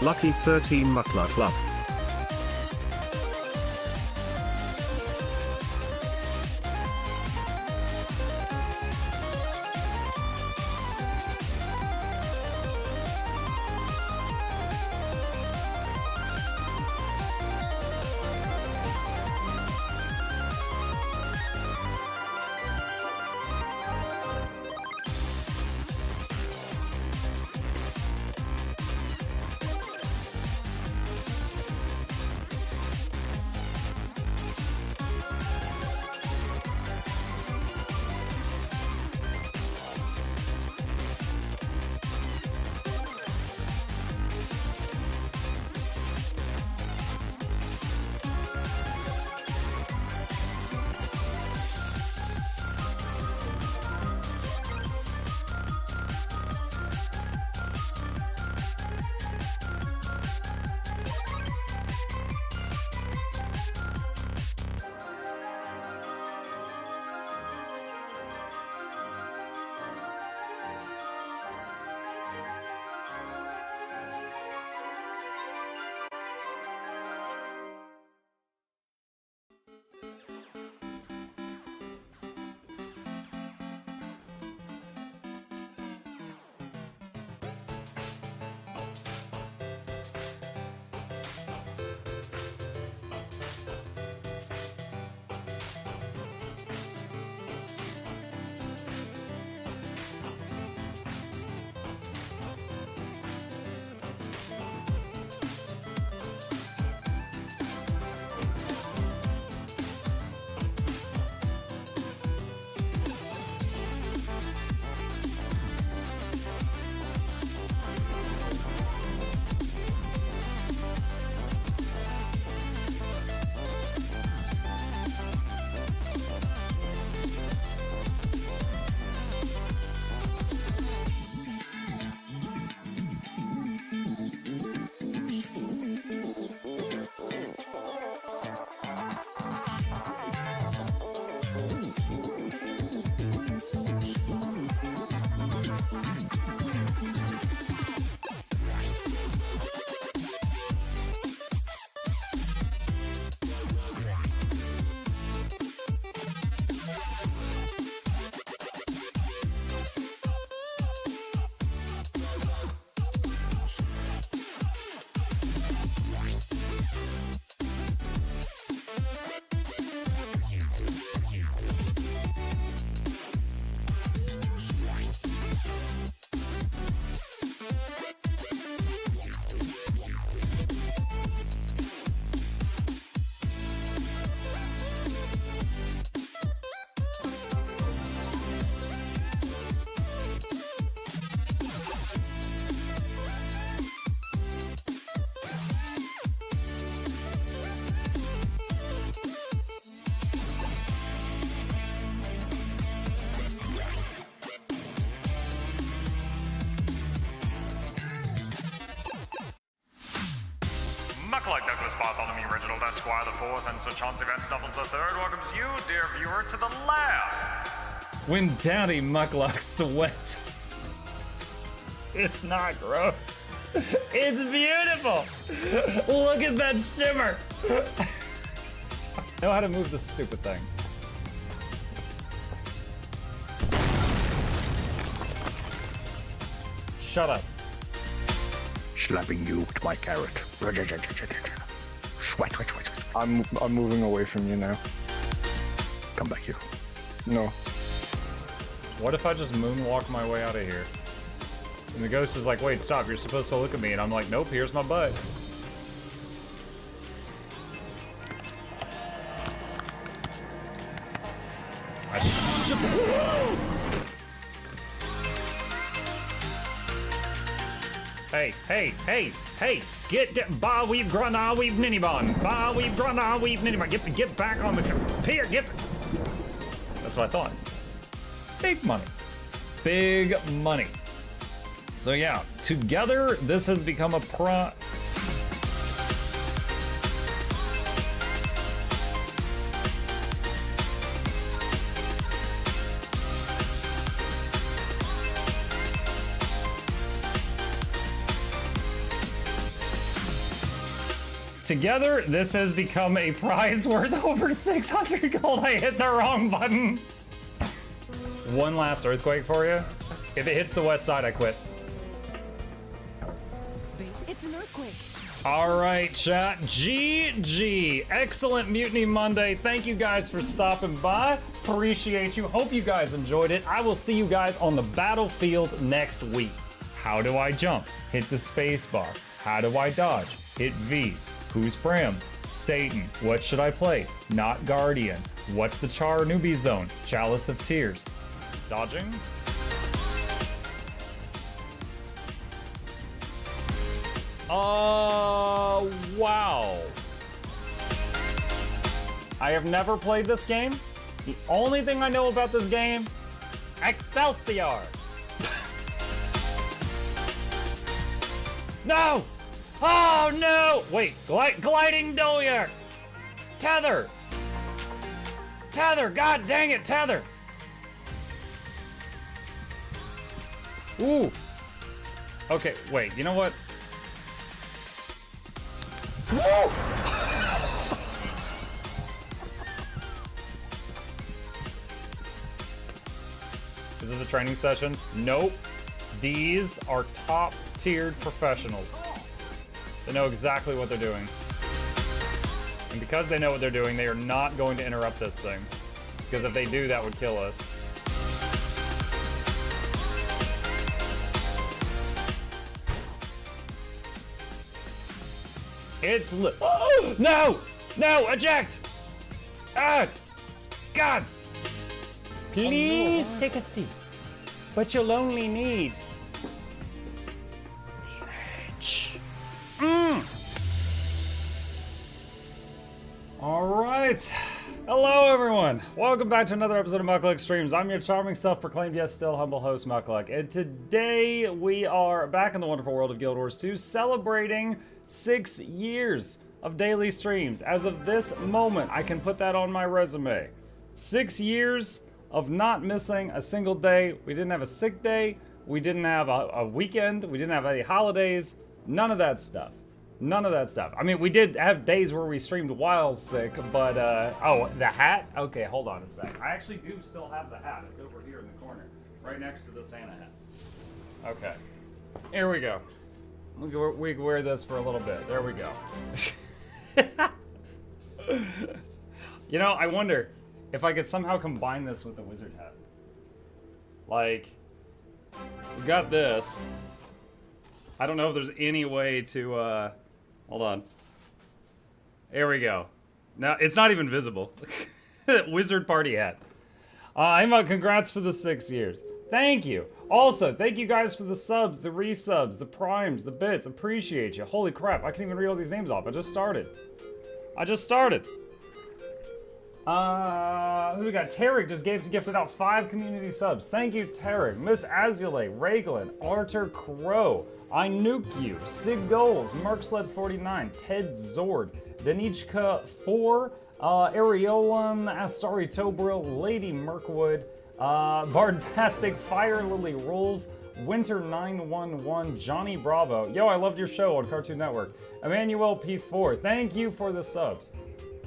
Lucky 13 Mukluk love. Mukluk Douglas Bartholomew Reginald Esquire the Fourth and Sir Chauncey Vance Snuffles the Third welcomes you, dear viewer, to the lab. When Daddy Mukluk sweats, it's not gross. It's beautiful. Look at that shimmer. I know how to move this stupid thing. Shut up. Slapping you with my carrot. Sweat. I'm moving away from you now. Come back here. No. What if I just moonwalk my way out of here? And the ghost is like, wait, stop, you're supposed to look at me. And I'm like, nope, here's my butt. Hey, get ba weave grana weave ninibon. Ba weave grana weave ninibon. Get back on the here, get. That's what I thought. Big money. Big money. So yeah, together this has become a Together, this has become a prize worth over 600 gold. I hit the wrong button. One last earthquake for you. If it hits the west side, I quit. It's an earthquake. All right, chat. GG. Excellent Mutiny Monday. Thank you guys for stopping by. Appreciate you. Hope you guys enjoyed it. I will see you guys on the battlefield next week. How do I jump? Hit the space bar. How do I dodge? Hit V. Who's Bram? Satan. What should I play? Not Guardian. What's the Char newbie zone? Chalice of Tears. Dodging? Wow. I have never played this game. The only thing I know about this game, Excelsior. No! Oh no! Wait, gliding doyer! Tether! Tether! God dang it, tether! Ooh! Okay, wait, you know what? Woo! Is this a training session? Nope. These are top-tiered professionals. They know exactly what they're doing. And because they know what they're doing, they are not going to interrupt this thing. Because if they do, that would kill us. It's oh, no! No! Eject! Ah! Gods! Please take a seat. But you'll only need the edge. Alright. Hello everyone. Welcome back to another episode of Mukluk Streams. I'm your charming self-proclaimed, yet still humble host, Mukluk. And today we are back in the wonderful world of Guild Wars 2, celebrating 6 years of daily streams. As of this moment, I can put that on my resume. 6 years of not missing a single day. We didn't have a sick day. We didn't have a weekend. We didn't have any holidays. None of that stuff. None of that stuff. I mean, we did have days where we streamed while sick, but, oh, the hat? Okay, hold on a sec. I actually do still have the hat. It's over here in the corner, right next to the Santa hat. Okay, here we go. We can wear this for a little bit. There we go. You know, I wonder if I could somehow combine this with the wizard hat. Like, we got this. I don't know if there's any way to, hold on. There we go. Now, it's not even visible. Wizard party hat. Emma, congrats for the 6 years. Thank you. Also, thank you guys for the subs, the resubs, the primes, the bits. Appreciate you. Holy crap, I can't even read all these names off. I just started. Who we got? Tarek just gifted out 5 community subs. Thank you, Tarek. Miss Azule, Raglan, Arthur Crow, I Nuke You, Sig Goals, Merksled49, Ted Zord, Danichka 4, Areolum, Astari Tobril, Lady Mirkwood, Bardastic, Fire Lily Rules, Winter 911, Johnny Bravo. Yo, I loved your show on Cartoon Network. Emmanuel P4, thank you for the subs.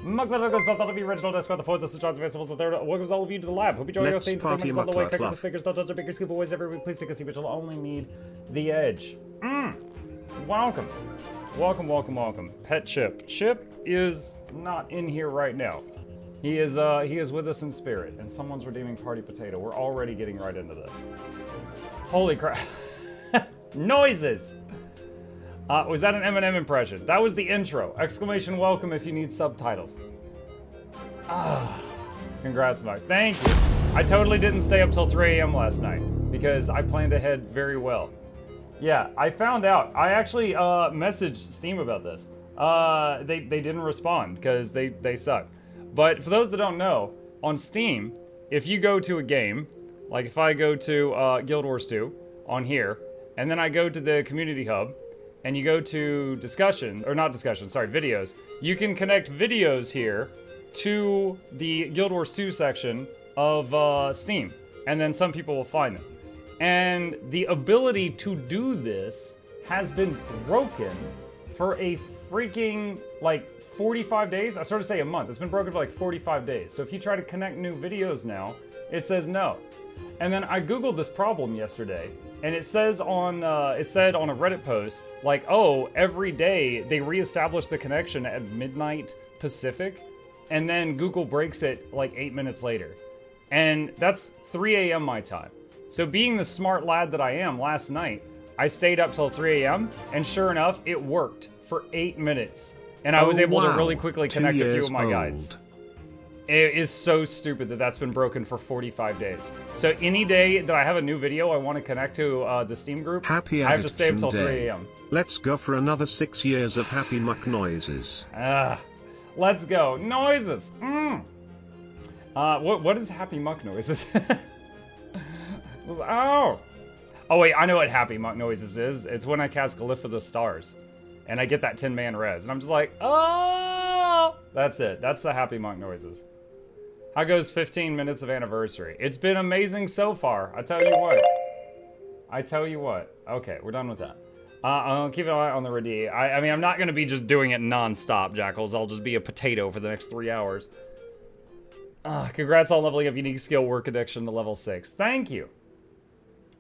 Mukluk goes both. That'll be original desk about the 4th. This is John's Festivals the 3rd. Welcome all of you to the lab. Hope you join us. Stay Party on the way. Mukluk Click on the Club. speakers. Don't touch the bigger scoop of voice every week. Please take a seat, but you'll only need the edge. Welcome. Welcome, welcome, welcome. Pet Chip. Chip is not in here right now. He is with us in spirit, and someone's redeeming Party Potato. We're already getting right into this. Holy crap. Noises! Was that an Eminem impression? That was the intro. Exclamation welcome if you need subtitles. Congrats, Mike. Thank you. I totally didn't stay up till 3 a.m. last night because I planned ahead very well. Yeah, I found out. I actually messaged Steam about this. They didn't respond because they suck. But for those that don't know, on Steam, if you go to a game, like if I go to Guild Wars 2 on here, and then I go to the community hub, and you go to videos, you can connect videos here to the Guild Wars 2 section of Steam, and then some people will find them. And the ability to do this has been broken for a freaking like 45 days. I started to say a month. It's been broken for like 45 days. So if you try to connect new videos now, it says no. And then I Googled this problem yesterday, and it says on it said on a Reddit post like, oh, every day they reestablish the connection at midnight Pacific, and then Google breaks it like 8 minutes later. And that's 3 a.m. my time. So being the smart lad that I am, last night, I stayed up till 3 a.m. and sure enough, it worked for 8 minutes. And I was able to really quickly connect a few of my guides. It is so stupid that that's been broken for 45 days. So any day that I have a new video I want to connect to the Steam group, Happy I have to stay up till 3 day. a.m. Let's go for another 6 years of happy muck noises. Let's go. Noises. What is happy muck noises? Oh wait, I know what happy muck noises is. It's when I cast Glyph of the Stars, and I get that 10-man res, and I'm just like, oh! That's it. That's the happy monk noises. How goes 15 minutes of anniversary? It's been amazing so far. I tell you what. I tell you what. Okay, we're done with that. I'll keep an eye on the redeem. I mean, I'm not going to be just doing it non-stop, Jackals. I'll just be a potato for the next 3 hours. Congrats on leveling up unique skill work addiction to level 6. Thank you.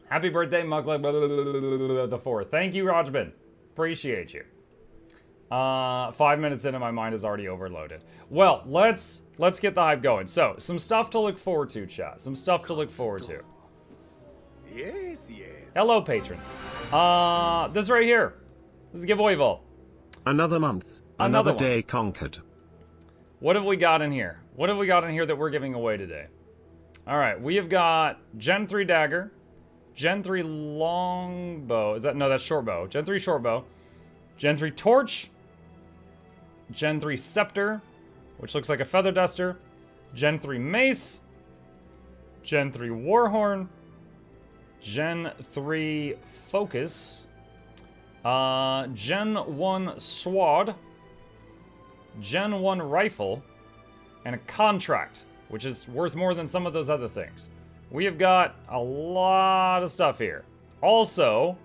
Happy birthday, Mukluk the 4th. Thank you, Rajbin. Appreciate you. 5 minutes into, my mind is already overloaded. Well, let's get the hype going. So, some stuff to look forward to, chat. Some stuff to look forward to. Yes. Hello, patrons. This right here. This is Giveaway Vault. Another month. Another Another day conquered. What have we got in here? What have we got in here that we're giving away today? All right, we have got Gen 3 Dagger, Gen 3 Longbow. Is that, no, that's Shortbow. Gen 3 Shortbow, Gen 3 Torch, Gen 3 Scepter, which looks like a Feather Duster, Gen 3 Mace, Gen 3 Warhorn, Gen 3 Focus, Gen 1 Sword, Gen 1 Rifle, and a Contract, which is worth more than some of those other things. We have got a lot of stuff here. Also,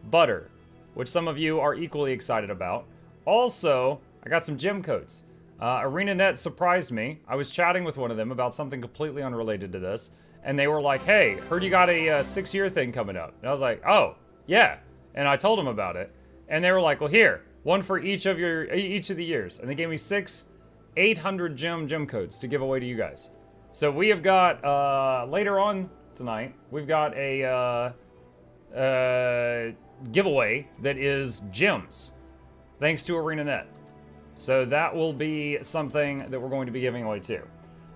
Butter, which some of you are equally excited about. Also, I got some gem codes. ArenaNet surprised me. I was chatting with one of them about something completely unrelated to this, and they were like, hey, heard you got a 6-year thing coming up. And I was like, oh, yeah. And I told them about it. And they were like, well, here, one for each of the years. And they gave me 6 800 gem codes to give away to you guys. So we have got, later on tonight, we've got a giveaway that is gems, thanks to ArenaNet. So that will be something that we're going to be giving away too.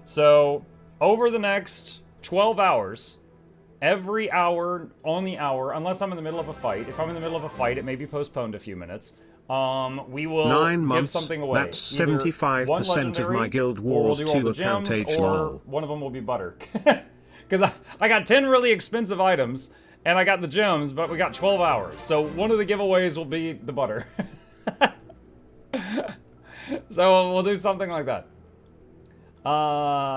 So over the next 12 hours, every hour on the hour, unless I'm in the middle of a fight. If I'm in the middle of a fight, it may be postponed a few minminutes. We will 9 give months, something away. that's Either 75% of my Guild or we'll Wars do all 2 the gems, account age or lol. one of them will be butter. Because I got 10 really expensive items, and I got the gems, but we got 12 hours. So one of the giveaways will be the butter. So we'll do something like that.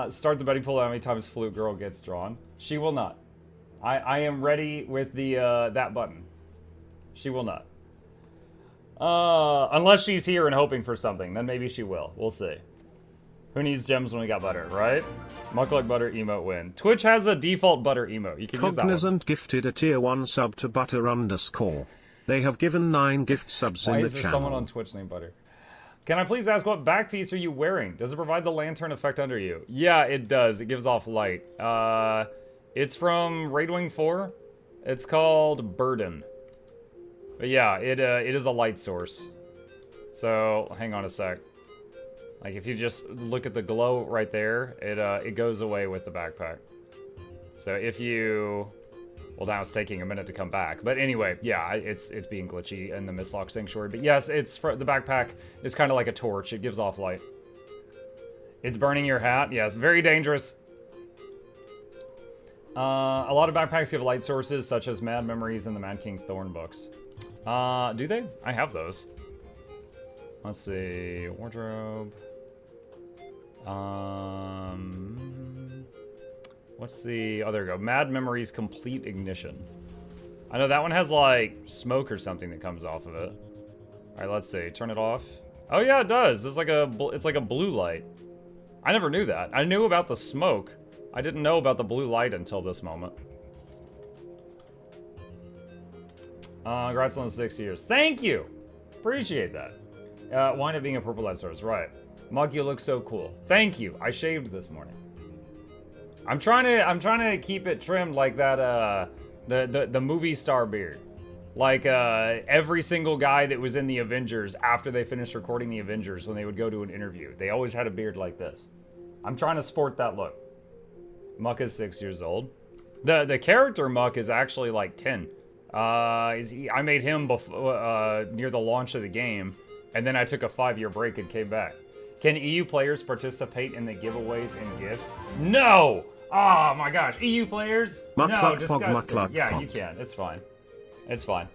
Start the betting pool how many times Flute Girl gets drawn. She will not. I am ready with the that button. She will not. Unless she's here and hoping for something, then maybe she will. We'll see. Who needs gems when we got butter, right? Mukluk butter emote win. Twitch has a default butter emote. You can use that one. Cognizant gifted a tier 1 sub to butter _. They have given 9 gift subs Why in the is there channel. someone on Twitch named Butter? Can I please ask what back piece are you wearing? Does it provide the lantern effect under you? Yeah, it does. It gives off light. It's from Raidwing 4. It's called Burden. But yeah, it is a light source. So, hang on a sec. Like, if you just look at the glow right there, it goes away with the backpack. So if you... Well, now it's taking a minute to come back. But anyway, yeah, it's being glitchy in the Mistlock Sanctuary. But yes, the backpack is kind of like a torch. It gives off light. It's burning your hat. Yes, very dangerous. A lot of backpacks give light sources, such as Mad Memories and the Mad King Thorn books. Do they? I have those. Let's see. Wardrobe. What's the... Oh, there we go. Mad Memories Complete Ignition. I know that one has, like, smoke or something that comes off of it. Alright, let's see. Turn it off. Oh yeah, it does. It's like a blue light. I never knew that. I knew about the smoke. I didn't know about the blue light until this moment. Congrats on the 6 years. Thank you! Appreciate that. Wind up being a purple light source, right. Mug, you look so cool. Thank you. I shaved this morning. I'm trying to keep it trimmed like that, the movie star beard. Like, every single guy that was in the Avengers after they finished recording the Avengers when they would go to an interview. They always had a beard like this. I'm trying to sport that look. Muck is 6 years old. The character Muck is actually like 10. I made him near the launch of the game, and then I took a 5-year break and came back. Can EU players participate in the giveaways and gifts? No! Oh my gosh, EU players? No, disgusting. Yeah, you can. It's fine. It's fine.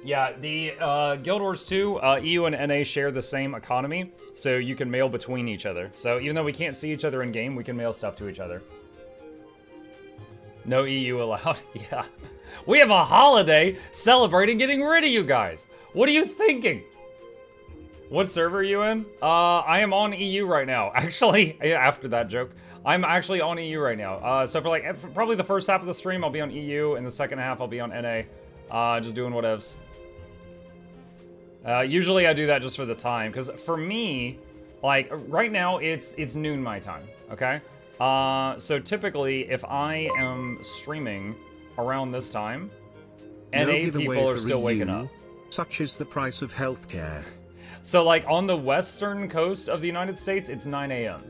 Yeah, the Guild Wars 2, EU and NA share the same economy, so you can mail between each other. So even though we can't see each other in game, we can mail stuff to each other. No EU allowed. Yeah. We have a holiday celebrating getting rid of you guys. What are you thinking? What server are you in? I am on EU right now. Actually, after that joke, I'm actually on EU right now. So for like, probably the first half of the stream, I'll be on EU, and the second half, I'll be on NA. Just doing whatevs. Usually I do that just for the time, because for me, like, right now, it's noon my time, okay? So typically, if I am streaming around this time, NA people are still waking up. Such is the price of healthcare. So like on the western coast of the United States, it's 9 a.m.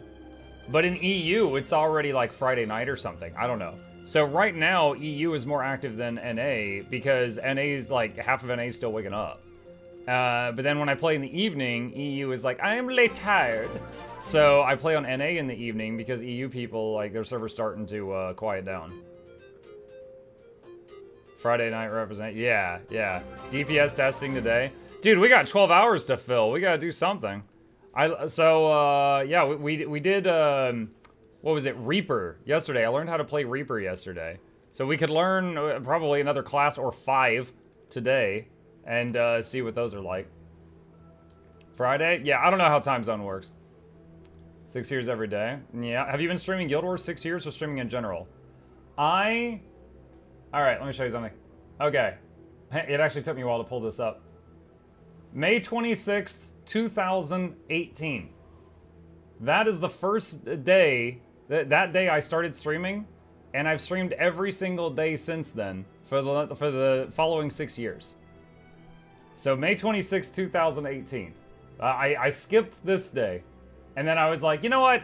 But in EU, it's already like Friday night or something. I don't know. So right now, EU is more active than NA because NA's like half of NA is still waking up. But then when I play in the evening, EU is like, I am late tired. So I play on NA in the evening because EU people, like their server's starting to quiet down. Friday night represent, yeah. DPS testing today. Dude, we got 12 hours to fill. We gotta do something. Yeah, we did, what was it, Reaper yesterday. I learned how to play Reaper yesterday. So we could learn probably another class or 5 today and see what those are like. Friday? Yeah, I don't know how time zone works. 6 years every day. Yeah, have you been streaming Guild Wars 6 years or streaming in general? Alright, let me show you something. Okay, it actually took me a while to pull this up. May 26th, 2018. That is the first day, that day I started streaming, and I've streamed every single day since then for the following 6 years. So May 26th, 2018. I skipped this day, and then I was like, you know what?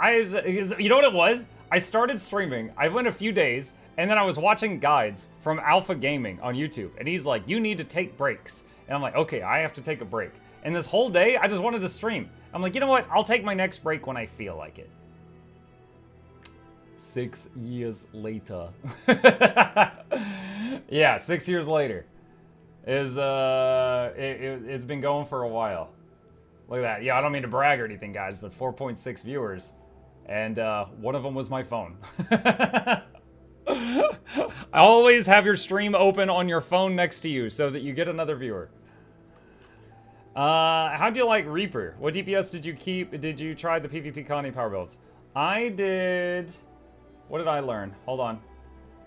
You know what it was? I started streaming, I went a few days, and then I was watching guides from Alpha Gaming on YouTube, and he's like, you need to take breaks. And I'm like, okay, I have to take a break. And this whole day, I just wanted to stream. I'm like, you know what? I'll take my next break when I feel like it. 6 years later. Yeah, 6 years later. It's been going for a while. Look at that. Yeah, I don't mean to brag or anything, guys, but 4.6 viewers. And one of them was my phone. Always have your stream open on your phone next to you so that you get another viewer. How do you like Reaper? What DPS did you keep? Did you try the PvP Connie power builds? I did... What did I learn? Hold on.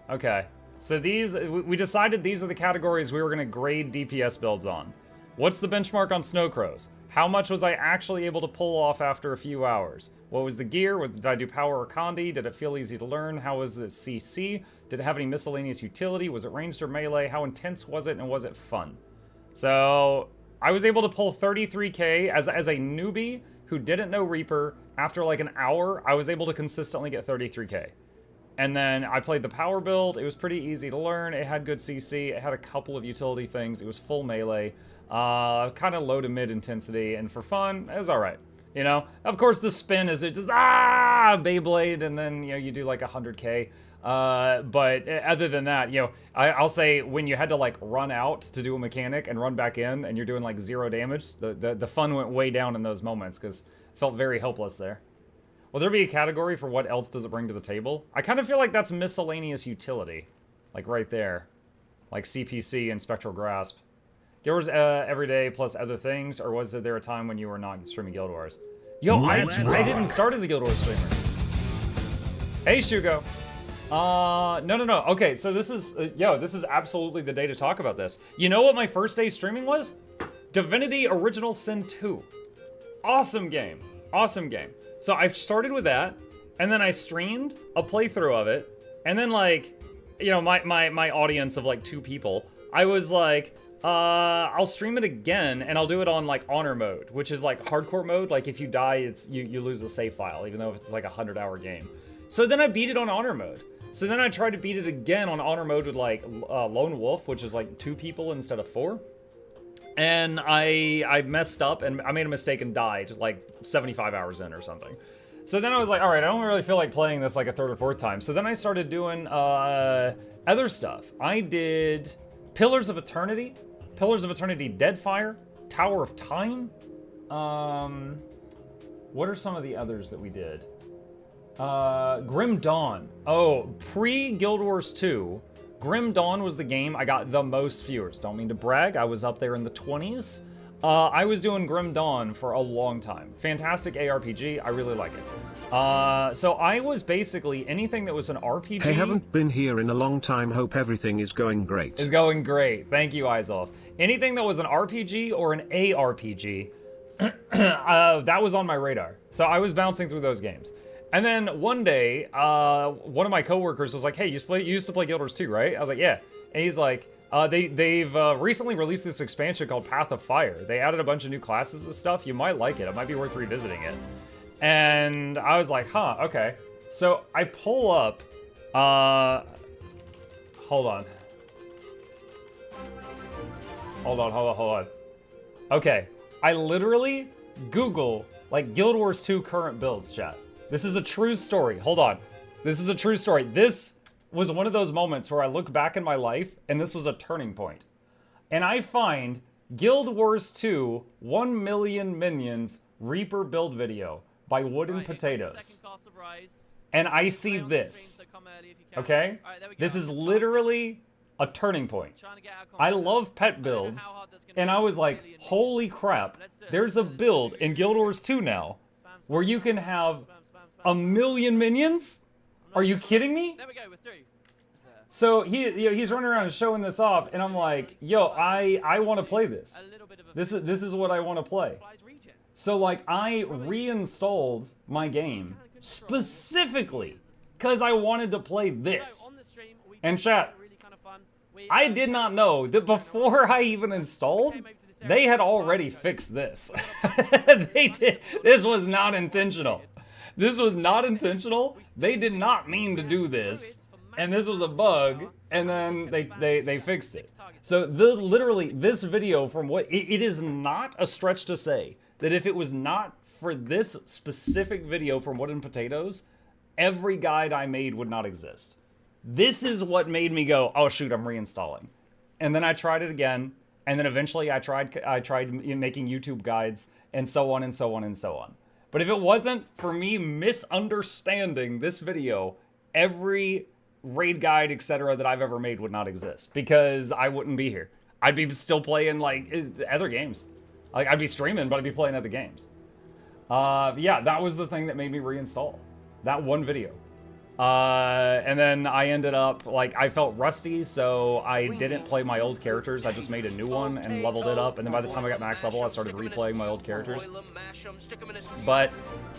Okay. So we decided these are the categories we were going to grade DPS builds on. What's the benchmark on Snow Crows? How much was I actually able to pull off after a few hours? What was the gear? Did I do power or condi? Did it feel easy to learn? How was it CC? Did it have any miscellaneous utility? Was it ranged or melee? How intense was it, and was it fun? So I was able to pull 33k as a newbie who didn't know Reaper. After like an hour, I was able to consistently get 33k. And then I played the power build. It was pretty easy to learn. It had good CC. It had a couple of utility things. It was full melee. Kind of low to mid intensity, and for fun, it was all right. You know, of course, the spin is it just Beyblade, and then you know you do like 100k. But other than that, you know, I'll say when you had to like run out to do a mechanic and run back in, and you're doing like 0 damage, the fun went way down in those moments because it felt very helpless there. Will there be a category for what else does it bring to the table? I kind of feel like that's miscellaneous utility, like right there. like CPC and Spectral Grasp. Guild Wars every day plus other things, or was there a time when you were not streaming Guild Wars? Yo, I didn't start as a Guild Wars streamer. Hey, Shugo. No. Okay, so this is, this is absolutely the day to talk about this. You know what my first day streaming was? Divinity Original Sin 2. Awesome game. Awesome game. So I started with that, and then I streamed a playthrough of it, and then like, you know, my audience of like 2 people, I was like, I'll stream it again, and I'll do it on like honor mode, which is like hardcore mode. Like if you die, it's you lose the save file, even though it's like a 100-hour game. So then I beat it on honor mode. So then I tried to beat it again on honor mode with like Lone Wolf, which is like 2 people instead of 4. And I messed up and I made a mistake and died like 75 hours in or something. So then I was like, all right, I don't really feel like playing this like a 3rd or 4th time. So then I started doing other stuff. I did Pillars of Eternity, Deadfire, Tower of Time. What are some of the others that we did? Grim Dawn. Oh, pre-Guild Wars 2, Grim Dawn was the game I got the most viewers. Don't mean to brag, I was up there in the 20s. I was doing Grim Dawn for a long time. Fantastic ARPG, I really like it. So I was basically anything that was an RPG. Hey, haven't been here in a long time, hope everything is going great. Is going great, thank you, Isolf. Anything that was an RPG or an ARPG, that was on my radar. So I was bouncing through those games. And then one day, one of my coworkers was like, hey, you used to play Guild Wars 2, right? I was like, yeah. And he's like, they've recently released this expansion called Path of Fire. They added a bunch of new classes and stuff. You might like it. It might be worth revisiting it. And I was like, huh, okay. So I pull up, hold on. Hold on. Okay, I literally Google, like, Guild Wars 2 current builds, chat. This is a true story. Hold on. This is a true story. This was one of those moments where I look back in my life, and this was a turning point. And I find Guild Wars 2 1 million minions Reaper build video by Wooden Potatoes. And I see this. Okay? This is literally a turning point. I love pet builds, and I was like, holy crap, there's a build in Guild Wars 2 now where you can have 1 million minions? Are you kidding me? So he's running around showing this off, and I'm like, yo, I want to play this. This is what I want to play. So like I reinstalled my game specifically because I wanted to play this. And chat, I did not know that before I even installed, they had already fixed this. They did. This was not intentional. This was not intentional. They did not mean to do this. And this was a bug, and then they fixed it. So literally, this video from what, it is not a stretch to say that if it was not for this specific video from Wooden Potatoes, every guide I made would not exist. This is what made me go, oh shoot, I'm reinstalling. And then I tried it again, and then eventually I tried making YouTube guides, and so on and so on and so on. But if it wasn't for me misunderstanding this video, every raid guide, etc. that I've ever made would not exist, because I wouldn't be here. I'd be still playing like other games. Like I'd be streaming, but I'd be playing other games. Yeah, that was the thing that made me reinstall that one video. And then I ended up, like, I felt rusty, so I didn't play my old characters. I just made a new one and leveled it up, and then by the time I got max level, I started replaying my old characters. But,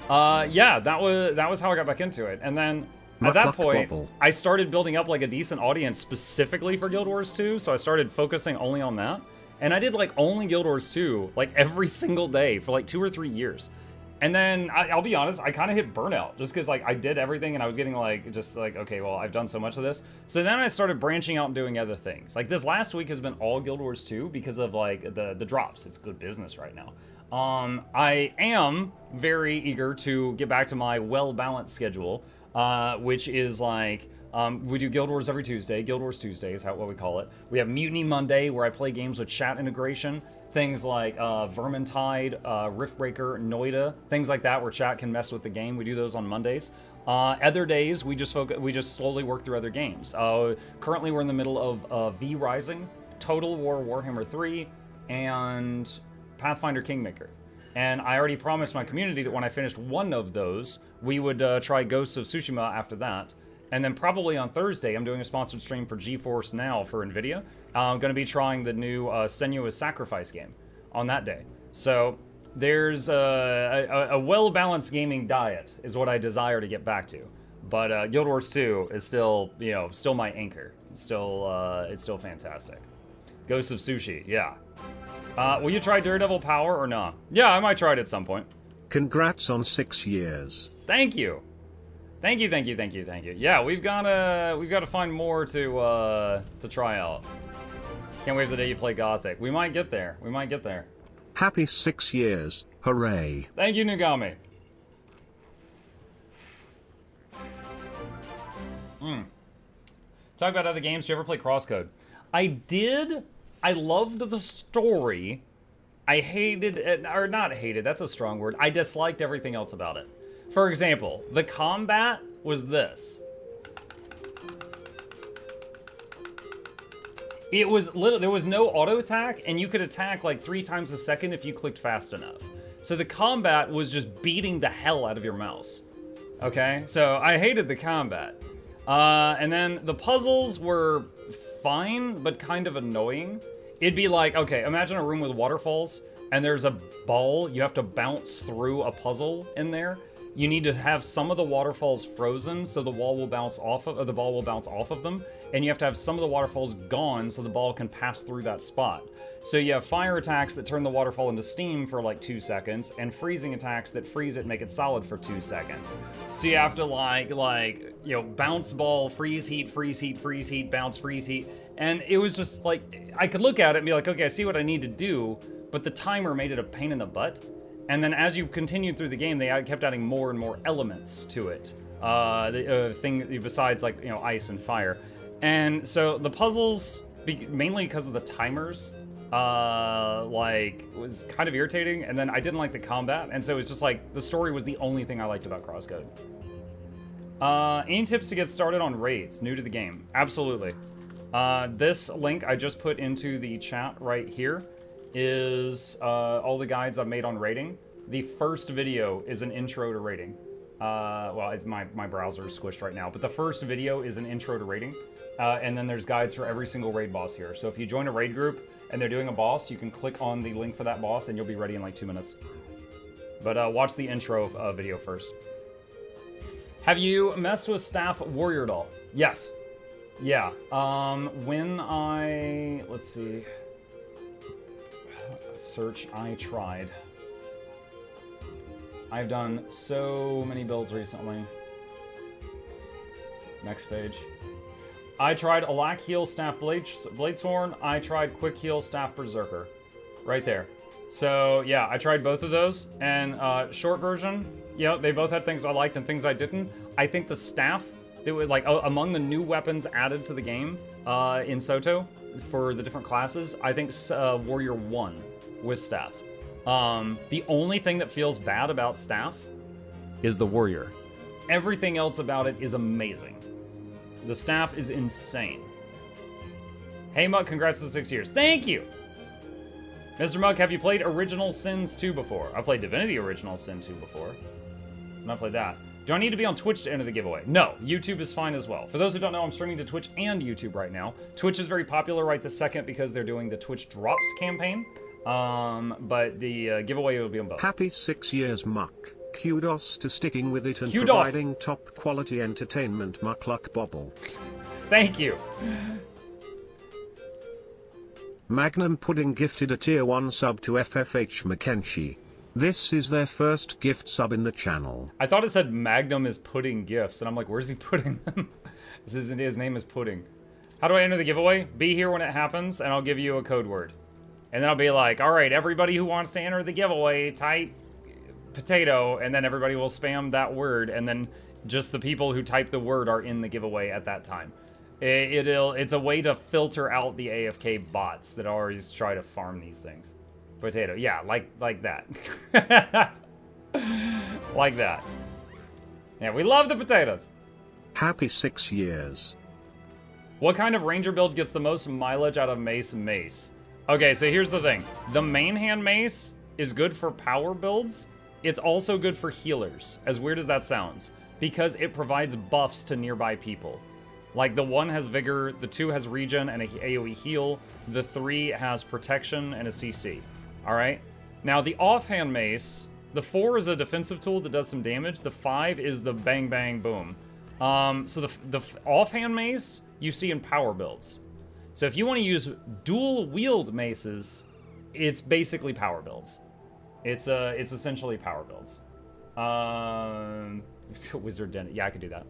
yeah, that was how I got back into it. And then, at that point, I started building up, like, a decent audience specifically for Guild Wars 2, so I started focusing only on that. And I did, like, only Guild Wars 2, like, every single day for, like, 2 or 3 years. And then, I'll be honest, I kind of hit burnout, just because, like, I did everything, and I was getting, like, just, like, okay, well, I've done so much of this. So then I started branching out and doing other things. Like, this last week has been all Guild Wars 2 because of, like, the drops. It's good business right now. I am very eager to get back to my well-balanced schedule, which is, like, We do Guild Wars every Tuesday. Guild Wars Tuesday is what we call it. We have Mutiny Monday, where I play games with chat integration. Things like Vermintide, Riftbreaker, Noida, things like that, where chat can mess with the game. We do those on Mondays. Other days, we just slowly work through other games. Currently, we're in the middle of V Rising, Total War Warhammer 3, and Pathfinder Kingmaker. And I already promised my community that when I finished one of those, we would try Ghosts of Tsushima after that. And then probably on Thursday, I'm doing a sponsored stream for GeForce Now for NVIDIA. I'm going to be trying the new Senua's Sacrifice game on that day. So there's a well-balanced gaming diet is what I desire to get back to. But Guild Wars 2 is still, still my anchor. It's still fantastic. Ghosts of Sushi, yeah. Will you try Daredevil Power or not? Yeah, I might try it at some point. Congrats on 6 years. Thank you. Thank you. Yeah, we've got to find more to try out. Can't wait for the day you play Gothic. We might get there. Happy 6 years. Hooray. Thank you, Nugami. Talk about other games. Did you ever play Crosscode? I did. I loved the story. I hated it, or not hated, that's a strong word. I disliked everything else about it. For example, the combat was this. It was literally, there was no auto attack, and you could attack like 3 times a second if you clicked fast enough. So the combat was just beating the hell out of your mouse. Okay, so I hated the combat. And then the puzzles were fine, but kind of annoying. It'd be like, okay, imagine a room with waterfalls, and there's a ball, you have to bounce through a puzzle in there. You need to have some of the waterfalls frozen so the ball will bounce off of them, and you have to have some of the waterfalls gone so the ball can pass through that spot. So you have fire attacks that turn the waterfall into steam for like 2 seconds, and freezing attacks that freeze it and make it solid for 2 seconds. So you have to bounce ball, freeze heat, bounce, freeze heat. And it was just like, I could look at it and be like, okay, I see what I need to do, but the timer made it a pain in the butt. And then as you continued through the game, they kept adding more and more elements to it. Besides ice and fire. And so the puzzles, mainly because of the timers, was kind of irritating. And then I didn't like the combat. And so it was just like, the story was the only thing I liked about Crosscode. Any tips to get started on raids, new to the game? Absolutely. This link I just put into the chat right here is all the guides I've made on raiding. The first video is an intro to raiding. My browser is squished right now, but the first video is an intro to raiding. And then there's guides for every single raid boss here. So if you join a raid group and they're doing a boss, you can click on the link for that boss and you'll be ready in like 2 minutes. But watch the intro video first. Have you messed with Staff Warrior Doll? Yes. Yeah. Let's see. Search, I tried. I've done so many builds recently. Next page. I tried Alack Heal Staff Bladesworn. I tried Quick Heal Staff Berserker. Right there. So yeah, I tried both of those. And short version, they both had things I liked and things I didn't. I think the staff, it was like among the new weapons added to the game in Soto for the different classes, I think Warrior 1 with staff. The only thing that feels bad about staff is the warrior. Everything else about it is amazing. The staff is insane. Hey Muck, congrats to 6 years. Thank you! Mr. Muck, have you played Original Sins 2 before? I played Divinity Original Sin 2 before. I've not played that. Do I need to be on Twitch to enter the giveaway? No, YouTube is fine as well. For those who don't know, I'm streaming to Twitch and YouTube right now. Twitch is very popular right this second because they're doing the Twitch Drops campaign. But the giveaway will be on both. Happy 6 years, Muck. Kudos to sticking with it and Kudos. Providing top quality entertainment, Mukluk Bobble. Thank you. Magnum Pudding gifted a tier 1 sub to FFH McKenzie. This is their first gift sub in the channel. I thought it said Magnum is putting gifts, and I'm like, where's he putting them? His name is Pudding. How do I enter the giveaway? Be here when it happens, and I'll give you a code word. And then I'll be like, all right, everybody who wants to enter the giveaway, type potato, and then everybody will spam that word, and then Just the people who type the word are in the giveaway at that time. It's a way to filter out the AFK bots that always try to farm these things. Potato, yeah, like that. Like that. Yeah, we love the potatoes. Happy 6 years. What kind of ranger build gets the most mileage out of mace? Okay, so here's the thing. The main hand mace is good for power builds. It's also good for healers, as weird as that sounds, because it provides buffs to nearby people. Like, the 1 has vigor, the 2 has regen and a AoE heal, the 3 has protection and a CC. Alright? Now, the offhand mace, the 4 is a defensive tool that does some damage, the 5 is the bang bang boom. So the offhand mace, you see in power builds. So if you want to use dual wield maces, it's basically power builds. It's essentially power builds. Wizard Den, yeah, I could do that.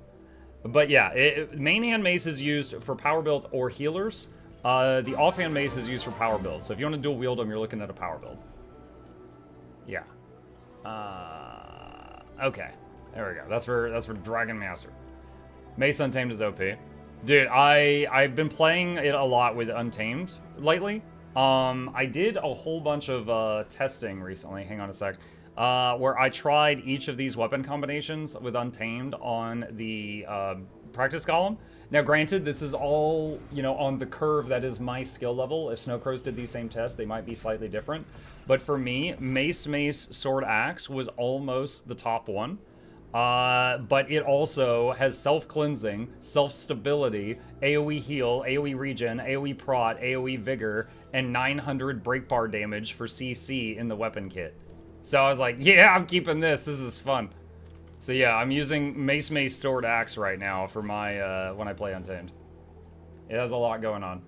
But yeah, main hand mace is used for power builds or healers. The offhand mace is used for power builds. So if you want to dual wield them, you're looking at a power build. Yeah. Okay. There we go. That's for Dragon Master. Mace Untamed is OP. Dude, I've been playing it a lot with Untamed lately. I did a whole bunch of testing recently. Hang on a sec. Where I tried each of these weapon combinations with Untamed on the practice column. Now, granted, this is all, you know, on the curve that is my skill level. If Snowcrows did these same tests, they might be slightly different. But for me, Mace, Sword, Axe was almost the top one. But it also has self-cleansing, self-stability, AoE heal, AoE regen, AoE prot, AoE vigor, and 900 break bar damage for CC in the weapon kit. So I was like, yeah, I'm keeping this. This is fun. So yeah, I'm using Mace, Sword, Axe right now for my, when I play Untamed. It has a lot going on.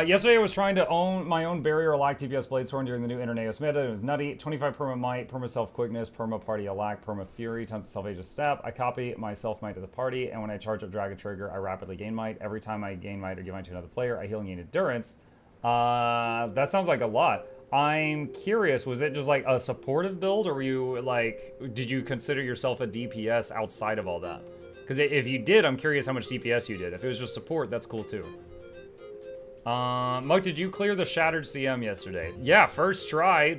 Yesterday I was trying to own my own barrier lack DPS blade sword during the new Interneos meta. It was nutty. 25 perma might, perma self quickness, perma party alack, perma fury, tons of self aegis step. I copy my self might to the party, and when I charge up dragon trigger, I rapidly gain might. Every time I gain might or give might to another player, I heal and gain endurance. That sounds like a lot. I'm curious, was it just like a supportive build, or were you like, did you consider yourself a DPS outside of all that? Because if you did, I'm curious how much DPS you did. If it was just support, that's cool too. Mug, did you clear the Shattered CM yesterday? Yeah, first try.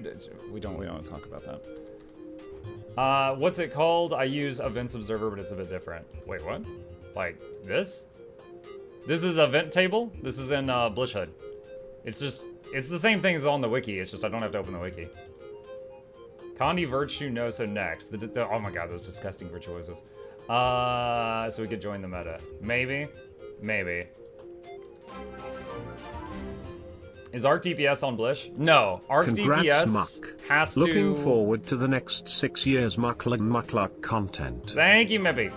We don't want to talk about that. What's it called? I use Events Observer, but it's a bit different. Wait, what? Like this? This is Event Table? This is in Blish HUD. It's the same thing as on the wiki, it's just I don't have to open the wiki. Condi Virtue no so next. Oh my god, those disgusting virtuosos. So we could join the meta. Maybe. Maybe. Is Arc DPS on Blish? No. Arc Congrats, DPS Muck. has Looking to... forward to the next 6 years Mukluk content. Thank you, Mippy.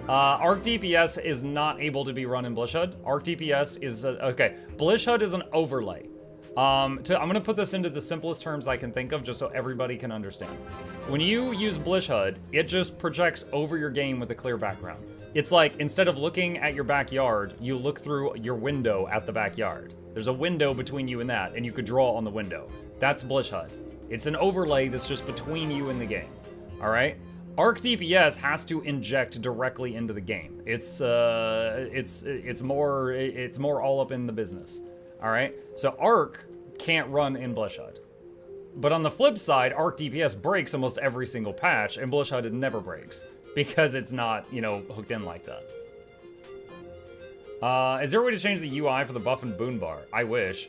Arc DPS is not able to be run in Blish HUD. Arc DPS is... okay, Blish HUD is an overlay. I'm going to put this into the simplest terms I can think of just so everybody can understand. When you use Blish HUD, it just projects over your game with a clear background. It's like, instead of looking at your backyard, you look through your window at the backyard. There's a window between you and that, and you could draw on the window. That's Blish HUD. It's an overlay that's just between you and the game. All right? Arc DPS has to inject directly into the game. It's more all up in the business. All right? So Arc can't run in Blish HUD. But on the flip side, Arc DPS breaks almost every single patch, and Blish HUD never breaks because it's not, you know, hooked in like that. Is there a way to change the UI for the buff and boon bar? I wish.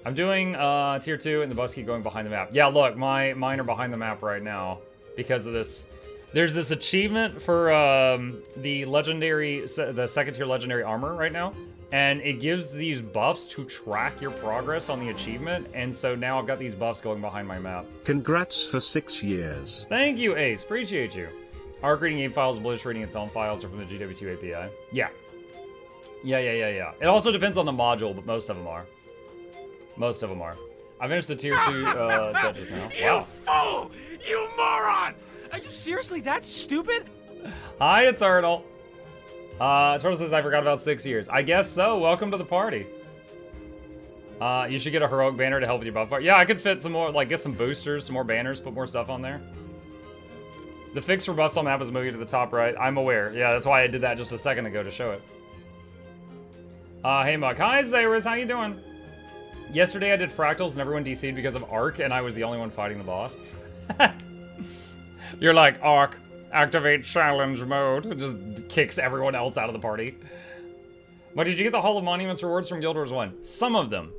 I'm doing tier 2 and the buffs keep going behind the map. Yeah, look, mine are behind the map right now because of this. There's this achievement for the second tier legendary armor right now, and it gives these buffs to track your progress on the achievement, and so now I've got these buffs going behind my map. Congrats for 6 years. Thank you, Ace. Appreciate you. Arc reading game files, Blish reading its own files are from the GW2 API. Yeah. Yeah. It also depends on the module, but most of them are. Most of them are. I finished the tier 2 set just now. You fool! You moron! Are you seriously that stupid? Hi, Eternal. Eternal says I forgot about 6 years. I guess so. Welcome to the party. You should get a heroic banner to help with your buff bar. Yeah, I could fit some more, like get some boosters, some more banners, put more stuff on there. The fixed for buffs on map is a movie to the top right. I'm aware. Yeah, that's why I did that just a second ago to show it. Hey Muck. Hi Zayrus, how you doing? Yesterday I did fractals and everyone DC'd because of Arc and I was the only one fighting the boss. You're like, Arc, activate challenge mode. It just kicks everyone else out of the party. But did you get the Hall of Monuments rewards from Guild Wars 1? Some of them.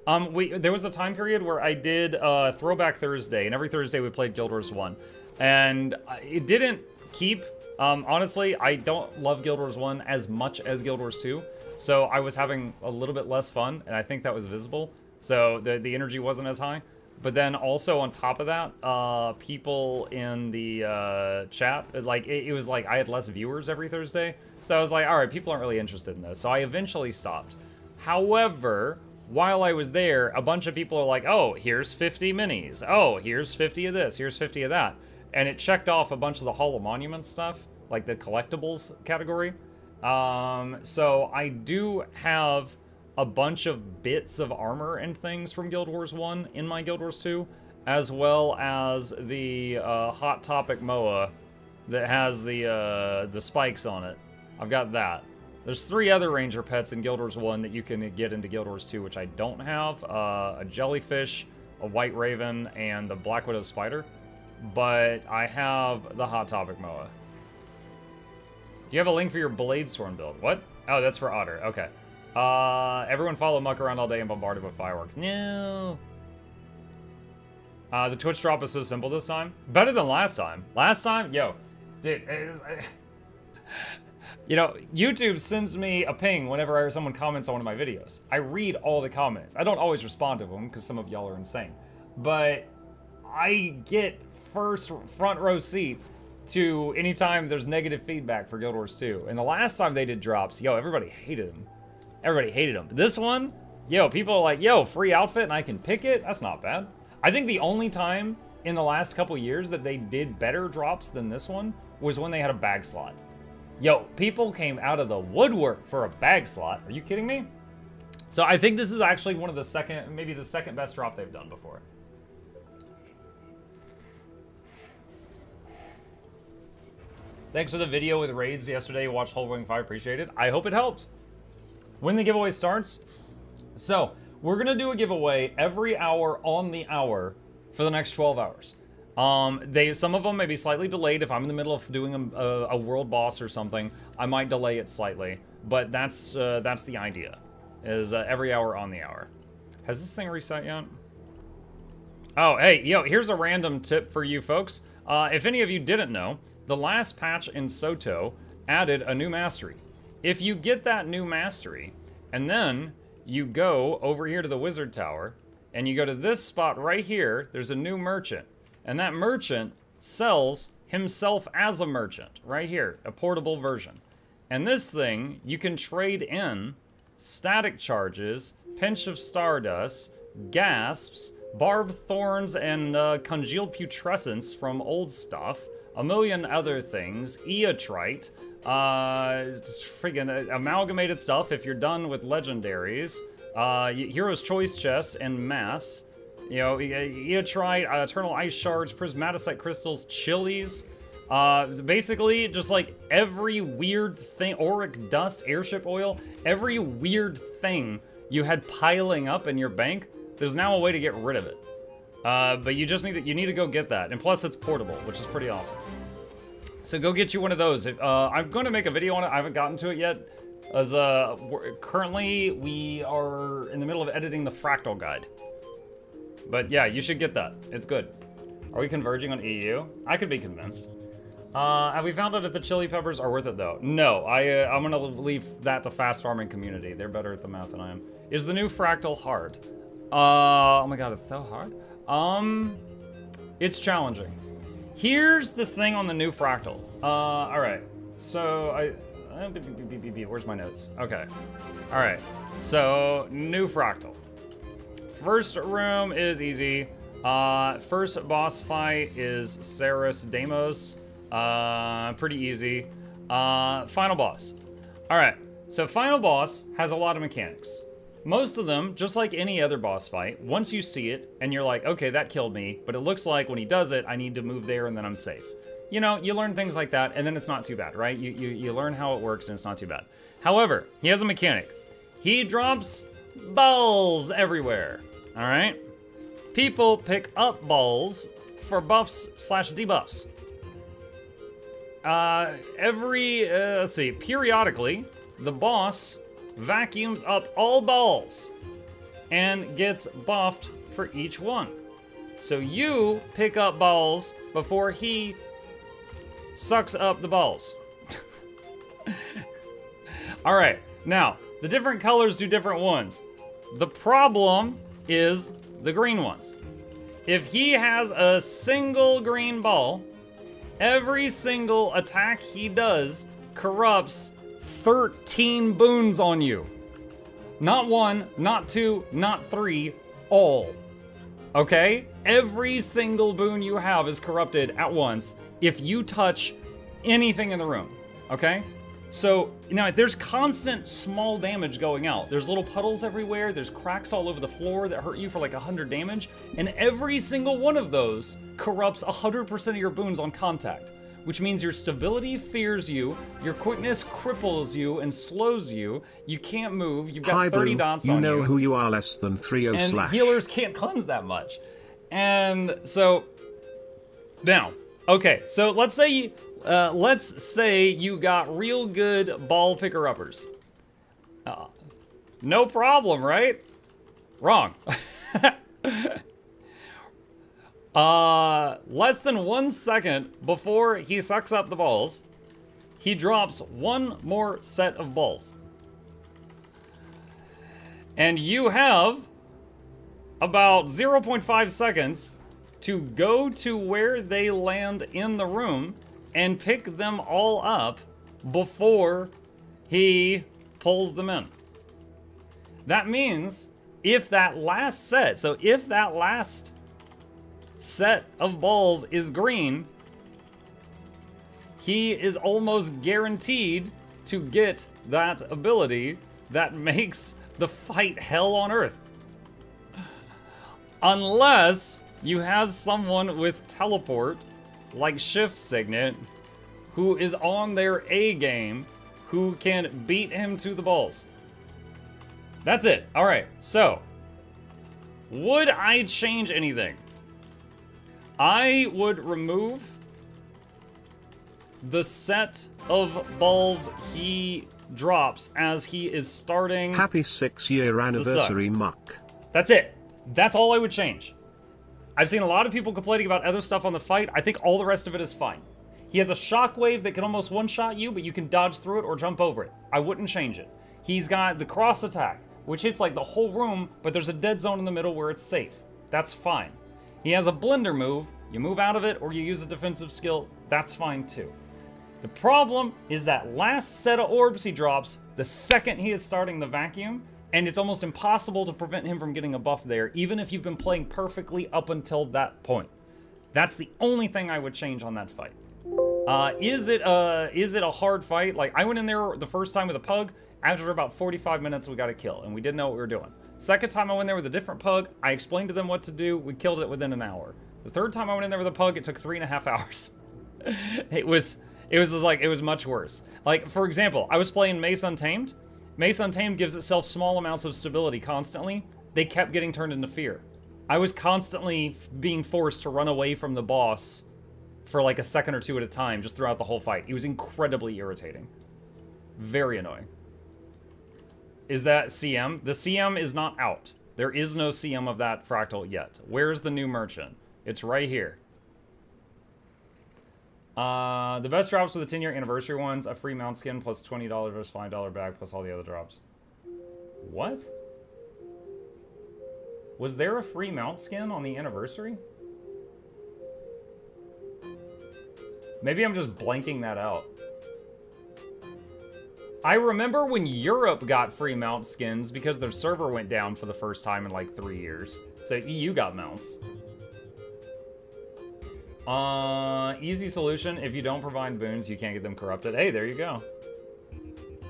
There was a time period where I did Throwback Thursday, and every Thursday we played Guild Wars 1. And it didn't keep, honestly, I don't love Guild Wars 1 as much as Guild Wars 2. So I was having a little bit less fun, and I think that was visible. So the energy wasn't as high. But then also on top of that, people in the chat, like, it was like I had less viewers every Thursday. So I was like, all right, people aren't really interested in this. So I eventually stopped. However, while I was there, a bunch of people are like, oh, here's 50 minis. Oh, here's 50 of this. Here's 50 of that. And it checked off a bunch of the Hall of Monuments stuff, like the collectibles category. So I do have a bunch of bits of armor and things from Guild Wars 1 in my Guild Wars 2, as well as the Hot Topic MOA that has the spikes on it. I've got that. There's 3 other ranger pets in Guild Wars 1 that you can get into Guild Wars 2, which I don't have. A jellyfish, a white raven, and the Black Widow spider. But I have the Hot Topic MOA. Do you have a link for your Bladestorm build? What? Oh, that's for Otter. Okay. Everyone follow Muck around all day and bombarded with fireworks. No. The Twitch drop is so simple this time. Better than last time. Last time? Yo. Dude, you know, YouTube sends me a ping whenever someone comments on one of my videos. I read all the comments. I don't always respond to them because some of y'all are insane. But I get front row seat to anytime there's negative feedback for Guild Wars 2. And the last time they did drops, yo, everybody hated them. Everybody hated them. This one, yo, people are like, yo, free outfit and I can pick it? That's not bad. I think the only time in the last couple years that they did better drops than this one was when they had a bag slot. Yo, people came out of the woodwork for a bag slot. Are you kidding me? So I think this is actually one of the maybe the second best drop they've done before. Thanks for the video with raids yesterday. Watched Whole Wing 5, appreciate it. I hope it helped. When the giveaway starts, so we're gonna do a giveaway every hour on the hour for the next 12 hours. Some of them may be slightly delayed. If I'm in the middle of doing a world boss or something, I might delay it slightly. But that's the idea, is every hour on the hour. Has this thing reset yet? Oh, hey, yo, here's a random tip for you folks. If any of you didn't know, the last patch in Soto added a new mastery. If you get that new mastery, and then you go over here to the Wizard Tower, and you go to this spot right here, there's a new merchant. And that merchant sells himself as a merchant, right here, a portable version. And this thing, you can trade in static charges, pinch of stardust, gasps, barbed thorns, and congealed putrescence from old stuff, a million other things, eotrite, friggin' amalgamated stuff if you're done with legendaries, Hero's Choice chests and mass, you know, eotrite, eternal ice shards, prismaticite crystals, chilies, basically just like every weird thing, auric dust, airship oil, every weird thing you had piling up in your bank, there's now a way to get rid of it. But you just need to go get that, and plus it's portable, which is pretty awesome. So go get you one of those. I'm going to make a video on it. I haven't gotten to it yet, as currently we are in the middle of editing the Fractal guide. But yeah, you should get that. It's good. Are we converging on EU? I could be convinced. Have we found out if the chili peppers are worth it though? No, I'm gonna leave that to fast farming community. They're better at the math than I am. Is the new Fractal hard? Oh my god, it's so hard. It's challenging. Here's the thing on the new Fractal. Alright. So, where's my notes? Okay. Alright. So, new Fractal. First room is easy. First boss fight is Ceres Deimos. Pretty easy. Final boss. Alright. So, final boss has a lot of mechanics. Most of them, just like any other boss fight, once you see it, and you're like, okay, that killed me, but it looks like when he does it, I need to move there and then I'm safe. you know, you learn things like that, and then it's not too bad, right? You learn how it works, and it's not too bad. However, he has a mechanic. He drops balls everywhere, all right? People pick up balls for buffs / debuffs. Let's see, periodically, the boss vacuums up all balls and gets buffed for each one. So you pick up balls before he sucks up the balls. All right, now, the different colors do different ones. The problem is the green ones. If he has a single green ball, every single attack he does corrupts 13 boons on you. Not 1, not 2, not 3, all. Okay? Every single boon you have is corrupted at once if you touch anything in the room. Okay? So, you know, there's constant small damage going out. There's little puddles everywhere, there's cracks all over the floor that hurt you for like 100 damage, and every single one of those corrupts 100% of your boons on contact, which means your stability fears you, your quickness cripples you and slows you, you can't move, you've got Hi, 30 Blue. dots You on know you. who you are less than 30 And slash. healers can't cleanse that much. And so, now, okay, so let's say you got real good ball picker-uppers. No problem, right? Wrong. Less than 1 second before he sucks up the balls, he drops one more set of balls. And you have about 0.5 seconds to go to where they land in the room and pick them all up before he pulls them in. That means if that last set of balls is green, he is almost guaranteed to get that ability that makes the fight hell on earth. Unless you have someone with teleport, like Shift Signet, who is on their A game, who can beat him to the balls. That's it. All right, so would I change anything? I would remove the set of balls he drops as he is starting. Happy 6-year anniversary, Muck. That's it. That's all I would change. I've seen a lot of people complaining about other stuff on the fight. I think all the rest of it is fine. He has a shockwave that can almost one-shot you, but you can dodge through it or jump over it. I wouldn't change it. He's got the cross attack, which hits like the whole room, but there's a dead zone in the middle where it's safe. That's fine. He has a blender move. You move out of it or you use a defensive skill. That's fine too. The problem is that last set of orbs he drops the second he is starting the vacuum, and it's almost impossible to prevent him from getting a buff there, even if you've been playing perfectly up until that point. That's the only thing I would change on that fight. Is it a hard fight? Like, I went in there the first time with a pug. After about 45 minutes, we got a kill, and we didn't know what we were doing. Second time I went there with a different pug, I explained to them what to do. We killed it within an hour. The third time I went in there with a pug, it took 3.5 hours. It was much worse. Like, for example, I was playing Mace Untamed. Mace Untamed gives itself small amounts of stability constantly. They kept getting turned into fear. I was constantly being forced to run away from the boss for like a second or two at a time just throughout the whole fight. It was incredibly irritating. Very annoying. Is that CM? The CM is not out. There is no CM of that fractal yet. Where's the new merchant? It's right here. The best drops are the 10-year anniversary ones. A free mount skin plus $20 versus $5 bag plus all the other drops. What? Was there a free mount skin on the anniversary? Maybe I'm just blanking that out. I remember when Europe got free mount skins because their server went down for the first time in like 3 years. So EU got mounts. Easy solution. If you don't provide boons, you can't get them corrupted. Hey, there you go.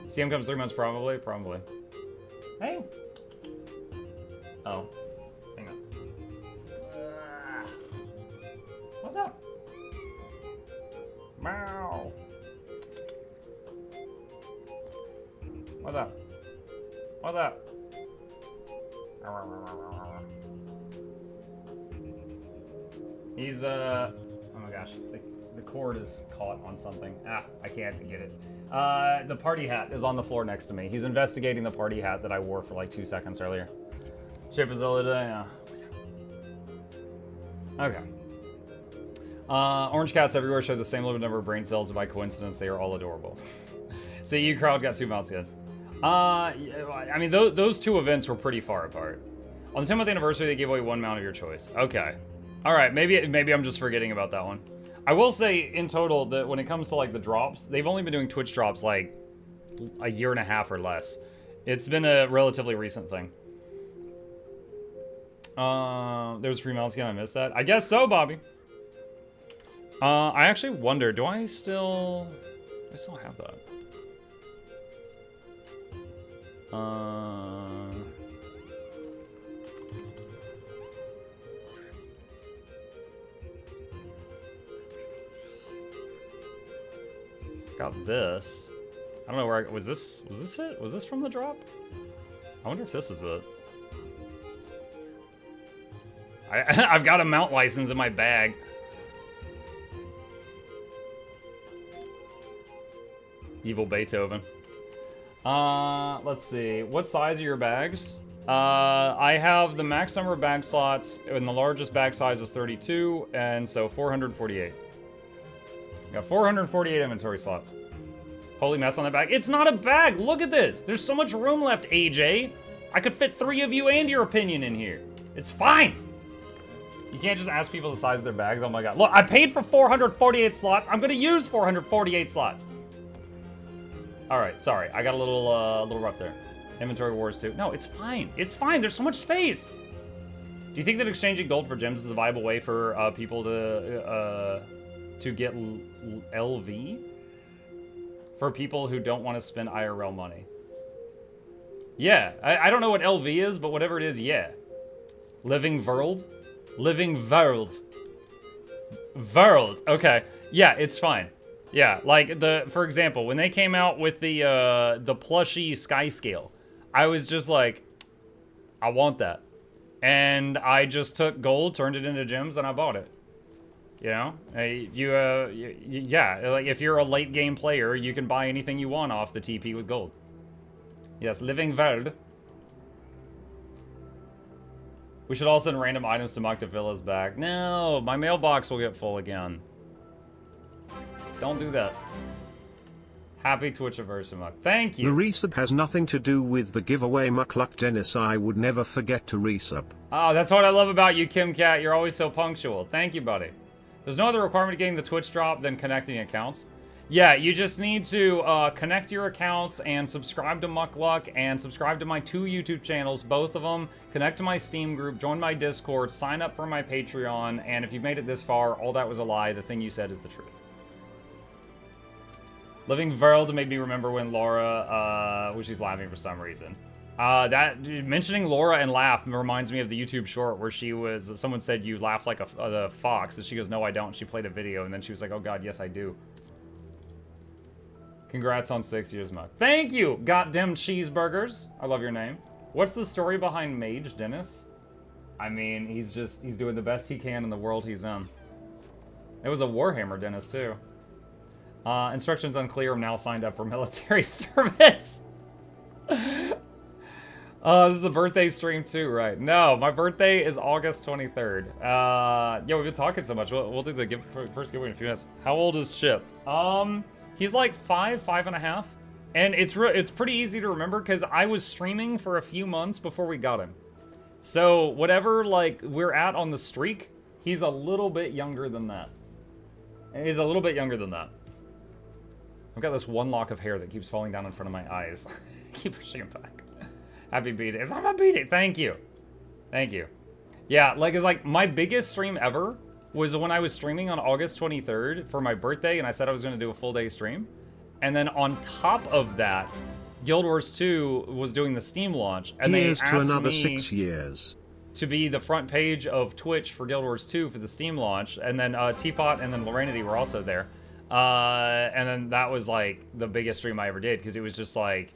CM comes 3 months probably. Probably. Hey. Oh. Hang on. What's up? What's up? What's up? He's, oh my gosh, the cord is caught on something. Ah, I can't get it. The party hat is on the floor next to me. He's investigating the party hat that I wore for like 2 seconds earlier. Chip is all day, yeah. Okay. Orange cats everywhere show the same limited number of brain cells, and by coincidence, they are all adorable. CU crowd got 2 mouse heads. I mean, those 2 events were pretty far apart. On the 10th anniversary, they gave away 1 mount of your choice. Okay. All right, maybe I'm just forgetting about that one. I will say, in total, that when it comes to, like, the drops, they've only been doing Twitch drops, like, a year and a half or less. It's been a relatively recent thing. There's free mouse again, I missed that. I guess so, Bobby. I actually wonder, do I still have that? Got this. I don't know where was this it? Was this from the drop? I wonder if this is it. I've got a mount license in my bag. Evil Beethoven. Let's see. What size are your bags? I have the max number of bag slots, and the largest bag size is 32, and so 448. Got 448 inventory slots. Holy mess on that bag. It's not a bag! Look at this! There's so much room left, AJ! I could fit 3 of you and your opinion in here. It's fine! You can't just ask people the size of their bags. Oh my god. Look, I paid for 448 slots. I'm gonna use 448 slots. Alright, sorry. I got a little rough there. Inventory wars too. No, it's fine. It's fine. There's so much space. Do you think that exchanging gold for gems is a viable way for people to get LV? For people who don't want to spend IRL money. Yeah, I don't know what LV is, but whatever it is, yeah. Living world? Living world. World. Okay. Yeah, it's fine. Yeah, like for example, when they came out with the plushy sky scale, I was just like, I want that. And I just took gold, turned it into gems, and I bought it. You know, yeah, like if you're a late game player, you can buy anything you want off the TP with gold. Yes, living world. We should all send random items to Muck to fill his bag. No, my mailbox will get full again. Don't do that. Happy Twitch anniversary, Muck. Thank you. The resub has nothing to do with the giveaway, Mukluk Dennis. I would never forget to resub. Oh, that's what I love about you, Kim Cat. You're always so punctual. Thank you, buddy. There's no other requirement to getting the Twitch drop than connecting accounts. Yeah, you just need to connect your accounts and subscribe to Mukluk and subscribe to my 2 YouTube channels, both of them. Connect to my Steam group, join my Discord, sign up for my Patreon, and if you've made it this far, all that was a lie. The thing you said is the truth. Living World made me remember when Laura, she's laughing for some reason. Mentioning Laura and laugh reminds me of the YouTube short where someone said you laugh like a fox, and she goes, no, I don't. She played a video, and then she was like, oh god, yes, I do. Congrats on 6 years, Muck. Thank you, goddamn cheeseburgers. I love your name. What's the story behind Mage Dennis? I mean, he's doing the best he can in the world he's in. It was a Warhammer Dennis, too. Instructions unclear. I'm now signed up for military service. This is the birthday stream too, right? No, my birthday is August 23rd. Yeah, we've been talking so much. We'll do the first giveaway in a few minutes. How old is Chip? He's like 5.5. And it's pretty easy to remember because I was streaming for a few months before we got him. So whatever like we're at on the streak, he's a little bit younger than that. He's a little bit younger than that. I've got this one lock of hair that keeps falling down in front of my eyes. Keep pushing him back. Happy B-Day. It's not my B-Day. Thank you. Thank you. Yeah, it's like my biggest stream ever was when I was streaming on August 23rd for my birthday, and I said I was going to do a full day stream. And then on top of that, Guild Wars 2 was doing the Steam launch, and Here's they asked to another me 6 years. to be the front page of Twitch for Guild Wars 2 for the Steam launch, and then Teapot and then Lorenity were also there. And then that was like the biggest stream I ever did because it was just like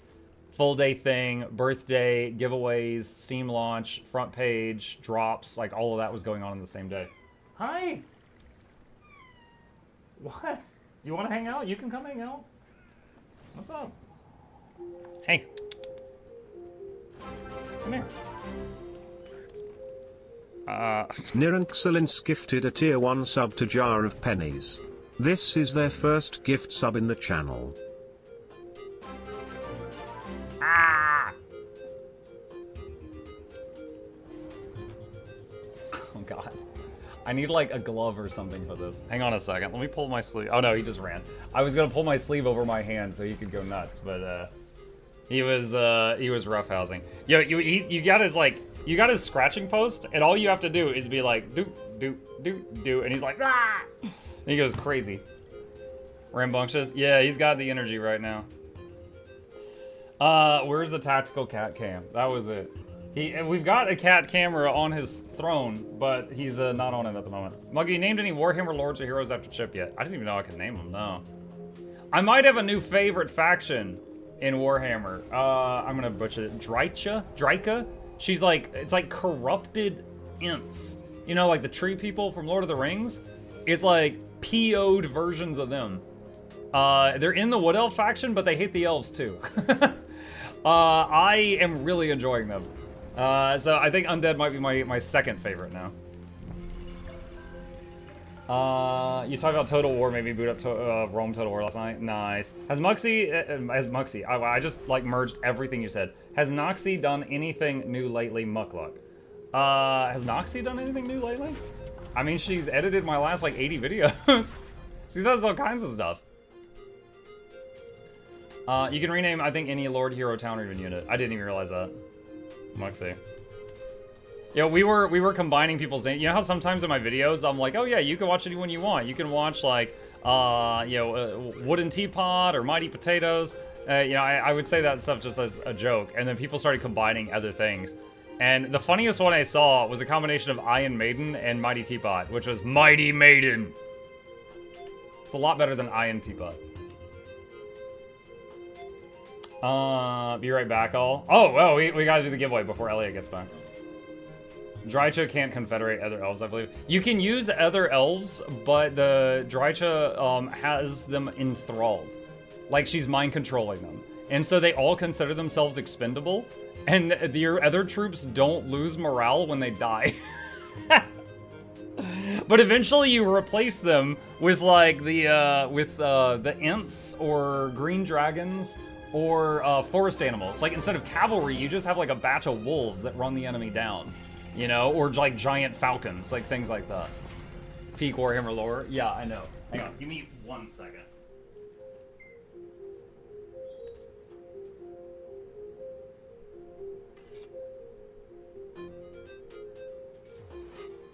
full day thing, birthday, giveaways, Steam launch, front page, drops, like all of that was going on the same day. Hi. What? Do you want to hang out? You can come hang out. What's up? Hey. Come here. Niranxalins gifted a tier 1 sub to Jar of Pennies. This is their first gift sub in the channel. Ah! Oh god. I need like a glove or something for this. Hang on a second. Let me pull my sleeve. Oh no, he just ran. I was gonna pull my sleeve over my hand so he could go nuts, but he was roughhousing. Yo, you got his like, you got his scratching post, and all you have to do is be like, do, and he's like, ah! And he goes crazy. Rambunctious? Yeah, he's got the energy right now. Where's the tactical cat cam? That was it. We've got a cat camera on his throne, but he's not on it at the moment. Muggy, you named any Warhammer Lords or Heroes after Chip yet? I didn't even know I could name them, no. I might have a new favorite faction in Warhammer. I'm gonna butcher it. Dryka? She's like, it's like corrupted Ints. You know, like the tree people from Lord of the Rings? It's like PO'd versions of them. They're in the Wood Elf faction, but they hate the elves too. I am really enjoying them. So I think Undead might be my second favorite now. You talked about Total War, maybe boot up Rome Total War last night. Nice. Has Muxxi, I just like merged everything you said. Has Noxxi done anything new lately, Mukluk? Has Noxxi done anything new lately? I mean, she's edited my last like 80 videos. She does all kinds of stuff. You can rename, I think, any Lord, Hero, Town, or even unit. I didn't even realize that. Muxxi. Yeah, we were combining people's names. You know how sometimes in my videos I'm like, oh yeah, you can watch anyone you want. You can watch like, Wooden Teapot or Mighty Potatoes. I would say that stuff just as a joke, and then people started combining other things. And the funniest one I saw was a combination of Iron Maiden and Mighty Teapot, which was Mighty Maiden. It's a lot better than Iron Teapot. Be right back, all. Oh, well, we gotta do the giveaway before Elliot gets back. Drycha can't confederate other elves, I believe. You can use other elves, but the Drycha has them enthralled. Like she's mind controlling them. And so they all consider themselves expendable, and your other troops don't lose morale when they die. But eventually you replace them with like the Ints or green dragons or forest animals. Like instead of cavalry, you just have like a batch of wolves that run the enemy down. You know, or like giant falcons, like things like that. Peak Warhammer lore. Yeah, I know. Hang on, give me 1 second.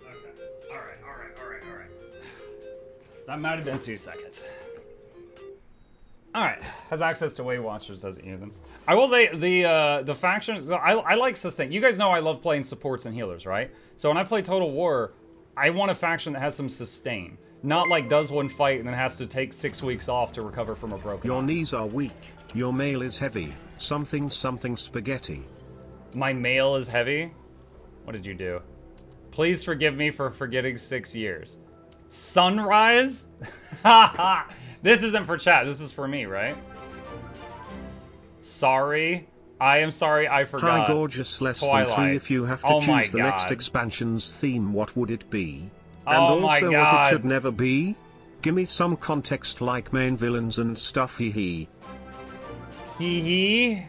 Okay. All right. That might have been 2 seconds. All right. Has access to Weight Watchers, doesn't use them. I will say the factions. I like sustain. You guys know I love playing supports and healers, right? So when I play Total War, I want a faction that has some sustain, not like does one fight and then has to take 6 weeks off to recover from a broken. Your knees are weak. Your mail is heavy. Something spaghetti. My mail is heavy. What did you do? Please forgive me for forgetting 6 years. Sunrise? Haha. This isn't for chat. This is for me, right? Sorry. I am sorry I forgot. Hi, gorgeous less Twilight. than 3. If you have to choose the next expansion's theme, what would it be? And also what it should never be? Gimme some context like main villains and stuff, hee hee. Hee hee.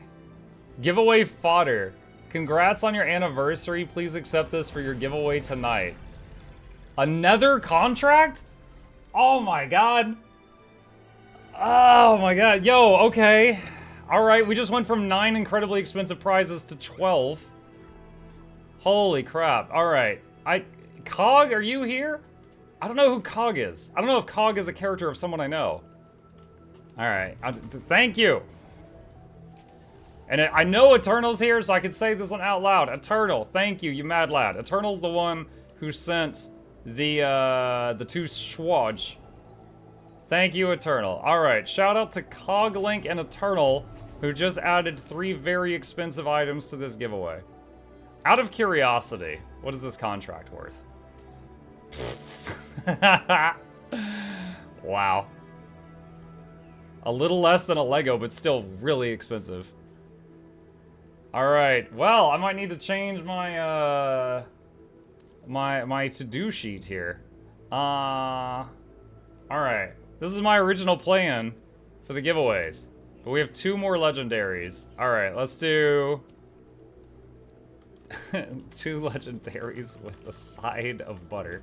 Giveaway fodder. Congrats on your anniversary. Please accept this for your giveaway tonight. Another contract? Oh my god. Oh my god. Yo, okay. Alright, we just went from 9 incredibly expensive prizes to 12. Holy crap. Alright. Cog, are you here? I don't know who Cog is. I don't know if Cog is a character of someone I know. Alright. Thank you. And I know Eternal's here, so I can say this one out loud. Eternal, thank you, you mad lad. Eternal's the one who sent the 2 Schwaj. Thank you, Eternal. Alright, shout out to Coglink and Eternal who just added 3 very expensive items to this giveaway. Out of curiosity, what is this contract worth? Wow. A little less than a Lego, but still really expensive. Alright, well, I might need to change my, my to-do sheet here. Alright. This is my original plan for the giveaways. But we have 2 more legendaries. Alright, let's do 2 legendaries with a side of butter.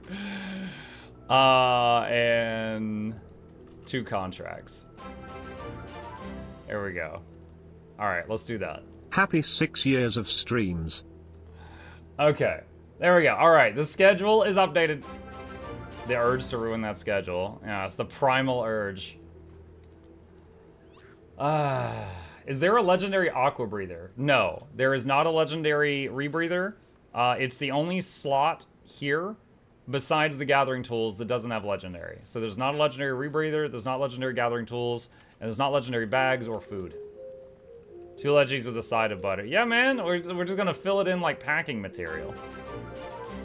And 2 contracts. There we go. Alright, let's do that. Happy 6 years of streams. Okay, there we go. Alright, the schedule is updated. The urge to ruin that schedule. Yeah, it's the primal urge. Is there a legendary aqua breather? No, there is not a legendary rebreather. It's the only slot here, besides the gathering tools, that doesn't have legendary. So there's not a legendary rebreather, there's not legendary gathering tools, and there's not legendary bags or food. 2 leggies with a side of butter. Yeah, man, we're just gonna fill it in like packing material.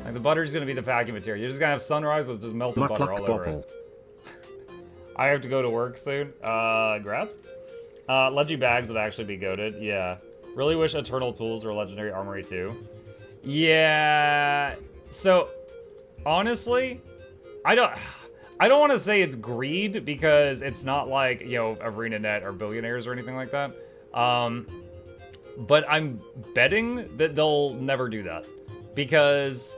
Like the butter's gonna be the packing material. You're just gonna have sunrise with just melted butter all over it. I have to go to work soon. Grats. Leggy bags would actually be goated. Yeah. Really wish Eternal Tools or Legendary Armory too. Yeah. So, honestly, I don't want to say it's greed because it's not like, you know, ArenaNet or Billionaires or anything like that. But I'm betting that they'll never do that because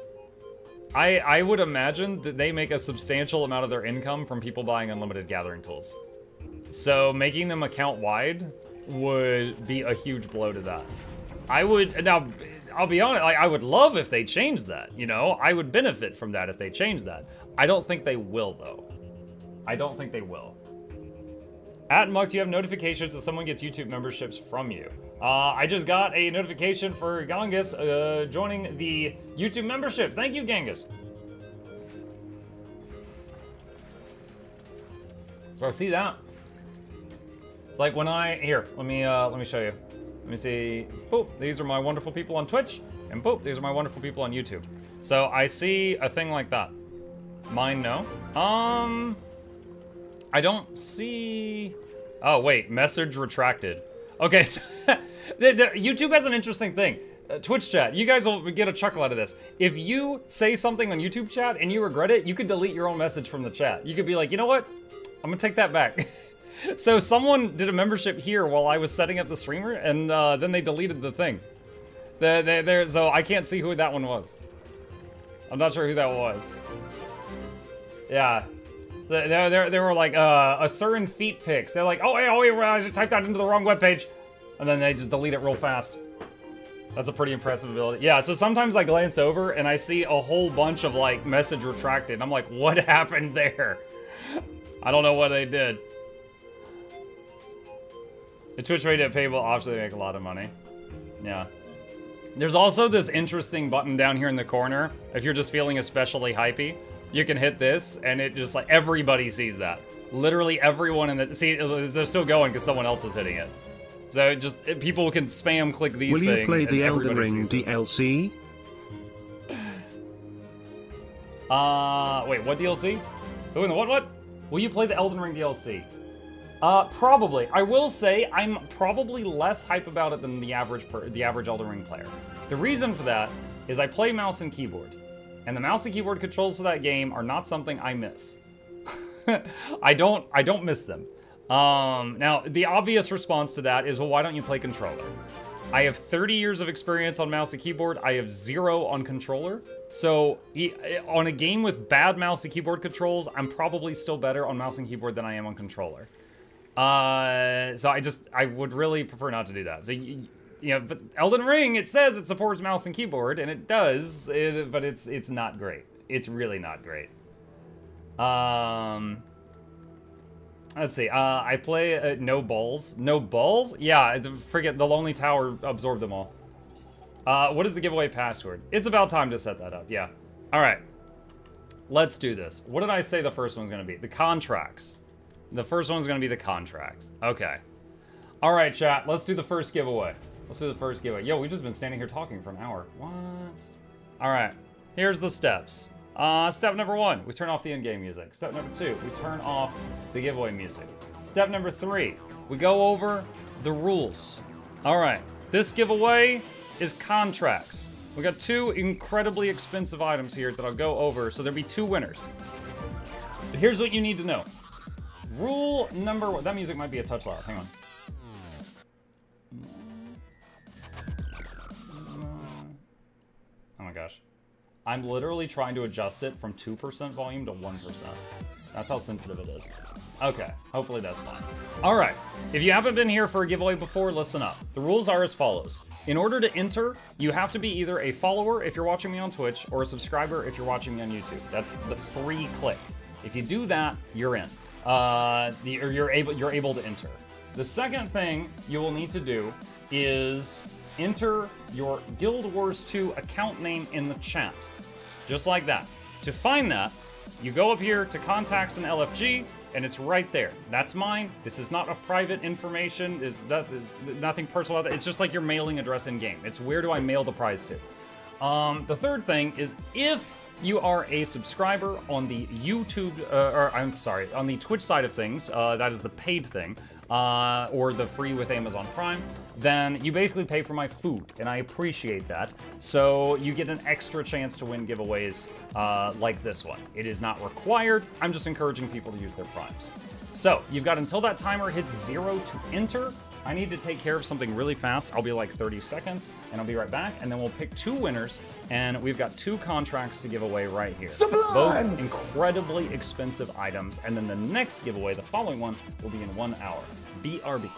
I would imagine that they make a substantial amount of their income from people buying unlimited gathering tools. So making them account wide would be a huge blow to that. Now, I'll be honest, I would love if they changed that, you know? I would benefit from that if they changed that. I don't think they will, though. I don't think they will. At Muck, do you have notifications if someone gets YouTube memberships from you? I just got a notification for Genghis joining the YouTube membership. Thank you, Genghis. So I see that. It's like when here, let me show you. Let me see. Boop, these are my wonderful people on Twitch, and boop, these are my wonderful people on YouTube. So I see a thing like that. Mine, no. I don't see. Oh wait, message retracted. Okay, so YouTube has an interesting thing. Twitch chat, you guys will get a chuckle out of this. If you say something on YouTube chat and you regret it, you could delete your own message from the chat. You could be like, you know what? I'm gonna take that back. So someone did a membership here while I was setting up the streamer, and then they deleted the thing. So I can't see who that one was. I'm not sure who that was. Yeah. They were like, a certain feet pics. They're like, oh, I typed that into the wrong webpage. And then they just delete it real fast. That's a pretty impressive ability. Yeah, so sometimes I glance over and I see a whole bunch of like message retracted. I'm like, what happened there? I don't know what they did. The Twitch rate at pay will obviously make a lot of money. Yeah. There's also this interesting button down here in the corner. If you're just feeling especially hypey, you can hit this and it just like, everybody sees that. Literally everyone in the, see, they're still going because someone else is hitting it. So just, people can spam click these things. Will you play the Elden Ring sees DLC? Wait, what DLC? Who in the what? Will you play the Elden Ring DLC? Probably. I will say I'm probably less hype about it than the average Elden Ring player. The reason for that is I play mouse and keyboard, and the mouse and keyboard controls for that game are not something I miss. I don't miss them. Now the obvious response to that is, well, why don't you play controller? I have 30 years of experience on mouse and keyboard. I have 0 on controller. So on a game with bad mouse and keyboard controls, I'm probably still better on mouse and keyboard than I am on controller. So I would really prefer not to do that. So, you know, but Elden Ring, it says it supports mouse and keyboard, and it does, but it's not great. It's really not great. Let's see, I play No Balls. No Balls? Yeah, forget, the Lonely Tower absorbed them all. What is the giveaway password? It's about time to set that up, yeah. All right, let's do this. What did I say the first one's gonna be? The contracts. The first one's gonna be the contracts. Okay. All right, chat. Let's do the first giveaway. Yo, we've just been standing here talking for an hour. What? All right. Here's the steps. Step number 1, we turn off the in-game music. Step number 2, we turn off the giveaway music. Step number 3, we go over the rules. All right. This giveaway is contracts. We got 2 incredibly expensive items here that I'll go over, so there'll be 2 winners. But here's what you need to know. Rule number 1. That music might be a touch loud. Hang on. Oh my gosh. I'm literally trying to adjust it from 2% volume to 1%. That's how sensitive it is. Okay, hopefully that's fine. All right, if you haven't been here for a giveaway before, listen up. The rules are as follows. In order to enter, you have to be either a follower if you're watching me on Twitch or a subscriber if you're watching me on YouTube. That's the free click. If you do that, you're in. You're able to enter. The second thing you will need to do is enter your Guild Wars 2 account name in the chat. Just like that. To find that, you go up here to contacts and LFG, and it's right there. That's mine. This is not a private information. That is nothing personal about that. It's just like your mailing address in game. It's where do I mail the prize to? The third thing is if you are a subscriber on the YouTube, on the Twitch side of things, that is the paid thing, or the free with Amazon Prime, then you basically pay for my food, and I appreciate that. So you get an extra chance to win giveaways like this one. It is not required. I'm just encouraging people to use their primes. So you've got until that timer hits 0 to enter. I need to take care of something really fast. I'll be like 30 seconds, and I'll be right back, and then we'll pick 2 winners, and we've got 2 contracts to give away right here. Sublime! Both incredibly expensive items, and then the next giveaway, the following one, will be in 1 hour. BRB.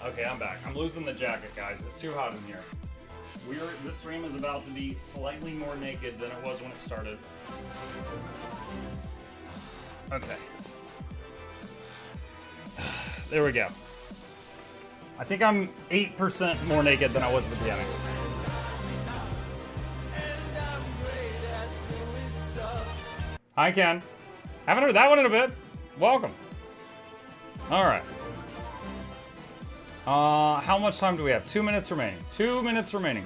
Okay, I'm back. I'm losing the jacket, guys. It's too hot in here. This stream is about to be slightly more naked than it was when it started. Okay. There we go. I think I'm 8% more naked than I was at the beginning. Hi, Ken. Haven't heard that one in a bit. Welcome. All right. How much time do we have? 2 minutes remaining. 2 minutes remaining.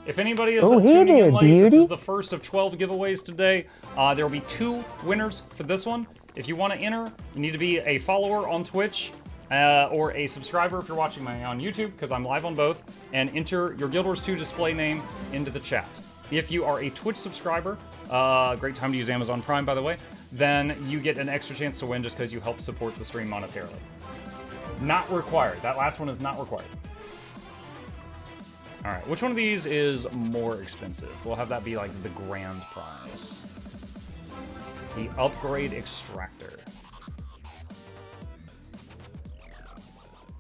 If anybody is tuning in late, this is the first of 12 giveaways today. There will be 2 winners for this one. If you want to enter, you need to be a follower on Twitch or a subscriber if you're watching me on YouTube, because I'm live on both, and enter your Guild Wars 2 display name into the chat. If you are a Twitch subscriber, great time to use Amazon Prime, by the way, then you get an extra chance to win just because you help support the stream monetarily. Not required. That last one is not required. All right, which one of these is more expensive? We'll have that be like the grand prize. The upgrade extractor.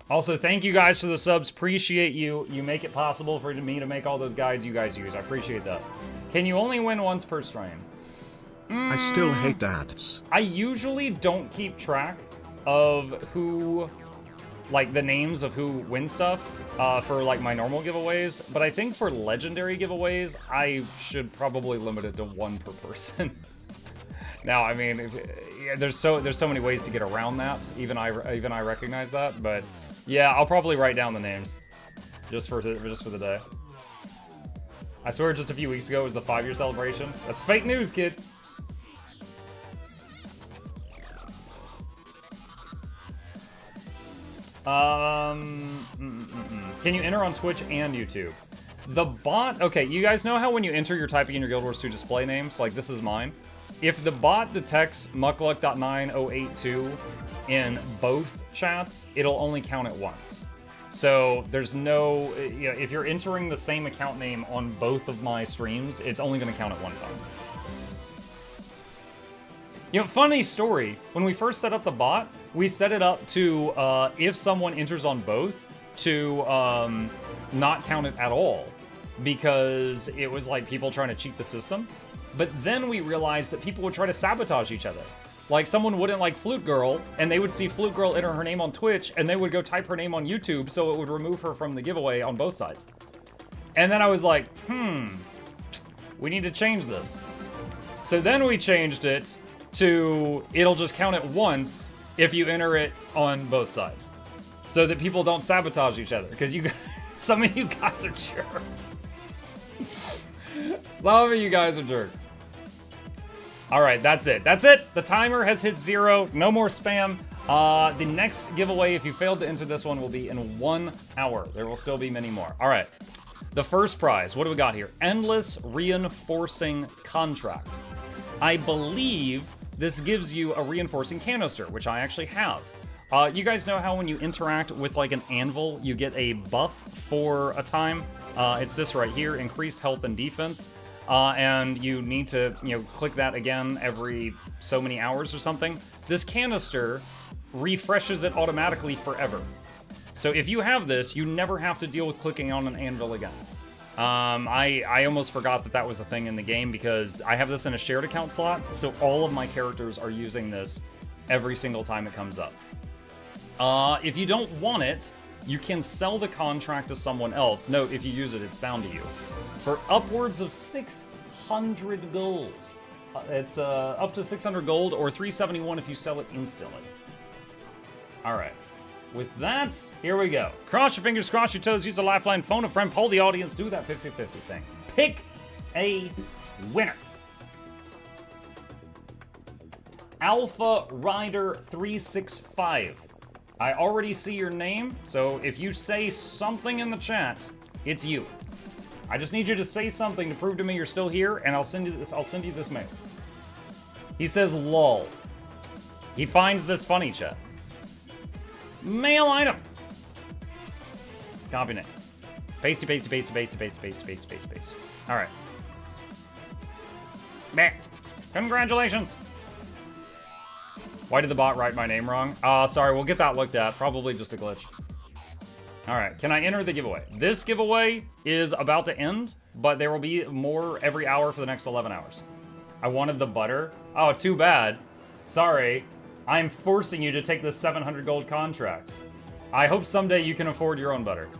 Also, thank you guys for the subs. Appreciate you. You make it possible for me to make all those guides you guys use. I appreciate that. Can you only win once per stream? I still hate ads. I usually don't keep track of who, like the names of who wins stuff for like my normal giveaways, but I think for legendary giveaways, I should probably limit it to 1 per person. Now, I mean, there's so many ways to get around that. Even I recognize that, but yeah, I'll probably write down the names just for the day. I swear, just a few weeks ago was the 5-year celebration. That's fake news, kid. Can you enter on Twitch and YouTube? The bot, okay, you guys know how when you enter, you're typing in your Guild Wars 2 display names, like this is mine? If the bot detects mukluk.9082 in both chats, it'll only count it once. So there's no, you know, if you're entering the same account name on both of my streams, it's only gonna count it one time. You know, funny story, when we first set up the bot, we set it up to, if someone enters on both, to not count it at all, because it was like people trying to cheat the system. But then we realized that people would try to sabotage each other. Like, someone wouldn't like Flute Girl, and they would see Flute Girl enter her name on Twitch, and they would go type her name on YouTube, so it would remove her from the giveaway on both sides. And then I was like, we need to change this. So then we changed it to, it'll just count it once if you enter it on both sides. So that people don't sabotage each other, because some of you guys are jerks. Some of you guys are jerks. All right, that's it. That's it. The timer has hit 0. No more spam. The next giveaway, if you failed to enter this one, will be in 1 hour. There will still be many more. All right. The first prize. What do we got here? Endless Reinforcing Contract. I believe this gives you a reinforcing canister, which I actually have. You guys know how when you interact with like an anvil, you get a buff for a time? It's this right here, increased health and defense. And you need to, click that again every so many hours or something. This canister refreshes it automatically forever. So if you have this, you never have to deal with clicking on an anvil again. I almost forgot that was a thing in the game because I have this in a shared account slot, so all of my characters are using this every single time it comes up. If you don't want it, you can sell the contract to someone else. Note, if you use it, it's bound to you. For upwards of 600 gold. It's up to 600 gold or 371 if you sell it instantly. All right. With that, here we go. Cross your fingers, cross your toes, use a lifeline, phone a friend, poll the audience, do that 50-50 thing. Pick a winner. Alpha Rider 365. I already see your name, so if you say something in the chat, it's you. I just need you to say something to prove to me you're still here, and I'll send you this mail. He says lol. He finds this funny, chat. Mail item. Copy name. Pasty, pasty, pasty, pasty, pasty, pasty, pasty, pasty, pasty. All right. Meh. Congratulations. Why did the bot write my name wrong? Sorry, we'll get that looked at. Probably just a glitch. All right, can I enter the giveaway? This giveaway is about to end, but there will be more every hour for the next 11 hours. I wanted the butter. Oh, too bad. Sorry. I'm forcing you to take this 700 gold contract. I hope someday you can afford your own butter.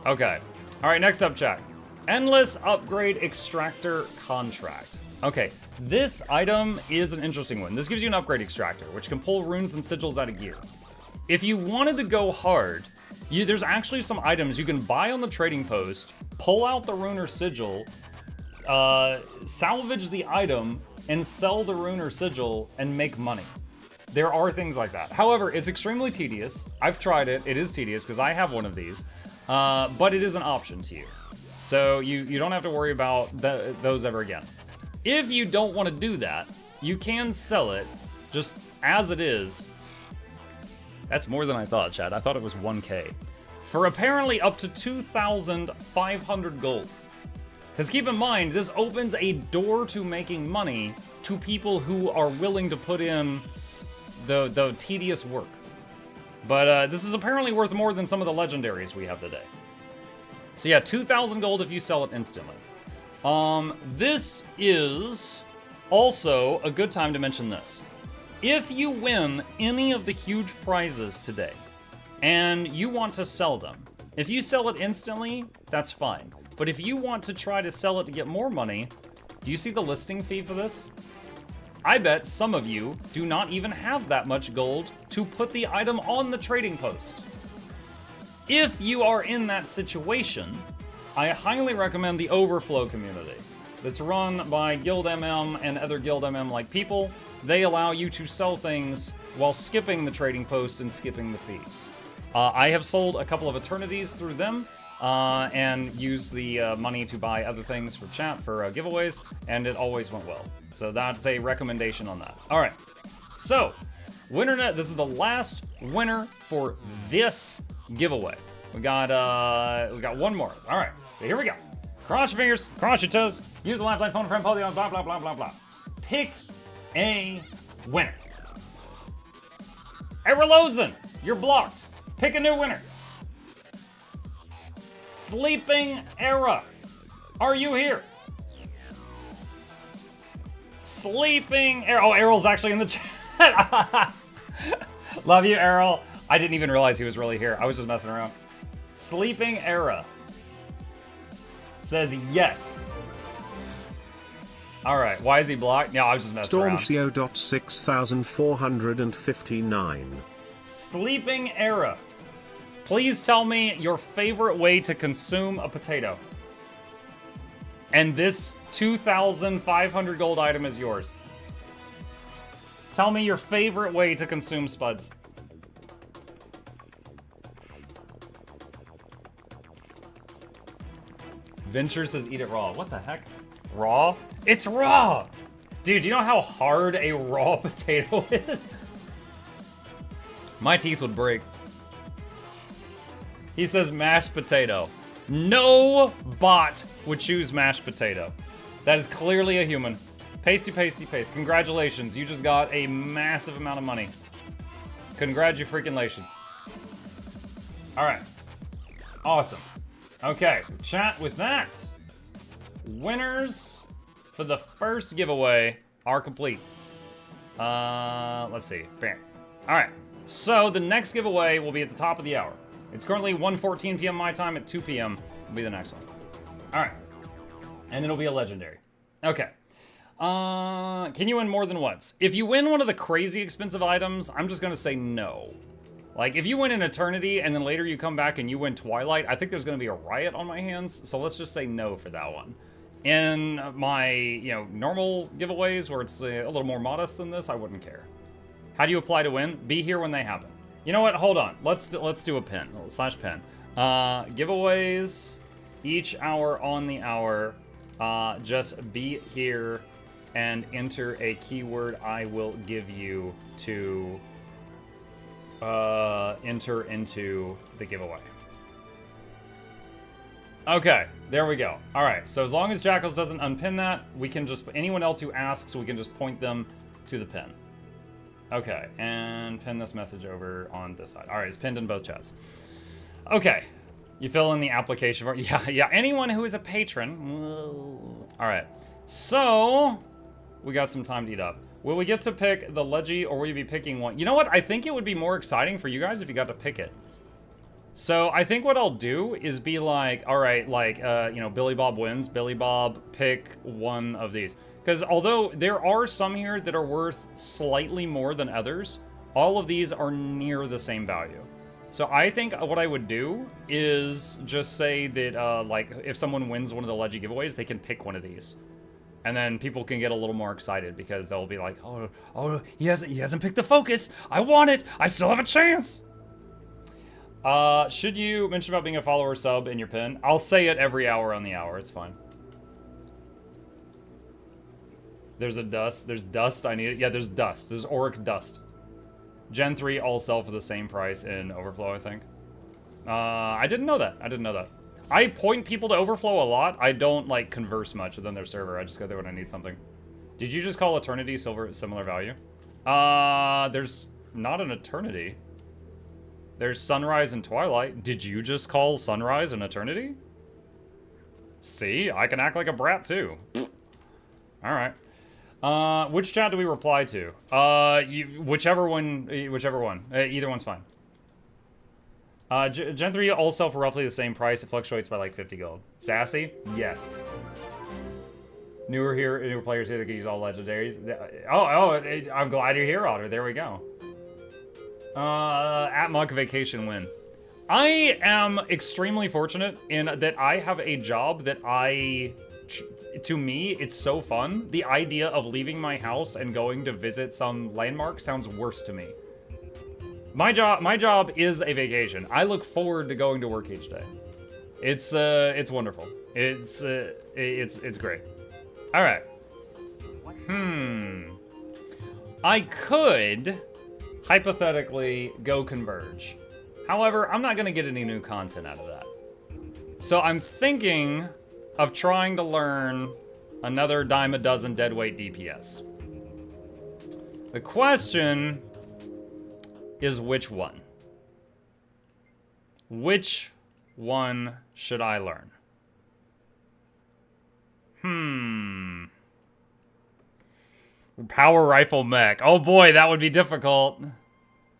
Okay. All right, next up, chat. Endless Upgrade Extractor Contract. Okay, this item is an interesting one. This gives you an upgrade extractor, which can pull runes and sigils out of gear. If you wanted to go hard, there's actually some items you can buy on the trading post, pull out the rune or sigil, salvage the item, and sell the rune or sigil and make money. There are things like that. However, it's extremely tedious. I've tried it. It is tedious because I have one of these, but it is an option to you. So you don't have to worry about those ever again. If you don't want to do that, you can sell it just as it is. That's more than I thought, Chad. I thought it was 1K. For apparently up to 2,500 gold. Because keep in mind, this opens a door to making money to people who are willing to put in the tedious work. But this is apparently worth more than some of the legendaries we have today. So yeah, 2,000 gold if you sell it instantly. This is also a good time to mention this. If you win any of the huge prizes today, and you want to sell them, if you sell it instantly, that's fine. But if you want to try to sell it to get more money, do you see the listing fee for this? I bet some of you do not even have that much gold to put the item on the trading post. If you are in that situation, I highly recommend the Overflow community. That's run by Guild MM and other Guild MM-like people. They allow you to sell things while skipping the trading post and skipping the fees. I have sold a couple of Eternities through them and used the money to buy other things for chat, for giveaways, and it always went well. So that's a recommendation on that. All right, so WinterNet, this is the last winner for this giveaway. We got one more. All right, so here we go. Cross your fingers, cross your toes, use a lifeline, phone a friend, pull the on, blah, blah, blah, blah, blah. Pick a Winner. Erolozen, you're blocked. Pick a new winner. Sleeping Era, are you here? Sleeping Errol. Oh, Errol's actually in the chat. Love you, Errol. I didn't even realize he was really here. I was just messing around. Sleeping Era says yes. All right, why is he blocked? Yeah, I was just messing around. Stormco.6459. Sleeping Era, please tell me your favorite way to consume a potato. And this 2,500 gold item is yours. Tell me your favorite way to consume spuds. Venture says eat it raw. What the heck? Raw? It's raw! Dude, do you know how hard a raw potato is? My teeth would break. He says mashed potato. No bot would choose mashed potato. That is clearly a human. Pasty, pasty, paste. Congratulations, you just got a massive amount of money. Congratulations. All right, awesome. Okay, chat with that. Winners for the first giveaway are complete. Let's see, bam. All right, so the next giveaway will be at the top of the hour. It's currently 1:14 p.m. my time. At 2 p.m. will be the next one. All right, and it'll be a legendary. Okay. Can you win more than once? If you win one of the crazy expensive items, I'm just gonna say no. Like, if you win an Eternity and then later you come back and you win Twilight, I think there's gonna be a riot on my hands, so let's just say no for that one. In my, you know, normal giveaways where it's a little more modest than this, I wouldn't care. How do you apply to win? Be here when they happen. You know what? Hold on. Let's do a pin. /pin. Giveaways each hour on the hour. Just be here and enter a keyword I will give you to enter into the giveaway. Okay, there we go. All right, so as long as Jackals doesn't unpin that, we can just, anyone else who asks, we can just point them to the pin. Okay, and pin this message over on this side. All right, it's pinned in both chats. Okay, you fill in the application form. Yeah, anyone who is a patron. All right, so we got some time to eat up. Will we get to pick the Leggy, or will you be picking one? You know what? I think it would be more exciting for you guys if you got to pick it. So I think what I'll do is be like, all right, like, you know, Billy Bob wins. Billy Bob, pick one of these. Because although there are some here that are worth slightly more than others, all of these are near the same value. So I think what I would do is just say that, like, if someone wins one of the Leggy giveaways, they can pick one of these. And then people can get a little more excited because they'll be like, oh, he hasn't picked the focus. I want it. I still have a chance. Should you mention about being a follower sub in your pin? I'll say it every hour on the hour. It's fine. There's a dust. There's dust. I need it. Yeah, there's dust. There's Auric dust. Gen 3 all sell for the same price in Overflow, I think. I didn't know that. I didn't know that. I point people to Overflow a lot. I don't, like, converse much within their server. I just go there when I need something. Did you just call Eternity similar value? There's not an Eternity. There's Sunrise and Twilight. Did you just call Sunrise an Eternity? See? I can act like a brat, too. Alright. Which chat do we reply to? Whichever one. Either one's fine. Gen 3 all sell for roughly the same price. It fluctuates by like 50 gold. Sassy? Yes. Newer players here that can use all legendaries. Oh, I'm glad you're here, Otter. There we go. At Muck Vacation win. I am extremely fortunate in that I have a job that to me, it's so fun. The idea of leaving my house and going to visit some landmark sounds worse to me. My job is a vacation. I look forward to going to work each day. It's wonderful. It's great. All right. I could hypothetically go Converge. However, I'm not gonna get any new content out of that. So I'm thinking of trying to learn another dime a dozen deadweight DPS. The question is which one? Which one should I learn? Power rifle mech. Oh boy, that would be difficult.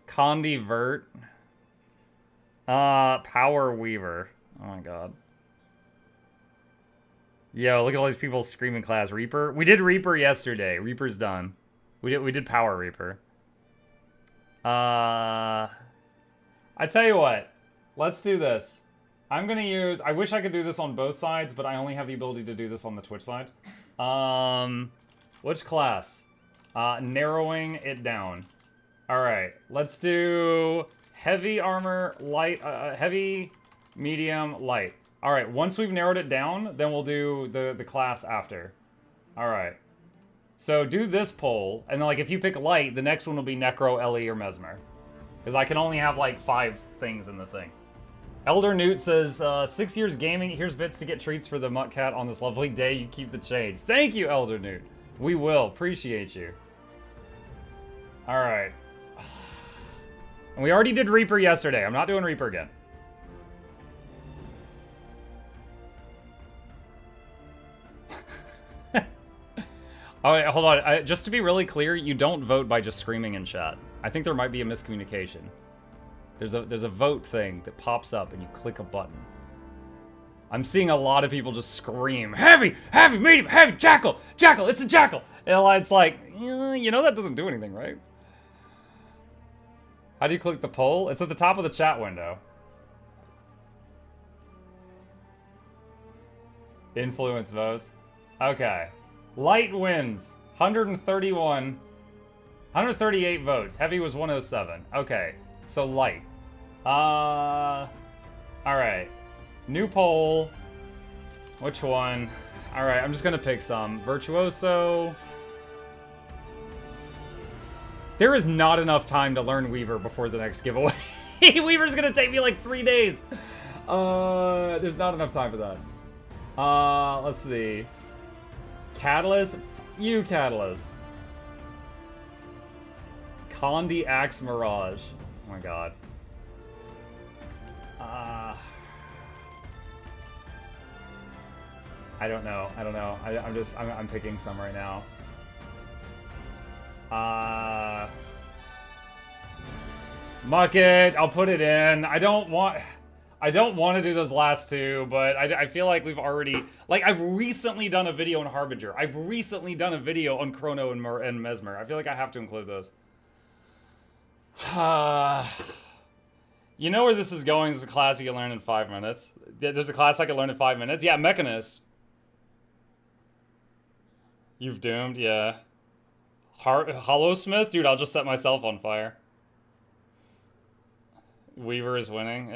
Condi Vert. Power Weaver. Oh my god. Yo, look at all these people screaming class. Reaper? We did Reaper yesterday. Reaper's done. We did Power Reaper. I tell you what. Let's do this. I'm gonna use... I wish I could do this on both sides, but I only have the ability to do this on the Twitch side. Which class? Narrowing it down. Alright, let's do heavy armor, light, heavy, medium, light. Alright, once we've narrowed it down, then we'll do the class after. Alright. So do this poll, and then like if you pick light, the next one will be Necro, Ellie, or Mesmer. Because I can only have like 5 things in the thing. Elder Newt says, 6 years gaming, here's bits to get treats for the Mutt Cat on this lovely day. You keep the change. Thank you, Elder Newt. We will. Appreciate you. Alright. And we already did Reaper yesterday. I'm not doing Reaper again. Alright, hold on. Just to be really clear, you don't vote by just screaming in chat. I think there might be a miscommunication. There's a vote thing that pops up and you click a button. I'm seeing a lot of people just scream, heavy, heavy, medium, heavy, jackal, jackal, it's a jackal. And it's like, you know that doesn't do anything, right? How do you click the poll? It's at the top of the chat window. Influence votes. Okay. Light wins. 138 votes. Heavy was 107. Okay. So light. Alright. New poll. Which one? Alright, I'm just gonna pick some. Virtuoso. There is not enough time to learn Weaver before the next giveaway. Weaver's gonna take me like 3 days. There's not enough time for that. Let's see. Catalyst? You, Catalyst. Condi Axe Mirage. Oh my god. I don't know. I'm picking some right now. Muck it. I'll put it in. I don't want to do those last two, but I feel like we've already... Like, I've recently done a video on Harbinger. I've recently done a video on Chrono and Mesmer. I feel like I have to include those. You know where this is going? This is a class you can learn in 5 minutes. There's a class I can learn in 5 minutes. Yeah, Mechanist. You've doomed, yeah. Hollowsmith? Dude, I'll just set myself on fire. Weaver is winning.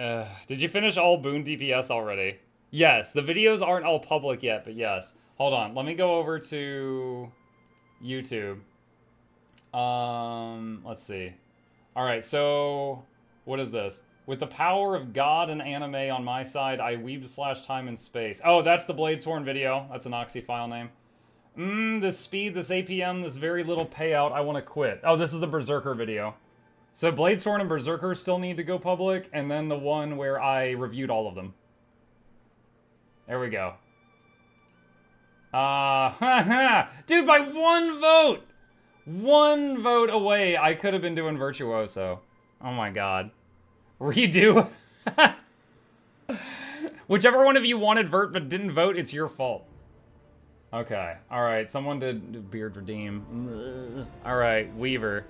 Did you finish all Boon DPS already? Yes, the videos aren't all public yet, but yes. Hold on, let me go over to YouTube. Let's see. Alright, so what is this? With the power of God and anime on my side, I weeb / time and space. Oh, that's the Bladesworn video. That's a Noxxi file name. This speed, this APM, this very little payout, I want to quit. Oh, this is the Berserker video. So Bladesworn and Berserker still need to go public, and then the one where I reviewed all of them. There we go. Dude, by 1 vote! 1 vote away, I could have been doing Virtuoso. Oh my god. Redo? Whichever one of you wanted Vert but didn't vote, it's your fault. Okay, alright, someone did Beard Redeem. Alright, Weaver.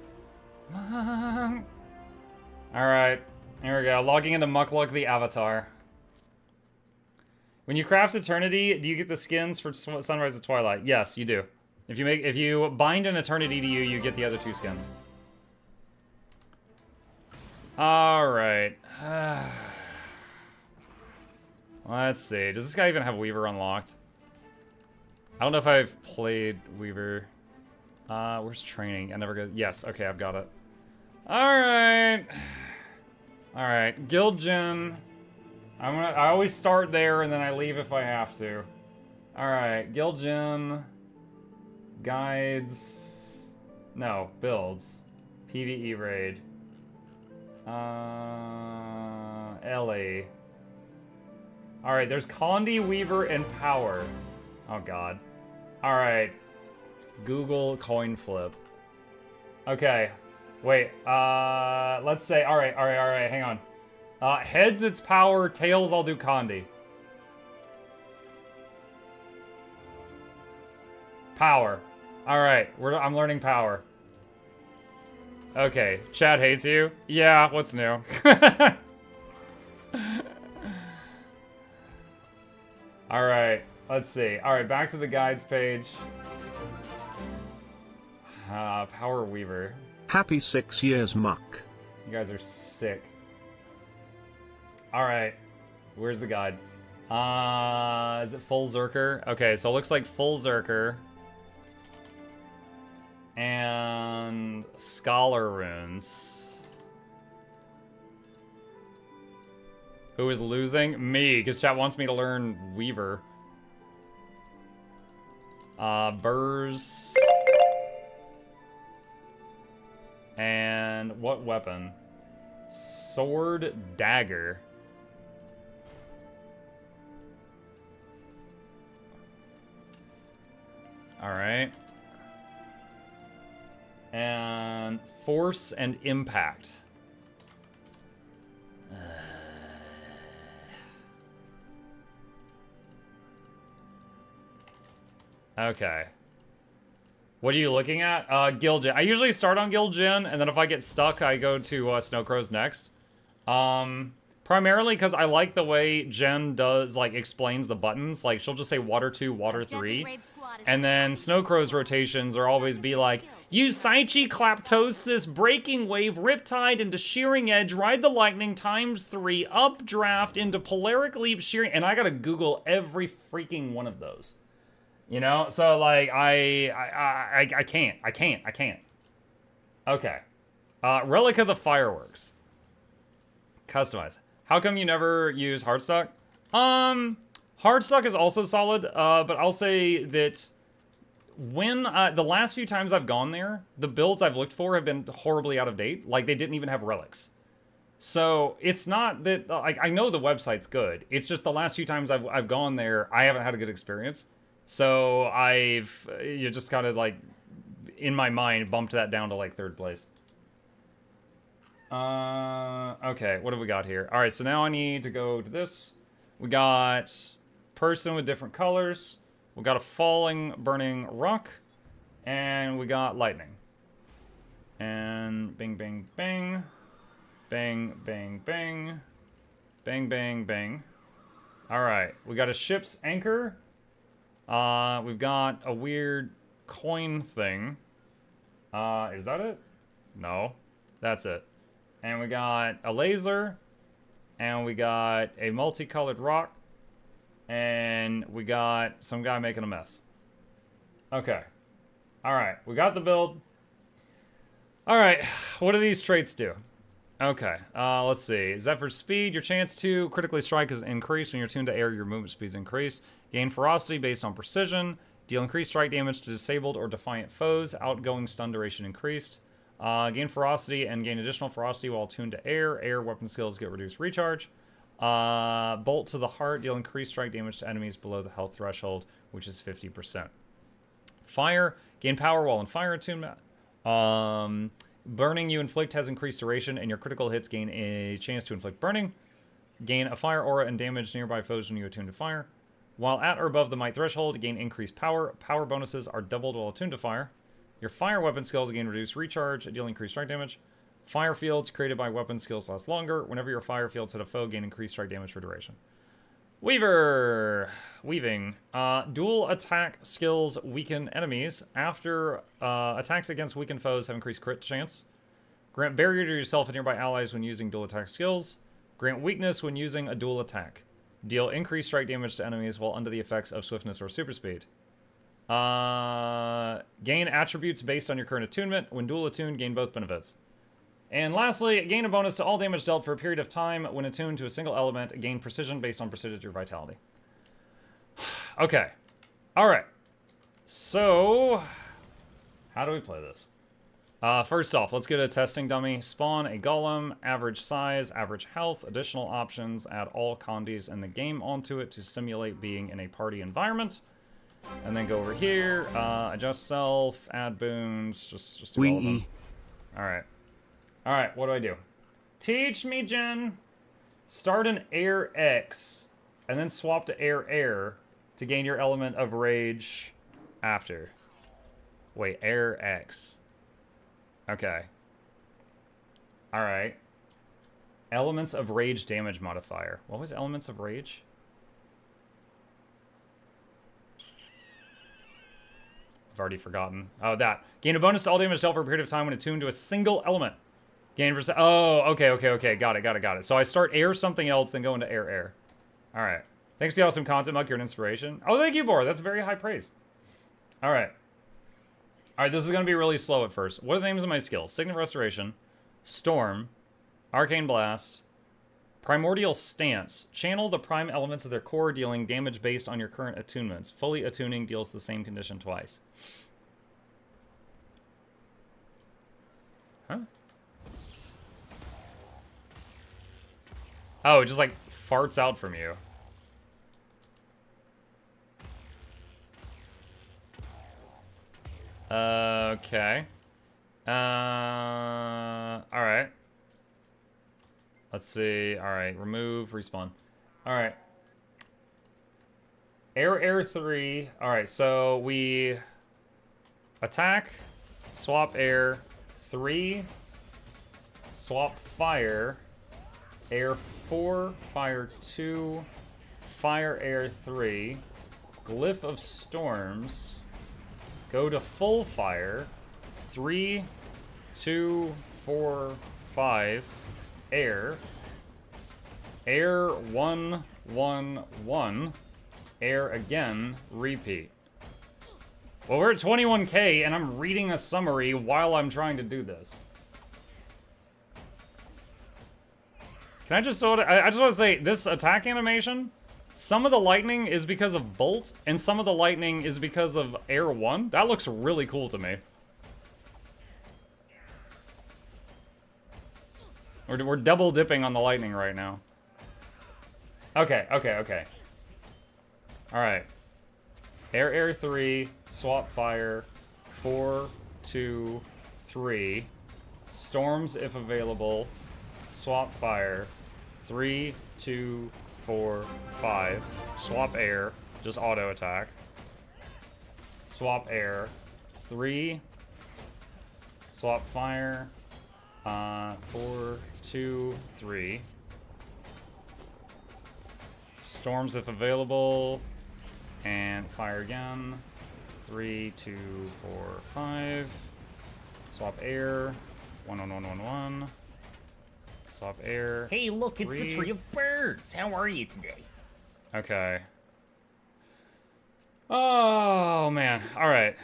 Alright, here we go. Logging into Mukluk the Avatar. When you craft Eternity, do you get the skins for Sunrise and Twilight? Yes, you do. If you bind an Eternity to you, you get the other 2 skins. Alright. Let's see. Does this guy even have Weaver unlocked? I don't know if I've played Weaver. Where's training? I never go. Yes, okay, I've got it. Alright. Alright, Guild Gen. I always start there and then I leave if I have to. Alright, Guild Gen. Guides. No, builds. PvE raid. Ellie. Alright, there's Condi, Weaver, and Power. Oh god. Alright. Google coin flip. Okay. Wait, let's say, alright, hang on. Heads, it's Power, tails, I'll do Condi. Power. Alright, I'm learning Power. Okay, Chad hates you? Yeah, what's new? Alright, let's see. Alright, back to the guides page. Power Weaver. Happy 6 years, Muck. You guys are sick. Alright, where's the guide? Is it full Zerker? Okay, so it looks like full Zerker. And Scholar Runes. Who is losing? Me, because chat wants me to learn Weaver. Burrs. And what weapon? Sword, dagger. Alright. And force and impact. Okay. What are you looking at? Guild Gen. I usually start on Guild Gen, and then if I get stuck, I go to Snow Crows next. Primarily because I like the way Jen does, like, explains the buttons. Like, she'll just say Water 2, Water 3. And then Snow Crow's rotations are always be like, use Saichi, Claptosis, Breaking Wave, Riptide into Shearing Edge, Ride the Lightning ×3, Updraft into Polaric Leap, Shearing... And I gotta Google every freaking one of those. You know? So, like, I can't. Okay. Relic of the Fireworks. Customize. How come you never use Hardstock? Hardstock is also solid, but I'll say that when the last few times I've gone there, the builds I've looked for have been horribly out of date. Like, they didn't even have relics. So it's not that, like, I know the website's good. It's just the last few times I've gone there, I haven't had a good experience. So you just kind of, like, in my mind, bumped that down to, like, 3rd place. Okay, what have we got here? All right, so now I need to go to this. We got person with different colors. We got a falling, burning rock. And we got lightning. And bing, bing, bang. Bang, bang, bang. Bang, bang, bang. All right, we got a ship's anchor. We've got a weird coin thing. Is that it? No, that's it. And we got a laser, and we got a multicolored rock, and we got some guy making a mess. Okay. Alright, we got the build. Alright, what do these traits do? Okay, let's see. Zephyr speed, your chance to critically strike is increased. When you're tuned to air, your movement speed is increased. Gain ferocity based on precision. Deal increased strike damage to disabled or defiant foes. Outgoing stun duration increased. Gain ferocity and gain additional ferocity while tuned to air. Air weapon skills get reduced recharge. Bolt to the heart. Deal increased strike damage to enemies below the health threshold, which is 50%. Fire. Gain power while in fire attunement. Burning you inflict has increased duration, and your critical hits gain a chance to inflict burning. Gain a fire aura and damage nearby foes when you attune to fire. While at or above the might threshold, gain increased power. Power bonuses are doubled while attuned to fire. Your fire weapon skills gain reduced recharge, deal increased strike damage. Fire fields created by weapon skills last longer. Whenever your fire fields hit a foe, gain increased strike damage for duration. Weaving. Dual attack skills weaken enemies. After attacks against weakened foes have increased crit chance. Grant barrier to yourself and nearby allies when using dual attack skills. Grant weakness when using a dual attack. Deal increased strike damage to enemies while under the effects of swiftness or super speed. Gain attributes based on your current attunement. When dual attuned, gain both benefits. And lastly, gain a bonus to all damage dealt for a period of time when attuned to a single element. Gain precision based on precision or vitality. Okay. Alright. So, how do we play this? First off, let's get a testing dummy. Spawn a golem, average size, average health, additional options, add all condies in the game onto it to simulate being in a party environment. And then go over here, adjust self, add boons, just do all of them. Alright. Alright, what do I do? Teach me, Jen! Start an air X, and then swap to air to gain your element of rage after. Wait, air X. Okay. Alright. Elements of rage damage modifier. What was elements of rage? I've already forgotten. Oh, that. Gain a bonus to all damage dealt for a period of time when attuned to a single element. Gain percent. Oh, okay. Got it. So I start air something else, then go into air. Alright. Thanks to the awesome content, Muck. You're an inspiration. Oh, thank you, Bor. That's very high praise. Alright. Alright, this is going to be really slow at first. What are the names of my skills? Signet Restoration, Storm, Arcane Blast, Primordial Stance. Channel the prime elements of their core, dealing damage based on your current attunements. Fully attuning deals the same condition twice. Huh? Oh, it just like farts out from you. Okay. Alright. Let's see. Alright, remove, respawn. Alright. Air 3. Alright, so we attack, swap air 3, swap fire, air 4, fire 2, fire air 3, glyph of storms. Go to full fire. 3, 2, 4, 5. Air. Air 1, 1, 1. Air again. Repeat. Well, we're at 21k, and I'm reading a summary while I'm trying to do this. Can I just I just want to say, this attack animation, some of the lightning is because of Bolt, and some of the lightning is because of Air 1. That looks really cool to me. We're double dipping on the lightning right now. Okay. Alright. Air 3, swap fire, 4, 2, 3. Storms if available. Swap fire. 3, 2, 4, 5. Swap air. Just auto attack. Swap air. 3. Swap fire. 4, 2, 3. Storms if available. And fire again. 3, 2, 4, 5. Swap air. 1, 1, 1, 1, 1. Swap air. Hey, look, it's the Tree of Birds. How are you today? Okay. Oh, man. Alright.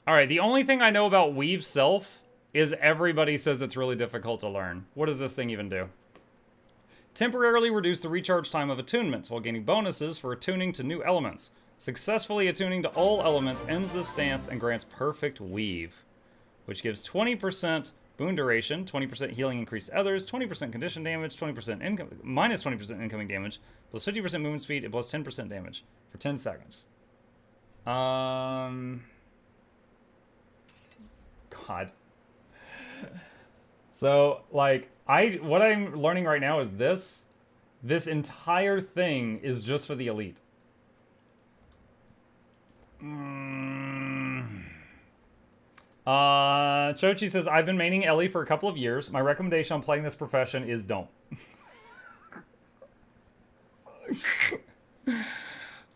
Alright, the only thing I know about Weave Self is everybody says it's really difficult to learn. What does this thing even do? Temporarily reduce the recharge time of attunements while gaining bonuses for attuning to new elements. Successfully attuning to all elements ends this stance and grants perfect weave, which gives 20% boon duration, 20% healing increase to others, 20% condition damage, 20% minus 20% incoming damage, plus 50% movement speed, and plus 10% damage for 10 seconds. God. So, like, what I'm learning right now is this entire thing is just for the elite. Chochi says, I've been maining Ellie for a couple of years. My recommendation on playing this profession is don't.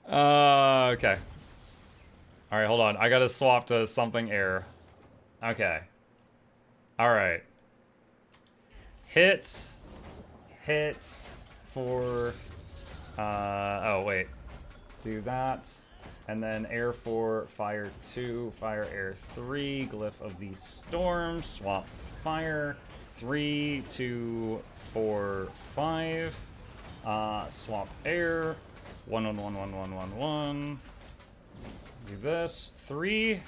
Okay. Alright, hold on. I gotta swap to something air. Okay. Alright. Hit for, oh wait. Do that. And then air 4, fire 2, fire air 3, glyph of the storm, swap fire, 3, 2, 4, 5, swap air, 1, 1, 1, 1, 1, 1, 1, do this, 3,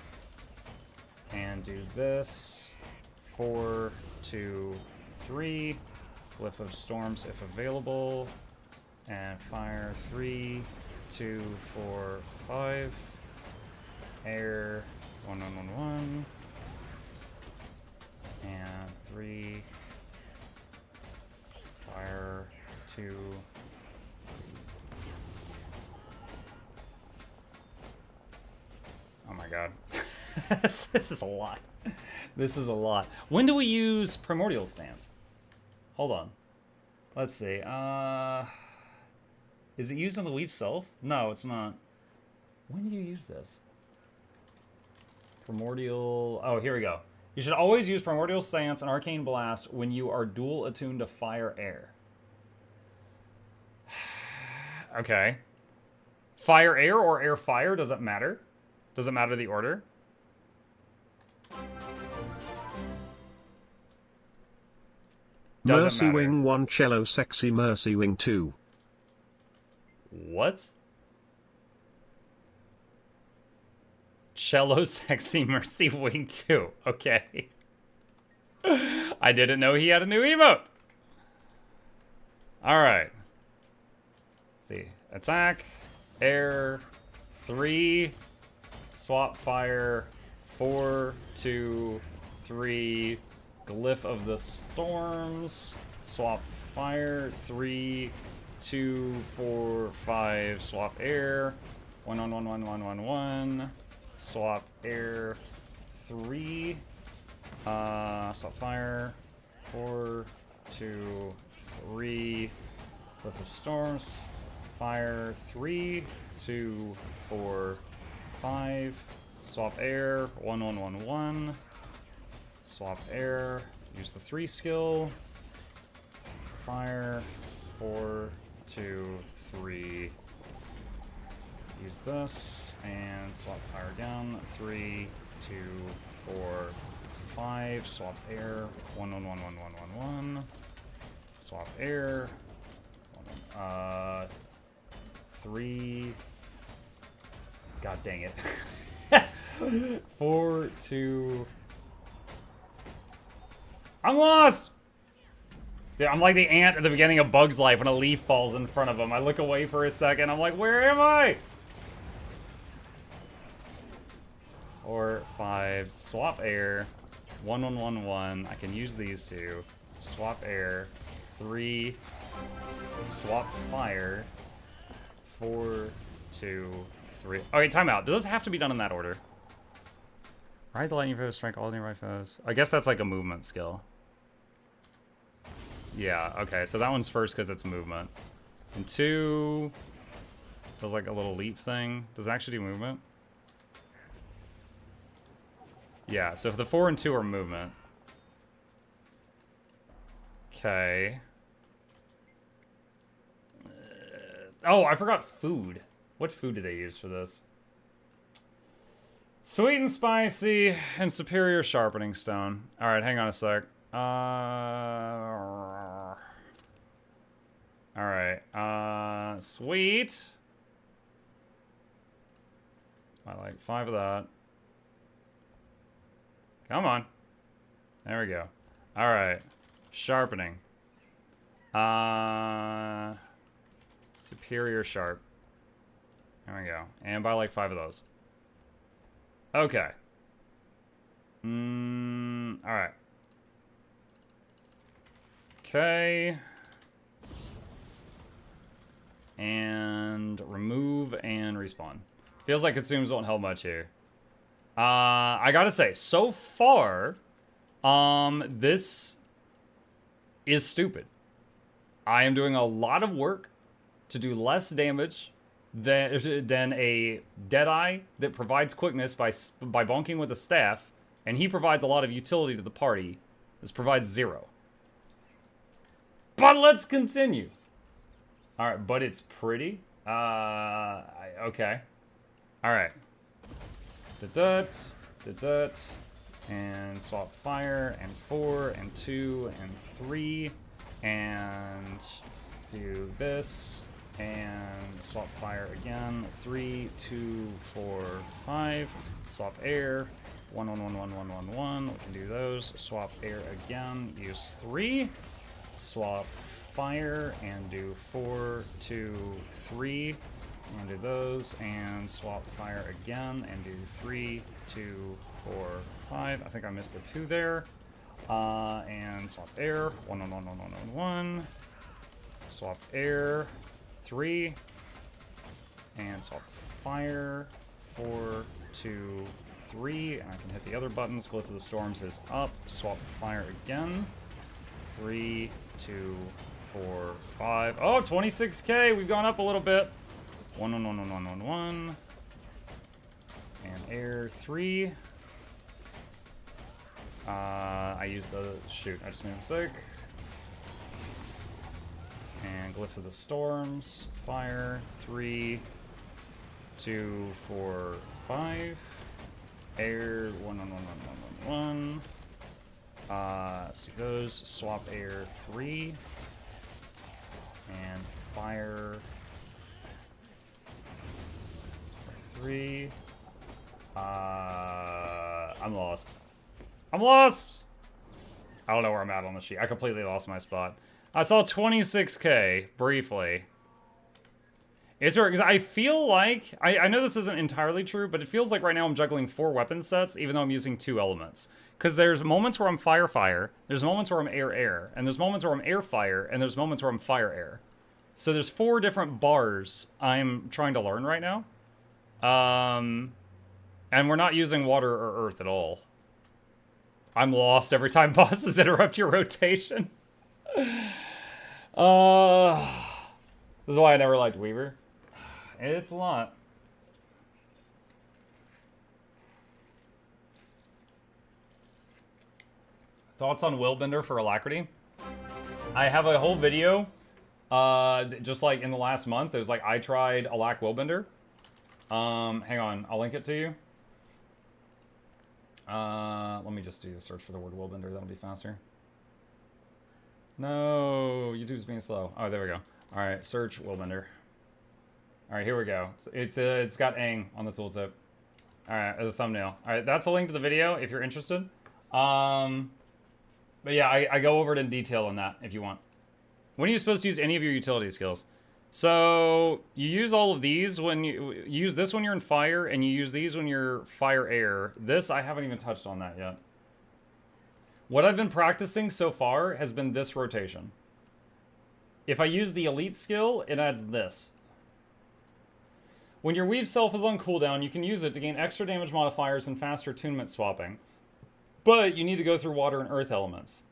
and do this, 4, 2, 3. Glyph of Storms if available. And fire 3, 2, 4, 5. Air 1, 1, 1, 1. And 3. Fire 2. Oh my god. This is a lot. This is a lot. When do we use Primordial Stance? Hold on. Let's see. Is it used on the Weave Self? No, it's not. When do you use this? Primordial... Oh, here we go. You should always use Primordial Stance and Arcane Blast when you are dual attuned to Fire Air. Okay. Fire Air or Air Fire? Does it matter? Does it matter the order? Doesn't Mercy matter. Wing 1 Cello Sexy Mercy Wing 2. What? Cello Sexy Mercy Wing 2. Okay. I didn't know he had a new emote. Alright. See. Attack. Air. 3. Swap fire. 4, 2, 3. Glyph of the Storms. Swap fire. 3, 2, 4, 5. Swap air. 1, 1, 1, 1, 1, 1, 1. Swap air. 3. Swap fire. 4, 2, 3. Glyph of Storms. Fire. 3, 2, 4, 5. Swap air. 1, 1, 1, 1. Swap air. Use the 3 skill. Fire. 4, 2, 3. Use this. And swap fire again. 3, 2, 4, 5. Swap air. 1, 1, 1, 1, 1, 1, 1. Swap air. 3. God dang it. 4, 2. I'm lost! Dude, I'm like the ant at the beginning of Bug's Life when a leaf falls in front of him. I look away for a second. I'm like, where am I? 4, 5. Swap air. 1, 1, 1, 1. I can use these two. Swap air. 3. Swap fire. 4, 2, 3. Okay, timeout. Do those have to be done in that order? Ride the lightning foes, strike all nearby foes. I guess that's like a movement skill. Yeah, okay, so that one's first because it's movement. And 2 does like a little leap thing. Does it actually do movement? Yeah, so if the 4 and 2 are movement. Okay. Oh, I forgot food. What food do they use for this? Sweet and spicy and superior sharpening stone. All right, hang on a sec. All right. Sweet. I like 5 of that. Come on. There we go. All right. Sharpening. Superior sharp. There we go. And buy like 5 of those. Okay. Alright. Okay. And remove and respawn. Feels like consumes won't help much here. I gotta say, so far, this is stupid. I am doing a lot of work to do less damage than a Deadeye that provides quickness by bonking with a staff, and he provides a lot of utility to the party. This provides 0. But let's continue. All right, but it's pretty. Okay. All right. And swap fire, and 4, and 2, and 3, and do this. And swap fire again. 3, 2, 4, 5. Swap air. 1, 1, 1, 1, 1, 1, 1. We can do those. Swap air again. Use 3. Swap fire and do 4, 2, 3. And do those. And swap fire again and do 3, 2, 4, 5. I think I missed the 2 there. And swap air. 1, 1, 1, 1, 1, 1, 1. Swap air. 3. And swap fire. 4, 2, 3. And I can hit the other buttons. Glyph of the Storms is up. Swap fire again. 3, 2, 4, 5. Oh, 26k. We've gone up a little bit. 1, 1, 1, 1, 1, 1, 1. And air 3. I used the... Shoot, I just made a mistake. And Glyph of the Storms. Fire. 3, 2, 4, 5. Air. 1, 1, 1, 1, 1, 1. So those. Swap air 3. And fire. 3. I'm lost. I'm lost! I don't know where I'm at on the sheet. I completely lost my spot. I saw 26k, briefly. It's weird, because I feel like... I know this isn't entirely true, but it feels like right now I'm juggling 4 weapon sets, even though I'm using 2 elements. Because there's moments where I'm fire-fire, there's moments where I'm air-air, and there's moments where I'm air-fire, and there's moments where I'm fire-air. So there's 4 different bars I'm trying to learn right now. And we're not using water or earth at all. I'm lost every time bosses interrupt your rotation. This is why I never liked Weaver. It's a lot. Thoughts on Willbender for Alacrity? I have a whole video, just like in the last month. It was like I tried Alac Willbender. Hang on, I'll link it to you. Let me just do a search for the word Willbender. That'll be faster. No, YouTube's being slow. Oh, there we go. All right, search Willbender. All right, here we go. It's got Aang on the tooltip. All right, as a thumbnail. All right, that's a link to the video if you're interested. But yeah, I go over it in detail on that if you want. When are you supposed to use any of your utility skills? So you use all of these when you use this when you're in fire, and you use these when you're fire air. This, I haven't even touched on that yet. What I've been practicing so far has been this rotation. If I use the elite skill, it adds this. When your weave self is on cooldown, you can use it to gain extra damage modifiers and faster attunement swapping. But you need to go through water and earth elements.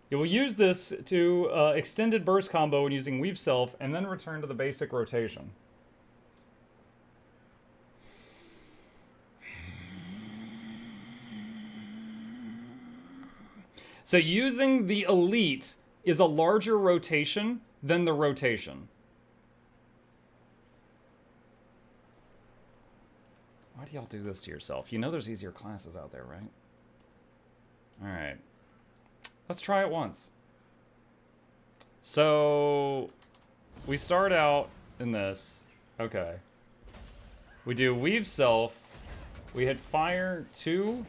You will use this to extended burst combo when using Weave Self, and then return to the basic rotation. So using the Elite is a larger rotation than the rotation. Why do y'all do this to yourself? You know there's easier classes out there, right? Alright. Let's try it once. So, we start out in this. Okay. We do Weave Self. We hit Fire 2,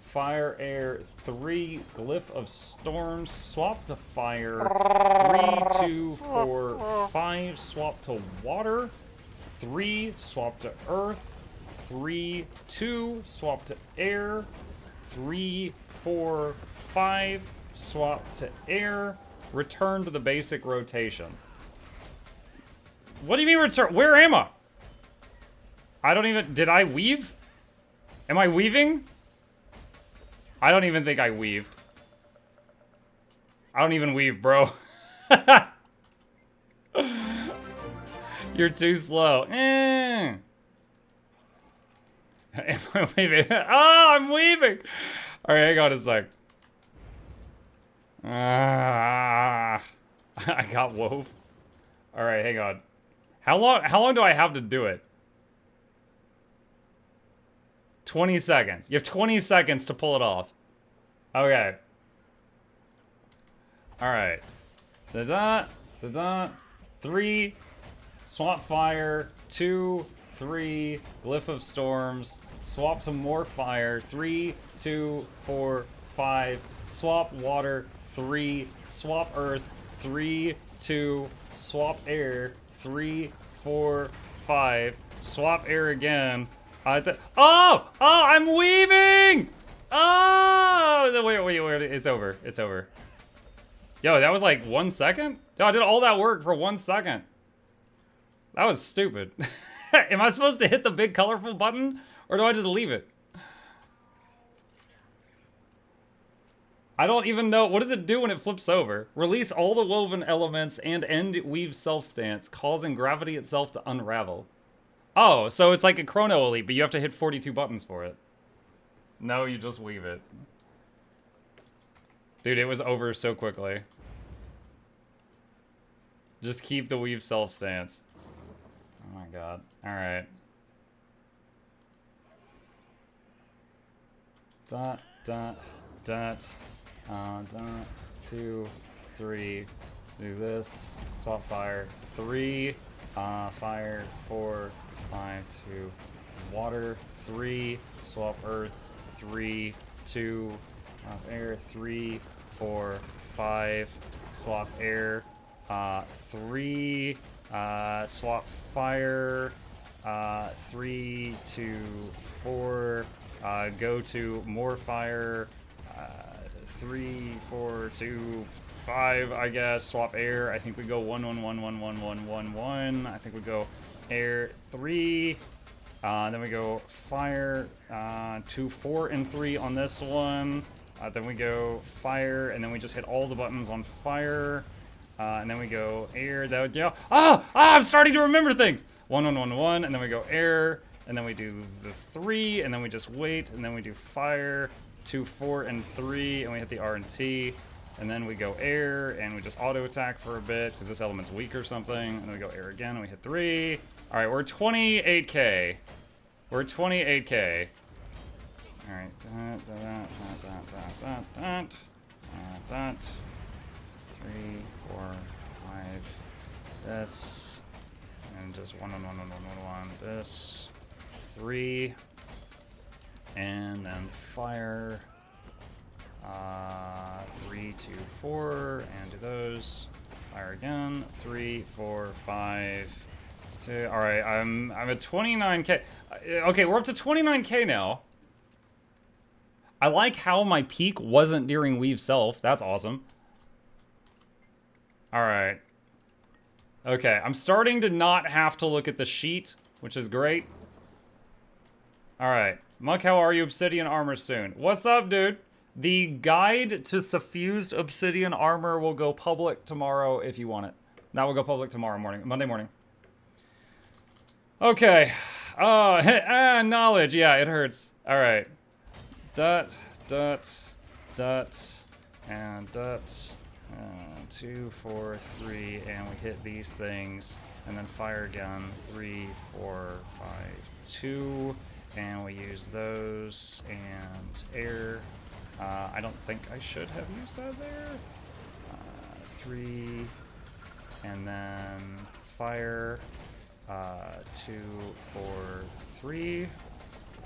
Fire Air 3, Glyph of Storms, swap to Fire, 3, 2, 4, 5, swap to Water, 3, swap to Earth, 3, 2, swap to Air, 3, 4, 5, swap to air, return to the basic rotation. What do you mean return? Where am I? I don't even... Did I weave? Am I weaving? I don't even think I weaved. I don't even weave, bro. You're too slow. Am I weaving? Oh, I'm weaving! Alright, hang on a sec. I got wove. Alright, hang on. How long do I have to do it? 20 seconds. You have 20 seconds to pull it off. Okay. Alright. Da-da, da-da. 3, swap fire, 2, 3, Glyph of Storms, swap some more fire. 3, 2, 4, 5. Swap water. 3, swap earth. 3, 2, swap air. 3, 4, 5. Swap air again. Oh, I'm weaving. Oh, wait, it's over. It's over. Yo, that was like 1 second? Yo, I did all that work for 1 second. That was stupid. Am I supposed to hit the big colorful button? Or do I just leave it? I don't even know. What does it do when it flips over? Release all the woven elements and end weave self-stance, causing gravity itself to unravel. Oh, so it's like a Chrono Elite, but you have to hit 42 buttons for it. No, you just weave it. Dude, it was over so quickly. Just keep the weave self-stance. Oh my god. Alright. Dot, dot, dot. Dot, 2, 3. Do this. Swap fire. 3. Fire. 4, 5, 2. Water. 3. Swap earth. 3, 2. Air. 3, 4, 5. Swap air. 3. Swap fire. 3, 2, 4. Go to more fire. 3, 4, 2, 5. I guess. Swap air. I think we go 1, 1, 1, 1, 1, 1, 1, 1. I think we go air 3. Then we go fire. 2, 4, and 3 on this one. Then we go fire, and then we just hit all the buttons on fire. And then we go air. That would go. I'm starting to remember things. 1, 1, 1, 1, and then we go air, and then we do the 3, and then we just wait, and then we do fire. 2, 4, and 3, and we hit the R and T, and then we go air, and we just auto attack for a bit because this element's weak or something. And then we go air again, and we hit 3. All right, we're 28k. We're 28k. All right, that. 3, 4, 5. This, and just 1, 1, 1, 1, 1, 1. This, 3. And then fire. 3, 2, 4, and do those. Fire again. 3, 4, 5, 2. All right, I'm at 29k. Okay, we're up to 29k now. I like how my peak wasn't during weave self. That's awesome. All right. Okay, I'm starting to not have to look at the sheet, which is great. All right. Muck, how are you? Obsidian armor soon. What's up, dude? The guide to suffused obsidian armor will go public tomorrow if you want it. That will go public tomorrow morning, Monday morning. Okay. Knowledge. Yeah, it hurts. All right. Dot, and dot. 2, 4, 3, and we hit these things, and then fire again. 3, 4, 5, 2. And we use those, and air. I don't think I should have used that there. 3, and then fire. 2, 4, 3,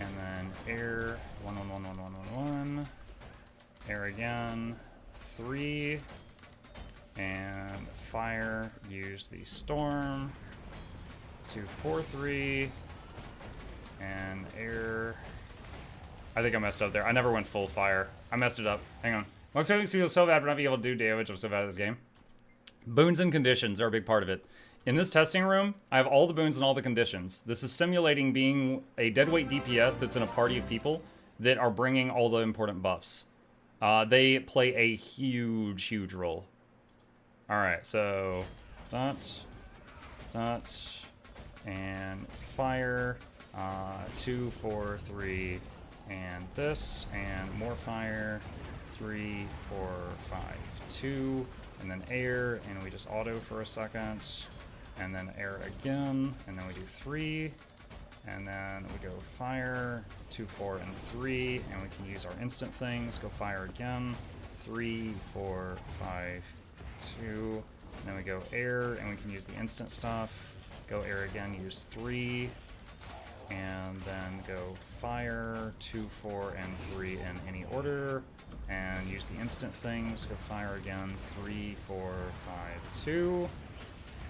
and then air. 1, 1, 1, 1, 1, 1, 1. Air again. 3, and fire. Use the storm. 2, 4, 3. And air. I think I messed up there. I never went full fire. I messed it up. Hang on. Most things feel so bad for not being able to do damage. I'm so bad at this game. Boons and conditions are a big part of it. In this testing room, I have all the boons and all the conditions. This is simulating being a deadweight DPS that's in a party of people that are bringing all the important buffs. They play a huge, huge role. All right, so dot, and fire. 2, 4, 3, and this, and more fire. 3, 4, 5, 2, and then air, and we just auto for a second, and then air again, and then we do 3, and then we go fire. 2, 4, and 3, and we can use our instant things. Go fire again. 3, 4, 5, 2, and then we go air, and we can use the instant stuff. Go air again, use 3. and then go fire 2, 4, and 3 in any order, and use the instant things. Go fire again, 3, 4, 5, 2,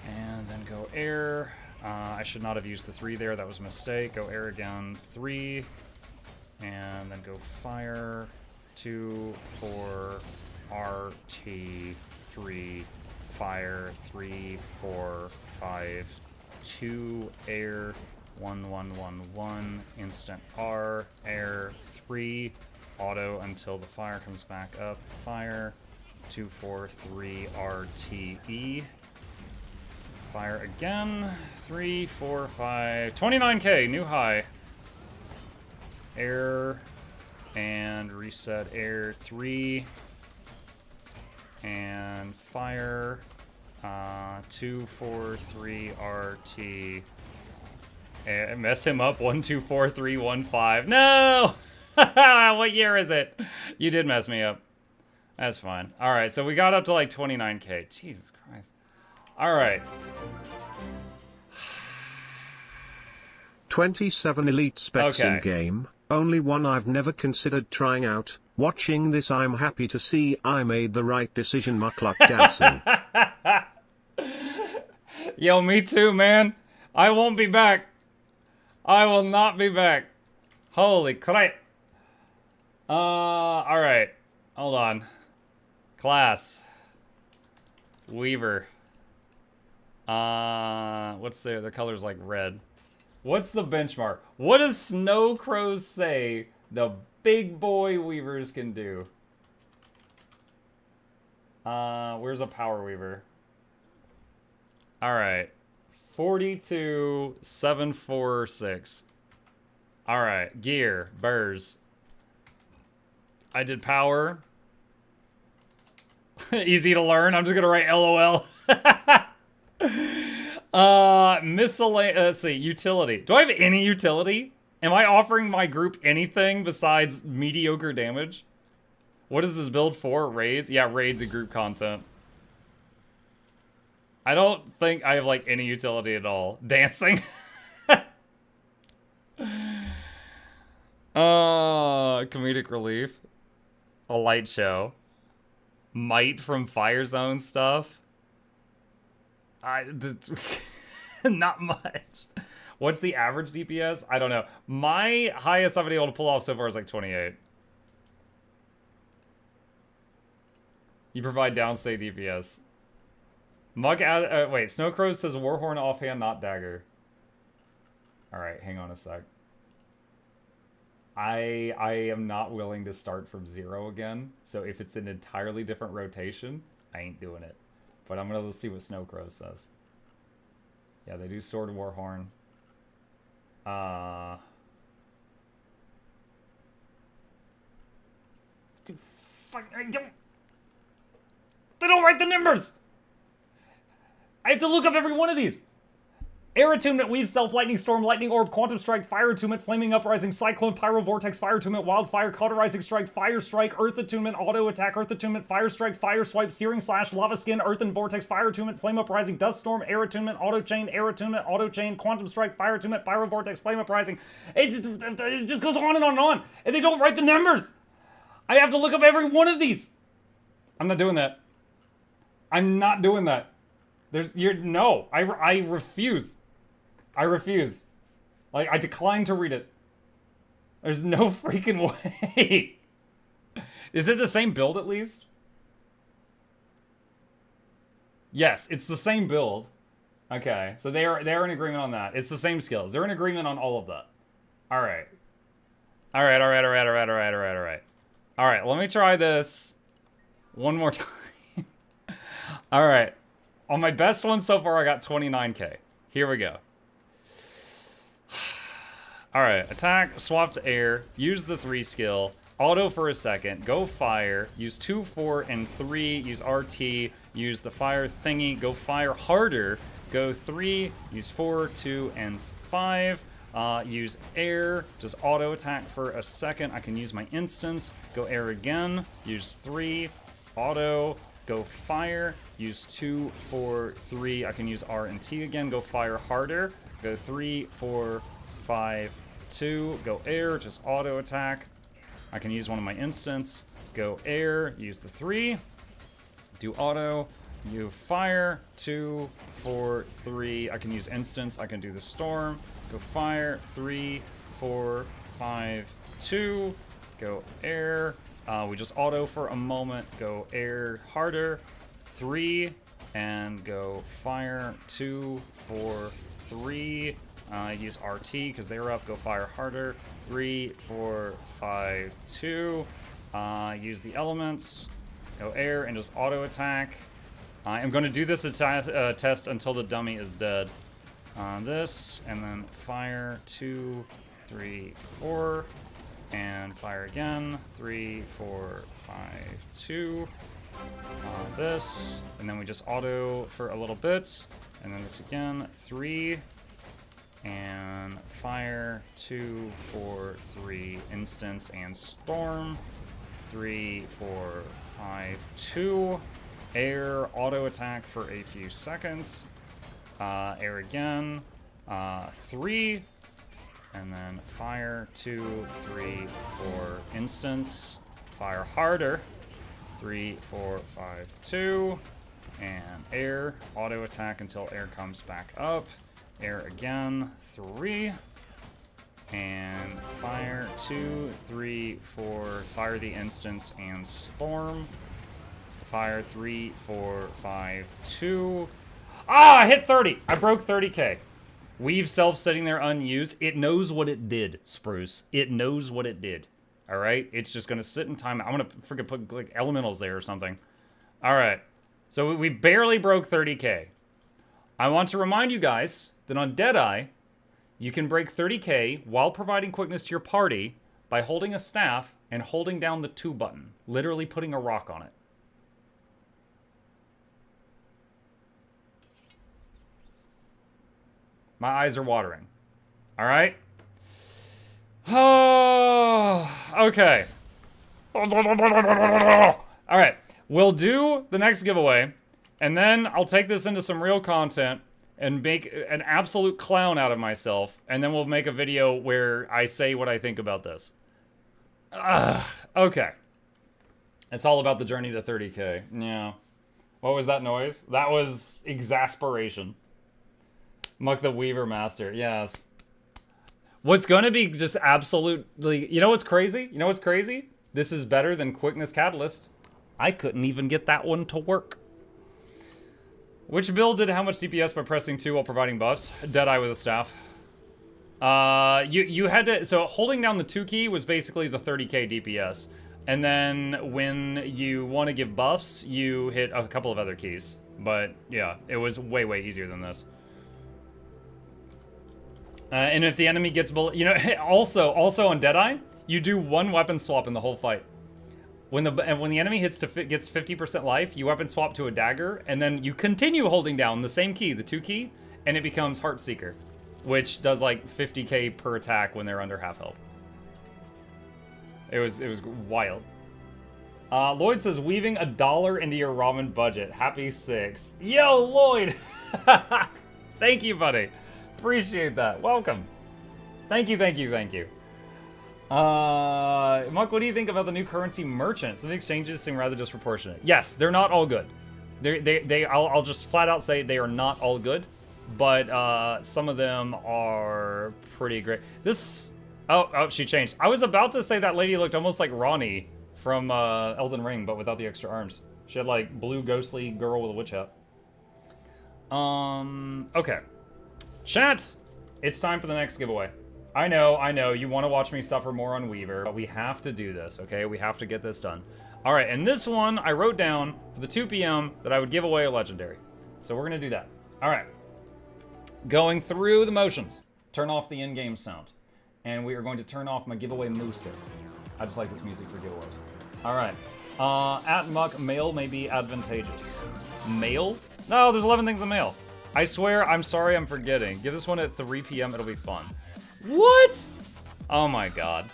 and then go air. I should not have used the 3 there, that was a mistake. Go air again, 3, and then go fire 2, 4, RT, 3, fire 3, 4, 5, 2, air 1, 1, 1, 1, instant R, air 3, auto until the fire comes back up, fire 2, 4, 3, RTE. Fire again. 3, 4, 5. 29k, new high. Air. And reset air 3. And fire. 2, 4, 3, RT. And mess him up. 1, 2, 4, 3, 1, 5. No! What year is it? You did mess me up. That's fine. Alright, so we got up to like 29k. Jesus Christ. Alright. 27 elite specs Okay. in game, only one I've never considered trying out. Watching this, I'm happy to see I made the right decision. Mukluk dancing. Yo, me too, man. I won't be back. I will not be back. Holy crap. Alright. Hold on. Class. Weaver. What's their color's like red. What's the benchmark? What does Snow Crows say the big boy weavers can do? Where's a power weaver? Alright. 42,746. Alright. Gear. Burrs. I did power. Easy to learn. I'm just gonna write LOL. Miscellaneous. Let's see. Utility. Do I have any utility? Am I offering my group anything besides mediocre damage? What is this build for? Raids? Yeah, raids and group content. I don't think I have like any utility at all. Dancing. Comedic relief. A light show. Might from Fire Zone stuff. Not much. What's the average DPS? I don't know. My highest I've been able to pull off so far is like 28. You provide downstate DPS. Wait, Snowcrow says Warhorn offhand, not dagger. Alright, hang on a sec. I am not willing to start from 0 again, so if it's an entirely different rotation, I ain't doing it. But I'm gonna see what Snowcrow says. Yeah, they do Sword and Warhorn. Dude, fuck, they don't write the numbers! I have to look up every one of these! Air Attunement, Weave Self, Lightning Storm, Lightning Orb, Quantum Strike, Fire Attunement, Flaming Uprising, Cyclone, Pyro Vortex, Fire Attunement, Wildfire, Cauterizing Strike, Fire Strike, Earth Attunement, Auto Attack, Earth Attunement, Fire Strike, Fire Swipe, Searing Slash, Lava Skin, Earthen Vortex, Fire Attunement, Flame Uprising, Dust Storm, Air Attunement, Auto Chain, Air Attunement, Auto Chain, Quantum Strike, Fire Attunement, Pyro Vortex, Flame Uprising. It just goes on and on and on. And they don't write the numbers. I have to look up every one of these. I'm not doing that. I'm not doing that. No, I refuse. I refuse. Like, I decline to read it. There's no freaking way. Is it the same build at least? Yes, it's the same build. Okay, so they're in agreement on that. It's the same skills. They're in agreement on all of that. Alright. Alright. Alright, let me try this one more time. Alright. On my best one so far, I got 29k. Here we go. Alright, attack, swap to air, use the 3 skill, auto for a second, go fire, use 2, 4, and 3, use RT, use the fire thingy, go fire harder, go 3, use 4, 2, and 5, use air, just auto attack for a second, I can use my instance, go air again, use 3, auto, go fire, use 2, 4, 3, I can use R and T again, go fire harder, go 3, 4, 5, 2. Go air, just auto attack. I can use one of my instants. Go air, use the 3. Do auto. You fire, 2, 4, 3. I can use instants. I can do the storm. Go fire, 3, 4, 5, 2. Go air. We just auto for a moment. Go air harder, 3, and go fire, 2, 4, 3. Use RT because they're up. Go fire harder, 3, 4, 5, 2. Use the elements. Go air and just auto attack. I'm going to do this test until the dummy is dead. This, and then fire, 2, 3, 4, and fire again, 3, 4, 5, 2. This, and then we just auto for a little bit, and then this again, 3, and fire, 2, 4, 3, instance, and storm, 3, 4, 5, 2. Air, auto attack for a few seconds. Air again. 3. And then fire, 2, 3, 4, instance. Fire harder. 3, 4, 5, 2. And air, auto attack until air comes back up. Air again, 3. And fire, 2, 3, 4. Fire the instance and storm. Fire, 3, 4, 5, 2. Ah, I hit 30. I broke 30k. Weave self sitting there unused. It knows what it did, Spruce. It knows what it did. All right? It's just going to sit in time. I'm going to freaking put like elementals there or something. All right. So we barely broke 30k. I want to remind you guys that on Deadeye, you can break 30k while providing quickness to your party by holding a staff and holding down the 2 button. Literally putting a rock on it. My eyes are watering. All right? Oh, okay. All right. We'll do the next giveaway, and then I'll take this into some real content and make an absolute clown out of myself, and then we'll make a video where I say what I think about this. Okay. It's all about the journey to 30k. Yeah. What was that noise? That was exasperation. Muck the Weaver Master, yes. What's gonna be just absolutely... You know what's crazy? You know what's crazy? This is better than Quickness Catalyst. I couldn't even get that one to work. Which build did how much DPS by pressing 2 while providing buffs? Deadeye with a staff. You had to... So holding down the 2 key was basically the 30k DPS. And then when you want to give buffs, you hit a couple of other keys. But yeah, it was way, way easier than this. And if the enemy gets below, you know, also on Deadeye, you do 1 weapon swap in the whole fight. When the enemy gets 50% life, you weapon swap to a dagger, and then you continue holding down the same key, the 2 key, and it becomes Heartseeker, which does like 50k per attack when they're under half health. It was wild. Lloyd says, weaving $1 into your ramen budget. Happy 6. Yo, Lloyd! Thank you, buddy. Appreciate that. Welcome. Thank you, thank you, thank you. Muck, what do you think about the new currency merchants? Some exchanges seem rather disproportionate. Yes, they're not all good. I'll just flat out say they are not all good, but some of them are pretty great. This, oh, she changed. I was about to say that lady looked almost like Ronnie from Elden Ring, but without the extra arms. She had like blue ghostly girl with a witch hat. Okay. Chat, it's time for the next giveaway. I know, you want to watch me suffer more on Weaver, but we have to do this, okay? We have to get this done. All right, and this one, I wrote down for the 2 p.m. that I would give away a legendary. So we're gonna do that. All right. Going through the motions. Turn off the in-game sound. And we are going to turn off my giveaway music. I just like this music for giveaways. All right. At Muck, mail may be advantageous. Mail? No, there's 11 things in mail. I swear, I'm sorry I'm forgetting. Give this one at 3 p.m. It'll be fun. What? Oh my god.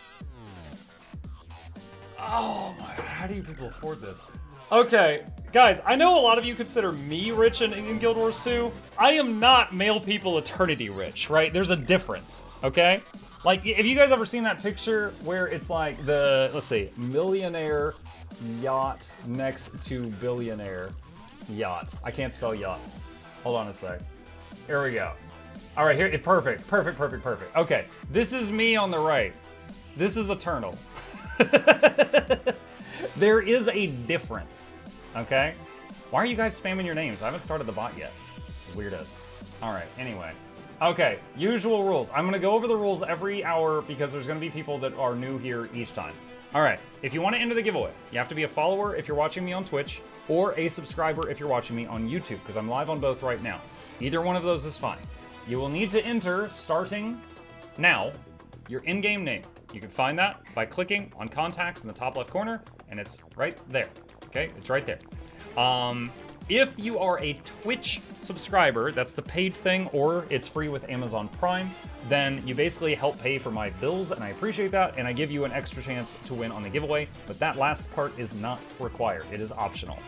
Oh my god. how do you people afford this? Okay, guys, I know a lot of you consider me rich in Guild Wars 2. I am not male people eternity rich, right? There's a difference, okay? Like, have you guys ever seen that picture where it's like the, let's see, millionaire yacht next to billionaire yacht? I can't spell yacht. Hold on a sec. Here we go. All right, here, perfect. Okay, this is me on the right. This is Eternal. There is a difference, okay? Why are you guys spamming your names? I haven't started the bot yet. Weirdos. All right, anyway. Okay, usual rules. I'm gonna go over the rules every hour because there's gonna be people that are new here each time. All right, if you wanna enter the giveaway, you have to be a follower if you're watching me on Twitch, or a subscriber if you're watching me on YouTube, because I'm live on both right now. Either one of those is fine. You will need to enter, starting now, your in-game name. You can find that by clicking on contacts in the top left corner, and it's right there, okay? It's right there. If you are a Twitch subscriber, that's the paid thing, or it's free with Amazon Prime, then you basically help pay for my bills, and I appreciate that, and I give you an extra chance to win on the giveaway, but that last part is not required. It is optional.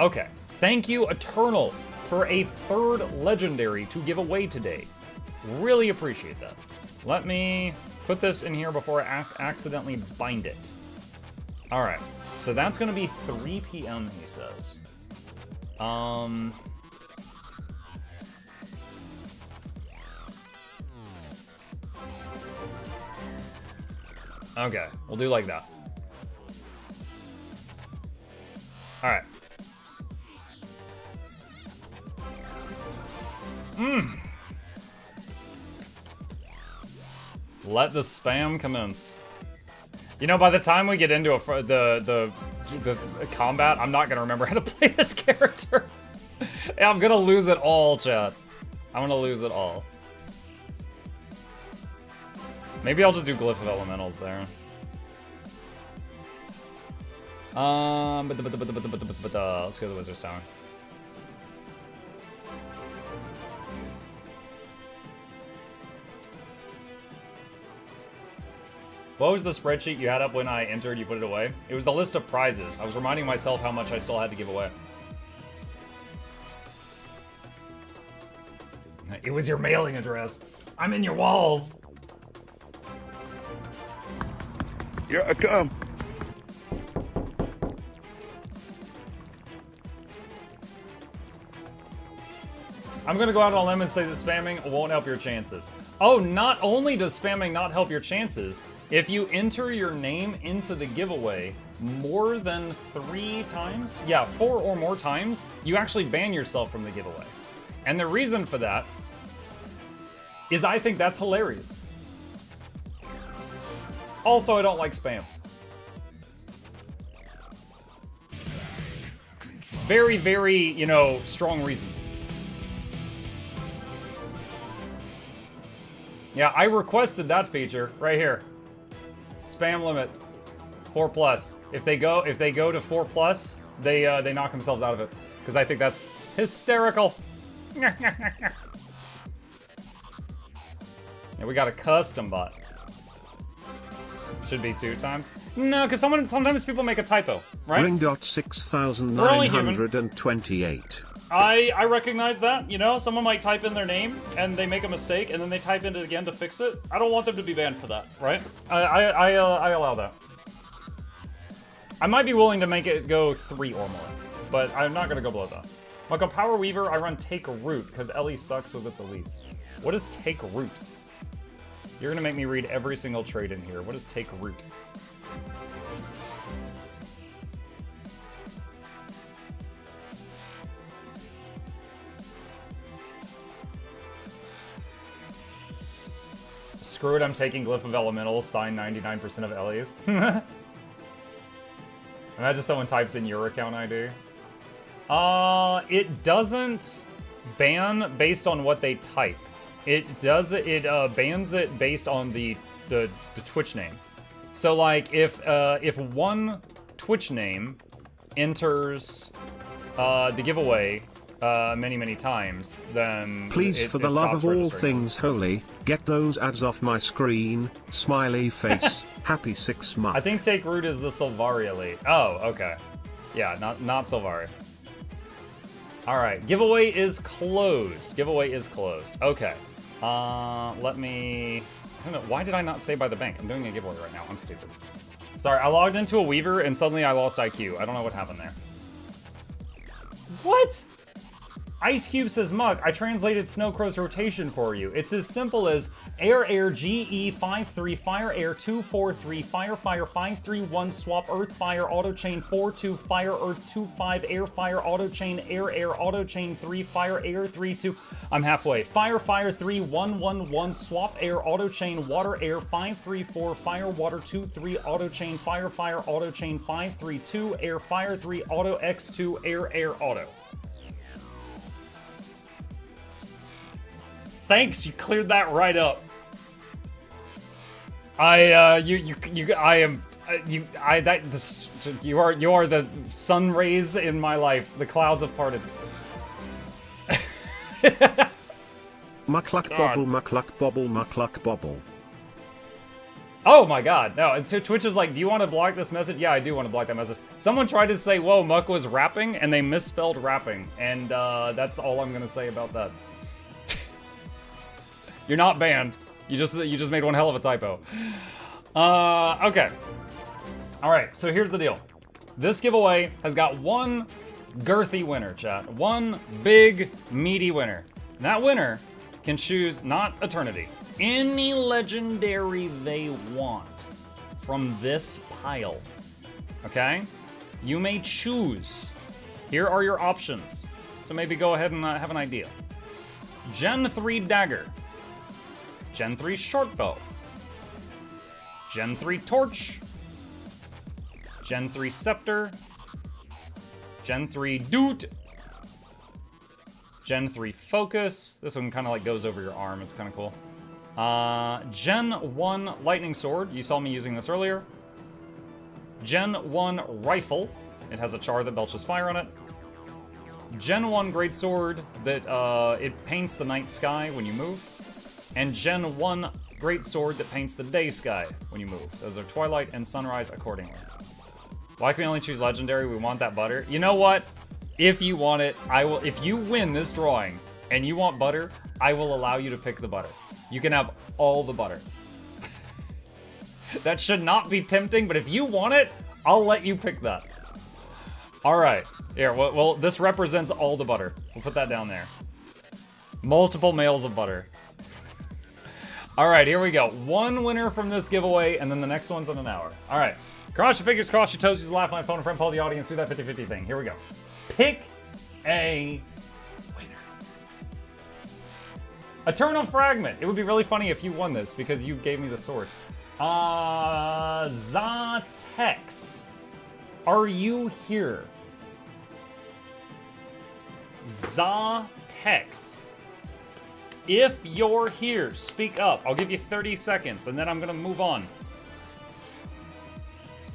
Okay, thank you, Eternal, for a third legendary to give away today. Really appreciate that. Let me put this in here before I accidentally bind it. All right, so that's gonna be 3 p.m., he says. Okay, we'll do like that. All right. Let the spam commence. You know, by the time we get into the combat, I'm not gonna remember how to play this character. Yeah, I'm gonna lose it all, chat. I'm gonna lose it all. Maybe I'll just do Glyph of Elementals there. Let's go to the Wizard's Tower. What was the spreadsheet you had up when I entered, you put it away? It was the list of prizes. I was reminding myself how much I still had to give away. It was your mailing address. I'm in your walls. Here I come. I'm gonna go out on a limb and say that spamming won't help your chances. Oh, not only does spamming not help your chances, if you enter your name into the giveaway more than 3 times, yeah, 4 or more times, you actually ban yourself from the giveaway. And the reason for that is I think that's hilarious. Also, I don't like spam. Very, very, you know, strong reason. Yeah, I requested that feature right here. Spam limit 4+. If they go to 4+, they knock themselves out of it because I think that's hysterical. Yeah, we got a custom bot. Should be 2 times. No, because sometimes people make a typo, right? Ring.6928. I recognize that, you know, someone might type in their name and they make a mistake and then they type in it again to fix it. I don't want them to be banned for that, right? I allow that. I might be willing to make it go 3 or more, but I'm not gonna go below that. Like a Power Weaver, I run Take Root because Ellie sucks with its elites. What is Take Root? You're gonna make me read every single trait in here. What is Take Root? Screw it, I'm taking Glyph of Elementals, sign 99% of Ellie's. Imagine someone types in your account ID. It doesn't ban based on what they type. It bans it based on the Twitch name. So like if one Twitch name enters the giveaway many, many times, then Please, for the it love stops of all registering. things holy, get those ads off my screen. Smiley face. Happy 6 months. I think Take Root is the Sylvaria lead. Oh, okay. Yeah, not Sylvaria. Alright, giveaway is closed. Giveaway is closed. Okay. Let me... I don't know, why did I not say by the bank? I'm doing a giveaway right now. I'm stupid. Sorry, I logged into a Weaver and suddenly I lost IQ. I don't know what happened there. What? Ice Cube says, Mug, I translated Snowcrow's rotation for you. It's as simple as Air Air GE 53, Fire Air 243, Fire Fire 531, Swap Earth Fire Auto Chain 42, Fire Earth 25, Air Fire Auto Chain, Air Air Auto Chain 3, Fire Air 32. I'm halfway. Fire Fire 3111, Swap Air Auto Chain, Water Air 534, Fire Water 23, Auto Chain, Fire Fire Auto Chain 532, Air Fire 3, Auto X2, Air Air Auto. Thanks, you cleared that right up. You are the sun rays in my life. The clouds have parted. Mukluk bobble, mukluk bobble, mukluk bobble. Oh my god, no, and so Twitch is like, do you want to block this message? Yeah, I do want to block that message. Someone tried to say, whoa, Muck was rapping, and they misspelled rapping, and that's all I'm gonna say about that. You're not banned. You just made one hell of a typo. Okay. Alright, so here's the deal. This giveaway has got one girthy winner, chat. One big, meaty winner. And that winner can choose, not Eternity, any legendary they want from this pile. Okay? You may choose. Here are your options. So maybe go ahead and have an idea. Gen 3 Dagger. Gen 3 Shortbow. Gen 3 Torch. Gen 3 Scepter. Gen 3 Doot. Gen 3 Focus. This one kind of like goes over your arm. It's kind of cool. Gen 1 Lightning Sword. You saw me using this earlier. Gen 1 Rifle. It has a char that belches fire on it. Gen 1 Great Sword that it paints the night sky when you move. And Gen 1 Great Sword that paints the day sky when you move. Those are Twilight and Sunrise accordingly. Why can we only choose Legendary? We want that butter. You know what? If you want it, I will. If you win this drawing and you want butter, I will allow you to pick the butter. You can have all the butter. That should not be tempting, but if you want it, I'll let you pick that. All right. Here, well, this represents all the butter. We'll put that down there. Multiple males of butter. All right, here we go. One winner from this giveaway, and then the next one's in an hour. All right. Cross your fingers, cross your toes, use a lifeline, phone a friend, poll the audience, do that 50-50 thing. Here we go. Pick a winner. Eternal Fragment. It would be really funny if you won this because you gave me the sword. Zatex. Are you here? Zatex. If you're here, speak up. I'll give you 30 seconds, and then I'm gonna move on.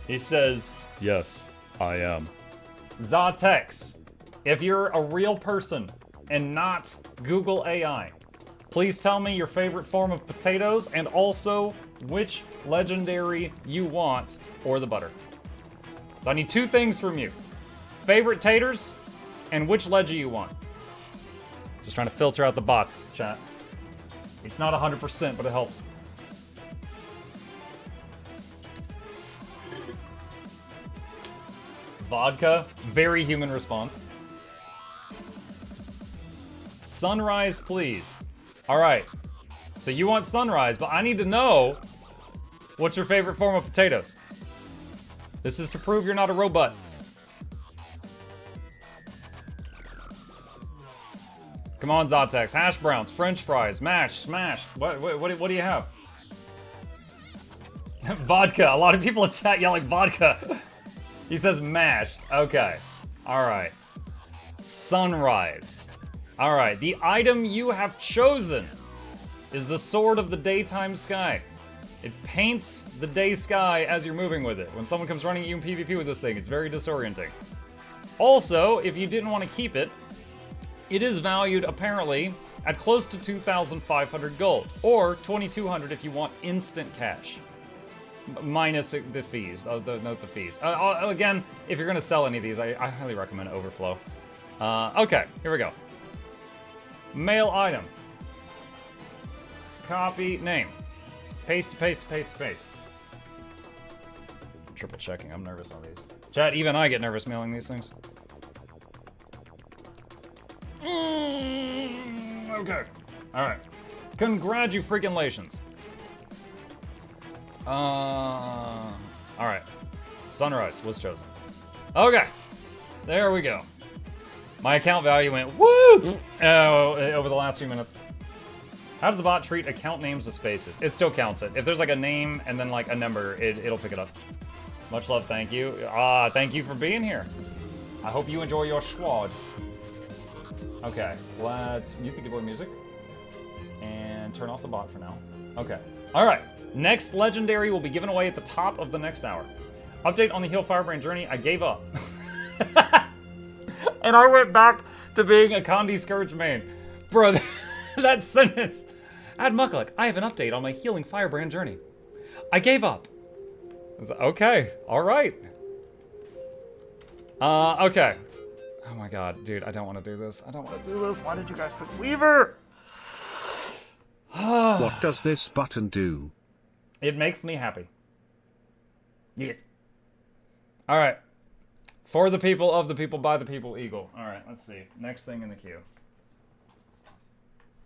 He says, yes, I am. Zatex, if you're a real person and not Google AI, please tell me your favorite form of potatoes and also which legendary you want or the butter. So I need two things from you. Favorite taters and which leggy you want. Just trying to filter out the bots, chat. It's not 100%, but it helps. Vodka, very human response. Sunrise, please. All right, so you want sunrise, but I need to know what's your favorite form of potatoes. This is to prove you're not a robot. Come on, Zatex. Hash browns, French fries, mashed, smashed. What do you have? Vodka. A lot of people in chat yelling vodka. He says mashed. Okay. All right. Sunrise. All right. The item you have chosen is the Sword of the Daytime Sky. It paints the day sky as you're moving with it. When someone comes running at you in PvP with this thing, it's very disorienting. Also, if you didn't want to keep it, It is valued, apparently, at close to 2,500 gold, or 2,200 if you want instant cash. Minus the fees. Note the fees. Again, if you're going to sell any of these, I highly recommend Overflow. Okay, here we go. Mail item. Copy name. Paste, paste, paste, paste. Triple checking. I'm nervous on these. Chat, even I get nervous mailing these things. Okay. Alright. Congratulations. Alright. Sunrise was chosen. Okay. There we go. My account value went woo! Over the last few minutes. How does the bot treat account names with spaces? It still counts it. If there's like a name and then like a number, it'll pick it up. Much love, thank you. Thank you for being here. I hope you enjoy your squad. Okay, let's mute the giveaway music. And turn off the bot for now. Okay. Alright. Next legendary will be given away at the top of the next hour. Update on the Heal Firebrand journey. I gave up. And I went back to being a Condi Scourge main. Bro, that sentence. Add Mukluk. I have an update on my Healing Firebrand journey. I gave up. Okay. Alright. Okay. Oh my god, dude, I don't want to do this. I don't want to do this. Why did you guys pick Weaver? What does this button do? It makes me happy. Yes. Alright. For the people, of the people, by the people, Eagle. Alright, let's see. Next thing in the queue.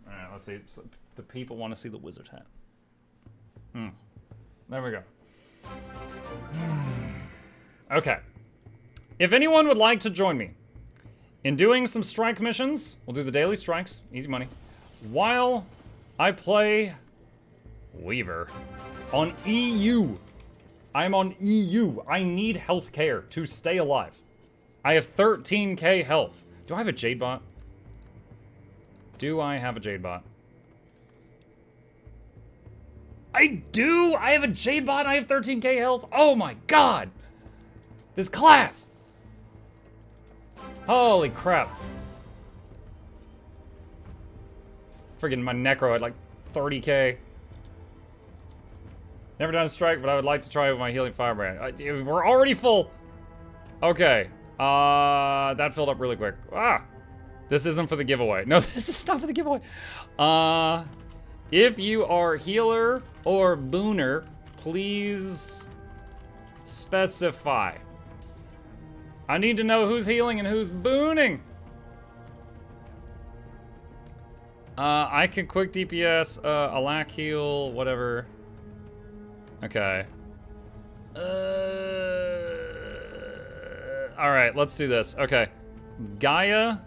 Alright, let's see. So the people want to see the wizard hat. There we go. Okay. If anyone would like to join me in doing some strike missions, we'll do the daily strikes, easy money, while I play Weaver on EU. I'm on EU. I need health care to stay alive. I have 13k health. Do I have a Jade bot? Do I have a Jade bot? I do! I have a Jade bot and I have 13k health. Oh my god! This class! Holy crap. Friggin' my Necro had like 30k. Never done a strike, but I would like to try with my Healing Firebrand. We're already full. Okay. That filled up really quick. This isn't for the giveaway. No, this is not for the giveaway. If you are healer or booner, please specify. I need to know who's healing and who's booning. I can quick DPS, a lack heal, whatever. Okay. Alright, let's do this. Okay. Gaia.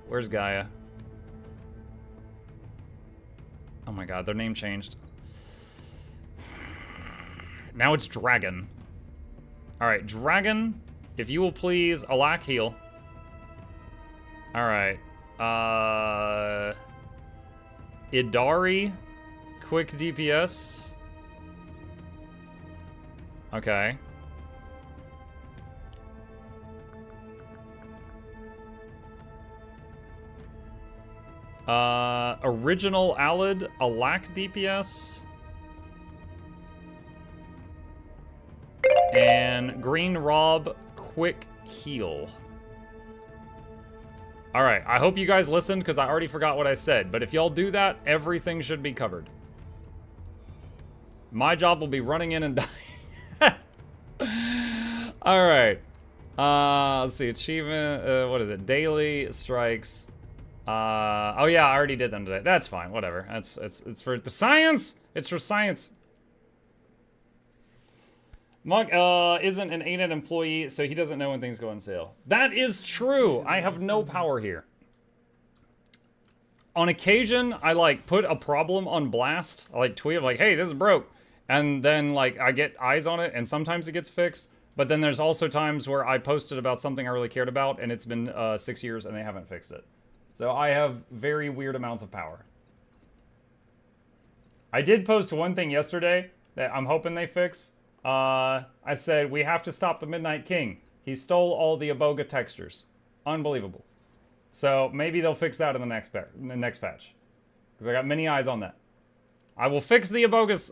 Where's Gaia? Oh my god, their name changed. Now it's Dragon. Alright, Dragon, if you will please, a lack heal. Alright. Idari, quick DPS. Okay. Original Alid, a lack DPS. And Green Rob, quick heal. Alright, I hope you guys listened because I already forgot what I said. But if y'all do that, everything should be covered. My job will be running in and dying. Alright. Let's see, achievement, what is it? Daily strikes. Oh yeah, I already did them today. That's fine, whatever. It's for the science! It's for science. Mug isn't an ANET employee, so he doesn't know when things go on sale. That is true. I have no power here. On occasion, I like put a problem on blast. I like tweet like, hey, this is broke. And then like I get eyes on it and sometimes it gets fixed. But then there's also times where I posted about something I really cared about and it's been 6 years and they haven't fixed it. So I have very weird amounts of power. I did post one thing yesterday that I'm hoping they fix. I said, we have to stop the Midnight King. He stole all the Aboga textures. Unbelievable. So maybe they'll fix that in the next patch. Because I got many eyes on that. I will fix the abogus.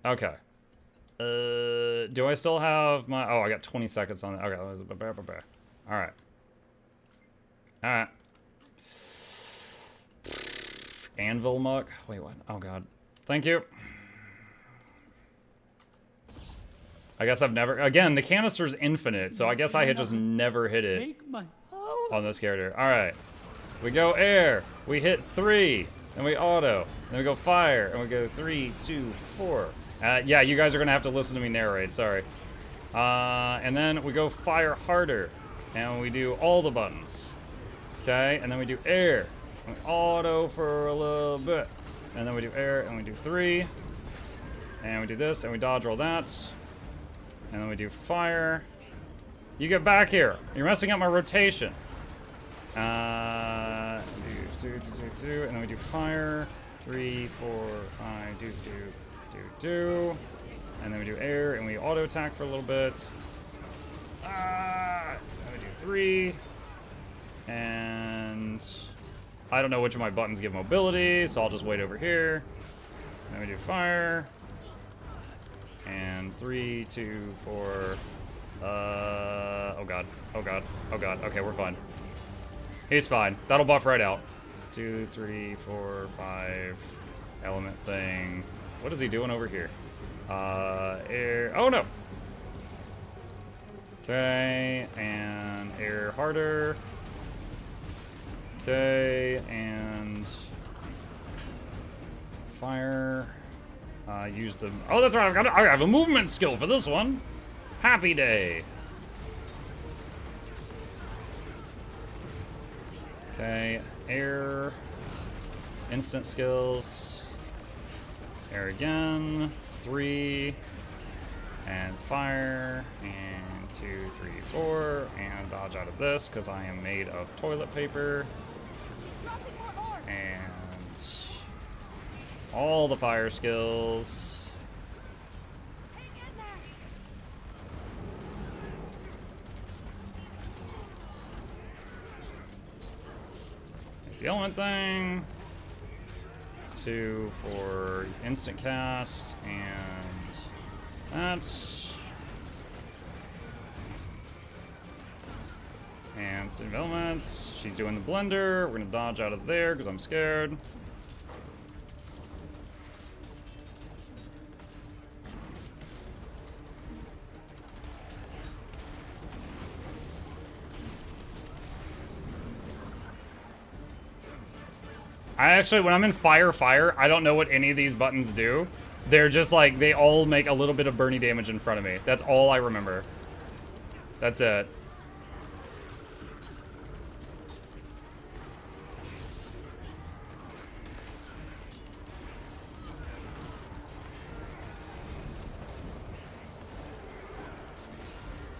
Okay. Do I still have my... Oh, I got 20 seconds on it. Okay. Alright. Alright. Anvil muck. Wait, what? Oh, God. Thank you. I guess I've never... Again, the canister's infinite, so I guess I had just never hit it on this character. Alright. We go air. We hit 3. Then we auto. Then we go fire. And we go 3, 2, 4. Yeah, you guys are going to have to listen to me narrate. Sorry. And then we go fire harder. And we do all the buttons. Okay? And then we do air. And we auto for a little bit. And then we do air. And we do 3. And we do this. And we dodge roll that. And then we do fire. You get back here. You're messing up my rotation. Do, and then we do fire. 3, 4, 5, do. And then we do air, and we auto attack for a little bit. Then we do 3. And I don't know which of my buttons give mobility, so I'll just wait over here. Then we do fire. And 3, 2, 4. Oh god. Okay, we're fine. He's fine. That'll buff right out. 2, 3, 4, 5. Element thing. What is he doing over here? Air. Oh no! Okay, and air harder. Okay, and fire. Use the... Oh, that's right. I have a movement skill for this one. Happy day. Okay, air. Instant skills. Air again. 3. And fire. And 2, 3, 4. And dodge out of this because I am made of toilet paper. And all the fire skills. It's the element thing. 2 for instant cast, and that. And City of Elements. She's doing the blender. We're gonna dodge out of there because I'm scared. I actually, when I'm in fire, I don't know what any of these buttons do. They're just like, they all make a little bit of burny damage in front of me. That's all I remember. That's it.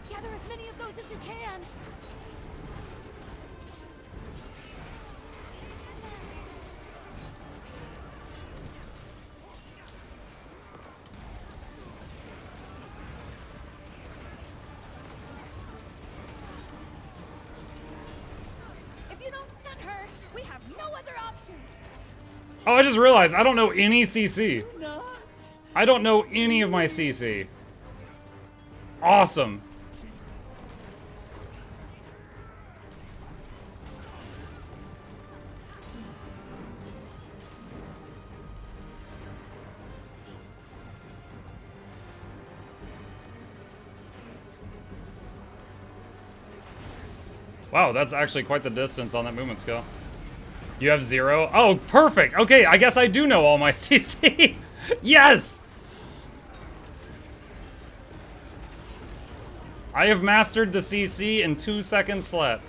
Gather as many of those as you can. Oh, I just realized I don't know any CC. I don't know any of my CC. Awesome. Wow, that's actually quite the distance on that movement skill. You have 0? Oh, perfect. Okay, I guess I do know all my CC. Yes! I have mastered the CC in 2 seconds flat.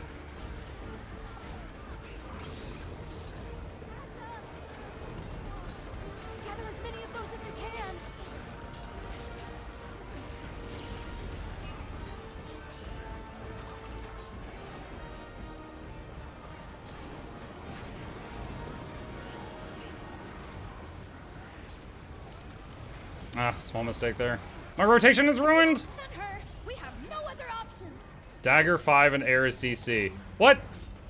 Gather as many of those as you can. Ah, small mistake there. My rotation is ruined! Not her. We have no other options. Dagger 5 and air is CC. What?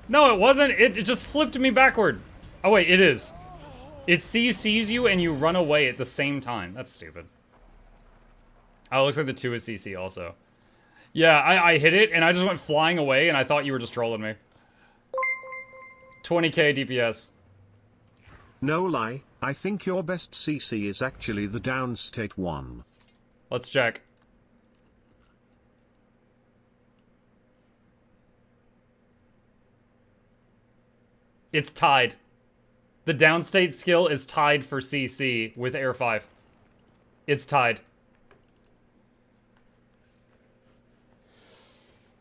No, it wasn't. It just flipped me backward. Oh, wait, it is. It sees you and you run away at the same time. That's stupid. Oh, it looks like the 2 is CC also. Yeah, I hit it and I just went flying away and I thought you were just trolling me. 20k DPS. No lie, I think your best CC is actually the downstate one. Let's check. It's tied. The downstate skill is tied for CC with Air 5. It's tied.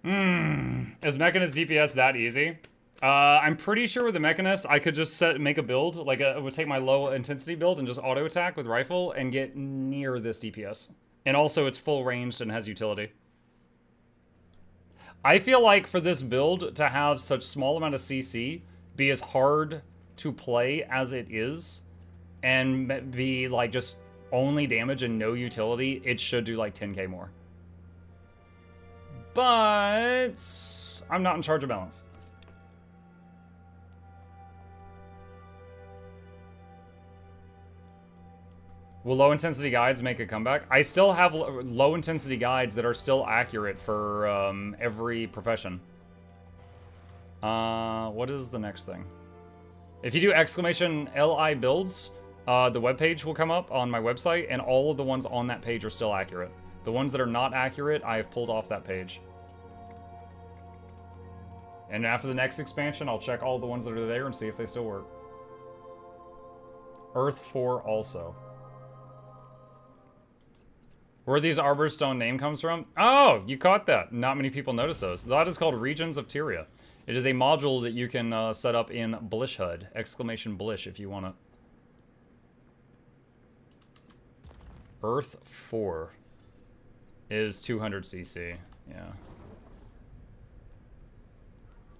Is Mechanist DPS that easy? I'm pretty sure with the Mechanist, I could just make a build, like it would take my low intensity build and just auto attack with rifle and get near this DPS. And also it's full ranged and has utility. I feel like for this build to have such small amount of CC be as hard to play as it is and be like just only damage and no utility, it should do like 10k more. But I'm not in charge of balance. Will low intensity guides make a comeback? I still have low intensity guides that are still accurate for every profession. What is the next thing? If you do exclamation LI builds, the webpage will come up on my website and all of the ones on that page are still accurate. The ones that are not accurate, I have pulled off that page. And after the next expansion, I'll check all the ones that are there and see if they still work. Earth 4 also. Where these Arborstone name comes from? Oh, you caught that. Not many people notice those. That is called Regions of Tyria. It is a module that you can set up in Blish HUD. Exclamation Blish if you want it. Earth 4 is 200 CC. Yeah.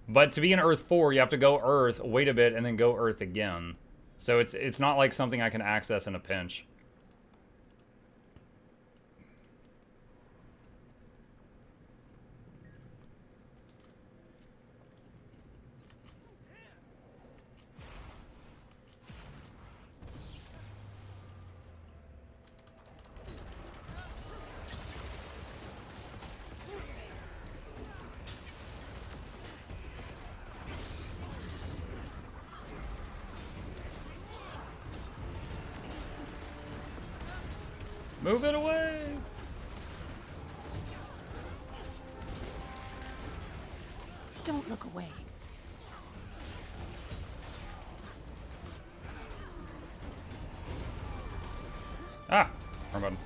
But to be in Earth 4, you have to go Earth, wait a bit, and then go Earth again. So it's not like something I can access in a pinch. Move it away! Don't look away. Ah! Wrong button.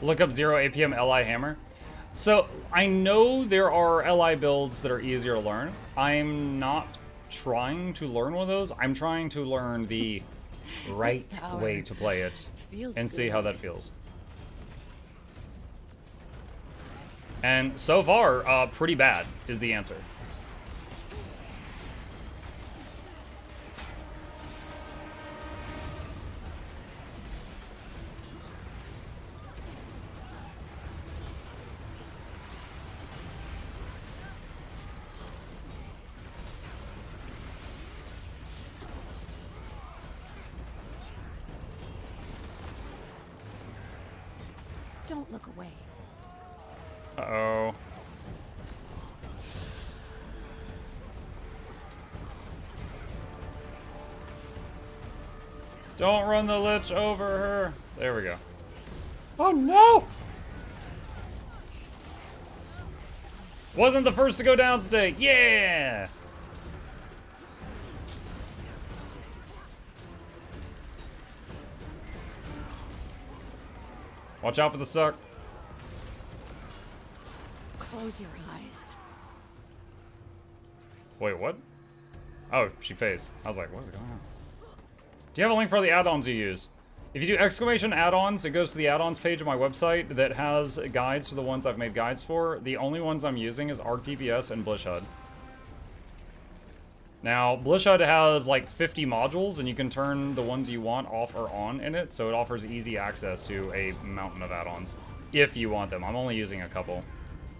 Look up 0 APM LI hammer. So I know there are LI builds that are easier to learn. I'm not trying to learn one of those. I'm trying to learn the right way to play it and see how that feels. And so far, pretty bad is the answer. Don't look away. Uh-oh. Don't run the lich over her. There we go. Oh no! Wasn't the first to go down stake. Yeah! Watch out for the suck. Close your eyes. Wait, what? Oh, she phased. I was like, what is going on? Do you have a link for the add-ons you use? If you do exclamation add-ons, it goes to the add-ons page of my website that has guides for the ones I've made guides for. The only ones I'm using is Arc DPS and Blish HUD. Now, Blish HUD has like 50 modules, and you can turn the ones you want off or on in it, so it offers easy access to a mountain of add-ons, if you want them. I'm only using a couple.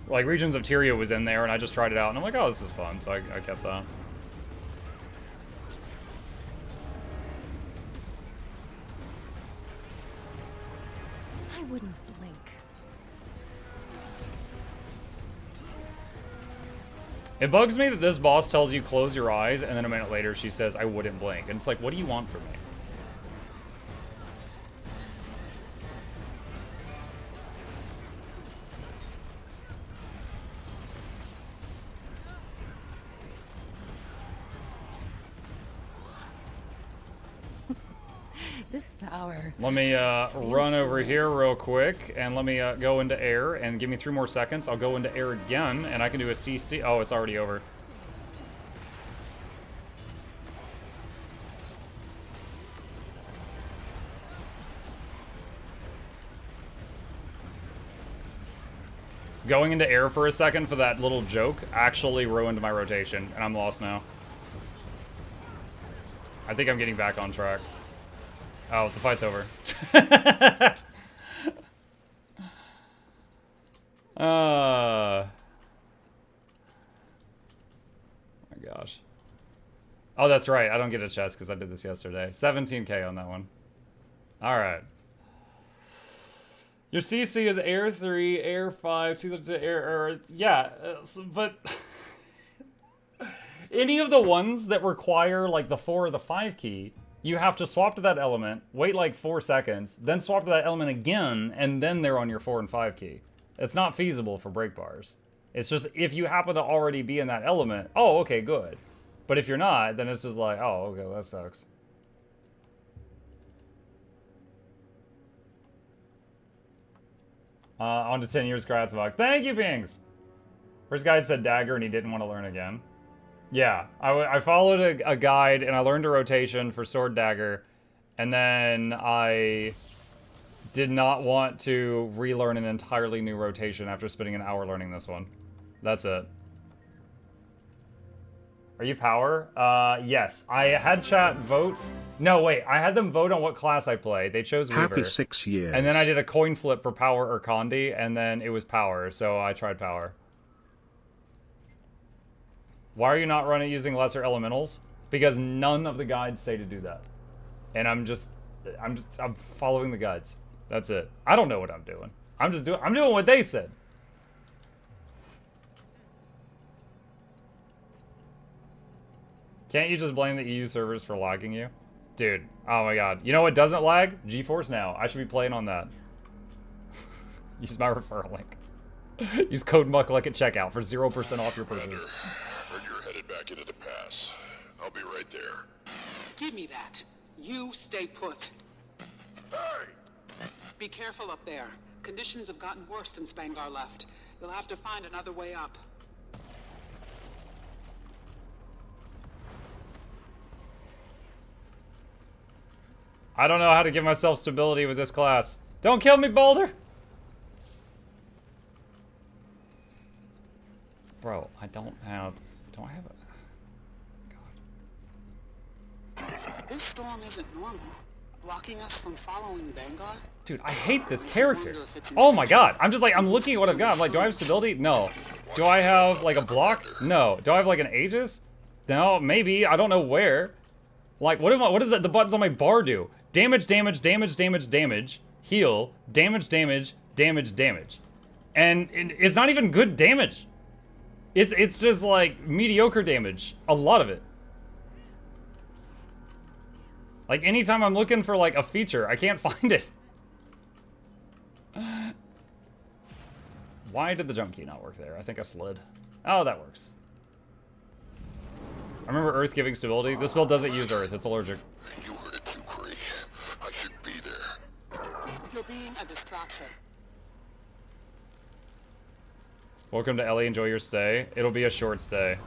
Like, Regions of Tyria was in there, and I just tried it out, and I'm like, oh, this is fun, so I kept that. I wouldn't blink. It bugs me that this boss tells you close your eyes, and then a minute later she says, I wouldn't blink. And it's like, what do you want from me? This power. Let me run over here real quick, and let me go into air, and give me 3 more seconds. I'll go into air again, and I can do a CC. Oh, it's already over. Going into air for a second for that little joke actually ruined my rotation, and I'm lost now. I think I'm getting back on track. Oh, the fight's over. My gosh. Oh, that's right. I don't get a chest because I did this yesterday. 17k on that one. All right. Your CC is air 3, air 5, 2 air, yeah, but any of the ones that require like the 4 or the 5 key, you have to swap to that element, wait like 4 seconds, then swap to that element again, and then they're on your 4 and 5 key. It's not feasible for break bars. It's just if you happen to already be in that element, oh, okay, good. But if you're not, then it's just like, oh, okay, that sucks. On to 10 years, Kratzbach. Thank you, Pings! First guide said dagger and he didn't want to learn again. Yeah, I followed a guide and I learned a rotation for sword dagger, and then I did not want to relearn an entirely new rotation after spending an hour learning this one. That's it. Are you power? Yes. I had chat vote. No, wait. I had them vote on what class I play. They chose Weaver. Happy 6 years. And then I did a coin flip for power or Condi, and then it was power, so I tried power. Why are you not running using lesser elementals? Because none of the guides say to do that. And I'm following the guides. That's it. I don't know what I'm doing. I'm doing what they said. Can't you just blame the EU servers for lagging you? Dude, oh my god. You know what doesn't lag? GeForce Now. I should be playing on that. Use my referral link. Use code MUKLUK at checkout for 0% off your purchase. Heard you're headed back into the pass. I'll be right there. Give me that. You stay put. Hey! Be careful up there. Conditions have gotten worse since Bangar left. You'll have to find another way up. I don't know how to give myself stability with this class. Don't kill me, Boulder! Bro, I don't have a... God. This storm isn't normal. Blocking us from following Bangar? Dude, I hate this character. Oh my god. I'm just like, I'm looking at what I've got. I'm like, do I have stability? No. Do I have like a block? No. Do I have like an Aegis? No, maybe. I don't know where. Like, what is it? The buttons on my bar do? Damage, damage, damage, damage, damage. Heal. Damage, damage, damage, damage. And it's not even good damage. It's just like mediocre damage. A lot of it. Like anytime I'm looking for like a feature, I can't find it. Why did the jump key not work there? I think I slid. Oh, that works. I remember Earth giving stability. This build doesn't use Earth. It's allergic. You heard it too, Cree. I should be there. You're being a distraction. Welcome to Ellie. Enjoy your stay. It'll be a short stay.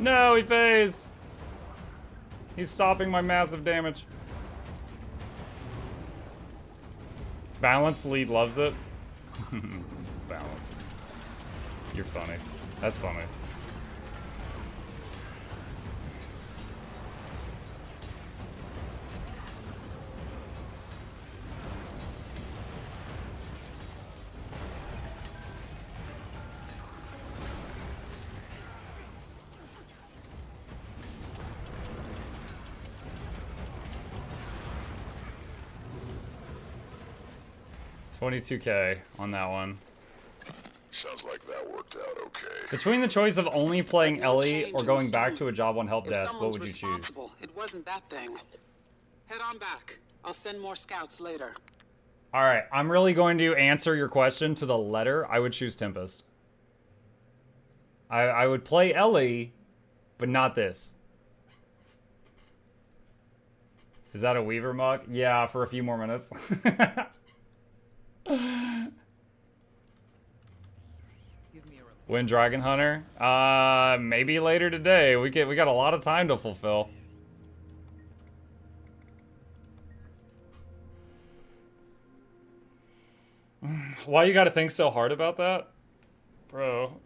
No, he phased. He's stopping my massive damage. Balance lead loves it. Balance. You're funny. That's funny. $22K on that one. Sounds like that worked out okay. Between the choice of only playing No Ellie change or in going the back storm. to a job on help If desk, what someone's would you choose? responsible, it wasn't that thing. Head on back. I'll send more scouts later. Alright, I'm really going to answer your question to the letter. I would choose Tempest. I would play Ellie, but not this. Is that a Weaver mug? Yeah, for a few more minutes. Win Dragon Hunter? Maybe later today. We got a lot of time to fulfill. Why you gotta think so hard about that? Bro.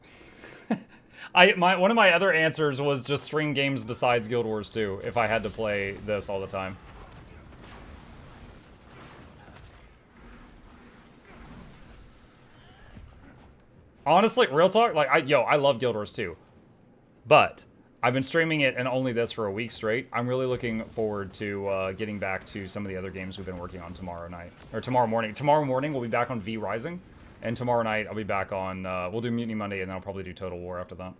One of my other answers was just string games besides Guild Wars 2 if I had to play this all the time. Honestly, real talk, like, I love Guild Wars 2. But I've been streaming it and only this for a week straight. I'm really looking forward to getting back to some of the other games we've been working on tomorrow night. Or tomorrow morning. Tomorrow morning, we'll be back on V Rising. And tomorrow night, I'll be back on, we'll do Mutiny Monday, and then I'll probably do Total War after that.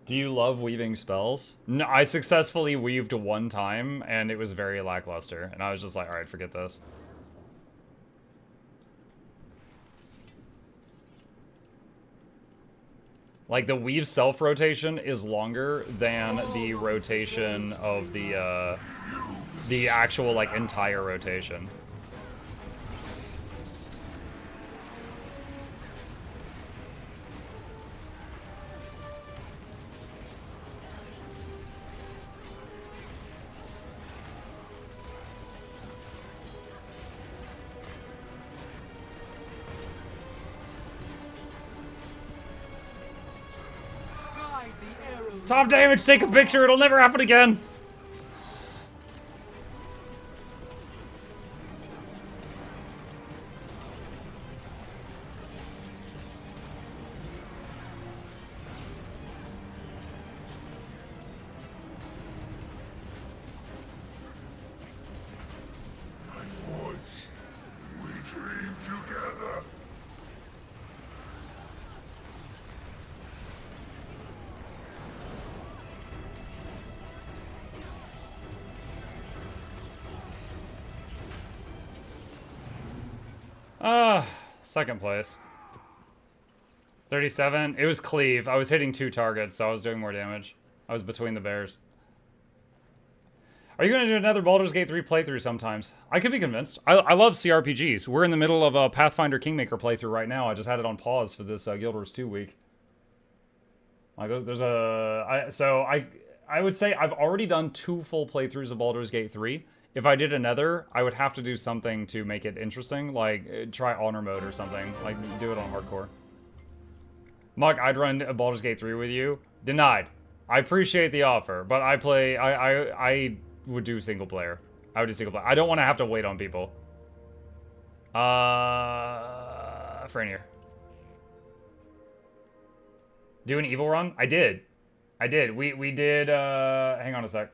Do you love weaving spells? No, I successfully weaved one time, and it was very lackluster. And I was just like, alright, forget this. Like, the weave self-rotation is longer than the rotation of the actual, like, entire rotation. Top damage, take a picture, it'll never happen again! We dream together. Second place. 37. It was cleave. I was hitting 2 targets, so I was doing more damage. I was between the bears. Are you going to do another Baldur's Gate 3 playthrough sometimes? I could be convinced. I love CRPGs. We're in the middle of a Pathfinder Kingmaker playthrough right now. I just had it on pause for this Guild Wars 2 week. Like, there's a... I would say I've already done 2 full playthroughs of Baldur's Gate 3. If I did another, I would have to do something to make it interesting, like try honor mode or something, like do it on hardcore. Muck, I'd run Baldur's Gate 3 with you. Denied. I appreciate the offer, but I would do single player. I would do single player. I don't want to have to wait on people. Franier. Do an evil run? I did. We did, hang on a sec.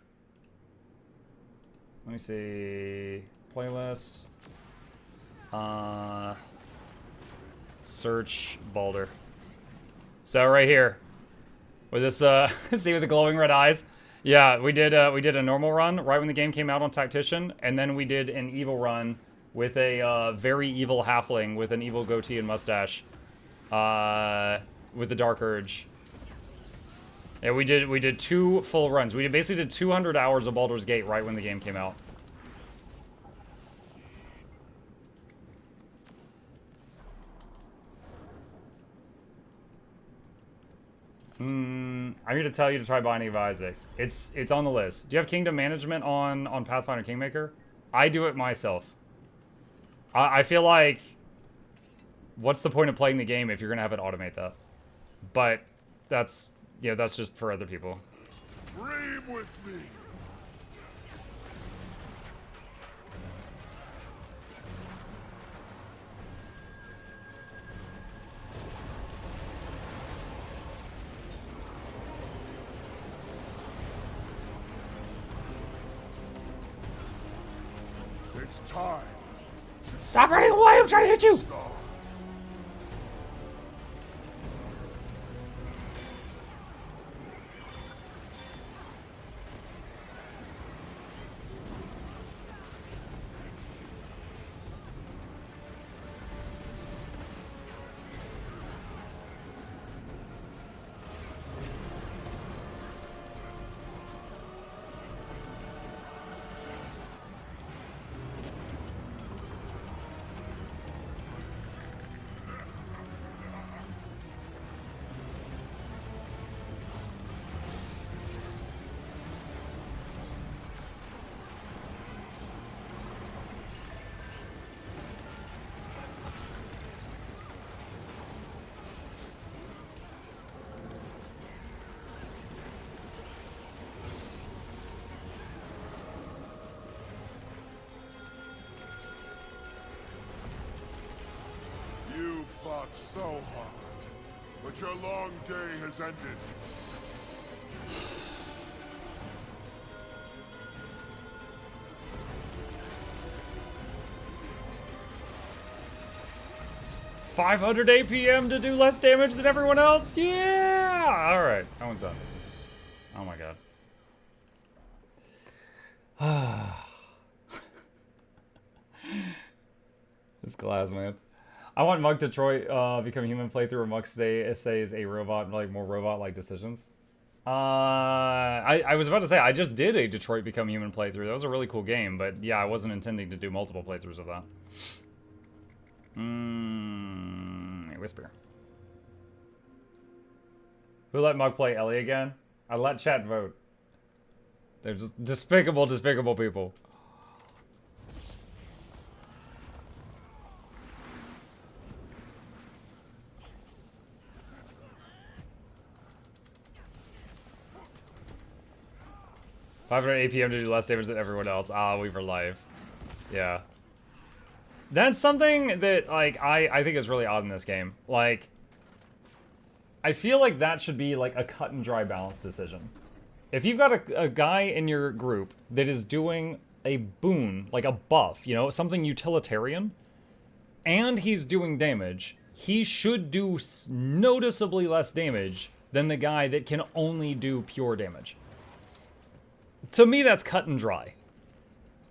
Let me see. Playlist. Search Baldur. So right here. With this, see with the glowing red eyes? Yeah, we did a normal run right when the game came out on Tactician, and then we did an evil run with a very evil halfling with an evil goatee and mustache. With the Dark Urge. Yeah, we did 2 full runs. We basically did 200 hours of Baldur's Gate right when the game came out. I'm here to tell you to try Binding of Isaac. It's on the list. Do you have Kingdom Management on Pathfinder Kingmaker? I do it myself. I feel like, what's the point of playing the game if you're gonna have it automate that? But that's, yeah, that's just for other people. Dream with me. It's time. Stop running away! I'm trying to hit you! Stars. 'You fought so hard, but your long day has ended. $500 APM to do less damage than everyone else? Yeah! Alright, that one's done. Oh my god. This glass, man. I want Mug Detroit become human playthrough or Mug stays a robot, like more robot-like decisions. I was about to say, I just did a Detroit Become Human playthrough. That was a really cool game, but yeah, I wasn't intending to do multiple playthroughs of that. A whisper. Who let Mug play Ellie again? I let chat vote. They're just despicable, despicable people. $500 APM to do less damage than everyone else. Ah, we were live. Yeah. That's something that, like, I think is really odd in this game. Like, I feel like that should be, like, a cut and dry balance decision. If you've got a guy in your group that is doing a boon, like a buff, you know, something utilitarian, and he's doing damage, he should do noticeably less damage than the guy that can only do pure damage. To me, that's cut and dry.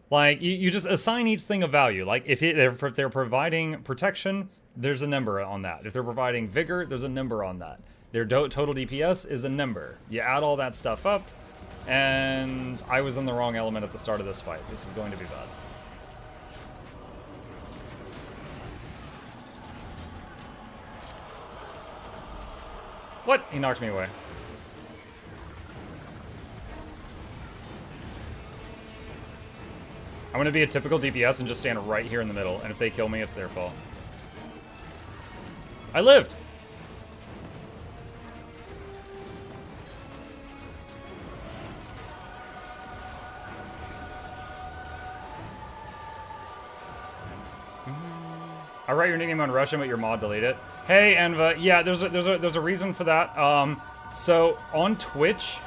Like, you just assign each thing a value. Like, if they're providing protection, there's a number on that. If they're providing vigor, there's a number on that. Their total DPS is a number. You add all that stuff up, and I was in the wrong element at the start of this fight. This is going to be bad. What? He knocked me away. I'm gonna be a typical DPS and just stand right here in the middle, and if they kill me, it's their fault. I lived! I write your nickname on Russian, but your mod delete it. Hey, Enva. Yeah, there's a reason for that. So on Twitch,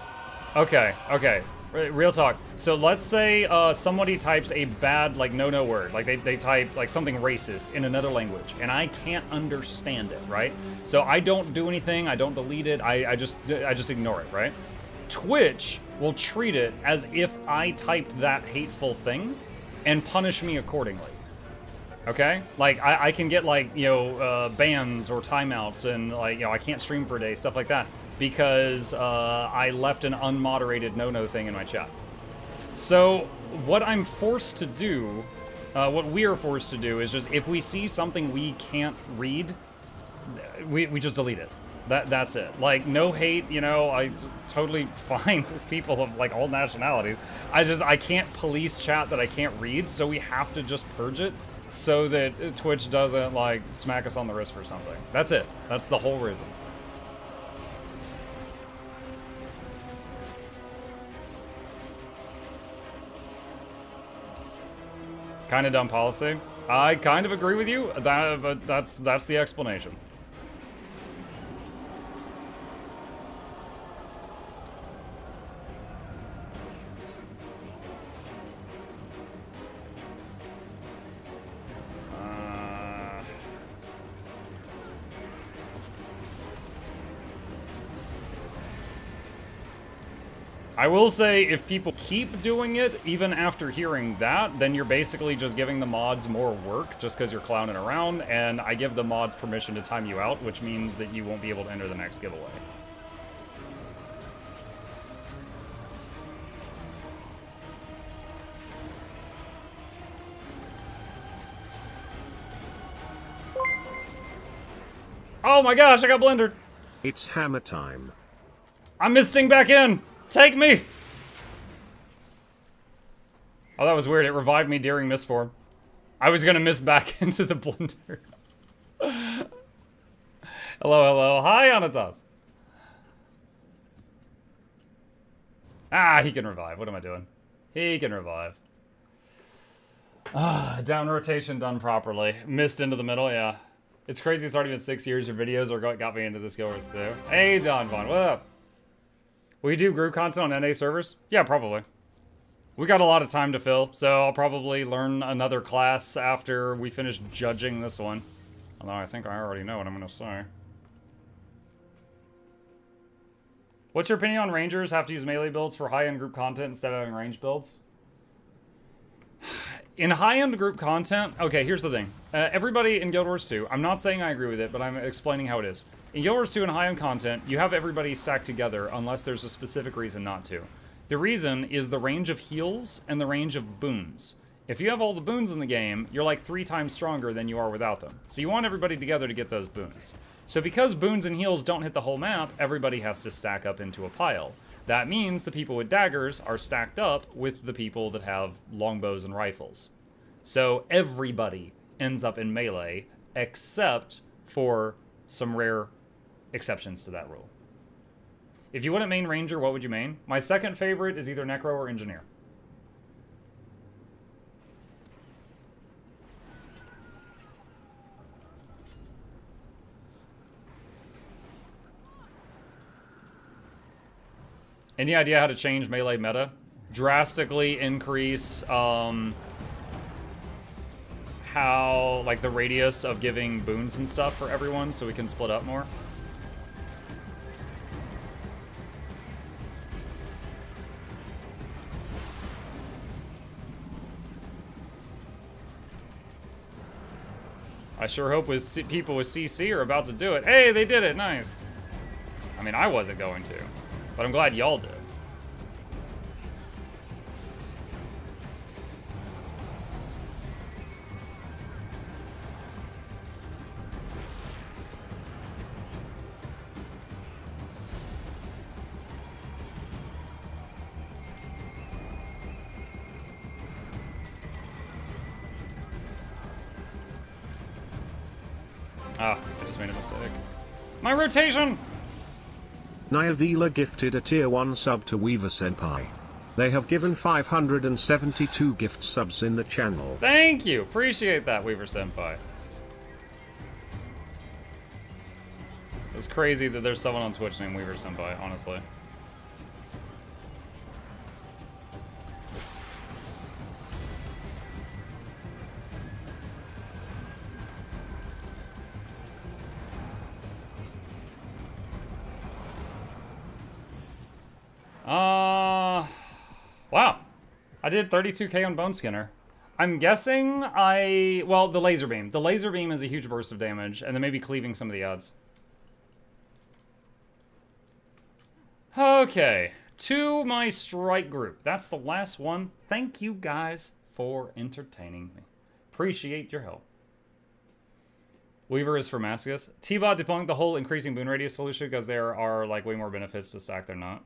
okay. Real talk. So let's say somebody types a bad, like, no word. Like, they type, like, something racist in another language. And I can't understand it, right? So I don't do anything. I don't delete it. I just ignore it, right? Twitch will treat it as if I typed that hateful thing and punish me accordingly. Okay? Like, I can get, like, you know, bans or timeouts and, like, you know, I can't stream for a day, stuff like that, because I left an unmoderated no-no thing in my chat. So, what I'm forced to do, what we're forced to do is just, if we see something we can't read, we just delete it. That's it. Like, no hate, you know, I totally fine with people of, like, all nationalities. I can't police chat that I can't read, so we have to just purge it so that Twitch doesn't, like, smack us on the wrist for something. That's it. That's the whole reason. Kind of dumb policy. I kind of agree with you, but that's the explanation. I will say, if people keep doing it, even after hearing that, then you're basically just giving the mods more work just because you're clowning around, and I give the mods permission to time you out, which means that you won't be able to enter the next giveaway. Oh my gosh, I got blendered! It's hammer time. I'm misting back in! Take me! Oh, that was weird. It revived me during misform. I was gonna miss back into the blender. Hello, hello. Hi, Anatas. Ah, he can revive. What am I doing? He can revive. Ah, down rotation done properly. Missed into the middle, yeah. It's crazy it's already been 6 years. Your videos are got me into this Guild Wars too. Hey, Don Vaughn, what up? Will you do group content on NA servers? Yeah, probably. We got a lot of time to fill, so I'll probably learn another class after we finish judging this one. Although I think I already know what I'm gonna say. What's your opinion on Rangers have to use melee builds for high-end group content instead of having range builds? In high-end group content, okay, here's the thing. Everybody in Guild Wars 2, I'm not saying I agree with it, but I'm explaining how it is. In Guild Wars 2 and high-end content, you have everybody stacked together unless there's a specific reason not to. The reason is the range of heals and the range of boons. If you have all the boons in the game, you're like 3 times stronger than you are without them. So you want everybody together to get those boons. So because boons and heals don't hit the whole map, everybody has to stack up into a pile. That means the people with daggers are stacked up with the people that have longbows and rifles. So everybody ends up in melee, except for some rare exceptions to that rule. If you wouldn't main Ranger, what would you main? My second favorite is either Necro or Engineer. Any idea how to change melee meta? Drastically increase how, like, the radius of giving boons and stuff for everyone so we can split up more. I sure hope people with CC are about to do it. Hey, they did it, nice. I mean, I wasn't going to, but I'm glad y'all did. Ah, I just made a mistake. My rotation! Nyavila gifted a tier 1 sub to Weaver Senpai. They have given 572 gift subs in the channel. Thank you! Appreciate that, Weaver Senpai. It's crazy that there's someone on Twitch named Weaver Senpai, honestly. Wow. I did 32k on Bone Skinner. I'm guessing well, the laser beam. The laser beam is a huge burst of damage, and then maybe cleaving some of the odds. Okay, to my strike group. That's the last one. Thank you guys for entertaining me. Appreciate your help. Weaver is for Mascus. T-Bot debunked the whole increasing boon radius solution because there are like way more benefits to stack than not.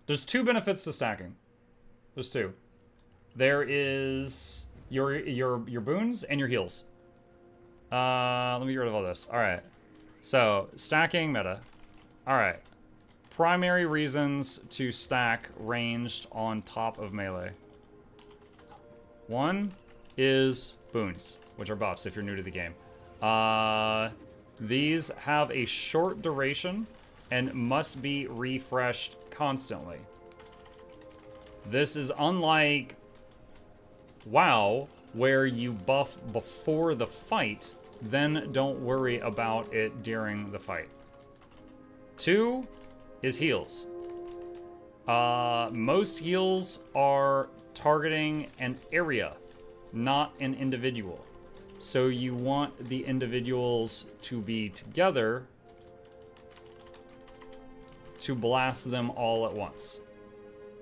There's 2 benefits to stacking. There's 2. There is your boons and your heals. Let me get rid of all this. All right. So stacking meta. All right. Primary reasons to stack ranged on top of melee. 1 is boons, which are buffs if you're new to the game. These have a short duration and must be refreshed constantly. This is unlike WoW, where you buff before the fight, then don't worry about it during the fight. 2 is heals. Most heals are targeting an area, not an individual. So you want the individuals to be together to blast them all at once.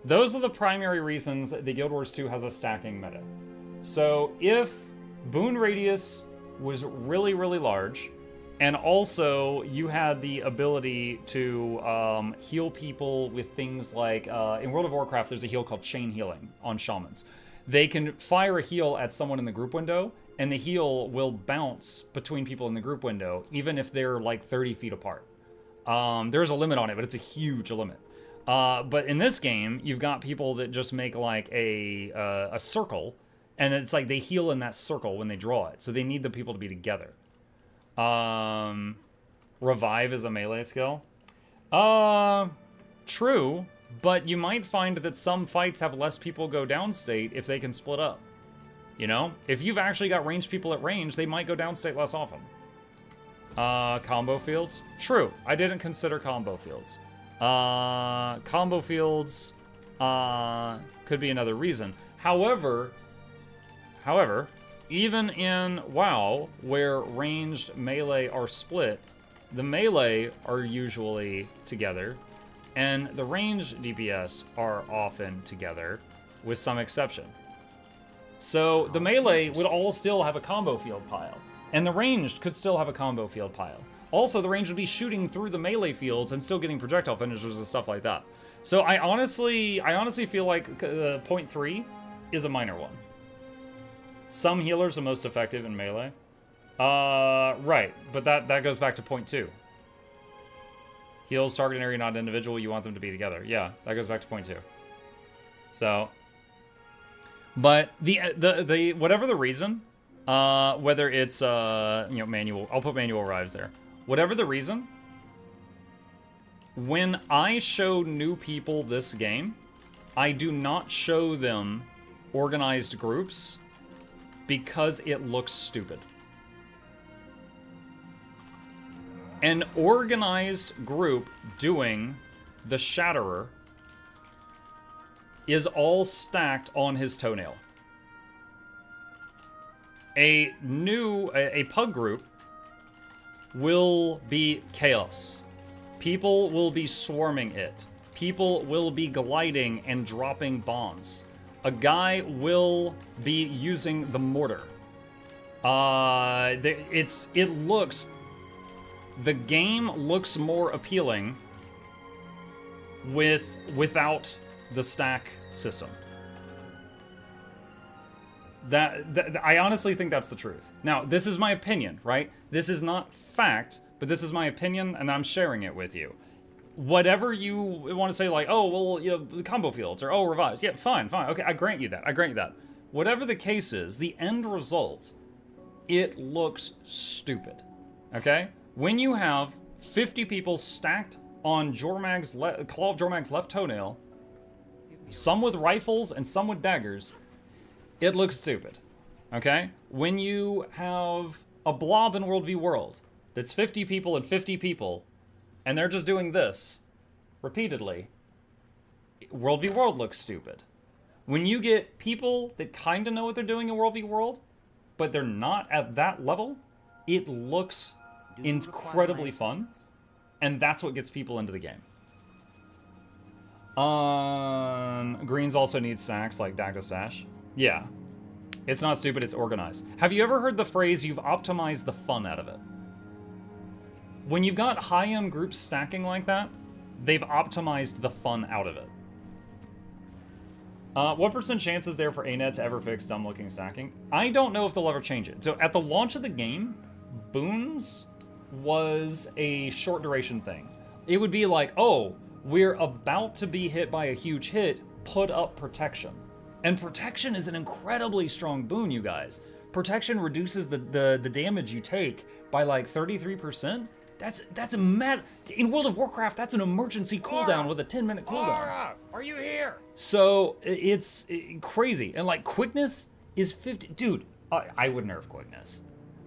Those are the primary reasons that the Guild Wars 2 has a stacking meta. So if boon radius was really, really large, and also you had the ability to heal people with things like, in World of Warcraft, there's a heal called chain healing on shamans. They can fire a heal at someone in the group window, and the heal will bounce between people in the group window, even if they're like 30 feet apart. There's a limit on it, but it's a huge limit. But in this game, you've got people that just make like a circle, and it's like they heal in that circle when they draw it. So they need the people to be together. Revive is a melee skill. True, but you might find that some fights have less people go downstate if they can split up. You know, if you've actually got ranged people at range, they might go downstate less often. Combo fields? True, I didn't consider combo fields. Combo fields could be another reason. However, even in WoW, where ranged melee are split, the melee are usually together, and the ranged DPS are often together, with some exception. So the melee would all still have a combo field pile, and the ranged could still have a combo field pile. Also, the range would be shooting through the melee fields and still getting projectile finishers and stuff like that. So I honestly feel like point 3 is a minor one. Some healers are most effective in melee. Right, but that goes back to point 2. Heals target an area, not individual. You want them to be together. Yeah, that goes back to point 2. So, but the whatever the reason, whether it's manual, I'll put manual arrives there. Whatever the reason, when I show new people this game, I do not show them organized groups because it looks stupid. An organized group doing the Shatterer is all stacked on his toenail. A pug group will be chaos. People will be swarming it. People will be gliding and dropping bombs. A guy will be using the mortar. The game looks more appealing without the stack system. I honestly think that's the truth. Now, this is my opinion, right? This is not fact, but this is my opinion, and I'm sharing it with you. Whatever you want to say, like, oh, well, the combo fields, or, oh, revives. Yeah, fine. Okay, I grant you that. Whatever the case is, the end result, it looks stupid, okay? When you have 50 people stacked on Claw of Jormag's left toenail, some with rifles and some with daggers, it looks stupid, okay? When you have a blob in World v World that's 50 people and 50 people, and they're just doing this repeatedly, World v World looks stupid. When you get people that kind of know what they're doing in World v World, but they're not at that level, it looks incredibly fun, and that's what gets people into the game. Greens also need stacks like Dagda Stash. Yeah. It's not stupid, it's organized. Have you ever heard the phrase, you've optimized the fun out of it? When you've got high-end groups stacking like that, they've optimized the fun out of it. What % chance is there for ANET to ever fix dumb-looking stacking? I don't know if they'll ever change it. So at the launch of the game, boons was a short duration thing. It would be like, oh, we're about to be hit by a huge hit, put up protection. And protection is an incredibly strong boon, you guys. Protection reduces the damage you take by like 33%. That's a mad... In World of Warcraft, that's an emergency cooldown with a 10-minute cooldown. Laura, are you here? So it's crazy. And like quickness is 50... Dude, I would nerf quickness.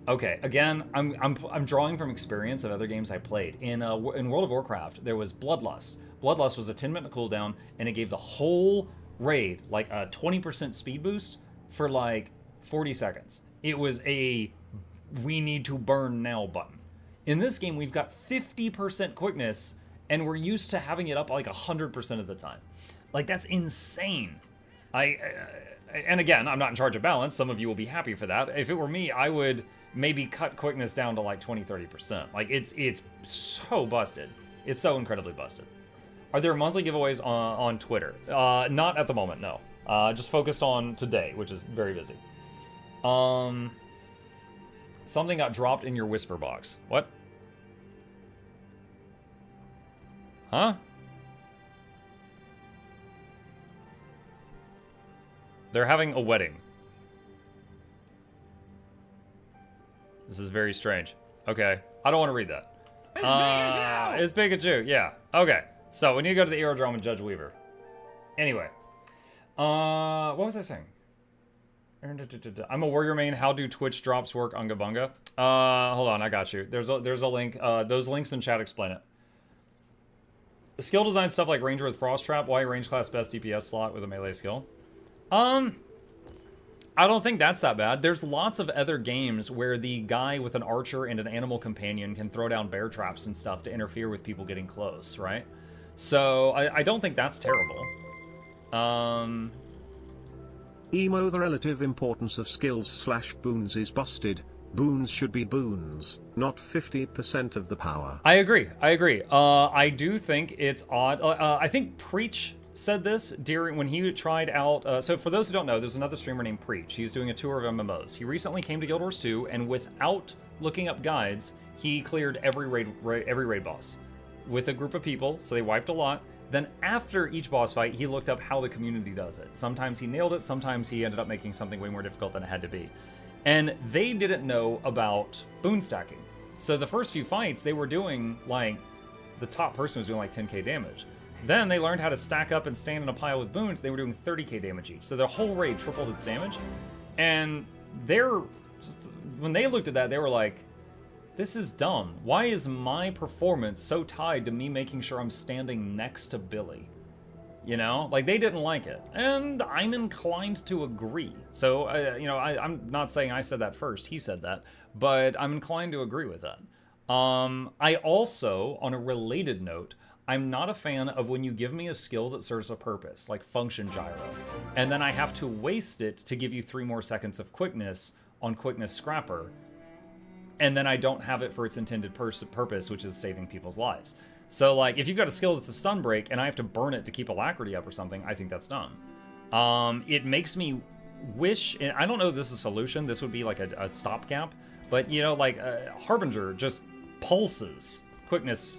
Okay, again, I'm drawing from experience of other games I played. In World of Warcraft, there was Bloodlust. Bloodlust was a 10-minute cooldown, and it gave the whole raid like a 20% speed boost for like 40 seconds. It was a we need to burn now button. In this game, we've got 50% quickness, and we're used to having it up like 100% of the time. Like, that's insane. And again, I'm not in charge of balance. Some of you will be happy for that. If it were me, I would maybe cut quickness down to like 20-30%. Like, it's so busted. It's so incredibly busted. Are there monthly giveaways on Twitter? Not at the moment, no. Just focused on today, which is very busy. Something got dropped in your whisper box. What? Huh? They're having a wedding. This is very strange. Okay. I don't want to read that. It's Pikachu, yeah. Okay. So, we need to go to the aerodrome and Judge Weaver. Anyway. What was I saying? I'm a warrior main. How do Twitch drops work, Unga Bunga? Hold on, I got you. There's a link. Those links in chat explain it. The skill design stuff like Ranger with Frost Trap. Why range class best DPS slot with a melee skill? I don't think that's that bad. There's lots of other games where the guy with an archer and an animal companion can throw down bear traps and stuff to interfere with people getting close, right? So I don't think that's terrible. Emo, the relative importance of skills/boons is busted. Boons should be boons, not 50% of the power. I agree. I do think it's odd. I think Preach said this during when he tried out. So for those who don't know, there's another streamer named Preach. He's doing a tour of MMOs. He recently came to Guild Wars 2, and without looking up guides, he cleared every raid boss with a group of people. So they wiped a lot. Then after each boss fight, he looked up how the community does it. Sometimes he nailed it, sometimes he ended up making something way more difficult than it had to be. And they didn't know about boon stacking. So the first few fights, they were doing, like, the top person was doing like 10k damage. Then they learned how to stack up and stand in a pile with boons, they were doing 30k damage each. So their whole raid tripled its damage. And when they looked at that, they were like, this is dumb. Why is my performance so tied to me making sure I'm standing next to Billy? You know, like they didn't like it. And I'm inclined to agree. So, you know, I'm not saying I said that first, he said that, but I'm inclined to agree with that. I also, on a related note, I'm not a fan of when you give me a skill that serves a purpose, like function gyro, and then I have to waste it to give you 3 more seconds of quickness on quickness scrapper, and then I don't have it for its intended purpose, which is saving people's lives. So, like, if you've got a skill that's a stun break, and I have to burn it to keep alacrity up or something, I think that's dumb. It makes me wish, and I don't know if this is a solution, this would be like a stopgap, but, you know, like, Harbinger just pulses quickness.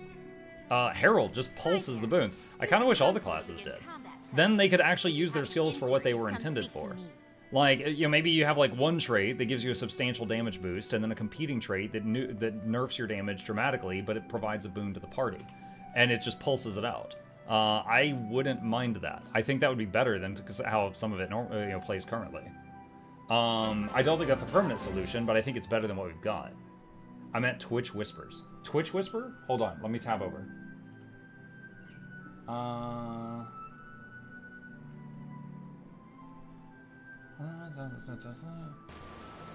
Herald just pulses the boons. I kind of wish all the classes did. Then they could actually use their skills for what they were intended for. Like, you know, maybe you have like one trait that gives you a substantial damage boost, and then a competing trait that nerfs your damage dramatically, but it provides a boon to the party, and it just pulses it out. I wouldn't mind that. I think that would be better than how some of it plays currently. I don't think that's a permanent solution, but I think it's better than what we've got. I'm at Twitch Whispers. Twitch Whisper? Hold on, let me tab over.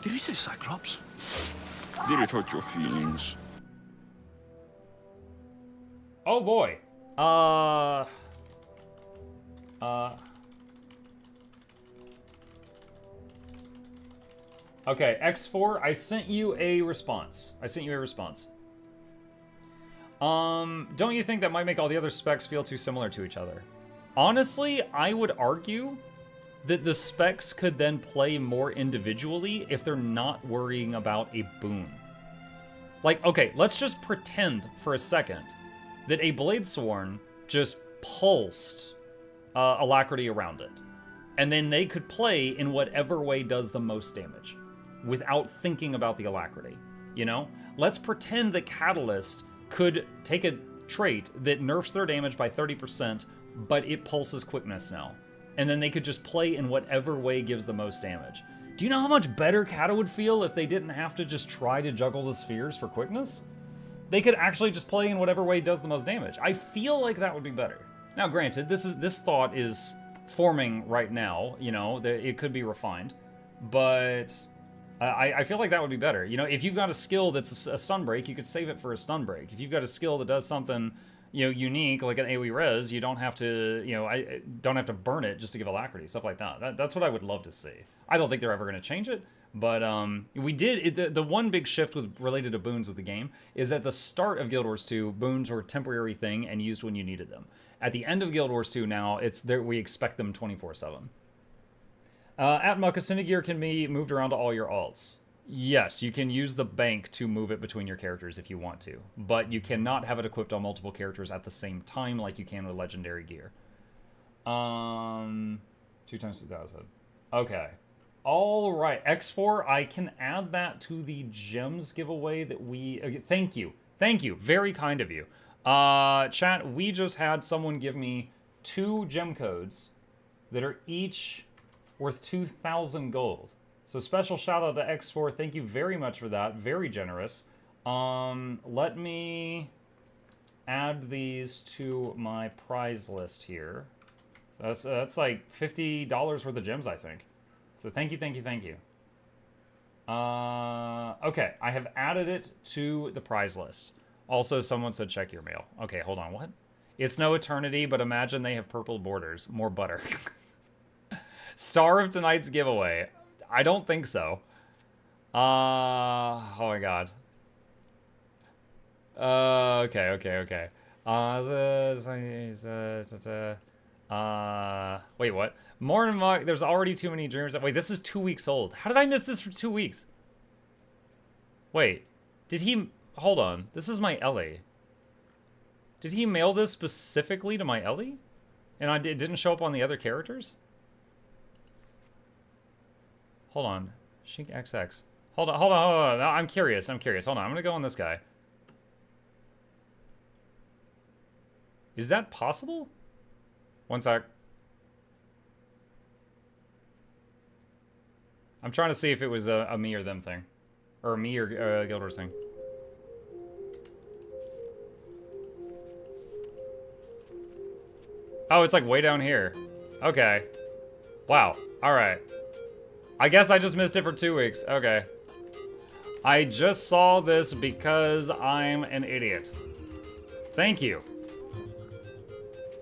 Did he say Cyclops? Did it hurt your feelings? Oh boy. Okay, X4, I sent you a response. Don't you think that might make all the other specs feel too similar to each other? Honestly, I would argue that the specs could then play more individually if they're not worrying about a boon. Like, okay, let's just pretend for a second that a Bladesworn just pulsed Alacrity around it. And then they could play in whatever way does the most damage without thinking about the Alacrity, you know? Let's pretend that Catalyst could take a trait that nerfs their damage by 30%, but it pulses quickness now. And then they could just play in whatever way gives the most damage. Do you know how much better Kata would feel if they didn't have to just try to juggle the spheres for quickness? They could actually just play in whatever way does the most damage. I feel like that would be better. Now, granted, this thought is forming right now, you know, it could be refined, but I feel like that would be better. You know, if you've got a skill that's a stun break, you could save it for a stun break. If you've got a skill that does something, you know, unique, like an AoE res, you don't have to, you know, I don't have to burn it just to give Alacrity, stuff like that. That's what I would love to see. I don't think they're ever going to change it, but we did, the one big shift related to boons with the game is at the start of Guild Wars 2, boons were a temporary thing and used when you needed them. At the end of Guild Wars 2 now, it's there, we expect them 24/7. At Mucka, Synagear can be moved around to all your alts. Yes, you can use the bank to move it between your characters if you want to, but you cannot have it equipped on multiple characters at the same time like you can with legendary gear. 2 times 2,000. Okay. All right, X4, I can add that to the gems giveaway that we... Okay, thank you. Thank you. Very kind of you. Chat, we just had someone give me 2 gem codes that are each worth 2,000 gold. So special shout out to X4. Thank you very much for that. Very generous. Let me add these to my prize list here. So that's like $50 worth of gems, I think. So thank you, thank you, thank you. Okay, I have added it to the prize list. Also, someone said check your mail. Okay, hold on, what? It's no eternity, but imagine they have purple borders. More butter. Star of tonight's giveaway. I don't think so. Oh my god. Okay. Wait, what? More than Muck, there's already too many dreamers. Wait, this is 2 weeks old. How did I miss this for 2 weeks? Wait, did he... Hold on. This is my Ellie. Did he mail this specifically to my Ellie? And it didn't show up on the other characters? Hold on. Shink XX. Hold on. No, I'm curious. Hold on. I'm gonna go on this guy. Is that possible? One sec. I'm trying to see if it was a me or them thing. Or a me or Guild Wars thing. Oh, it's like way down here. Okay. Wow. Alright. I guess I just missed it for 2 weeks. Okay. I just saw this because I'm an idiot. Thank you.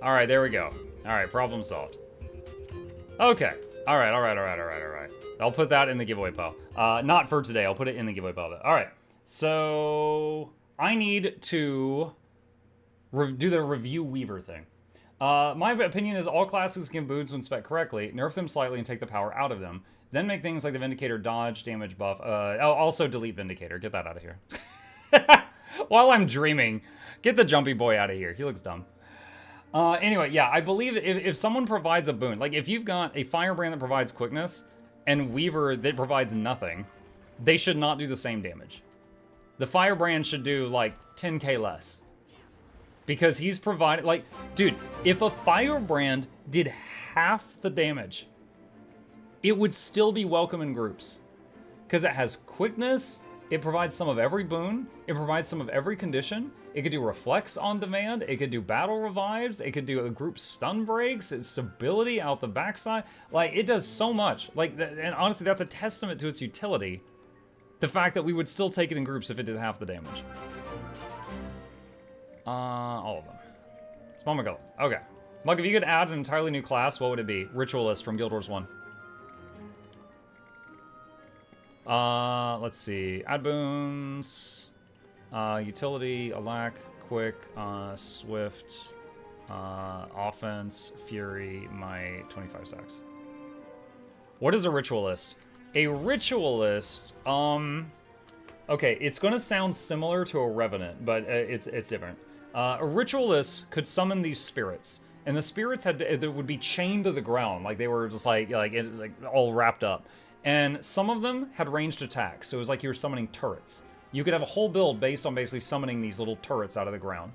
Alright, there we go. Alright, problem solved. Okay. Alright. I'll put that in the giveaway pile. Not for today, I'll put it in the giveaway pile. Alright, so I need to do the review Weaver thing. My opinion is all classes can boons when spec correctly, nerf them slightly and take the power out of them, then make things like the Vindicator dodge, damage buff, also delete Vindicator, get that out of here. While I'm dreaming, get the Jumpy Boy out of here, he looks dumb. Anyway, yeah, I believe if someone provides a boon, like if you've got a Firebrand that provides quickness and Weaver that provides nothing, they should not do the same damage. The Firebrand should do like 10k less. Because he's provided, like, dude, if a Firebrand did half the damage, it would still be welcome in groups. Because it has quickness It provides some of every boon. It provides some of every condition. It could do reflex on demand. It could do battle revives. It could do a group stun breaks. Its stability out the backside. Like, it does so much. Like, and honestly, that's a testament to its utility. The fact that we would still take it in groups if it did half the damage. All of them. Small McGull. Okay. Mug, if you could add an entirely new class, what would it be? Ritualist from Guild Wars 1. Let's see. Add boons. Utility, alack, quick, swift, offense, fury, might, 25 sacks. What is a ritualist? A ritualist, okay, it's gonna sound similar to a revenant, but it's different. A ritualist could summon these spirits, and the spirits would be chained to the ground, like they were just like all wrapped up. And some of them had ranged attacks, so it was like you were summoning turrets. You could have a whole build based on basically summoning these little turrets out of the ground.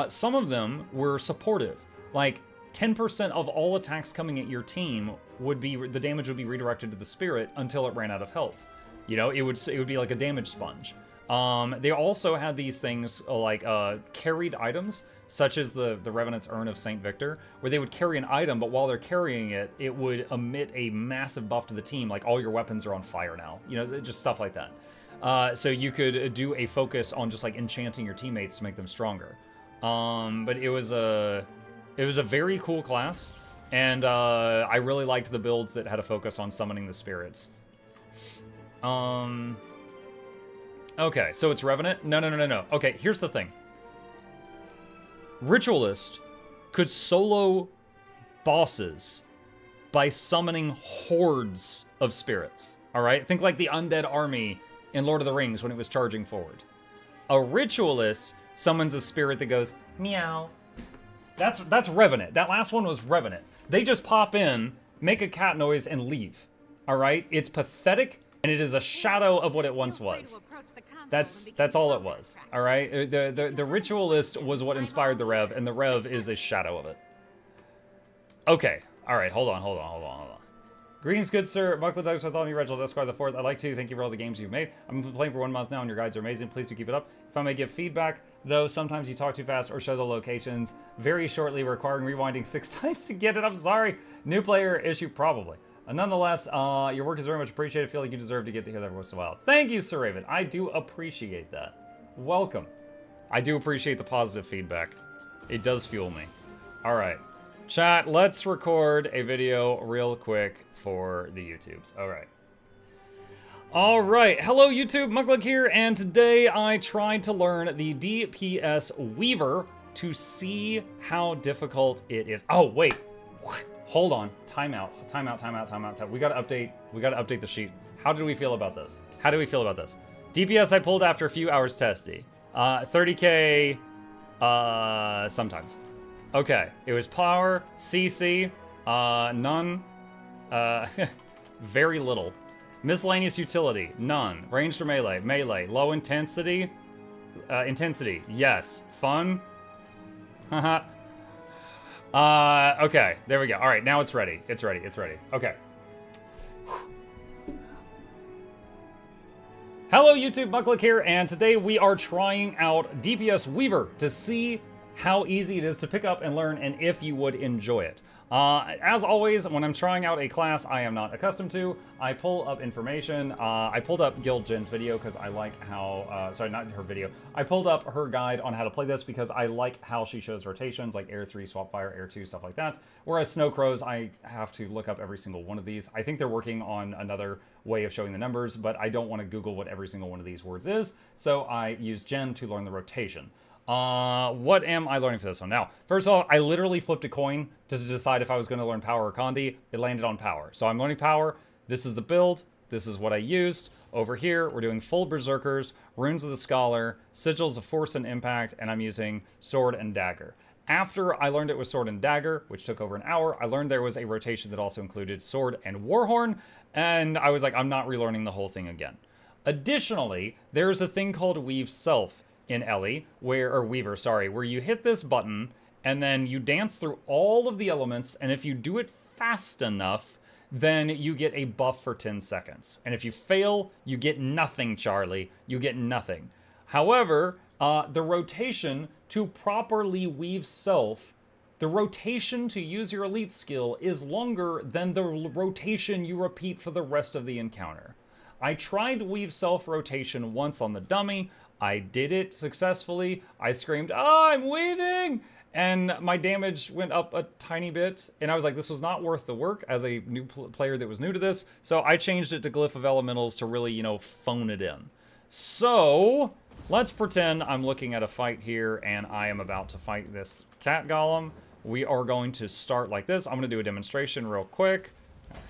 Some of them were supportive, like 10% of all attacks coming at your team would be, the damage would be redirected to the spirit until it ran out of health. You know, it would be like a damage sponge. They also had these things like carried items, such as the Revenant's Urn of St. Victor, where they would carry an item, but while they're carrying it, it would emit a massive buff to the team, like all your weapons are on fire now. You know, just stuff like that. So you could do a focus on just like enchanting your teammates to make them stronger. But it was a very cool class, and I really liked the builds that had a focus on summoning the spirits. Okay, so it's Revenant? No. Okay, here's the thing. Ritualist could solo bosses by summoning hordes of spirits, all right? Think like the undead army in Lord of the Rings when it was charging forward. A Ritualist summons a spirit that goes, meow. That's Revenant. That last one was Revenant. They just pop in, make a cat noise, and leave, all right? It's pathetic, and it is a shadow of what it once was. That's all it was, all right? The Ritualist was what inspired the Rev, and the Rev is a shadow of it. Okay, all right, hold on. Greetings, good sir. MuklukYoutube with all me, Reginald Esquire the Fourth. I'd like to thank you for all the games you've made. I've been playing for 1 month now, and your guides are amazing. Please do keep it up. If I may give feedback, though, sometimes you talk too fast or show the locations very shortly, requiring rewinding 6 times to get it. I'm sorry. New player issue, probably. Nonetheless, your work is very much appreciated. I feel like you deserve to get to hear that every once in a while. Thank you, Sir Raven. I do appreciate that. Welcome. I do appreciate the positive feedback. It does fuel me. All right. Chat, let's record a video real quick for the YouTubes. All right. All right. Hello, YouTube. Mukluk here, and today I tried to learn the DPS Weaver to see how difficult it is. Oh, wait. What? Hold on. Timeout. We gotta update the sheet. How did we feel about this? DPS I pulled after a few hours testing. 30k sometimes. Okay. It was power, CC, none, very little. Miscellaneous utility, none. Ranged or melee, low intensity, yes. Fun, haha. Okay, there we go. All right, now it's ready. It's ready. Okay. Hello, YouTube. Mukluk here, and today we are trying out DPS Weaver to see how easy it is to pick up and learn, and if you would enjoy it. As always, when I'm trying out a class I am not accustomed to, I pull up information. I pulled up Guild Jen's video because I like how, sorry, not her video. I pulled up her guide on how to play this because I like how she shows rotations, like Air 3, Swap Fire, Air 2, stuff like that. Whereas Snow Crows, I have to look up every single one of these. I think they're working on another way of showing the numbers, but I don't want to Google what every single one of these words is, so I use Jen to learn the rotation. What am I learning for this one? Now, first of all, I literally flipped a coin to decide if I was going to learn Power or Condi. It landed on Power. So I'm learning Power. This is the build. This is what I used. Over here, we're doing full Berserkers, Runes of the Scholar, Sigils of Force and Impact, and I'm using Sword and Dagger. After I learned it was Sword and Dagger, which took over an hour, I learned there was a rotation that also included Sword and Warhorn, and I was like, I'm not relearning the whole thing again. Additionally, there's a thing called Weave Self in Ellie, Weaver, where you hit this button and then you dance through all of the elements, and if you do it fast enough, then you get a buff for 10 seconds. And if you fail, you get nothing, Charlie. You get nothing. However, the rotation to properly weave self, the rotation to use your elite skill is longer than the rotation you repeat for the rest of the encounter. I tried weave self rotation once on the dummy. I did it successfully. I screamed, "Oh, I'm weaving!" And my damage went up a tiny bit. And I was like, this was not worth the work as a new player that was new to this. So I changed it to Glyph of Elementals to really, you know, phone it in. So let's pretend I'm looking at a fight here and I am about to fight this cat golem. We are going to start like this. I'm going to do a demonstration real quick.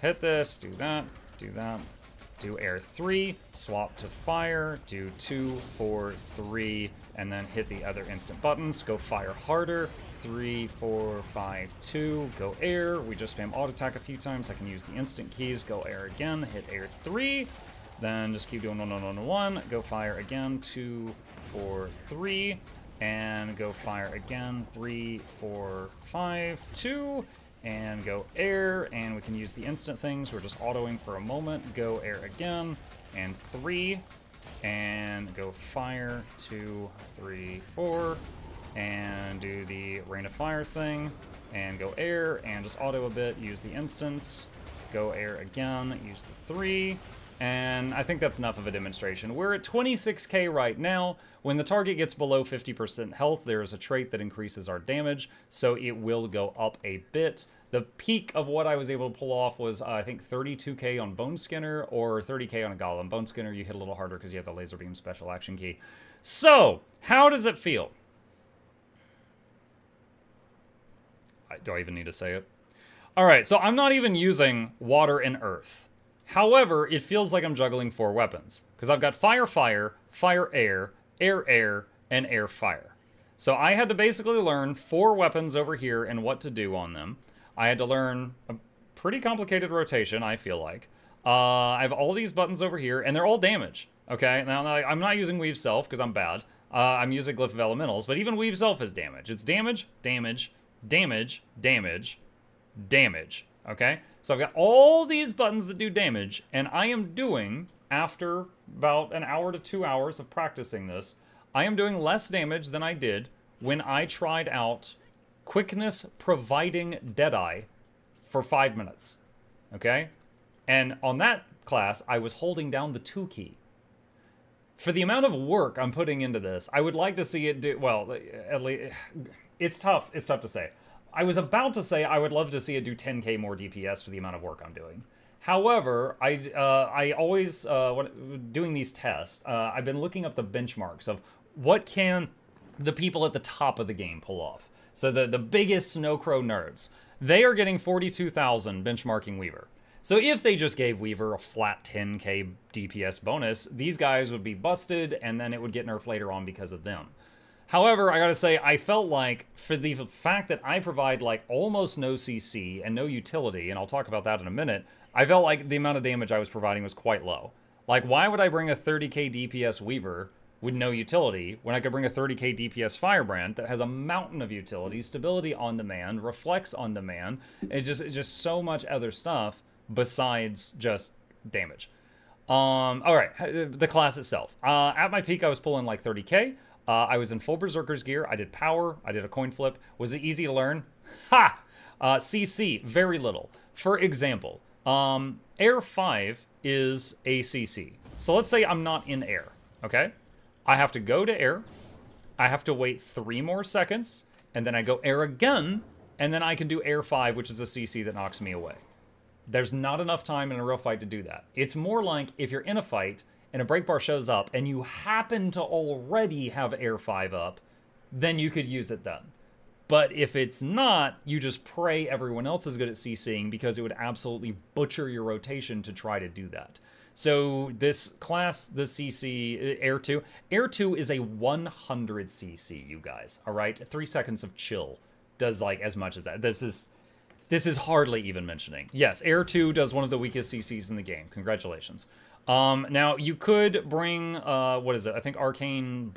Hit this, do that, do air 3, swap to fire, do 2, 4, 3, and then hit the other instant buttons. Go fire harder, 3, 4, 5, 2, go air. We just spam auto attack a few times. I can use the instant keys, go air again, hit air 3, then just keep doing 1, 1, 1, 1, go fire again, 2, 4, 3, and go fire again, 3, 4, 5, 2, and go air, and we can use the instant things. We're just autoing for a moment. Go air again, and 3, and go fire, 2, 3, 4, and do the rain of fire thing, and go air, and just auto a bit, use the instance, go air again, use the 3, and I think that's enough of a demonstration. We're at 26k right now. When the target gets below 50% health, there is a trait that increases our damage, so it will go up a bit. The peak of what I was able to pull off was, I think, 32k on Bone Skinner or 30k on a Golem. Bone Skinner, you hit a little harder because you have the Laser Beam special action key. So, how does it feel? Do I even need to say it? All right, so I'm not even using water and earth. However, it feels like I'm juggling 4 weapons because I've got fire, fire, fire, air, air, air, and air, fire. So I had to basically learn 4 weapons over here and what to do on them. I had to learn a pretty complicated rotation, I feel like. I have all these buttons over here, and they're all damage, okay? Now, I'm not using Weave Self because I'm bad. I'm using Glyph of Elementals, but even Weave Self is damage. It's damage, damage, damage, damage, damage, okay? So I've got all these buttons that do damage, and I am doing, after about an hour to 2 hours of practicing this, I am doing less damage than I did when I tried out Quickness Providing Deadeye for 5 minutes, okay? And on that class, I was holding down the 2 key. For the amount of work I'm putting into this, I would like to see it do, well, at least, it's tough to say. I was about to say I would love to see it do 10k more DPS for the amount of work I'm doing. However, I always, doing these tests, I've been looking up the benchmarks of what can the people at the top of the game pull off. So the biggest Snowcrow nerds, they are getting 42,000 benchmarking Weaver. So if they just gave Weaver a flat 10k DPS bonus, these guys would be busted, and then it would get nerfed later on because of them. However, I gotta say, I felt like, for the fact that I provide, like, almost no CC and no utility, and I'll talk about that in a minute, I felt like the amount of damage I was providing was quite low. Like, why would I bring a 30k DPS Weaver with no utility when I could bring a 30k DPS Firebrand that has a mountain of utility, stability on demand, reflex on demand, it's just so much other stuff besides just damage. All right, the class itself. At my peak, I was pulling like 30k. I was in full Berserker's gear. I did power. I did a coin flip. Was it easy to learn? Ha! CC, very little. For example, Air 5 is a CC. So let's say I'm not in air, okay? I have to go to air. I have to wait 3 more seconds, and then I go air again, and then I can do Air 5, which is a CC that knocks me away. There's not enough time in a real fight to do that. It's more like if you're in a fight and a break bar shows up and you happen to already have Air 5 up, then you could use it then. But if it's not, you just pray everyone else is good at CCing because it would absolutely butcher your rotation to try to do that. So this class, the CC, Air 2 is a 100 CC, you guys, all right? 3 seconds of chill does like as much as that. This is hardly even mentioning. Yes, Air 2 does one of the weakest CCs in the game. Congratulations. Now, you could bring, what is it? I think Arcane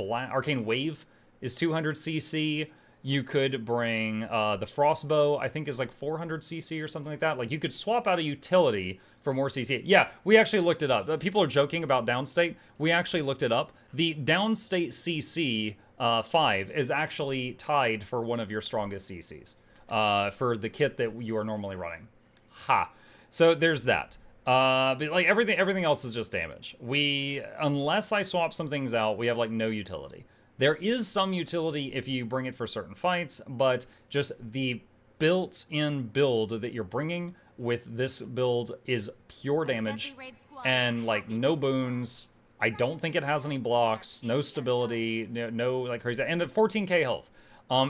Wave is 200 CC. You could bring the Frostbow, I think is like 400 CC or something like that. Like you could swap out a utility for more CC. Yeah, we actually looked it up. People are joking about downstate. We actually looked it up. The downstate CC 5 is actually tied for one of your strongest CCs for the kit that you are normally running. Ha. So there's that. But like everything else is just damage. Unless I swap some things out, we have like no utility. There is some utility if you bring it for certain fights, but just the built-in build that you're bringing with this build is pure damage and like no boons. I don't think it has any blocks, no stability, no like crazy, and at 14k health.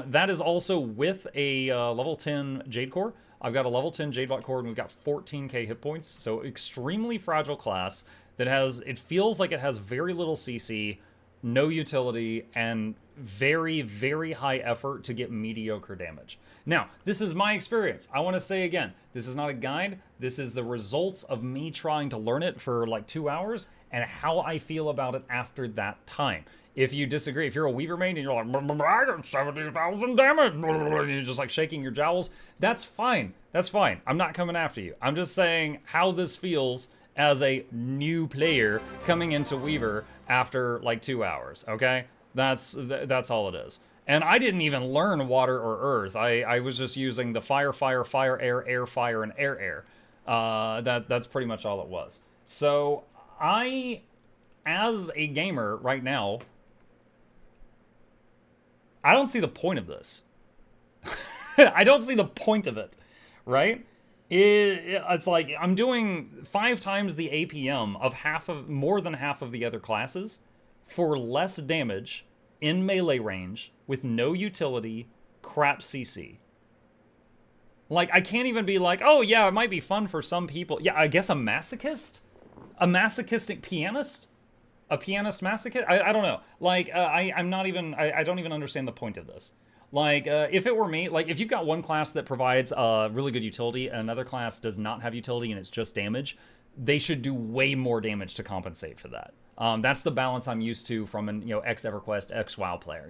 That is also with a level 10 Jade Core. I've got a level 10 Jade Bot Core and we've got 14k hit points, so extremely fragile class that it feels like it has very little CC, no utility, and very, very high effort to get mediocre damage. Now, this is my experience. I want to say again, this is not a guide. This is the results of me trying to learn it for like 2 hours and how I feel about it after that time. If you disagree, if you're a Weaver main and you're like, I got 70,000 damage, and you're just like shaking your jowls, that's fine. That's fine. I'm not coming after you. I'm just saying how this feels as a new player coming into Weaver after like 2 hours, okay? That's all it is. And I didn't even learn water or earth. I was just using the fire, air, fire, and air. That's pretty much all it was. So I, as a gamer right now, I don't see the point of this. I don't see the point of it, right? It's like I'm doing 5 times the APM of more than half of the other classes for less damage in melee range with no utility, crap CC. Like, I can't even be like, oh yeah, it might be fun for some people. Yeah, I guess a masochist? A masochistic pianist? A pianist masochist? I don't know. Like, I don't even understand the point of this. Like, if it were me, like, if you've got one class that provides really good utility and another class does not have utility and it's just damage, they should do way more damage to compensate for that. That's the balance I'm used to from an, ex-EverQuest, ex-WoW player,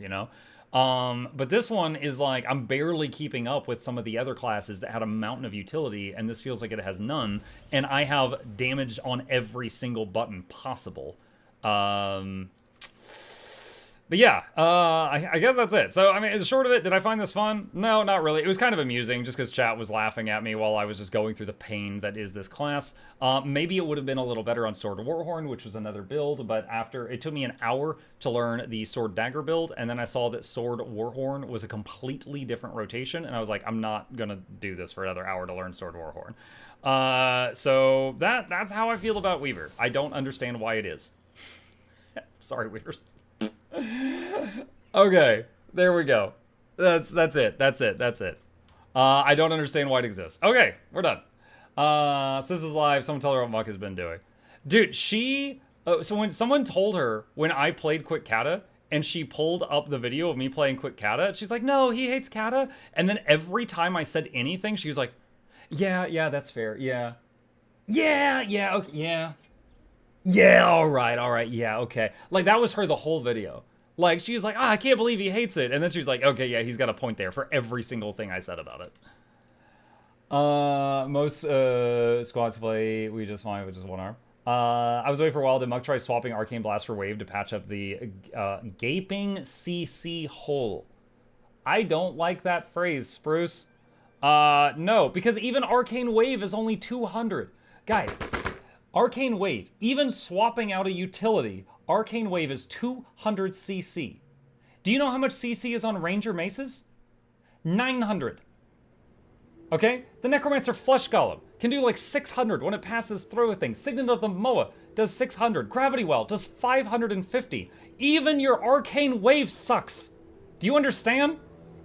But this one is like, I'm barely keeping up with some of the other classes that had a mountain of utility, and this feels like it has none, and I have damage on every single button possible. But yeah, I guess that's it. So, I mean, short of it, did I find this fun? No, not really. It was kind of amusing just because chat was laughing at me while I was just going through the pain that is this class. Maybe it would have been a little better on Sword Warhorn, which was another build, but it took me an hour to learn the Sword Dagger build, and then I saw that Sword Warhorn was a completely different rotation, and I was like, I'm not gonna do this for another hour to learn Sword Warhorn. So that's how I feel about Weaver. I don't understand why it is. Sorry, Weavers. Okay, there we go. That's it. I don't understand why it exists. Okay, we're done. Sis is live. Someone tell her what Muck has been doing. Dude, so when someone told her when I played Quick Kata, and she pulled up the video of me playing Quick Kata, she's like, no, he hates Kata. And then every time I said anything, she was like, yeah, that's fair. Yeah, okay, yeah. Yeah, all right, yeah, okay. Like, that was her the whole video. Like, she was like, I can't believe he hates it. And then she's like, okay, yeah, he's got a point there for every single thing I said about it. Most squads play, we just fine with just one arm. I was away for a while. Did Muck try swapping Arcane Blast for Wave to patch up the gaping CC hole? I don't like that phrase, Spruce. No, because even Arcane Wave is only 200. Guys, Arcane Wave, even swapping out a utility, Arcane Wave is 200 CC. Do you know how much CC is on Ranger Maces? 900. Okay? The Necromancer Flesh Golem can do like 600 when it passes through a thing. Signet of the Moa does 600. Gravity Well does 550. Even your Arcane Wave sucks. Do you understand?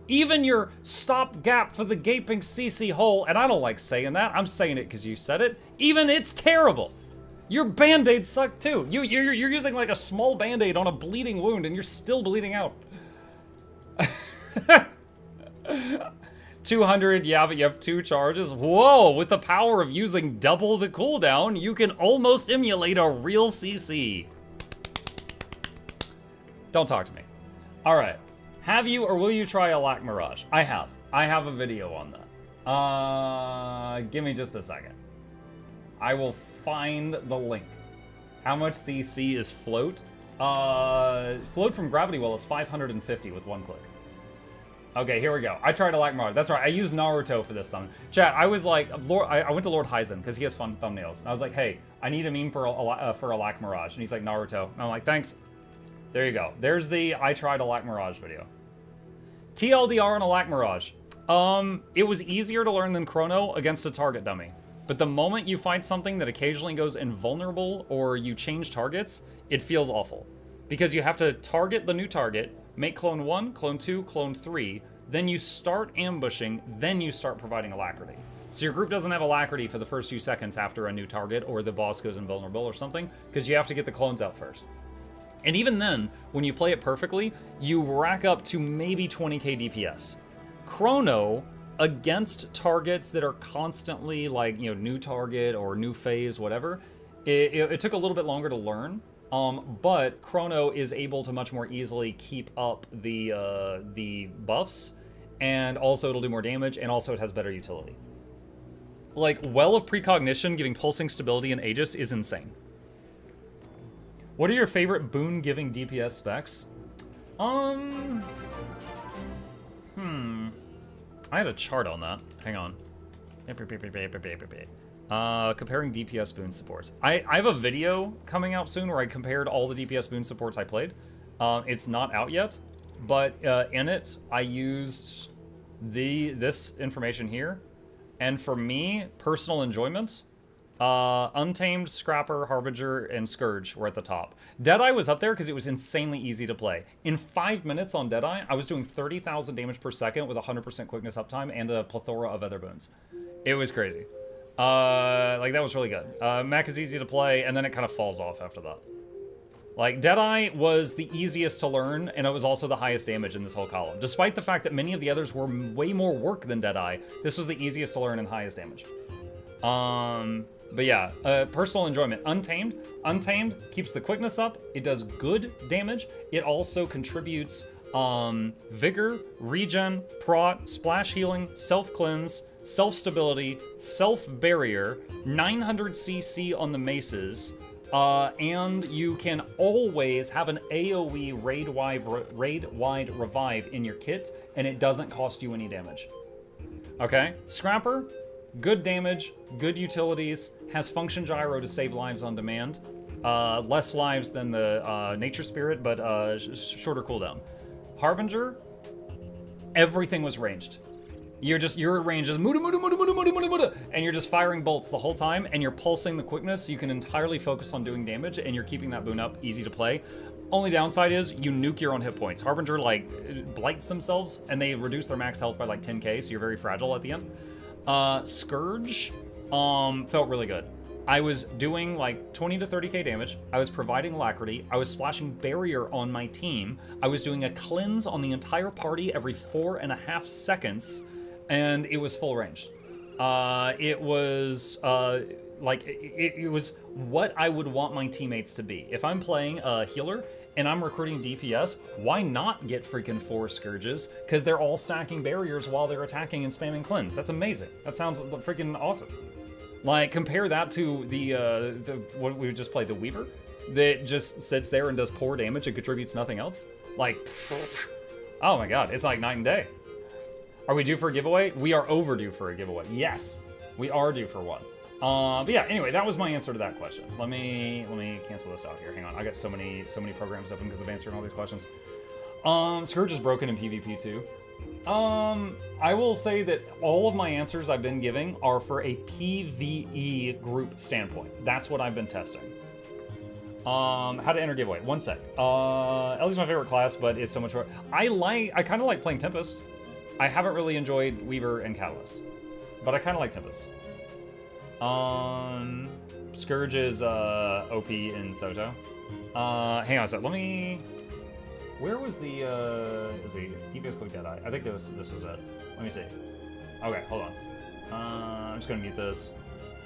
Even your stopgap for the gaping CC hole, and I don't like saying that, I'm saying it because you said it, even it's terrible. Your Band-Aids suck too. You're using like a small Band-Aid on a bleeding wound and you're still bleeding out. 200, yeah, but you have 2 charges. Whoa, with the power of using double the cooldown, you can almost emulate a real CC. Don't talk to me. All right. Have you or will you try a Lac Mirage? I have. I have a video on that. Give me just a second. I will find the link. How much CC is float? Float from Gravity Well is 550 with 1 click. Okay, here we go. I tried a Lac Mirage. That's right. I used Naruto for this thumb. Chat, I was like, I went to Lord Hyzen because he has fun thumbnails. And I was like, hey, I need a meme for a Lac Mirage. And he's like, Naruto. And I'm like, thanks. There you go. There's the I tried a Lac Mirage video. TLDR on a Lac Mirage. It was easier to learn than Chrono against a target dummy. But the moment you find something that occasionally goes invulnerable or you change targets, it feels awful. Because you have to target the new target, make clone 1, clone 2, clone 3, then you start ambushing, then you start providing alacrity. So your group doesn't have alacrity for the first few seconds after a new target or the boss goes invulnerable or something, because you have to get the clones out first. And even then, when you play it perfectly, you rack up to maybe 20k DPS. Chrono, against targets that are constantly like, you know, new target or new phase, whatever, it took a little bit longer to learn. But Chrono is able to much more easily keep up the buffs, and also it'll do more damage, and also it has better utility. Like, Well of Precognition giving pulsing stability in Aegis is insane. What are your favorite boon-giving DPS specs? I had a chart on that. Hang on. Comparing DPS boon supports. I have a video coming out soon where I compared all the DPS boon supports I played. It's not out yet, but in it I used this information here, and for me, personal enjoyment, Untamed, Scrapper, Harbinger, and Scourge were at the top. Deadeye was up there because it was insanely easy to play. In 5 minutes on Deadeye, I was doing 30,000 damage per second with 100% quickness uptime and a plethora of other boons. It was crazy. Like, that was really good. Mech is easy to play, and then it kind of falls off after that. Like, Deadeye was the easiest to learn, and it was also the highest damage in this whole column. Despite the fact that many of the others were way more work than Deadeye, this was the easiest to learn and highest damage. But yeah, personal enjoyment. Untamed. Untamed keeps the quickness up. It does good damage. It also contributes vigor, regen, prot, splash healing, self-cleanse, self-stability, self-barrier, 900 CC on the maces, and you can always have an AoE raid-wide revive in your kit, and it doesn't cost you any damage. Okay? Scrapper, good damage, good utilities, has function gyro to save lives on demand. Less lives than the Nature Spirit, but shorter cooldown. Harbinger, everything was ranged. Your range is muda, and you're just firing bolts the whole time, and you're pulsing the quickness, so you can entirely focus on doing damage, and you're keeping that boon up, easy to play. Only downside is you nuke your own hit points. Harbinger, like, blights themselves, and they reduce their max health by like 10k, so you're very fragile at the end. Scourge, felt really good. I was doing like 20 to 30k damage. I was providing alacrity. I was splashing barrier on my team. I was doing a cleanse on the entire party every 4.5 seconds, and it was full range. It was it was what I would want my teammates to be. If I'm playing a healer and I'm recruiting DPS, why not get freaking 4 Scourges? Because they're all stacking barriers while they're attacking and spamming cleanse. That's amazing. That sounds freaking awesome. Like, compare that to the what we just played, the Weaver, that just sits there and does poor damage and contributes nothing else. Like, oh my god, it's like night and day. Are we due for a giveaway? We are overdue for a giveaway. Yes, we are due for one. But yeah, anyway, that was my answer to that question. Let me cancel this out here. Hang on, I got so many programs open because of answering all these questions. Scourge is broken in PvP too. I will say that all of my answers I've been giving are for a PvE group standpoint. That's what I've been testing. How to enter giveaway. One sec. Ellie's my favorite class, but it's so much more. I kind of like playing Tempest. I haven't really enjoyed Weaver and Catalyst, but I kind of like Tempest. Scourge is OP in Soto. Hang on a sec. Let me. Where was the DPS quick Deadeye? I think this was it. Let me see. Okay, hold on. I'm just gonna mute this.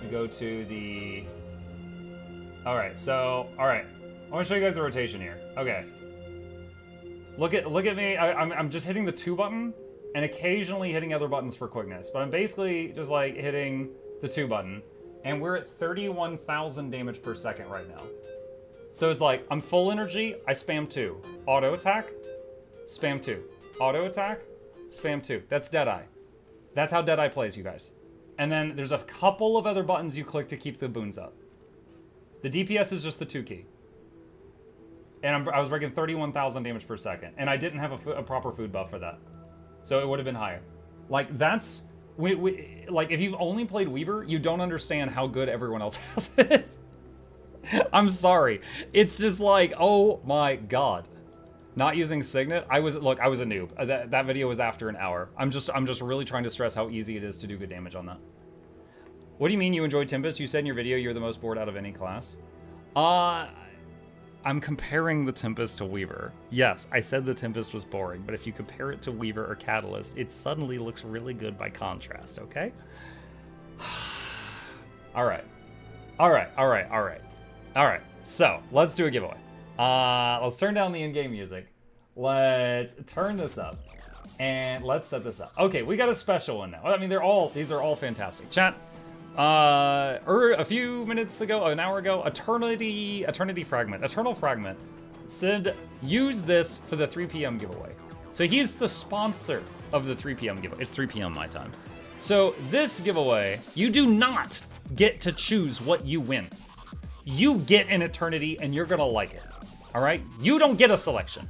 We go to the. All right. I want to show you guys the rotation here. Okay. Look at me. I'm just hitting the 2 button and occasionally hitting other buttons for quickness. But I'm basically just like hitting the 2 button. And we're at 31,000 damage per second right now. So it's like, I'm full energy, I spam 2. Auto attack, spam 2. Auto attack, spam 2. That's Deadeye. That's how Deadeye plays, you guys. And then there's a couple of other buttons you click to keep the boons up. The DPS is just the 2 key. And I was breaking 31,000 damage per second. And I didn't have a proper food buff for that. So it would have been higher. Like, that's... like, if you've only played Weaver, you don't understand how good everyone else has it. I'm sorry. It's just like, oh my god. Not using Signet, I was a noob. That video was after an hour. I'm just really trying to stress how easy it is to do good damage on that. What do you mean you enjoyed Tempest? You said in your video you're the most bored out of any class. I'm comparing the Tempest to Weaver. Yes, I said the Tempest was boring, but if you compare it to Weaver or Catalyst, it suddenly looks really good by contrast, okay? Alright. Alright, so let's do a giveaway. Let's turn down the in-game music. Let's turn this up. And let's set this up. Okay, we got a special one now. I mean, these are all fantastic. Chat, a few minutes ago, an hour ago, Eternal Fragment said, use this for the 3 p.m. giveaway. So he's the sponsor of the 3 p.m. giveaway. It's 3 p.m. my time. So this giveaway, you do not get to choose what you win. You get an Eternity and you're gonna like it. All right? You don't get a selection.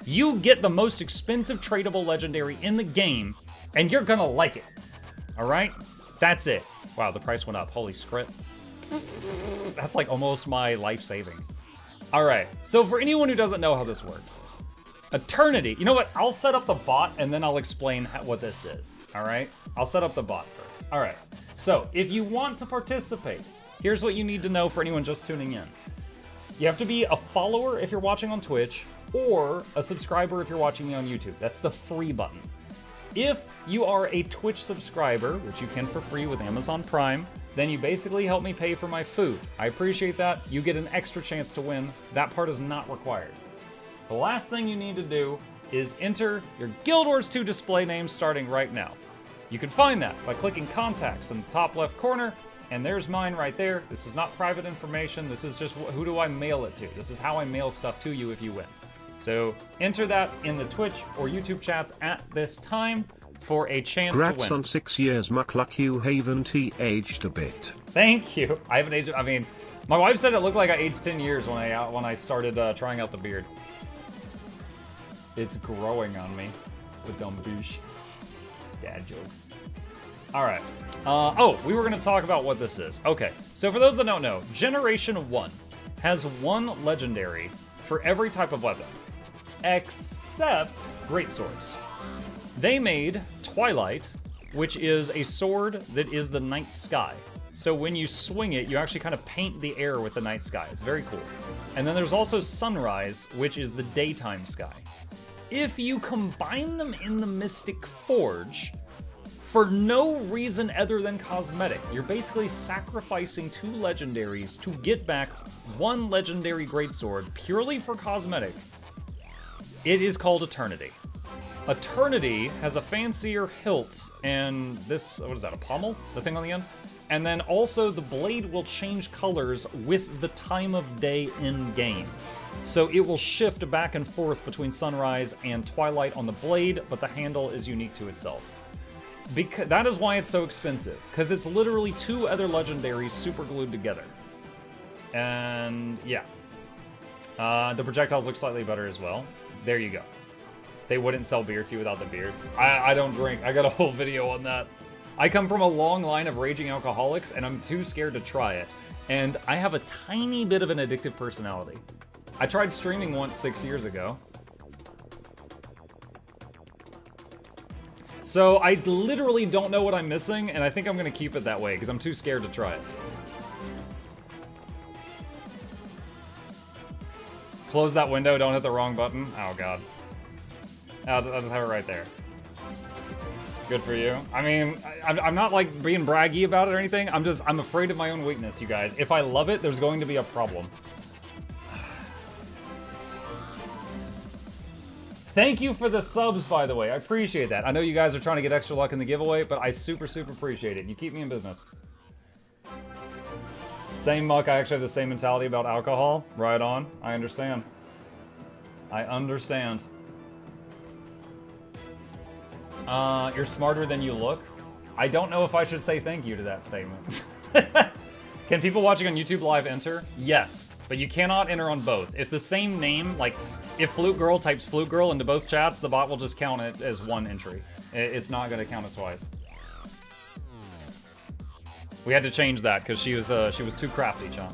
You get the most expensive tradable legendary in the game and you're gonna like it. All right? That's it. Wow, the price went up. Holy script. That's like almost my life savings. All right, so for anyone who doesn't know how this works, Eternity, you know what? I'll set up the bot and then I'll explain what this is, all right? I'll set up the bot first. All right, so if you want to participate, here's what you need to know for anyone just tuning in. You have to be a follower if you're watching on Twitch or a subscriber if you're watching me on YouTube. That's the free button. If you are a Twitch subscriber, which you can for free with Amazon Prime, then you basically help me pay for my food. I appreciate that. You get an extra chance to win. That part is not required. The last thing you need to do is enter your Guild Wars 2 display name starting right now. You can find that by clicking contacts in the top left corner, and there's mine right there. This is not private information. This is just who do I mail it to. This is how I mail stuff to you if you win. So enter that in the Twitch or YouTube chats at this time for a chance to win. Congrats on 6 years, MuklukYoutube aged a bit. Thank you. I haven't aged. I mean, my wife said it looked like I aged 10 years when I started trying out the beard. It's growing on me with dumb boosh. Dad jokes. All right. Oh, we were gonna talk about what this is. Okay. So for those that don't know, Generation 1 has 1 legendary for every type of weapon, except greatswords. They made Twilight, which is a sword that is the night sky. So when you swing it, you actually kind of paint the air with the night sky. It's very cool. And then there's also Sunrise, which is the daytime sky. If you combine them in the Mystic Forge, for no reason other than cosmetic, you're basically sacrificing 2 legendaries to get back 1 legendary greatsword purely for cosmetic. It is called Eternity. Eternity has a fancier hilt and this, what is that, a pommel? The thing on the end? And then also the blade will change colors with the time of day in game. So it will shift back and forth between Sunrise and Twilight on the blade, but the handle is unique to itself. Because that is why it's so expensive, because it's literally 2 other legendaries super glued together. And yeah. The projectiles look slightly better as well. There you go. They wouldn't sell beer to you without the beard. I don't drink. I got a whole video on that. I come from a long line of raging alcoholics, and I'm too scared to try it. And I have a tiny bit of an addictive personality. I tried streaming once 6 years ago. So I literally don't know what I'm missing, and I think I'm gonna keep it that way, because I'm too scared to try it. Close that window, don't hit the wrong button. Oh god. I'll just have it right there. Good for you. I mean, I'm not like being braggy about it or anything. I'm afraid of my own weakness, you guys. If I love it, there's going to be a problem. Thank you for the subs, by the way. I appreciate that. I know you guys are trying to get extra luck in the giveaway, but I super appreciate it. You keep me in business. Same muck. I actually have the same mentality about alcohol. Right on. I understand. I understand. You're smarter than you look. I don't know if I should say thank you to that statement. Can people watching on YouTube live enter? Yes, but you cannot enter on both. If the same name, like if Flute Girl types Flute Girl into both chats, the bot will just count it as one entry. It's not going to count it twice. We had to change that because she was too crafty, John.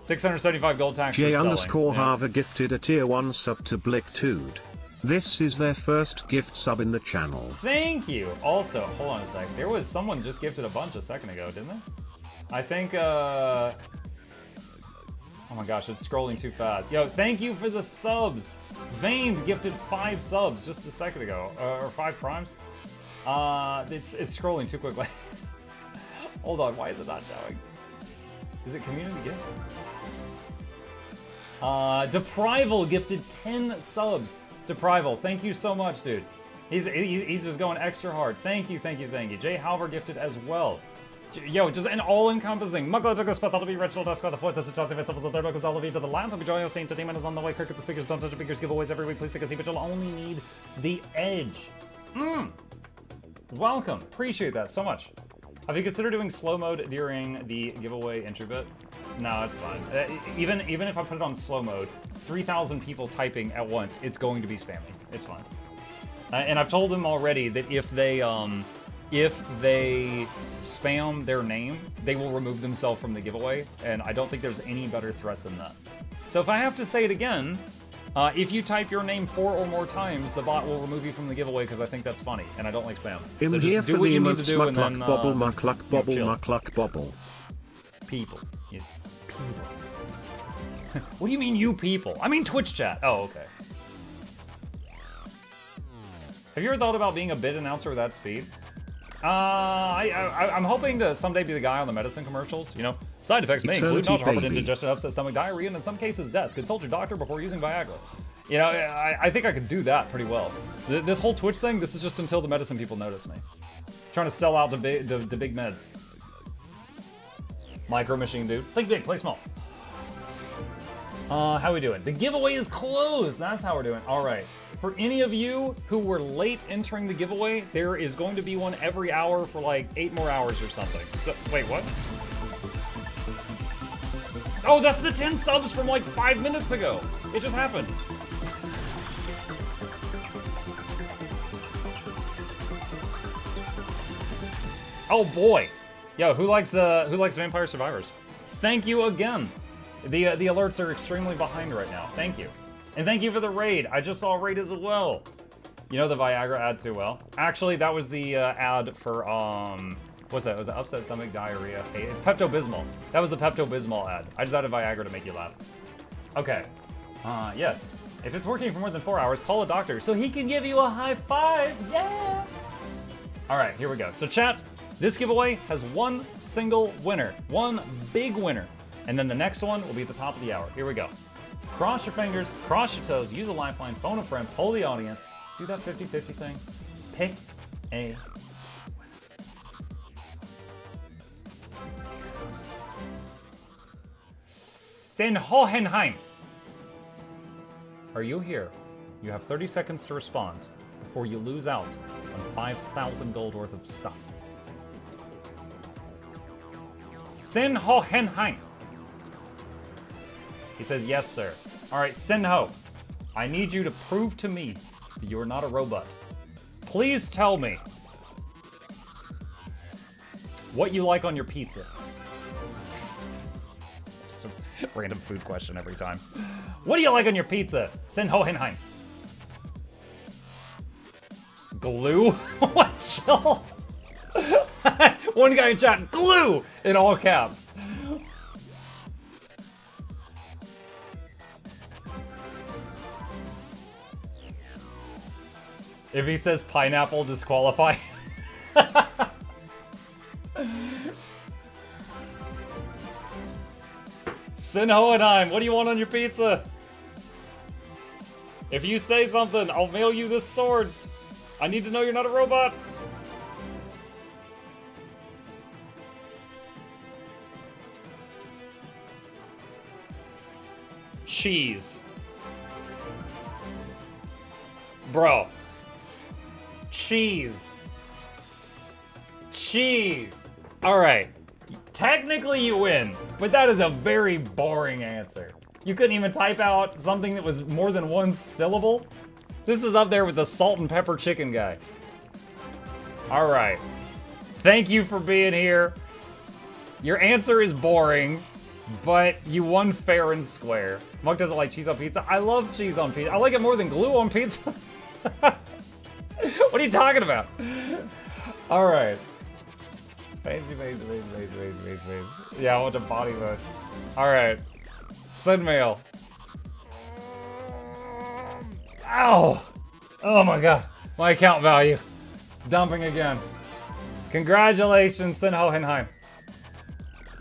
675 gold tax. J_Harver gifted a tier 1 sub to Blicktude. This is their first gift sub in the channel. Thank you. Also, hold on a sec. There was someone just gifted a bunch a second ago, didn't they? I think, oh my gosh, it's scrolling too fast. Yo, thank you for the subs. Vane gifted 5 subs just a second ago, or 5 primes. It's scrolling too quickly. Hold on, why is it not showing? Is it community gift? Deprival gifted 10 subs. Deprival, thank you so much, dude. He's just going extra hard. Thank you. Jay Halver gifted as well. Yo, just an all-encompassing. Muggle took a spot, that'll be Reginald Esquire the fourth. This is John Smith, the third. Welcome all of you to the lamp. I'll be joining us. Entertainment is on the way. Kirk at the speakers. Don't touch the speakers. Giveaways every week. Please take a seat, but you'll only need the edge. Welcome. Appreciate that so much. Have you considered doing slow mode during the giveaway entry bit? No, it's fine. Even if I put it on slow mode, 3,000 people typing at once, it's going to be spammy. It's fine. And I've told them already that if they spam their name, they will remove themselves from the giveaway, and I don't think there's any better threat than that. So if I have to say it again, if you type your name 4 or more times, the bot will remove you from the giveaway because I think that's funny, and I don't like spam. So just do what you need to do and then mukluk bobble. People. Yeah. People. What do you mean, you people? I mean Twitch chat. Oh, okay. Have you ever thought about being a bit announcer with that speed? I'm hoping to someday be the guy on the medicine commercials. You know, side effects may include nausea, heartburn, indigestion, upset stomach, diarrhea, and in some cases death. Consult your doctor before using Viagra. You know, I think I could do that pretty well. This whole Twitch thing, this is just until the medicine people notice me. Trying to sell out to big meds. Micro machine, dude. Think big, play small. How we doing? The giveaway is closed. That's how we're doing. All right. For any of you who were late entering the giveaway, there is going to be one every hour for like 8 more hours or something. So, wait, what? Oh, that's the 10 subs from like 5 minutes ago. It just happened. Oh boy. Yo, who likes Vampire Survivors? Thank you again. The alerts are extremely behind right now. Thank you. And thank you for the raid. I just saw a raid as well. You know the Viagra ad too well. Actually, that was the ad for, what's that? Was it upset stomach, diarrhea? Hey, it's Pepto-Bismol. That was the Pepto-Bismol ad. I just added Viagra to make you laugh. Okay. Yes. If it's working for more than 4 hours, call a doctor so he can give you a high five. Yeah! All right, here we go. So chat, this giveaway has one single winner. One big winner. And then the next one will be at the top of the hour. Here we go. Cross your fingers, cross your toes, use a lifeline, phone a friend, poll the audience, do that 50-50 thing. Pick a Senhohenheim. Are you here? You have 30 seconds to respond before you lose out on 5,000 gold worth of stuff. Senhohenheim. He says, yes, sir. All right, Senho, I need you to prove to me that you are not a robot. Please tell me what you like on your pizza. Just a random food question every time. What do you like on your pizza? Senhohenheim. Glue? What, chill? One guy in chat, glue, in all caps. If he says pineapple, disqualify. Sinhohenheim, what do you want on your pizza? If you say something, I'll mail you this sword. I need to know you're not a robot. Cheese. Bro. Cheese. Cheese. Alright. Technically you win, but that is a very boring answer. You couldn't even type out something that was more than one syllable? This is up there with the salt and pepper chicken guy. Alright. Thank you for being here. Your answer is boring, but you won fair and square. Mug doesn't like cheese on pizza. I love cheese on pizza. I like it more than glue on pizza. What are you talking about? Alright. Fancy. Yeah, I want the body mode. Alright. Send mail. Ow! Oh my god. My account value. Dumping again. Congratulations, Senho Henheim.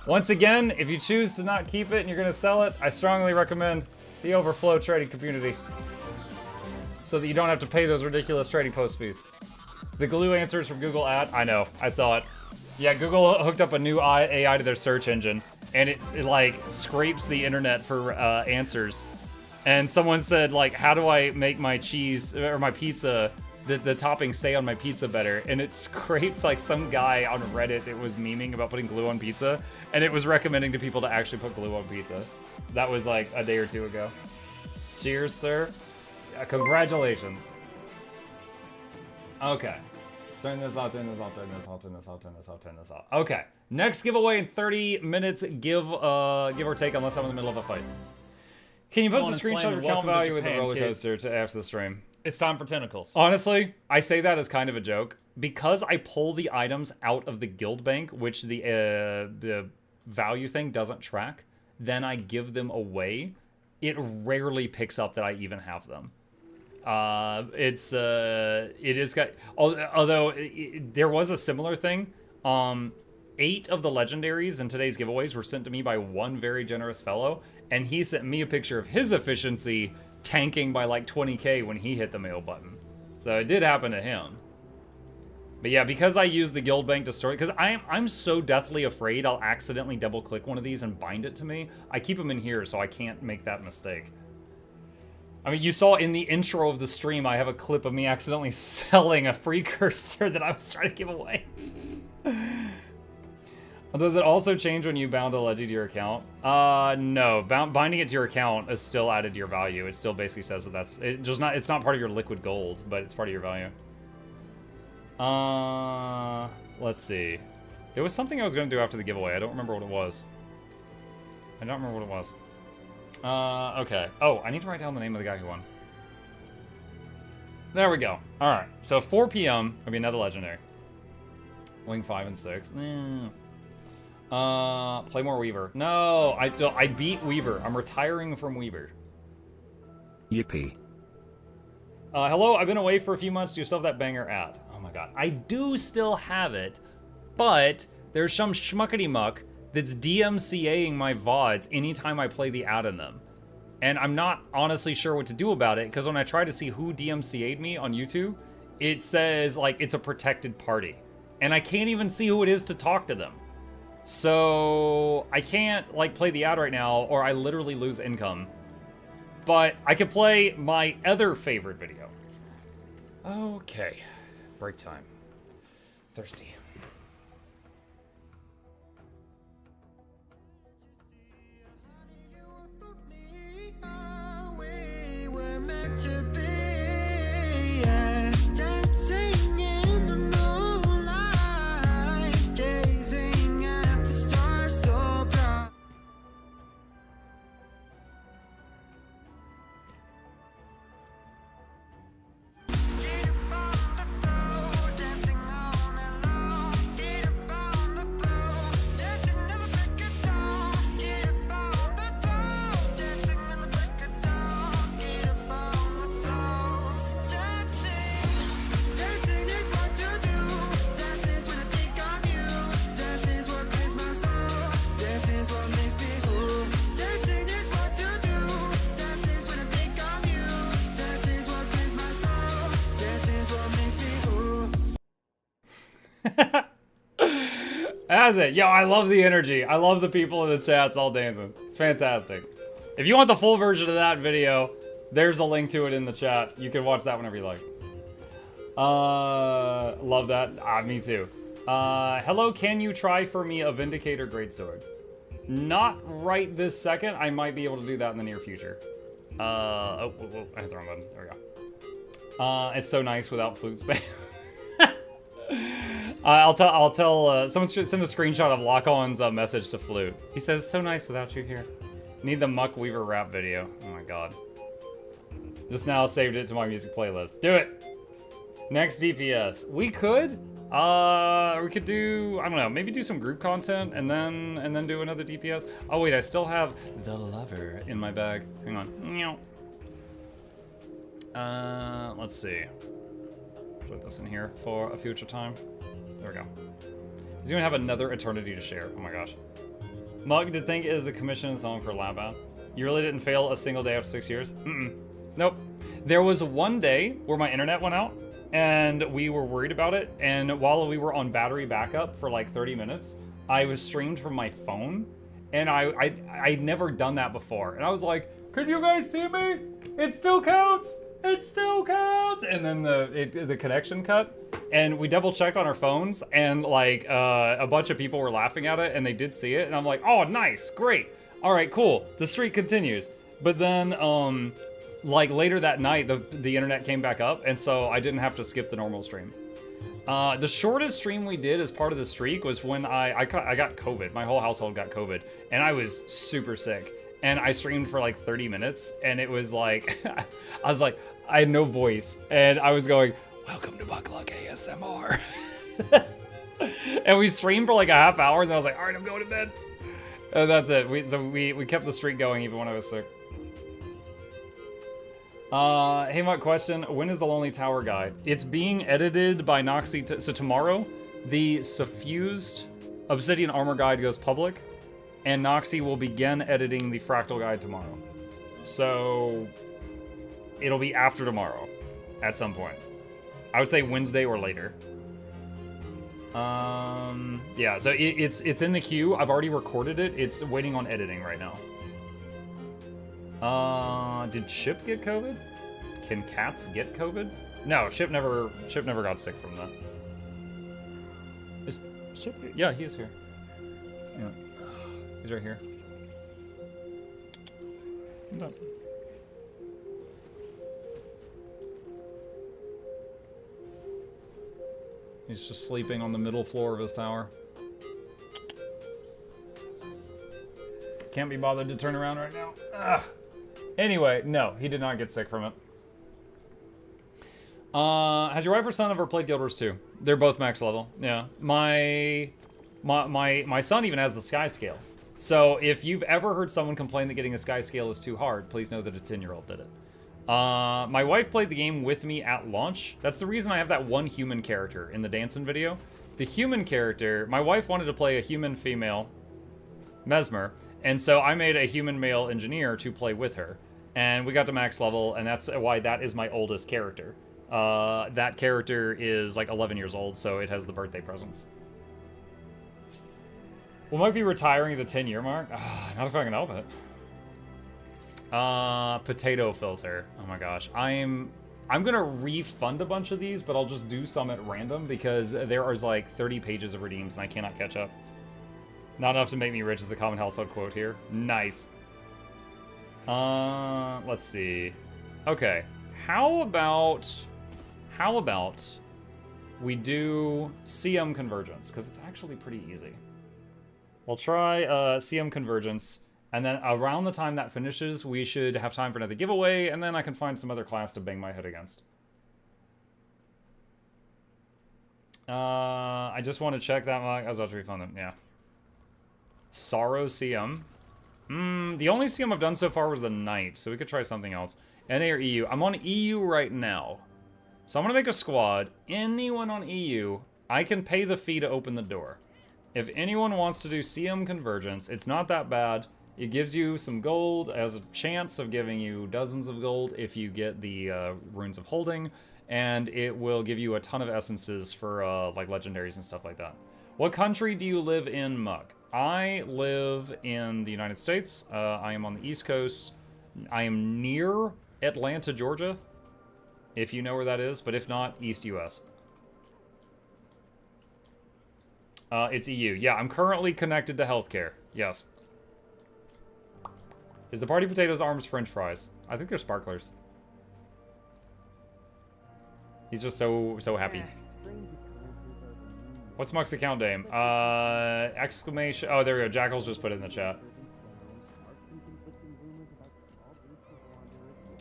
Once again, if you choose to not keep it and you're gonna sell it, I strongly recommend the Overflow trading community. So that you don't have to pay those ridiculous trading post fees. The glue answers from Google ad, I know, I saw it. Yeah, Google hooked up a new AI to their search engine, and it like scrapes the internet for answers. And someone said like, how do I make my cheese or my pizza, the topping stay on my pizza better? And it scraped like some guy on Reddit that was memeing about putting glue on pizza, and it was recommending to people to actually put glue on pizza. That was like a day or two ago. Cheers, sir. Congratulations. Okay. Let's turn this out, turn this out, turn this out, turn this out, turn this out, turn this out. Okay. Next giveaway in 30 minutes, give or take, unless I'm in the middle of a fight. Can you post a screenshot of your account value with a roller coaster to after the stream? It's time for tentacles. Honestly, I say that as kind of a joke. Because I pull the items out of the guild bank, which the value thing doesn't track, then I give them away. It rarely picks up that I even have them. It is got, although there was a similar thing. 8 of the legendaries in today's giveaways were sent to me by one very generous fellow, and he sent me a picture of his efficiency tanking by like 20k when he hit the mail button. So it did happen to him. But yeah, because I use the guild bank to store it, because I'm so deathly afraid I'll accidentally double click one of these and bind it to me, I keep them in here so I can't make that mistake. I mean, you saw in the intro of the stream, I have a clip of me accidentally selling a precursor that I was trying to give away. Does it also change when you bound a legend to your account? No. Binding it to your account is still added to your value. It still basically says that it's not part of your liquid gold, but it's part of your value. Let's see. There was something I was going to do after the giveaway. I don't remember what it was. Okay. Oh, I need to write down the name of the guy who won. There we go. Alright. So 4 p.m. will be another legendary. Wing 5 and 6. Play more Weaver. No, I beat Weaver. I'm retiring from Weaver. Yippee. Hello, I've been away for a few months. Do you still have that banger ad? Oh my god. I do still have it, but there's some schmuckety muck that's DMCAing my VODs anytime I play the ad in them. And I'm not honestly sure what to do about it, because when I try to see who DMCA'd me on YouTube, it says like it's a protected party. And I can't even see who it is to talk to them. So I can't like play the ad right now, or I literally lose income. But I could play my other favorite video. Okay, break time. Thirsty. That's it. Yo, I love the energy. I love the people in the chats all dancing. It's fantastic. If you want the full version of that video, there's a link to it in the chat. You can watch that whenever you like. Love that. Me too. Hello, can you try for me a Vindicator Greatsword? Not right this second. I might be able to do that in the near future. I hit the wrong button. There we go. It's so nice without flute spam. I'll tell, someone should send a screenshot of Lock-On's message to Flute. He says, so nice without you here. Need the Muck Weaver rap video. Oh my god. Just now saved it to my music playlist. Do it! Next DPS. We could do, I don't know, maybe do some group content and then do another DPS. Oh wait, I still have the lover in my bag. Hang on. Let's see. Put this in here for a future time. There we go. He's gonna have another eternity to share. Oh my gosh. Mug to think is a commissioned song for Laban. You really didn't fail a single day after 6 years? Nope. There was one day where my internet went out and we were worried about it. And while we were on battery backup for like 30 minutes, I was streamed from my phone. And I'd never done that before. And I was like, could you guys see me? It still counts. It still counts. And then the connection cut. And we double checked on our phones and like a bunch of people were laughing at it and they did see it. And I'm like, oh, nice, great. All right, cool. The streak continues. But then like later that night, the internet came back up. And so I didn't have to skip the normal stream. The shortest stream we did as part of the streak was when I got COVID. My whole household got COVID and I was super sick. And I streamed for like 30 minutes and it was like, I had no voice. And I was going, welcome to Mukluk ASMR. And we streamed for like a half hour and then I was like, all right, I'm going to bed. And that's it. We kept the streak going even when I was sick. Hey, Mike, question. When is the Lonely Tower guide? It's being edited by Noxxi. So tomorrow, the suffused Obsidian Armor guide goes public. And Noxxi will begin editing the Fractal guide tomorrow. So it'll be after tomorrow at some point. I would say Wednesday or later. Yeah, so it's in the queue. I've already recorded it. It's waiting on editing right now. Did Ship get COVID? Can cats get COVID? No, Ship never got sick from that. Is Ship here? Yeah, he is here. Yeah. He's right here. No. He's just sleeping on the middle floor of his tower. Can't be bothered to turn around right now. Ugh. Anyway, no, he did not get sick from it. Has your wife or son ever played Guild Wars 2? They're both max level. Yeah. My son even has the Sky Scale. So if you've ever heard someone complain that getting a Sky Scale is too hard, please know that a 10-year-old did it. My wife played the game with me at launch. That's the reason I have that one human character in the dancing video. The human character, my wife wanted to play a human female Mesmer, and so I made a human male engineer to play with her. And we got to max level, and that's why that is my oldest character. That character is like 11 years old, so it has the birthday presents. We might be retiring at the 10-year mark. Not if I can help it. Potato filter. Oh my gosh. I'm gonna refund a bunch of these, but I'll just do some at random because there is like 30 pages of redeems and I cannot catch up. Not enough to make me rich is a common household quote here. Nice. Let's see. Okay. How about we do CM convergence? Because it's actually pretty easy. We'll try CM convergence. And then around the time that finishes, we should have time for another giveaway, and then I can find some other class to bang my head against. I just want to check that. I was about to refund them, yeah. Sorrow CM. The only CM I've done so far was the Knight, so we could try something else. NA or EU? I'm on EU right now. So I'm going to make a squad. Anyone on EU, I can pay the fee to open the door. If anyone wants to do CM convergence, it's not that bad. It gives you some gold, has a chance of giving you dozens of gold if you get the Runes of Holding. and it will give you a ton of essences for like legendaries and stuff like that. What country do you live in, Muk? I live in the United States. I am on the East Coast. I am near Atlanta, Georgia, if you know where that is, but if not, East US. It's EU. Yeah, I'm currently connected to healthcare. Yes. Is the party potatoes arms French fries? I think they're sparklers. He's just so happy. What's Muck's account name? Exclamation. Oh, there we go. Jackal's just put it in the chat.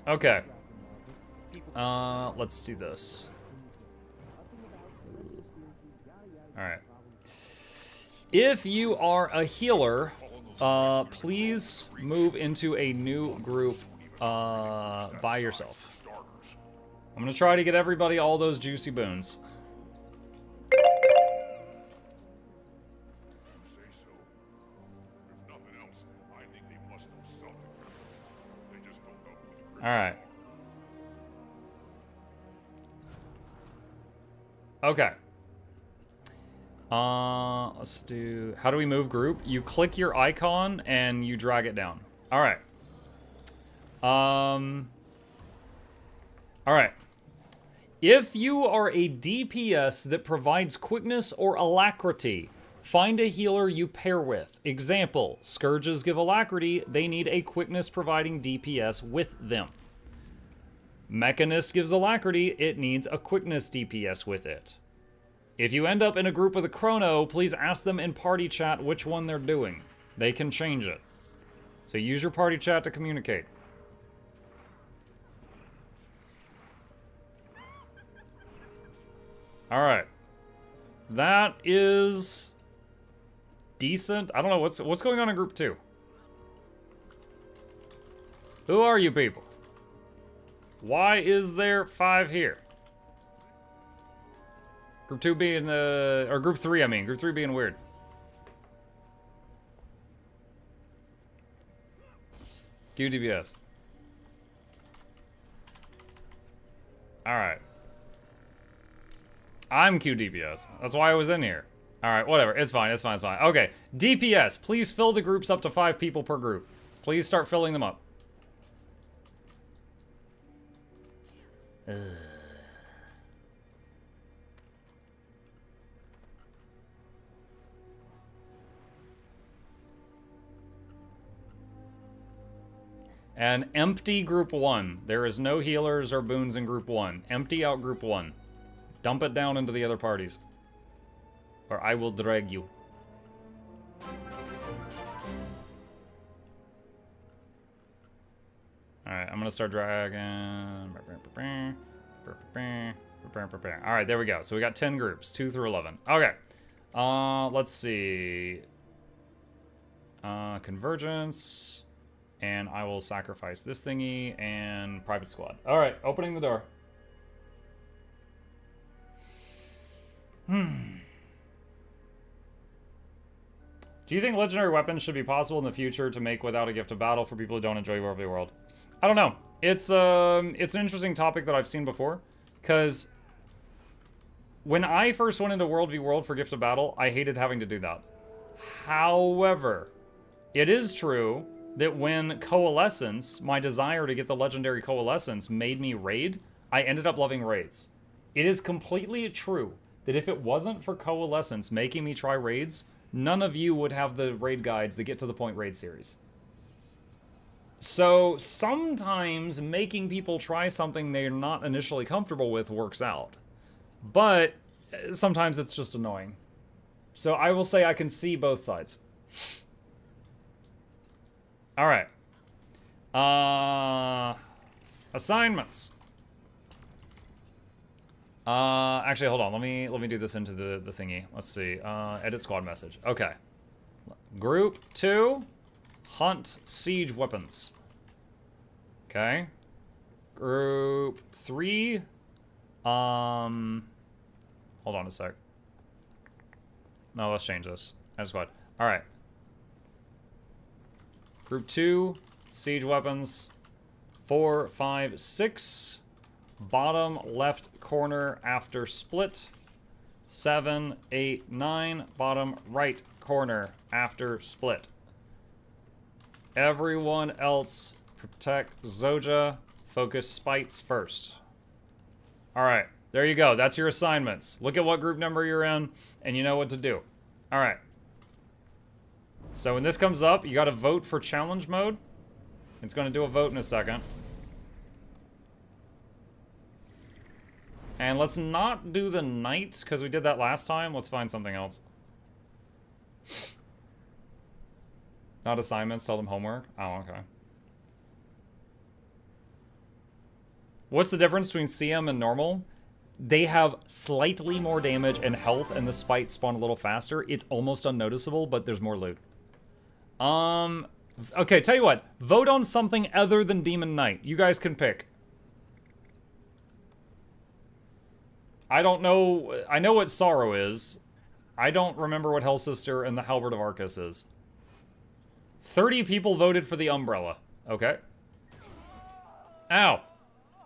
Okay. Let's do this. Alright. If you are a healer, please move into a new group by yourself. I'm gonna try to get everybody all those juicy boons. Alright. Okay. Let's do... How do we move group? You click your icon and you drag it down. Alright. Alright. If you are a DPS that provides quickness or alacrity, find a healer you pair with. Example, Scourges give alacrity, they need a quickness providing DPS with them. Mechanist gives alacrity, it needs a quickness DPS with it. If you end up in a group with a chrono, please ask them in party chat which one they're doing. They can change it. So use your party chat to communicate. Alright. That is decent. I don't know what's going on in group 2. Who are you people? Why is there 5 here? Group 2 being or group 3, I mean. Group 3 being weird. QDPS. Alright. I'm QDPS. That's why I was in here. Alright, whatever. It's fine, it's fine, it's fine. Okay. DPS, please fill the groups up to 5 people per group. Please start filling them up. And empty group 1. There is no healers or boons in group 1. Empty out group 1. Dump it down into the other parties. Or I will drag you. Alright, I'm gonna start dragging. Alright, there we go. So we got 10 groups, 2 through 11. Okay. Let's see. Convergence. And I will sacrifice this thingy and private squad. Alright, opening the door. Do you think legendary weapons should be possible in the future to make without a gift of battle for people who don't enjoy War of the World? I don't know. It's an interesting topic that I've seen before, because when I first went into World v World for gift of battle, I hated having to do that. However, it is true that when Coalescence, my desire to get the legendary Coalescence, made me raid, I ended up loving raids. It is completely true that if it wasn't for Coalescence making me try raids, none of you would have the raid guides, the Get to the Point raid series. So sometimes making people try something they're not initially comfortable with works out. But sometimes it's just annoying. So I will say I can see both sides. Alright. Assignments. Actually, hold on. Let me do this into the thingy. Let's see. Edit squad message. Okay. Group 2, hunt siege weapons. Okay. Group 3, hold on a sec. No, let's change this. Edit squad. All right. Group 2, siege weapons. 4, 5, 6. bottom left corner after split. 7, 8, 9, bottom right corner after split. Everyone else protect Zoja. Focus spites first. Alright, there you go. That's your assignments. Look at what group number you're in, and you know what to do. Alright. So when this comes up, you gotta vote for challenge mode. It's gonna do a vote in a second. And let's not do the night, because we did that last time. Let's find something else. Not assignments, tell them homework. Oh, okay. What's the difference between CM and normal? They have slightly more damage and health, and the spites spawn a little faster. It's almost unnoticeable, but there's more loot. Okay, tell you what. Vote on something other than Demon Knight. You guys can pick. I don't know. I know what Sorrow is. I don't remember what Hellsister and the Halberd of Arcus is. 30 people voted for the Umbrella. Okay. Ow.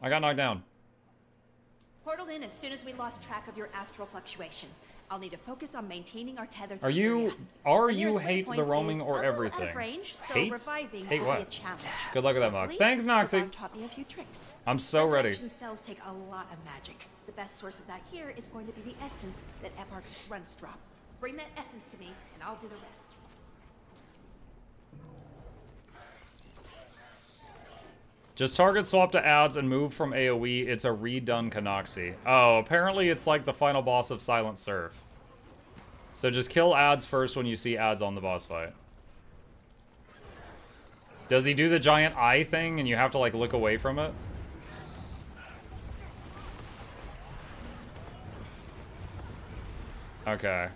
I got knocked down. Portal in as soon as we lost track of your astral fluctuation. I'll need to focus on maintaining our tether to Are you Tyrion. hate the roaming or everything? Out of range, so Hate? reviving Hate will what? be a challenge. Good luck with that, Mug. Luckily, Thanks, Noxxi. Ravon taught me a few tricks. I'm so ready. Resurrection spells take a lot of magic. The best source of that here is going to be the essence that Eparch's grunts drop. Bring that essence to me, and I'll do the rest. Just target swap to ads and move from AoE. It's a redone Noxxi. Oh, apparently it's like the final boss of Silent Surf. So just kill ads first when you see ads on the boss fight. Does he do the giant eye thing and you have to like look away from it? Okay.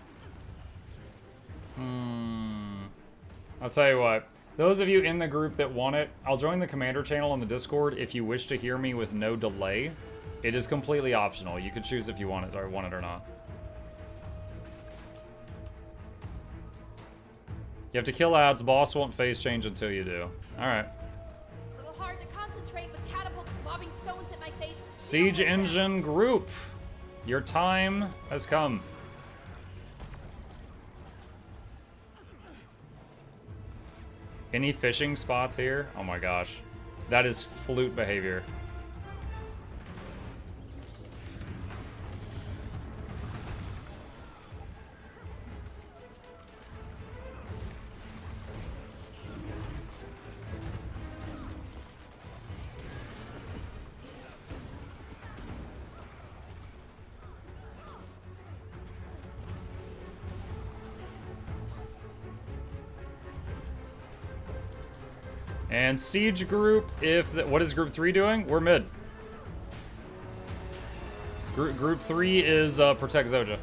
I'll tell you what. Those of you in the group that want it, I'll join the Commander channel on the Discord if you wish to hear me with no delay. It is completely optional. You can choose if you want it or not. You have to kill ads. Boss won't phase change until you do. Alright. A little hard to concentrate with catapults lobbing stones at my face. Siege Engine Group. Your time has come. Any fishing spots here? Oh my gosh. That is flute behavior. And Siege Group, what is Group 3 doing? We're mid. Group 3 is Protect Zoja.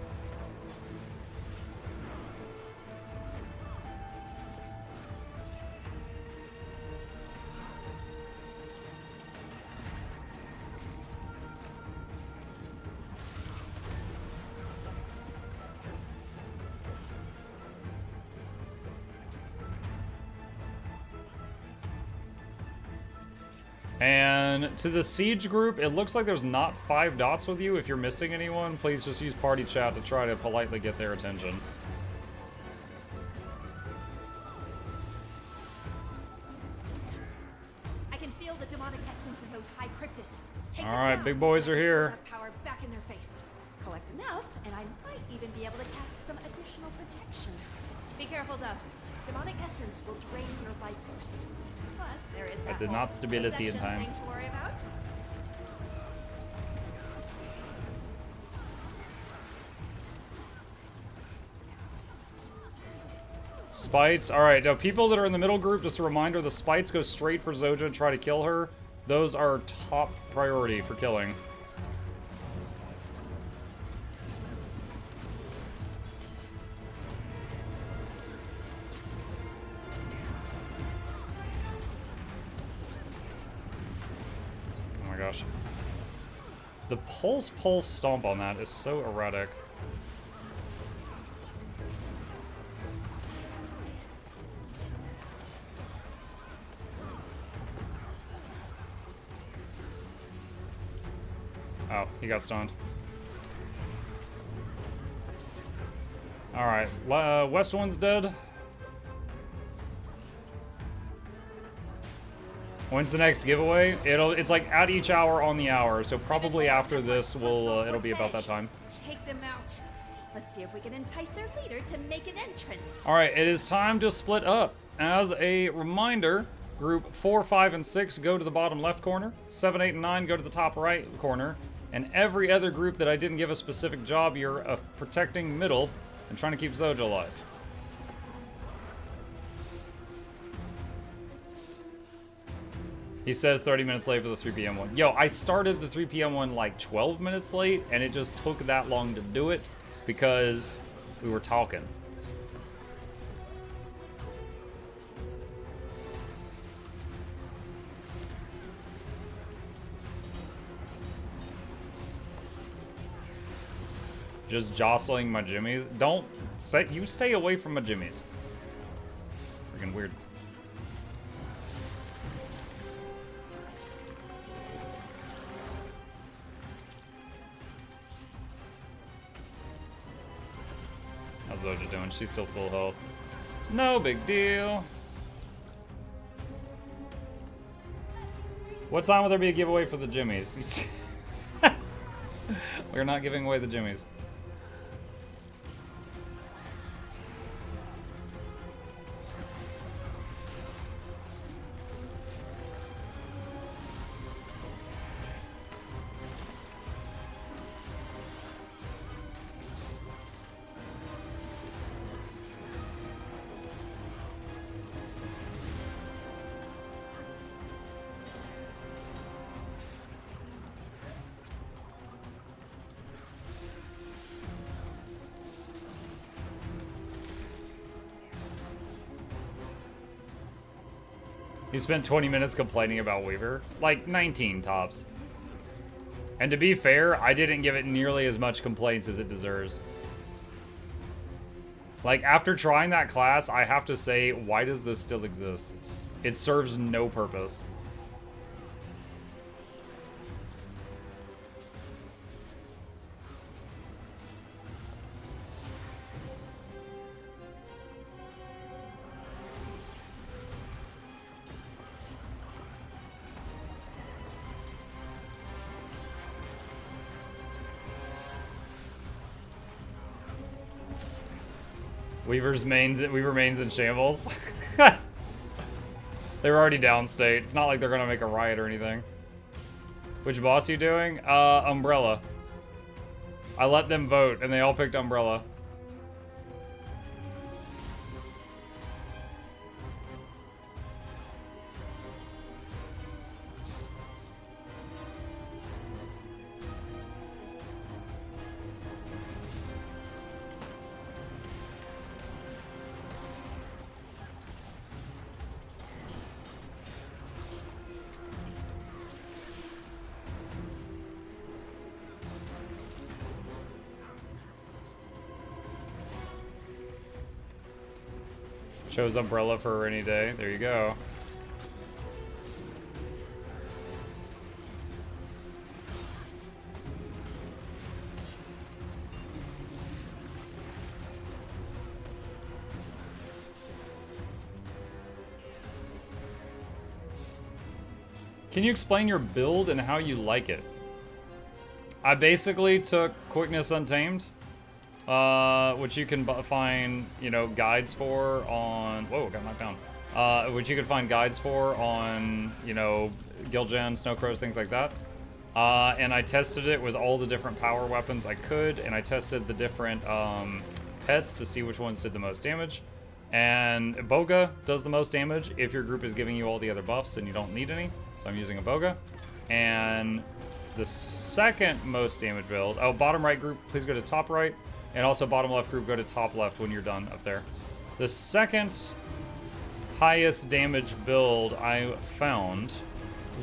And to the Siege Group, it looks like there's not 5 dots with you. If you're missing anyone, please just use party chat to try to politely get their attention. I can feel the demonic essence in those high cryptis. All right, big boys are here. Power back in their face. Collect enough, and I might even be able to cast some additional protections. Be careful though. Demonic essence will drain your life force. Plus, there is that I did not stability in time. thing to worry about. Spites. All right, now people that are in the middle group, just a reminder, the spites go straight for Zoja and try to kill her. Those are top priority for killing. Gosh. The pulse stomp on that is so erratic. Oh, he got stunned. Alright, West one's dead. When's the next giveaway? It's like at each hour on the hour, so probably after this it'll be about that time. Take them out. Let's see if we can entice their leader to make an entrance. Alright, it is time to split up. As a reminder, group 4, 5, and 6 go to the bottom left corner. 7, 8, and 9 go to the top right corner. And every other group that I didn't give a specific job, you're protecting middle and trying to keep Zoja alive. He says 30 minutes late for the 3 p.m. one. Yo, I started the 3 p.m. one like 12 minutes late, and it just took that long to do it because we were talking. Just jostling my jimmies. You stay away from my jimmies. Freaking weird. How's Zoja doing? She's still full health. No big deal. What time will there be a giveaway for the jimmies? We're not giving away the jimmies. He spent 20 minutes complaining about Weaver. Like, 19 tops. And to be fair, I didn't give it nearly as much complaints as it deserves. Like, after trying that class, I have to say, why does this still exist? It serves no purpose. Weaver mains in shambles. They were already downstate. It's not like they're gonna make a riot or anything. Which boss are you doing? Umbrella. I let them vote and they all picked Umbrella. Chose Umbrella for a rainy day. There you go. Can you explain your build and how you like it? I basically took Quickness Untamed, which you can find, guides for on... Whoa, got knocked down. Which you can find guides for on, Gilgen, Snowcrows, things like that. And I tested it with all the different power weapons I could, and I tested the different pets to see which ones did the most damage. And Boga does the most damage if your group is giving you all the other buffs and you don't need any. So I'm using a Boga. And the second most damage build... Oh, bottom right group, please go to top right. And also bottom left group, go to top left when you're done up there. The second highest damage build I found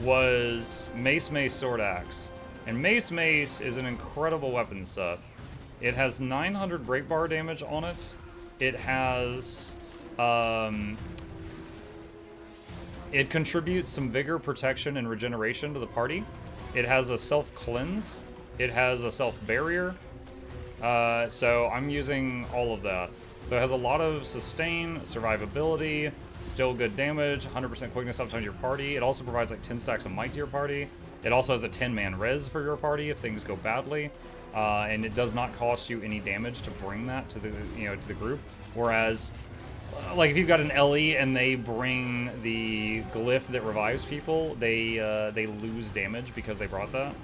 was Mace Sword Axe. And Mace is an incredible weapon set. It has 900 break bar damage on it. It has... it contributes some vigor, protection, and regeneration to the party. It has a self-cleanse, it has a self-barrier. So I'm using all of that. So it has a lot of sustain, survivability, still good damage, 100% quickness up to your party. It also provides like 10 stacks of might to your party. It also has a 10-man res for your party if things go badly. And it does not cost you any damage to bring that to the, to the group. Whereas, like if you've got an LE and they bring the glyph that revives people, they lose damage because they brought that.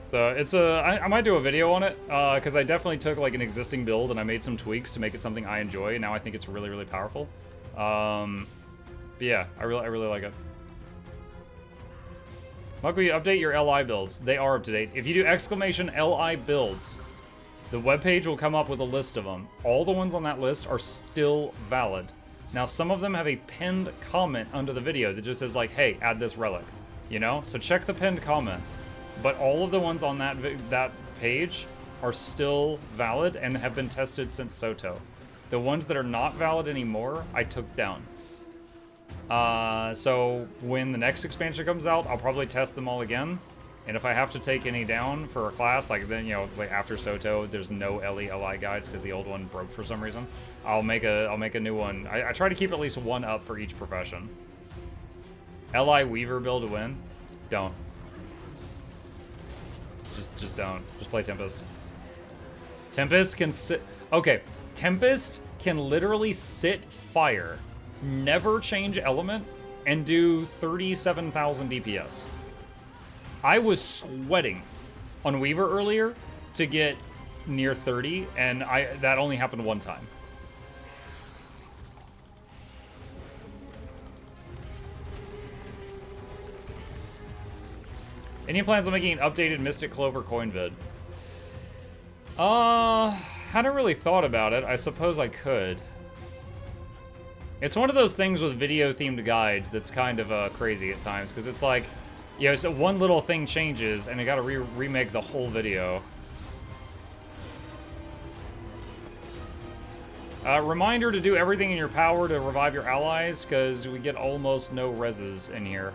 So it's I might do a video on it, because I definitely took like an existing build and I made some tweaks to make it something I enjoy, and now I think it's really, really powerful. But yeah, I really like it. Muklu, update your LI builds. They are up to date. If you do exclamation LI builds, the webpage will come up with a list of them. All the ones on that list are still valid. Now, some of them have a pinned comment under the video that just says like, hey, add this relic, So check the pinned comments. But all of the ones on that page are still valid and have been tested since Soto. The ones that are not valid anymore, I took down. So when the next expansion comes out, I'll probably test them all again. And if I have to take any down for a class, like then, it's like after Soto, there's no LE/LI guides because the old one broke for some reason. I'll make a new one. I try to keep at least one up for each profession. LI Weaver build to win? Don't. Just don't. Just play Tempest. Tempest can sit... Okay, Tempest can literally sit fire, never change element, and do 37,000 DPS. I was sweating on Weaver earlier to get near 30, and that only happened one time. Any plans on making an updated Mystic Clover coin vid? Hadn't really thought about it. I suppose I could. It's one of those things with video-themed guides that's kind of crazy at times, because it's like, so one little thing changes, and you gotta remake the whole video. Reminder to do everything in your power to revive your allies, because we get almost no reses in here.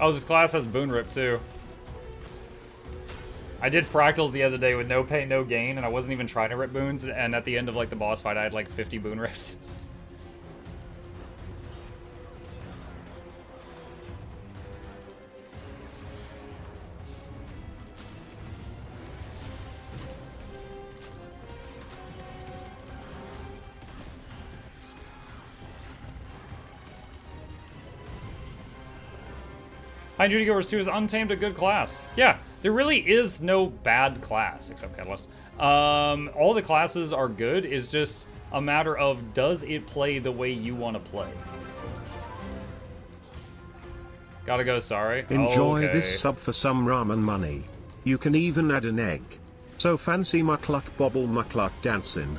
Oh, this class has Boon Rip too. I did Fractals the other day with no pain, no gain, and I wasn't even trying to rip boons, and at the end of like the boss fight, I had like 50 Boon Rips. Hi, Judy Goers 2 is Untamed a good class. Yeah, there really is no bad class, except Catalyst. All the classes are good, it's just a matter of does it play the way you want to play. Gotta go, sorry. Enjoy okay. this sub for some ramen money. You can even add an egg. So fancy Mukluk bobble Mukluk dancing.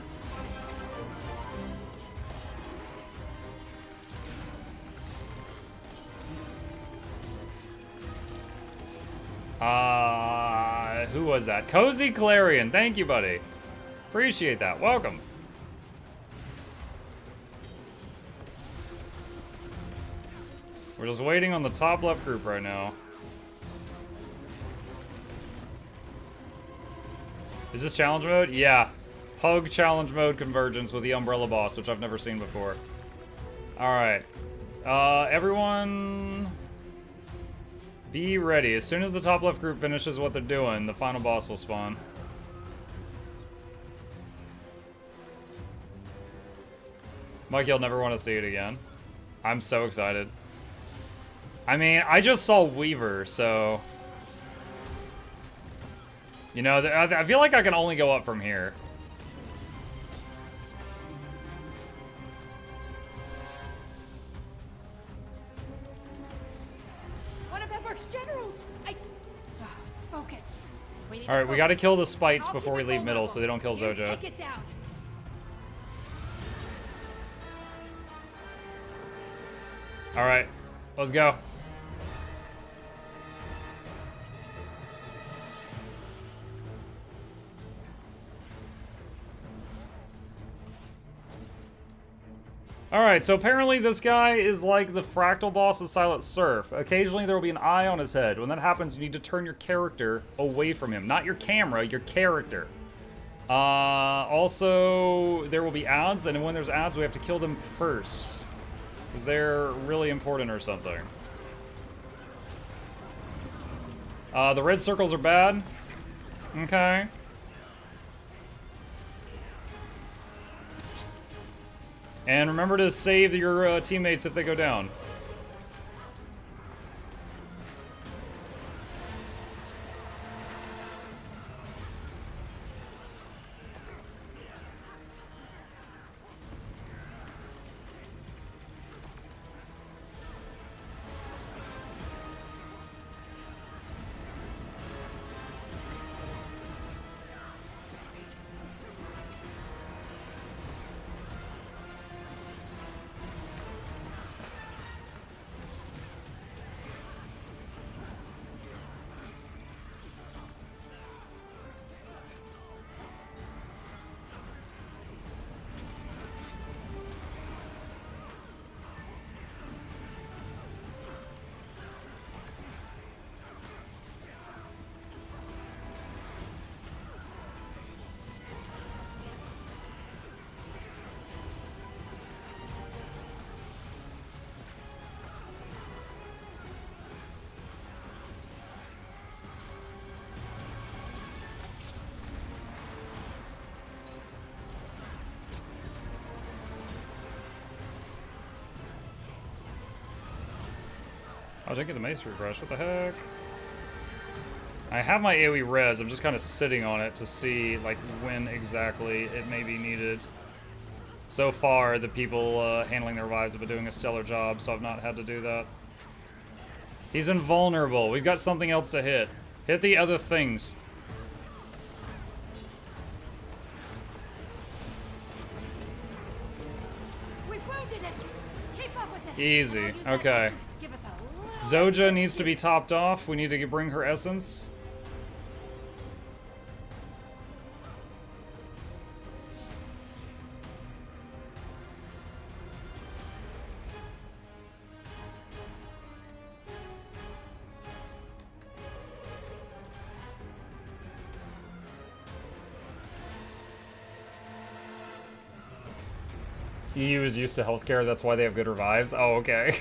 Who was that? Cozy Clarion. Thank you, buddy. Appreciate that. Welcome. We're just waiting on the top left group right now. Is this challenge mode? Yeah. Pug challenge mode convergence with the umbrella boss, which I've never seen before. Alright. Everyone... be ready. As soon as the top left group finishes what they're doing, the final boss will spawn. Mike, you'll never want to see it again. I'm so excited. I mean, I just saw Weaver, so... I feel like I can only go up from here. Generals, focus. All right, we got to kill the spites before we leave middle, so they don't kill Zoja. Take it down. Alright, let's go. Alright, so apparently this guy is like the fractal boss of Silent Surf. Occasionally there will be an eye on his head. When that happens, you need to turn your character away from him. Not your camera, your character. Also, there will be ads, and when there's ads, we have to kill them first. Because they're really important or something. The red circles are bad. Okay. And remember to save your teammates if they go down. Oh, did I get the mace refresh? What the heck? I have my AoE res. I'm just kind of sitting on it to see like when exactly it may be needed. So far, the people handling their lives have been doing a stellar job, so I've not had to do that. He's invulnerable. We've got something else to hit. Hit the other things. We've wounded it. Keep up with it. Easy. Okay. Zoja needs to be topped off. We need to bring her essence. EU is used to healthcare, that's why they have good revives. Oh, okay.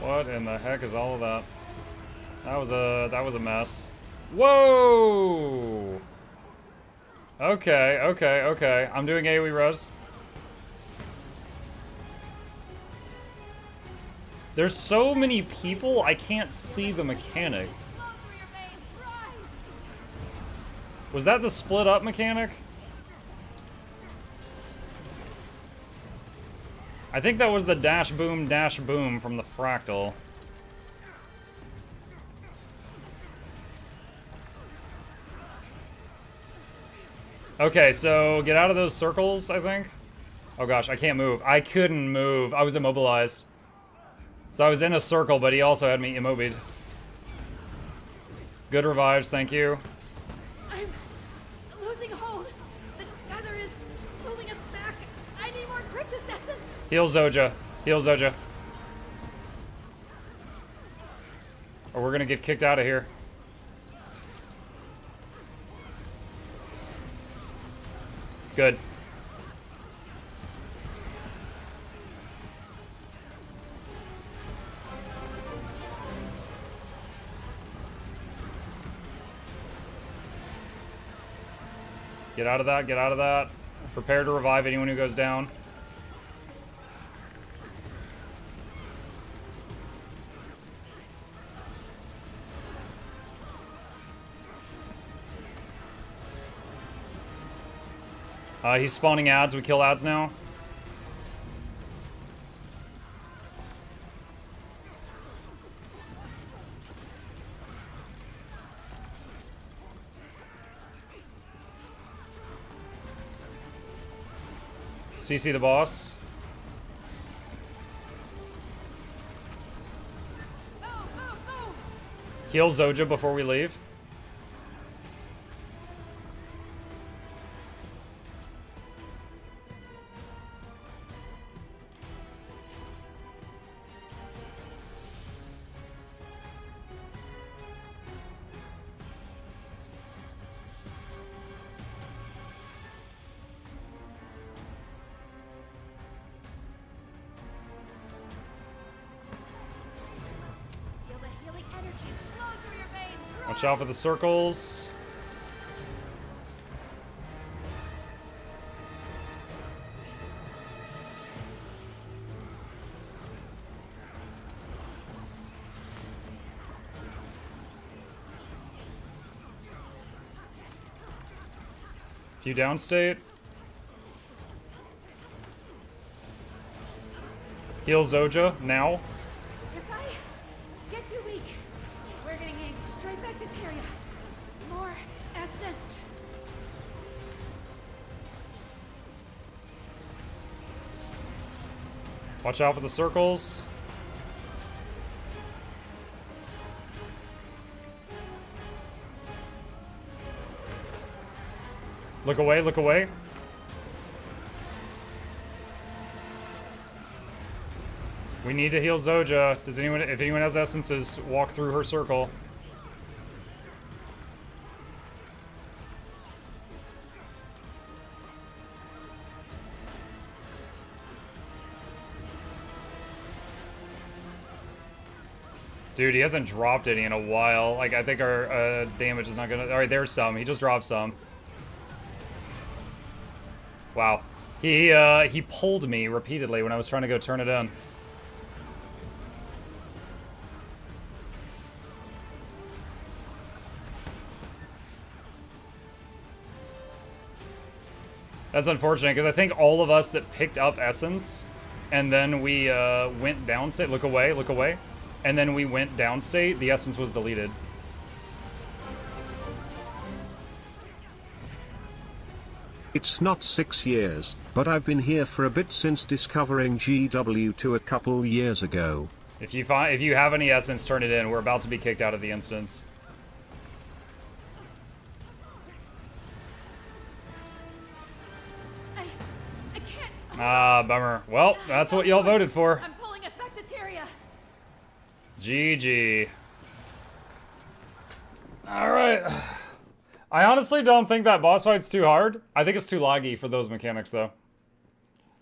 What in the heck is all of that? That was a mess. Whoa! Okay, okay, okay. I'm doing AoE res. There's so many people, I can't see the mechanic. Was that the split up mechanic? I think that was the dash boom from the fractal. Okay, so get out of those circles, I think. Oh gosh, I can't move. I couldn't move. I was immobilized. So I was in a circle, but he also had me immobiled. Good revives, thank you. I'm losing hold. The tether is pulling us back. I need more Cryptus essence. Heal Zoja. Heal Zoja. Or we're gonna get kicked out of here. Good. Get out of that, get out of that. Prepare to revive anyone who goes down. He's spawning ads. We kill ads now. CC the boss. Heal Zoja before we leave. Watch out for the circles. Few downstate. Heal Zoja now. If I get too weak, we're getting yanked straight back to Tyria. More essence. Watch out for the circles. Look away, look away. We need to heal Zoja. Does anyone, if anyone has essences, walk through her circle. Dude, he hasn't dropped any in a while. Like, I think our damage is not gonna... Alright, there's some. He just dropped some. Wow. He pulled me repeatedly when I was trying to go turn it in. That's unfortunate, because I think all of us that picked up Essence, and then we went downstate, look away, and then we went downstate, the Essence was deleted. It's not 6 years, but I've been here for a bit since discovering GW2 a couple years ago. If you have any Essence, turn it in. We're about to be kicked out of the instance. I can't. Ah, bummer. Well, that's what y'all voted for. I'm pulling us back to Tyria. GG. Alright. I honestly don't think that boss fight's too hard. I think it's too laggy for those mechanics, though.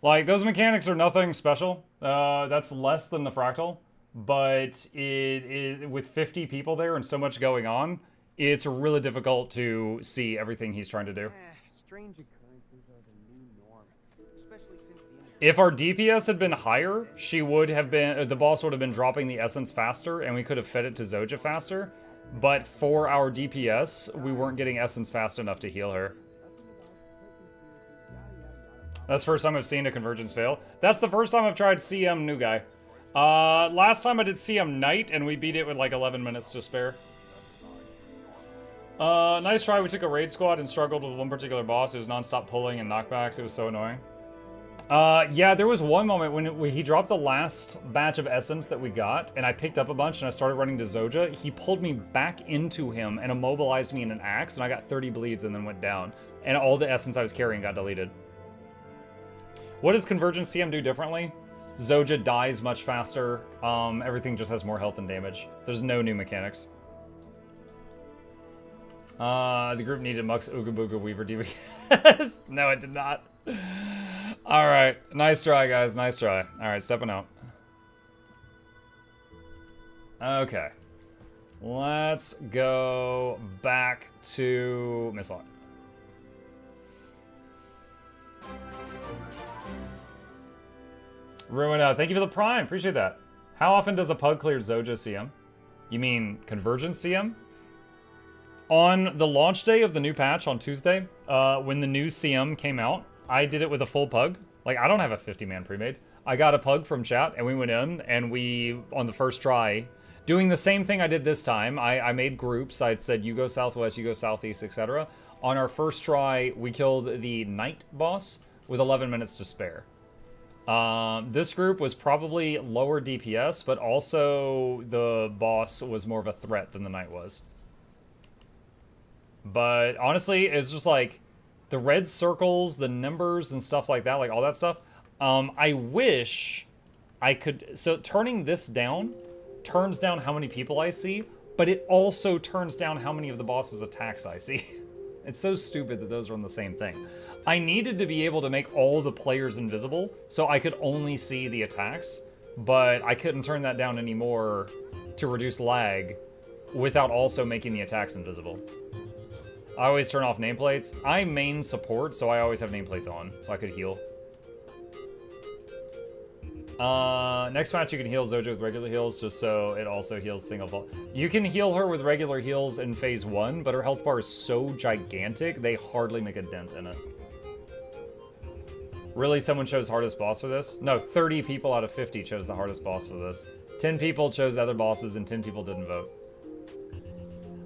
Like, those mechanics are nothing special. That's less than the Fractal. But with 50 people there and so much going on, it's really difficult to see everything he's trying to do. Strange occurrences are the new norm, especially since If our DPS had been higher, the boss would have been dropping the essence faster, and we could have fed it to Zoja faster. But for our DPS, we weren't getting essence fast enough to heal her. That's the first time I've seen a convergence fail. That's the first time I've tried CM new guy. Last time I did CM Knight, and we beat it with like 11 minutes to spare. Nice try. We took a raid squad and struggled with one particular boss. It was non-stop pulling and knockbacks. It was so annoying. Yeah, there was one moment when he dropped the last batch of essence that we got, and I picked up a bunch and I started running to Zoja. He pulled me back into him and immobilized me in an axe, and I got 30 bleeds and then went down. And all the essence I was carrying got deleted. What does Convergence CM do differently? Zoja dies much faster. Everything just has more health and damage. There's no new mechanics. The group needed Mux Ooga Booga Weaver DBS. No, it did not. Alright, nice try, guys. Nice try. Alright, stepping out. Okay. Let's go back to Missile. Ruina, thank you for the prime. Appreciate that. How often does a pug clear Zoja CM? You mean Convergence CM? On the launch day of the new patch on Tuesday, when the new CM came out, I did it with a full pug. Like, I don't have a 50-man pre-made. I got a pug from chat, and we went in, and we, on the first try, doing the same thing I did this time, I made groups. I said, you go southwest, you go southeast, etc. On our first try, we killed the night boss with 11 minutes to spare. This group was probably lower DPS, but also the boss was more of a threat than the knight was. But honestly, it's just like the red circles, the numbers and stuff like that, like all that stuff. I wish I could, so turning this down turns down how many people I see, but it also turns down how many of the boss's attacks I see. It's so stupid that those are on the same thing. I needed to be able to make all the players invisible so I could only see the attacks, but I couldn't turn that down anymore to reduce lag without also making the attacks invisible. I always turn off nameplates. I main support, so I always have nameplates on, so I could heal. Next match you can heal Zoja with regular heals, just so it also heals single vault. You can heal her with regular heals in phase 1, but her health bar is so gigantic, they hardly make a dent in it. Really, someone chose hardest boss for this? No, 30 people out of 50 chose the hardest boss for this. 10 people chose other bosses, and 10 people didn't vote.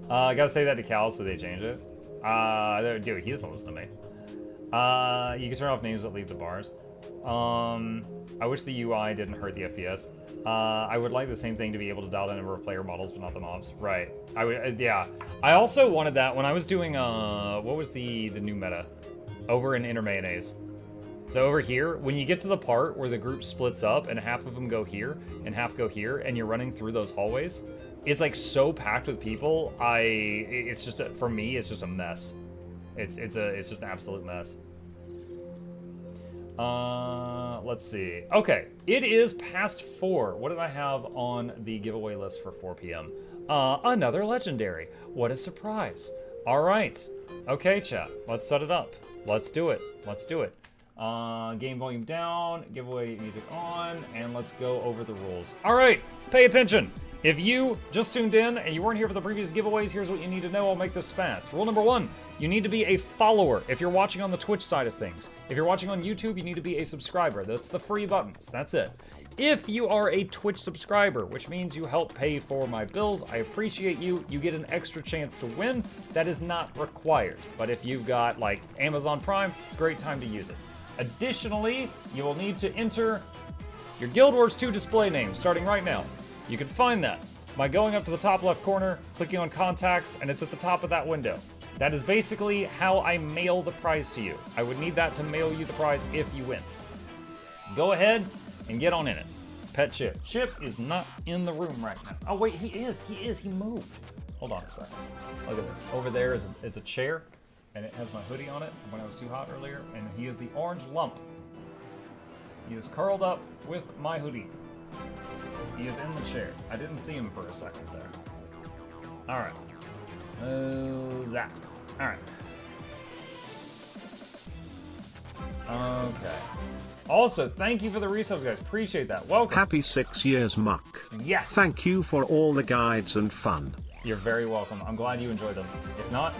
I gotta say that to Cal so they change it. Dude, he doesn't listen to me. You can turn off names that leave the bars. I wish the UI didn't hurt the FPS. I would like the same thing to be able to dial the number of player models, but not the mobs. Right. I would, yeah. I also wanted that when I was doing, what was the new meta? Over in Inner Mayonnaise. So over here, when you get to the part where the group splits up and half of them go here and half go here, and you're running through those hallways, it's like so packed with people. It's just, for me, it's just a mess. It's just an absolute mess. Let's see. Okay, it is past 4. What did I have on the giveaway list for 4 p.m.? Another legendary. What a surprise. All right. Okay, chat. Let's set it up. Let's do it. Let's do it. Game volume down, giveaway music on, and let's go over the rules. All right, pay attention. If you just tuned in and you weren't here for the previous giveaways, here's what you need to know. I'll make this fast. Rule number 1, you need to be a follower if you're watching on the Twitch side of things. If you're watching on YouTube, you need to be a subscriber. That's the free buttons. That's it. If you are a Twitch subscriber, which means you help pay for my bills, I appreciate you. You get an extra chance to win. That is not required. But if you've got like Amazon Prime, it's a great time to use it. Additionally, you will need to enter your Guild Wars 2 display name starting right now. You can find that by going up to the top left corner, clicking on contacts, and it's at the top of that window. That is basically how I mail the prize to you. I would need that to mail you the prize if you win. Go ahead and get on in it. Pet Chip. Chip is not in the room right now. Oh wait, he is, he moved. Hold on a second. Look at this. Over there is a chair, and it has my hoodie on it from when I was too hot earlier, and he is the orange lump. He is curled up with my hoodie. He is in the chair. I didn't see him for a second there. All right. That. All right. Okay. Also, thank you for the resubs, guys. Appreciate that. Welcome. Happy 6 years, Muck. Yes. Thank you for all the guides and fun. You're very welcome. I'm glad you enjoyed them. If not,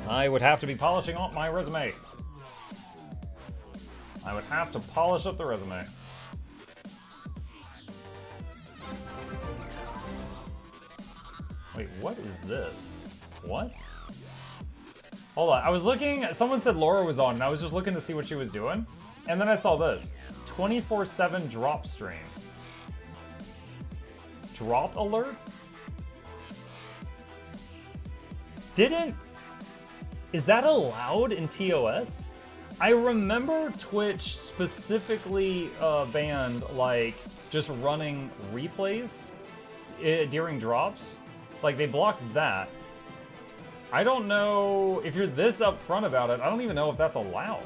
I would have to be polishing up my resume. I would have to polish up the resume. Wait, what is this? What? Hold on, I was looking, someone said Laura was on, and I was just looking to see what she was doing. And then I saw this. 24/7 drop stream. Drop alert? Is that allowed in TOS? I remember Twitch specifically banned, like, just running replays during drops. Like, they blocked that. I don't know if you're this upfront about it. I don't even know if that's allowed.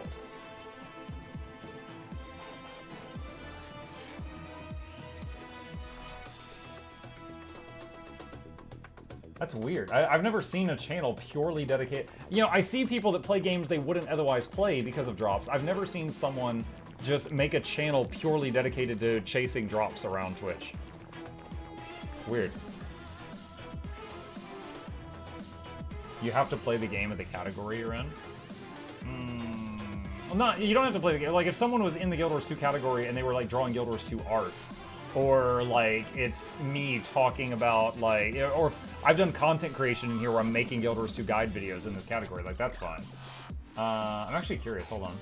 That's weird. I've never seen a channel purely dedicated. You know, I see people that play games they wouldn't otherwise play because of drops. I've never seen someone just make a channel purely dedicated to chasing drops around Twitch. It's weird. You have to play the game of the category you're in. Well, not, you don't have to play the game. Like, if someone was in the Guild Wars 2 category and they were, like, drawing Guild Wars 2 art, or, like, it's me talking about, like, or I've done content creation in here where I'm making Guild Wars 2 guide videos in this category. Like, that's fine. I'm actually curious. Hold on.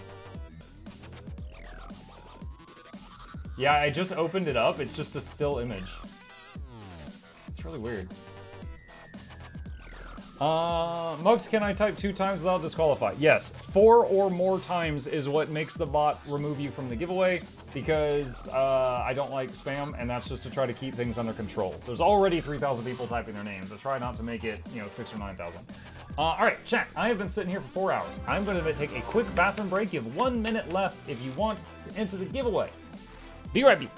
Yeah, I just opened it up. It's just a still image. It's really weird. Mux, can I type 2 times without disqualify? Yes, 4 or more times is what makes the bot remove you from the giveaway, because I don't like spam, and that's just to try to keep things under control. There's already 3,000 people typing their names, so try not to make it, you know, 6,000 or 9,000. Alright, chat, I have been sitting here for 4 hours. I'm going to take a quick bathroom break. You have 1 minute left if you want to enter the giveaway. Be right back.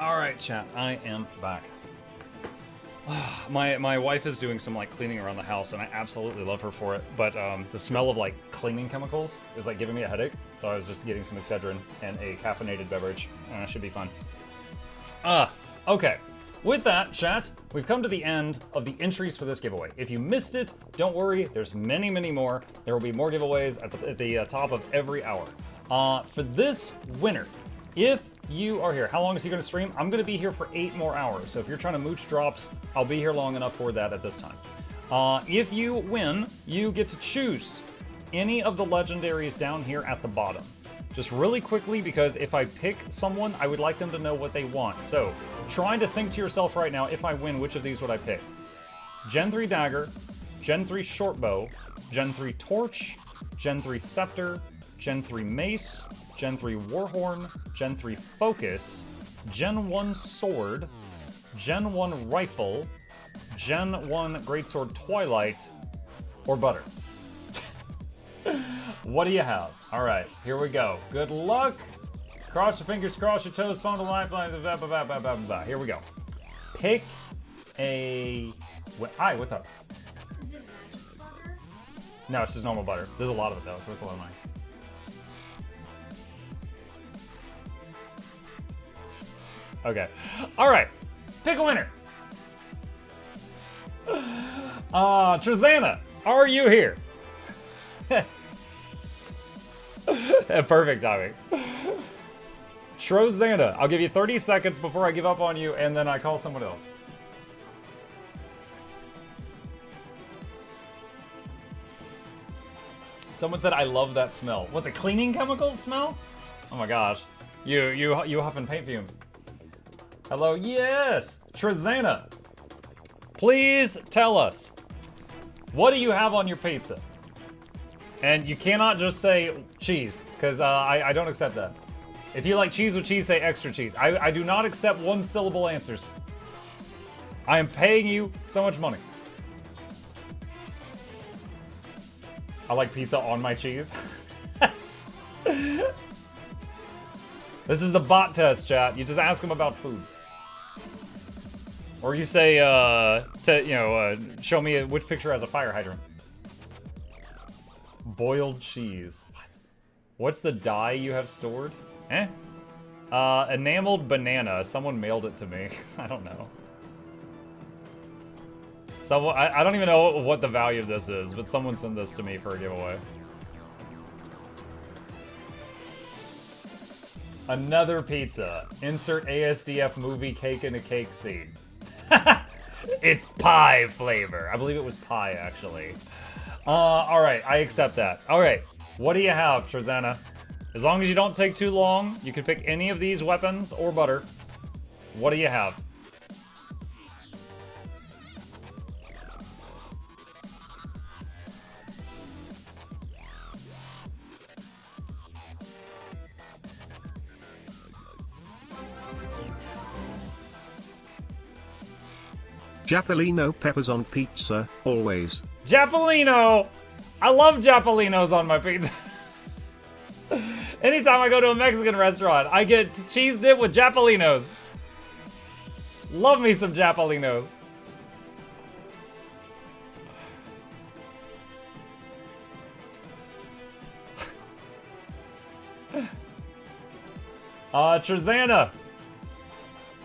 All right, chat, I am back. My wife is doing some like cleaning around the house, and I absolutely love her for it. But the smell of like cleaning chemicals is like giving me a headache. So I was just getting some Excedrin and a caffeinated beverage. Should be fun. Okay. With that, chat, we've come to the end of the entries for this giveaway. If you missed it, don't worry. There's many, many more. There will be more giveaways at the top of every hour. For this winner, if you are here, how long is he going to stream? I'm going to be here for 8 more hours. So if you're trying to mooch drops, I'll be here long enough for that at this time. If you win, you get to choose any of the legendaries down here at the bottom. Just really quickly, because if I pick someone, I would like them to know what they want. So trying to think to yourself right now, if I win, which of these would I pick? Gen 3 Dagger, Gen 3 Shortbow, Gen 3 Torch, Gen 3 Scepter, Gen 3 Mace, Gen 3 Warhorn, Gen 3 Focus, Gen 1 Sword, Gen 1 Rifle, Gen 1 Greatsword Twilight, or Butter. What do you have? All right, here we go. Good luck. Cross your fingers, cross your toes, phone to lifeline, blah, blah, blah, blah, blah, blah. Here we go. Pick a... Hi, what's up? Is it magic butter? No, it's just normal butter. There's a lot of it, though. It's worth a lot of money. Okay. All right. Pick a winner. Trezana, are you here? Perfect timing. Trozana, I'll give you 30 seconds before I give up on you, and then I call someone else. Someone said, I love that smell. What, the cleaning chemicals smell? Oh my gosh. You huffing paint fumes. Hello, yes! Trozana, please tell us, what do you have on your pizza? And you cannot just say cheese, because I don't accept that. If you like cheese with cheese, say extra cheese. I do not accept one-syllable answers. I am paying you so much money. I like pizza on my cheese. This is the bot test, chat. You just ask them about food. Or you say, show me which picture has a fire hydrant. Boiled cheese. What? What's the dye you have stored? Enameled banana. Someone mailed it to me. I don't know. Someone, I don't even know what the value of this is, but someone sent this to me for a giveaway. Another pizza. Insert ASDF movie cake in a cake scene. It's pie flavor. I believe it was pie, actually. Alright, I accept that. Alright, what do you have, Trozana? As long as you don't take too long, you can pick any of these weapons or butter. What do you have? Japalino peppers on pizza, always. Japalino! I love Japalinos on my pizza. Anytime I go to a Mexican restaurant, I get cheese dip with Japalinos. Love me some Japalinos. Trozana.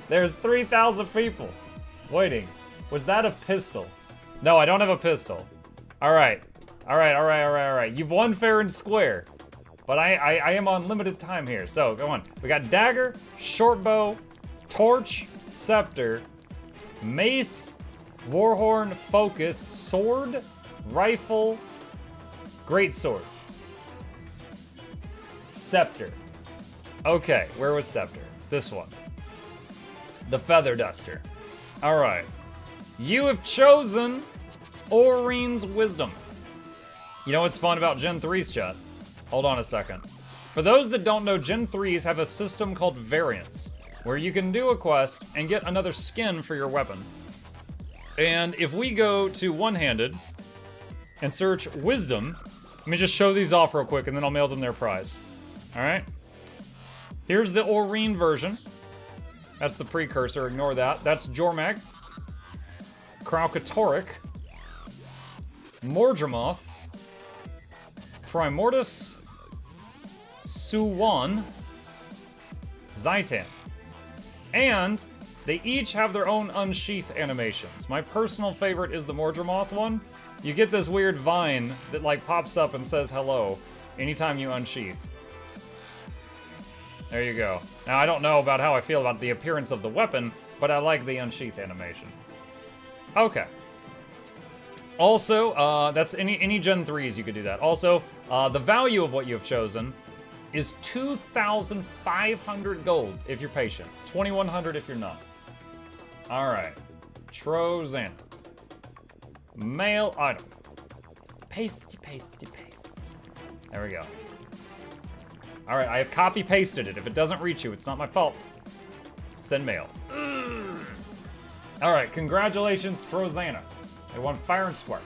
There's 3,000 people waiting. Was that a pistol? No, I don't have a pistol. Alright. Alright. You've won fair and square. But I am on limited time here, so go on. We got dagger, short bow, torch, scepter, mace, warhorn, focus, sword, rifle, great sword. Scepter. Okay, where was scepter? This one. The feather duster. Alright. You have chosen Oreen's Wisdom. You know what's fun about Gen 3's, chat? Hold on a second. For those that don't know, Gen 3s have a system called variants, where you can do a quest and get another skin for your weapon. And if we go to one-handed and search Wisdom, let me just show these off real quick and then I'll mail them their prize. Alright? Here's the Oreen version. That's the precursor, ignore that. That's Jormag, Kraukatoric, Mordremoth, Primordius, Suwan, Zaitan. And they each have their own unsheath animations. My personal favorite is the Mordremoth one. You get this weird vine that like pops up and says hello anytime you unsheath. There you go. Now, I don't know about how I feel about the appearance of the weapon, but I like the unsheath animation. Okay. Also, that's any Gen 3s you could do that. Also, the value of what you have chosen is 2,500 gold if you're patient. 2,100 if you're not. Alright. Trozana. Mail item. Pasty. There we go. Alright, I have copy-pasted it. If it doesn't reach you, it's not my fault. Send mail. Alright, congratulations, Trozana. They won Fire and Square.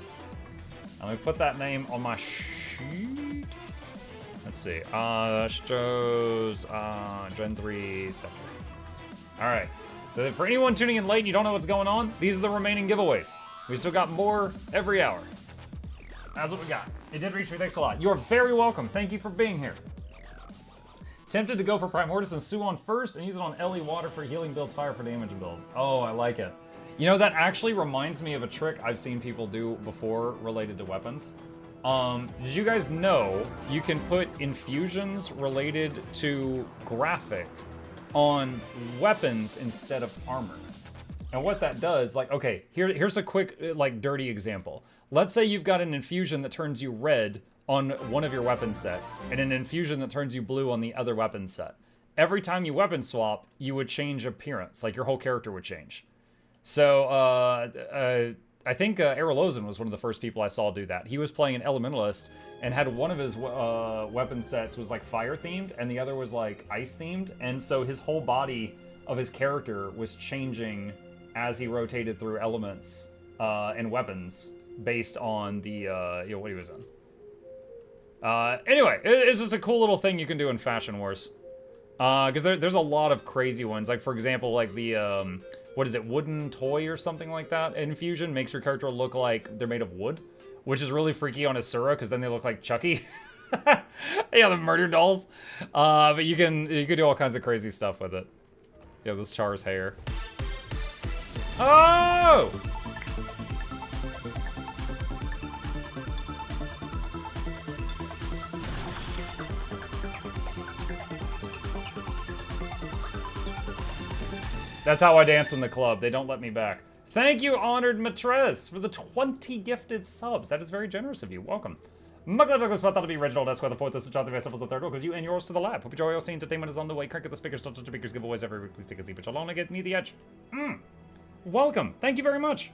Let me put that name on my sheet. Let's see. Shows Gen 3 Scepter. Alright. So for anyone tuning in late and you don't know what's going on, these are the remaining giveaways. We still got more every hour. That's what we got. It did reach me. Thanks a lot. You are very welcome. Thank you for being here. Tempted to go for Primordius and Suwon first and use it on Ellie water for healing builds, fire for damage builds. Oh, I like it. You know, that actually reminds me of a trick I've seen people do before related to weapons. Did you guys know you can put infusions related to graphic on weapons instead of armor? And what that does, like, okay, here's a quick, like, dirty example. Let's say you've got an infusion that turns you red on one of your weapon sets, and an infusion that turns you blue on the other weapon set. Every time you weapon swap, you would change appearance, like your whole character would change. So, I think Aralozen was one of the first people I saw do that. He was playing an Elementalist and had one of his weapon sets was like fire themed and the other was like ice themed. And so his whole body of his character was changing as he rotated through elements and weapons based on the, what he was in. Anyway, it's just a cool little thing you can do in Fashion Wars. Because there's a lot of crazy ones. Like, for example, like the, what is it, wooden toy or something like that? Infusion makes your character look like they're made of wood, which is really freaky on Asura, because then they look like Chucky. Yeah, the murder dolls. But you can do all kinds of crazy stuff with it. Yeah, this Char's hair. Oh! That's how I dance in the club. They don't let me back. Thank you, Honored Matress, for the 20 gifted subs. That is very generous of you. Welcome. MuklukYoutube, that'll be original. That's why the fourth is the Johnson myself was the third one, because you and yours to the lab. Hope you enjoy your scene. Entertainment is on the way. Crank at the speakers, touch the speakers, giveaways every week. Please take a seat, but you'll only get me the edge. Welcome. Thank you very much.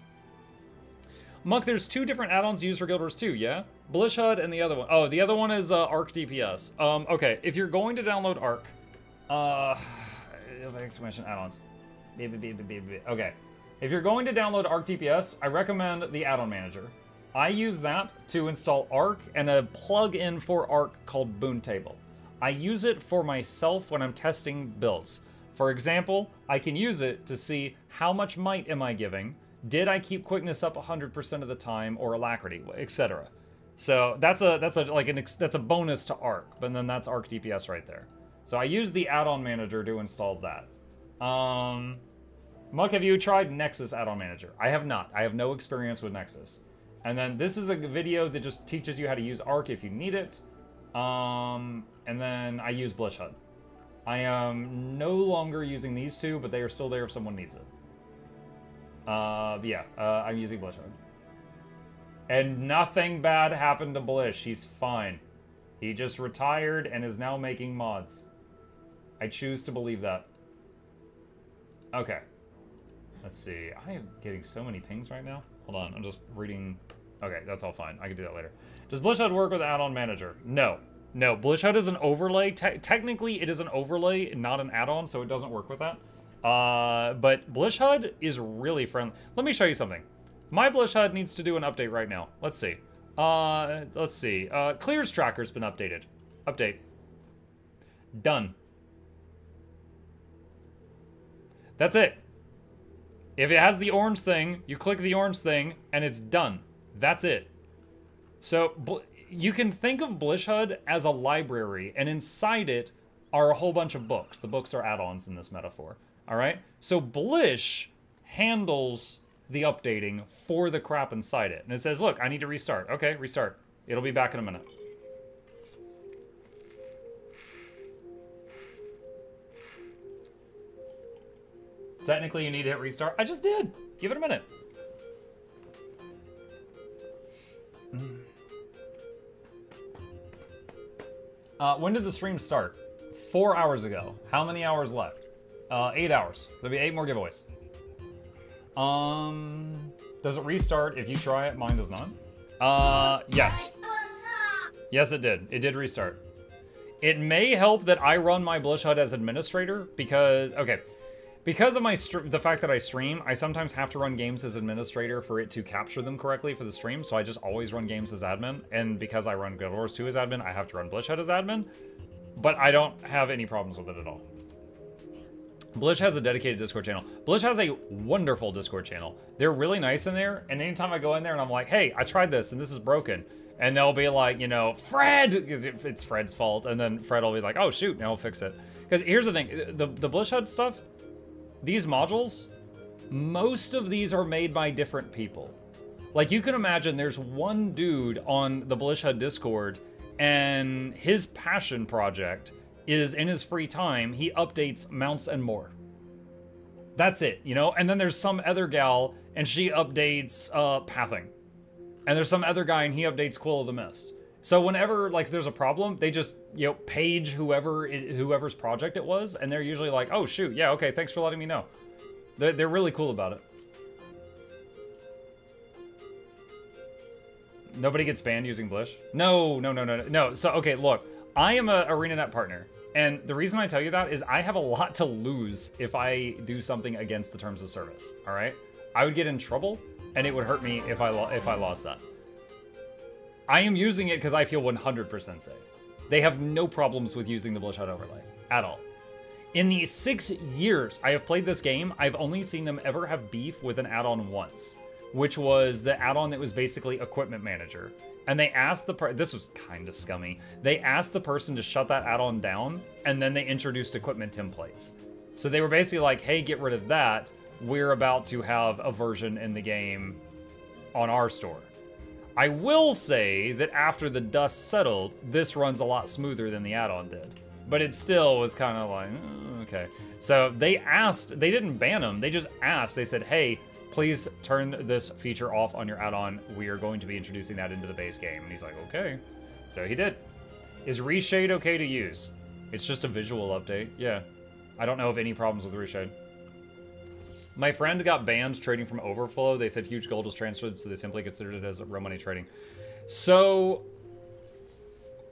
Muck, there's 2 different add-ons used for Guild Wars 2, yeah? Blish HUD and the other one. Oh, the other one is Arc DPS. Okay, if you're going to download Arc, exclamation add-ons. Okay, if you're going to download Arc DPS, I recommend the add-on manager. I use that to install Arc and a plug-in for Arc called Boon Table. I use it for myself when I'm testing builds. For example, I can use it to see how much might am I giving, did I keep quickness up 100% of the time, or alacrity, etc. So that's a bonus to Arc, but then that's Arc DPS right there. So I use the add-on manager to install that. Muck, have you tried Nexus add-on manager? I have not. I have no experience with Nexus. And then this is a video that just teaches you how to use Arc if you need it. And then I use Blish HUD. I am no longer using these 2, but they are still there if someone needs it. But yeah, I'm using Blish HUD. And nothing bad happened to Blish. He's fine. He just retired and is now making mods. I choose to believe that. Okay. Let's see. I am getting so many pings right now. Hold on, I'm just reading. Okay, that's all fine. I can do that later. Does Blish HUD work with add-on manager? No. No, Blish HUD is an overlay. Technically, it is an overlay, not an add-on, so it doesn't work with that. But Blish HUD is really friendly. Let me show you something. My Blish HUD needs to do an update right now. Let's see. Clears tracker's been updated. Update. Done. That's it. If it has the orange thing, you click the orange thing, and it's done. That's it. So, you can think of Blish HUD as a library, and inside it are a whole bunch of books. The books are add-ons in this metaphor. Alright? So, Blish handles the updating for the crap inside it. And it says, look, I need to restart. Okay, restart. It'll be back in a minute. Technically, you need to hit restart. I just did. Give it a minute. When did the stream start? 4 hours ago. How many hours left? 8 hours. There'll be 8 more giveaways. Does it restart if you try it? Mine does not. Yes. Yes, it did. It did restart. It may help that I run my Blish HUD as administrator because, okay. Because of the fact that I stream, I sometimes have to run games as administrator for it to capture them correctly for the stream, so I just always run games as admin, and because I run Guild Wars 2 as admin, I have to run Blish HUD as admin, but I don't have any problems with it at all. Blish has a dedicated Discord channel. Blish has a wonderful Discord channel. They're really nice in there, and anytime I go in there and I'm like, hey, I tried this, and this is broken, and they'll be like, you know, Fred, because it's Fred's fault, and then Fred will be like, oh, shoot, now I'll fix it. Because here's the thing, the Blish HUD stuff, these modules, most of these are made by different people. Like, you can imagine there's one dude on the Blishhead Discord, and his passion project is in his free time, he updates mounts and more. That's it, you know? And then there's some other gal, and she updates pathing. And there's some other guy, and he updates Quill of the Mist. So whenever, like, there's a problem, they just, you know, page whoever's project it was, and they're usually like, oh, shoot, yeah, okay, thanks for letting me know. They're really cool about it. Nobody gets banned using Blish? No. So, okay, look, I am a ArenaNet partner, and the reason I tell you that is I have a lot to lose if I do something against the terms of service, all right? I would get in trouble, and it would hurt me if I lost that. I am using it because I feel 100% safe. They have no problems with using the Bloodshot overlay at all. In the 6 years I have played this game, I've only seen them ever have beef with an add-on once, which was the add-on that was basically Equipment Manager. And they asked this was kind of scummy. They asked the person to shut that add-on down, and then they introduced equipment templates. So they were basically like, hey, get rid of that. We're about to have a version in the game on our store. I will say that after the dust settled, this runs a lot smoother than the add-on did. But it still was kind of like, okay. So they asked, they didn't ban them, they just asked, they said, hey, please turn this feature off on your add-on. We are going to be introducing that into the base game. And he's like, okay. So he did. Is Reshade okay to use? It's just a visual update, yeah. I don't know of any problems with Reshade. My friend got banned trading from Overflow. They said huge gold was transferred, so they simply considered it as real money trading. So,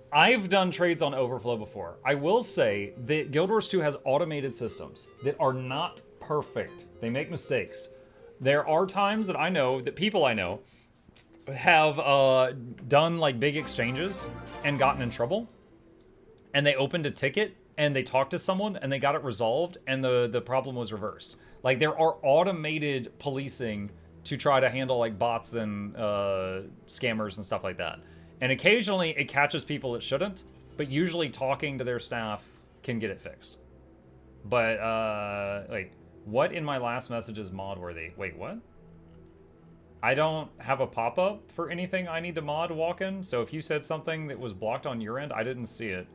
I've done trades on Overflow before. I will say that Guild Wars 2 has automated systems that are not perfect. They make mistakes. There are times that I know, that people I know, have done like big exchanges and gotten in trouble. And they opened a ticket and they talked to someone and they got it resolved and the problem was reversed. Like, there are automated policing to try to handle, like, bots and scammers and stuff like that. And occasionally, it catches people it shouldn't, but usually talking to their staff can get it fixed. But, wait, what in my last message is mod-worthy? Wait, what? I don't have a pop-up for anything I need to mod walk-in, so if you said something that was blocked on your end, I didn't see it.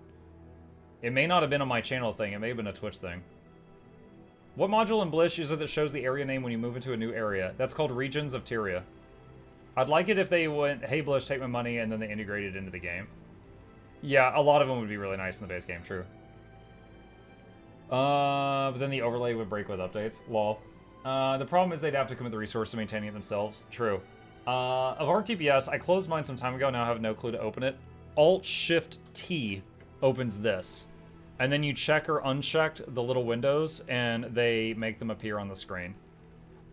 It may not have been on my channel thing, it may have been a Twitch thing. What module in Blish is it that shows the area name when you move into a new area? That's called Regions of Tyria. I'd like it if they went, hey Blish, take my money, and then they integrated it into the game. Yeah, a lot of them would be really nice in the base game, true. But then the overlay would break with updates. Lol. The problem is they'd have to commit the resource to maintaining it themselves. True. Of ArcTPS, I closed mine some time ago, now I have no clue to open it. Alt-Shift-T opens this. And then you check or uncheck the little windows, and they make them appear on the screen.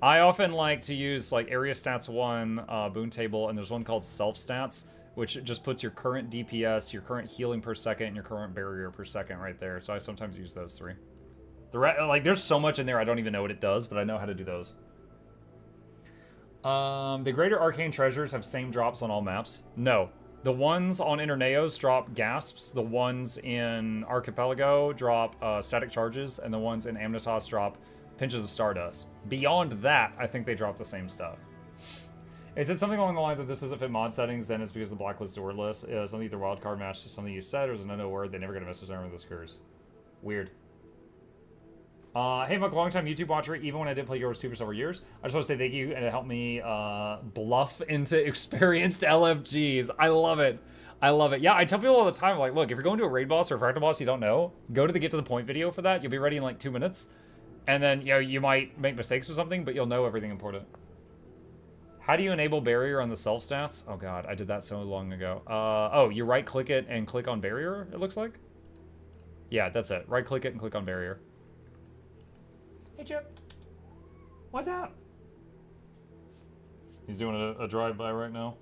I often like to use, like, Area Stats 1, Boon Table, and there's one called Self Stats, which just puts your current DPS, your current healing per second, and your current barrier per second right there. So I sometimes use those three. Like, there's so much in there I don't even know what it does, but I know how to do those. The Greater Arcane Treasures have same drops on all maps? No. The ones on Interneos drop Gasps, the ones in Archipelago drop Static Charges, and the ones in Amnitas drop Pinches of Stardust. Beyond that, I think they drop the same stuff. It said something along the lines of, this doesn't fit mod settings, then it's because the blacklist word list is something either wildcard match to something you said, or is an unknown word, they never get a message there when this occurs. Weird. Hey, Muck, long-time YouTube watcher, even when I did play Guild Wars 2 for several years. I just want to say thank you, and it helped me bluff into experienced LFGs. I love it. I love it. Yeah, I tell people all the time, like, look, if you're going to a raid boss or a fractal boss you don't know, go to the Get to the Point video for that. You'll be ready in like 2 minutes. And then, you know, you might make mistakes or something, but you'll know everything important. How do you enable barrier on the self stats? Oh god, I did that so long ago. Oh, you right-click it and click on barrier, it looks like? Yeah, that's it. Right-click it and click on barrier. Hey, Chip. What's up? He's doing a drive-by right now.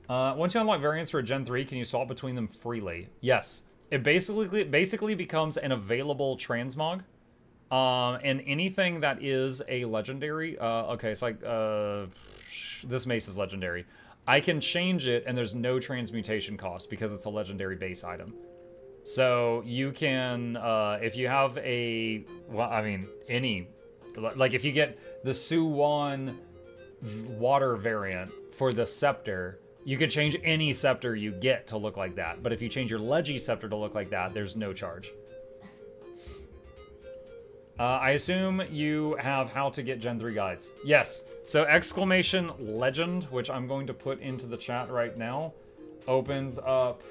Once you unlock variants for a Gen 3, can you swap between them freely? Yes. It basically becomes an available transmog. And anything that is a legendary... okay, it's like... this mace is legendary. I can change it, and there's no transmutation cost because it's a legendary base item. So you can, if you have a, well, I mean, any, like if you get the Suwon water variant for the scepter, you could change any scepter you get to look like that. But if you change your Leggy scepter to look like that, there's no charge. I assume you have how to get Gen 3 guides. Yes. So exclamation legend, which I'm going to put into the chat right now, opens up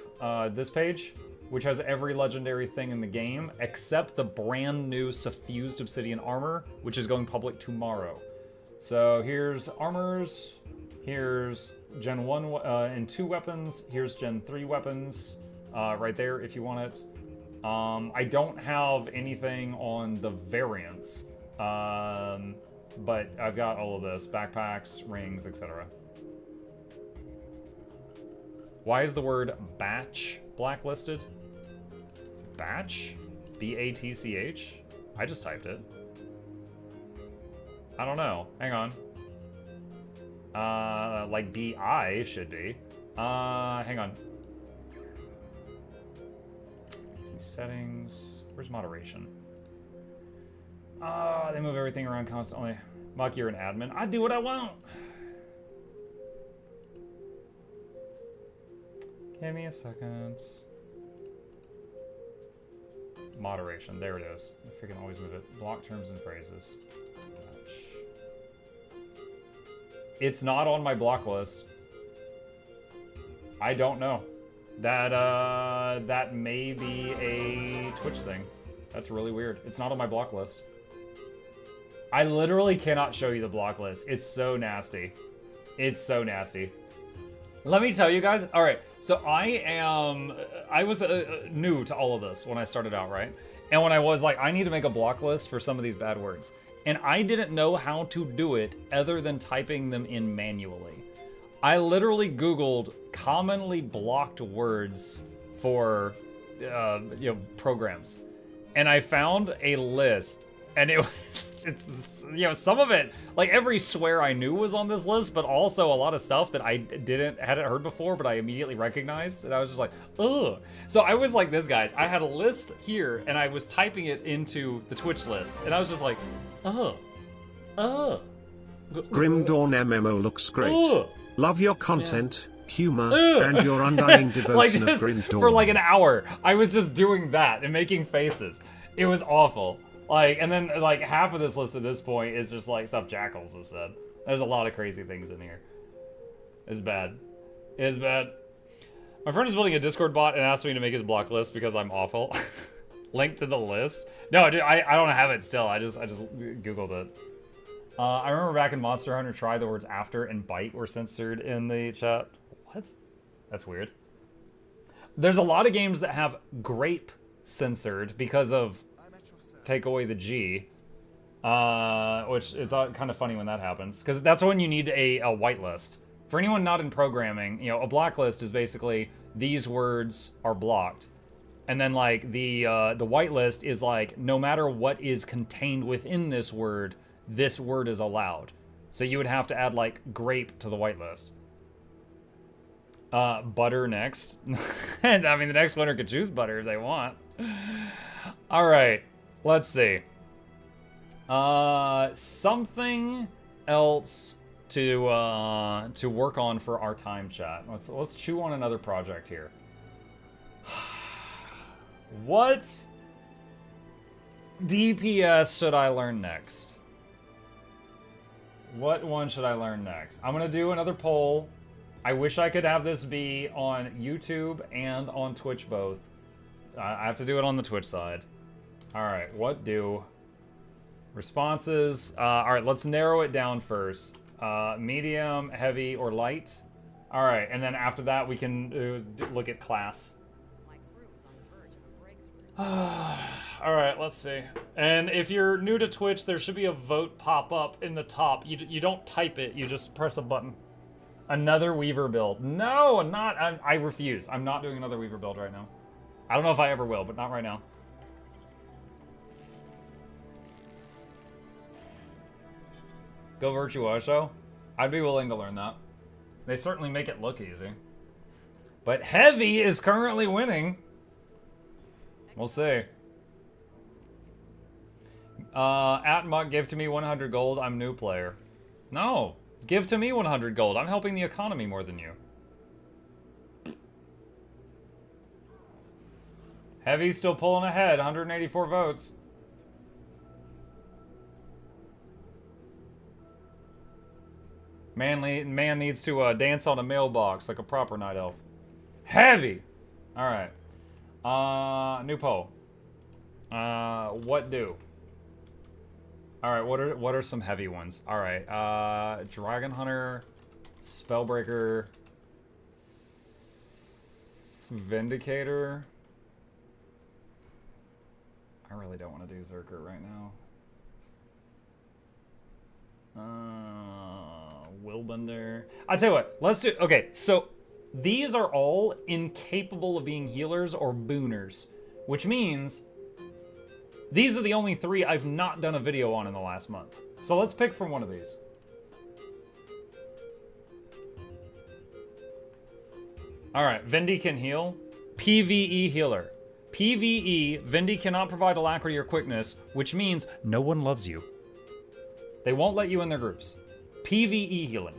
this page, which has every legendary thing in the game, except the brand new suffused obsidian armor, which is going public tomorrow. So here's armors, here's Gen 1 and 2 weapons, here's Gen 3 weapons, right there if you want it. I don't have anything on the variants, but I've got all of this, backpacks, rings, etc. Why is the word batch blacklisted? Batch? B-A-T-C-H? I just typed it. I don't know. Hang on. Like B-I should be. Hang on. Settings. Where's moderation? They move everything around constantly. Muck, you're an admin. I do what I want. Give me a second. Moderation. There it is. I freaking always move it. Block terms and phrases. It's not on my block list. I don't know. That may be a Twitch thing. That's really weird. It's not on my block list. I literally cannot show you the block list. It's so nasty. It's so nasty. Let me tell you guys. All right, so I was new to all of this when I started out, right? And when I was like, I need to make a block list for some of these bad words. And I didn't know how to do it other than typing them in manually. I literally Googled commonly blocked words for, programs. And I found a list, and it's some of it, like every swear I knew was on this list, but also a lot of stuff that I hadn't heard before, but I immediately recognized, and I was just like, ugh. So I was like this, guys. I had a list here, and I was typing it into the Twitch list, and I was just like, Grim Dawn MMO looks great. Love your content, humor, and your undying devotion like of this, Grim Dawn. for like an hour, I was just doing that and making faces. It was awful. Like, and then like half of this list at this point is just like stuff Jackals has said. There's a lot of crazy things in here. It's bad. It's bad. My friend is building a Discord bot and asked me to make his block list because I'm awful. Link to the list. No, dude, I don't have it still. I just Googled it. I remember back in Monster Hunter Try, the words after and bite were censored in the chat. What? That's weird. There's a lot of games that have grape censored because of take away the G, which is kind of funny when that happens, because that's when you need a whitelist. For anyone not in programming, a blacklist is basically these words are blocked. And then like the whitelist is like no matter what is contained within this word is allowed. So you would have to add like grape to the whitelist. Butter next. And I mean the next winner could choose butter if they want. All right, let's see. Something else to work on for our time chat. Let's chew on another project here. What DPS should I learn next? What one should I learn next? I'm gonna do another poll. I wish I could have this be on YouTube and on Twitch both. I have to do it on the Twitch side. All right, what do responses? All right, let's narrow it down first. Medium, heavy, or light. All right, and then after that we can look at class. All right, let's see. And if you're new to Twitch, there should be a vote pop up in the top. You don't type it, you just press a button. Another Weaver build. No, I'm not. I refuse. I'm not doing another Weaver build right now. I don't know if I ever will, but not right now. Go Virtuoso? I'd be willing to learn that. They certainly make it look easy. But Heavy is currently winning. We'll see. At Muck, give to me 100 gold. I'm new player. No. Give to me 100 gold. I'm helping the economy more than you. Heavy's still pulling ahead, 184 votes. Man needs to dance on a mailbox like a proper night elf. Heavy! Alright. New poll. What do? Alright, what are some heavy ones? Alright, Dragon Hunter, Spellbreaker, Vindicator. I really don't want to do Zerker right now. Willbender. I tell you what, let's do. Okay, so these are all incapable of being healers or booners, which means these are the only 3 I've not done a video on in the last month. So let's pick from one of these. All right, Vindy can heal. PvE healer. PvE, Vindy cannot provide alacrity or quickness, which means no one loves you. They won't let you in their groups. PvE healing.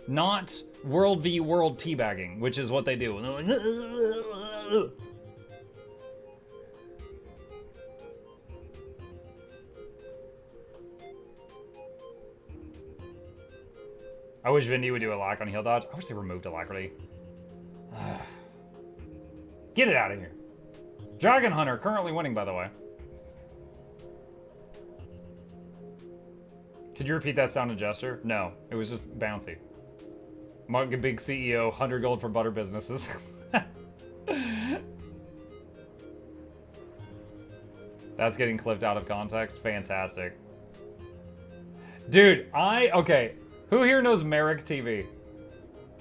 Not world v world teabagging, which is what they do. And they're like, I wish Vindy would do a lock on heal dodge. I wish they removed alacrity. Get it out of here. Dragon Hunter currently winning, by the way. Could you repeat that sound and gesture? No, it was just bouncy. Mug a big CEO, 100 gold for butter businesses. That's getting clipped out of context. Fantastic. Dude, okay. Who here knows Merrick TV?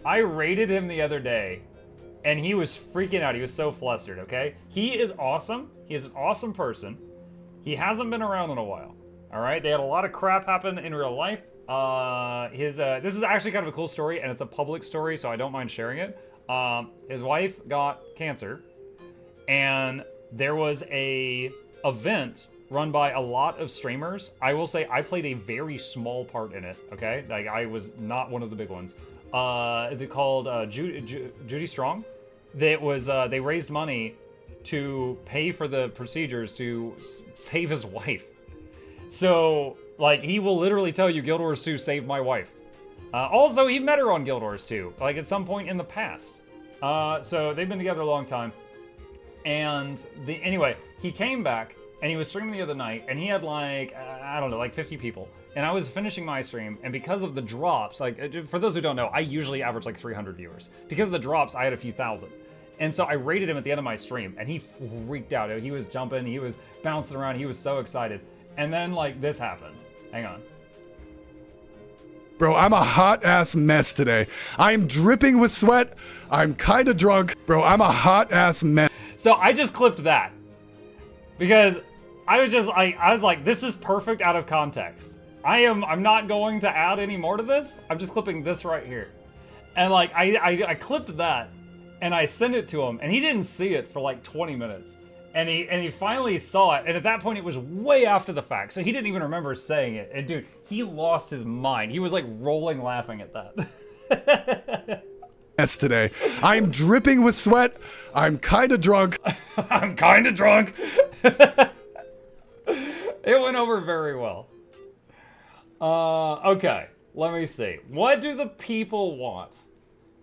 I rated him the other day, and he was freaking out. He was so flustered, okay? He is awesome. He is an awesome person. He hasn't been around in a while. All right, they had a lot of crap happen in real life. This is actually kind of a cool story, and it's a public story, so I don't mind sharing it. His wife got cancer, and there was a event run by a lot of streamers. I will say I played a very small part in it, okay? Like, I was not one of the big ones. They called Judy Strong. That was, they raised money to pay for the procedures to save his wife. So, like, he will literally tell you Guild Wars 2 saved my wife. Also, he met her on Guild Wars 2, like, at some point in the past. So, they've been together a long time. And, anyway, he came back, and he was streaming the other night, and he had, like, I don't know, like 50 people. And I was finishing my stream, and because of the drops, like, for those who don't know, I usually average, like, 300 viewers. Because of the drops, I had a few thousand. And so I rated him at the end of my stream, and he freaked out. He was jumping, he was bouncing around, he was so excited. And then, like, this happened. Hang on. Bro, I'm a hot-ass mess today. I'm dripping with sweat. I'm kind of drunk. Bro, I'm a hot-ass mess. So I just clipped that. Because I was like, this is perfect out of context. I'm not going to add any more to this. I'm just clipping this right here. And, like, I clipped that, and I sent it to him, and he didn't see it for, like, 20 minutes. And he finally saw it, and at that point it was way after the fact, so he didn't even remember saying it. And dude, he lost his mind. He was like rolling laughing at that. Yes, today. I'm dripping with sweat. I'm kind of drunk. I'm kind of drunk. It went over very well. Okay, let me see. What do the people want?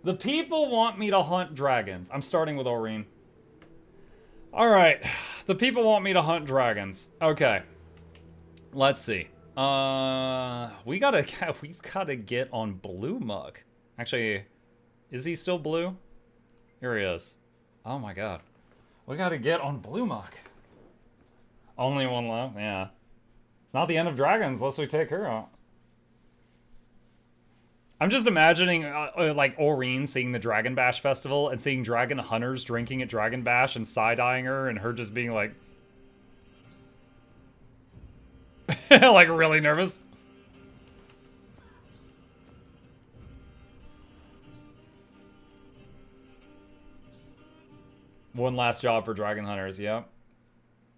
The people want me to hunt dragons. I'm starting with Aurene. All right, the people want me to hunt dragons. Okay, let's see. We've got to get on Blue Mug. Actually, is he still blue? Here he is. Oh my god, we got to get on Blue Mug. Only one left. Yeah, it's not the end of dragons unless we take her out. I'm just imagining, like, Aurene seeing the Dragon Bash festival and seeing dragon hunters drinking at Dragon Bash and side-eyeing her and her just being like... like, really nervous. One last job for dragon hunters, yep.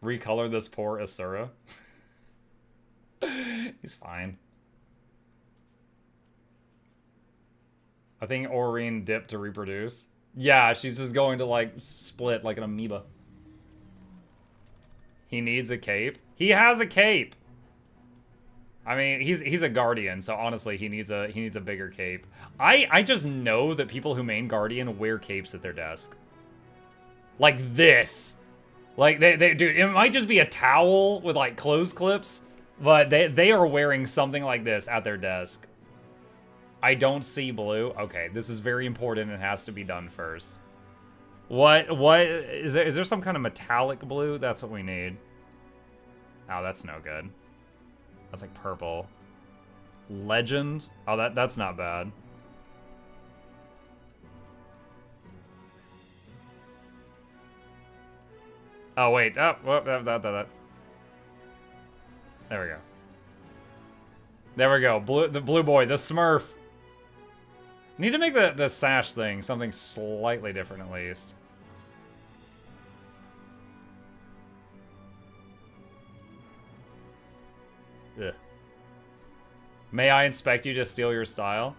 Recolor this poor Asura. He's fine. I think Aurene dipped to reproduce. Yeah, she's just going to, like, split like an amoeba. He needs a cape. He has a cape! I mean, he's a guardian, so honestly, he needs a bigger cape. I just know that people who main guardian wear capes at their desk. Like this. Like, dude, it might just be a towel with, like, clothes clips, but they are wearing something like this at their desk. I don't see blue. Okay, this is very important and has to be done first. What is there some kind of metallic blue? That's what we need. Oh, that's no good. That's like purple. Legend? Oh, that's not bad. Oh, wait. Oh, whoop, that. There we go. There we go. The blue boy, the Smurf. Need to make the sash thing something slightly different at least. Ugh. May I inspect you to steal your style?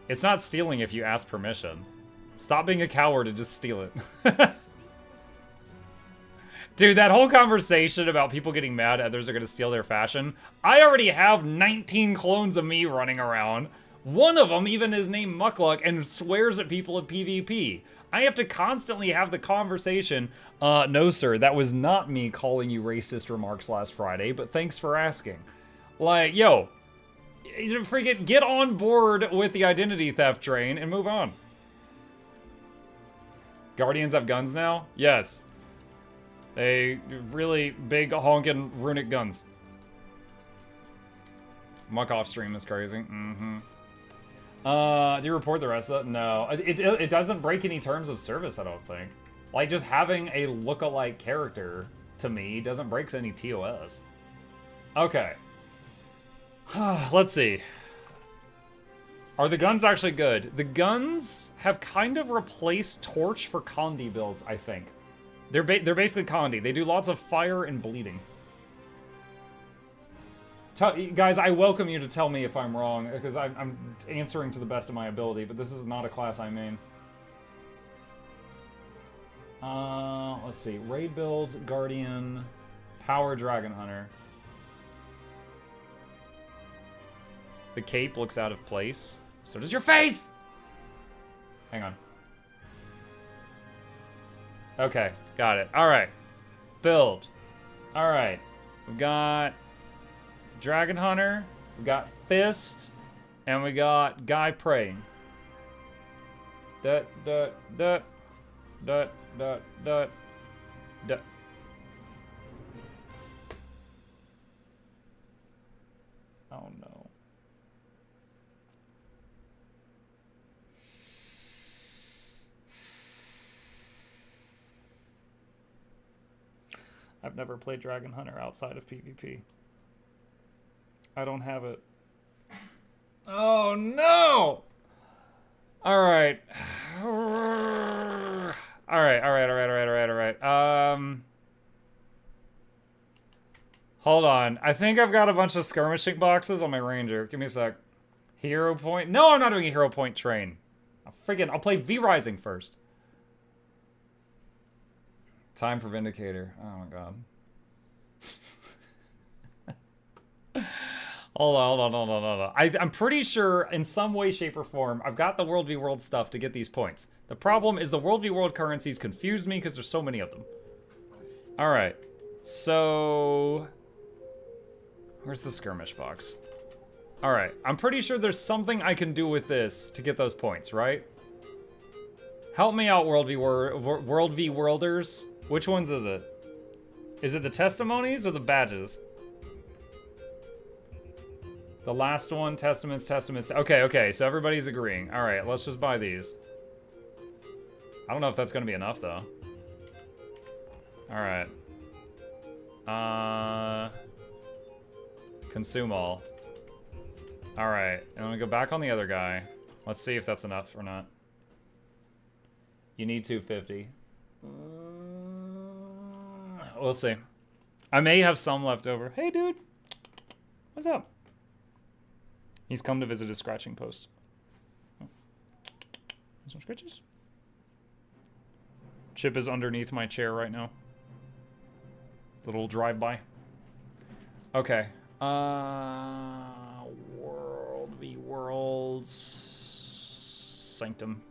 It's not stealing if you ask permission. Stop being a coward and just steal it. Dude, that whole conversation about people getting mad others are going to steal their fashion. I already have 19 clones of me running around. One of them even is named Mukluk and swears at people at PvP. I have to constantly have the conversation. No, sir, that was not me calling you racist remarks last Friday, but thanks for asking. Like, yo, freaking get on board with the identity theft train and move on. Guardians have guns now? Yes. They really big honking runic guns. Muck off stream is crazy. Mm-hmm. Do you report the rest of that? No. It doesn't break any terms of service, I don't think. Like, just having a look-alike character, to me, doesn't break any TOS. Okay. Let's see. Are the guns actually good? The guns have kind of replaced Torch for Condi builds, I think. They're basically Condi. They do lots of fire and bleeding. Guys, I welcome you to tell me if I'm wrong, because I'm answering to the best of my ability, but this is not a class I main. Let's see. Raid builds, Guardian, Power Dragon Hunter. The cape looks out of place. So does your face! Hang on. Okay, got it. Alright. Build. Alright. We've got Dragon Hunter, we got Fist, and we got Guy Praying. Oh no. I've never played Dragon Hunter outside of PvP. I don't have it. Oh no! Alright. Alright. Hold on. I think I've got a bunch of skirmishing boxes on my ranger. Give me a sec. Hero point? No, I'm not doing a hero point train. I'll play V-Rising first. Time for Vindicator. Oh my god. Hold on. I'm pretty sure in some way, shape, or form, I've got the World v World stuff to get these points. The problem is the World v World currencies confuse me because there's so many of them. Alright. So... where's the skirmish box? Alright. I'm pretty sure there's something I can do with this to get those points, right? Help me out, World v Worlders. Which ones is it? Is it the testimonies or the badges? The last one, testaments. Okay, so everybody's agreeing. All right, let's just buy these. I don't know if that's gonna be enough though. All right. Consume all. All right, and I'm gonna go back on the other guy. Let's see if that's enough or not. You need 250. We'll see. I may have some left over. Hey, dude. What's up? He's come to visit his scratching post. Some scratches? Chip is underneath my chair right now. Little drive-by. Okay. World v. Worlds. Sanctum.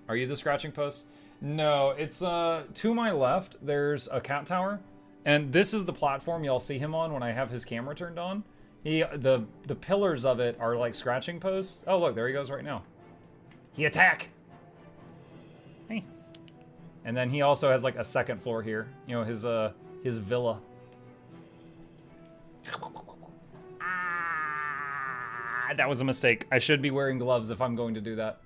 Are you the scratching post? No, it's to my left, there's a cat tower. And this is the platform y'all see him on when I have his camera turned on. The pillars of it are like scratching posts. Oh look, there he goes right now. He attack! Hey. And then he also has like a second floor here. You know, his villa. Ah, that was a mistake. I should be wearing gloves if I'm going to do that.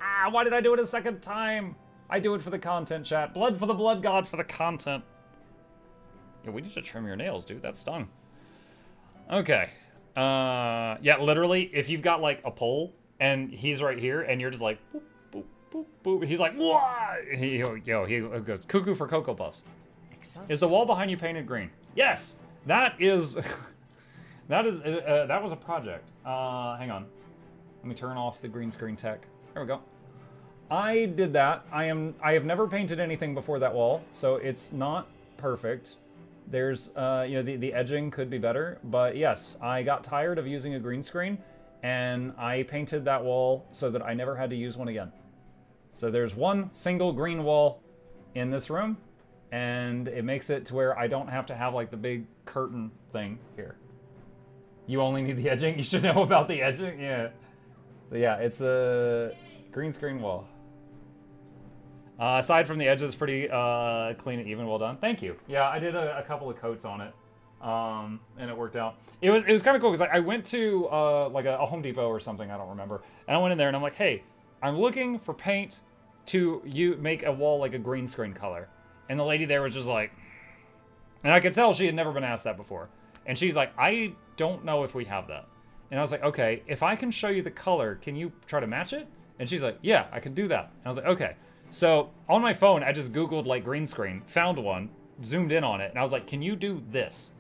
Ah, why did I do it a second time? I do it for the content, chat. Blood for the blood god for the content. Yeah, we need to trim your nails, dude. That stung. Okay. Yeah, literally, if you've got like a pole and he's right here and you're just like boop, boop, boop, boop. He's like, what? He goes cuckoo for Cocoa Puffs. Is the wall behind you painted green? Yes, that is. that was a project. Hang on. Let me turn off the green screen tech. There we go. I did that. I have never painted anything before that wall, so it's not perfect. There's, you know, the edging could be better, but yes, I got tired of using a green screen, and I painted that wall so that I never had to use one again. So there's one single green wall in this room, and it makes it to where I don't have to have like the big curtain thing here. You only need the edging? You should know about the edging? Yeah. So yeah, it's a green screen wall. Aside from the edges, pretty clean and even, well done. Thank you. Yeah, I did a couple of coats on it, and it worked out. It was kind of cool because I went to like a Home Depot or something, I don't remember, and I went in there and I'm like, hey, I'm looking for paint to make a wall like a green screen color, and the lady there was just like, and I could tell she had never been asked that before, and she's like, I don't know if we have that, and I was like, okay, if I can show you the color, can you try to match it? And she's like, yeah, I can do that. And I was like, okay. So on my phone, I just Googled like green screen, found one, zoomed in on it, and I was like, can you do this?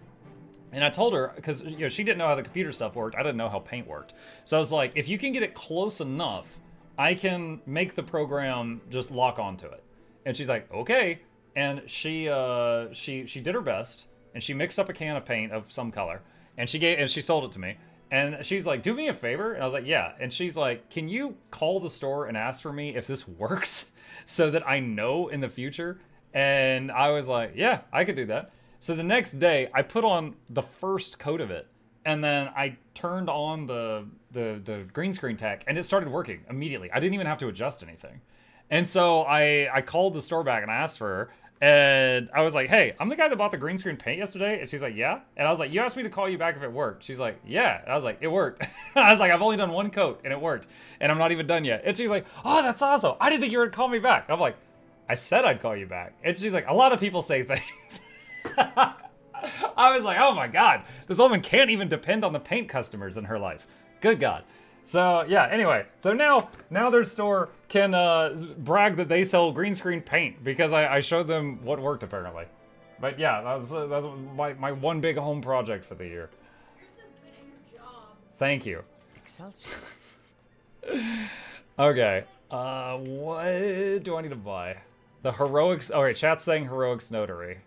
And I told her, because you know, she didn't know how the computer stuff worked, I didn't know how paint worked. So I was like, if you can get it close enough, I can make the program just lock onto it. And she's like, okay. And she did her best, and she mixed up a can of paint of some color, and she sold it to me. And she's like, do me a favor. And I was like, yeah. And she's like, can you call the store and ask for me if this works so that I know in the future? And I was like, yeah, I could do that. So the next day I put on the first coat of it, and then I turned on the green screen tech, and it started working immediately. I didn't even have to adjust anything. And so I called the store back and I asked for her. And I was like, hey, I'm the guy that bought the green screen paint yesterday. And she's like, yeah. And I was like, you asked me to call you back if it worked. She's like, yeah. And I was like, it worked. I was like, I've only done one coat and it worked. And I'm not even done yet. And she's like, oh, that's awesome. I didn't think you were gonna call me back. And I'm like, I said I'd call you back. And she's like, a lot of people say things. I was like, oh my God, this woman can't even depend on the paint customers in her life. Good God. So yeah, anyway, so now their store can brag that they sell green screen paint because I showed them what worked apparently. But yeah, that's my one big home project for the year. You're so good at your job. Thank you. Excelsior. Okay, what do I need to buy? The heroics. Oh wait, chat's saying heroics notary.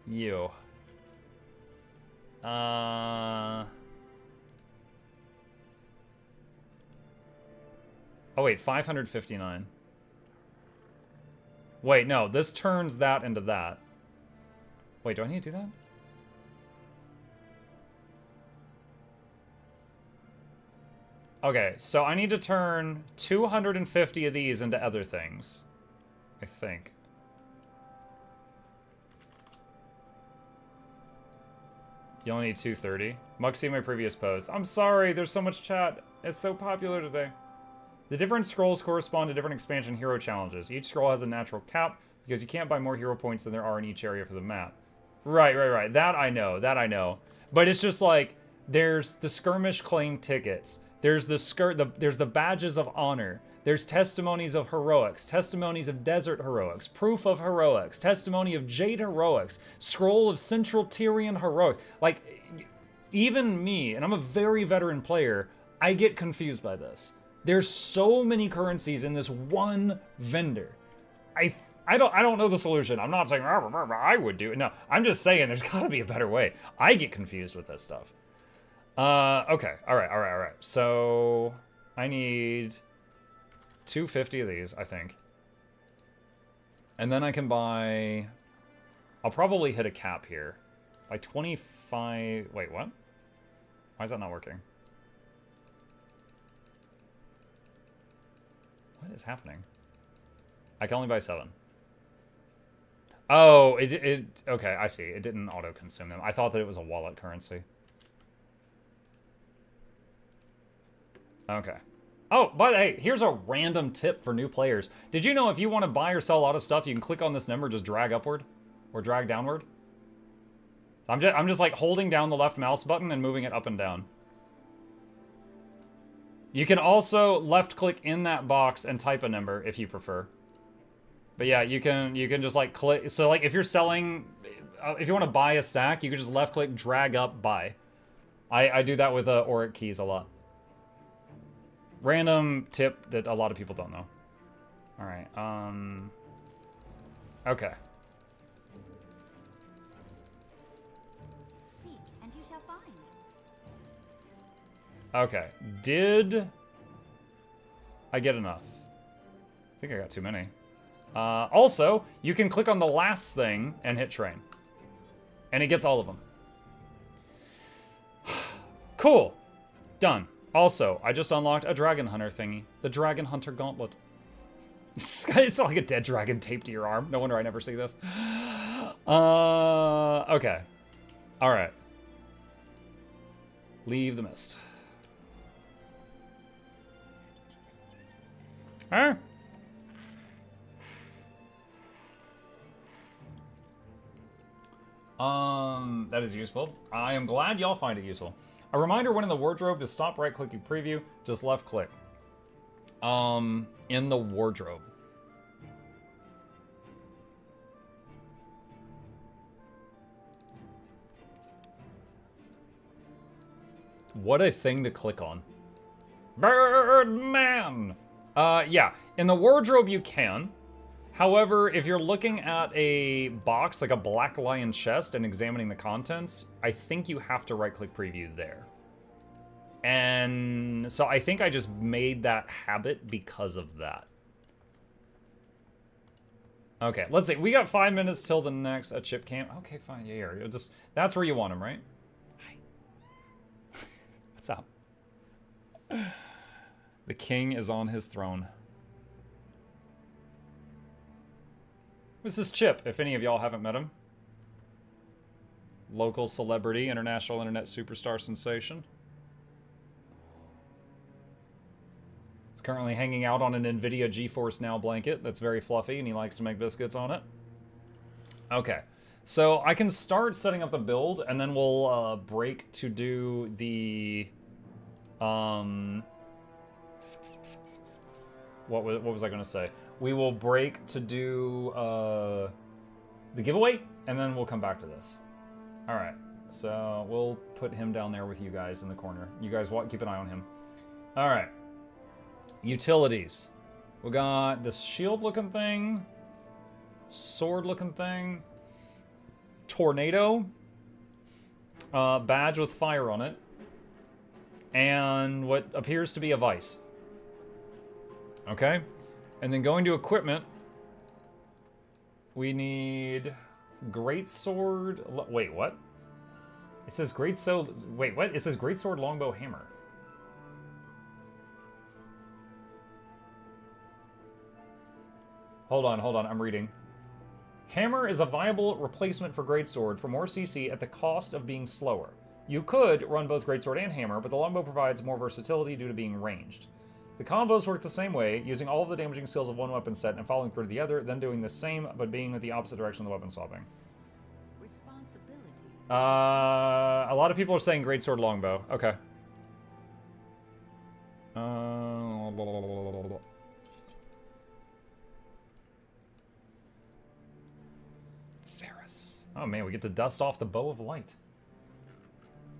You. Oh wait, 559. Wait, no, this turns that into that. Wait, do I need to do that? Okay, so I need to turn 250 of these into other things, I think. You only need 230. Muxxi, my previous post. I'm sorry, there's so much chat. It's so popular today. The different scrolls correspond to different expansion hero challenges. Each scroll has a natural cap, because you can't buy more hero points than there are in each area for the map. Right. That I know. But it's just like, there's the skirmish claim tickets. There's there's the badges of honor. There's testimonies of heroics, testimonies of desert heroics, proof of heroics, testimony of jade heroics, scroll of central Tyrian heroics. Like, even me, and I'm a very veteran player, I get confused by this. There's so many currencies in this one vendor. I don't know the solution. I'm not saying I would do it. No, I'm just saying there's got to be a better way. I get confused with this stuff. Okay. All right. So I need 250 of these, I think. And then I can buy... I'll probably hit a cap here. By 25... Wait, what? Why is that not working? What is happening? I can only buy 7. Oh, okay, I see. It didn't auto-consume them. I thought that it was a wallet currency. Okay. Oh, but hey, here's a random tip for new players. Did you know if you want to buy or sell a lot of stuff, you can click on this number, just drag upward or drag downward? I'm just like holding down the left mouse button and moving it up and down. You can also left click in that box and type a number if you prefer. But yeah, you can just like click. So like if you're selling, if you want to buy a stack, you can just left click, drag up, buy. I do that with Auric keys a lot. Random tip that a lot of people don't know. All right. Okay. Seek and you shall find. Okay. Did I get enough? I think I got too many. Also, you can click on the last thing and hit train. And it gets all of them. Cool. Done. Also, I just unlocked a Dragon Hunter thingy. The Dragon Hunter Gauntlet. It's like a dead dragon taped to your arm. No wonder I never see this. Okay. Alright. Leave the mist. Huh? That is useful. I am glad y'all find it useful. A reminder when in the wardrobe to stop right-clicking preview, just left-click. In the wardrobe. What a thing to click on. Birdman! Yeah, in the wardrobe you can. However, if you're looking at a box, like a Black Lion chest, and examining the contents, I think you have to right-click preview there. And so I think I just made that habit because of that. Okay, let's see. We got 5 minutes till the next chip camp. Okay, fine. Yeah, just that's where you want him, right? Hi. What's up? The king is on his throne. This is Chip, if any of y'all haven't met him. Local celebrity, international internet superstar sensation. He's currently hanging out on an NVIDIA GeForce Now blanket that's very fluffy, and he likes to make biscuits on it. Okay, so I can start setting up the build, and then we'll break to do the... What was I going to say? We will break to do the giveaway, and then we'll come back to this. All right, so we'll put him down there with you guys in the corner. You guys keep an eye on him. All right. Utilities. We got this shield-looking thing, sword-looking thing, tornado, badge with fire on it, and what appears to be a vice. Okay? And then going to equipment, we need greatsword. Wait, what? It says greatsword. Wait, what? It says greatsword, longbow, hammer. Hold on. I'm reading. Hammer is a viable replacement for greatsword for more CC at the cost of being slower. You could run both greatsword and hammer, but the longbow provides more versatility due to being ranged. The combos work the same way, using all of the damaging skills of one weapon set and following through to the other, then doing the same, but being with the opposite direction of the weapon swapping. Responsibility. A lot of people are saying greatsword longbow. Okay. Ferris. Oh man, we get to dust off the bow of light.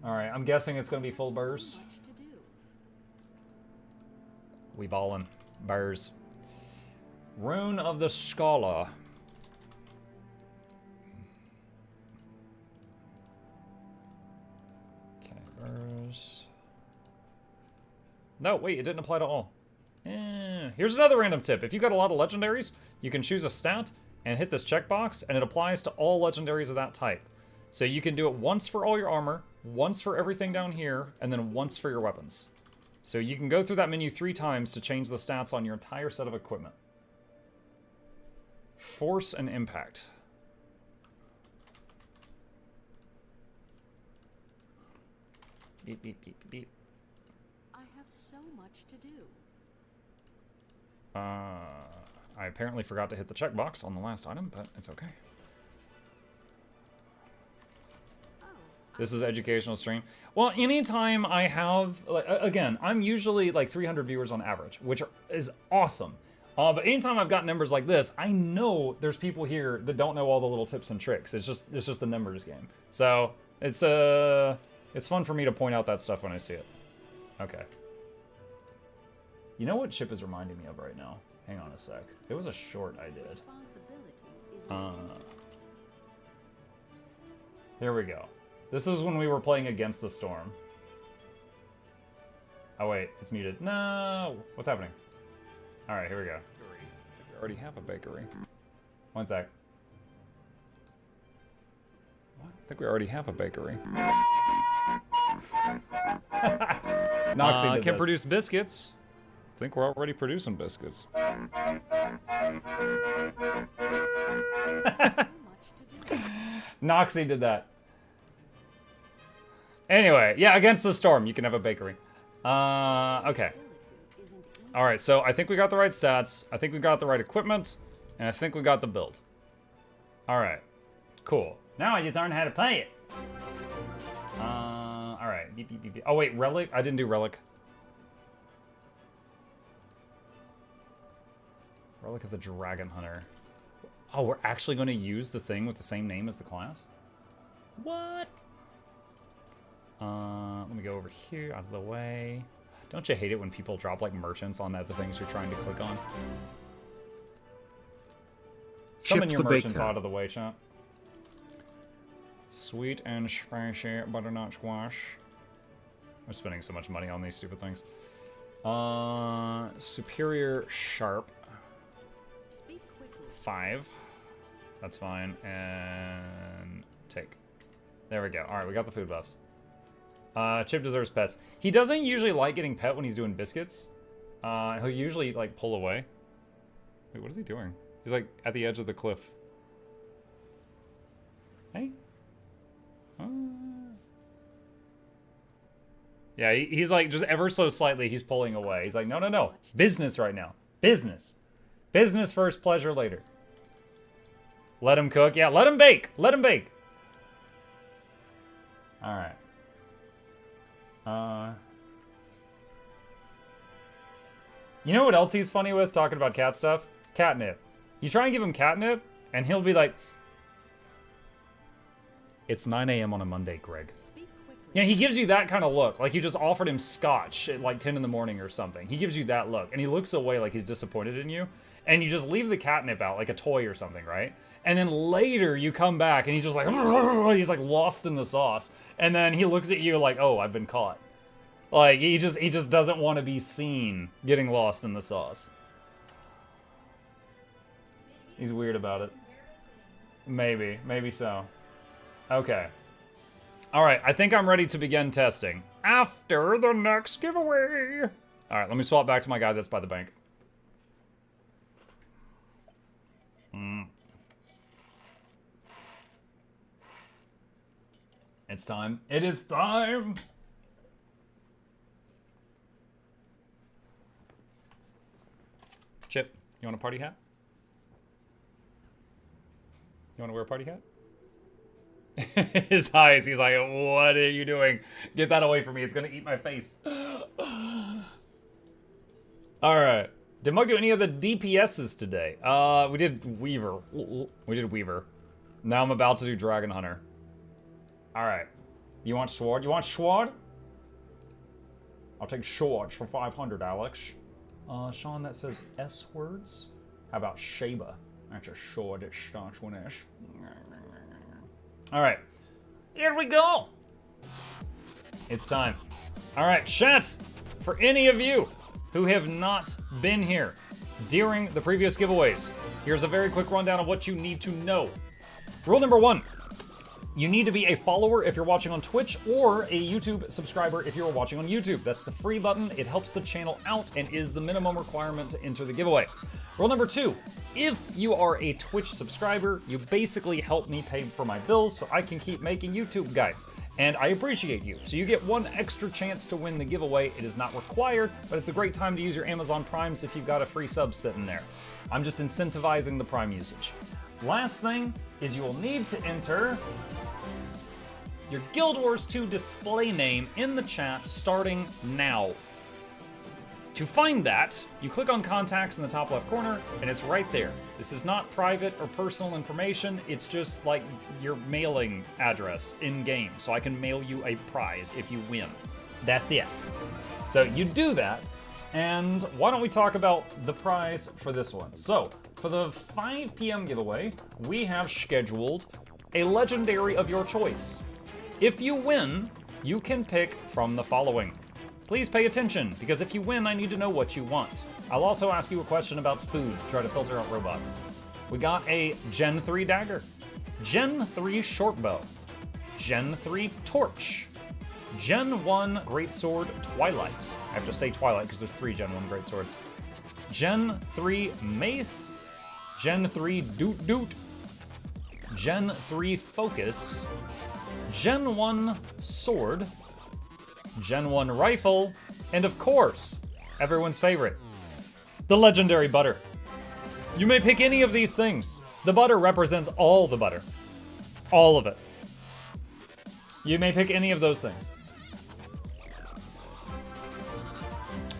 Alright, I'm guessing it's gonna be full burrs. We ballin'. Burrs. Rune of the Scholar. Okay, burrs. No, wait, it didn't apply to all. Here's another random tip. If you got a lot of legendaries, you can choose a stat and hit this checkbox, and it applies to all legendaries of that type. So you can do it once for all your armor, once for everything down here, and then once for your weapons. So you can go through that menu 3 times to change the stats on your entire set of equipment. Force and impact. Beep, beep, beep, beep. I have so much to do. I apparently forgot to hit the checkbox on the last item, but it's okay. This is educational stream. Well, anytime I have, like, again, I'm usually like 300 viewers on average, which is awesome. But anytime I've got numbers like this, I know there's people here that don't know all the little tips and tricks. It's just the numbers game. So it's fun for me to point out that stuff when I see it. Okay. You know what ship is reminding me of right now? Hang on a sec. It was a short I did. Here we go. This is when we were playing Against the Storm. Oh wait, it's muted. No! What's happening? Alright, here we go. We already have a bakery. One sec. What? I think we already have a bakery. Noxxi can produce biscuits. I think we're already producing biscuits. Noxxi did that. Anyway, yeah, Against the Storm, you can have a bakery. Okay. Alright, so I think we got the right stats, I think we got the right equipment, and I think we got the build. Alright, cool. Now I just learned how to play it. Alright, beep, beep, beep, beep. Oh wait, Relic? I didn't do Relic. Relic of the Dragon Hunter. Oh, we're actually going to use the thing with the same name as the class? What? Let me go over here, out of the way. Don't you hate it when people drop, like, merchants on the things you're trying to click on? Summon your merchants out of the way, chat. Sweet and spicy butternut squash. I'm spending so much money on these stupid things. Superior sharp. 5. That's fine. And take. There we go. Alright, we got the food buffs. Chip deserves pets. He doesn't usually like getting pet when he's doing biscuits. He'll usually, like, pull away. Wait, what is he doing? He's, like, at the edge of the cliff. Hey? Yeah, he's, like, just ever so slightly, he's pulling away. He's like, no, no, no. Business right now. Business. Business first, pleasure later. Let him cook. Yeah, let him bake. Let him bake. Alright. You know what else he's funny with, talking about cat stuff? Catnip. You try and give him catnip, and he'll be like, it's 9 a.m. on a Monday, Greg. Yeah, he gives you that kind of look. Like you just offered him scotch at like 10 in the morning or something. He gives you that look, and he looks away like he's disappointed in you. And you just leave the catnip out, like a toy or something, right? And then later you come back, and he's just like, he's like lost in the sauce. And then he looks at you like, oh, I've been caught. Like, he just doesn't want to be seen getting lost in the sauce. He's weird about it. Maybe so. Okay. Alright, I think I'm ready to begin testing. After the next giveaway! Alright, let me swap back to my guy that's by the bank. It's time. It is time! Chip, you want a party hat? You want to wear a party hat? His eyes, he's like, what are you doing? Get that away from me, it's gonna eat my face. Alright. Did Mug do any of the DPSs today? We did Weaver. We did Weaver. Now I'm about to do Dragon Hunter. Alright. You want sword? You want sword? I'll take swords for 500, Alex. Sean, that says S words. How about Shaba? That's a sword that starts with S. All right, here we go. It's time. All right, chat. For any of you who have not been here during the previous giveaways, here's a very quick rundown of what you need to know. Rule number 1. You need to be a follower if you're watching on Twitch or a YouTube subscriber if you're watching on YouTube. That's the free button. It helps the channel out and is the minimum requirement to enter the giveaway. Rule number 2, if you are a Twitch subscriber, you basically help me pay for my bills so I can keep making YouTube guides. And I appreciate you. So you get one extra chance to win the giveaway. It is not required, but it's a great time to use your Amazon Primes if you've got a free sub sitting there. I'm just incentivizing the Prime usage. Last thing is you will need to enter your Guild Wars 2 display name in the chat starting now. To find that, you click on contacts in the top left corner and it's right there. This is not private or personal information, it's just like your mailing address in game, so I can mail you a prize if you win. That's it. So you do that, and why don't we talk about the prize for this one? So, for the 5 p.m. giveaway, we have scheduled a legendary of your choice. If you win, you can pick from the following. Please pay attention, because if you win, I need to know what you want. I'll also ask you a question about food to try to filter out robots. We got a Gen 3 dagger, Gen 3 short bow, Gen 3 torch, Gen 1 greatsword Twilight. I have to say Twilight because there's 3 Gen 1 greatswords. Gen 3 mace, Gen 3 doot doot, Gen 3 focus, Gen 1 sword, Gen 1 rifle, and of course, everyone's favorite, the legendary butter. You may pick any of these things. The butter represents all the butter. All of it. You may pick any of those things.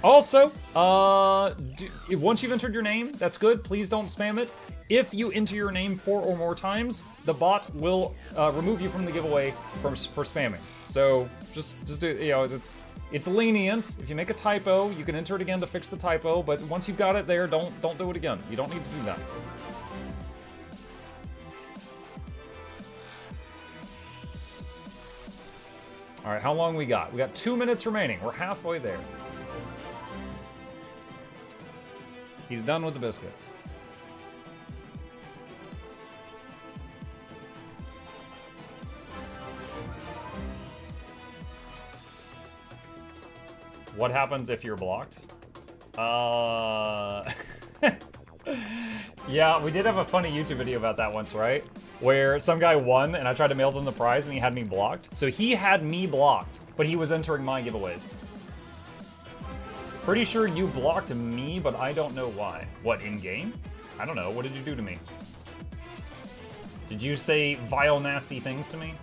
Also, once you've entered your name, that's good. Please don't spam it. If you enter your name 4 or more times, the bot will remove you from the giveaway for spamming. So just do, you know, it's lenient. If you make a typo, you can enter it again to fix the typo. But once you've got it there, don't do it again. You don't need to do that. All right, how long we got? We got 2 minutes remaining. We're halfway there. He's done with the biscuits. What happens if you're blocked? Yeah, we did have a funny YouTube video about that once, right? Where some guy won and I tried to mail them the prize and he had me blocked. So he had me blocked, but he was entering my giveaways. Pretty sure you blocked me, but I don't know why. What, in-game? I don't know. What did you do to me? Did you say vile, nasty things to me?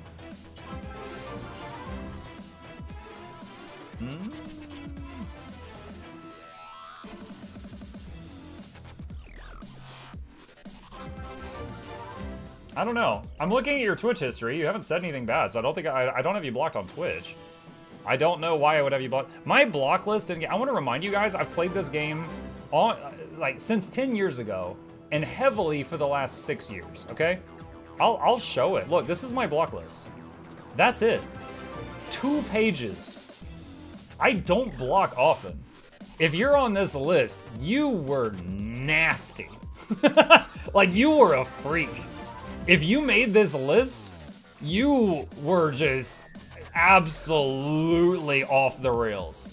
I don't know. I'm looking at your Twitch history. You haven't said anything bad, so I don't think I don't have you blocked on Twitch. I don't know why I would have you blocked. My block list, and I want to remind you guys, I've played this game on like since 10 years ago and heavily for the last 6 years, okay? I'll show it. Look, this is my block list. That's it. 2 pages. I don't block often. If you're on this list, you were nasty. Like, you were a freak. If you made this list, you were just absolutely off the rails.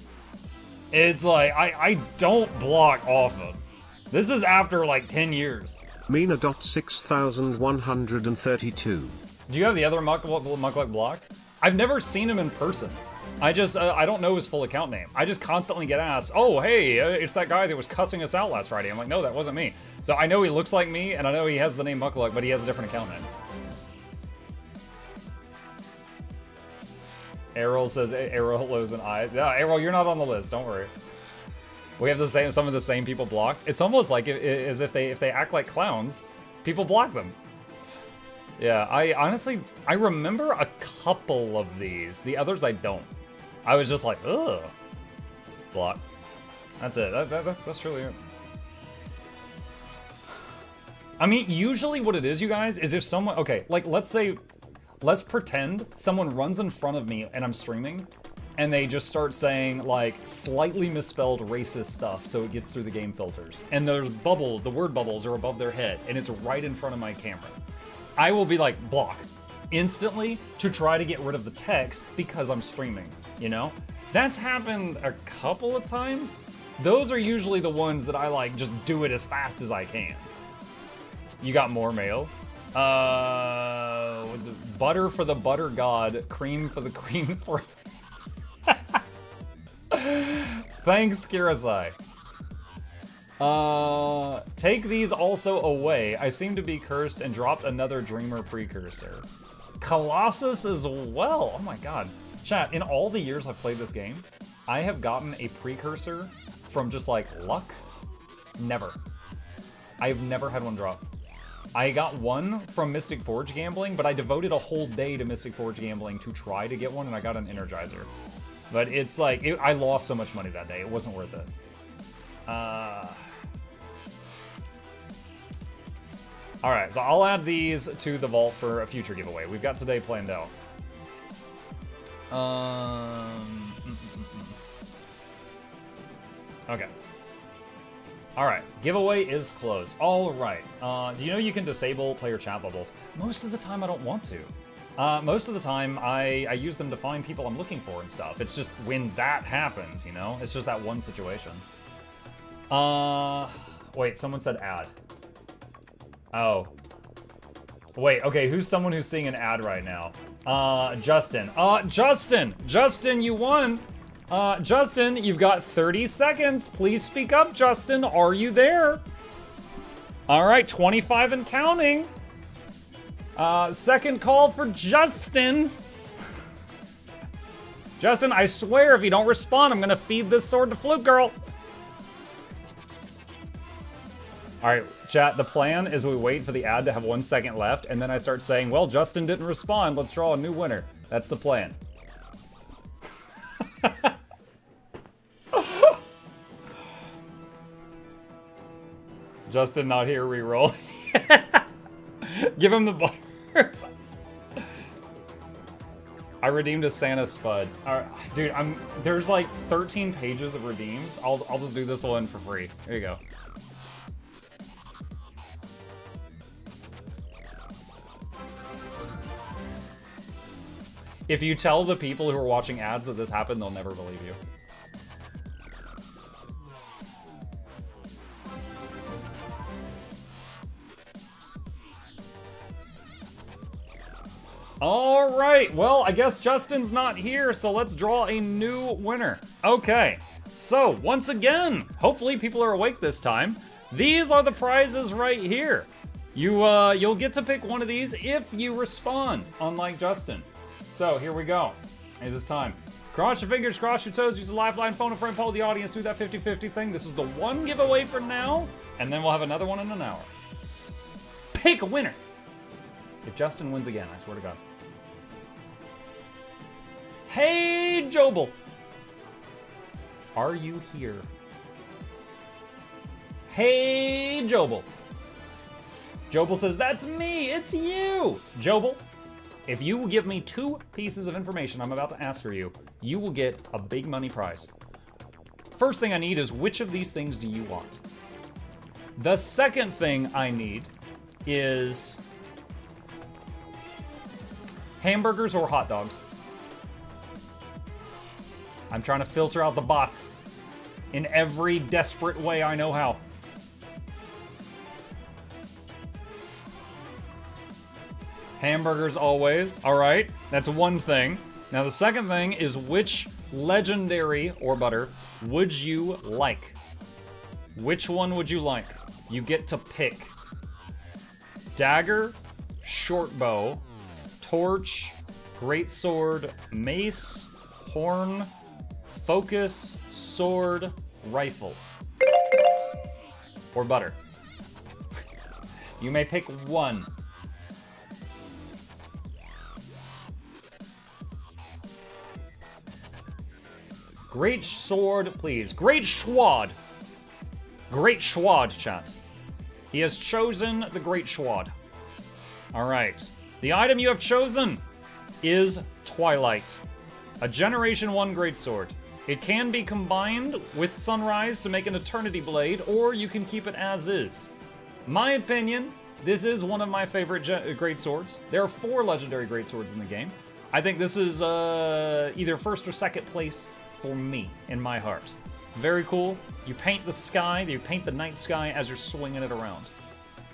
It's like, I don't block often. This is after like 10 years. Mina.6132. Do you have the other Mukluk blocked? I've never seen him in person. I don't know his full account name. I just constantly get asked, oh, hey, it's that guy that was cussing us out last Friday. I'm like, no, that wasn't me. So I know he looks like me, and I know he has the name Mukluk, but he has a different account name. Errol says, Errol lows an eye. Yeah, Errol, you're not on the list, don't worry. We have some of the same people blocked. It's almost like as if they act like clowns, people block them. Yeah, I honestly, I remember a couple of these. The others I don't. I was just like, ugh. Block. That's it. That's truly it. I mean, usually what it is, you guys, is if someone, okay, like let's pretend someone runs in front of me and I'm streaming, and they just start saying like slightly misspelled racist stuff so it gets through the game filters. And those bubbles, the word bubbles are above their head, and it's right in front of my camera. I will be like, block, instantly, to try to get rid of the text because I'm streaming, you know? That's happened a couple of times. Those are usually the ones that I like just do it as fast as I can. You got more mail? Butter for the butter god, cream for the cream for... Thanks, Kirasai. Take these also away. I seem to be cursed and dropped another dreamer precursor. Colossus as well. Oh my god. Chat, in all the years I've played this game, I have gotten a precursor from just like luck. Never. I've never had one drop. I got one from Mystic Forge gambling, but I devoted a whole day to Mystic Forge gambling to try to get one, and I got an Energizer. But it's like, I lost so much money that day. It wasn't worth it. Alright, so I'll add these to the vault for a future giveaway. We've got today planned out. Okay. Alright, giveaway is closed. Alright, do you know you can disable player chat bubbles? Most of the time I don't want to. Most of the time I use them to find people I'm looking for and stuff. It's just when that happens, you know? It's just that one situation. Wait, someone said ad. Oh. Wait, okay, who's someone who's seeing an ad right now? Justin. Justin, you won! Justin, you've got 30 seconds. Please speak up, Justin. Are you there? All right, 25 and counting. Second call for Justin. Justin, I swear if you don't respond, I'm gonna feed this sword to Fluke Girl. All right, chat, the plan is we wait for the ad to have 1 second left, and then I start saying, well, Justin didn't respond. Let's draw a new winner. That's the plan. Justin not here, reroll. Give him the butter. I redeemed a Santa Spud. Dude, there's like 13 pages of redeems. I'll just do this one for free. There you go. If you tell the people who are watching ads that this happened, they'll never believe you. All right, well, I guess Justin's not here, so let's draw a new winner. Okay, so once again, hopefully people are awake this time. These are the prizes right here. You'll get to pick one of these if you respond, unlike Justin. So here we go. It's this time. Cross your fingers, cross your toes, use a lifeline, phone a friend, poll the audience, do that 50-50 thing. This is the one giveaway for now, and then we'll have another one in an hour. Pick a winner. If Justin wins again, I swear to God. Hey, Jobel. Are you here? Hey, Jobel. Jobel says, that's me, it's you. Jobel, if you will give me 2 pieces of information I'm about to ask for you, you will get a big money prize. First thing I need is which of these things do you want? The second thing I need is hamburgers or hot dogs. I'm trying to filter out the bots in every desperate way I know how. Hamburgers always. All right, that's one thing. Now the second thing is which legendary or butter would you like? Which one would you like? You get to pick. Dagger, short bow, torch, greatsword, mace, horn, focus, sword, rifle. Or butter. You may pick one. Great sword, please. Great Schwad. Great Schwad, chat. He has chosen the Great Schwad. Alright. The item you have chosen is Twilight. A Generation 1 greatsword. It can be combined with Sunrise to make an Eternity Blade, or you can keep it as is. My opinion, this is one of my favorite greatswords. There are 4 legendary greatswords in the game. I think this is either first or second place for me, in my heart. Very cool. You paint the sky, you paint the night sky as you're swinging it around.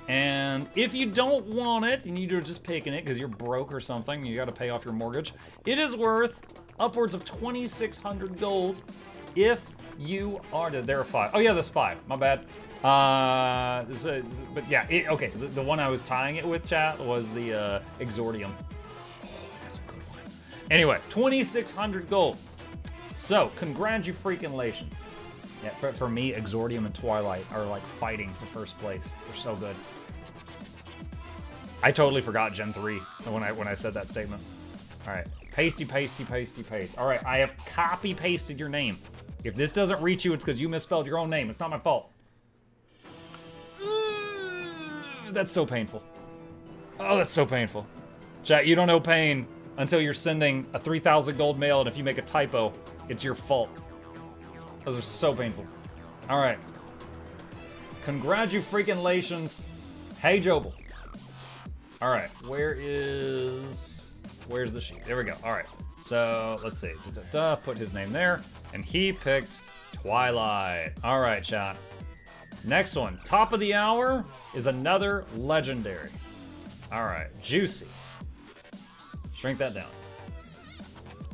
And if you don't want it, and you're just picking it because you're broke or something, you gotta pay off your mortgage, it is worth upwards of 2,600 gold if you are to... There are 5. Oh yeah, there's 5. My bad. But yeah, okay, the one I was tying it with, chat, was the Exordium. Oh, that's a good one. Anyway, 2,600 gold. So, congratulations. Yeah, for me, Exordium and Twilight are like fighting for first place. They're so good. I totally forgot Gen 3 when I said that statement. All right, pasty, pasty, pasty, paste. All right, I have copy pasted your name. If this doesn't reach you, it's because you misspelled your own name. It's not my fault. That's so painful. Oh, that's so painful. Chat, you don't know pain until you're sending a 3,000 gold mail, and if you make a typo, it's your fault. Those are so painful. All right. Congratulations. Hey, Jobel. All right, where's the sheet? There we go. All right, so let's see. Put his name there, and he picked Twilight. All right, chat. Next one, top of the hour, is another legendary. All right, Juicy. Shrink that down.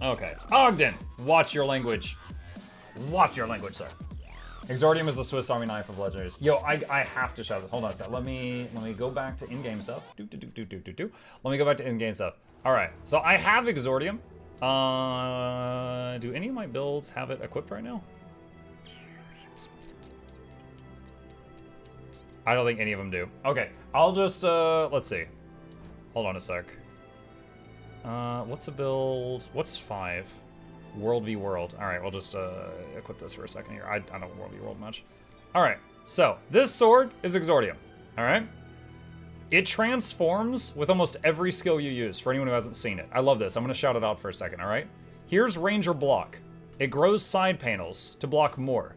Okay, Ogden, watch your language. Watch your language, sir. Exordium is the Swiss Army knife of legendaries. Yo, I have to shout it. Hold on a sec. Let me go back to in-game stuff. Let me go back to in-game stuff. All right, so I have Exordium. Do any of my builds have it equipped right now? I don't think any of them do. Okay, I'll just, let's see. Hold on a sec. What's a build? What's 5? World v World. All right, we'll just equip this for a second here. I don't World v World much. All right, so this sword is Exordium. All right? It transforms with almost every skill you use, for anyone who hasn't seen it. I love this. I'm going to shout it out for a second, all right? Here's Ranger Block. It grows side panels to block more.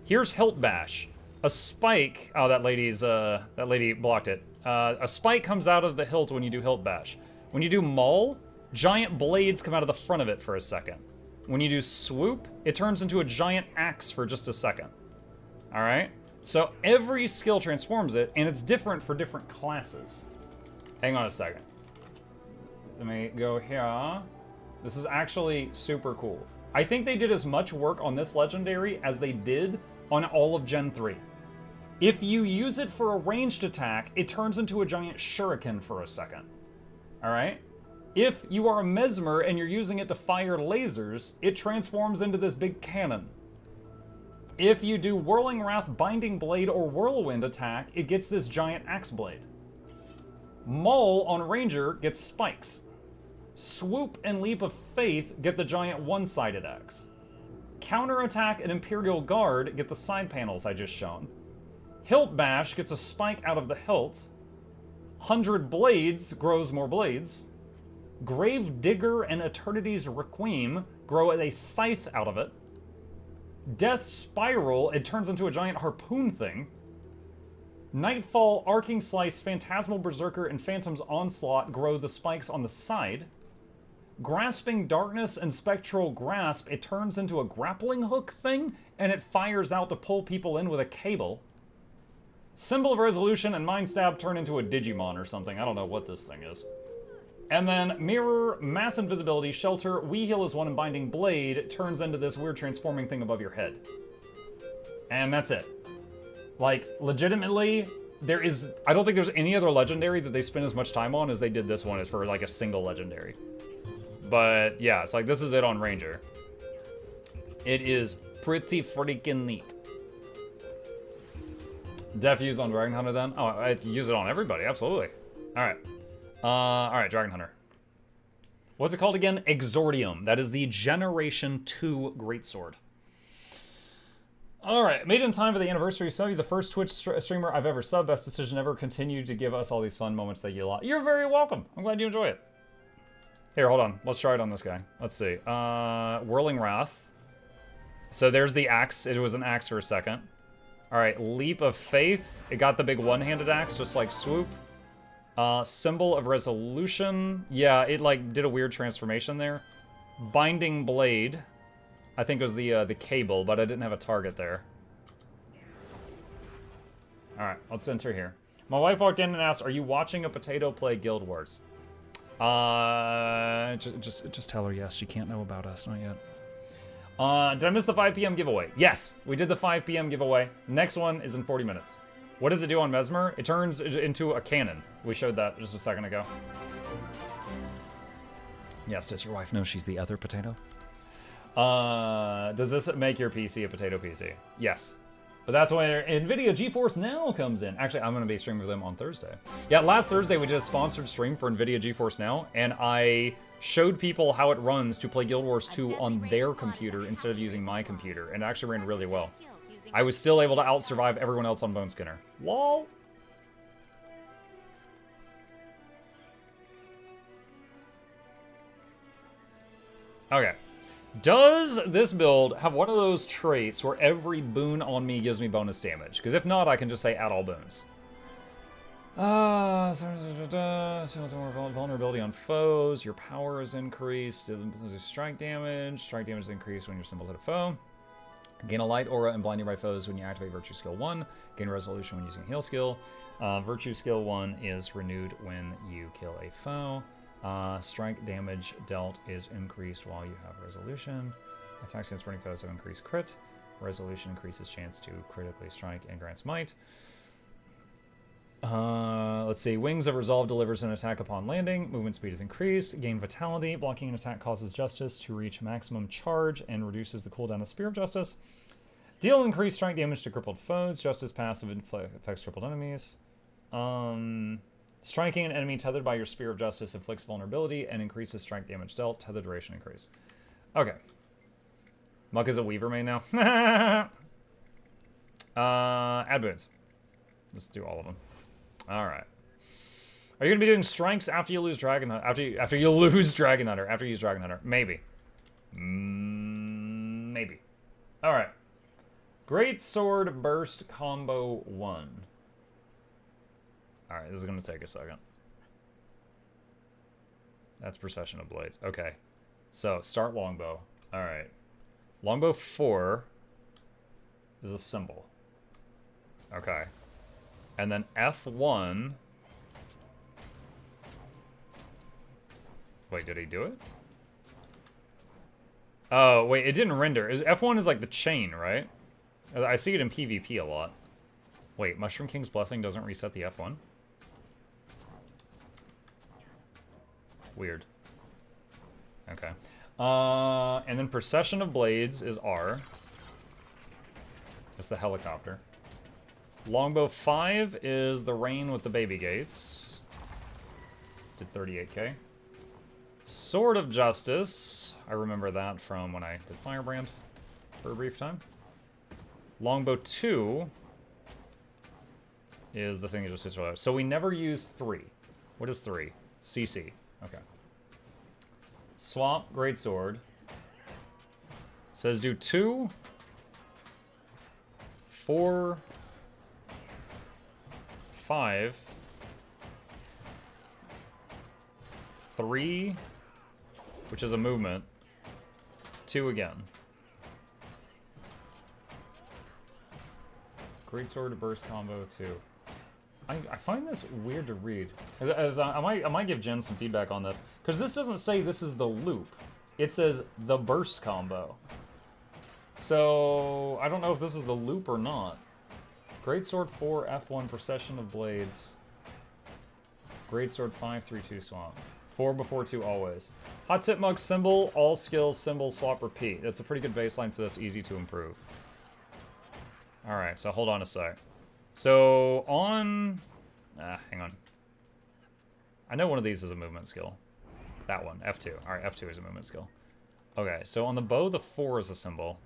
Here's Hilt Bash. A spike... Oh, that lady blocked it. A spike comes out of the hilt when you do Hilt Bash. When you do Maul, giant blades come out of the front of it for a second. When you do Swoop, it turns into a giant axe for just a second. All right? So every skill transforms it, and it's different for different classes. Hang on a second. Let me go here. This is actually super cool. I think they did as much work on this legendary as they did on all of Gen 3. If you use it for a ranged attack, it turns into a giant shuriken for a second. All right? If you are a Mesmer and you're using it to fire lasers, it transforms into this big cannon. If you do Whirling Wrath, Binding Blade, or Whirlwind attack, it gets this giant axe blade. Maul on Ranger gets spikes. Swoop and Leap of Faith get the giant one-sided axe. Counterattack and Imperial Guard get the side panels I just shown. Hilt Bash gets a spike out of the hilt. 100 Blades grows more blades. Grave Digger and Eternity's Requiem grow a scythe out of it. Death Spiral, it turns into a giant harpoon thing. Nightfall, Arcing Slice, Phantasmal Berserker, and Phantom's Onslaught grow the spikes on the side. Grasping Darkness and Spectral Grasp, it turns into a grappling hook thing, and it fires out to pull people in with a cable. Symbol of Resolution and Mind Stab turn into a Digimon or something. I don't know what this thing is. And then Mirror, Mass Invisibility, Shelter, We Heal as One, and Binding Blade turns into this weird transforming thing above your head. And that's it. Like, legitimately, I don't think there's any other legendary that they spend as much time on as they did this one, as for like a single legendary. But yeah, it's like, this is it on Ranger. It is pretty freaking neat. Def use on Dragon Hunter then? Oh, I use it on everybody, absolutely. All right. All right, Dragon Hunter. What's it called again? Exordium. That is the Generation 2 greatsword. All right, made in time for the anniversary sub. You're the first Twitch streamer I've ever subbed. Best decision ever. Continue to give us all these fun moments. Thank you a lot. You're very welcome. I'm glad you enjoy it. Here, hold on. Let's try it on this guy. Let's see. Whirling Wrath. So there's the axe. It was an axe for a second. All right, Leap of Faith. It got the big one-handed axe, just like Swoop. Symbol of Resolution. Yeah, it like did a weird transformation there. Binding Blade. I think it was the cable, but I didn't have a target there. All right, let's enter here. My wife walked in and asked, "Are you watching a potato play Guild Wars?" Just tell her yes. She can't know about us, not yet. Did I miss the 5 p.m. giveaway? Yes, we did the 5 p.m. giveaway. Next one is in 40 minutes. What does it do on Mesmer? It turns into a cannon. We showed that just a second ago. Yes, does your wife know she's the other potato? Does this make your PC a potato PC? Yes. But that's where NVIDIA GeForce Now comes in. Actually, I'm going to be streaming with them on Thursday. Yeah, last Thursday we did a sponsored stream for NVIDIA GeForce Now, and I showed people how it runs to play Guild Wars 2 on their computer instead of using my computer, and it actually ran really well. I was still able to out-survive everyone else on Bone Skinner. Lol. Okay. Does this build have one of those traits where every boon on me gives me bonus damage? Because if not, I can just say add all boons. More vulnerability on foes. Your power is increased. Strike damage. Strike damage is increased when your symbol hit a foe. Gain a light aura and blind nearby foes when you activate Virtue Skill 1. Gain resolution when using Heal Skill. Virtue Skill 1 is renewed when you kill a foe. Strike damage dealt is increased while you have resolution. Attacks against burning foes have increased crit. Resolution increases chance to critically strike and grants might. Let's see. Wings of Resolve delivers an attack upon landing. Movement speed is increased. Gain Vitality. Blocking an attack causes Justice to reach maximum charge and reduces the cooldown of Spear of Justice. Deal increased strike damage to crippled foes. Justice passive affects crippled enemies. Striking an enemy tethered by your Spear of Justice inflicts vulnerability and increases strike damage dealt. Tether duration increase. Okay. Muck is a Weaver main now. Add boons. Let's do all of them. All right. Are you gonna be doing strikes after you lose Dragon Hunter? After you lose Dragon Hunter? After you use Dragon Hunter? Maybe. Maybe. All right. Great Sword Burst Combo 1. All right, this is gonna take a second. That's Procession of Blades. Okay. So start Longbow. All right. Longbow 4 is a symbol. Okay. And then F1. Wait, did he do it? Oh, wait, it didn't render. F1 is like the chain, right? I see it in PvP a lot. Wait, Mushroom King's Blessing doesn't reset the F1? Weird. Okay. And then Procession of Blades is R. It's the helicopter. Longbow 5 is the Rain with the Baby Gates. Did 38k. Sword of Justice. I remember that from when I did Firebrand for a brief time. Longbow 2 is the thing that just hits out. So we never use 3. What is 3? CC. Okay. Swap Greatsword. Says do 2, 4, 5, 3, which is a movement, 2 again. Greatsword burst combo 2. I find this weird to read. I might give Jen some feedback on this, because this doesn't say this is the loop. It says the burst combo. So I don't know if this is the loop or not. Greatsword 4, F1, Procession of Blades. Greatsword 5, 3, 2, swap. 4 before 2 always. Hot Tip Mug symbol, all skills, symbol, swap, repeat. That's a pretty good baseline for this, easy to improve. Alright, so hold on a sec. So on... hang on. I know one of these is a movement skill. That one, F2. Alright, F2 is a movement skill. Okay, so on the bow, the 4 is a symbol.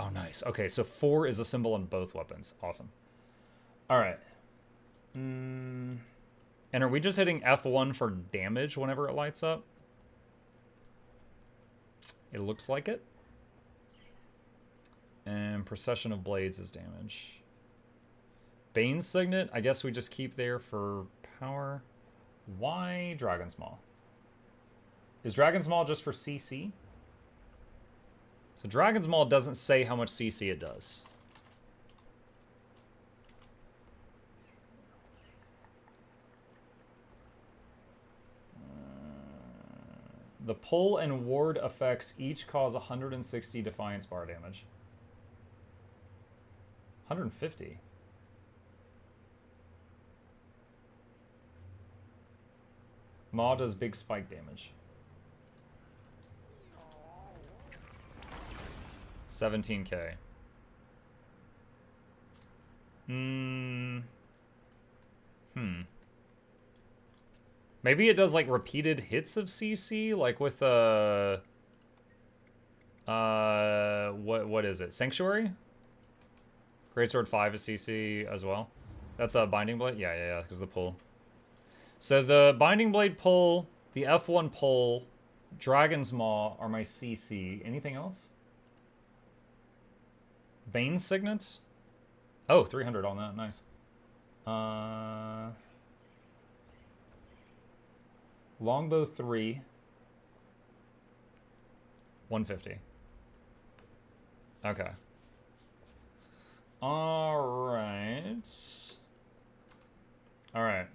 Oh, nice. Okay, so 4 is a symbol on both weapons. Awesome. All right. And are we just hitting F1 for damage whenever it lights up? It looks like it. And Procession of Blades is damage. Bane's Signet, I guess we just keep there for power. Why Dragon's Maw? Is Dragon's Maw just for CC? So Dragon's Maw doesn't say how much CC it does. The pull and ward effects each cause 160 Defiance bar damage. 150? Maw does big spike damage. 17k. Maybe it does like repeated hits of CC, like with what is it? Sanctuary? Greatsword 5 is CC as well. That's a Binding Blade? Yeah, because the pull. So the Binding Blade pull, the F1 pull, Dragon's Maw are my CC. Anything else? Bane's Signet? Oh, 300 on that. Nice. Longbow 3. 150. Okay. Alright. Alright.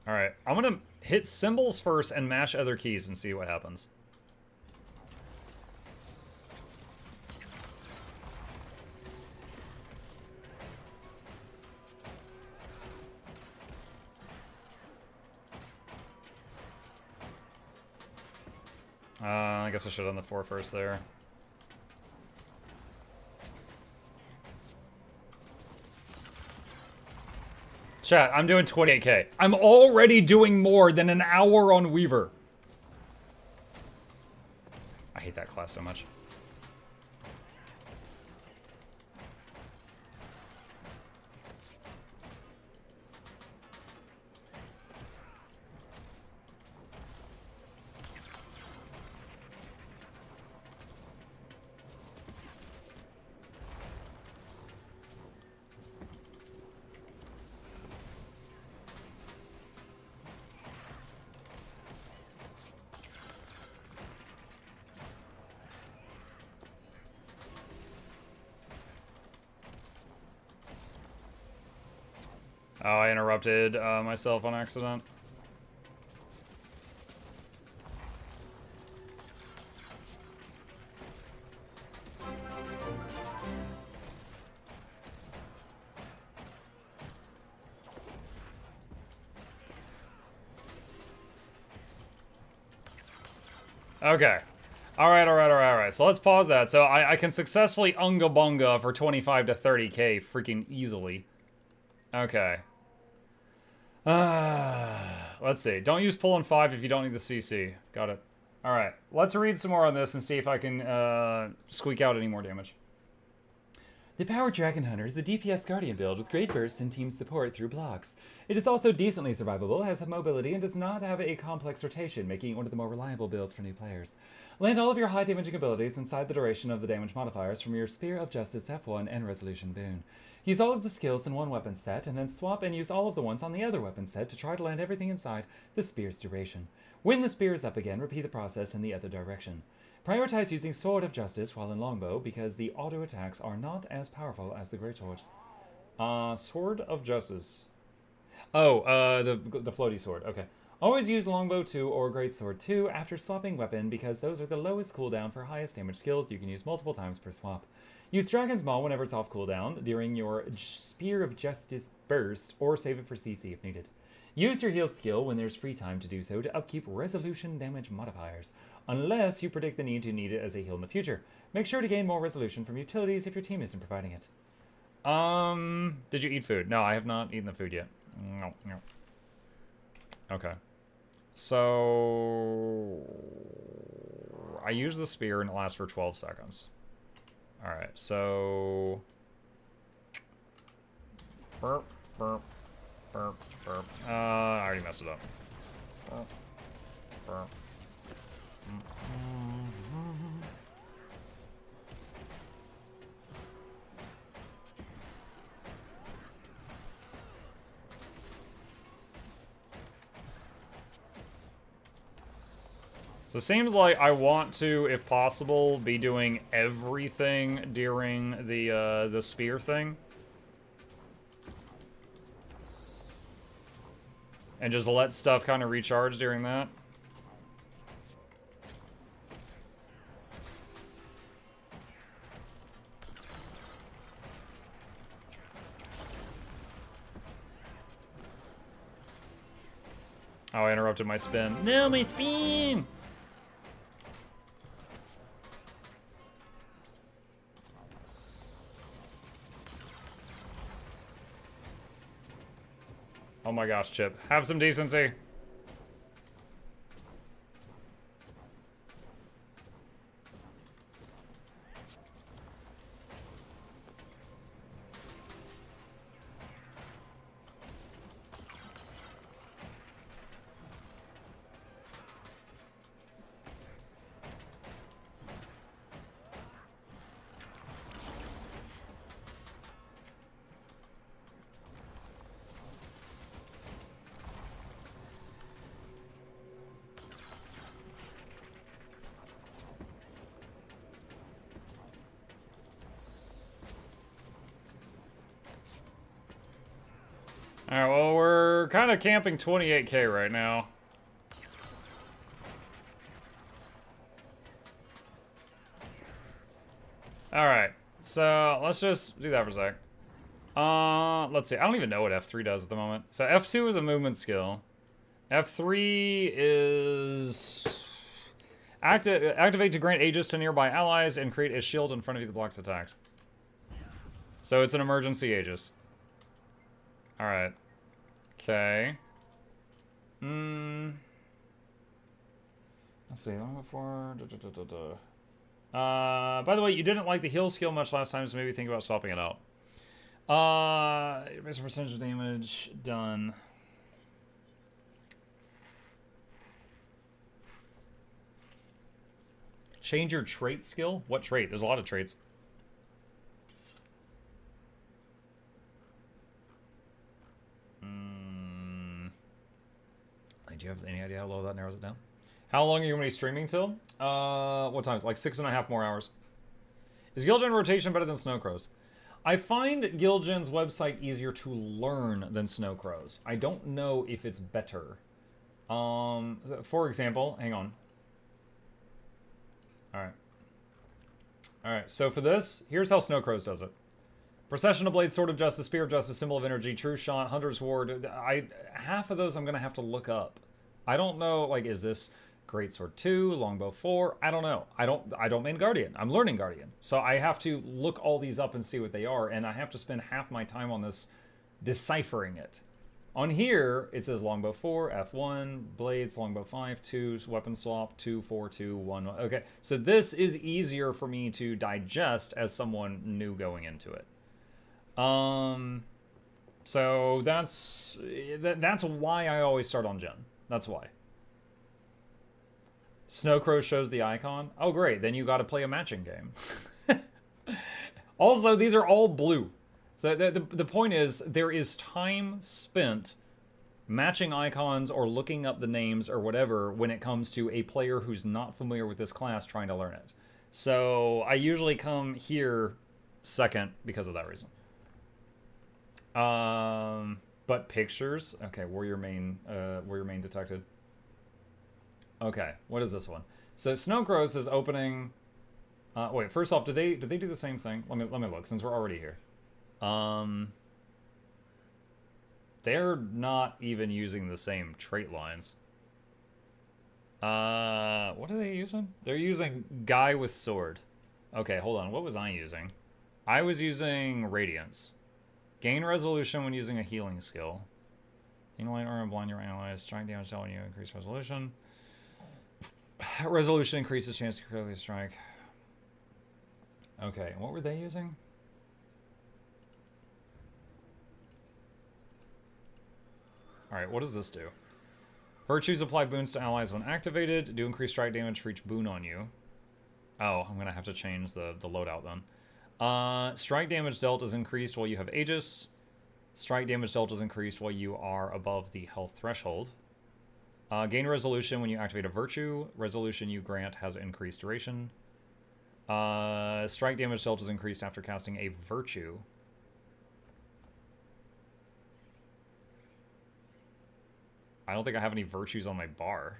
Alright. I'm gonna hit symbols first and mash other keys and see what happens. I guess I should have done the 4 first there. Chat, I'm doing 28k. I'm already doing more than an hour on Weaver. I hate that class so much. Oh, I interrupted myself on accident. Okay. Alright. So let's pause that. So I can successfully Unga Bunga for 25 to 30k freaking easily. Okay. Let's see. Don't use pull on 5 if you don't need the CC. Got it. Alright. Let's read some more on this and see if I can squeak out any more damage. The Power Dragon Hunter is the DPS Guardian build with great burst and team support through blocks. It is also decently survivable, has mobility, and does not have a complex rotation, making it one of the more reliable builds for new players. Land all of your high damaging abilities inside the duration of the damage modifiers from your Spear of Justice F1 and Resolution boon. Use all of the skills in one weapon set, and then swap and use all of the ones on the other weapon set to try to land everything inside the Spear's duration. When the Spear is up again, repeat the process in the other direction. Prioritize using Sword of Justice while in Longbow because the auto attacks are not as powerful as the Greatsword. Sword of Justice. Oh, the floaty sword. Okay. Always use Longbow 2 or Greatsword 2 after swapping weapon because those are the lowest cooldown for highest damage skills you can use multiple times per swap. Use Dragon's Maw whenever it's off cooldown during your Spear of Justice burst or save it for CC if needed. Use your heal skill when there's free time to do so to upkeep resolution damage modifiers, unless you predict the need to need it as a heal in the future. Make sure to gain more resolution from utilities if your team isn't providing it. Did you eat food? No, I have not eaten the food yet. No. Okay. So I use the spear and it lasts for 12 seconds. Alright, so burp, burp, burp, burp. I already messed it up. Burp, burp. So it seems like I want to, if possible, be doing everything during the spear thing. And just let stuff kind of recharge during that. Oh, I interrupted my spin. No, my spin! Oh my gosh, Chip. Have some decency. Alright, well, we're kind of camping 28k right now. Alright, so let's just do that for a sec. Let's see. I don't even know what F3 does at the moment. So F2 is a movement skill. F3 is activate to grant Aegis to nearby allies and create a shield in front of you that blocks attacks. So it's an emergency Aegis. Alright. Okay. Let's see. Long before. By the way, you didn't like the heal skill much last time, so maybe think about swapping it out. Raise percentage of damage done. Change your trait skill? What trait? There's a lot of traits. Do you have any idea how low that narrows it down? How long are you going to be streaming till? What time? It's like 6.5 more hours. Is Gilgen rotation better than Snowcrow's? I find Gilgen's website easier to learn than Snowcrow's. I don't know if it's better. For example, hang on. Alright, so for this, here's how Snowcrow's does it. Processional Blade, Sword of Justice, Spear of Justice, Symbol of Energy, True Shot, Hunter's Ward. Half of those I'm going to have to look up. I don't know, like, is this Greatsword 2, Longbow 4? I don't know. I don't main Guardian. I'm learning Guardian. So I have to look all these up and see what they are, and I have to spend half my time on this deciphering it. On here, it says Longbow 4, F1, Blades, Longbow 5, 2, Weapon Swap, 2, 4, 2, 1. Okay, so this is easier for me to digest as someone new going into it. So that's why I always start on Gen. That's why. Snowcrow shows the icon. Oh, great. Then you got to play a matching game. Also, these are all blue. So the point is, there is time spent matching icons or looking up the names or whatever when it comes to a player who's not familiar with this class trying to learn it. So I usually come here second because of that reason. But pictures. Okay, warrior main detected. Okay, what is this one? So Snowcrow says opening. Wait, first off, did they do the same thing? Let me look since we're already here. They're not even using the same trait lines. What are they using? They're using guy with sword. Okay, hold on. What was I using? I was using Radiance. Gain resolution when using a healing skill. Inline or blind your allies. Strike damage dealt when you increase resolution. Resolution increases chance to critically strike. Okay, what were they using? Alright, what does this do? Virtues apply boons to allies when activated. Do increase strike damage for each boon on you. Oh, I'm gonna have to change the loadout then. Strike damage dealt is increased while you have Aegis. Strike damage dealt is increased while you are above the health threshold. Gain resolution when you activate a virtue. Resolution you grant has increased duration. Strike damage dealt is increased after casting a virtue. I don't think I have any virtues on my bar.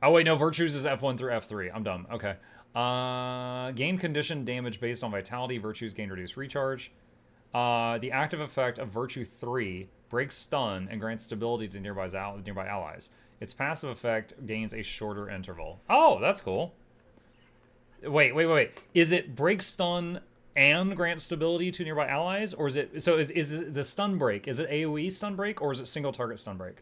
Oh wait, no, virtues is F1 through F3. I'm dumb. Okay. Gain condition damage based on vitality. Virtues gain reduced recharge. The active effect of Virtue 3 breaks stun and grants stability to nearby allies. Its passive effect gains a shorter interval. Oh, that's cool. Wait. Is it break stun and grant stability to nearby allies? Or is it... So is the stun break, is it AoE stun break or is it single target stun break?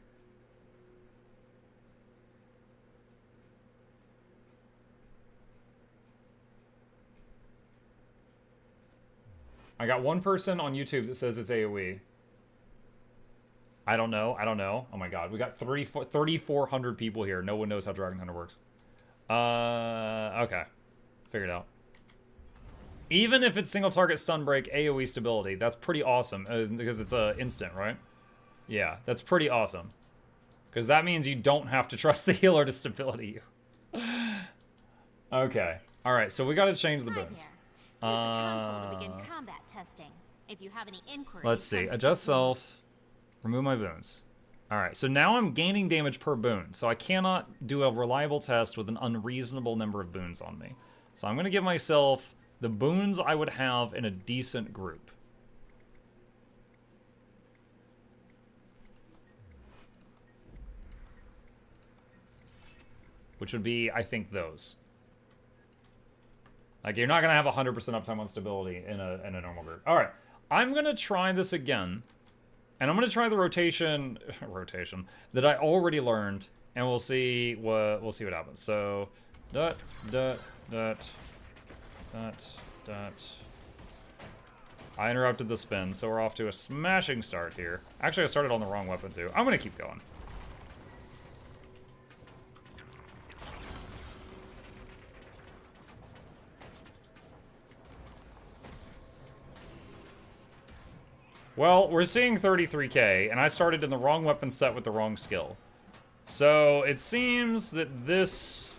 I got one person on YouTube that says it's AoE. I don't know. Oh my god. We got 3,400 people here. No one knows how Dragon Hunter works. Okay. Figured out. Even if it's single target stun break, AoE stability, that's pretty awesome. Because it's a instant, right? Yeah, that's pretty awesome. Because that means you don't have to trust the healer to stability you. Okay. Alright, so we gotta change the boons. To begin combat testing. If you have any inquiries, let's see. Adjust self. Remove my boons. Alright, so now I'm gaining damage per boon. So I cannot do a reliable test with an unreasonable number of boons on me. So I'm going to give myself the boons I would have in a decent group. Which would be, I think, those. Like, you're not going to have 100% uptime on stability in a normal group. Alright, I'm going to try this again. And I'm going to try the rotation that I already learned. And we'll see what happens. So, dot. I interrupted the spin, so we're off to a smashing start here. Actually, I started on the wrong weapon, too. I'm going to keep going. Well, we're seeing 33k, and I started in the wrong weapon set with the wrong skill. So, it seems that this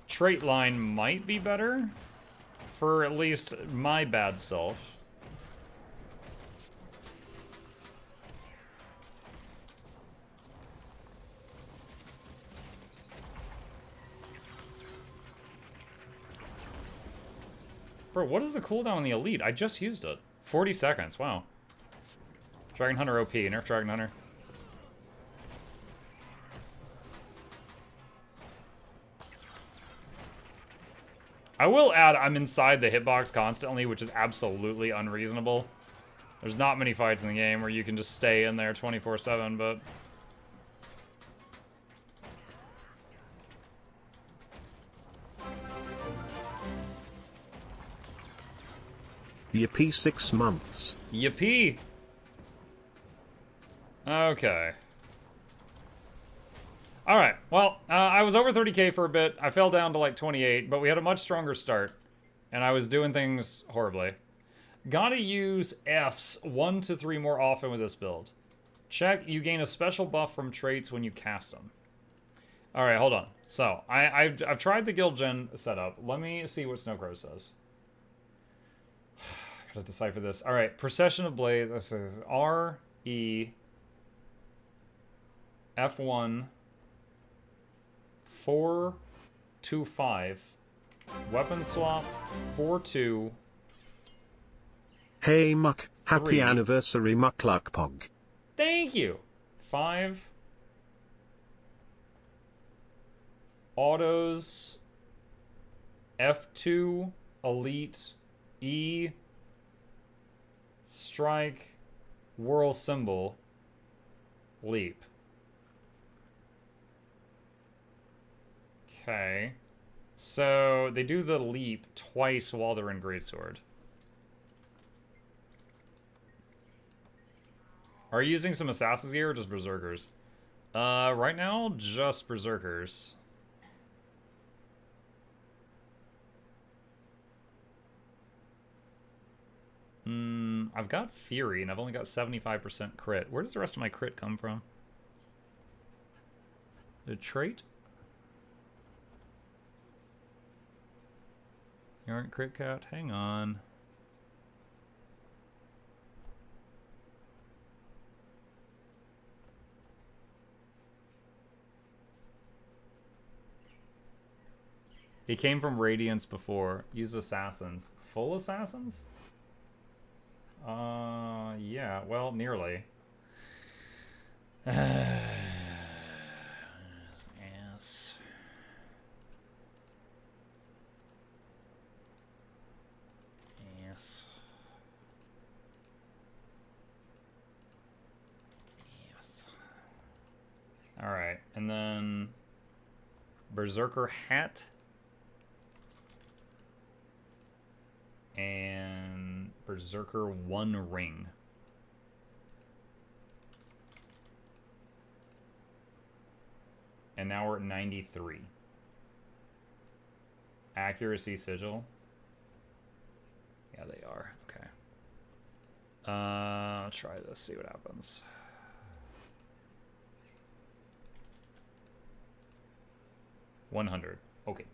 trait line might be better for at least my bad self. Bro, what is the cooldown on the Elite? I just used it. 40 seconds, wow. Dragon Hunter OP, nerf Dragon Hunter. I will add, I'm inside the hitbox constantly, which is absolutely unreasonable. There's not many fights in the game where you can just stay in there 24/7, but... Yippee 6 months. Yippee! Okay. Alright, well, I was over 30k for a bit. I fell down to like 28, but we had a much stronger start. And I was doing things horribly. Gotta use Fs 1 to 3 more often with this build. Check, you gain a special buff from traits when you cast them. Alright, hold on. So, I've tried the guild gen setup. Let me see what Snowcrow says. Gotta decipher this. Alright, Procession of Blades. This is R, E, F1, 4, 2, 5. Weapon swap, 4, 2. Hey Muck, happy 3. anniversary MuklukPog. Thank you. 5. Autos. F2, Elite, E, strike, whirl symbol, leap. Okay. So they do the leap twice while they're in greatsword. Are you using some assassin's gear or just berserkers? Right now, just berserkers. I've got Fury, and I've only got 75% crit. Where does the rest of my crit come from? The trait? You aren't crit cat? Hang on. It came from Radiance before. Use assassins. Full assassins? Yeah, well, nearly. Yes. Yes. Yes. Alright, and then Berserker hat. And Berserker 1 ring. And now we're at 93. Accuracy sigil. Yeah, they are. Okay. I'll try this, see what happens. $100. Okay.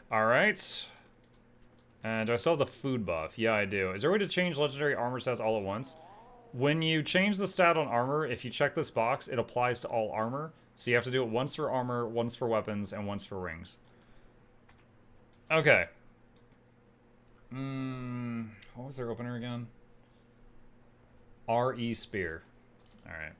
Alright. And do I still have the food buff? Yeah, I do. Is there a way to change legendary armor stats all at once? When you change the stat on armor, if you check this box, it applies to all armor. So you have to do it once for armor, once for weapons, and once for rings. Okay. What was their opener again? R.E. Spear. Alright.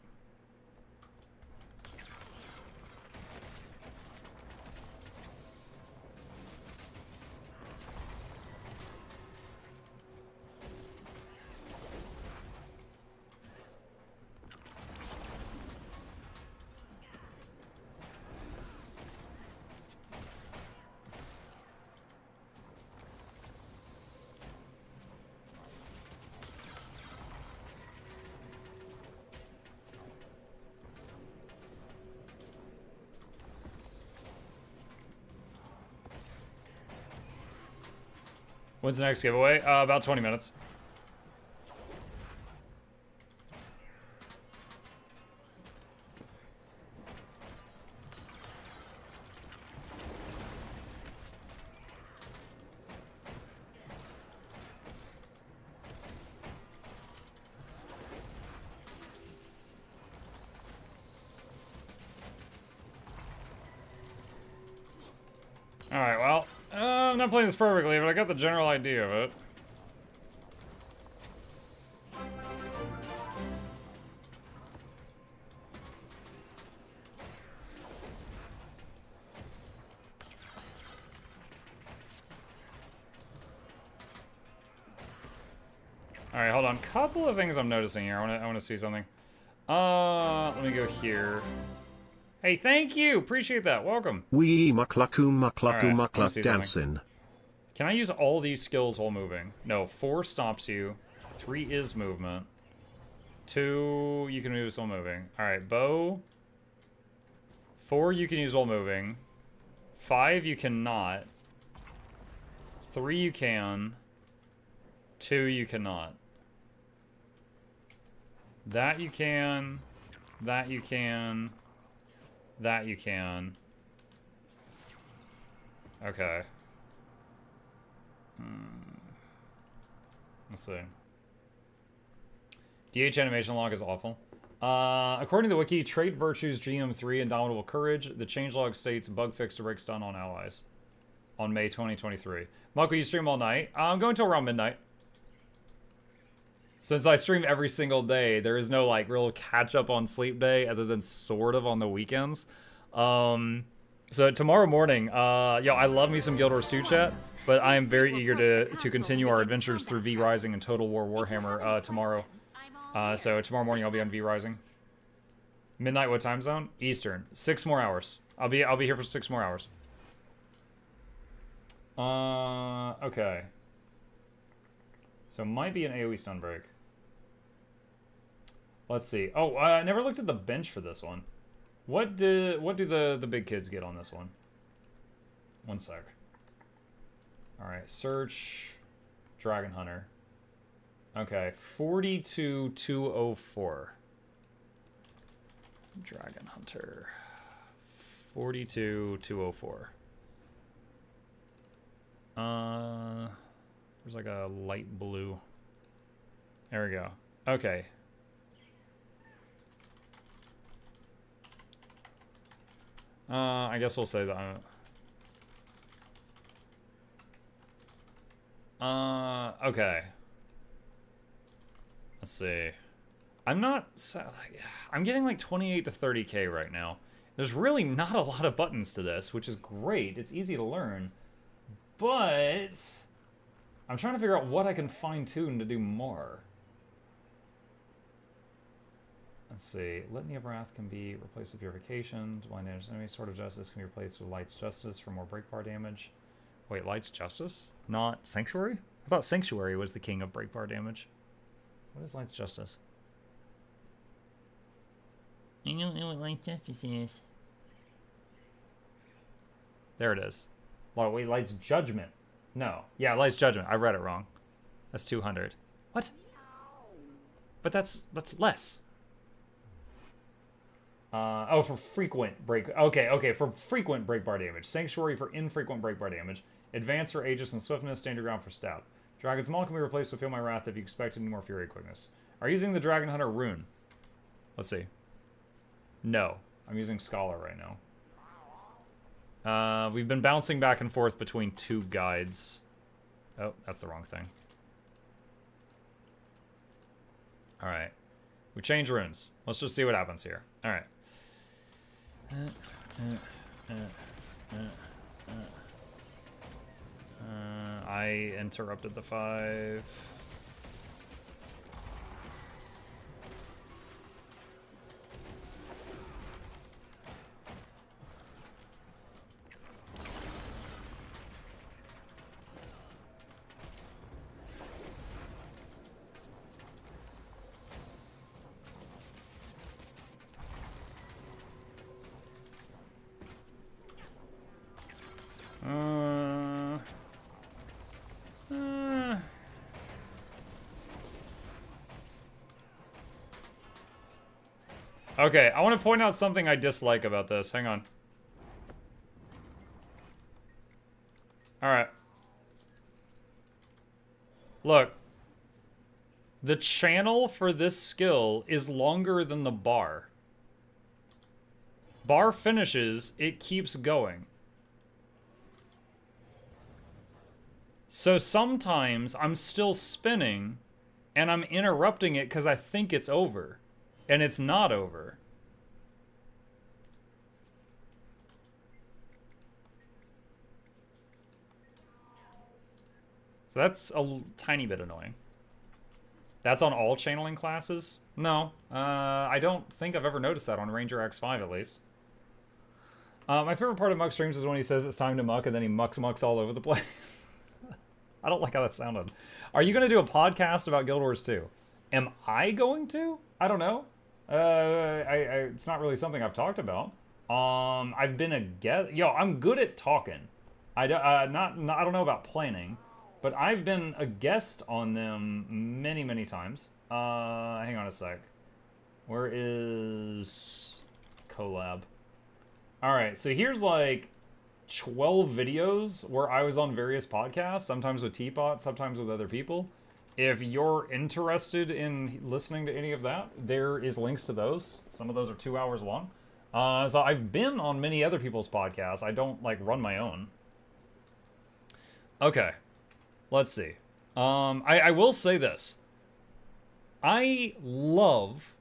When's the next giveaway? About 20 minutes. Alright, well, I'm not playing this perfectly, but I got the general idea of it. Alright, hold on. Couple of things I'm noticing here. I wanna see something. Let me go here. Hey, thank you! Appreciate that. Welcome. Wee muklaku Alright, dancing. Can I use all these skills while moving? No, 4 stops you. 3 is movement. 2, you can use while moving. Alright, bow. 4, you can use while moving. 5, you cannot. 3, you can. 2, you cannot. That you can. That you can. That you can. Okay. Let's see. DH animation log is awful. According to the wiki, trait virtues GM3 Indomitable Courage. The changelog states bug fix to break stun on allies. On May 2023. Mako, you stream all night? I'm going till around midnight. Since I stream every single day, there is no like real catch up on sleep day other than sort of on the weekends. So tomorrow morning, yo, I love me some Guild Wars 2 chat. But I am very eager to continue our adventures through V Rising and Total War Warhammer tomorrow. So tomorrow morning I'll be on V Rising. Midnight, what time zone? Eastern. 6 more hours. I'll be here for 6 more hours. Okay. So it might be an AoE stun break. Let's see. Oh, I never looked at the bench for this one. What do the big kids get on this one? One sec. All right, search Dragon Hunter. Okay, 42,204. Dragon Hunter. 42,204. There's like a light blue. There we go. Okay. I guess we'll say that. Okay. Let's see. I'm getting like 28 to 30k right now. There's really not a lot of buttons to this, which is great. It's easy to learn. But I'm trying to figure out what I can fine-tune to do more. Let's see. Litany of Wrath can be replaced with Purification. Blind damage enemy. Sword of Justice can be replaced with Light's Justice for more breakbar damage. Wait, Light's Justice? Not Sanctuary? I thought Sanctuary was the king of breakbar damage. What is Light's Justice? I don't know what Light's Justice is. There it is. Oh, wait, Light's Judgment. No. Yeah, Light's Judgment. I read it wrong. That's 200. What? But that's less. Oh, for frequent break. Okay, for frequent breakbar damage. Sanctuary for infrequent breakbar damage. Advance for Aegis and Swiftness. Stand your ground for Stab. Dragon's Maul can be replaced with Feel My Wrath if you expect any more Fury Quickness. Are you using the Dragon Hunter rune? Let's see. No. I'm using Scholar right now. We've been bouncing back and forth between 2 guides. Oh, that's the wrong thing. Alright. We change runes. Let's just see what happens here. Alright. I interrupted the 5. Okay, I want to point out something I dislike about this. Hang on. Alright. Look. The channel for this skill is longer than the bar. Bar finishes, it keeps going. So sometimes I'm still spinning and I'm interrupting it because I think it's over. And it's not over. So that's a tiny bit annoying. That's on all channeling classes? No. I don't think I've ever noticed that on Ranger X5 at least. My favorite part of Muck streams is when he says it's time to muck and then he mucks all over the place. I don't like how that sounded. Are you going to do a podcast about Guild Wars 2? Am I going to? I don't know. It's not really something I've talked about. I've been a guest. Yo, I'm good at talking. I don't know about planning, but I've been a guest on them many times. Hang on a sec. Where is collab? All right, so here's like 12 videos where I was on various podcasts, sometimes with Teapot, sometimes with other people. If you're interested in listening to any of that, there is links to those. Some of those are 2 hours long. So I've been on many other people's podcasts. I don't like run my own. Okay, let's see. I will say this. I love,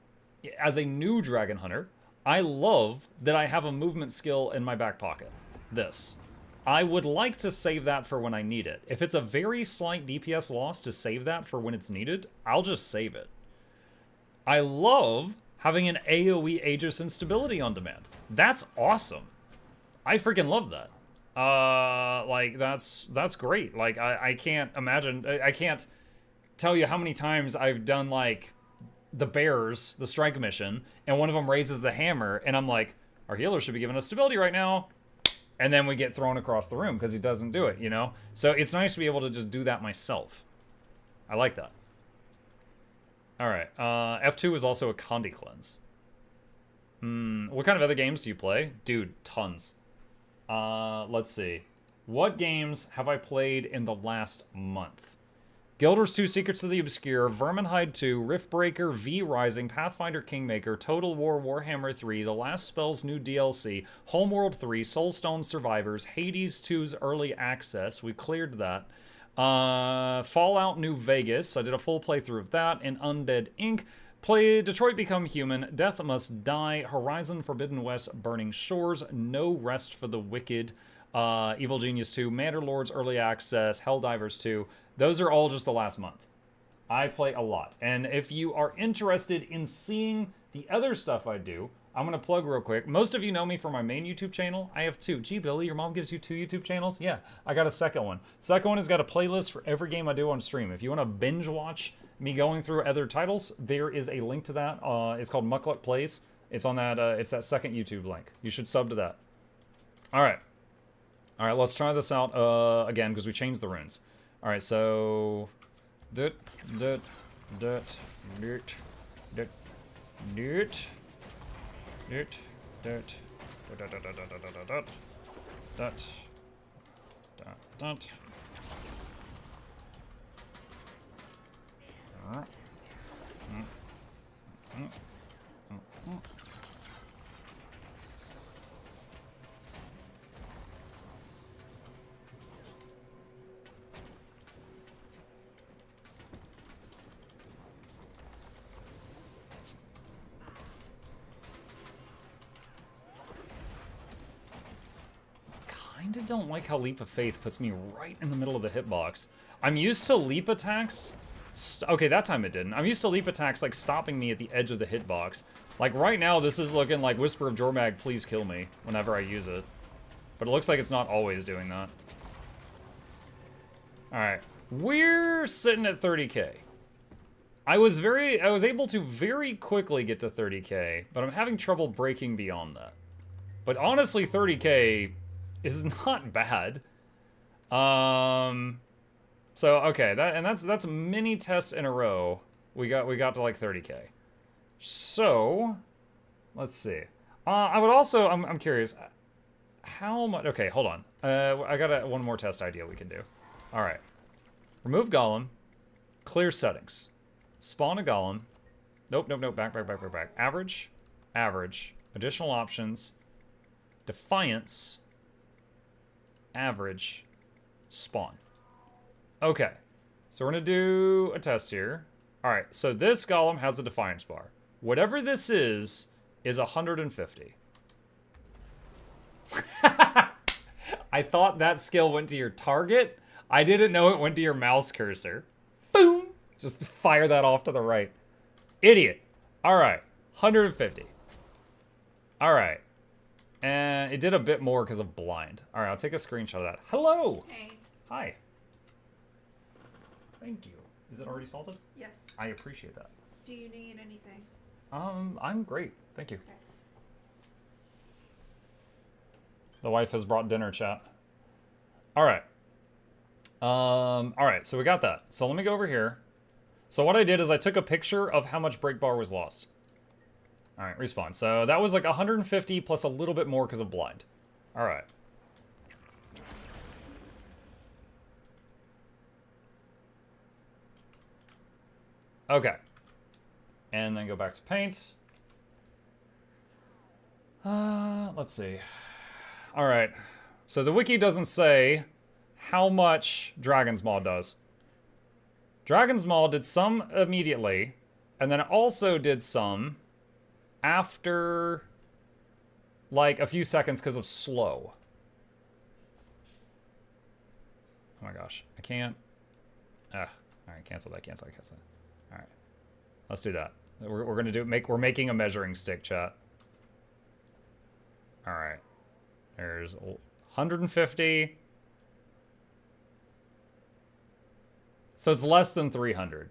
as a new Dragon Hunter, I love that I have a movement skill in my back pocket. This. I would like to save that for when I need it. If it's a very slight DPS loss to save that for when it's needed, I'll just save it. I love having an AoE Aegis instability on demand. That's awesome. I freaking love that. Like, that's great. Like, I can't imagine, I can't tell you how many times I've done, like, the Bears, the strike mission, and one of them raises the hammer, and I'm like, our healer should be giving us stability right now. And then we get thrown across the room because he doesn't do it, you know? So it's nice to be able to just do that myself. I like that. All right, F2 is also a Condi cleanse. What kind of other games do you play? Dude, tons. Let's see. What games have I played in the last month? Guilders 2, Secrets of the Obscure, Vermintide 2, Riftbreaker, V Rising, Pathfinder Kingmaker, Total War Warhammer 3, The Last Spell's new DLC, Homeworld 3, Soulstone Survivors, Hades 2's Early Access, we cleared that, Fallout New Vegas, I did a full playthrough of that, and Undead Inc., play Detroit Become Human, Death Must Die, Horizon Forbidden West, Burning Shores, No Rest for the Wicked, Evil Genius 2, Manderlords Early Access, Helldivers 2. Those are all just the last month. I play a lot. And if you are interested in seeing the other stuff I do, I'm going to plug real quick. Most of you know me from my main YouTube channel. I have 2. Gee, Billy, your mom gives you 2 YouTube channels? Yeah, I got a second one. Second one has got a playlist for every game I do on stream. If you want to binge watch me going through other titles, there is a link to that. It's called Mukluk Plays. It's on that, it's that second YouTube link. You should sub to that. All right. All right, let's try this out again because we changed the runes. All right, so dirt, dirt, dirt, dirt, dirt, dirt, dirt, dirt, dirt, dirt, dirt. Kinda don't like how Leap of Faith puts me right in the middle of the hitbox. I'm used to leap attacks. Okay, that time it didn't. I'm used to leap attacks like stopping me at the edge of the hitbox. Like right now, this is looking like Whisper of Jormag, please kill me whenever I use it. But it looks like it's not always doing that. All right, we're sitting at 30K. I was able to very quickly get to 30K, but I'm having trouble breaking beyond that. But honestly, 30K is not bad. So okay, that's many tests in a row. We got to like 30K. So let's see. I would also I'm curious how much. Okay, hold on. I got one more test idea we can do. All right, remove Golem, clear settings, spawn a Golem. Nope. Back. Average, additional options, Defiance. Average, spawn. Okay, so we're gonna do a test here. All right, so this Golem has a Defiance bar. Whatever this is 150. I thought that skill went to your target. I didn't know it went to your mouse cursor. Boom! Just fire that off to the right. Idiot. All right, 150. All right. And it did a bit more because of blind. All right, I'll take a screenshot of that. Hello. Hey. Hi. Thank you. Is it already salted? Yes. I appreciate that. Do you need anything? I'm great. Thank you. Okay. The wife has brought dinner, chat. All right. All right, so we got that. So let me go over here. So what I did is I took a picture of how much break bar was lost. All right, respawn. So that was like 150 plus a little bit more because of blind. All right. Okay. And then go back to paint. Let's see. All right. So the wiki doesn't say how much Dragon's Maw does. Dragon's Maw did some immediately, and then it also did some after like a few seconds because of slow. my gosh. I can't. All right, cancel that, cancel that, cancel that. All right. Let's do that. We're going to do we're making a measuring stick, chat. All right. There's 150. So it's less than 300.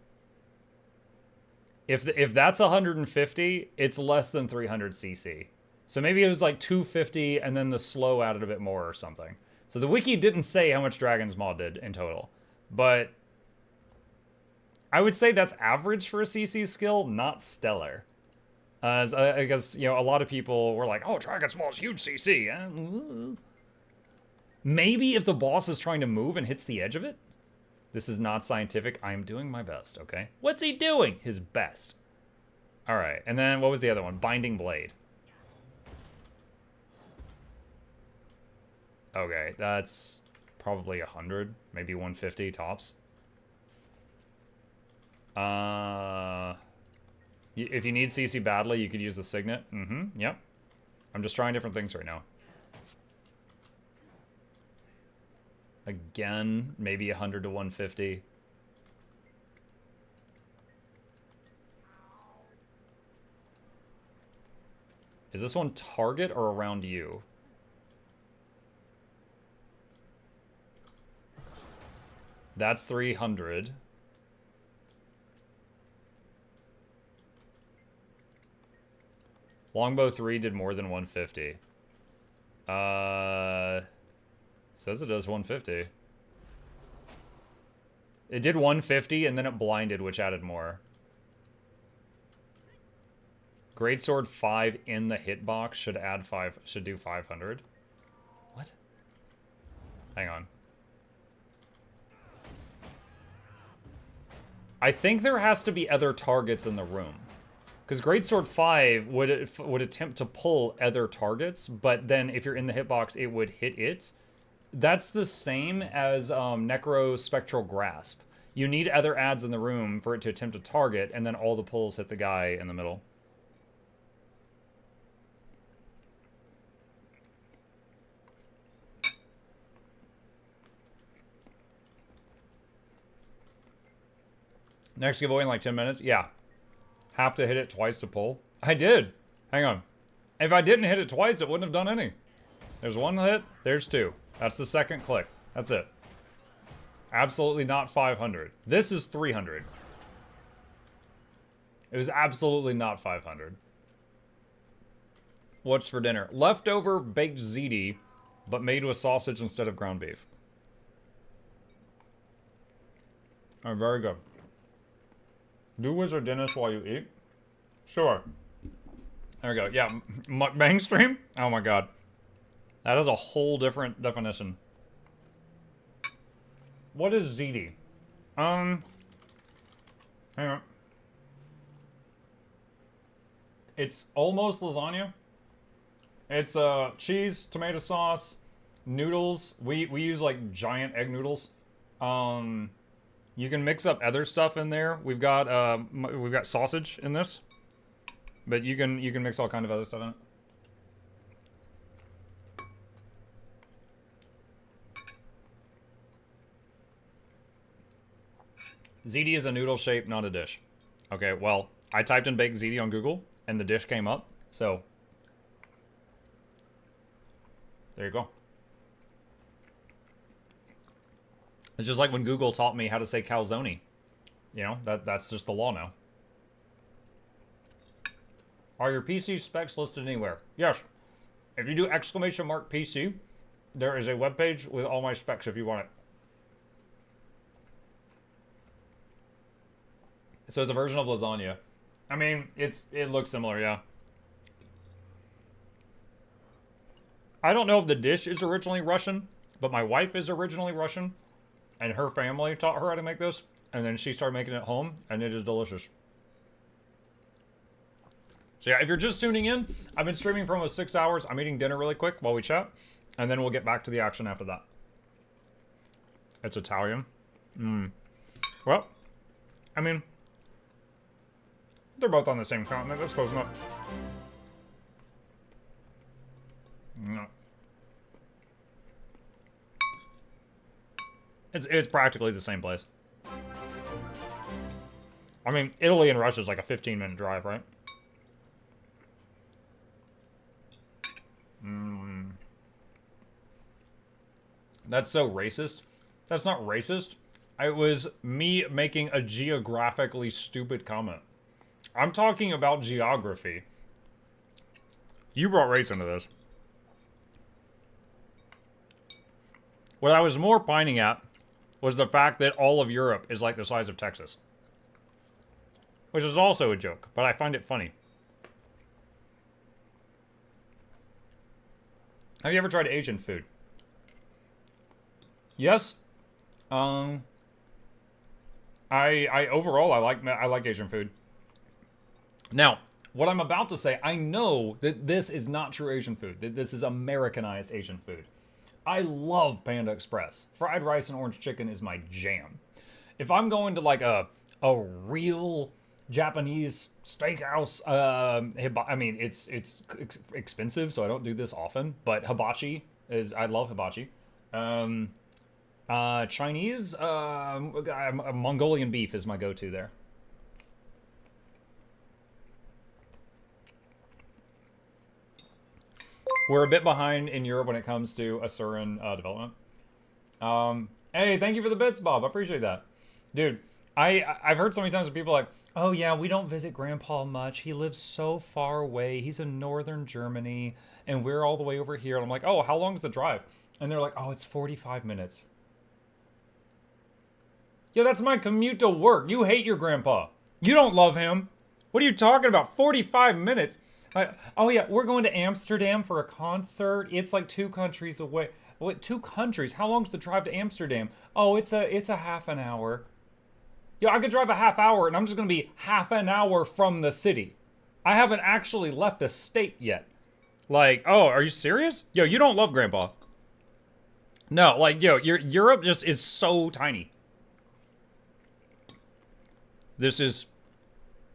If that's 150, it's less than 300 CC. So maybe it was like 250 and then the slow added a bit more or something. So the wiki didn't say how much Dragon's Maw did in total. But I would say that's average for a CC skill, not stellar. As I guess, you know, a lot of people were like, oh, Dragon's Maw is huge CC. Maybe if the boss is trying to move and hits the edge of it? This is not scientific. I am doing my best, okay? What's he doing? His best. All right, and then what was the other one? Binding Blade. Okay, that's probably 100, maybe 150 tops. If you need CC badly, you could use the Signet. Yep. I'm just trying different things right now. Again, maybe 100 to 150. Is this one target or around you? That's 300. Longbow 3 did more than 150. Says it does 150. It did 150 and then it blinded, which added more. Greatsword 5 in the hitbox should do 500. What? Hang on. I think there has to be other targets in the room. Because Greatsword 5 would attempt to pull other targets, but then if you're in the hitbox, it would hit it. That's the same as Necro Spectral Grasp. You need other adds in the room for it to attempt to target, and then all the pulls hit the guy in the middle. Next giveaway in like 10 minutes? Yeah. Have to hit it twice to pull? I did. Hang on. If I didn't hit it twice, it wouldn't have done any. There's one hit, there's two. That's the second click. That's it. Absolutely not 500. This is 300. It was absolutely not 500. What's for dinner? Leftover baked ziti, but made with sausage instead of ground beef. Oh, very good. Do Wizard Dennis while you eat? Sure. There we go. Yeah, mukbang stream? Oh my god. That is a whole different definition. What is ziti? Hang on. It's almost lasagna. It's cheese, tomato sauce, noodles. We use like giant egg noodles. You can mix up other stuff in there. We've got sausage in this, but you can mix all kind of other stuff in it. Ziti is a noodle shape, not a dish. Okay, well, I typed in baked ziti on Google, and the dish came up, so there you go. It's just like when Google taught me how to say calzone. You know, that's just the law now. Are your PC specs listed anywhere? Yes. If you do !PC, there is a webpage with all my specs if you want it. So it's a version of lasagna. I mean, it looks similar, yeah. I don't know if the dish is originally Russian, but my wife is originally Russian, and her family taught her how to make this, and then she started making it at home, and it is delicious. So yeah, if you're just tuning in, I've been streaming for almost 6 hours. I'm eating dinner really quick while we chat, and then we'll get back to the action after that. It's Italian. Well, I mean, they're both on the same continent. That's close enough. No. It's practically the same place. I mean, Italy and Russia is like a 15-minute drive, right? That's so racist. That's not racist. It was me making a geographically stupid comment. I'm talking about geography. You brought race into this. What I was more pining at was the fact that all of Europe is like the size of Texas. Which is also a joke, but I find it funny. Have you ever tried Asian food? Yes. I overall I like Asian food. Now, what I'm about to say, I know that this is not true Asian food. That this is Americanized Asian food. I love Panda Express. Fried rice and orange chicken is my jam. If I'm going to like a real Japanese steakhouse, I mean it's expensive, so I don't do this often. But hibachi I love hibachi. Chinese, Mongolian beef is my go-to there. We're a bit behind in Europe when it comes to Asuran development. Hey, thank you for the bits, Bob. I appreciate that. Dude, I've heard so many times of people like, oh yeah, we don't visit Grandpa much. He lives so far away. He's in northern Germany, and we're all the way over here. And I'm like, oh, how long is the drive? And they're like, oh, it's 45 minutes. Yeah, that's my commute to work. You hate your grandpa. You don't love him. What are you talking about? 45 minutes? Oh yeah, we're going to Amsterdam for a concert. It's like 2 countries away. What, 2 countries? How long's the drive to Amsterdam? Oh, it's a half an hour. Yeah, I could drive a half hour and I'm just gonna be half an hour from the city. I haven't actually left a state yet. Like, oh, are you serious? Yo, you don't love grandpa. No, like, yo, Europe just is so tiny. This is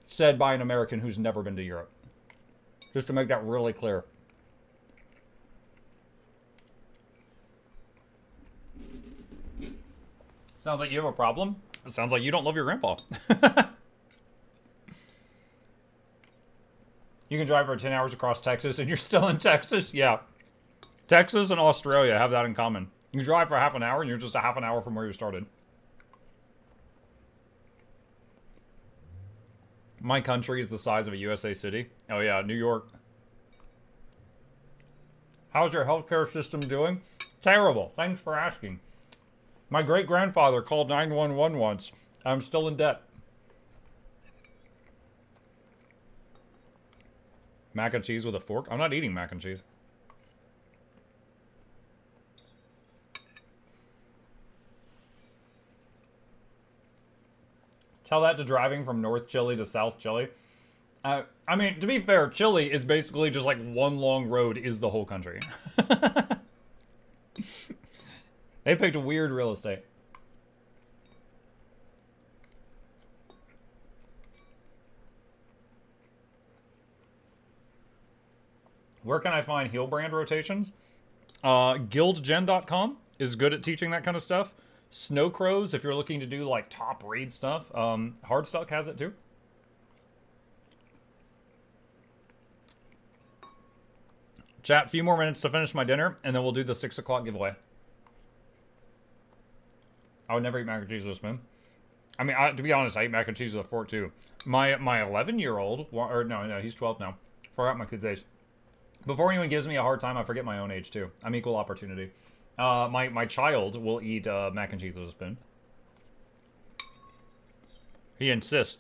said by an American who's never been to Europe. Just to make that really clear. Sounds like you have a problem. It sounds like you don't love your grandpa. You can drive for 10 hours across Texas and you're still in Texas? Yeah. Texas and Australia have that in common. You drive for half an hour and you're just a half an hour from where you started. My country is the size of a USA city. Oh yeah, New York. How's your healthcare system doing? Terrible. Thanks for asking. My great-grandfather called 911 once. I'm still in debt. Mac and cheese with a fork? I'm not eating mac and cheese. Tell that to driving from North Chile to South Chile. I mean, to be fair, Chile is basically just like one long road is the whole country. They picked a weird real estate. Where can I find heel brand rotations? Guildgen.com is good at teaching that kind of stuff. Snow Crows, if you're looking to do like top raid stuff. Hardstock has it too. Chat, a few more minutes to finish my dinner, and then we'll do the 6 o'clock giveaway. I would never eat mac and cheese with a spoon. I mean, to be honest, I eat mac and cheese with a fork too. My 11-year-old, or no, he's 12 now. Forgot my kid's age. Before anyone gives me a hard time, I forget my own age too. I'm equal opportunity. My child will eat mac and cheese with a spoon. He insists.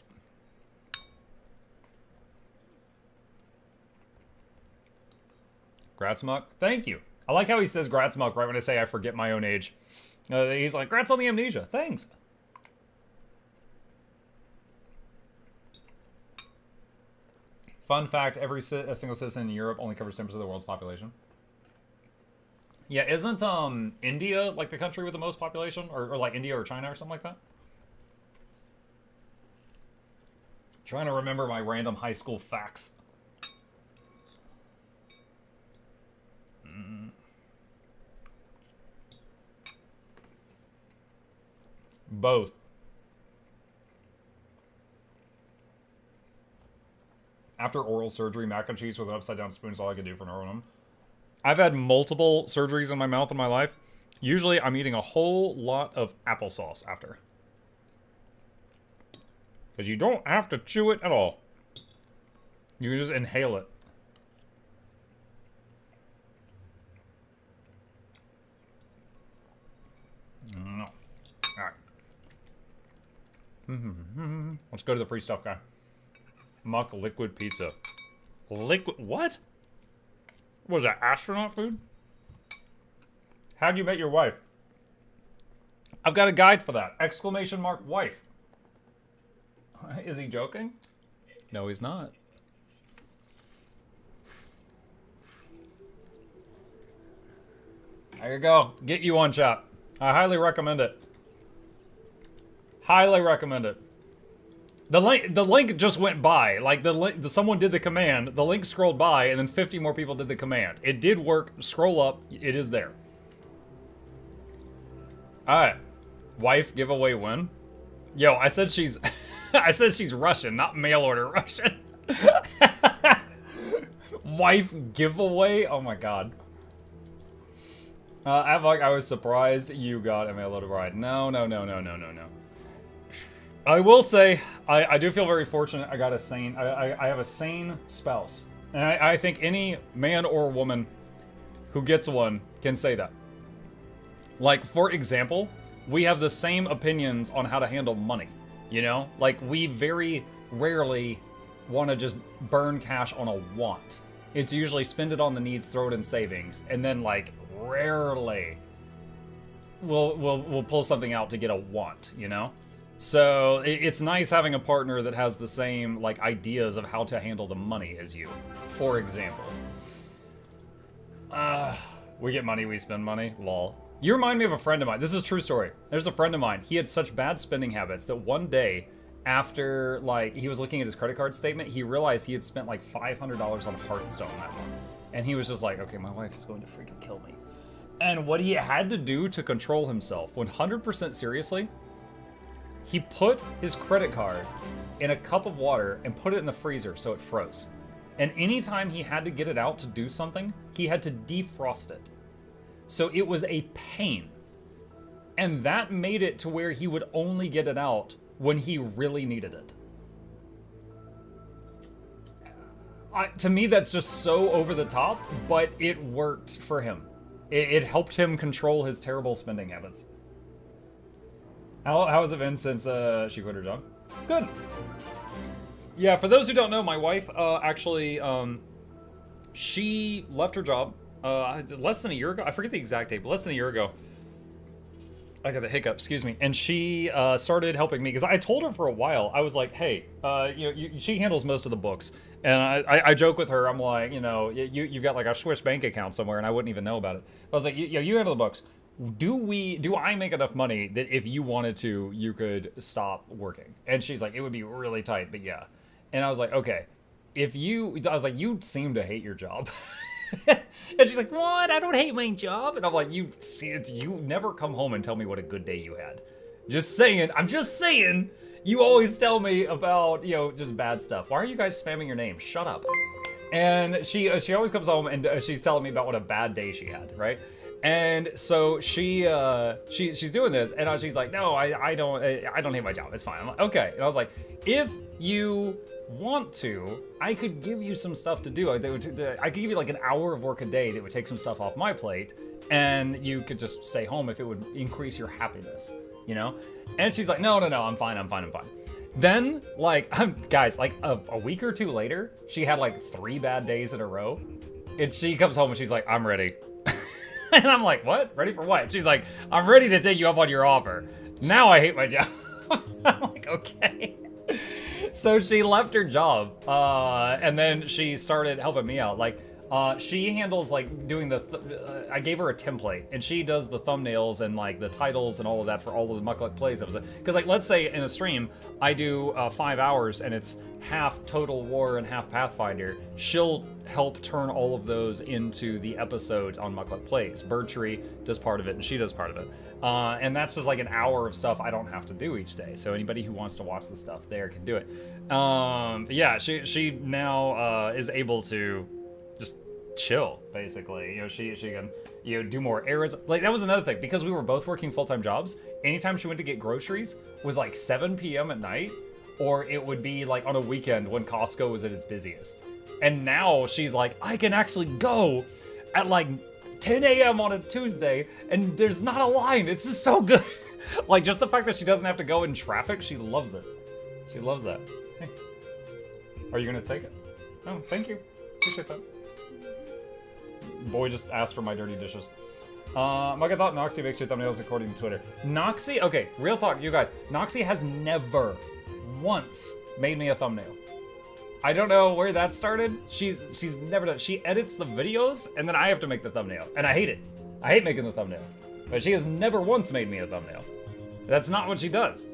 Gratzmuck, thank you. I like how he says Gratzmuck right when I say I forget my own age. He's like, Grats on the amnesia, thanks. Fun fact, every single citizen in Europe only covers 10% of the world's population. Yeah, isn't India like the country with the most population? Or like India or China or something like that? Trying to remember my random high school facts. Both. After oral surgery, mac and cheese with an upside-down spoon is all I could do for an. I've had multiple surgeries in my mouth in my life. Usually, I'm eating a whole lot of applesauce after. Because you don't have to chew it at all. You can just inhale it. No. Alright. Let's go to the free stuff guy. Muck liquid pizza. Liquid... What? Was that astronaut food? How'd you met your wife? I've got a guide for that. Exclamation mark wife. Is he joking? No, he's not. There you go. Get you one, chat. I highly recommend it. Highly recommend it. The link just went by. Like, someone did the command, the link scrolled by, and then 50 more people did the command. It did work. Scroll up. It is there. Alright. Wife giveaway win. Yo, I said she's... I said she's Russian, not mail order Russian. Wife giveaway? Oh my god. Avok, I was surprised you got a mail order bride. No. I will say, I do feel very fortunate I got a sane... I have a sane spouse. And I think any man or woman who gets one can say that. Like, for example, we have the same opinions on how to handle money. You know? Like, we very rarely want to just burn cash on a want. It's usually spend it on the needs, throw it in savings, and then, like, rarely we'll pull something out to get a want, you know? So, it's nice having a partner that has the same, like, ideas of how to handle the money as you. For example. We get money, we spend money. Lol. You remind me of a friend of mine. This is a true story. There's a friend of mine. He had such bad spending habits that one day, after, like, he was looking at his credit card statement, he realized he had spent, like, $500 on Hearthstone that month. And he was just like, okay, my wife is going to freaking kill me. And what he had to do to control himself, 100% seriously, he put his credit card in a cup of water and put it in the freezer so it froze. And anytime he had to get it out to do something, he had to defrost it. So it was a pain. And that made it to where he would only get it out when he really needed it. To me, that's just so over the top, but it worked for him. It helped him control his terrible spending habits. How has it been since she quit her job? It's good. Yeah, for those who don't know, my wife actually, she left her job less than a year ago. I forget the exact date, but less than a year ago. I got the hiccup, excuse me. And she started helping me because I told her for a while. I was like, hey, she handles most of the books. And I joke with her. I'm like, you've got like a Swiss bank account somewhere and I wouldn't even know about it. I was like, you handle the books. Do I make enough money that if you wanted to, you could stop working? And she's like, it would be really tight, but yeah. And I was like, okay, I was like, you seem to hate your job. And she's like, what? I don't hate my job. And I'm like, you never come home and tell me what a good day you had. Just saying. I'm just saying. You always tell me about, just bad stuff. Why are you guys spamming your name? Shut up. And she always comes home and she's telling me about what a bad day she had, right? And so she's doing this, and she's like, no, I don't hate my job. It's fine. I'm like, okay. And I was like, if you want to, I could give you some stuff to do. I could give you like an hour of work a day that would take some stuff off my plate, and you could just stay home if it would increase your happiness, And she's like, no, I'm fine. Then, like, guys, like a week or two later, she had like 3 bad days in a row, and she comes home and she's like, I'm ready. And I'm like, what? Ready for what? She's like, I'm ready to take you up on your offer. Now I hate my job. I'm like, okay. So she left her job, and then she started helping me out. Like, She handles like doing I gave her a template, and she does the thumbnails and like the titles and all of that for all of the Mukluk Plays episodes. Because like, let's say in a stream, I do 5 hours and it's half Total War and half Pathfinder. She'll help turn all of those into the episodes on Mukluk Plays. Birdtree does part of it, and she does part of it. And that's just like an hour of stuff I don't have to do each day. So anybody who wants to watch the stuff there can do it. Yeah, she now is able to just chill, basically. You know, she can, you know, do more errands. Like, that was another thing, because we were both working full-time jobs. Anytime she went to get groceries was like 7 p.m. at night, or it would be like on a weekend when Costco was at its busiest. And now she's like, I can actually go at like 10 a.m. on a Tuesday, and there's not a line. It's just so good. Like, just the fact that she doesn't have to go in traffic, she loves it. She loves that. Hey, are you gonna take it? Oh, thank you. Appreciate that. Boy just asked for my dirty dishes. Mike, I thought Noxxi makes your thumbnails according to Twitter. Noxxi? Okay, real talk, you guys. Noxxi has never once made me a thumbnail. I don't know where that started. She's never done. She edits the videos, and then I have to make the thumbnail. And I hate it. I hate making the thumbnails. But she has never once made me a thumbnail. That's not what she does.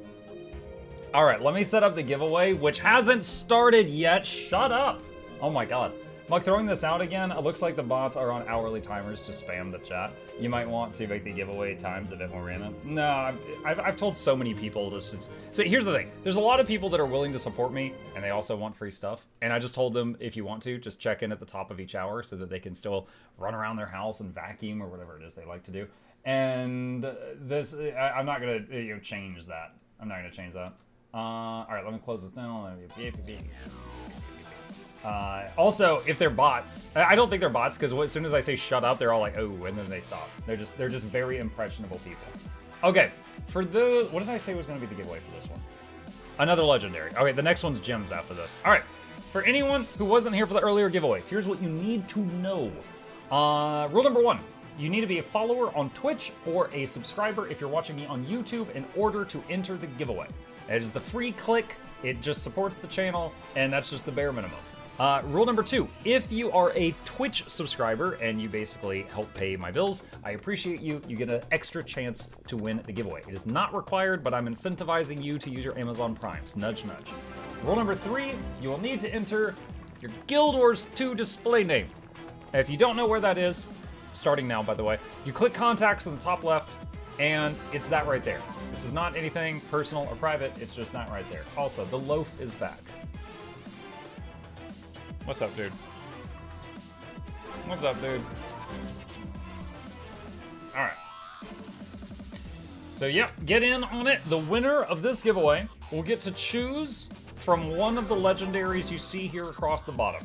All right, let me set up the giveaway, which hasn't started yet. Shut up. Oh my God. Muck, throwing this out again, it looks like the bots are on hourly timers to spam the chat. You might want to make the giveaway times a bit more random. No, I've told so many people this. So here's the thing. There's a lot of people that are willing to support me, and they also want free stuff. And I just told them, if you want to, just check in at the top of each hour so that they can still run around their house and vacuum or whatever it is they like to do. And this, I'm not gonna change that. I'm not gonna change that. All right, let me close this down. Also, if they're bots, I don't think they're bots, because as soon as I say shut up, they're all like, oh, and then they stop. They're just very impressionable people. Okay, for the, what did I say was going to be the giveaway for this one? Another legendary. Okay, the next one's gems after this. All right, for anyone who wasn't here for the earlier giveaways, here's what you need to know. Rule number 1, you need to be a follower on Twitch or a subscriber if you're watching me on YouTube in order to enter the giveaway. It is the free click, it just supports the channel, and that's just the bare minimum. Rule number 2, if you are a Twitch subscriber and you basically help pay my bills, I appreciate you. You get an extra chance to win the giveaway. It is not required, but I'm incentivizing you to use your Amazon Primes. Nudge, nudge. Rule number 3, you will need to enter your Guild Wars 2 display name. If you don't know where that is, starting now, by the way, you click contacts in the top left, and it's that right there. This is not anything personal or private, it's just that right there. Also, the loaf is back. What's up, dude? What's up, dude? All right. So, yep, get in on it. The winner of this giveaway will get to choose from one of the legendaries you see here across the bottom.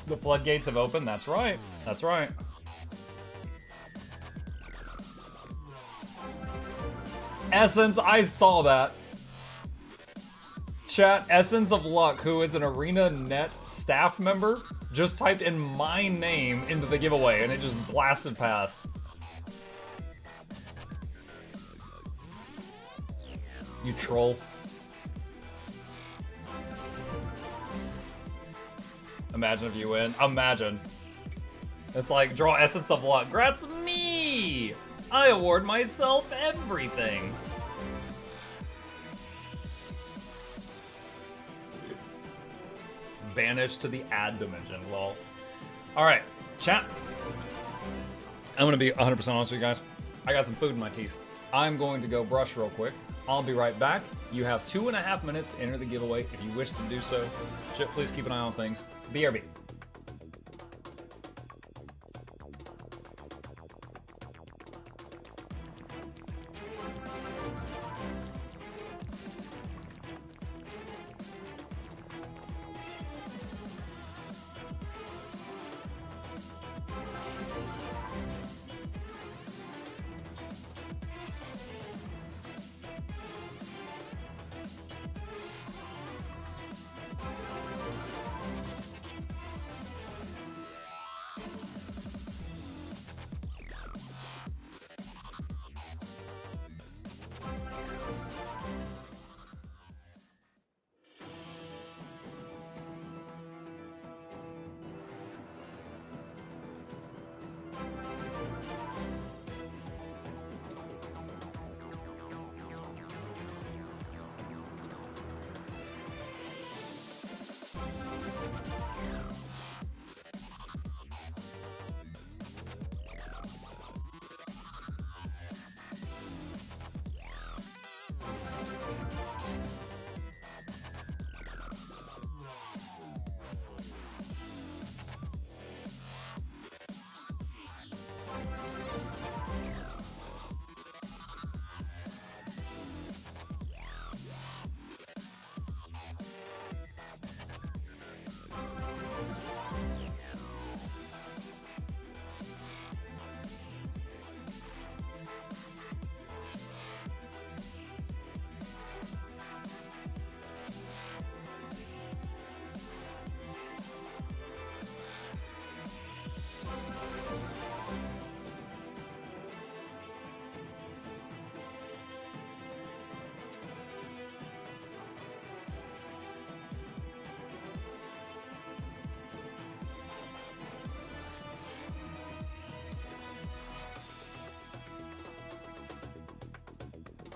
The floodgates have opened. That's right. That's right. Essence, I saw that. Chat, Essence of Luck, who is an Arena Net staff member, just typed in my name into the giveaway and it just blasted past. You troll. Imagine if you win. Imagine. It's like, draw Essence of Luck. Grats me! I award myself everything. Banished to the ad dimension, lol. Alright, chat. I'm gonna be 100% honest with you guys. I got some food in my teeth. I'm going to go brush real quick. I'll be right back. You have 2.5 minutes to enter the giveaway if you wish to do so. Chip, please keep an eye on things. BRB.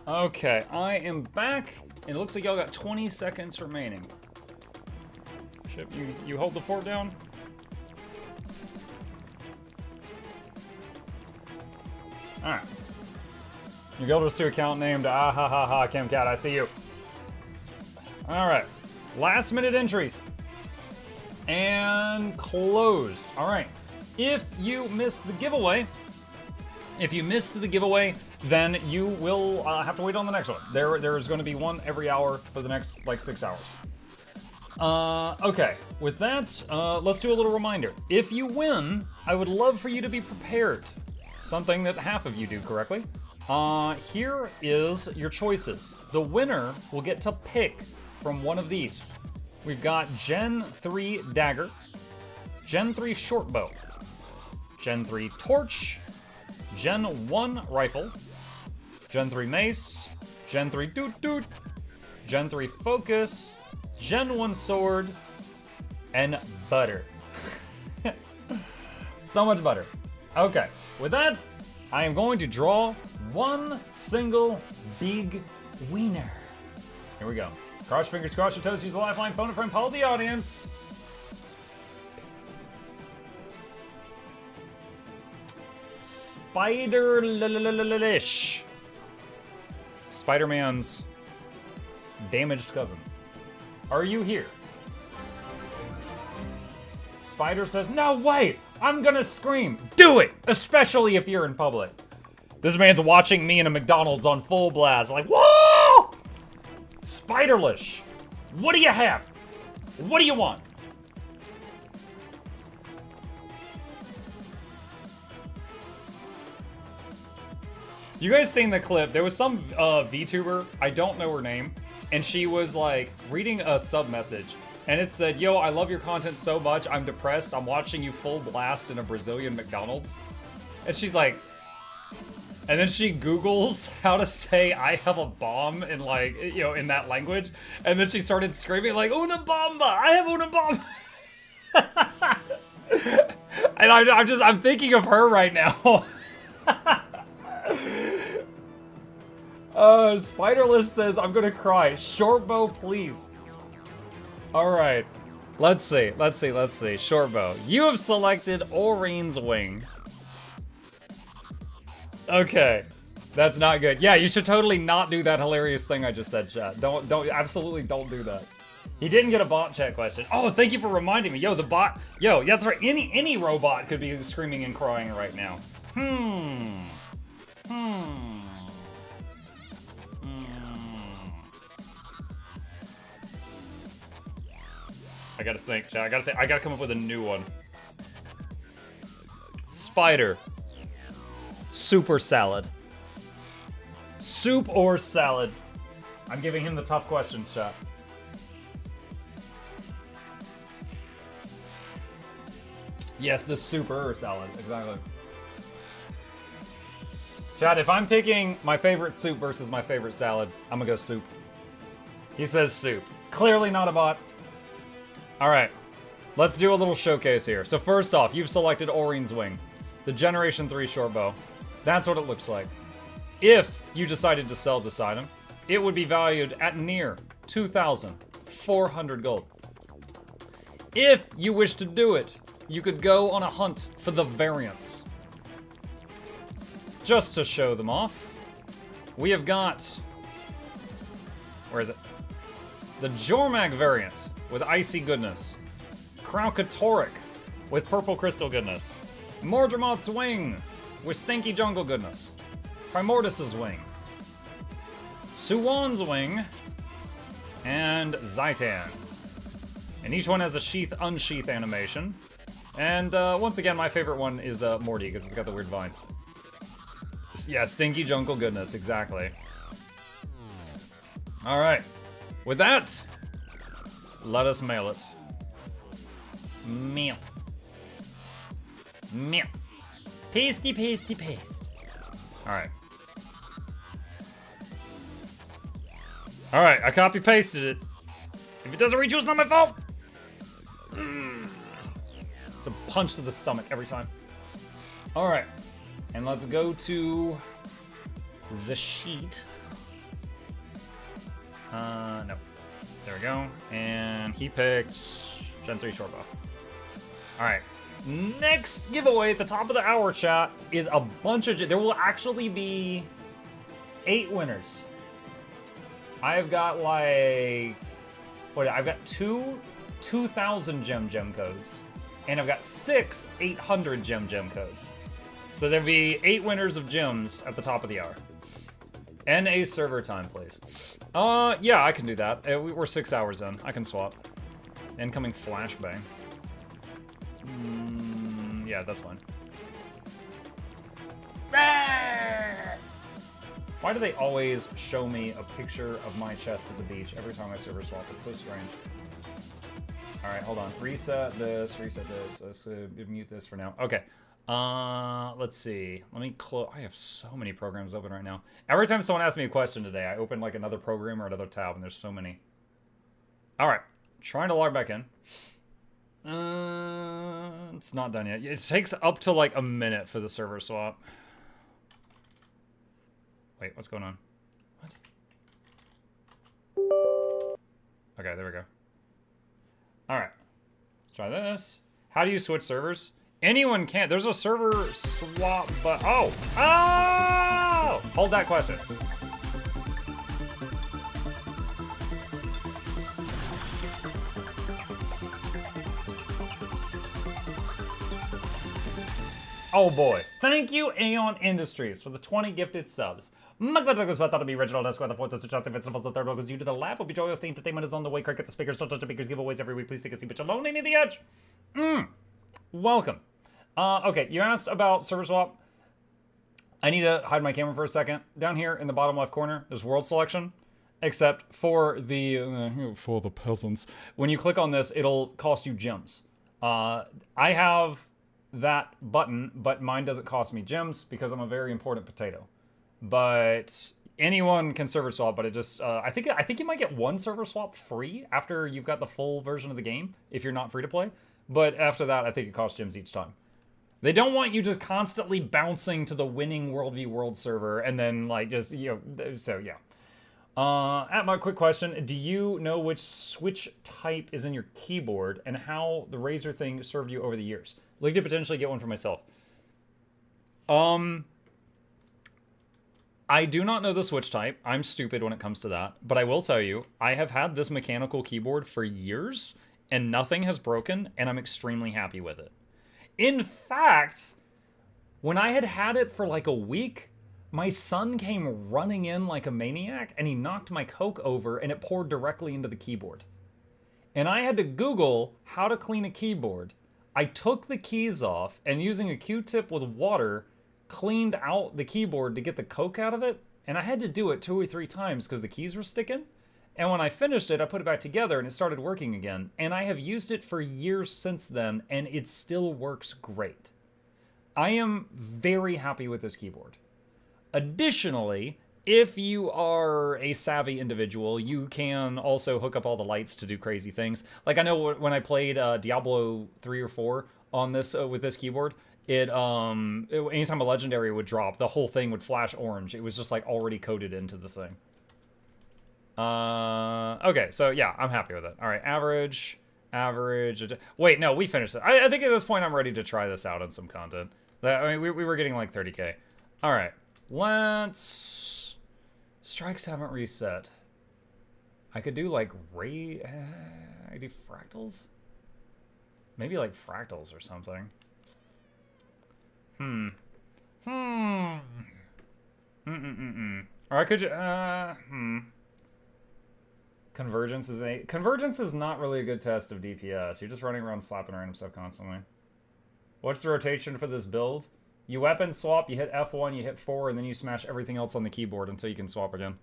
Okay, I am back, and it looks like y'all got 20 seconds remaining. Chip, you hold the fort down? Alright. Your Guilders 2 account named Chemcat, I see you. Alright. Last minute entries. And closed. Alright. If you missed the giveaway, then you will have to wait on the next one. There's going to be one every hour for the next, like, 6 hours. Okay, with that, let's do a little reminder. If you win, I would love for you to be prepared. Something that half of you do correctly. Here is your choices. The winner will get to pick from one of these. We've got Gen 3 Dagger, Gen 3 Shortbow, Gen 3 Torch, Gen 1 Rifle, Gen 3 Mace, Gen 3 Doot Doot, Gen 3 Focus, Gen 1 Sword, and butter. So much butter. Okay, with that, I am going to draw one single big wiener. Here we go. Cross your fingers, cross your toes, use the lifeline, phone a friend, poll the audience. Spider-lish. Spider-Man's damaged cousin. Are you here? Spider says, no, wait, I'm gonna scream. Do it, especially if you're in public. This man's watching me in a McDonald's on full blast, like, whoa! Spiderlish, what do you have? What do you want? You guys seen the clip? There was some VTuber, I don't know her name, and she was like reading a sub message, and it said, yo, I love your content so much, I'm depressed, I'm watching you full blast in a Brazilian McDonald's. And she's like, and then she Googles how to say I have a bomb in, like, you know, in that language. And then she started screaming like, una bomba, I have una bomba. And I'm thinking of her right now. Spiderlish says, I'm gonna cry. Shortbow, please. All right, let's see. Shortbow, you have selected Orion's Wing. Okay, that's not good. Yeah, you should totally not do that hilarious thing I just said, chat. Absolutely don't do that. He didn't get a bot chat question. Oh, thank you for reminding me. Yo, the bot, yo, yeah, that's right. Any robot could be screaming and crying right now. I gotta think, chat. I gotta come up with a new one. Spider. Soup or salad? Soup or salad? I'm giving him the tough questions, chat. Yes, the soup or salad, exactly. Chat, if I'm picking my favorite soup versus my favorite salad, I'm gonna go soup. He says soup. Clearly not a bot. All right, let's do a little showcase here. So first off, you've selected Orion's Wing, the Generation 3 shortbow. That's what it looks like. If you decided to sell this item, it would be valued at near 2,400 gold. If you wish to do it, you could go on a hunt for the variants. Just to show them off, we have got, where is it? The Jormag variant with Icy Goodness. Kraukatoric with Purple Crystal Goodness. Mordremoth's Wing with Stinky Jungle Goodness. Primordus's Wing. Suwan's Wing. And Zaitan's. And each one has a sheath-unsheath animation. And once again, my favorite one is Morty, because it's got the weird vines. Yeah, Stinky Jungle Goodness, exactly. Alright. With that, let us mail it. Mail. Mail. Pasty, pasty, paste. Alright. Alright, I copy-pasted it. If it doesn't reach you, it's not my fault! It's a punch to the stomach every time. Alright. And let's go to the sheet. No. There we go. And he picked Gen 3 short bow. Alright. Next giveaway at the top of the hour, chat, is a bunch of... There will actually be 8 winners. I've got like... What? I've got 2,000 gem codes. And I've got 6 800 gem codes. So there'll be 8 winners of gems at the top of the hour. NA server time, please. Yeah, I can do that. We're 6 hours in. I can swap. Incoming flashbang. Yeah, that's fine. Why do they always show me a picture of my chest at the beach every time I server swap? It's so strange. Alright, hold on. Reset this, reset this. Let's mute this for now. Okay. Let's see. Let me close. I have so many programs open right now. Every time someone asks me a question today, I open like another program or another tab, and there's so many. Alright. Trying to log back in. It's not done yet. It takes up to like a minute for the server swap. Wait, what's going on? What? Okay, there we go. Alright. Try this. How do you switch servers? Anyone can. There's a server swap, but... Oh! Oh! Hold that question. Oh boy. Thank you, Aeon Industries, for the 20 gifted subs. MuklukYoutube was about to be original. That's why the 4th is the chance. If it's the 3rd one goes you to the lab. Will be joyous. The entertainment is on the way. Cricket the speakers. Don't touch the speakers. Giveaways every week. Please take a seat. But you're lonely near the edge. Welcome. Okay, you asked about server swap. I need to hide my camera for a second. Down here in the bottom left corner, there's world selection. Except for the peasants. When you click on this, it'll cost you gems. I have that button, but mine doesn't cost me gems because I'm a very important potato. But anyone can server swap, but it just I think you might get 1 server swap free after you've got the full version of the game if you're not free to play. But after that, I think it costs gems each time. They don't want you just constantly bouncing to the winning World v World server and then like just, you know, so yeah. My quick question, do you know which switch type is in your keyboard and how the Razer thing served you over the years? Look to potentially get one for myself. I do not know the switch type. I'm stupid when it comes to that. But I will tell you, I have had this mechanical keyboard for years and nothing has broken and I'm extremely happy with it. In fact, when I had it for like a week, my son came running in like a maniac and he knocked my Coke over and it poured directly into the keyboard. And I had to Google how to clean a keyboard. I took the keys off and using a Q-tip with water, cleaned out the keyboard to get the Coke out of it. And I had to do it 2 or 3 times because the keys were sticking. And when I finished it, I put it back together and it started working again. And I have used it for years since then and it still works great. I am very happy with this keyboard. Additionally, if you are a savvy individual, you can also hook up all the lights to do crazy things. Like I know when I played Diablo 3 or 4 on this with this keyboard, anytime a legendary would drop, the whole thing would flash orange. It was just like already coded into the thing. Okay, so yeah, I'm happy with it. All right, average. Wait, no, we finished it. I think at this point I'm ready to try this out in some content. I mean, we were getting like 30k. All right. Let's... Strikes haven't reset. I could do like I do fractals? Maybe like fractals or something. Or I could Convergence is not really a good test of DPS. You're just running around slapping random stuff constantly. What's the rotation for this build? You weapon swap, you hit F1, you hit 4, and then you smash everything else on the keyboard until you can swap again.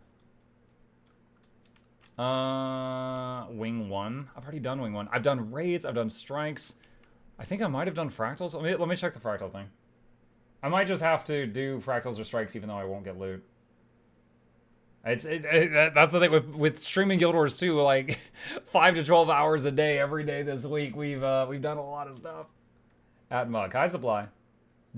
Wing 1. I've already done Wing 1. I've done raids, I've done strikes. I think I might have done fractals. Let me check the fractal thing. I might just have to do fractals or strikes even though I won't get loot. That's the thing with streaming Guild Wars 2, like 5 to 12 hours a day every day this week. We've done a lot of stuff. At Mug. Hi, Supply.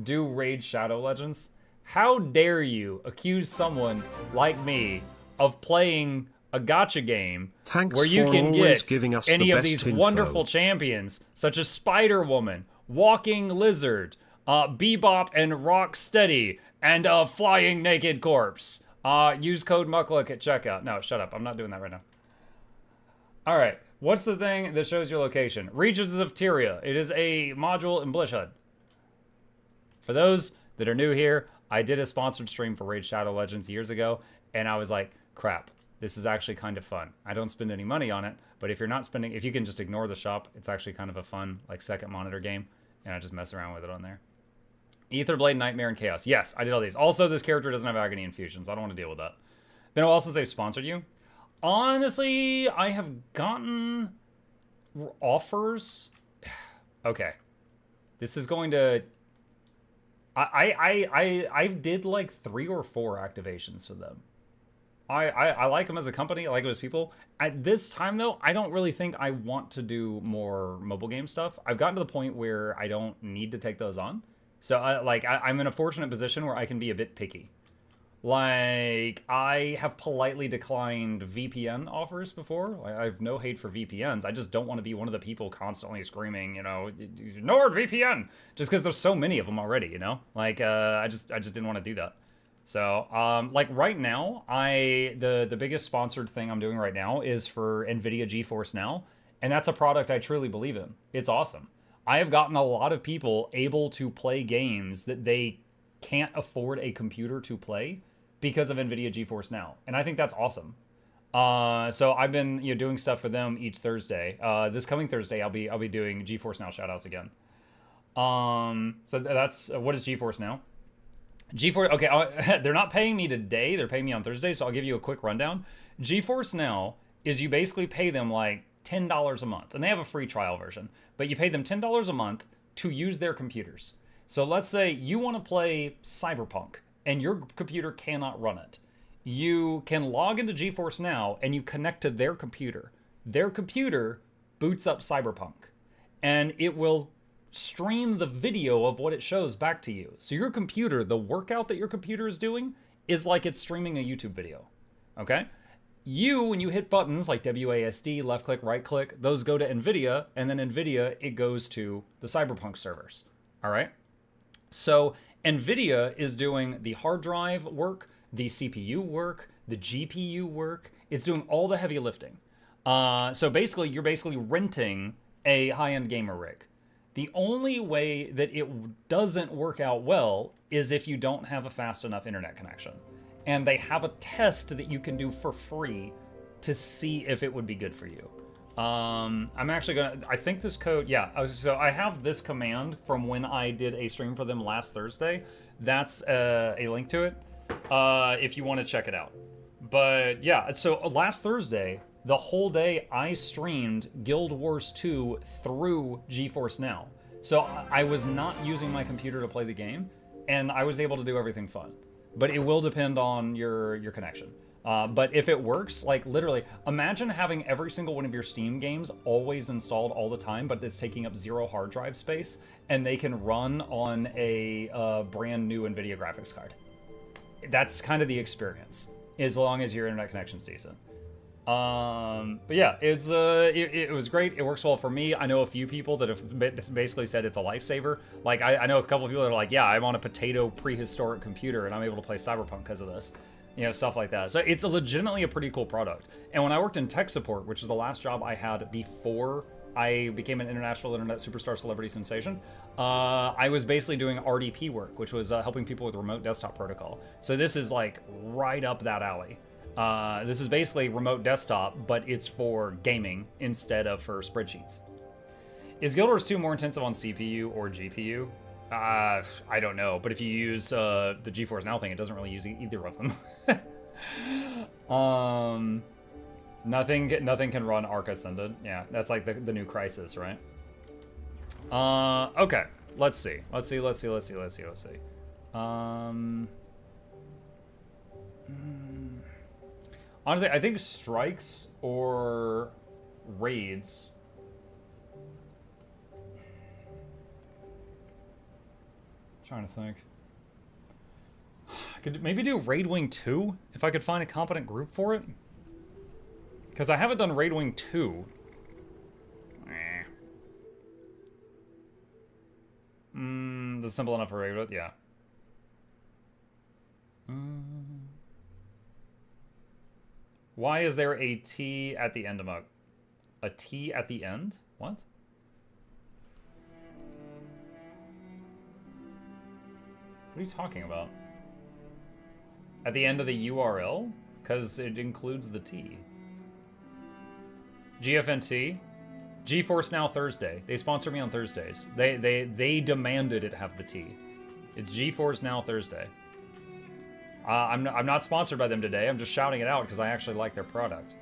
Do raid Shadow Legends? How dare you accuse someone like me of playing a gacha game Thanks where you for can always get giving us any the of best these info. wonderful champions, such as Spider-Woman, Walking Lizard, Bebop and Rocksteady, and a flying naked corpse. Use code Mukluk at checkout. No, shut up. I'm not doing that right now. All right. What's the thing that shows your location? Regions of Tyria. It is a module in Blishud. For those that are new here, I did a sponsored stream for Raid Shadow Legends years ago, and I was like, crap, this is actually kind of fun. I don't spend any money on it, but if you're not spending, if you can just ignore the shop, it's actually kind of a fun, like, second monitor game, and I just mess around with it on there. Aetherblade, Nightmare, and Chaos. Yes, I did all these. Also, this character doesn't have Agony Infusions. I don't want to deal with that. Been a while since they've sponsored you. Honestly, I have gotten offers. Okay. This is going to... I did like 3 or 4 activations for them. I like them as a company. I like them as people. At this time, though, I don't really think I want to do more mobile game stuff. I've gotten to the point where I don't need to take those on. So, I'm in a fortunate position where I can be a bit picky. Like, I have politely declined VPN offers before. I have no hate for VPNs. I just don't want to be one of the people constantly screaming, you know, NordVPN, just because there's so many of them already, you know? Like, I just didn't want to do that. So, like right now, the biggest sponsored thing I'm doing right now is for NVIDIA GeForce Now, and that's a product I truly believe in. It's awesome. I have gotten a lot of people able to play games that they can't afford a computer to play because of NVIDIA GeForce Now, and I think that's awesome. So I've been doing stuff for them each Thursday. This coming Thursday, I'll be doing GeForce Now shoutouts again. So that's what is GeForce Now? GeForce, okay, they're not paying me today. They're paying me on Thursday, so I'll give you a quick rundown. GeForce Now is you basically pay them like $10 a month, and they have a free trial version, but you pay them $10 a month to use their computers. So let's say you want to play Cyberpunk, and your computer cannot run it. You can log into GeForce Now, and you connect to their computer. Their computer boots up Cyberpunk, and it will stream the video of what it shows back to you. So your computer, the workout that your computer is doing, is like it's streaming a YouTube video, okay? When you hit buttons like WASD, left click, right click, those go to NVIDIA, and then NVIDIA, it goes to the Cyberpunk servers, all right? So NVIDIA is doing the hard drive work, the CPU work, the GPU work. It's doing all the heavy lifting. So basically, you're basically renting a high-end gamer rig. The only way that it doesn't work out well is if you don't have a fast enough internet connection. And they have a test that you can do for free to see if it would be good for you. I'm actually gonna, I think this code, yeah, so I have this command from when I did a stream for them last Thursday. That's a link to it, if you want to check it out. But yeah, so last Thursday, the whole day I streamed Guild Wars 2 through GeForce Now. So I was not using my computer to play the game, and I was able to do everything fun. But it will depend on your connection. But if it works, like literally, imagine having every single one of your Steam games always installed all the time, but it's taking up 0 hard drive space, and they can run on a brand new NVIDIA graphics card. That's kind of the experience, as long as your internet connection's decent. But yeah, it's it was great. It works well for me. I know a few people that have basically said it's a lifesaver. Like I know a couple of people that are like, yeah, I'm on a potato prehistoric computer and I'm able to play Cyberpunk because of this. You know, stuff like that. So it's legitimately a pretty cool product. And when I worked in tech support, which is the last job I had before I became an international internet superstar celebrity sensation, I was basically doing RDP work, which was helping people with remote desktop protocol. So this is like right up that alley. This is basically remote desktop, but it's for gaming instead of for spreadsheets. Is Guild Wars 2 more intensive on CPU or GPU? I don't know, but if you use the GeForce Now thing, it doesn't really use either of them. Nothing can run Arc Ascended. Yeah, that's like the new Crisis, right? Okay, let's see. Honestly, I think strikes or raids. Trying to think. Could maybe do Raid Wing 2 if I could find a competent group for it. Because I haven't done Raid Wing 2. That's simple enough for Raid with, yeah. Why is there a T at the end of a T at the end? What? What are you talking about? At the end of the URL? Because it includes the T. GFNT. GeForce Now Thursday. They sponsor me on Thursdays. They demanded it have the T. It's GeForce Now Thursday. I'm not sponsored by them today. I'm just shouting it out because I actually like their product.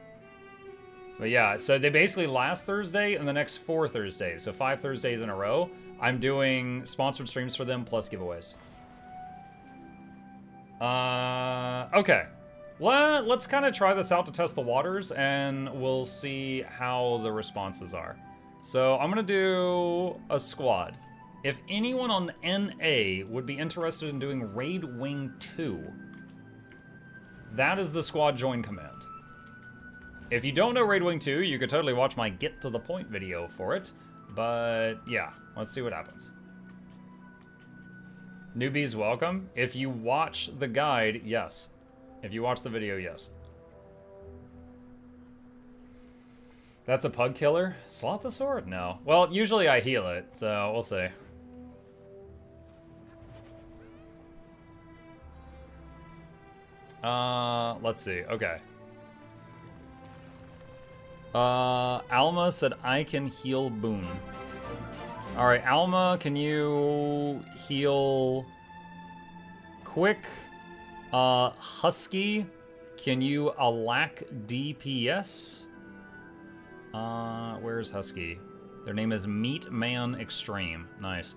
But yeah, so they basically last Thursday and the next 4 Thursdays. So 5 Thursdays in a row. I'm doing sponsored streams for them plus giveaways. Okay. Let's kind of try this out to test the waters, and we'll see how the responses are. So I'm going to do a squad. If anyone on NA would be interested in doing Raid Wing 2, that is the squad join command. If you don't know Raid Wing 2, you could totally watch my Get to the Point video for it. But yeah, let's see what happens. Newbies, welcome. If you watch the guide, yes. If you watch the video, yes. That's a pug killer? Slot the sword? No. Well, usually I heal it, so we'll see. Let's see. Okay. Alma said I can heal Boone. Alright, Alma, can you heal Quick? Husky, can you alack DPS? Where's Husky? Their name is Meat Man Extreme. Nice.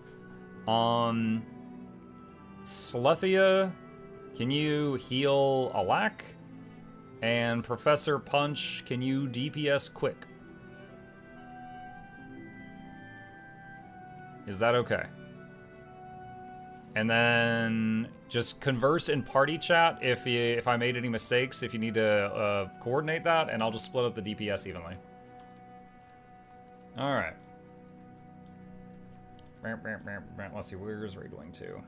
Slethia, can you heal alack? And Professor Punch, can you DPS Quick? Is that okay? And then just converse in party chat if I made any mistakes, if you need to coordinate that, and I'll just split up the DPS evenly. All right. Let's see, where's Raid Wing 2?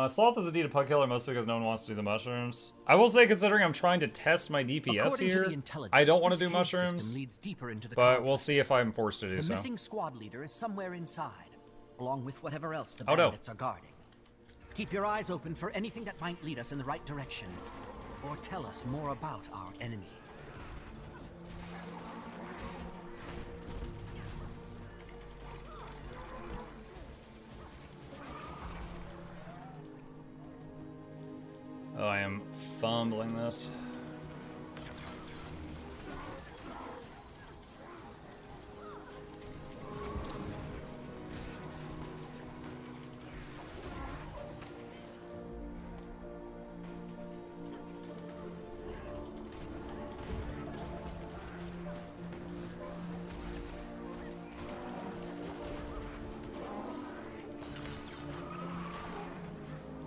Sloth is indeed a pug killer, mostly because no one wants to do the mushrooms. I will say, considering I'm trying to test my DPS here, I don't want to do mushrooms, but we'll see if I'm forced to do so. The missing squad leader is somewhere inside, along with whatever else the bandits are guarding. Keep your eyes open for anything that might lead us in the right direction, or tell us more about our enemy. Oh, I am fumbling this.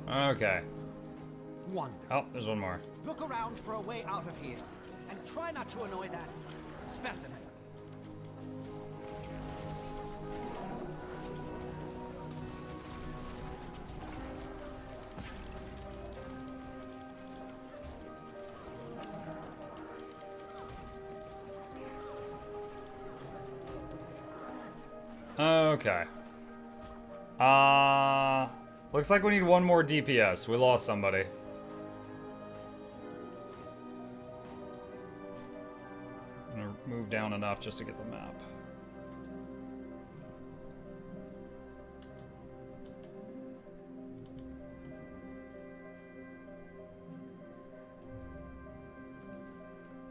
Okay. Wonderful. Oh, there's one more. Look around for a way out of here, and try not to annoy that specimen. Okay. Looks like we need one more DPS. We lost somebody. I'm gonna move down enough just to get the map.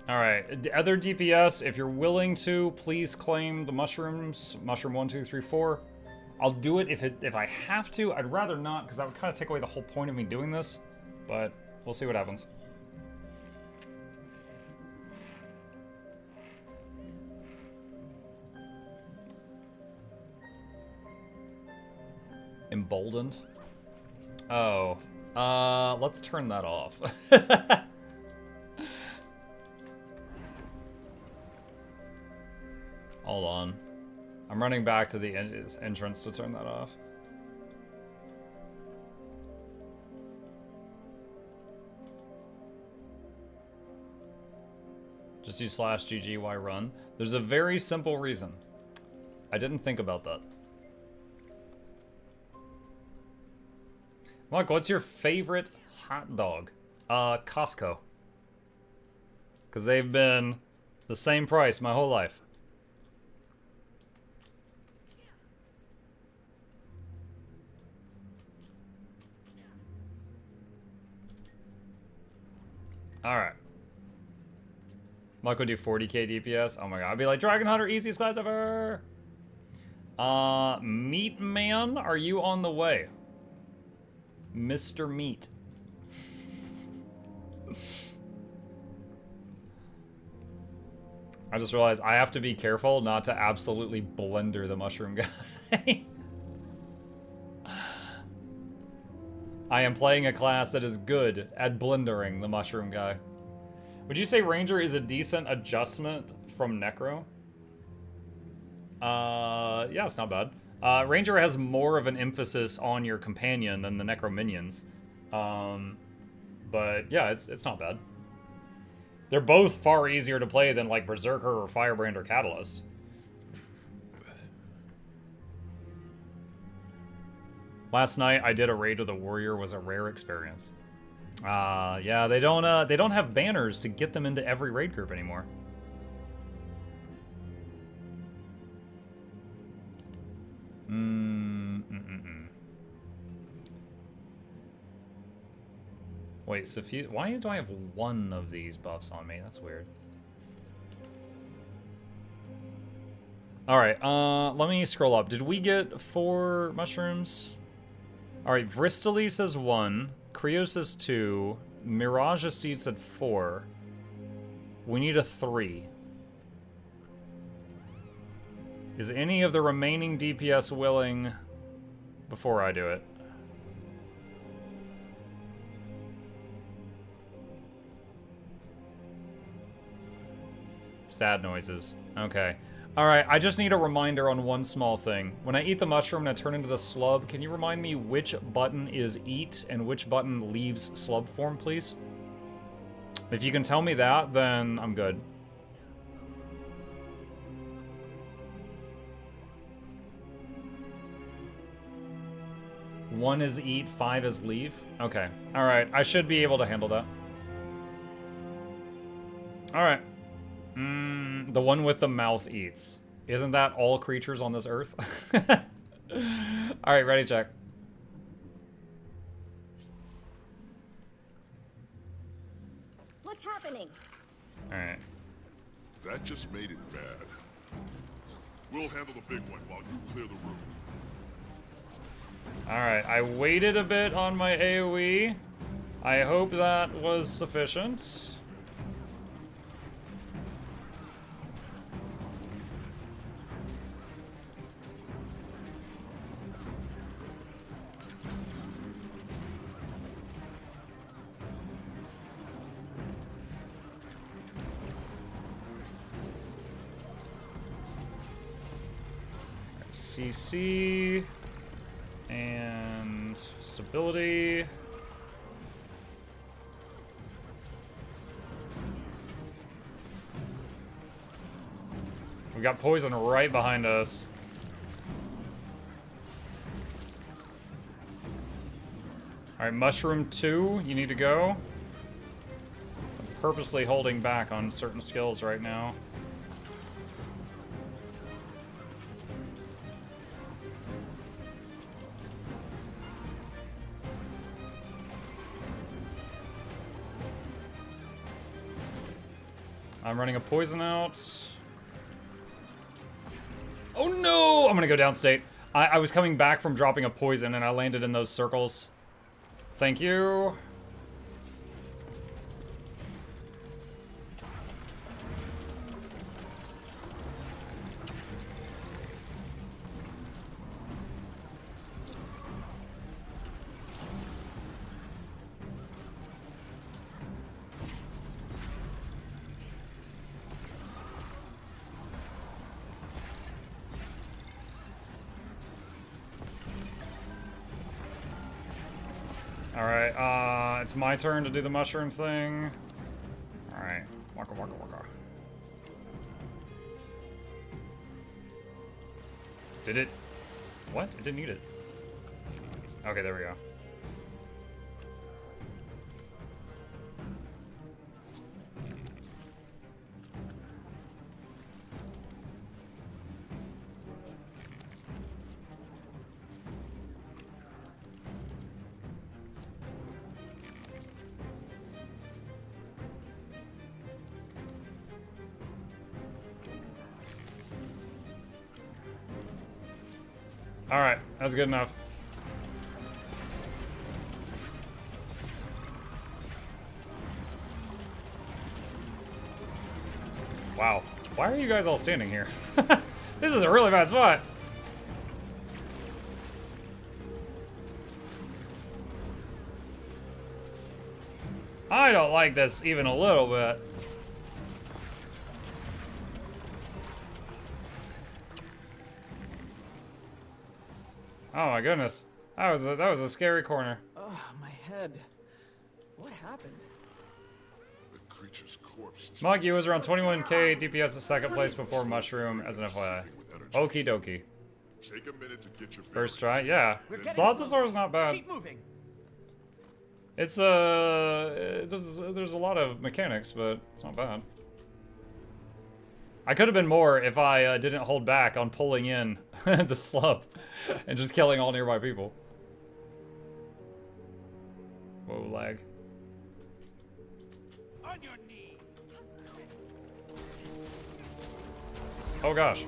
Alright, other DPS, if you're willing to, please claim the mushrooms. Mushroom 1, 2, 3, 4. I'll do it if I have to. I'd rather not, because that would kind of take away the whole point of me doing this. But we'll see what happens. Emboldened. Oh. Let's turn that off. Hold on. I'm running back to the entrance to turn that off. Just use /GG, run. There's a very simple reason. I didn't think about that. Mark, what's your favorite hot dog? Costco. Because they've been the same price my whole life. Alright. Mike would do 40k DPS. Oh my god. I'd be like, Dragon Hunter, easiest class ever! Meat Man, are you on the way? Mr. Meat. I just realized I have to be careful not to absolutely blender the mushroom guy. I am playing a class that is good at blendering the mushroom guy. Would you say Ranger is a decent adjustment from Necro? Yeah, it's not bad. Ranger has more of an emphasis on your companion than the Necro minions. But yeah, it's not bad. They're both far easier to play than like Berserker or Firebrand or Catalyst. Last night I did a raid with a warrior, was a rare experience. Yeah, they don't have banners to get them into every raid group anymore. Wait, Sophia, why do I have one of these buffs on me? That's weird. Alright, let me scroll up. Did we get 4 mushrooms? Alright, Vristali says 1. Creo says 2. Mirage Seed said 4. We need a 3. Is any of the remaining DPS willing before I do it? Sad noises. Okay. Alright, I just need a reminder on one small thing. When I eat the mushroom and I turn into the slub, can you remind me which button is eat and which button leaves slub form, please? If you can tell me that, then I'm good. One is eat, 5 is leave? Okay. Alright, I should be able to handle that. Alright. The one with the mouth eats. Isn't that all creatures on this earth? Alright, ready, check. What's happening? Alright. That just made it bad. We'll handle the big one while you clear the room. Alright, I waited a bit on my AoE. I hope that was sufficient. CC and stability. We got poison right behind us. Alright, mushroom 2, you need to go. I'm purposely holding back on certain skills right now. I'm running a poison out. Oh no! I'm gonna go downstate. I was coming back from dropping a poison and I landed in those circles. Thank you. Alright, it's my turn to do the mushroom thing. Alright. Waka waka waka. Did it? What? It didn't eat it. Okay, there we go. Alright, that's good enough. Wow. Why are you guys all standing here? This is a really bad spot. I don't like this even a little bit. Oh my goodness. That was a scary corner. Oh, my head. What happened? The creature's corpse. Monkey was around 21k DPS at second place before Mushroom as an FYI. Okie dokie. Take a minute to get your First try, yeah. Slothosaur's not bad. Keep moving. It's there's a lot of mechanics, but it's not bad. I could have been more if I didn't hold back on pulling in the slump and just killing all nearby people. Whoa, lag. On your knees. Oh gosh.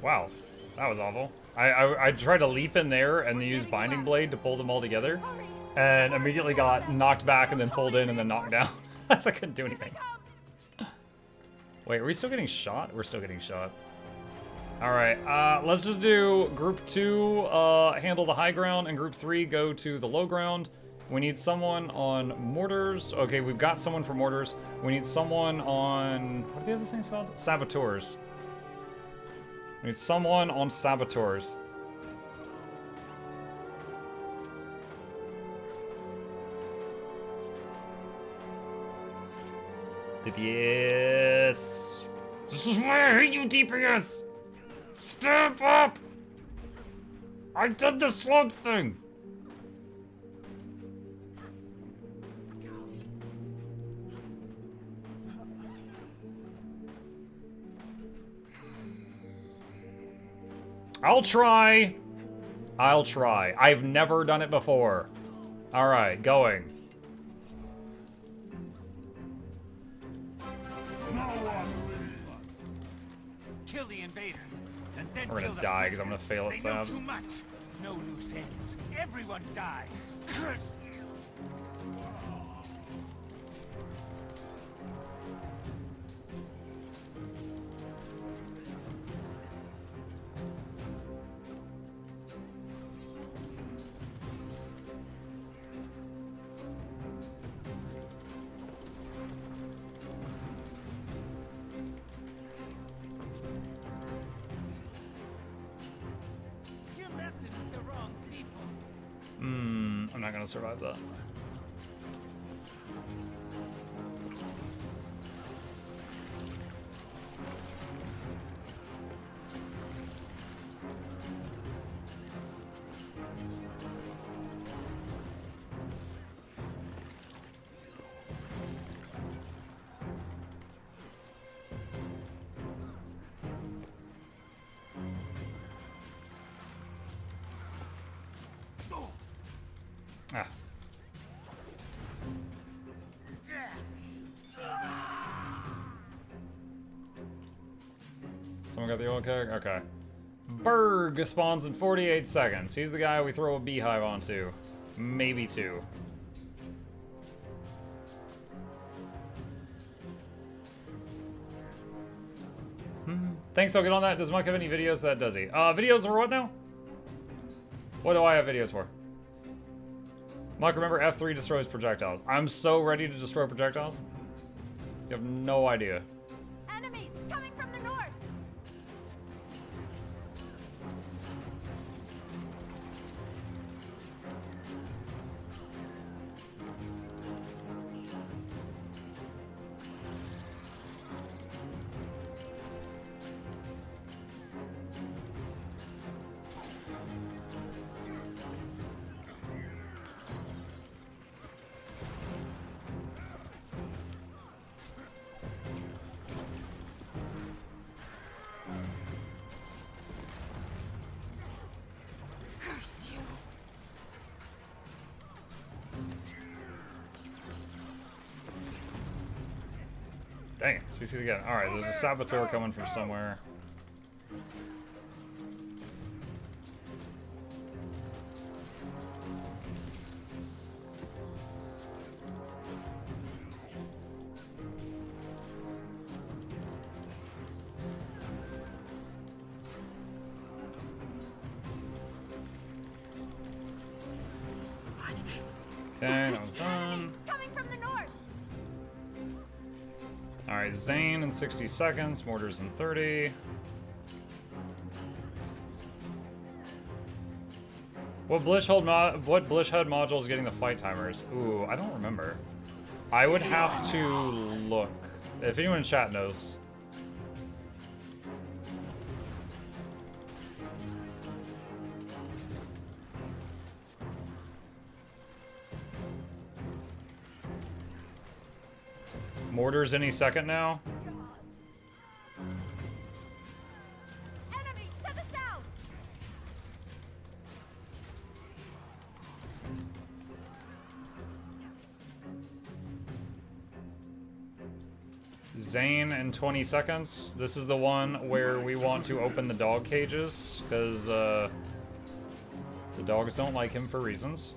Wow, that was awful. I tried to leap in there and then use Binding Blade to pull them all together, and immediately got knocked back and then pulled in and then knocked down. So I couldn't do anything. Wait, are we still getting shot? We're still getting shot. Alright, let's just do Group 2, handle the high ground, and Group 3, go to the low ground. We need someone on mortars. Okay, we've got someone for mortars. We need someone on... what are the other things called? Saboteurs. We need someone on saboteurs. DPS. This is why I hate you, DPS! Step up! I did the slump thing! I'll try. I'll try. I've never done it before. Alright, going. Kill the invaders, and then We're gonna die because I'm gonna fail at stabs. Too much. No loose ends. Everyone dies. Curse you. I'm not gonna survive that. Ah. Someone got the oil keg? Okay. Berg spawns in 48 seconds. He's the guy we throw a beehive onto. Maybe two. Thanks, I'll get on that. Does Mike have any videos? That does he. Videos for what now? What do I have videos for? Mike, remember F3 destroys projectiles. I'm so ready to destroy projectiles. You have no idea. Enemies coming from the north. Curse you. Dang it, so we see it again. Alright, there's a saboteur coming from somewhere. Okay, that was done. Coming from the north. Alright, Zane in 60 seconds, Mortars in 30. What Blishhead module is getting the fight timers? Ooh, I don't remember. I would have to look. If anyone in chat knows. Mortars any second now. Enemy to the south. Zane in 20 seconds. This is the one where we want to open the dog cages, because the dogs don't like him for reasons.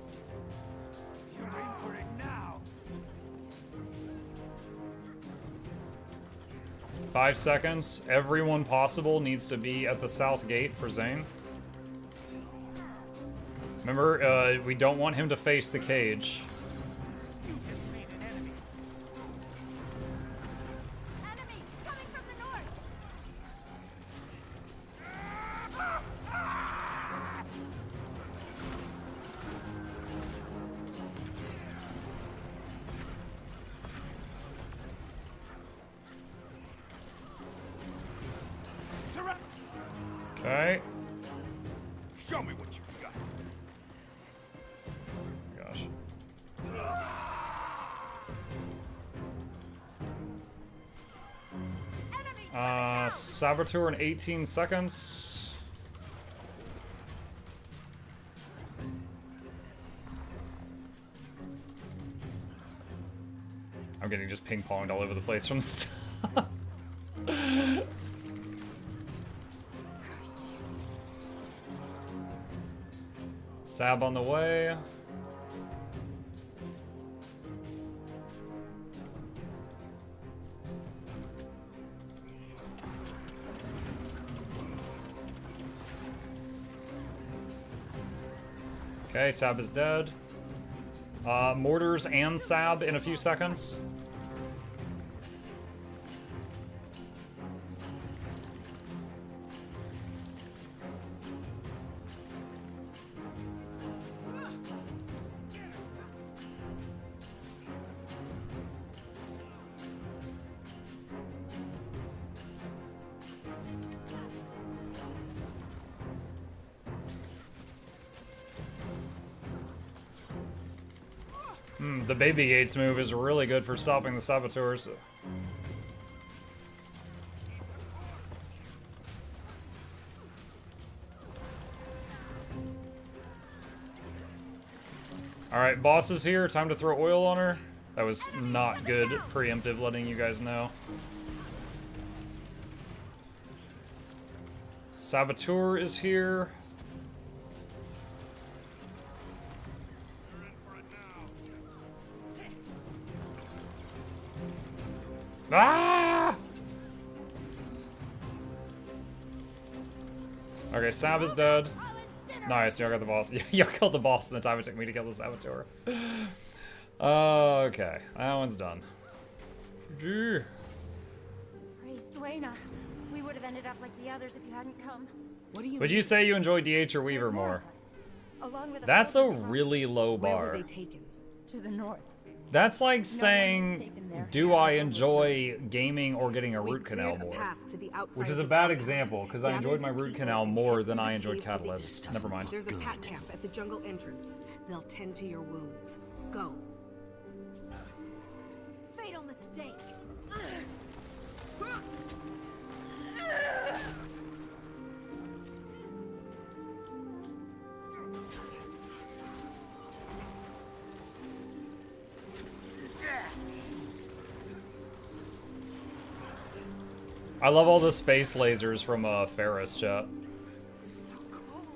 5 seconds. Everyone possible needs to be at the south gate for Zane. Remember, we don't want him to face the cage. Okay. Show me what you got. Gosh. Saboteur in 18 seconds. I'm getting just ping-ponged all over the place from the stuff. Sab on the way. Okay, Sab is dead. Mortars and Sab in a few seconds. The baby gates move is really good for stopping the saboteurs. Alright, boss is here. Time to throw oil on her. That was not good preemptive, letting you guys know. Saboteur is here. Ah! Okay, Sab is dead. Nice, y'all got the boss. Y'all killed the boss in the time it took me to kill the saboteur. Okay, that one's done. Praise Dwayna. We would have ended up like the others if you hadn't come. What do you Would you say you enjoy DH or Weaver more? Along with That's a really low Where were bar. they taken? To the north. That's like saying, do I enjoy gaming or getting a root canal more? Which is a bad example, because I enjoyed my root canal more than I enjoyed Catalyst. Never mind. There's a pat camp at the jungle entrance. They'll tend to your wounds. Go. Fatal mistake. I love all the space lasers from Ferris, chat. So cold.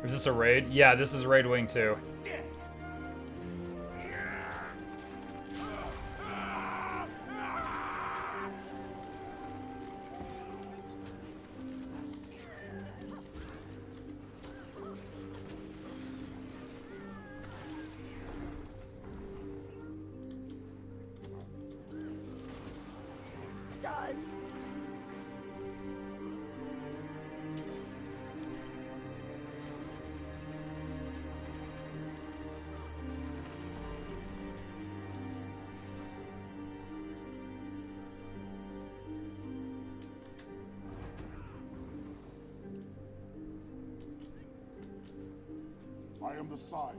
Is this a raid? Yeah, this is Raid Wing 2. I am the Scythe,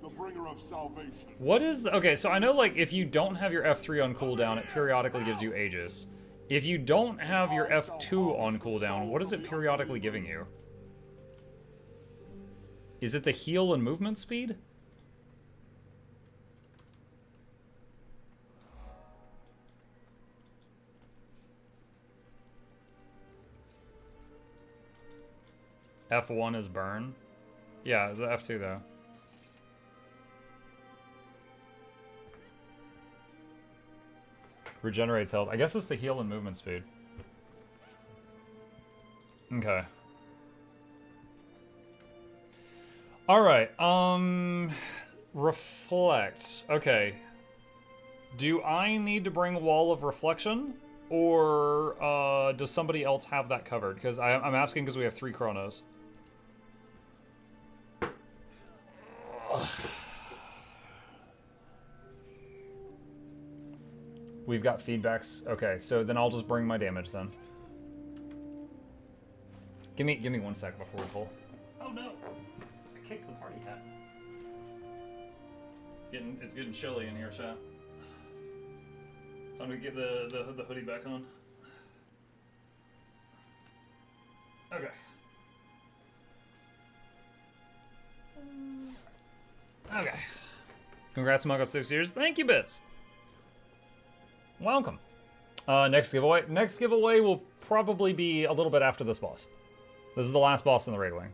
the bringer of salvation. What is... Okay, so I know, like, if you don't have your F3 on cooldown, it periodically gives you Aegis. If you don't have your F2 on cooldown, what is it periodically giving you? Is it the heal and movement speed? F1 is burn? Yeah, the F2 though. Regenerates health. I guess it's the heal and movement speed. Okay. Alright, reflect. Okay. Do I need to bring Wall of Reflection? Or does somebody else have that covered? Because I'm asking because we have 3 chronos. We've got feedbacks. Okay, so then I'll just bring my damage then. Give me 1 sec before we pull. Oh no! I kicked the party hat. It's getting chilly in here, chat. Time to get the hoodie back on. Okay. Okay. Congrats, Muggle 6 years. Thank you, Bits. Welcome. Next giveaway. Next giveaway will probably be a little bit after this boss. This is the last boss in the Raid Wing.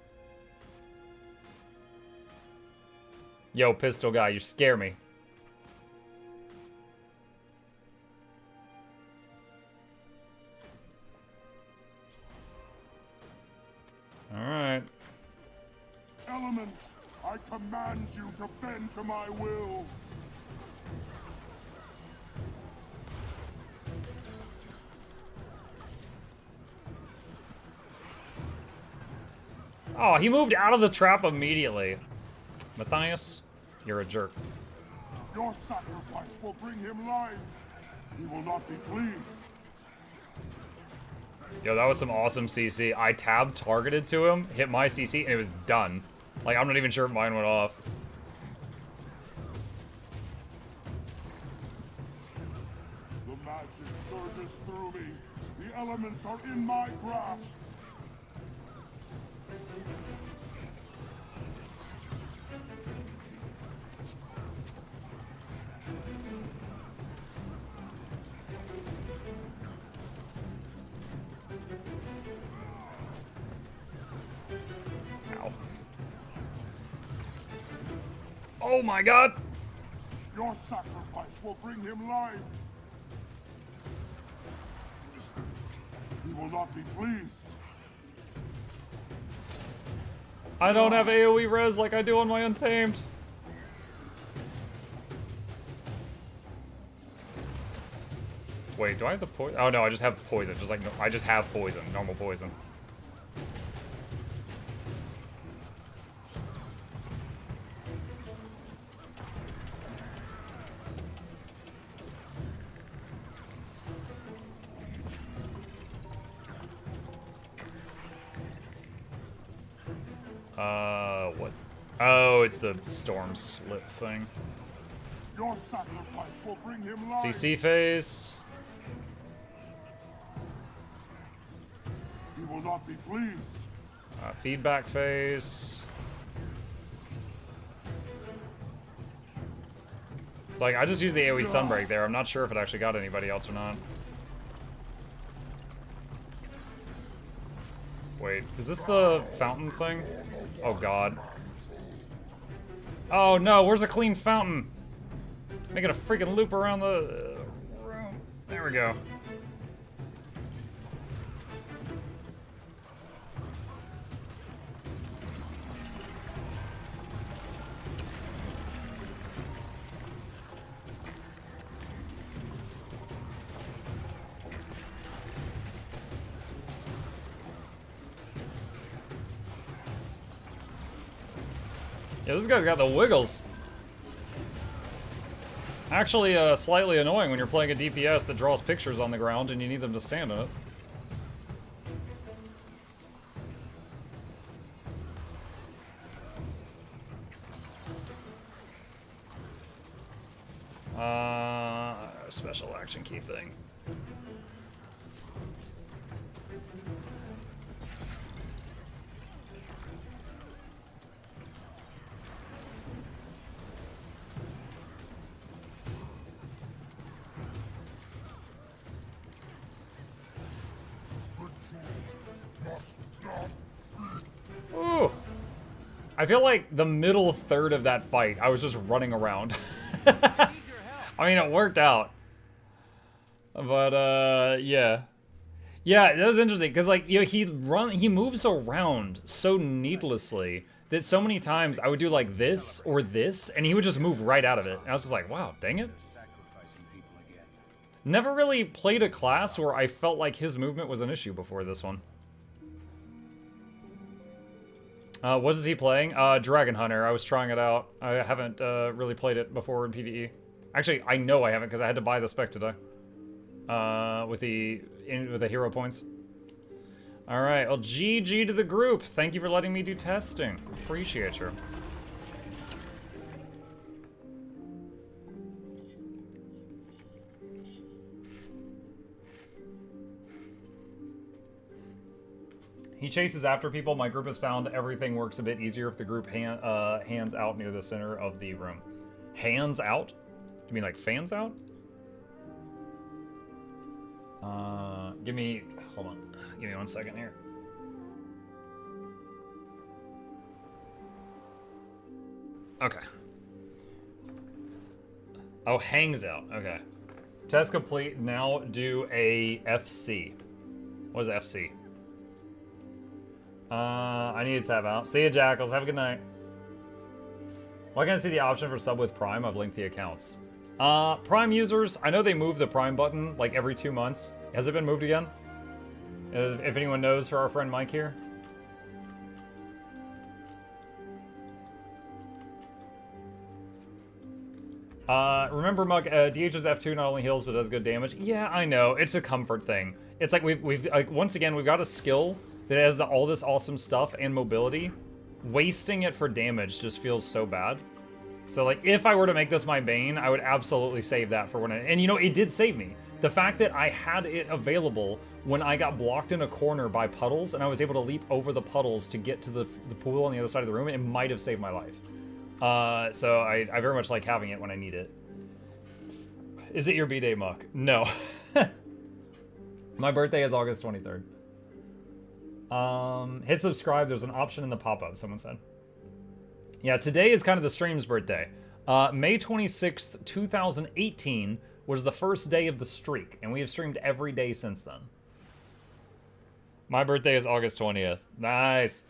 Yo, pistol guy, you scare me. Alright. Elements, I command you to bend to my will. Oh, he moved out of the trap immediately. Matthias, you're a jerk. Your sacrifice will bring him life. He will not be pleased. Yo, that was some awesome CC. I tabbed targeted to him, hit my CC, and it was done. Like, I'm not even sure if mine went off. The magic surges through me. The elements are in my grasp. Oh my god! Your sacrifice will bring him life. He will not be pleased. I don't have AoE res like I do on my Untamed. Wait, do I have the poison? Oh no, I just have poison. Just like, no, I just have poison. Normal poison. What? Oh, it's the storm slip thing. Your sacrifice will bring him life. CC phase. He will not be pleased. Feedback phase. It's like, I just used the AoE Sunbreak there. I'm not sure if it actually got anybody else or not. Wait, is this the fountain thing? Oh god. Oh no, where's a clean fountain? Making a freaking loop around the room. There we go. Yeah, this guy's got the wiggles. Actually, slightly annoying when you're playing a DPS that draws pictures on the ground and you need them to stand in it. Special action key thing. Ooh. I feel like the middle third of that fight, I was just running around. I mean, it worked out. But, yeah. Yeah, that was interesting, because, like, you know, he moves around so needlessly that so many times I would do, like, this or this, and he would just move right out of it. And I was just like, wow, dang it. Never really played a class where I felt like his movement was an issue before this one. What is he playing? Dragon Hunter. I was trying it out. I haven't really played it before in PvE. Actually, I know I haven't because I had to buy the spec today. With the hero points. All right. Well, GG to the group. Thank you for letting me do testing. Appreciate you. He chases after people. My group has found everything works a bit easier if the group hands out near the center of the room. Hands out? You mean like fans out? Hold on. Give me 1 second here. Okay. Oh, hangs out. Okay. Test complete. Now do a FC. What is FC? I need to tab out. See ya, Jackals. Have a good night. Why can't I see the option for sub with Prime? I've linked the accounts. Prime users, I know they move the Prime button like every 2 months. Has it been moved again? If anyone knows for our friend Mike here. Remember, Mug, DH's F2 not only heals but does good damage. Yeah, I know. It's a comfort thing. It's like we've like, once again, we've got a skill that has all this awesome stuff and mobility. Wasting it for damage just feels so bad. So, like, if I were to make this my Bane, I would absolutely save that for when and, you know, it did save me. The fact that I had it available when I got blocked in a corner by puddles and I was able to leap over the puddles to get to the pool on the other side of the room, it might have saved my life. So I very much like having it when I need it. Is it your B-Day, Muck? No. My birthday is August 23rd. Hit subscribe. There's an option in the pop-up, someone said. Yeah, today is kind of the stream's birthday. May 26th, 2018 was the first day of the streak, and we have streamed every day since then. My birthday is August 20th. Nice.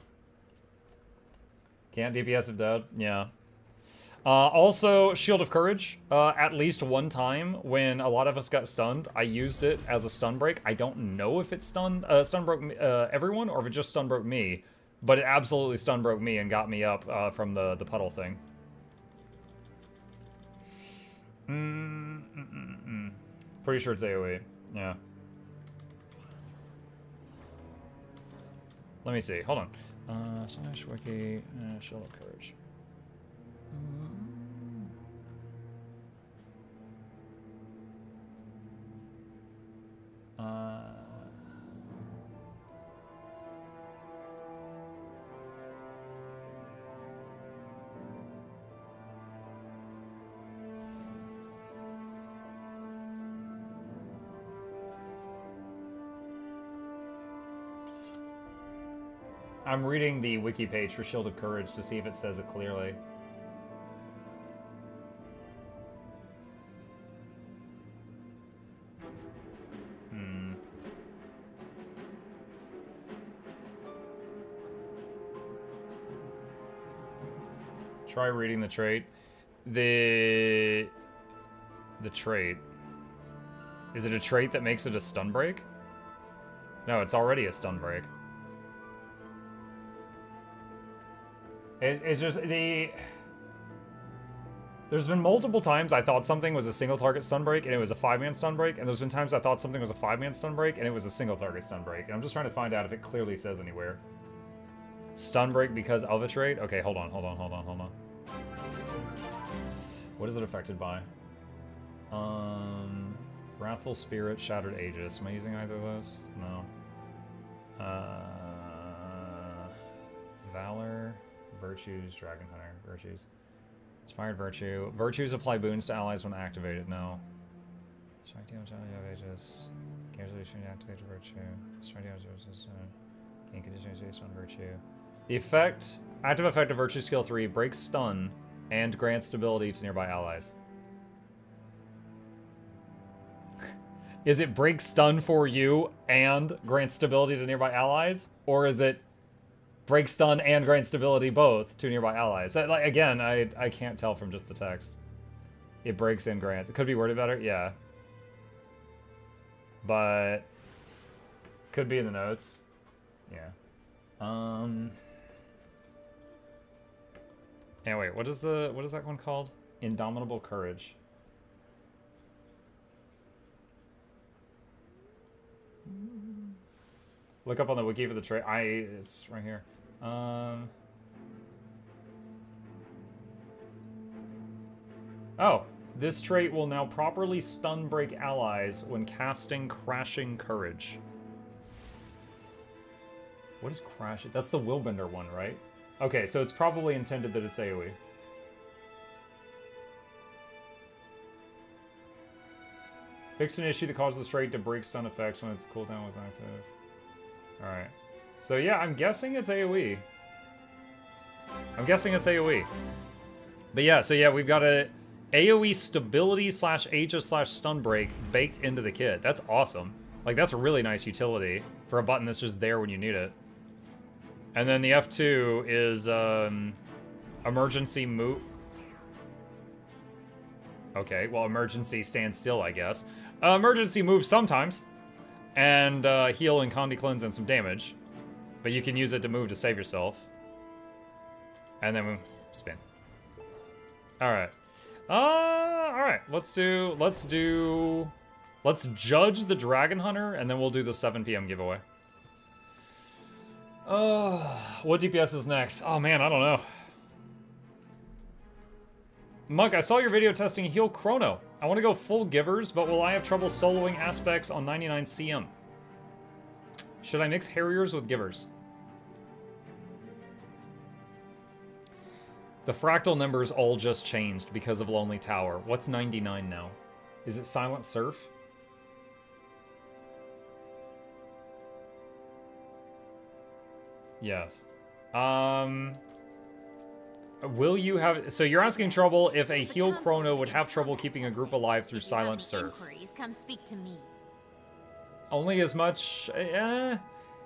Can't DPS if dead? Yeah. Also, Shield of Courage. At least one time when a lot of us got stunned, I used it as a stun break. I don't know if it stun broke everyone or if it just stun broke me, but it absolutely stun broke me and got me up from the puddle thing. Pretty sure it's AoE. Yeah. Let me see. Hold on. Slash wiki, Shield of Courage. I'm reading the wiki page for Shield of Courage to see if it says it clearly. Try reading the trait. The trait. Is it a trait that makes it a stun break? No, it's already a stun break. It's just the... There's been multiple times I thought something was a single target stun break and it was a 5-man stun break, and there's been times I thought something was a 5-man stun break and it was a single target stun break. And I'm just trying to find out if it clearly says anywhere. Stun break because of a trait? Okay, hold on. What is it affected by? Wrathful Spirit, Shattered Aegis. Am I using either of those? No. Valor, Virtues, Dragon Hunter, Virtues. Inspired Virtue. Virtues apply boons to allies when activated. No. Strike damage on Aegis. Gain resolution activated Virtue. Strike damage gain conditions based on Virtue. The effect, active effect of Virtue Skill 3 breaks stun and grants stability to nearby allies. Is it break stun for you and grant stability to nearby allies? Or is it break stun and grant stability both to nearby allies? Like, again, I can't tell from just the text. It breaks and grants. It could be worded better, yeah. But could be in the notes. Yeah. And wait, what is that one called? Indomitable Courage. Look up on the wiki for the trait. It's right here. Oh, this trait will now properly stun break allies when casting Crashing Courage. What is Crashing? That's the Willbender one, right? Okay, so it's probably intended that it's AoE. Fix an issue that causes the trait to break stun effects when its cooldown was active. Alright. So yeah, I'm guessing it's AoE. But yeah, so yeah, we've got a AoE stability / Aegis / stun break baked into the kit. That's awesome. Like, that's a really nice utility for a button that's just there when you need it. And then the F2 is emergency move. Okay, well, emergency stand still, I guess. Emergency move sometimes. And heal and Condi Cleanse and some damage. But you can use it to move to save yourself. And then spin. Alright. Alright, let's judge the Dragon Hunter, and then we'll do the 7 PM giveaway. What DPS is next? Oh man, I don't know. Mug, I saw your video testing Heal Chrono. I want to go full Givers, but will I have trouble soloing aspects on 99 CM? Should I mix Harriers with Givers? The fractal numbers all just changed because of Lonely Tower. What's 99 now? Is it Silent Surf? Yes. Will you have... So you're asking trouble if a heal chrono would have trouble keeping a group alive through silent surf. Come speak to me. Only as much...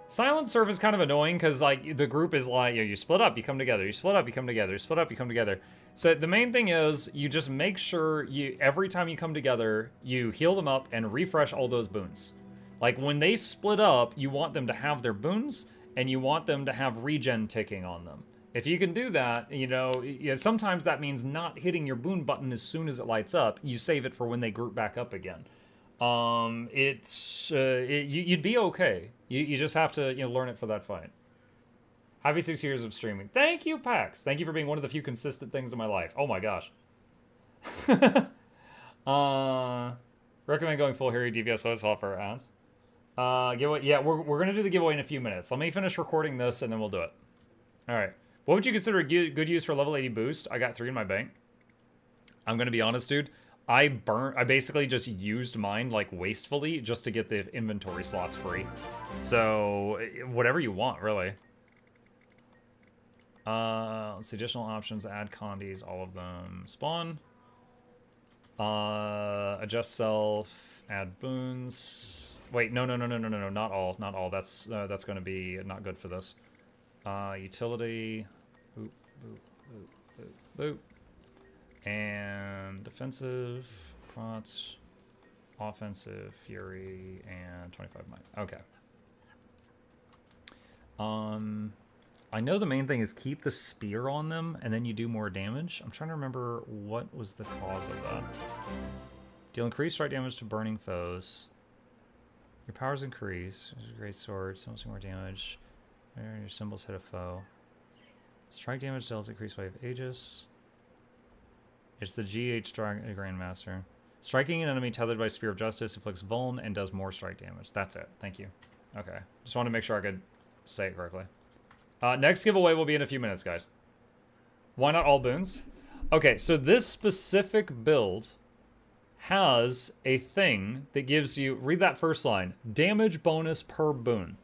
Silent surf is kind of annoying because, like, the group is like, you split up, you come together, you split up, you come together, you split up, you come together. So the main thing is you just make sure every time you come together, you heal them up and refresh all those boons. Like, when they split up, you want them to have their boons and you want them to have regen ticking on them. If you can do that, you know, sometimes that means not hitting your boon button as soon as it lights up. You save it for when they group back up again. You'd be okay. You just have to, learn it for that fight. Happy 6 years of streaming. Thank you, Pax. Thank you for being one of the few consistent things in my life. Oh my gosh. Recommend going full Harry DPS what's all for ads. Giveaway. Yeah, we're gonna do the giveaway in a few minutes. Let me finish recording this and then we'll do it. All right. What would you consider a good use for a level 80 boost? I got 3 in my bank. I'm gonna be honest, dude. I basically just used mine, like, wastefully just to get the inventory slots free. So, whatever you want, really. Let's see, additional options, add condies, all of them. Spawn. Adjust self, add boons. Wait, no, not all. That's gonna be not good for this. Utility. Boop, boop, boop, boop, boop. And defensive, prots, offensive, fury, and 25 might. Okay. I know the main thing is keep the spear on them, and then you do more damage. I'm trying to remember what was the cause of that. Deal increased strike damage to burning foes. Your powers increase. There's a great sword. So much more damage. Your symbols hit a foe. Strike damage deals increased wave Aegis. It's the GH Grandmaster. Striking an enemy tethered by Spear of Justice inflicts vuln and does more strike damage. That's it. Thank you. Okay. Just want to make sure I could say it correctly. Next giveaway will be in a few minutes, guys. Why not all boons? Okay, so this specific build has a thing that gives you, read that first line, damage bonus per boon.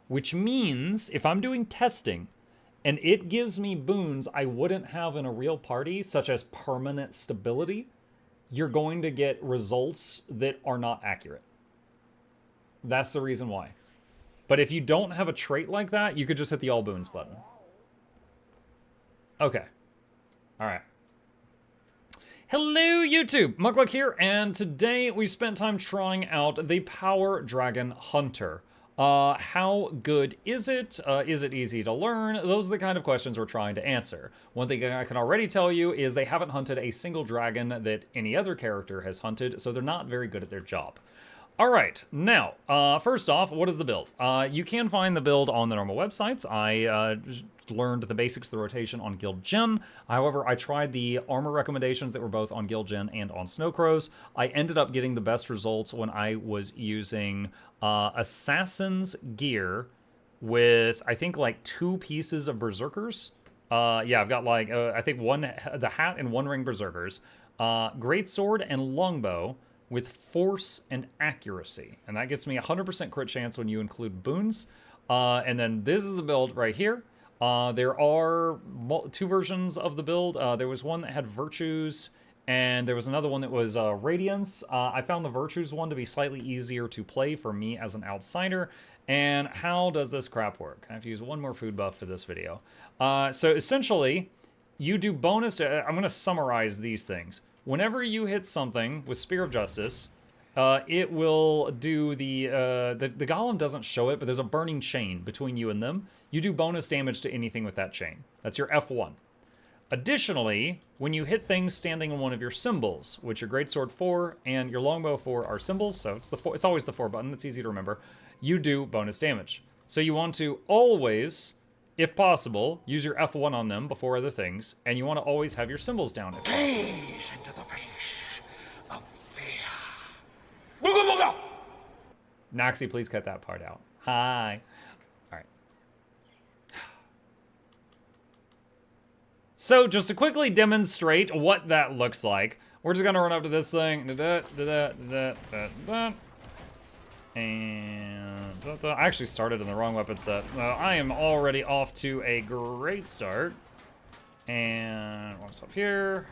Which means if I'm doing testing, and it gives me boons I wouldn't have in a real party, such as permanent stability, you're going to get results that are not accurate. That's the reason why. But if you don't have a trait like that, you could just hit the all boons button. Okay. All right. Hello, YouTube. Mukluk here, and today we spent time trying out the Power Dragon Hunter. How good is it? Is it easy to learn? Those are the kind of questions we're trying to answer. One thing I can already tell you is they haven't hunted a single dragon that any other character has hunted, so they're not very good at their job. All right, now, first off, what is the build? You can find the build on the normal websites. I learned the basics of the rotation on Guild Gen. However, I tried the armor recommendations that were both on Guild Gen and on Snowcrows. I ended up getting the best results when I was using Assassin's gear with, I think, like 2 pieces of Berserkers. Yeah, I've got like, I think the hat and 1 ring Berserkers, Greatsword and Longbow, with force and accuracy. And that gets me 100% crit chance when you include boons. And then this is the build right here. There are 2 versions of the build. There was one that had virtues, and there was another one that was radiance. I found the virtues one to be slightly easier to play for me as an outsider. And how does this crap work? I have to use 1 more food buff for this video. So essentially, you do bonus. I'm going to summarize these things. Whenever you hit something with Spear of Justice, it will do the golem doesn't show it, but there's a burning chain between you and them. You do bonus damage to anything with that chain. That's your F1. Additionally, when you hit things standing on one of your symbols, which your Greatsword 4 and your Longbow 4 are symbols, so it's always the 4 button, it's easy to remember, you do bonus damage. So you want to always, if possible, use your F1 on them before other things, and you want to always have your symbols down if possible. Noxxi, please cut that part out. Hi. All right. So just to quickly demonstrate what that looks like, we're just gonna run up to this thing. And I actually started in the wrong weapon set. I am already off to a great start. And what's up here?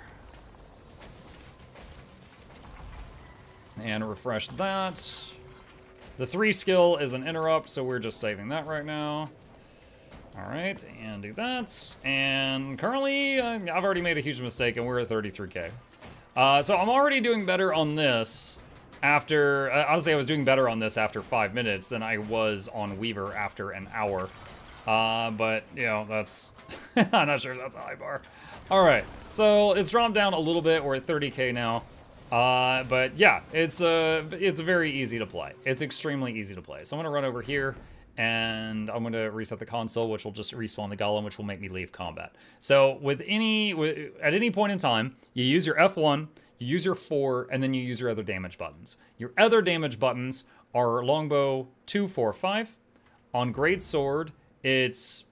And refresh that. The 3 skill is an interrupt, so we're just saving that right now. All right, and do that. And currently, I've already made a huge mistake, and we're at 33k. So I'm already doing better on this after... honestly, I was doing better on this after 5 minutes than I was on Weaver after an hour. But, you know, that's... I'm not sure if that's a high bar. All right, so it's dropped down a little bit. We're at 30k now. But yeah, it's very easy to play. It's extremely easy to play. So I'm gonna run over here, and I'm gonna reset the console, which will just respawn the golem, which will make me leave combat. So at any point in time, you use your F1, you use your 4, and then you use your other damage buttons. Your other damage buttons are longbow 2, 4, 5. On greatsword, it's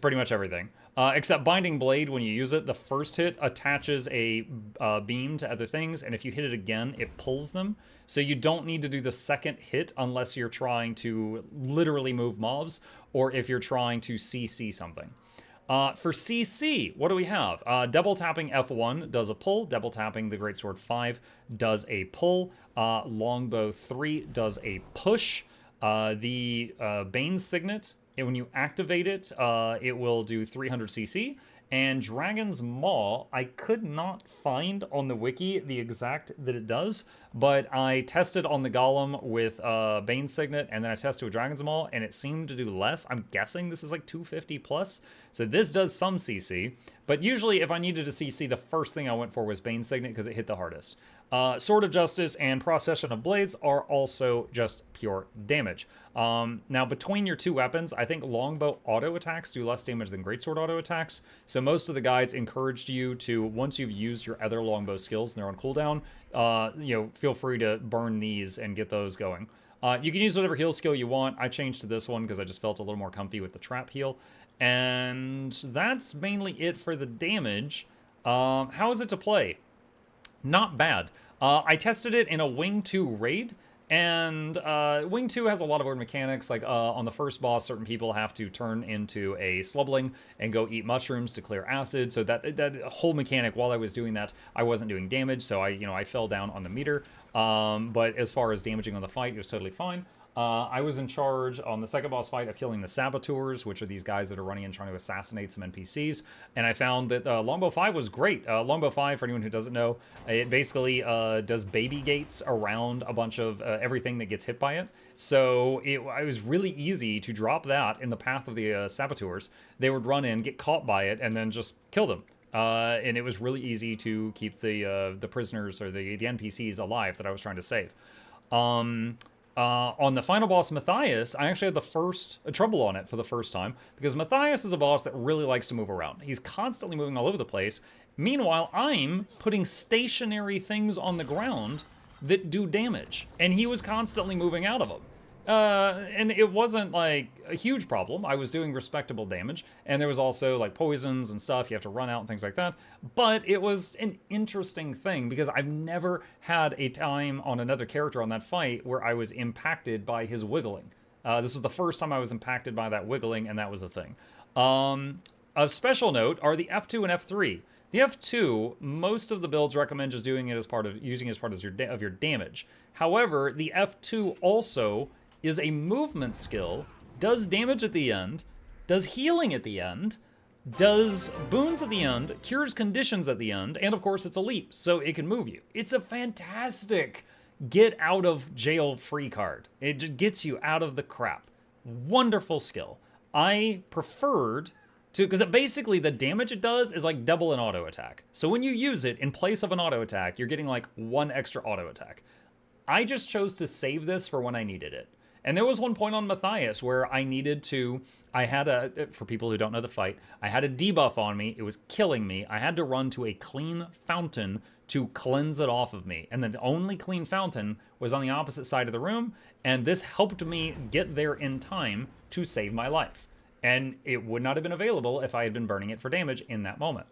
pretty much everything. Except Binding Blade, when you use it, the first hit attaches a beam to other things, and if you hit it again, it pulls them. So you don't need to do the second hit unless you're trying to literally move mobs, or if you're trying to CC something. For CC, what do we have? Double tapping F1 does a pull. Double tapping the Greatsword 5 does a pull. Longbow 3 does a push. The Bane's Signet, and when you activate it, it will do 300 CC. And Dragon's Maw, I could not find on the wiki the exact that it does, but I tested on the Golem with Bane's Signet, and then I tested with Dragon's Maw, and it seemed to do less. I'm guessing this is like 250 plus. So this does some CC, but usually if I needed to CC, the first thing I went for was Bane's Signet because it hit the hardest. Sword of Justice and Procession of Blades are also just pure damage. Now, between your two weapons, I think Longbow auto attacks do less damage than Greatsword auto attacks. So most of the guides encouraged you to, once you've used your other Longbow skills and they're on cooldown, feel free to burn these and get those going. You can use whatever heal skill you want. I changed to this one because I just felt a little more comfy with the trap heal. And that's mainly it for the damage. How is it to play? Not bad. I tested it in a Wing 2 raid, and Wing 2 has a lot of weird mechanics. Like on the first boss, certain people have to turn into a slubbling and go eat mushrooms to clear acid. So that whole mechanic, while I was doing that, I wasn't doing damage, so I fell down on the meter. But as far as damaging on the fight, it was totally fine. I was in charge on the second boss fight of killing the saboteurs, which are these guys that are running and trying to assassinate some NPCs. And I found that Longbow 5 was great. Longbow 5, for anyone who doesn't know, it basically does baby gates around a bunch of everything that gets hit by it. So it was really easy to drop that in the path of the saboteurs. They would run in, get caught by it, and then just kill them. And it was really easy to keep the prisoners or the NPCs alive that I was trying to save. On the final boss, Matthias, I actually had trouble on it for the first time, because Matthias is a boss that really likes to move around. He's constantly moving all over the place. Meanwhile, I'm putting stationary things on the ground that do damage, and he was constantly moving out of them. And it wasn't like a huge problem. I was doing respectable damage, and there was also like poisons and stuff. You have to run out and things like that. But it was an interesting thing because I've never had a time on another character on that fight where I was impacted by his wiggling. This was the first time I was impacted by that wiggling, and that was a thing. Of special note are the F2 and F3. The F2, most of the builds recommend just doing it as part of using it as part of your damage. However, the F2 also is a movement skill, does damage at the end, does healing at the end, does boons at the end, cures conditions at the end, and of course it's a leap, so it can move you. It's a fantastic get out of jail free card. It just gets you out of the crap. Wonderful skill. I preferred to, because basically the damage it does is like double an auto attack. So when you use it in place of an auto attack, you're getting like one extra auto attack. I just chose to save this for when I needed it. And there was one point on Matthias where I needed to, for people who don't know the fight, I had a debuff on me. It was killing me. I had to run to a clean fountain to cleanse it off of me. And the only clean fountain was on the opposite side of the room. And this helped me get there in time to save my life. And it would not have been available if I had been burning it for damage in that moment.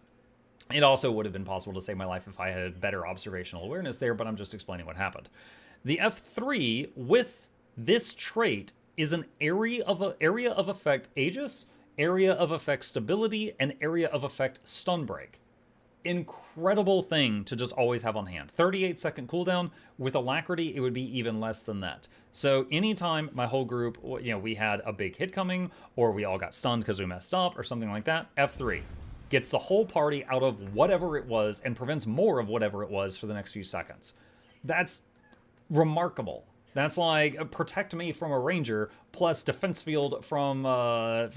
It also would have been possible to save my life if I had better observational awareness there, but I'm just explaining what happened. The F3 with this trait is an area of effect Aegis. area of effect stability, and area of effect stun break. Incredible thing to just always have on hand. 38-second cooldown. With Alacrity, it would be even less than that. So anytime my whole group, you know, we had a big hit coming, or we all got stunned because we messed up, or something like that, F3 gets the whole party out of whatever it was and prevents more of whatever it was for the next few seconds. That's remarkable. That's like protect me from a ranger plus defense field from a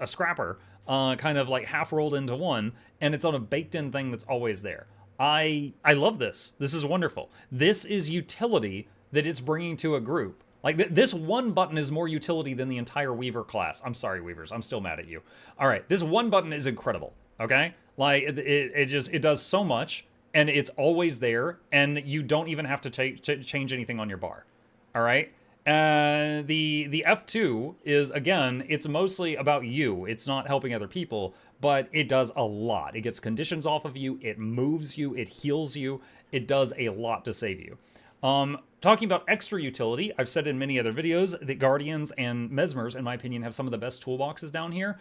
scrapper, kind of like half rolled into one, and it's on a baked-in thing that's always there. I love this. This is wonderful. This is utility that it's bringing to a group. Like this one button is more utility than the entire Weaver class. I'm sorry, Weavers. I'm still mad at you. All right, this one button is incredible. Okay, like it does so much. And it's always there, and you don't even have to change anything on your bar. All right? The F2 is, again, it's mostly about you. It's not helping other people, but it does a lot. It gets conditions off of you, it moves you, it heals you, it does a lot to save you. Talking about extra utility, I've said in many other videos that Guardians and Mesmers, in my opinion, have some of the best toolboxes down here.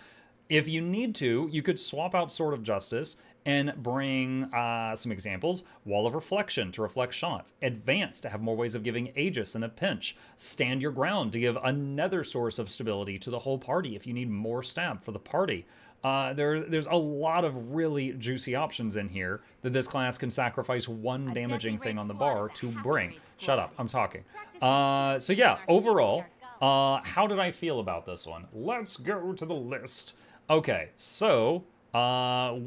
If you need to, you could swap out Sword of Justice and bring some examples. Wall of Reflection to reflect shots. Advance to have more ways of giving Aegis in a pinch. Stand Your Ground to give another source of stability to the whole party if you need more stab for the party. There's a lot of really juicy options in here that this class can sacrifice one damaging thing on the bar to bring. Shut up, I'm talking. So yeah, overall, how did I feel about this one? Let's go to the list. Okay, so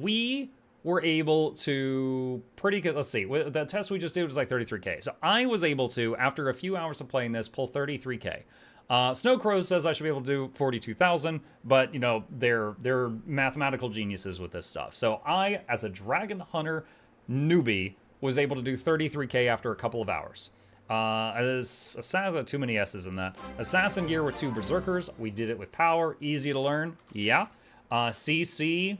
we were able to pretty good, let's see, the test we just did was like 33k. So I was able to, after a few hours of playing this, pull 33k. Snowcrow says I should be able to do 42,000, but you know, they're mathematical geniuses with this stuff. So I, as a Dragon Hunter newbie, was able to do 33k after a couple of hours. As Assassin, too many S's in that. Assassin gear with 2 Berserkers. We did it with power, easy to learn, yeah. CC,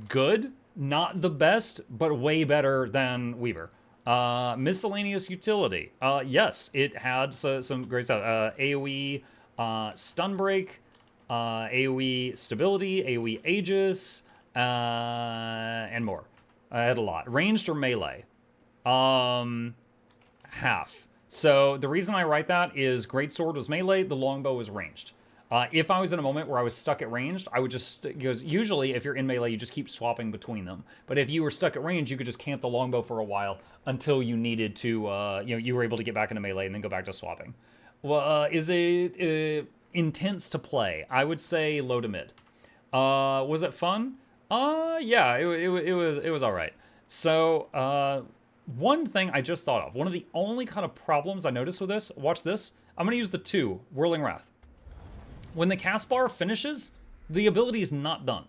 good. Not the best, but way better than Weaver. Miscellaneous utility. Yes, it had some great stuff. AoE stun break, AoE stability, AoE Aegis, and more. I had a lot. Ranged or melee? Half. So the reason I write that is Greatsword was melee, the longbow was ranged. If I was in a moment where I was stuck at ranged, I would just, because usually if you're in melee, you just keep swapping between them. But if you were stuck at range, you could just camp the longbow for a while until you needed to, you know, you were able to get back into melee and then go back to swapping. Well, is it intense to play? I would say low to mid. Was it fun? Yeah, it was all right. So, one thing I just thought of, one of the only kind of problems I noticed with this, watch this. I'm going to use the 2, Whirling Wrath. When the cast bar finishes, the ability is not done.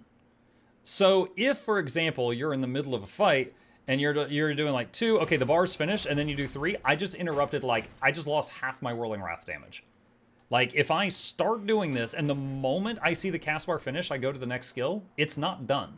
So if, for example, you're in the middle of a fight and you're doing like 2, okay, the bar's finished, and then you do 3, I just interrupted, like, I just lost half my Whirling Wrath damage. Like, if I start doing this and the moment I see the cast bar finish, I go to the next skill, it's not done.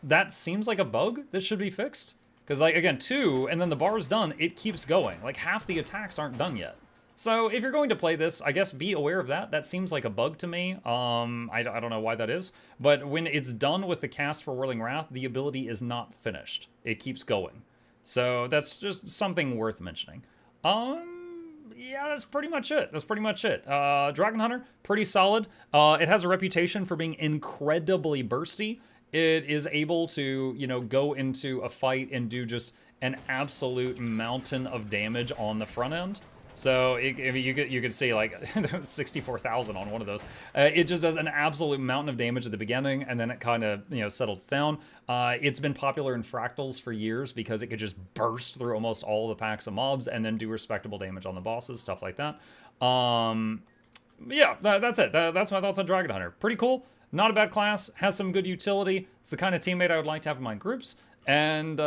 That seems like a bug that should be fixed. Because, like, again, 2, and then the bar's done, it keeps going. Like, half the attacks aren't done yet. So if you're going to play this, I guess be aware of that. That seems like a bug to me. I don't know why that is. But when it's done with the cast for Whirling Wrath, the ability is not finished. It keeps going. So that's just something worth mentioning. Yeah, that's pretty much it. That's pretty much it. Dragon Hunter, pretty solid. It has a reputation for being incredibly bursty. It is able to, you know, go into a fight and do just an absolute mountain of damage on the front end. So you could see like 64,000 on one of those. It just does an absolute mountain of damage at the beginning, and then it kind of, you know, settles down. It's been popular in fractals for years because it could just burst through almost all the packs of mobs and then do respectable damage on the bosses, stuff like that. Yeah, that's it. That's my thoughts on Dragon Hunter. Pretty cool. Not a bad class. Has some good utility. It's the kind of teammate I would like to have in my groups, and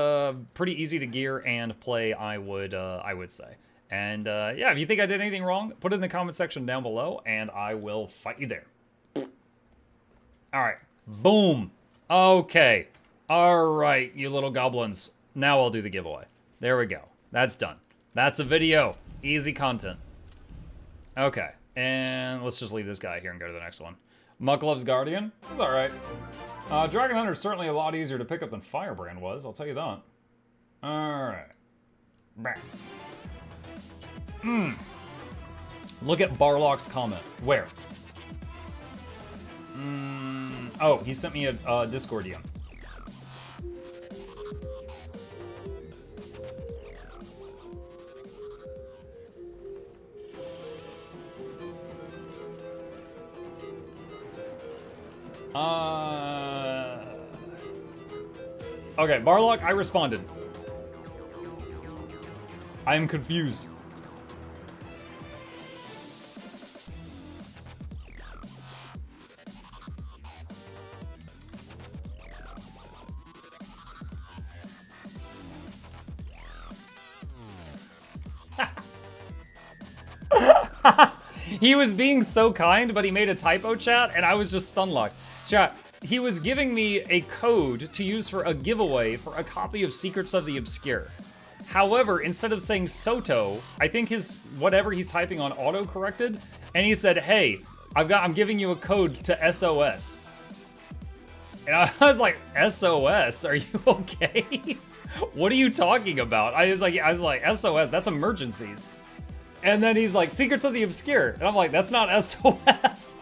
pretty easy to gear and play, I would say. And yeah, if you think I did anything wrong, put it in the comment section down below, and I will fight you there. All right, boom. Okay, all right, you little goblins. Now I'll do the giveaway. There we go. That's done. That's a video. Easy content. Okay, and let's just leave this guy here and go to the next one. Muck loves Guardian. It's alright. Dragon Hunter is certainly a lot easier to pick up than Firebrand was, I'll tell you that. Alright. Look at Barlock's comment. Where? Oh, he sent me a Discord DM. Okay, Barlock, I responded. I am confused. He was being so kind, but he made a typo, chat, and I was just stun-locked. Chat, he was giving me a code to use for a giveaway for a copy of Secrets of the Obscure. However, instead of saying Soto, I think his whatever he's typing on auto-corrected, and he said, hey, I'm giving you a code to SOS. And I was like, SOS? Are you okay? What are you talking about? I was like, SOS, that's emergencies. And then he's like, Secrets of the Obscure. And I'm like, that's not SOS.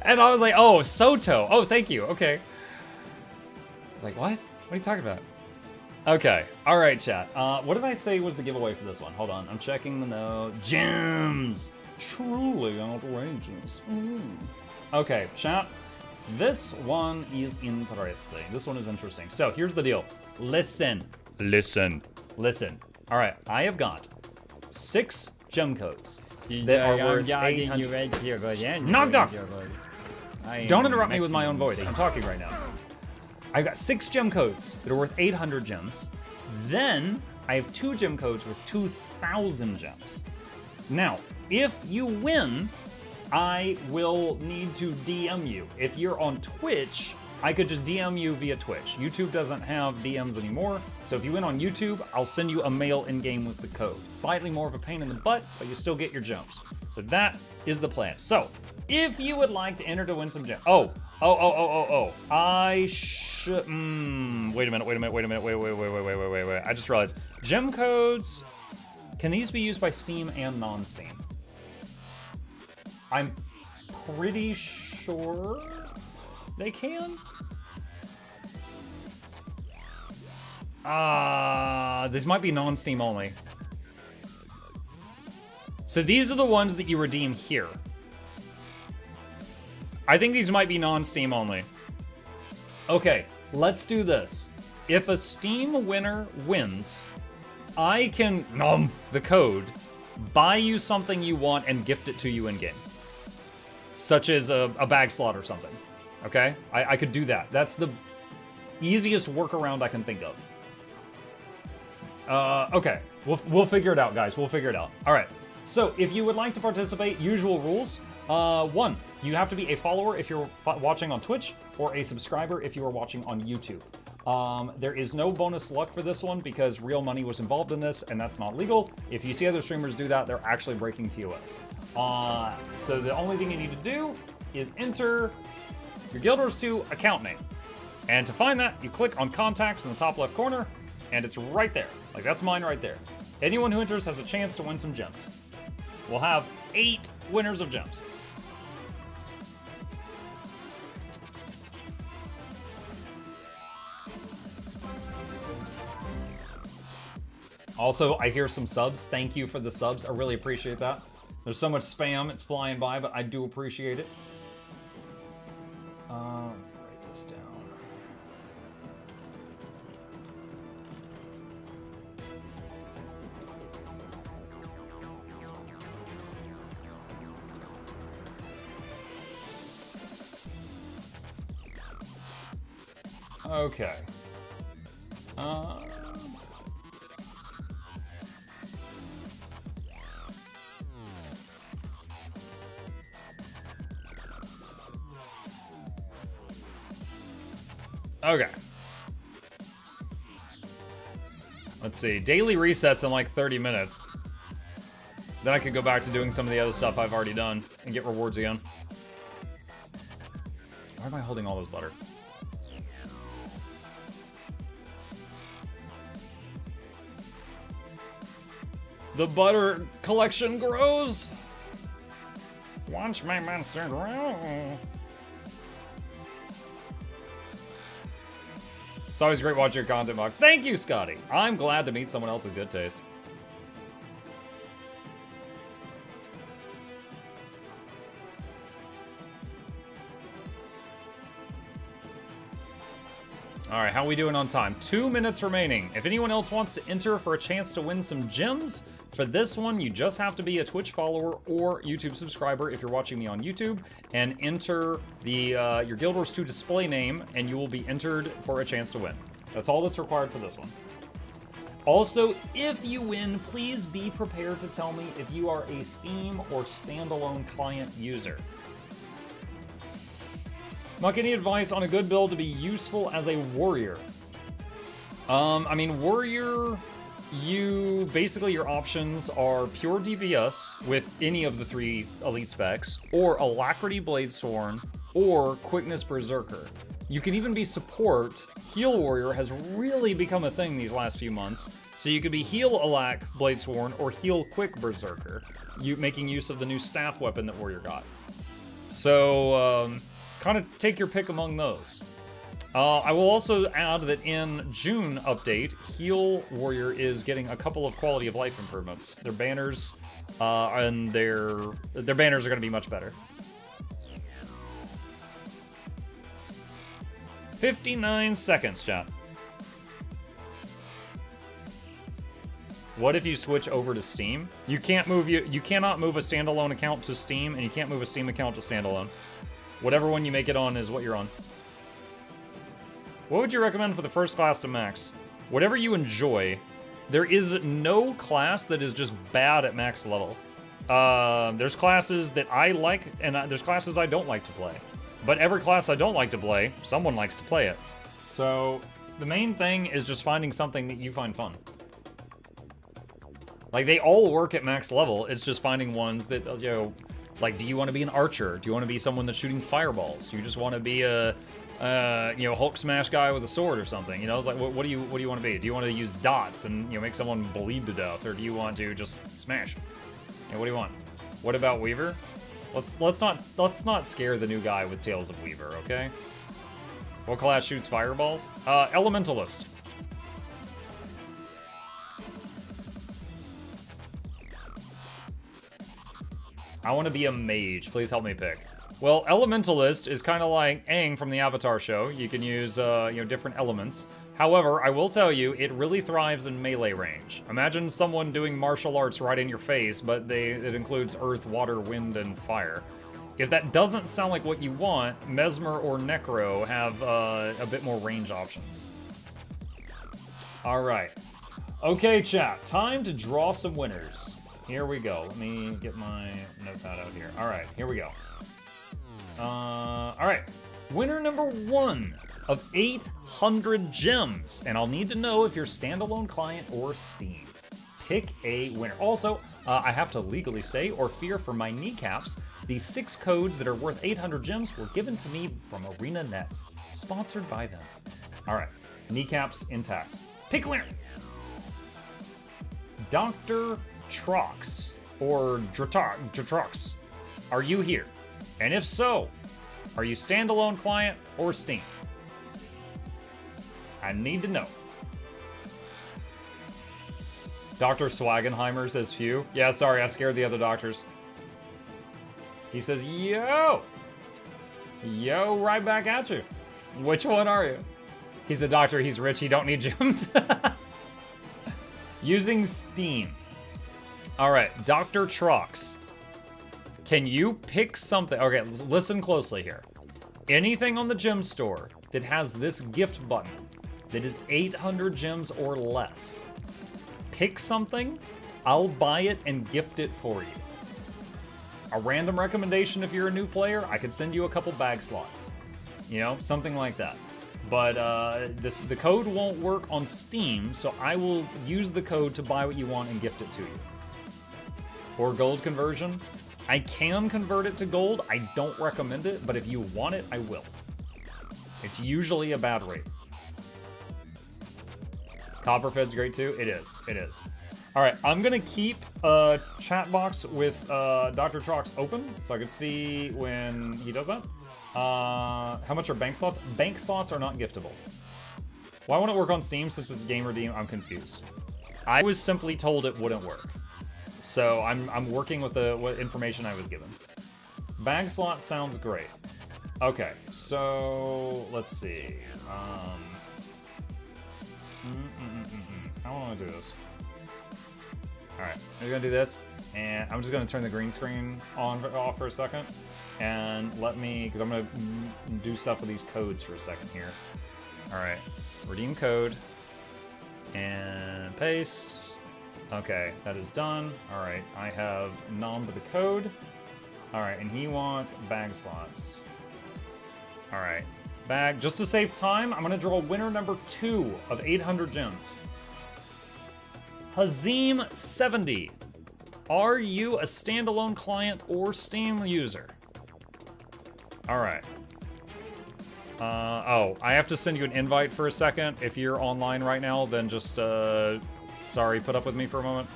And I was like, oh, Soto. Oh, thank you. Okay. I was like, what? What are you talking about? Okay. All right, chat. What did I say was the giveaway for this one? Hold on. I'm checking the note. Gems. Truly outrageous. Okay, chat. This one is interesting. This one is interesting. So here's the deal. Listen. All right. I have got 6 gem codes that are worth 800. Knocked up. Don't interrupt me with my own voice. I'm talking right now. I've got 6 gem codes that are worth 800 gems. Then I have 2 gem codes worth 2,000 gems. Now, if you win, I will need to DM you. If you're on Twitch, I could just DM you via Twitch. YouTube doesn't have DMs anymore, so if you win on YouTube, I'll send you a mail in-game with the code. Slightly more of a pain in the butt, but you still get your gems. So that is the plan. So, if you would like to enter to win some gems... I should... Wait a minute. I just realized. Gem codes... Can these be used by Steam and non-Steam? I'm pretty sure they can. This might be non-Steam only. So these are the ones that you redeem here. I think these might be non-Steam only. Okay, let's do this. If a Steam winner wins, I can, the code, buy you something you want and gift it to you in-game. Such as a bag slot or something. Okay? I could do that. That's the easiest workaround I can think of. Okay. We'll figure it out, guys. We'll figure it out. All right. So, if you would like to participate, usual rules. 1, you have to be a follower if you're watching on Twitch, or a subscriber if you are watching on YouTube. There is no bonus luck for this one because real money was involved in this, and that's not legal. If you see other streamers do that, they're actually breaking TOS. So the only thing you need to do is enter your Guild Wars 2 account name. And to find that, you click on contacts in the top left corner, and it's right there. Like, that's mine right there. Anyone who enters has a chance to win some gems. We'll have 8 winners of gems. Also, I hear some subs. Thank you for the subs. I really appreciate that. There's so much spam, it's flying by, but I do appreciate it. Write this down. Okay. Okay. Let's see. Daily resets in like 30 minutes. Then I could go back to doing some of the other stuff I've already done and get rewards again. Why am I holding all this butter? The butter collection grows. Watch my monster grow. It's always great watching your content, Mog. Thank you, Scotty. I'm glad to meet someone else with good taste. Alright, how are we doing on time? 2 minutes remaining. If anyone else wants to enter for a chance to win some gems, for this one, you just have to be a Twitch follower or YouTube subscriber if you're watching me on YouTube, and enter the your Guild Wars 2 display name, and you will be entered for a chance to win. That's all that's required for this one. Also, if you win, please be prepared to tell me if you are a Steam or standalone client user. Muck, any advice on a good build to be useful as a warrior? I mean, warrior, basically your options are pure DPS with any of the 3 elite specs, or Alacrity Bladesworn, or Quickness Berserker. You can even be support. Heal warrior has really become a thing these last few months, so you could be heal Alac Bladesworn or heal Quick Berserker, making use of the new staff weapon that warrior got. So, kind of take your pick among those. I will also add that in June update, Heal Warrior is getting a couple of quality of life improvements. Their banners and their banners are going to be much better. 59 seconds, chat. What if you switch over to Steam? You can't move you cannot move a standalone account to Steam, and you can't move a Steam account to standalone. Whatever one you make it on is what you're on. What would you recommend for the first class to max? Whatever you enjoy. There is no class that is just bad at max level. There's classes that I like, and there's classes I don't like to play. But every class I don't like to play, someone likes to play it. So the main thing is just finding something that you find fun. Like, they all work at max level. It's just finding ones that, you know, like, do you want to be an archer? Do you want to be someone that's shooting fireballs? Do you just want to be a, you know, Hulk smash guy with a sword or something? You know, it's like, what do you want to be? Do you want to use dots and, you know, make someone bleed to death, or do you want to just smash? You know, what do you want? What about Weaver? Let's not scare the new guy with Tales of Weaver, okay? What class shoots fireballs? Elementalist. I want to be a mage. Please help me pick. Well, Elementalist is kind of like Aang from the Avatar show. You can use, you know, different elements. However, I will tell you, it really thrives in melee range. Imagine someone doing martial arts right in your face, but it includes earth, water, wind, and fire. If that doesn't sound like what you want, Mesmer or Necro have a bit more range options. All right. Okay, chat. Time to draw some winners. Here we go. Let me get my notepad out here. All right, here we go. All right. Winner number 1 of 800 gems. And I'll need to know if you're standalone client or Steam. Pick a winner. Also, I have to legally say, or fear for my kneecaps, the 6 codes that are worth 800 gems were given to me from ArenaNet. Sponsored by them. All right. Kneecaps intact. Pick a winner. Dr. Trox, or Dratrox, are you here? And if so, are you standalone client or Steam? I need to know. Dr. Swagenheimer says few. Yeah, sorry, I scared the other doctors. He says, yo! Yo, right back at you. Which one are you? He's a doctor, he's rich, he don't need gems. Using Steam. Alright, Dr. Trox. Can you pick something? Okay, listen closely here. Anything on the gem store that has this gift button that is 800 gems or less. Pick something, I'll buy it and gift it for you. A random recommendation if you're a new player, I could send you a couple bag slots. You know, something like that. But the code won't work on Steam, so I will use the code to buy what you want and gift it to you. Or gold conversion. I can convert it to gold. I don't recommend it, but if you want it, I will. It's usually a bad rate. Copperfed's great too. It is. It is. All right, I'm gonna keep a chat box with Dr. Trox open so I can see when he does that. How much are bank slots? Bank slots are not giftable. Why won't it work on Steam since it's game redeem? I'm confused. I was simply told it wouldn't work, so I'm working with what information I was given. Bag slot sounds great. Okay, so let's see. How do I want to do this? All right, we're gonna do this, and I'm just gonna turn the green screen off for a second, and let me, because I'm gonna do stuff with these codes for a second here. All right, redeem code, and paste. Okay, that is done. All right, I have nommed the code. All right, and he wants bag slots. All right, bag. Just to save time, I'm gonna draw winner number 2 of 800 gems. Hazim70. Are you a standalone client or Steam user? All right. Oh, I have to send you an invite for a second. If you're online right now, then just, sorry, put up with me for a moment.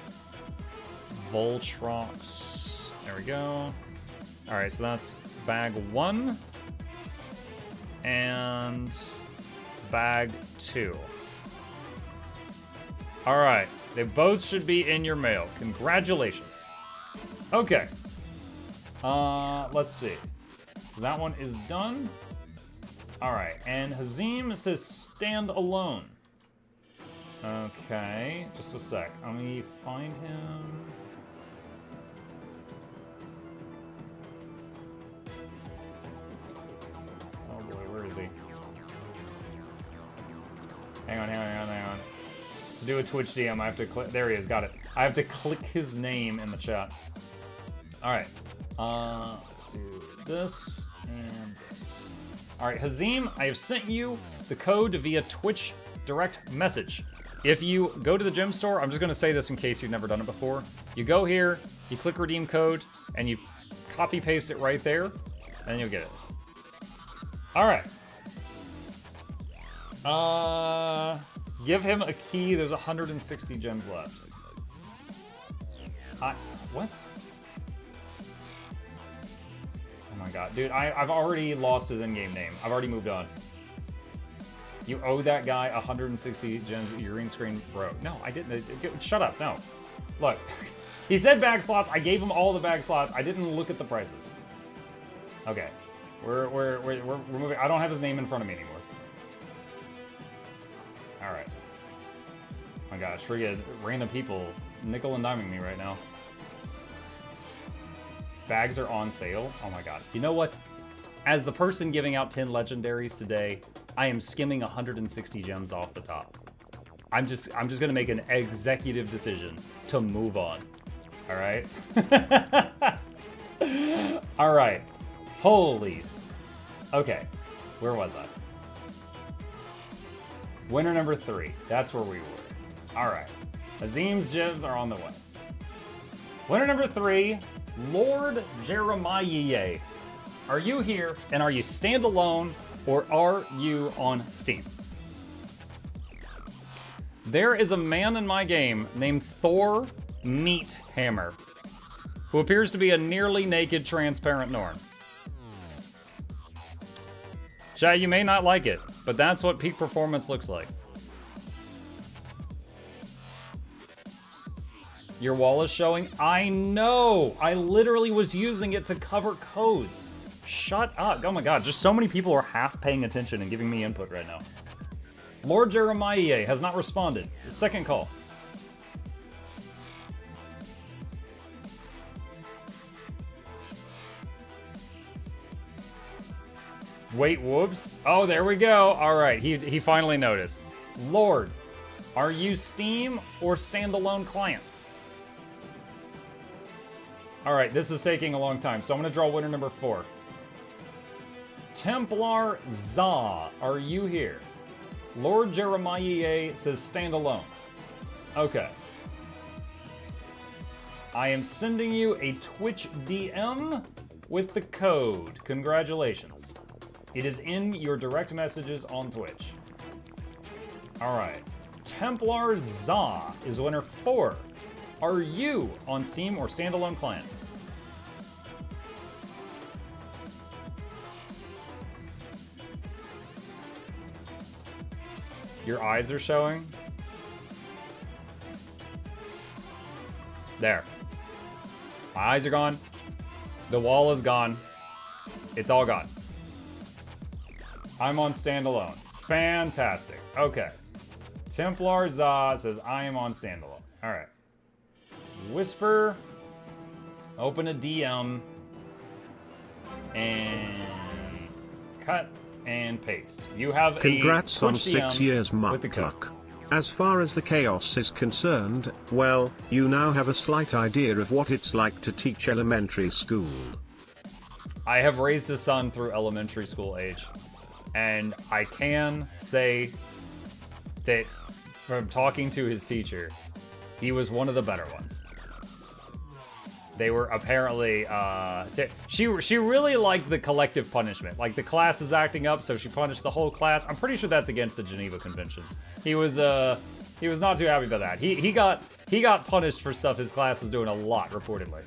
Voltrox. There we go. All right, so that's bag 1 and bag 2. All right, they both should be in your mail. Congratulations. Okay. Let's see. So that one is done. All right, and Hazim says stand alone. Okay, just a sec. Let me find him. Oh boy, where is he? Hang on. To do a Twitch DM, I have to click. There he is, got it. I have to click his name in the chat. All right, let's do this and this. All right, Hazim, I have sent you the code via Twitch direct message. If you go to the gem store, I'm just gonna say this in case you've never done it before. You go here, you click redeem code, and you copy paste it right there, and you'll get it. All right. Give him a key. There's 160 gems left. What? Oh my god. Dude, I've already lost his in-game name. I've already moved on. You owe that guy 160 gems. Your green screen broke. No, I didn't. Shut up. No. Look. He said bag slots. I gave him all the bag slots. I didn't look at the prices. Okay. We're moving. I don't have his name in front of me anymore. All right. Oh my gosh, forget random people nickel and diming me right now. Bags are on sale. Oh my god. You know what? As the person giving out 10 legendaries today, I am skimming 160 gems off the top. I'm just gonna make an executive decision to move on. All right. All right. Holy. Okay. Where was I? Winner number 3. That's where we were. All right. Azim's gems are on the way. Winner number 3, Lord Jeremiah. Are you here, and are you standalone, or are you on Steam? There is a man in my game named Thor Meathammer, who appears to be a nearly naked transparent Norn. Chat, you may not like it, but that's what peak performance looks like. Your wall is showing? I know! I literally was using it to cover codes. Shut up. Oh my god, just so many people are half paying attention and giving me input right now. Lord Jeremiah has not responded. Second call. Wait, whoops. Oh, there we go. All right, he finally noticed. Lord, are you Steam or standalone client? All right, this is taking a long time, so I'm gonna draw winner number 4. Templar Za, are you here? Lord Jeremiah says standalone. Okay. I am sending you a Twitch DM with the code. Congratulations. It is in your direct messages on Twitch. All right. Templar Za is winner 4. Are you on Steam or standalone client? Your eyes are showing? There. My eyes are gone. The wall is gone. It's all gone. I'm on standalone. Fantastic. Okay. Templar Za says I am on standalone. All right. Whisper. Open a DM. And cut and paste. You have Congrats a on Twitch 6 DM years, with the code. Mukluk. As far as the chaos is concerned, well, you now have a slight idea of what it's like to teach elementary school. I have raised a son through elementary school age, and I can say that from talking to his teacher, he was one of the better ones. They were apparently, she really liked the collective punishment. Like, the class is acting up, so she punished the whole class. I'm pretty sure that's against the Geneva Conventions. He was not too happy about that. He got punished for stuff his class was doing a lot, reportedly.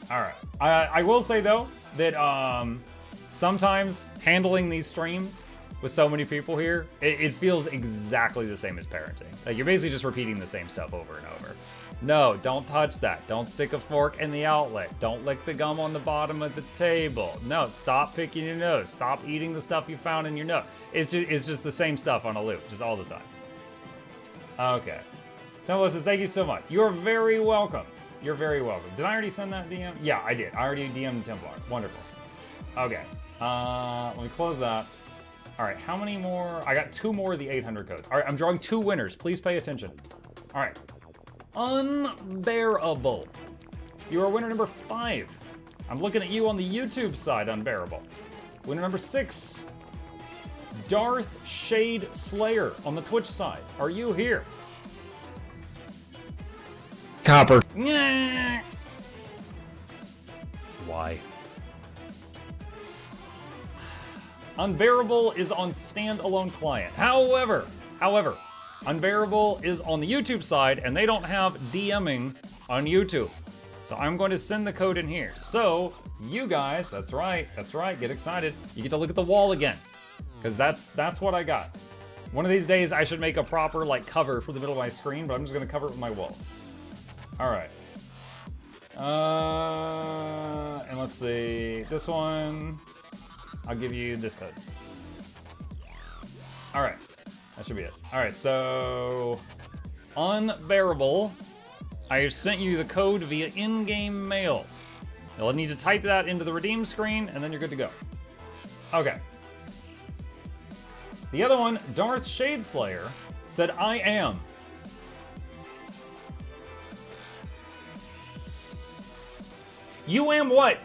All right. I will say, though, that sometimes handling these streams with so many people here, it feels exactly the same as parenting. Like, you're basically just repeating the same stuff over and over. No, don't touch that. Don't stick a fork in the outlet. Don't lick the gum on the bottom of the table. No, stop picking your nose. Stop eating the stuff you found in your nose. It's just the same stuff on a loop, just all the time. Okay. Templar says, thank you so much. You're very welcome. You're very welcome. Did I already send that DM? Yeah, I did. I already DM'd Templar. Wonderful. Okay. Let me close that. All right, how many more? I got 2 more of the 800 codes. All right, I'm drawing 2 winners. Please pay attention. All right. Unbearable. You are winner number 5. I'm looking at you on the YouTube side, Unbearable. Winner number 6. Darth Shade Slayer on the Twitch side. Are you here? Copper. Why? Unbearable is on standalone client. However, Unbearable is on the YouTube side, and they don't have DMing on YouTube. So I'm going to send the code in here. So you guys, that's right, get excited. You get to look at the wall again, because that's what I got. One of these days I should make a proper cover for the middle of my screen, but I'm just gonna cover it with my wall. All right. And let's see, this one, I'll give you this code. All right. That should be it. All right, so Unbearable, I have sent you the code via in-game mail. You'll need to type that into the redeem screen, and then you're good to go. Okay. The other one, Darth Shadeslayer, said, I am. You am what?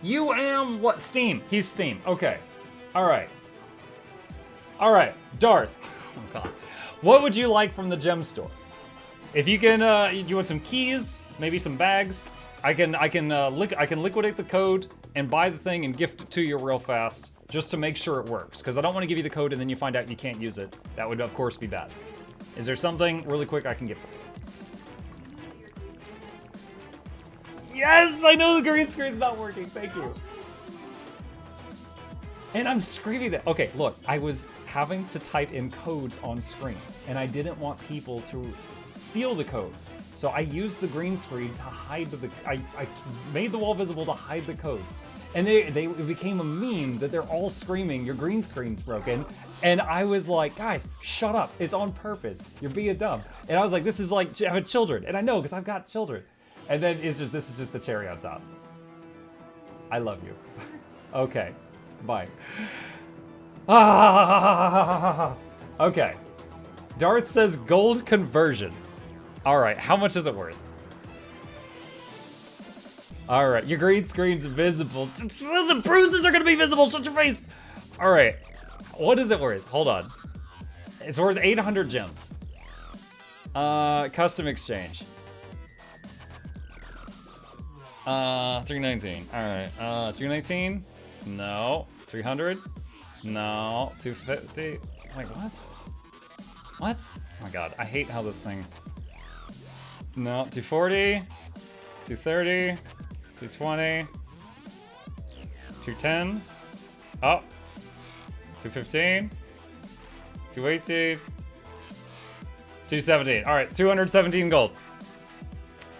You am what? Steam. He's Steam. Okay. All right. All right, Darth. Oh God. What would you like from the gem store? If you can, you want some keys, maybe some bags. I can liquidate the code and buy the thing and gift it to you real fast, just to make sure it works. Because I don't want to give you the code and then you find out you can't use it. That would, of course, be bad. Is there something really quick I can get for you? Yes, I know the green screen's not working. Thank you. And I'm screaming that. Okay, look, I was having to type in codes on screen, and I didn't want people to steal the codes. So I used the green screen to hide I made the wall visible to hide the codes. And it became a meme that they're all screaming, your green screen's broken. And I was like, guys, shut up. It's on purpose. You're being dumb. And I was like, this is like having children. And I know, because I've got children. And then this is just the cherry on top. I love you. Okay. Bye. Okay. Darth says gold conversion. All right, how much is it worth? All right, your green screen's visible. The bruises are gonna be visible, shut your face. All right, what is it worth? Hold on. It's worth 800 gems. Custom exchange. 319. Alright. 319? No. 300? No. 250? Wait, what? What? Oh my god, I hate how this thing... No. 240? 230? 220? 210? Oh. 215? 218? 217. Alright, 217 gold.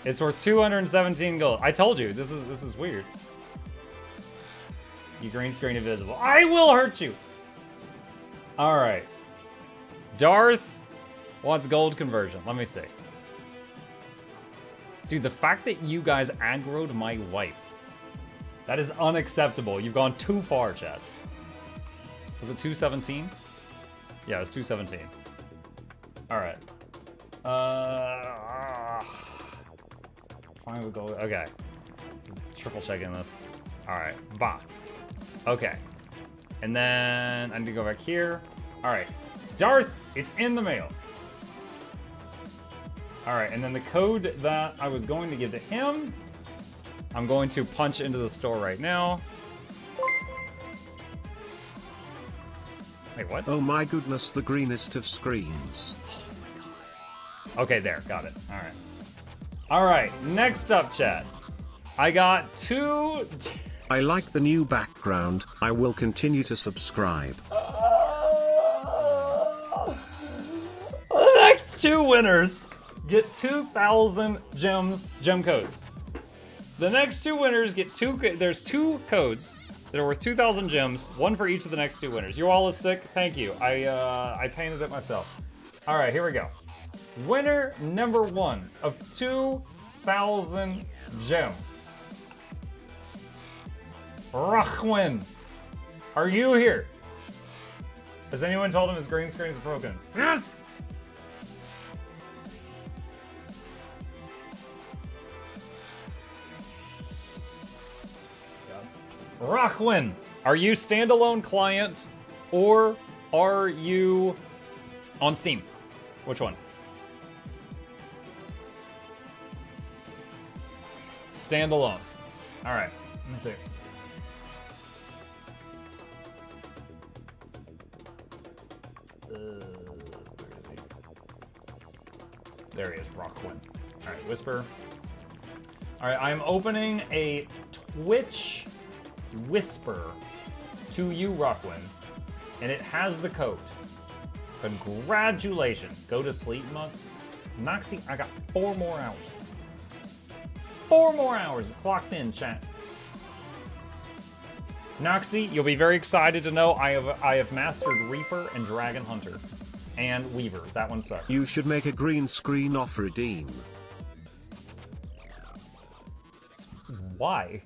It's worth 217 gold. I told you, this is weird. You green screen invisible. I will hurt you! Alright. Darth wants gold conversion. Let me see. Dude, the fact that you guys aggroed my wife. That is unacceptable. You've gone too far, chat. Was it 217? Yeah, it was 217. Alright. Fine, we'll go. Okay. Triple checking this. Alright. Bah. Okay. And then I need to go back here. Alright. Darth, it's in the mail. Alright, and then the code that I was going to give to him, I'm going to punch into the store right now. Wait, what? Oh my goodness, the greenest of screens. Okay, there, got it. Alright. Alright, next up, chat. I got 2... I like the new background. I will continue to subscribe. The next 2 winners get 2,000 gem codes. The next 2 winners get there's 2 codes that are worth 2,000 gems, one for each of the next 2 winners. You all is sick? Thank you. I painted it myself. All right, here we go. Winner number 1 of 2,000 gems. Rachwin, are you here? Has anyone told him his green screen is broken? Yes! Rachwin, are you standalone client or are you on Steam? Which one? Standalone. All right, let me see. There he is, Rachwin. All right, Whisper. All right, I'm opening a Twitch Whisper to you, Rachwin, and it has the code. Congratulations. Go to sleep month. Noxxi, I got 4 more hours. 4 more hours clocked in, chat. Noxxi, you'll be very excited to know I have mastered Reaper and Dragon Hunter. And Weaver. That one sucks. You should make a green screen off Redeem. Why?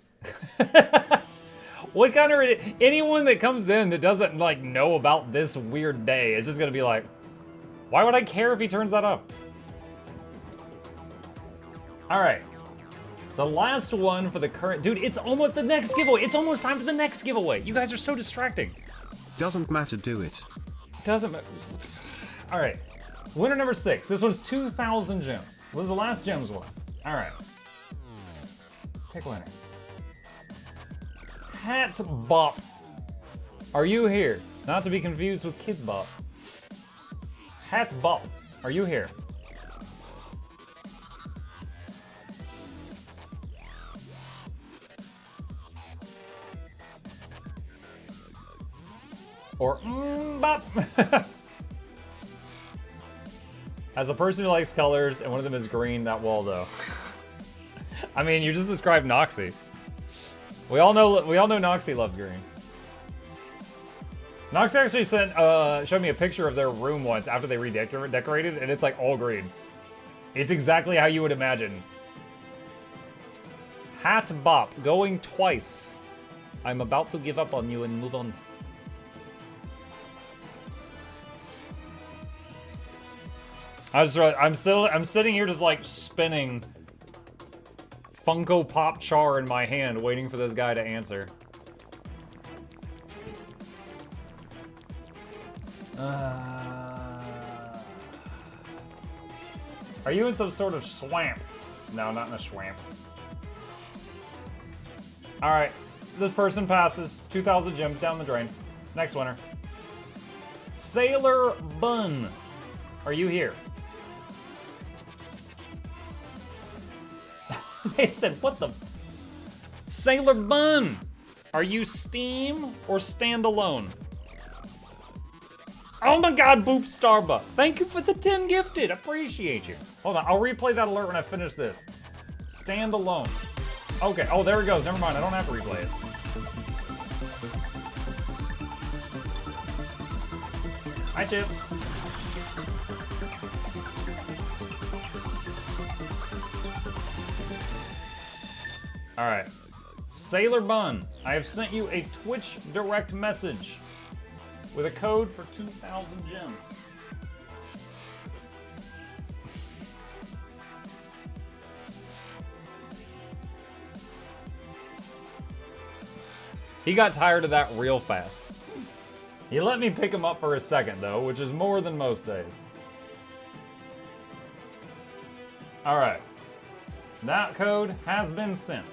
What kind of... Anyone that comes in that doesn't, like, know about this weird day is just gonna be like, why would I care if he turns that up? Alright. The last one for the current... Dude, it's almost the next giveaway. It's almost time for the next giveaway. You guys are so distracting. Doesn't matter, do it. Doesn't matter. Alright. Winner number 6. This one's 2,000 gems. This is the last gems one. Alright. Pick winner. Hat Bop. Are you here? Not to be confused with Kids Bop. Hat Bop. Are you here? Or Bop. As a person who likes colors, and one of them is green, that wall though. I mean, you just described Noxxi. We all know Noxxi loves green. Noxxi actually showed me a picture of their room once after they redecorated, and it's like all green. It's exactly how you would imagine. Hat Bop, going twice. I'm about to give up on you and move on. I'm sitting here just like spinning Funko Pop Char in my hand, waiting for this guy to answer. Are you in some sort of swamp? No, not in a swamp. Alright, this person passes. 2,000 gems down the drain. Next winner. Sailor Bun. Are you here? They said, what the? Sailor Bun. Are you Steam or standalone? Oh my god, Boop Starbuck. Thank you for the 10 gifted. Appreciate you. Hold on, I'll replay that alert when I finish this. Standalone. Okay, oh, there it goes. Never mind, I don't have to replay it. Hi, Chip. Alright. Sailor Bun, I have sent you a Twitch direct message with a code for 2,000 gems. He got tired of that real fast. He let me pick him up for a second, though, which is more than most days. Alright. That code has been sent.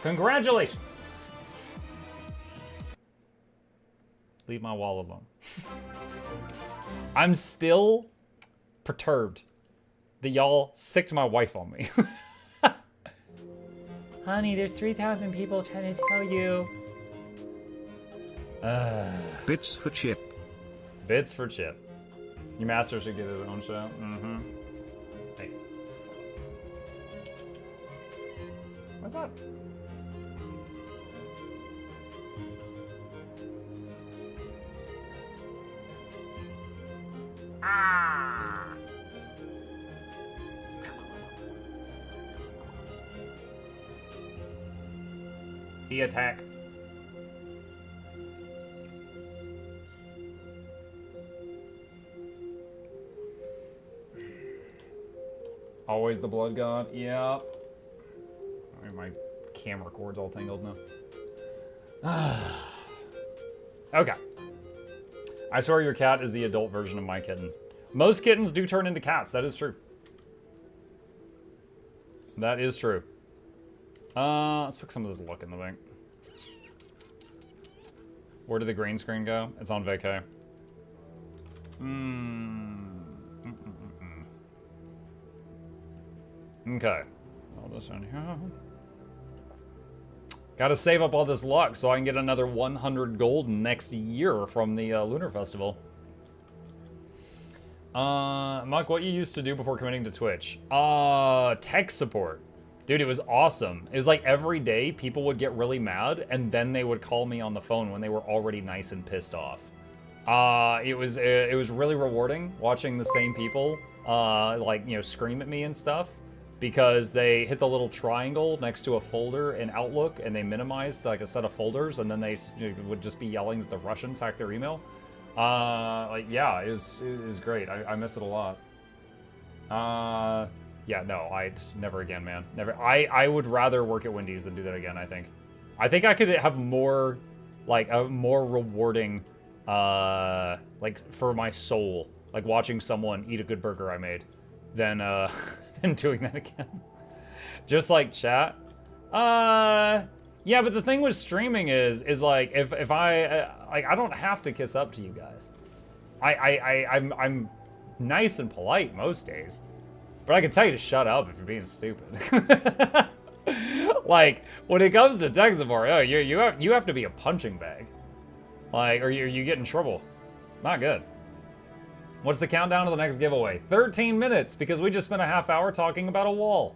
Congratulations. Leave my wall alone. I'm still perturbed that y'all sicked my wife on me. Honey, there's 3,000 people trying to tell you. Bits for Chip. Bits for Chip. Your master should get his own show. Mm-hmm. Hey. What's up? Ah! He attack. Always the blood god. Yep. My camera cord's all tangled now. Okay. I swear your cat is the adult version of my kitten. Most kittens do turn into cats. That is true. That is true. Let's put some of this luck in the bank. Where did the green screen go? It's on vacay. Okay. All this on here. Gotta save up all this luck so I can get another 100 gold next year from the Lunar Festival. Mike, what you used to do before committing to Twitch? Tech support. Dude, it was awesome. It was like every day people would get really mad and then they would call me on the phone when they were already nice and pissed off. It was really rewarding watching the same people, like, you know, scream at me and stuff. Because they hit the little triangle next to a folder in Outlook and they minimized like a set of folders and then they would just be yelling that the Russians hacked their email. Like, yeah, it was great. I miss it a lot. Yeah, no, I'd never again, man. Never. I would rather work at Wendy's than do that again, I think. I think I could have more, like, a more rewarding, like, for my soul, like watching someone eat a good burger I made than, than doing that again. Just like chat. Yeah, but the thing with streaming is like, if I, like, I don't have to kiss up to you guys. I'm nice and polite most days. But I can tell you to shut up if you're being stupid. Like, when it comes to tech support, oh, you have to be a punching bag. Like, or you get in trouble. Not good. What's the countdown to the next giveaway? 13 minutes, because we just spent a half hour talking about a wall.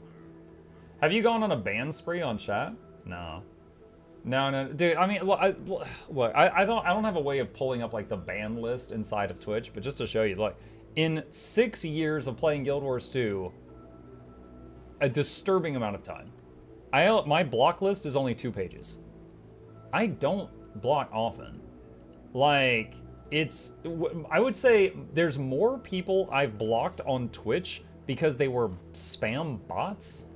Have you gone on a ban spree on chat? No. No, dude. I mean, look, I don't have a way of pulling up like the ban list inside of Twitch, but just to show you, look, in 6 years of playing Guild Wars 2, a disturbing amount of time. My block list is only 2 pages. I don't block often. Like, I would say there's more people I've blocked on Twitch because they were spam bots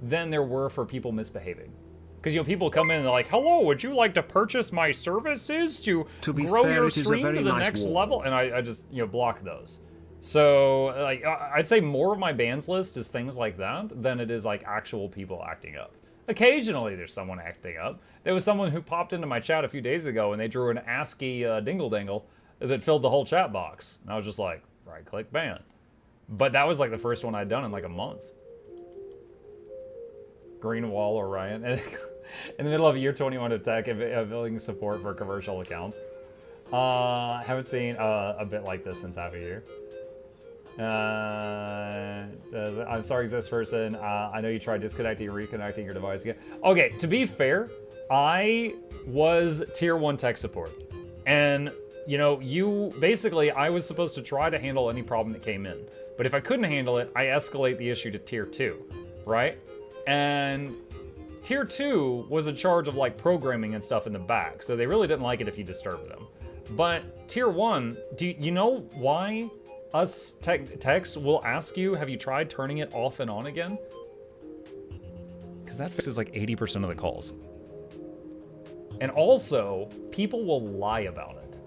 than there were for people misbehaving. Because, you know, people come in and they're like, hello, would you like to purchase my services to grow your stream to the next level? And I just, you know, block those. So, like, I'd say more of my bans list is things like that than it is, like, actual people acting up. Occasionally there's someone acting up. There was someone who popped into my chat a few days ago and they drew an ASCII dingle-dangle that filled the whole chat box. And I was just like, right-click ban. But that was like the first one I'd done in like a month. Green Wall Orion. In the middle of year 21 of tech, building support for commercial accounts. Haven't seen a bit like this since half a year. Says, I'm sorry, this person. I know you tried disconnecting and reconnecting your device again. Okay, to be fair, I was tier 1 tech support. And, you know, I was supposed to try to handle any problem that came in. But if I couldn't handle it, I escalate the issue to tier 2, right? And tier 2 was in charge of like programming and stuff in the back. So they really didn't like it if you disturbed them. But tier 1, do you know why us techs will ask you, have you tried turning it off and on again? Because that fixes like 80% of the calls. And also, people will lie about it.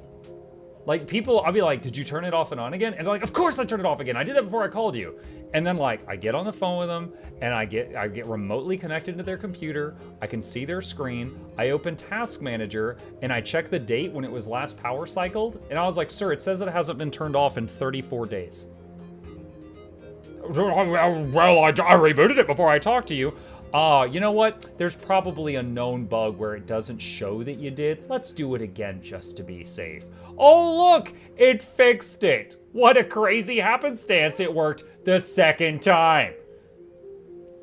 Like people, I'll be like, did you turn it off and on again? And they're like, of course I turned it off again. I did that before I called you. And then like, I get on the phone with them and I get remotely connected to their computer. I can see their screen. I open Task Manager and I check the date when it was last power cycled. And I was like, sir, it says it hasn't been turned off in 34 days. Well, I rebooted it before I talked to you. You know what? There's probably a known bug where it doesn't show that you did. Let's do it again just to be safe. Oh, look! It fixed it! What a crazy happenstance it worked the second time.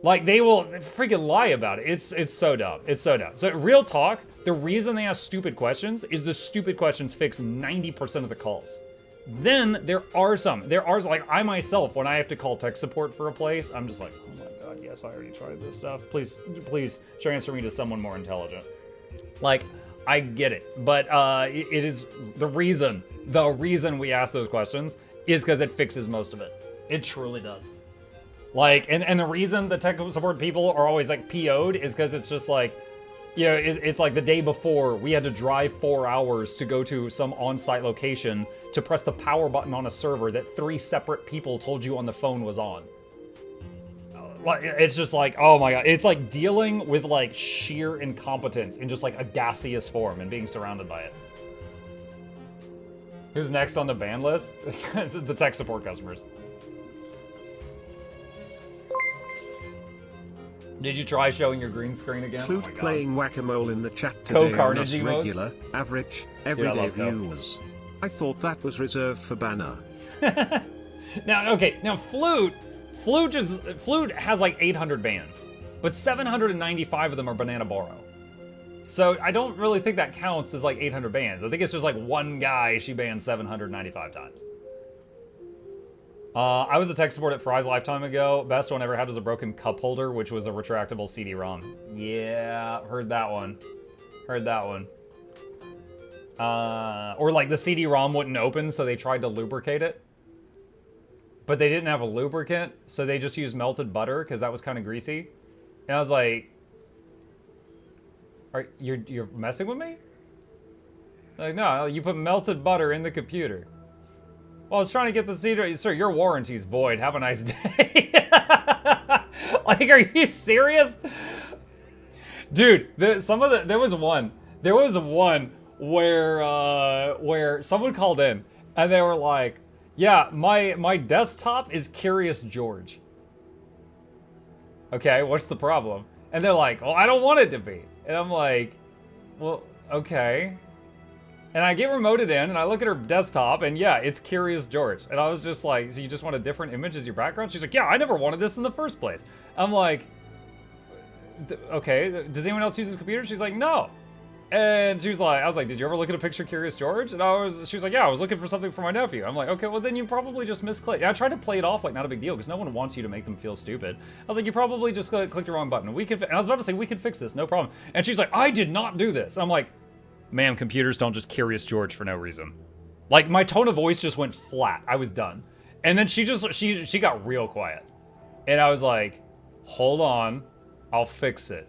Like, they will freaking lie about it. It's so dumb. It's so dumb. So, real talk, the reason they ask stupid questions is the stupid questions fix 90% of the calls. Then, there are some. There are, like, I myself, when I have to call tech support for a place, I'm just like, oh my god, yes, I already tried this stuff. Please transfer me to someone more intelligent. Like, I get it, but it is the reason we ask those questions is because it fixes most of it. It truly does. Like, and the reason the tech support people are always like PO'd is because it's just like, you know, it's like the day before we had to drive 4 hours to go to some on-site location to press the power button on a server that 3 separate people told you on the phone was on. It's just like, oh my god. It's like dealing with like sheer incompetence in just like a gaseous form and being surrounded by it. Who's next on the ban list? It's the tech support customers. Did you try showing your green screen again? Flute oh playing whack-a-mole in the chat today on us regular, emotes? average, everyday viewers. I thought that was reserved for banner. Now, okay, now Flute has like 800 bans, but 795 of them are Banana Borrow. So I don't really think that counts as like 800 bans. I think it's just like one guy she banned 795 times. I was a tech support at Fry's a lifetime ago. Best one I ever had was a broken cup holder, which was a retractable CD-ROM. Yeah, heard that one. Heard that one. Or like the CD-ROM wouldn't open, so they tried to lubricate it. But they didn't have a lubricant, so they just used melted butter because that was kind of greasy. And I was like, you're messing with me? Like, no, you put melted butter in the computer. Well, I was trying to get the CD. Sir, your warranty's void. Have a nice day. Like, are you serious? Dude, there was one where someone called in and they were like, yeah, my desktop is Curious George. Okay, what's the problem? And they're like, well, I don't want it to be. And I'm like, well, okay. And I get remoted in and I look at her desktop and yeah, it's Curious George. And I was just like, so you just want a different image as your background? She's like, yeah, I never wanted this in the first place. I'm like, okay, does anyone else use this computer? She's like, no. And she was like, I was like, did you ever look at a picture of Curious George? And she was like, yeah, I was looking for something for my nephew. I'm like, okay, well then you probably just misclicked. And I tried to play it off like not a big deal because no one wants you to make them feel stupid. I was like, you probably just clicked the wrong button. And I was about to say, we can fix this, no problem. And she's like, I did not do this. I'm like, ma'am, computers don't just Curious George for no reason. Like my tone of voice just went flat. I was done. And then she got real quiet. And I was like, hold on, I'll fix it.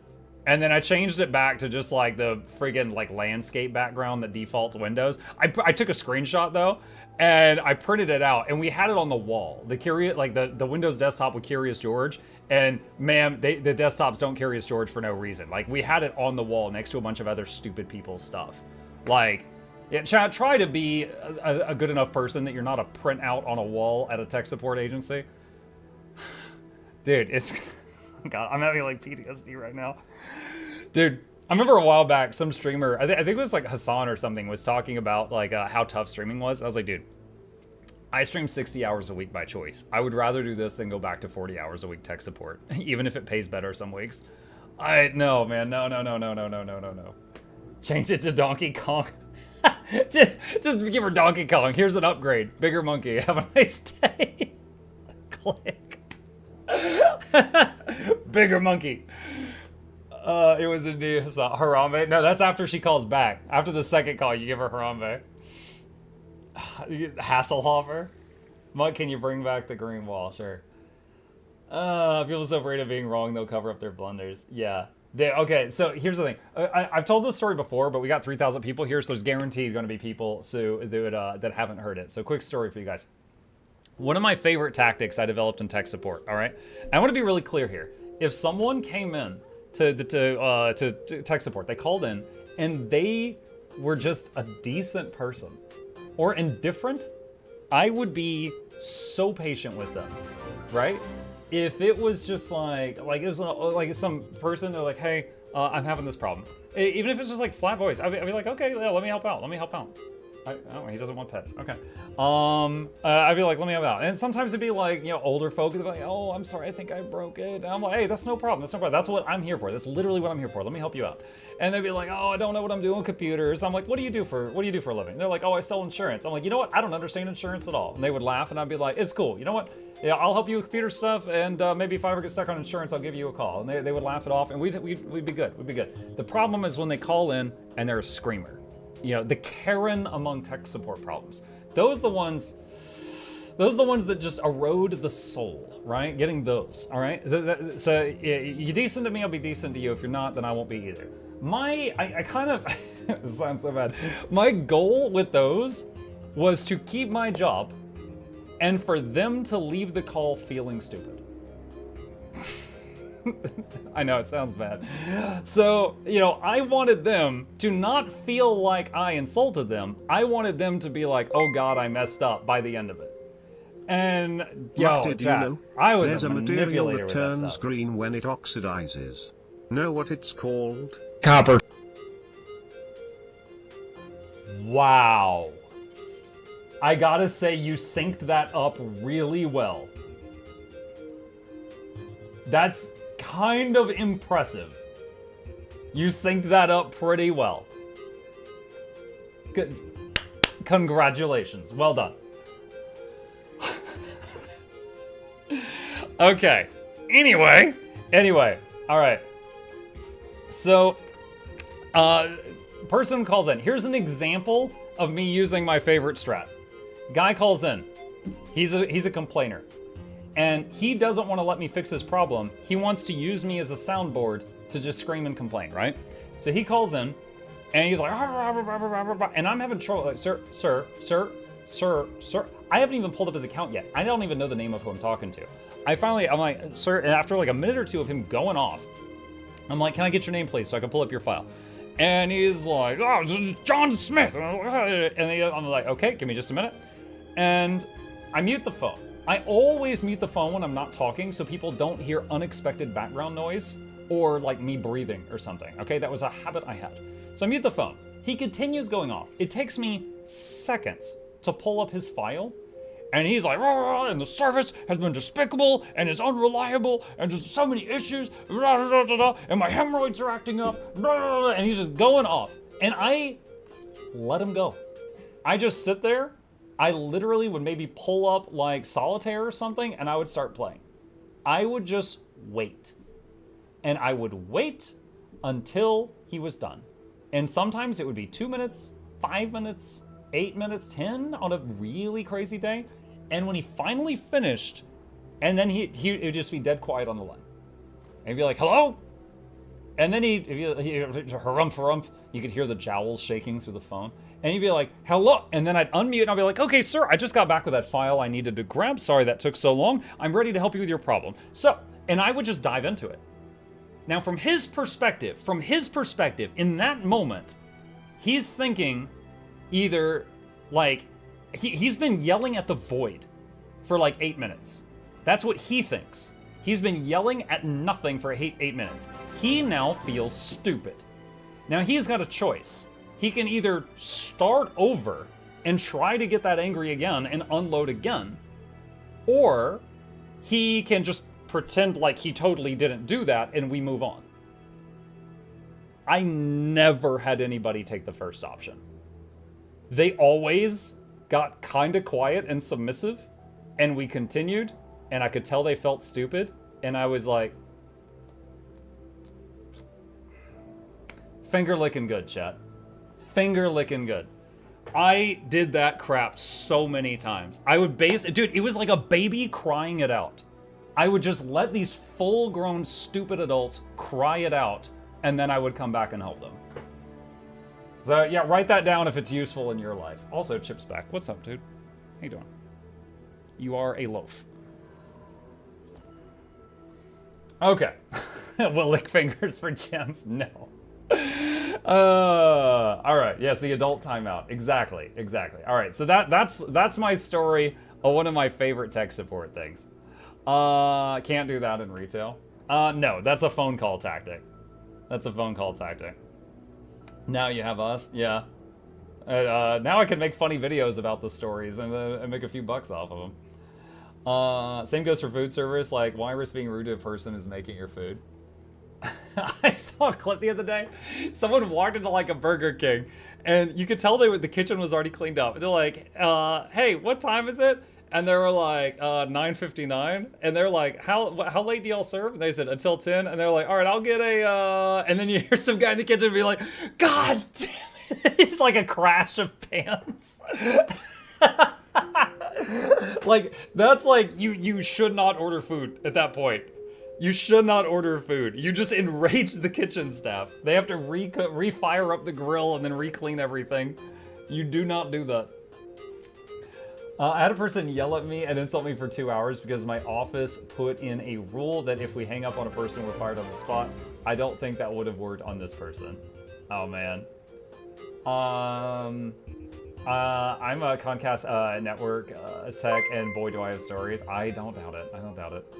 And then I changed it back to just like the friggin' like landscape background that defaults Windows. I took a screenshot though, and I printed it out, and we had it on the wall. The Windows desktop with Curious George, and man, the desktops don't Curious George for no reason. Like, we had it on the wall next to a bunch of other stupid people's stuff. Like, yeah, try to be a good enough person that you're not a printout on a wall at a tech support agency. Dude, it's... God, I'm having like PTSD right now. Dude, I remember a while back, some streamer, I think it was like Hassan or something, was talking about like how tough streaming was. I was like, dude, I stream 60 hours a week by choice. I would rather do this than go back to 40 hours a week tech support, even if it pays better some weeks. No, man, no. Change it to Donkey Kong. just give her Donkey Kong. Here's an upgrade. Bigger monkey. Have a nice day. Click. Bigger monkey. It was indeed Harambe. No, that's after she calls back. After the second call, you give her Harambe. Hasselhofer. Mutt, can you bring back the green wall? Sure. People so afraid of being wrong, they'll cover up their blunders. Yeah. Okay, so here's the thing. I've told this story before, but we got 3,000 people here, so there's guaranteed going to be people that haven't heard it. So quick story for you guys. One of my favorite tactics I developed in tech support, all right? I want to be really clear here. If someone came in to tech support, they called in, and they were just a decent person or indifferent, I would be so patient with them, right? If it was just like it was like some person, they're like, hey, I'm having this problem. Even if it's just like flat voice, I'd be like, okay, yeah, let me help out. Oh, he doesn't want pets. Okay. I'd be like, let me help out. And sometimes it'd be like, you know, older folk, they'd be like, oh, I'm sorry, I think I broke it. And I'm like, hey, that's no problem. That's what I'm here for. That's literally what I'm here for. Let me help you out. And they'd be like, oh, I don't know what I'm doing with computers. I'm like, what do you do for a living? And they're like, oh, I sell insurance. I'm like, you know what? I don't understand insurance at all. And they would laugh, and I'd be like, it's cool. You know what? Yeah, I'll help you with computer stuff, and maybe if I ever get stuck on insurance, I'll give you a call. And they would laugh it off, and we'd be good. We'd be good. The problem is when they call in and they're a screamer. You know, the Karen among tech support problems. Those are the ones that just erode the soul, right? Getting those, all right? So you're decent to me, I'll be decent to you. If you're not, then I won't be either. I kind of, it sounds so bad. My goal with those was to keep my job and for them to leave the call feeling stupid. I know, it sounds bad. So, you know, I wanted them to not feel like I insulted them. I wanted them to be like, oh God, I messed up by the end of it. And, yo, did chat, you know? I was There's a a material manipulator that with that turns stuff. green when it oxidizes. Know what it's called? Copper. Wow. I gotta say, you synced that up really well. That's kind of impressive. You synced that up pretty well. Good. Congratulations. Well done. Okay. Anyway. All right. So, person calls in. Here's an example of me using my favorite strat. Guy calls in. He's a complainer. And he doesn't want to let me fix his problem. He wants to use me as a soundboard to just scream and complain, right? So he calls in, and he's like, and I'm having trouble. Like, sir. I haven't even pulled up his account yet. I don't even know the name of who I'm talking to. I'm like, sir, and after like a minute or two of him going off, I'm like, can I get your name, please, so I can pull up your file? And he's like, oh, John Smith. And I'm like, okay, give me just a minute. And I mute the phone. I always mute the phone when I'm not talking so people don't hear unexpected background noise or like me breathing or something, okay? That was a habit I had. So I mute the phone. He continues going off. It takes me seconds to pull up his file, and he's like, and the service has been despicable and is unreliable and just so many issues, and my hemorrhoids are acting up, and he's just going off. And I let him go. I just sit there. I literally would maybe pull up like solitaire or something, and I would start playing. I would just wait. And I would wait until he was done. And sometimes it would be 2 minutes, 5 minutes, 8 minutes, 10 on a really crazy day. And when he finally finished, and then it would just be dead quiet on the line. And he'd be like, hello? And then he harumph, you could hear the jowls shaking through the phone. And he'd be like, hello. And then I'd unmute and I'd be like, okay, sir, I just got back with that file I needed to grab. Sorry that took so long. I'm ready to help you with your problem. So, and I would just dive into it. Now, from his perspective, in that moment, he's thinking either like, he's been yelling at the void for like 8 minutes. That's what he thinks. He's been yelling at nothing for 8 minutes. He now feels stupid. Now he's got a choice. He can either start over and try to get that angry again and unload again, or he can just pretend like he totally didn't do that and we move on. I never had anybody take the first option. They always got kind of quiet and submissive, and we continued, and I could tell they felt stupid, and I was like, finger licking good, chat. Finger licking good. I did that crap so many times. I would dude, it was like a baby crying it out. I would just let these full-grown stupid adults cry it out, and then I would come back and help them. So yeah, write that down if it's useful in your life. Also, Chip's back. What's up, dude? How you doing? You are a loaf. Okay. Will lick fingers for gems? No. All right. Yes, the adult timeout. Exactly. All right. So that's my story of one of my favorite tech support things. Can't do that in retail. No, that's a phone call tactic. Now you have us. Yeah. Now I can make funny videos about the stories and make a few bucks off of them. Same goes for food service. Like, why risk being rude to a person who's making your food? I saw a clip the other day. Someone walked into like a Burger King, and you could tell the kitchen was already cleaned up. They're like, "Hey, what time is it?" And they were like, 9:59. And they're like, "How late do y'all serve?" And they said, "Until 10." And they're like, "All right, I'll get a." And then you hear some guy in the kitchen be like, "God damn it!" It's like a crash of pans. Like, that's like, you should not order food at that point. You should not order food. You just enrage the kitchen staff. They have to refire up the grill and then re-clean everything. You do not do that. I had a person yell at me and insult me for 2 hours because my office put in a rule that if we hang up on a person, we're fired on the spot. I don't think that would have worked on this person. Oh, man. I'm a Comcast network tech, and boy, do I have stories. I don't doubt it.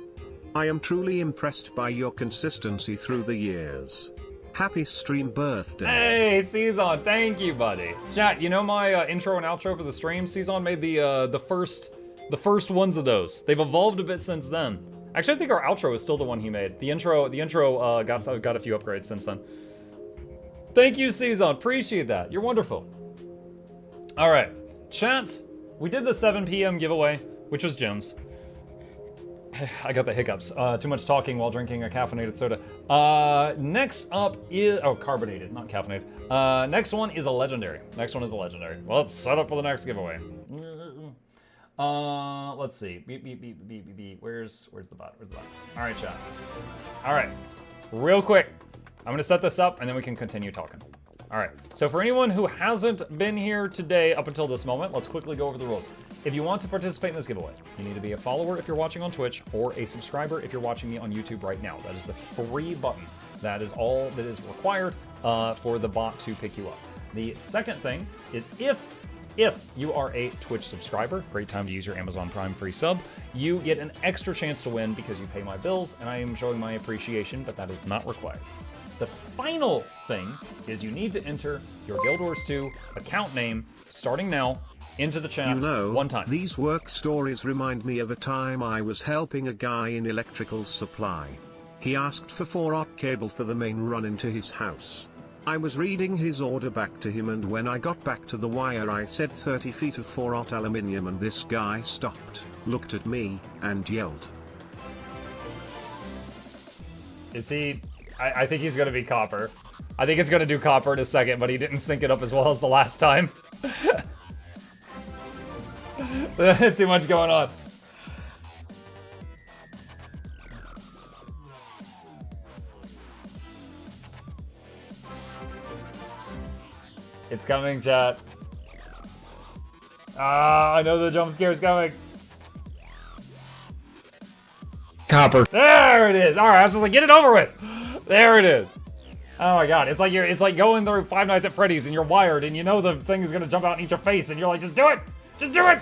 I am truly impressed by your consistency through the years. Happy stream birthday. Hey, Cezanne, thank you, buddy. Chat, you know my intro and outro for the stream? Cezanne made the first ones of those. They've evolved a bit since then. Actually, I think our outro is still the one he made. The intro got a few upgrades since then. Thank you, Cezanne. Appreciate that. You're wonderful. All right, chat. We did the 7 p.m. giveaway, which was gems. I got the hiccups. Too much talking while drinking a caffeinated soda. Next up is... Oh, carbonated, not caffeinated. Next one is a legendary. Well, let's set up for the next giveaway. Let's see. Beep. Where's the bot? All right, chat. All right. Real quick. I'm going to set this up, and then we can continue talking. All right, so for anyone who hasn't been here today up until this moment, let's quickly go over the rules. If you want to participate in this giveaway, you need to be a follower if you're watching on Twitch, or a subscriber if you're watching me on YouTube right now. That is the free button. That is all that is required for the bot to pick you up. The second thing is if you are a Twitch subscriber, great time to use your Amazon Prime free sub, you get an extra chance to win because you pay my bills, and I am showing my appreciation, but that is not required. The final thing is you need to enter your Guild Wars 2 account name, starting now, into the chat one time. These work stories remind me of a time I was helping a guy in electrical supply. He asked for 4-aught cable for the main run into his house. I was reading his order back to him, and when I got back to the wire I said 30 feet of 4-aught aluminium, and this guy stopped, looked at me, and yelled. Is he... I think he's gonna be copper. I think it's gonna do copper in a second, but he didn't sync it up as well as the last time. Too much going on. It's coming, chat. Ah, I know the jump scare's coming. Copper. There it is. All right, I was just like, get it over with. There it is. Oh my god, it's like going through Five Nights at Freddy's and you're wired and you know the thing is gonna jump out and eat your face and you're like, just do it! Just do it!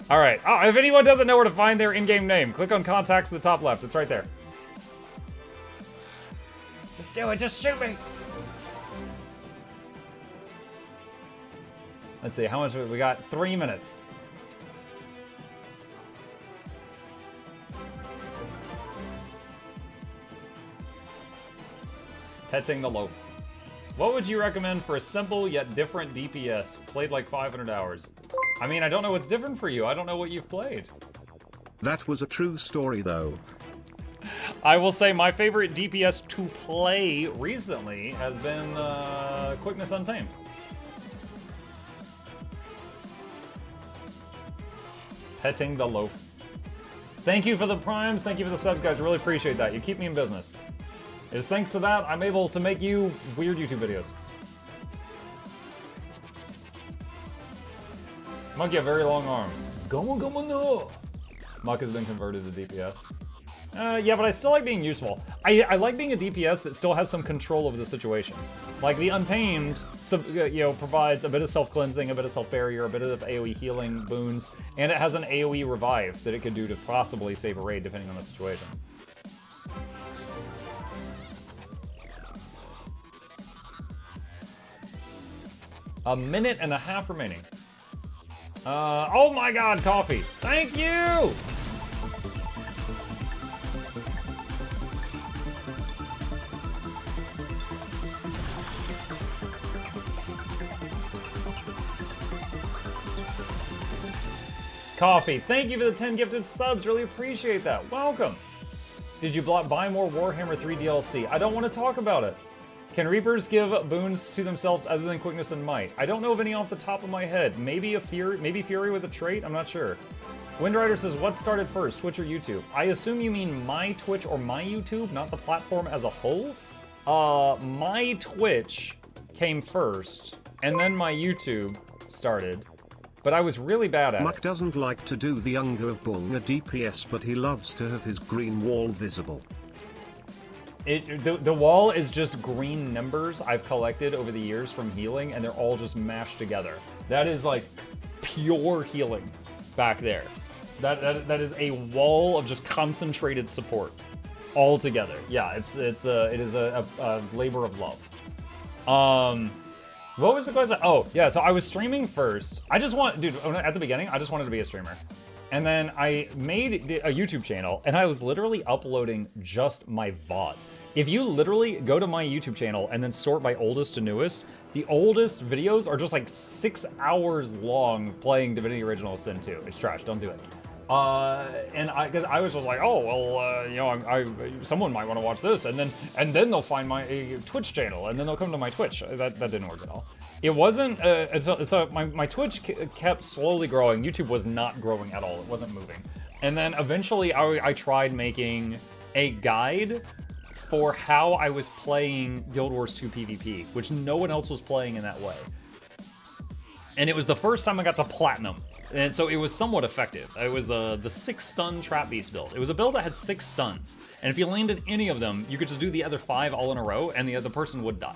Alright, oh, if anyone doesn't know where to find their in-game name, click on contacts at the top left, it's right there. Just do it, just shoot me! Let's see, how much we got? 3 minutes. Petting the loaf. What would you recommend for a simple yet different DPS? Played like 500 hours. I mean, I don't know what's different for you. I don't know what you've played. That was a true story though. I will say my favorite DPS to play recently has been Quickness Untamed. Petting the loaf. Thank you for the primes. Thank you for the subs, guys. Really appreciate that. You keep me in business. It's thanks to that I'm able to make you weird YouTube videos. Monkey have very long arms. Go no. Muck has been converted to DPS. Yeah, but I still like being useful. I like being a DPS that still has some control over the situation. Like the Untamed, provides a bit of self-cleansing, a bit of self-barrier, a bit of AoE healing boons, and it has an AoE revive that it could do to possibly save a raid depending on the situation. A minute and a half remaining. Oh my god, coffee. Thank you! Coffee, thank you for the 10 gifted subs. Really appreciate that. Welcome. Did you buy more Warhammer 3 DLC? I don't want to talk about it. Can Reapers give boons to themselves other than quickness and might? I don't know of any off the top of my head. Maybe Fury with a trait? I'm not sure. Windrider says, what started first, Twitch or YouTube? I assume you mean my Twitch or my YouTube, not the platform as a whole? My Twitch came first, and then my YouTube started. But I was really bad at it. Muck doesn't like to do the Unger of being a DPS, but he loves to have his green wall visible. The wall is just green numbers I've collected over the years from healing, and they're all just mashed together. That is like pure healing back there. That is a wall of just concentrated support all together. Yeah, it is a labor of love. What was the question? Oh, yeah, so I was streaming first. At the beginning, I just wanted to be a streamer. And then I made a YouTube channel, and I was literally uploading just my VODs. If you literally go to my YouTube channel and then sort by oldest to newest, the oldest videos are just like 6 hours long playing Divinity Original Sin 2. It's trash, don't do it. Because I was just like, oh, well, someone might want to watch this, and then they'll find my Twitch channel, and then they'll come to my Twitch. That didn't work at all. It wasn't, so my Twitch kept slowly growing. YouTube was not growing at all. It wasn't moving. And then eventually I tried making a guide for how I was playing Guild Wars 2 PvP, which no one else was playing in that way. And it was the first time I got to Platinum. And so it was somewhat effective. It was the 6-stun Trap Beast build. It was a build that had 6 stuns. And if you landed any of them, you could just do the other 5 all in a row, and the other person would die.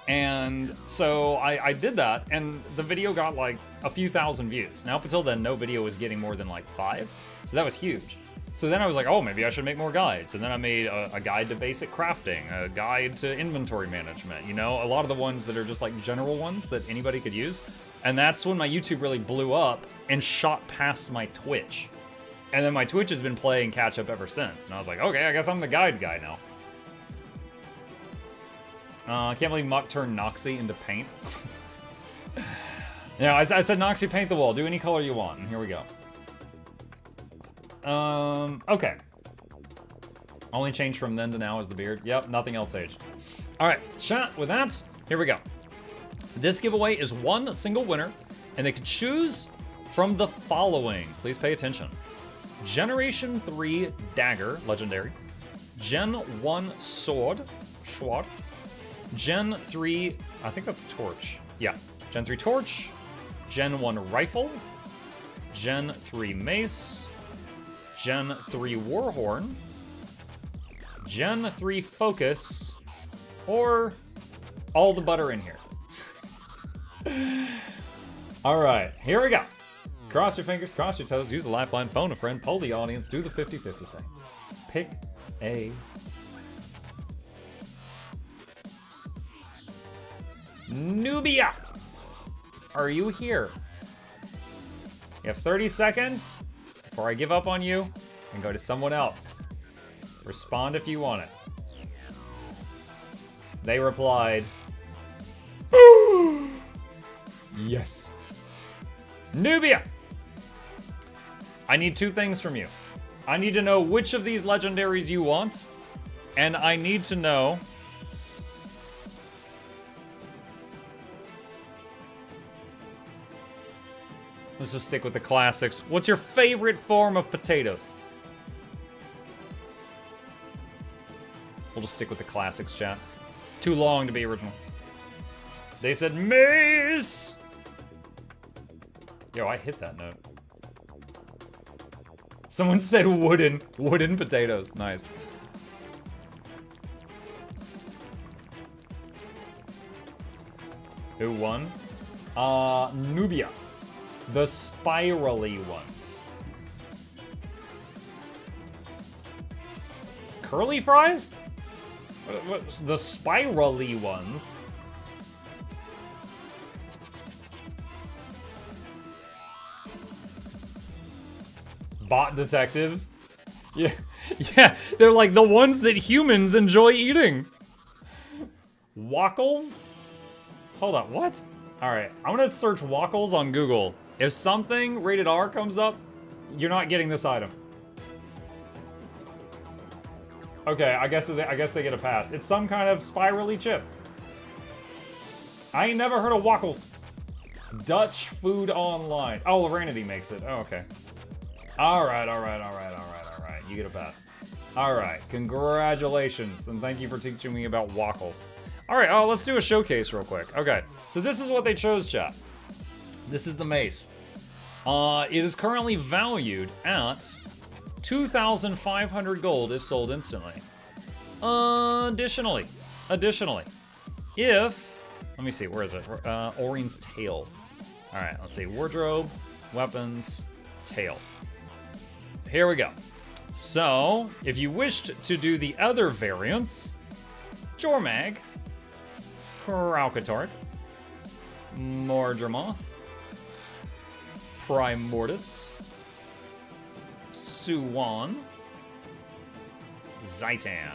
And so I did that, and the video got like a few thousand views. Now up until then, no video was getting more than like 5. So that was huge. So then I was like, oh, maybe I should make more guides. And then I made a guide to basic crafting, a guide to inventory management, you know, a lot of the ones that are just like general ones that anybody could use. And that's when my YouTube really blew up and shot past my Twitch. And then my Twitch has been playing catch up ever since. And I was like, okay, I guess I'm the guide guy now. I can't believe Muck turned Noxxi into paint. Yeah, I said Noxxi, paint the wall. Do any color you want. And here we go. Okay. Only change from then to now is the beard. Yep, nothing else aged. All right, chat, with that, here we go. This giveaway is one single winner, and they can choose from the following. Please pay attention. Generation 3 Dagger, Legendary. Gen 1 Sword, Gen 3 I think that's torch. Yeah. Gen 3 torch. Gen 1 rifle. Gen 3 mace. Gen 3 warhorn. Gen 3 focus. Or all the butter in here. Alright, here we go. Cross your fingers, cross your toes, use a lifeline, phone a friend, poll the audience, do the 50-50 thing. Pick a... Nubia! Are you here? You have 30 seconds before I give up on you and go to someone else. Respond if you want it. They replied, yes. Nubia! I need two things from you. I need to know which of these legendaries you want, and I need to know let's just stick with the classics. What's your favorite form of potatoes? We'll just stick with the classics, chat. Too long to be original. They said mace! Yo, I hit that note. Someone said wooden potatoes. Nice. Who won? Nubia. The spirally ones. Curly fries? What, the spirally ones? Bot detectives? Yeah, yeah, they're like the ones that humans enjoy eating. Wackles? Hold on, what? Alright, I'm gonna search Wackles on Google. If something rated R comes up, you're not getting this item. Okay, I guess they get a pass. It's some kind of spirally chip. I ain't never heard of Wackles. Dutch Food Online. Oh, Lorenity makes it. Oh, okay. Alright. You get a pass. Alright, congratulations, and thank you for teaching me about Wackles. Alright, let's do a showcase real quick. Okay, so this is what they chose, chat. This is the mace. It is currently valued at 2,500 gold if sold instantly. Additionally, if... Let me see, where is it? Orine's tail. Alright, let's see. Wardrobe, weapons, tail. Here we go. So, if you wished to do the other variants, Jormag, Kraukatark, Mordremoth, Primordius, Suwan, Zaitan.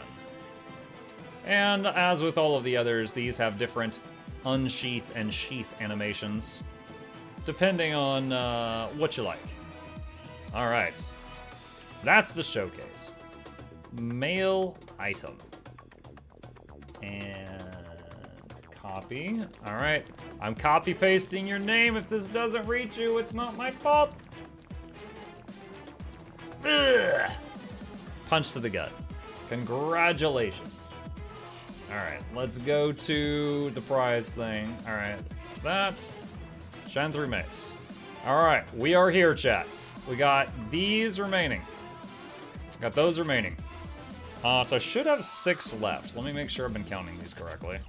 And as with all of the others, these have different unsheath and sheath animations, depending on what you like. All right. That's the showcase. Mail item. And copy. All right. I'm copy pasting your name. If this doesn't reach you, it's not my fault. Ugh. Punch to the gut. Congratulations. All right. Let's go to the prize thing. All right. That. Gen 3 mace. All right. We are here, chat. We got these remaining. Got those remaining. So I should have 6 left. Let me make sure I've been counting these correctly.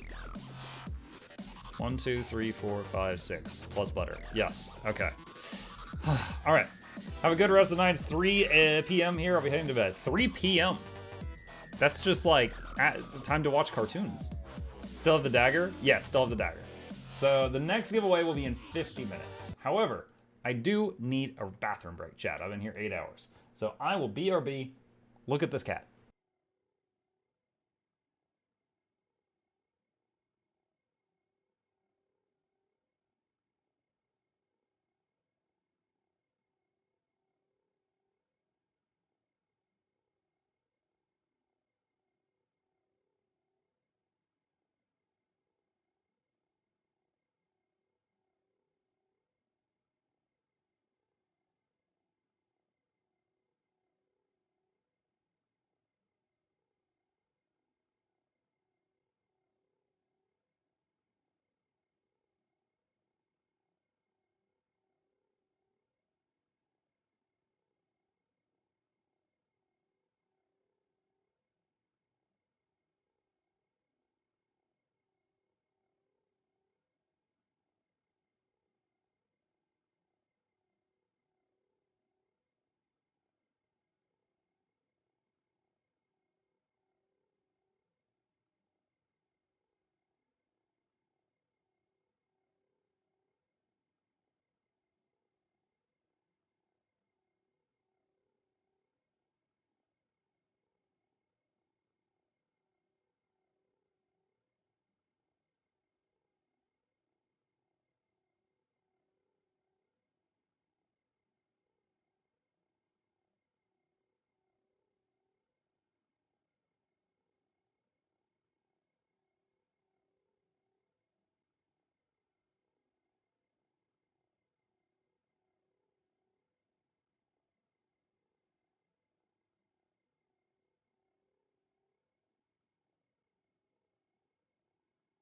1, 2, 3, 4, 5, 6. Plus butter. Yes. Okay. All right. Have a good rest of the night. It's 3 p.m. here. I'll be heading to bed. 3 p.m. That's just like time to watch cartoons. Still have the dagger? Yes, still have the dagger. So the next giveaway will be in 50 minutes. However, I do need a bathroom break, chat. I've been here 8 hours. So I will BRB. Look at this cat.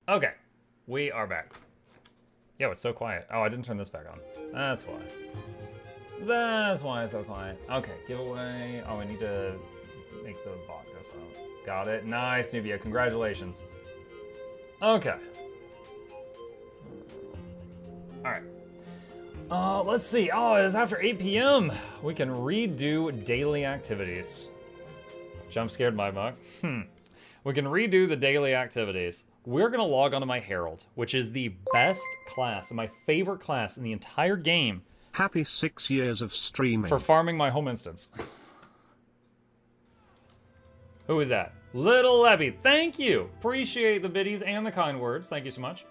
Okay, we are back. Yo, it's so quiet. Oh, I didn't turn this back on. That's why. That's why it's so quiet. Okay, giveaway. Oh, I need to make the bot go silent. Got it. Nice, Nubia. Congratulations. Okay. Alright. Let's see. Oh, it is after 8 p.m. We can redo daily activities. Jump scared my buck. We can redo the daily activities. We're gonna log onto my Herald, which is the best class and my favorite class in the entire game. Happy 6 years of streaming. For farming my home instance. Who is that? Little Lebby, thank you. Appreciate the biddies and the kind words. Thank you so much.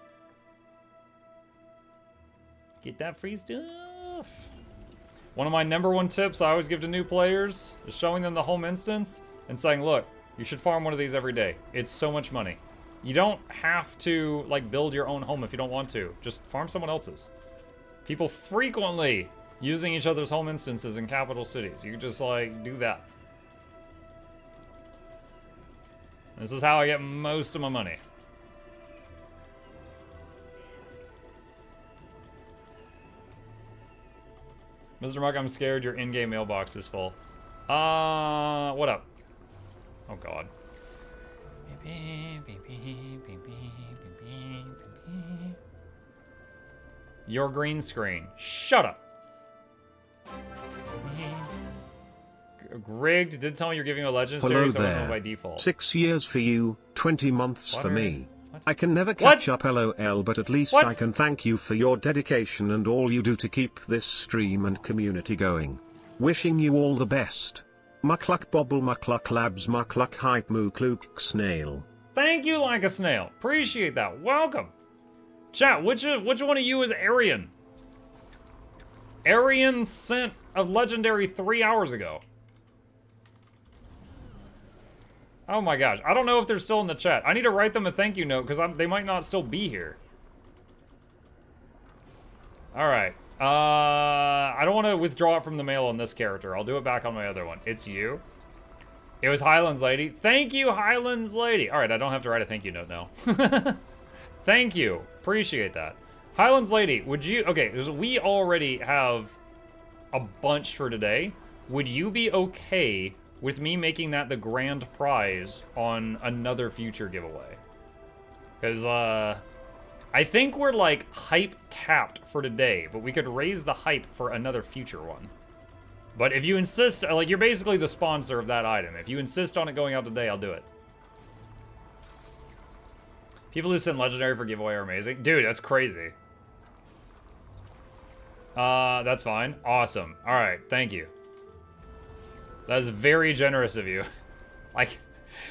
Get that free stuff. One of my #1 tips I always give to new players is showing them the home instance and saying, look, you should farm one of these every day. It's so much money. You don't have to like build your own home if you don't want to. Just farm someone else's. People frequently using each other's home instances in capital cities. You can just like do that. This is how I get most of my money. Mr. Muck, I'm scared your in-game mailbox is full. What up? Oh god. Your green screen. Shut up. Grigged did tell me you're giving a legend Hello series, so I there. don't know by default. 6 years for you, 20 months for me. What? I can never catch up LOL, but at least I can thank you for your dedication and all you do to keep this stream and community going. Wishing you all the best. Mukluk Bobble, Mukluk Labs, Mukluk Hype, Mukluk Snail. Thank you, like a snail. Appreciate that. Welcome. Chat, which one of you is Arian? Arian sent a legendary 3 hours ago. Oh my gosh. I don't know if they're still in the chat. I need to write them a thank you note because they might not still be here. Alright. I don't want to withdraw it from the mail on this character. I'll do it back on my other one. It's you. It was Highlands Lady. Thank you, Highlands Lady. Alright, I don't have to write a thank you note now. Thank you. Appreciate that. Highlands Lady, would you... Okay, we already have a bunch for today. Would you be okay with me making that the grand prize on another future giveaway? Because, I think we're, like, hype capped for today, but we could raise the hype for another future one. But if you insist, like, you're basically the sponsor of that item. If you insist on it going out today, I'll do it. People who send legendary for giveaway are amazing. Dude, that's crazy. That's fine. Awesome. Alright, thank you. That is very generous of you. Like,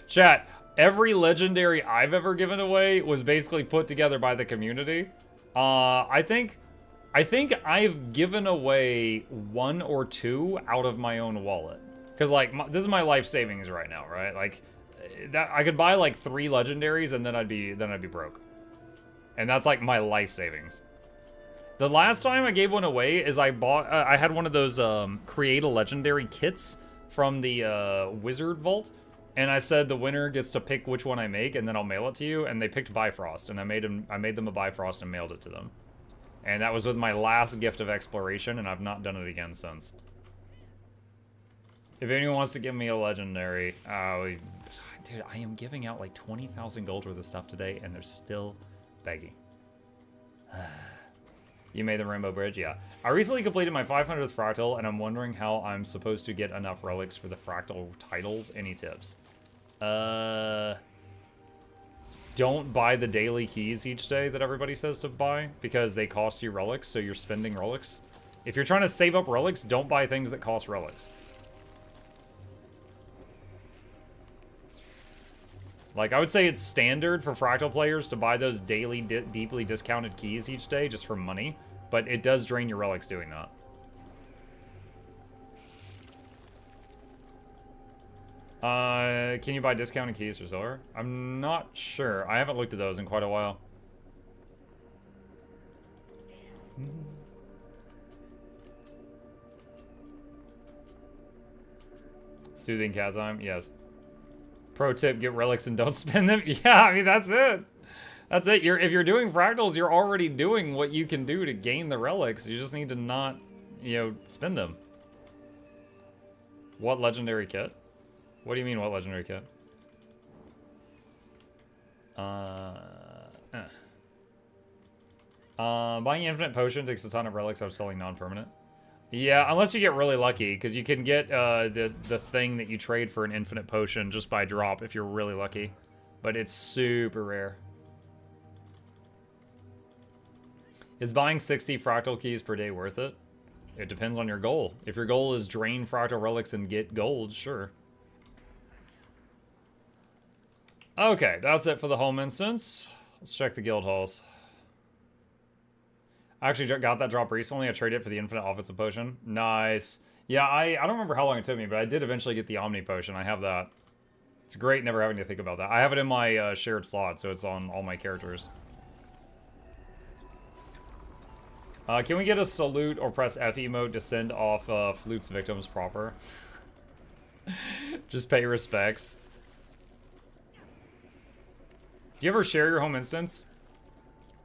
chat, every legendary I've ever given away was basically put together by the community. I think I've given away 1 or 2 out of my own wallet. Because, like, this is my life savings right now, right? Like, that I could buy, like, 3 legendaries and then I'd be broke. And that's, like, my life savings. The last time I gave one away is I had one of those, create a legendary kits from the, Wizard Vault. And I said the winner gets to pick which one I make, and then I'll mail it to you. And they picked Bifrost, and I made them a Bifrost and mailed it to them. And that was with my last gift of exploration, and I've not done it again since. If anyone wants to give me a legendary, dude, I am giving out like 20,000 gold worth of stuff today, and they're still begging. You made the Rainbow Bridge? Yeah. I recently completed my 500th Fractal, and I'm wondering how I'm supposed to get enough relics for the Fractal titles. Any tips? Don't buy the daily keys each day that everybody says to buy, because they cost you relics, so you're spending relics. If you're trying to save up relics, don't buy things that cost relics. Like, I would say it's standard for Fractal players to buy those daily, deeply discounted keys each day just for money, but it does drain your relics doing that. Can you buy discounted keys for silver? I'm not sure. I haven't looked at those in quite a while. Soothing Kazime? Yes. Pro tip, get relics and don't spend them. Yeah, I mean, that's it. That's it. If you're doing fractals, you're already doing what you can do to gain the relics. You just need to not, you know, spend them. What legendary kit? What do you mean, what legendary kit? Buying infinite potion takes a ton of relics out of selling non-permanent. Yeah, unless you get really lucky, because you can get the thing that you trade for an infinite potion just by drop if you're really lucky. But it's super rare. Is buying 60 fractal keys per day worth it? It depends on your goal. If your goal is drain fractal relics and get gold, sure. Okay, that's it for the home instance. Let's check the guild halls. I actually got that drop recently. I traded it for the infinite offensive potion. Nice. Yeah, I don't remember how long it took me, but I did eventually get the Omni potion. I have that. It's great never having to think about that. I have it in my shared slot, so it's on all my characters. Can we get a salute or press F emote to send off Flute's victims proper? Just pay respects. Do you ever share your home instance?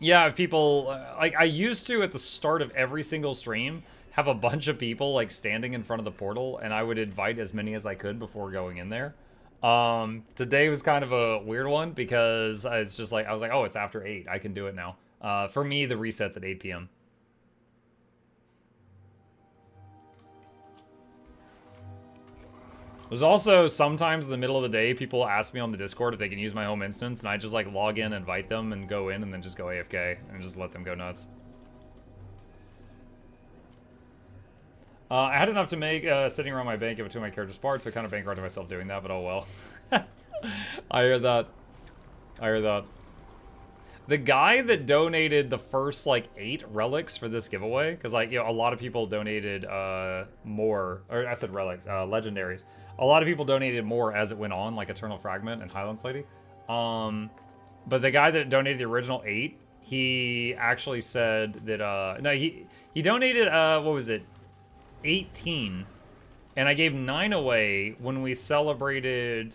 Yeah, if people, like, I used to at the start of every single stream have a bunch of people, like, standing in front of the portal, and I would invite as many as I could before going in there. Today was kind of a weird one, because I was like, oh, it's after 8, I can do it now. For me, the reset's at 8 p.m. There's also sometimes in the middle of the day, people ask me on the Discord if they can use my home instance, and I just like log in, invite them, and go in, and then just go AFK, and just let them go nuts. I had enough to make sitting around my bank of two of my characters' parts, so I kind of bankrupted myself doing that, but oh well. I hear that. I hear that. The guy that donated the first, like, 8 relics for this giveaway, because, like, you know, a lot of people donated more, or I said relics, legendaries. A lot of people donated more as it went on, like Eternal Fragment and Highlands Lady. But the guy that donated the original 8, he actually said that, no, he donated, what was it, 18. And I gave 9 away when we celebrated,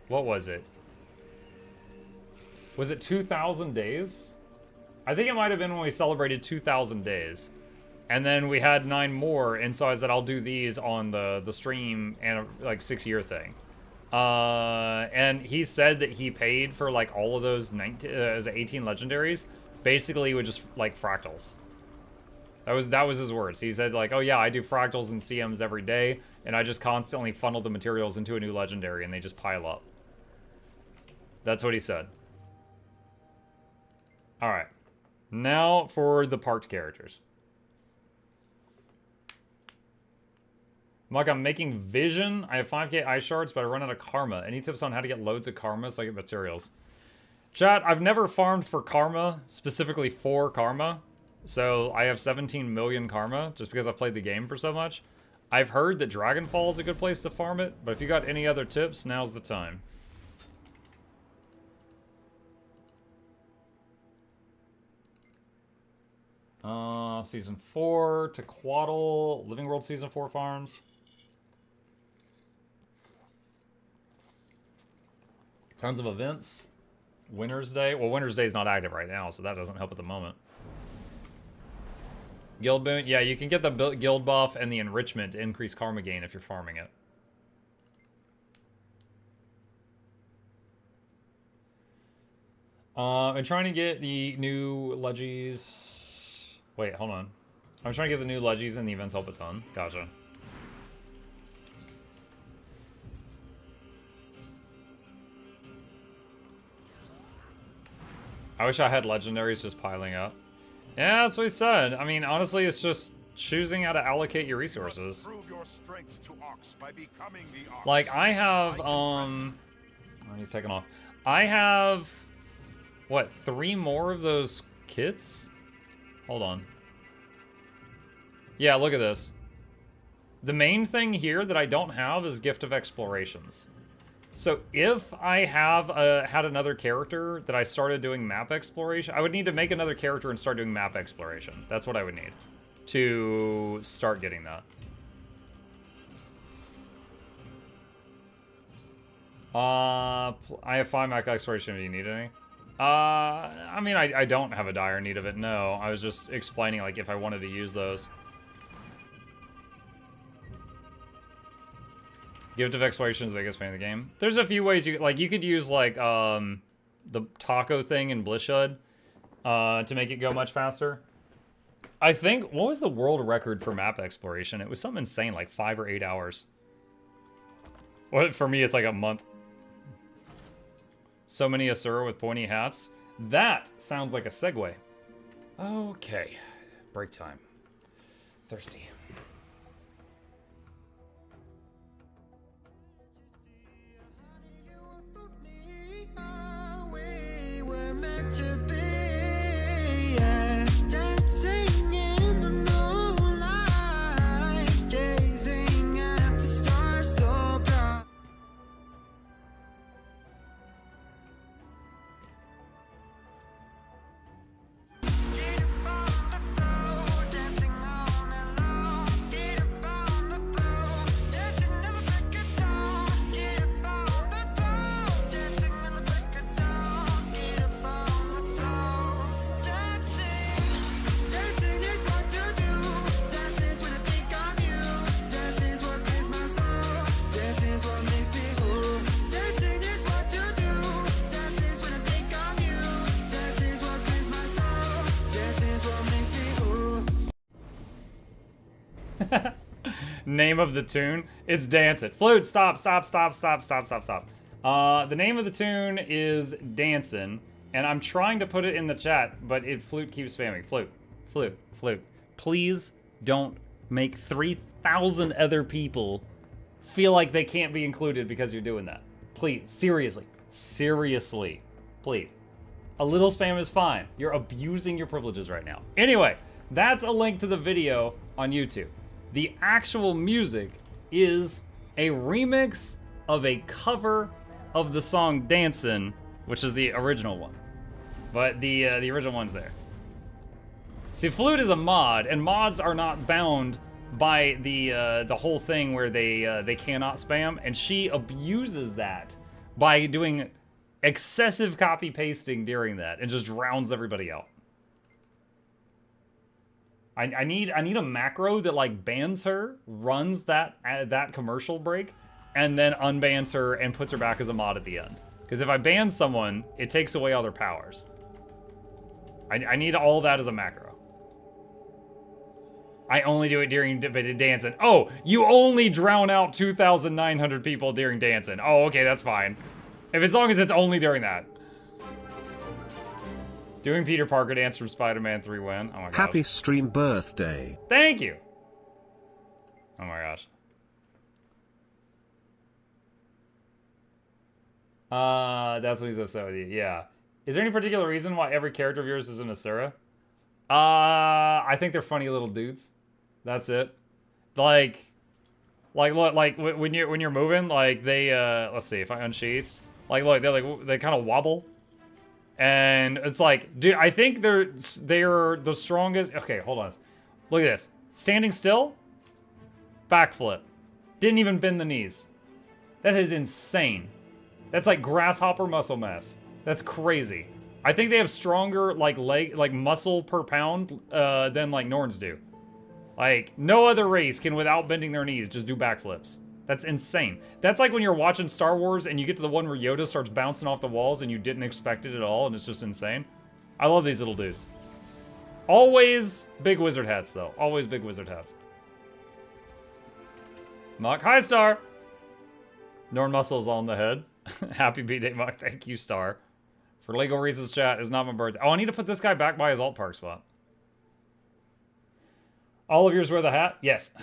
what was it? Was it 2,000 days? I think it might have been when we celebrated 2,000 days. And then we had 9 more, and so I said I'll do these on the stream and like 6-year thing. And he said that he paid for like all of those 18 legendaries, basically with just like fractals. That was his words. He said like, oh yeah, I do fractals and CMs every day, and I just constantly funnel the materials into a new legendary, and they just pile up. That's what he said. Alright, now for the parked characters. Mike, I'm making Vision. I have 5k ice shards, but I run out of karma. Any tips on how to get loads of karma so I get materials? Chat, I've never farmed for karma, specifically for karma. So I have 17 million karma, just because I've played the game for so much. I've heard that Dragonfall is a good place to farm it, but if you got any other tips, now's the time. Season 4, Tequatl, Living World Season 4 farms. Tons of events. Winter's Day. Well, Winter's Day is not active right now, so that doesn't help at the moment. Guild boon. Yeah, you can get the guild buff and the enrichment to increase karma gain if you're farming it. I'm trying to get the new leggies. Wait, hold on. I'm trying to get the new leggies and the events help a ton. Gotcha. I wish I had legendaries just piling up. Yeah, that's what he said. I mean, honestly, it's just choosing how to allocate your resources. Like, I have, oh, he's taking off. I have, what, 3 more of those kits? Hold on. Yeah, look at this. The main thing here that I don't have is Gift of Explorations. So if I have had another character that I started doing map exploration, I would need to make another character and start doing map exploration. That's what I would need to start getting that. I have 5 map exploration if you need any. I mean, I don't have a dire need of it, no. I was just explaining, like, if I wanted to use those. Gift of exploration is the biggest pain in the game. There's a few ways you could use like the taco thing in Blisshood to make it go much faster. I think what was the world record for map exploration? It was something insane, like 5 or 8 hours. Well, for me, it's like a month. So many Asura with pointy hats. That sounds like a segue. Okay, break time. Thirsty. To be, yeah, dancing in the moonlight, gazing at the stars so bright. Name of the tune? It's Dancin'. Flute, stop. The name of the tune is Dancin', and I'm trying to put it in the chat, but Flute keeps spamming. Flute. Please don't make 3,000 other people feel like they can't be included because you're doing that. Please, seriously, please. A little spam is fine. You're abusing your privileges right now. Anyway, that's a link to the video on YouTube. The actual music is a remix of a cover of the song Dancin', which is the original one. But the original one's there. See, Flute is a mod, and mods are not bound by the whole thing where they cannot spam, and she abuses that by doing excessive copy pasting during that and just drowns everybody out. I need a macro that like bans her, runs that commercial break, and then unbans her and puts her back as a mod at the end. Because if I ban someone, it takes away all their powers. I need all that as a macro. I only do it during Dancin'. Oh, you only drown out 2,900 people during Dancin'. Oh, okay, that's fine. As long as it's only during that. Doing Peter Parker dance from Spider-Man 3 win. Oh my gosh. Happy stream birthday. Thank you. Oh my gosh. That's what he's upset with you. Yeah. Is there any particular reason why every character of yours is an Asura? I think they're funny little dudes. That's it. Like when you're moving, like they let's see if I unsheath. Like look, they kind of wobble. And it's like, dude, I think they're the strongest. Okay, hold on. Look at this. Standing still, backflip. Didn't even bend the knees. That is insane. That's like grasshopper muscle mass. That's crazy. I think they have stronger like muscle per pound than like Norns do. Like no other race can without bending their knees just do backflips. That's insane. That's like when you're watching Star Wars and you get to the one where Yoda starts bouncing off the walls and you didn't expect it at all and it's just insane. I love these little dudes. Always big wizard hats though. Always big wizard hats. Muck, hi Star! Norn muscles on the head. Happy B-Day Muck, thank you Star. For legal reasons chat, is not my birthday. Oh, I need to put this guy back by his alt park spot. All of yours wear the hat? Yes.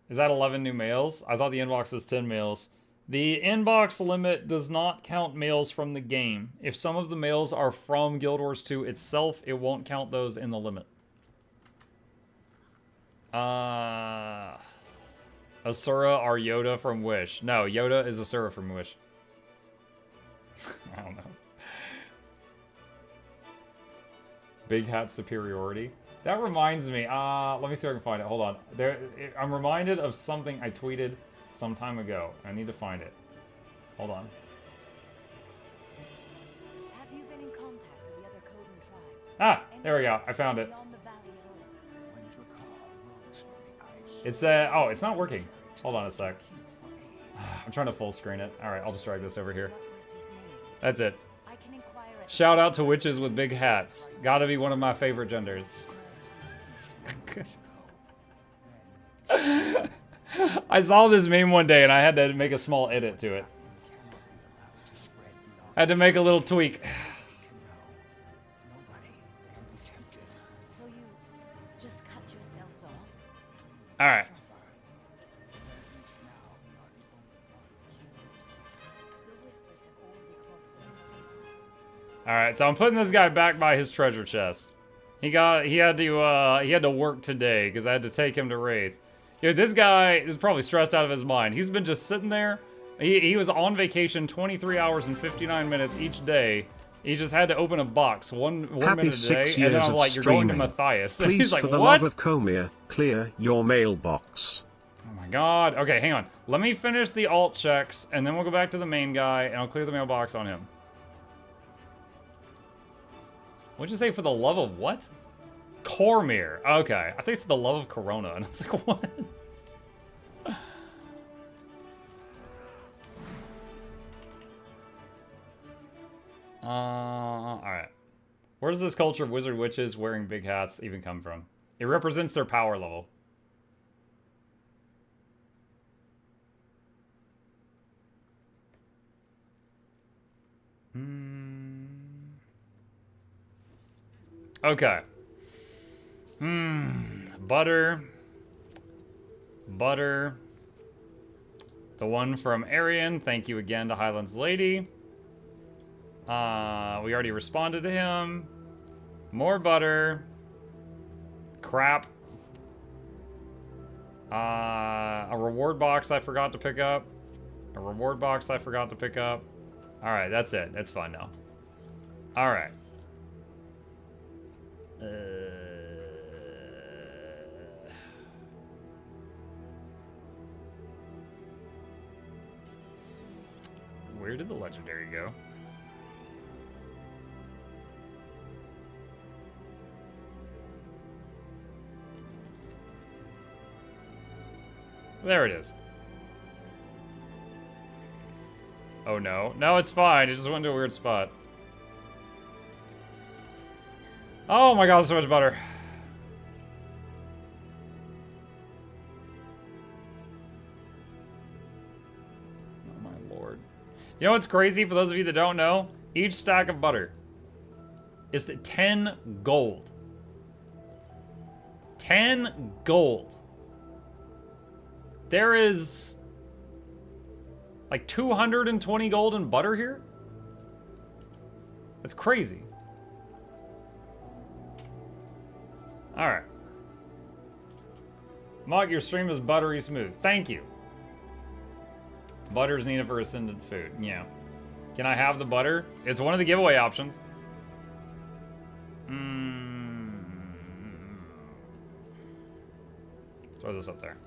Is that 11 new males? I thought the inbox was 10 males. The inbox limit does not count males from the game. If some of the males are from Guild Wars 2 itself, it won't count those in the limit. Asura are Yoda from Wish. No, Yoda is Asura from Wish. I don't know. Big hat superiority. That reminds me, let me see if I can find it. Hold on. I'm reminded of something I tweeted some time ago. I need to find it. Hold on. Ah, there we go. I found it. It's oh, it's not working. Hold on a sec. I'm trying to full screen it. All right, I'll just drag this over here. That's it. Shout out to witches with big hats. Gotta be one of my favorite genders. I saw this meme one day and I had to make a small edit to it. I had to make a little tweak. So you just cut yourselves off? All right. All right, so I'm putting this guy back by his treasure chest. He had to work today because I had to take him to raise. Yo, this guy is probably stressed out of his mind. He's been just sitting there. He was on vacation 23 hours and 59 minutes each day. He just had to open a box one Happy minute a day, 6 and then years I'm of like, "You're going to streaming. Matthias." And Please, he's like, for the "What?" love of Comia, clear your mailbox. Oh my god. Okay, hang on. Let me finish the alt checks, and then we'll go back to the main guy, and I'll clear the mailbox on him. What'd you say, for the love of what? Cormir. Okay. I think it's the love of Corona, and I was like, what? Alright. Where does this culture of wizard witches wearing big hats even come from? It represents their power level. Okay. Butter. Butter. The one from Arian. Thank you again to Highlands Lady. We already responded to him. More butter. Crap. A reward box I forgot to pick up. A reward box I forgot to pick up. Alright, that's it. It's fine now. Alright. Where did the legendary go? There it is. Oh no. No, it's fine. It just went to a weird spot. Oh my god, so much butter. Oh my lord. You know what's crazy for those of you that don't know? Each stack of butter is 10 gold. 10 gold. There is like 220 gold in butter here? That's crazy. Alright. Mog, your stream is buttery smooth. Thank you. Butter's needed for ascendant food. Yeah. Can I have the butter? It's one of the giveaway options. Throw this up there.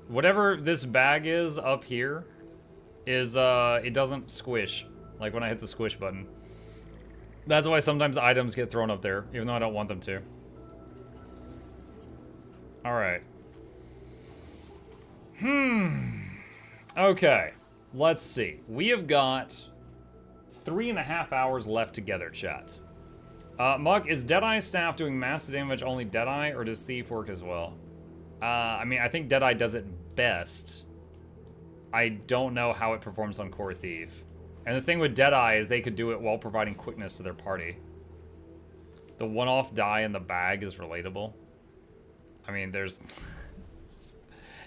Whatever this bag is up here is, it doesn't squish. Like when I hit the squish button. That's why sometimes items get thrown up there, even though I don't want them to. Alright. Okay. Let's see. We have got 3.5 hours left together, chat. Mug, is Deadeye's staff doing mass damage only Deadeye, or does Thief work as well? I mean, I think Deadeye does it best. I don't know how it performs on Core Thief. And the thing with Deadeye is they could do it while providing quickness to their party. The one-off die in the bag is relatable. I mean, there's...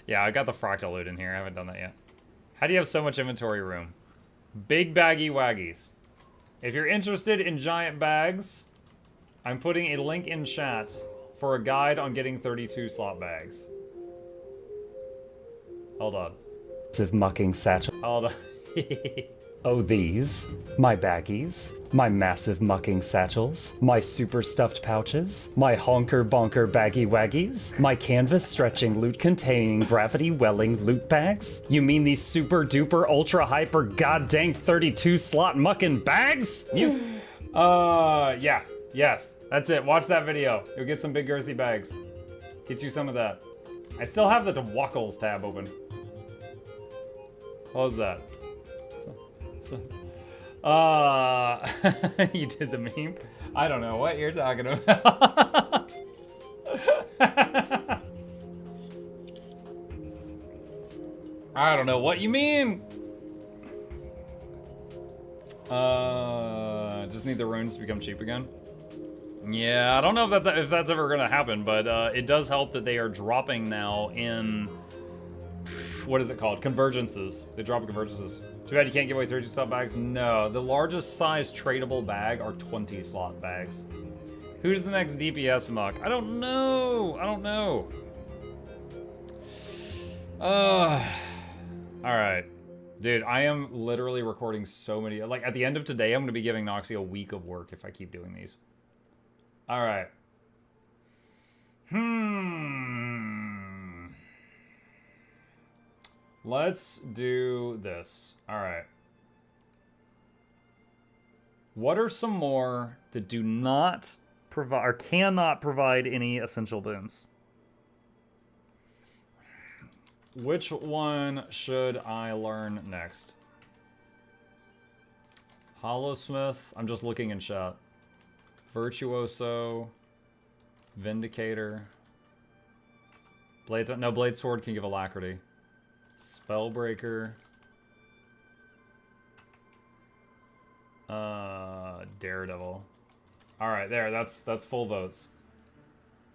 yeah, I got the fractal loot in here. I haven't done that yet. How do you have so much inventory room? Big baggy waggies. If you're interested in giant bags, I'm putting a link in chat for a guide on getting 32 slot bags. Hold on. Massive mucking satchel. Hold on. Oh, these, my baggies, my massive mucking satchels, my super stuffed pouches, my honker bonker baggy waggies, my canvas stretching loot containing gravity welling loot bags? You mean these super duper ultra hyper goddamn 32 slot mucking bags? Yes, yes. That's it. Watch that video. You'll get some big girthy bags. Get you some of that. I still have the Wackles tab open. What was that? You did the meme? I don't know what you're talking about. I don't know what you mean. Just need the runes to become cheap again. Yeah, I don't know if that's ever gonna happen, but it does help that they are dropping now in, what is it called? Convergences. They drop convergences. Too bad you can't give away 32 slot bags. No, the largest size tradable bag are 20 slot bags. Who's the next DPS muck? I don't know. I don't know. All right. Dude, I am literally recording so many. Like, at the end of today, I'm going to be giving Noxxi a week of work if I keep doing these. All right. Let's do this. All right. What are some more that do not provide or cannot provide any essential boons? Which one should I learn next? Hollowsmith. I'm just looking in chat. Virtuoso. Vindicator. Blades. No, Blade Sword can give alacrity. Spellbreaker. Daredevil. Alright, there. That's full votes.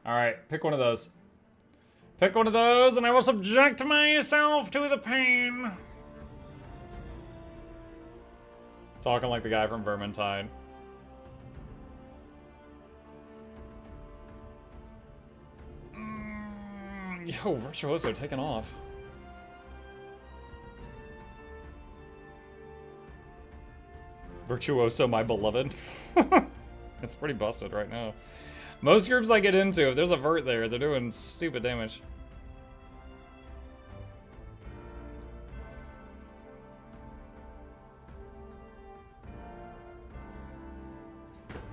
Alright, pick one of those. Pick one of those, and I will subject myself to the pain. Talking like the guy from Vermintide. Yo, Virtuoso taking off. Virtuoso, my beloved. It's pretty busted right now. Most groups I get into, if there's a vert there, they're doing stupid damage.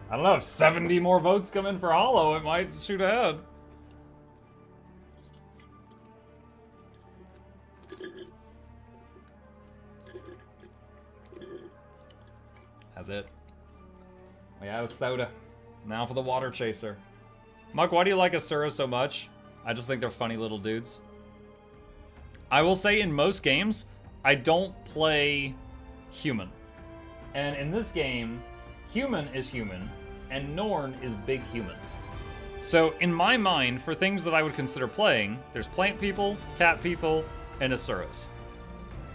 I don't know, if 70 more votes come in for Hollow, it might shoot ahead. That's it. We got a soda. Now for the water chaser. Muck, why do you like Asura so much? I just think they're funny little dudes. I will say in most games, I don't play human. And in this game, human is human, and Norn is big human. So in my mind, for things that I would consider playing, there's plant people, cat people, and Asuras.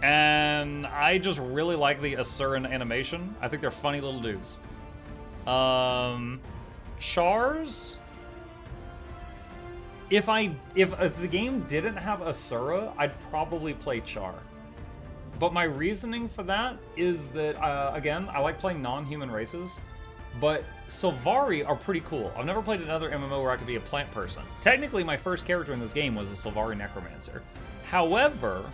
And I just really like the Asuran animation. I think they're funny little dudes. Chars? If the game didn't have Asura, I'd probably play Char. But my reasoning for that is that, again, I like playing non-human races, but Sylvari are pretty cool. I've never played another MMO where I could be a plant person. Technically, my first character in this game was a Sylvari Necromancer. However,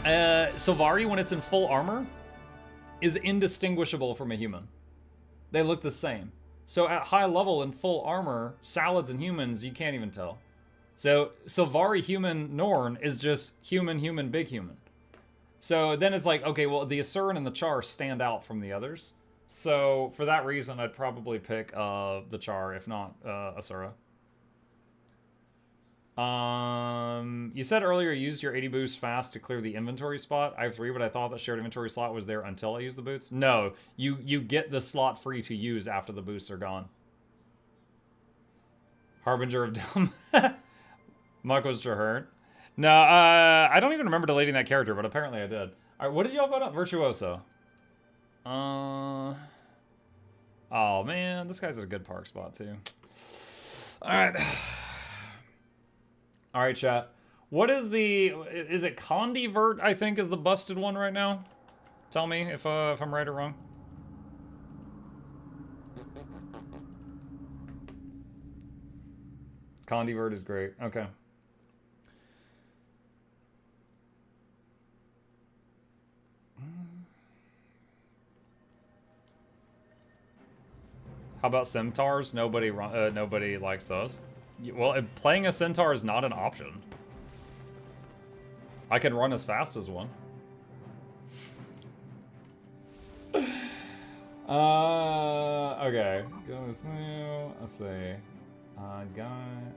Sylvari, when it's in full armor, is indistinguishable from a human. They look the same. So at high level in full armor, salads and humans, you can't even tell. So Sylvari human Norn is just human, human, big human. So then it's like, okay, well, the Asuran and the Char stand out from the others. So for that reason, I'd probably pick the Char, if not Asura. You said earlier you used your 80 boost fast to clear the inventory spot. I have 3, but I thought the shared inventory slot was there until I used the boots. No, you get the slot free to use after the boosts are gone. Harbinger of Doom. Muck was Traherne. No, I don't even remember deleting that character, but apparently I did. Alright, what did y'all vote up? Virtuoso. Oh man, this guy's at a good park spot too. Alright. Alright, chat. What is is it Condivert, I think, is the busted one right now? Tell me if I'm right or wrong. Condivert is great. Okay. How about centaurs? Nobody likes those. Well, playing a centaur is not an option. I can run as fast as one. Okay. Let's see. Let's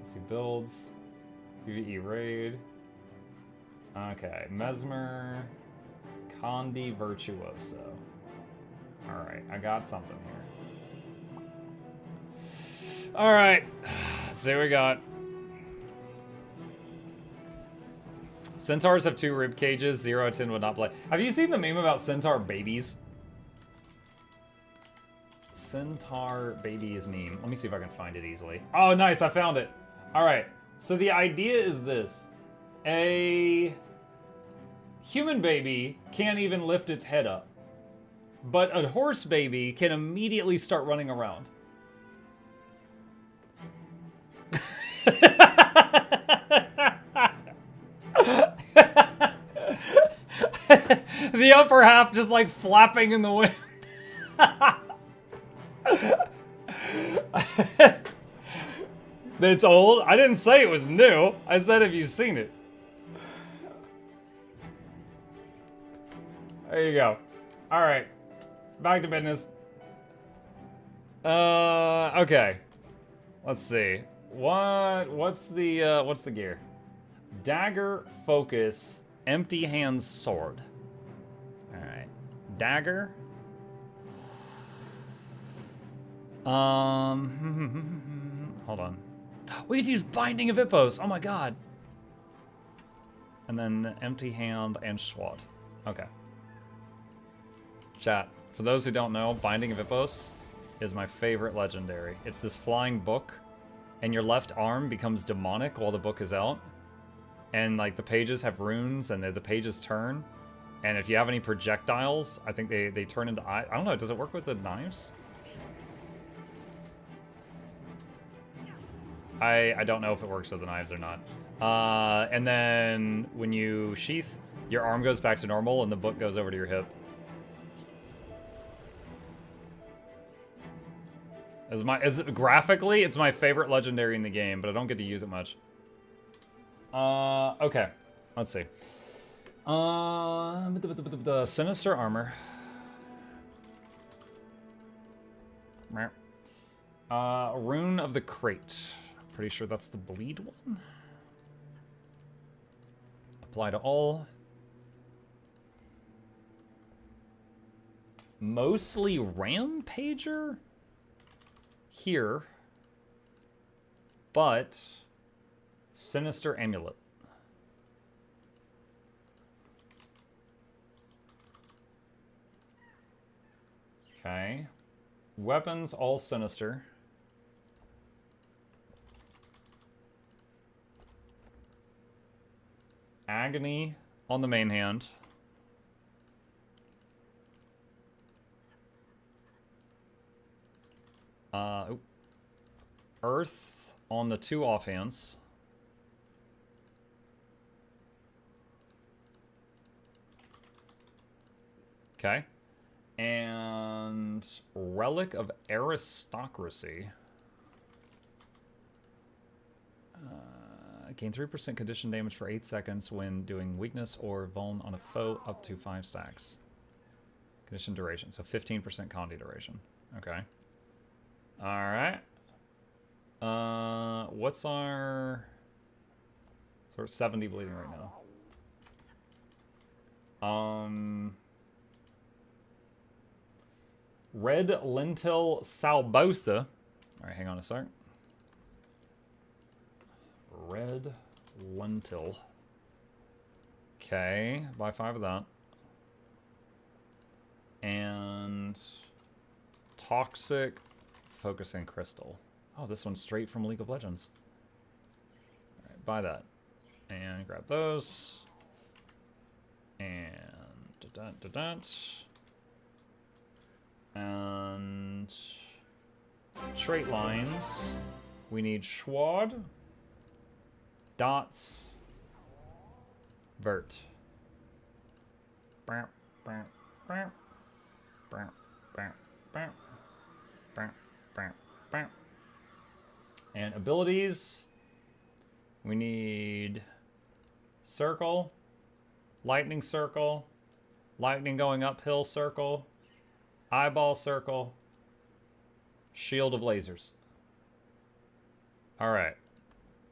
see, builds. PvE raid. Okay, Mesmer. Condi Virtuoso. Alright, I got something here. Alright, see what we got. Centaurs have 2 rib cages, 0 out of 10 would not play. Have you seen the meme about centaur babies? Centaur babies meme. Let me see if I can find it easily. Oh, nice, I found it. Alright, so the idea is this. A human baby can't even lift its head up, but a horse baby can immediately start running around. The upper half just like flapping in the wind. It's old? I didn't say it was new. I said have you seen it? There you go. Alright. Back to business. Okay. Let's see. What's the gear? Dagger, focus, empty hands, sword. Alright. Dagger. Hold on. We could use Binding of Hippos. Oh my god. And then empty hand and sword. Okay. Chat. For those who don't know, Binding of Hippos is my favorite legendary. It's this flying book, and your left arm becomes demonic while the book is out. And like the pages have runes, and the pages turn. And if you have any projectiles, I think they turn into I don't know. Does it work with the knives? I don't know if it works with the knives or not. And then when you sheath, your arm goes back to normal and the book goes over to your hip. Graphically, it's my favorite legendary in the game, but I don't get to use it much. Okay. Let's see. Sinister armor. Rune of the Crate. Pretty sure that's the bleed one. Apply to all. Mostly Rampager here, but Sinister Amulet. Okay. Weapons all Sinister. Agony on the main hand. Earth on the 2 offhands. Okay. And Relic of Aristocracy. Gain 3% condition damage for 8 seconds when doing weakness or vuln on a foe up to 5 stacks. Condition duration, so 15% Condi duration. Okay. Alright. What's our... So we're 70 bleeding right now. Red Lentil Salbosa. Alright, hang on a sec. Red Lentil. Okay, buy 5 of that. And Toxic Focusing Crystal. Oh, this one's straight from League of Legends. Alright, buy that. And grab those. And and trait lines. We need Schwad. Dots. Vert. And abilities. We need circle, lightning circle, lightning going uphill circle, eyeball circle, shield of lasers. All right.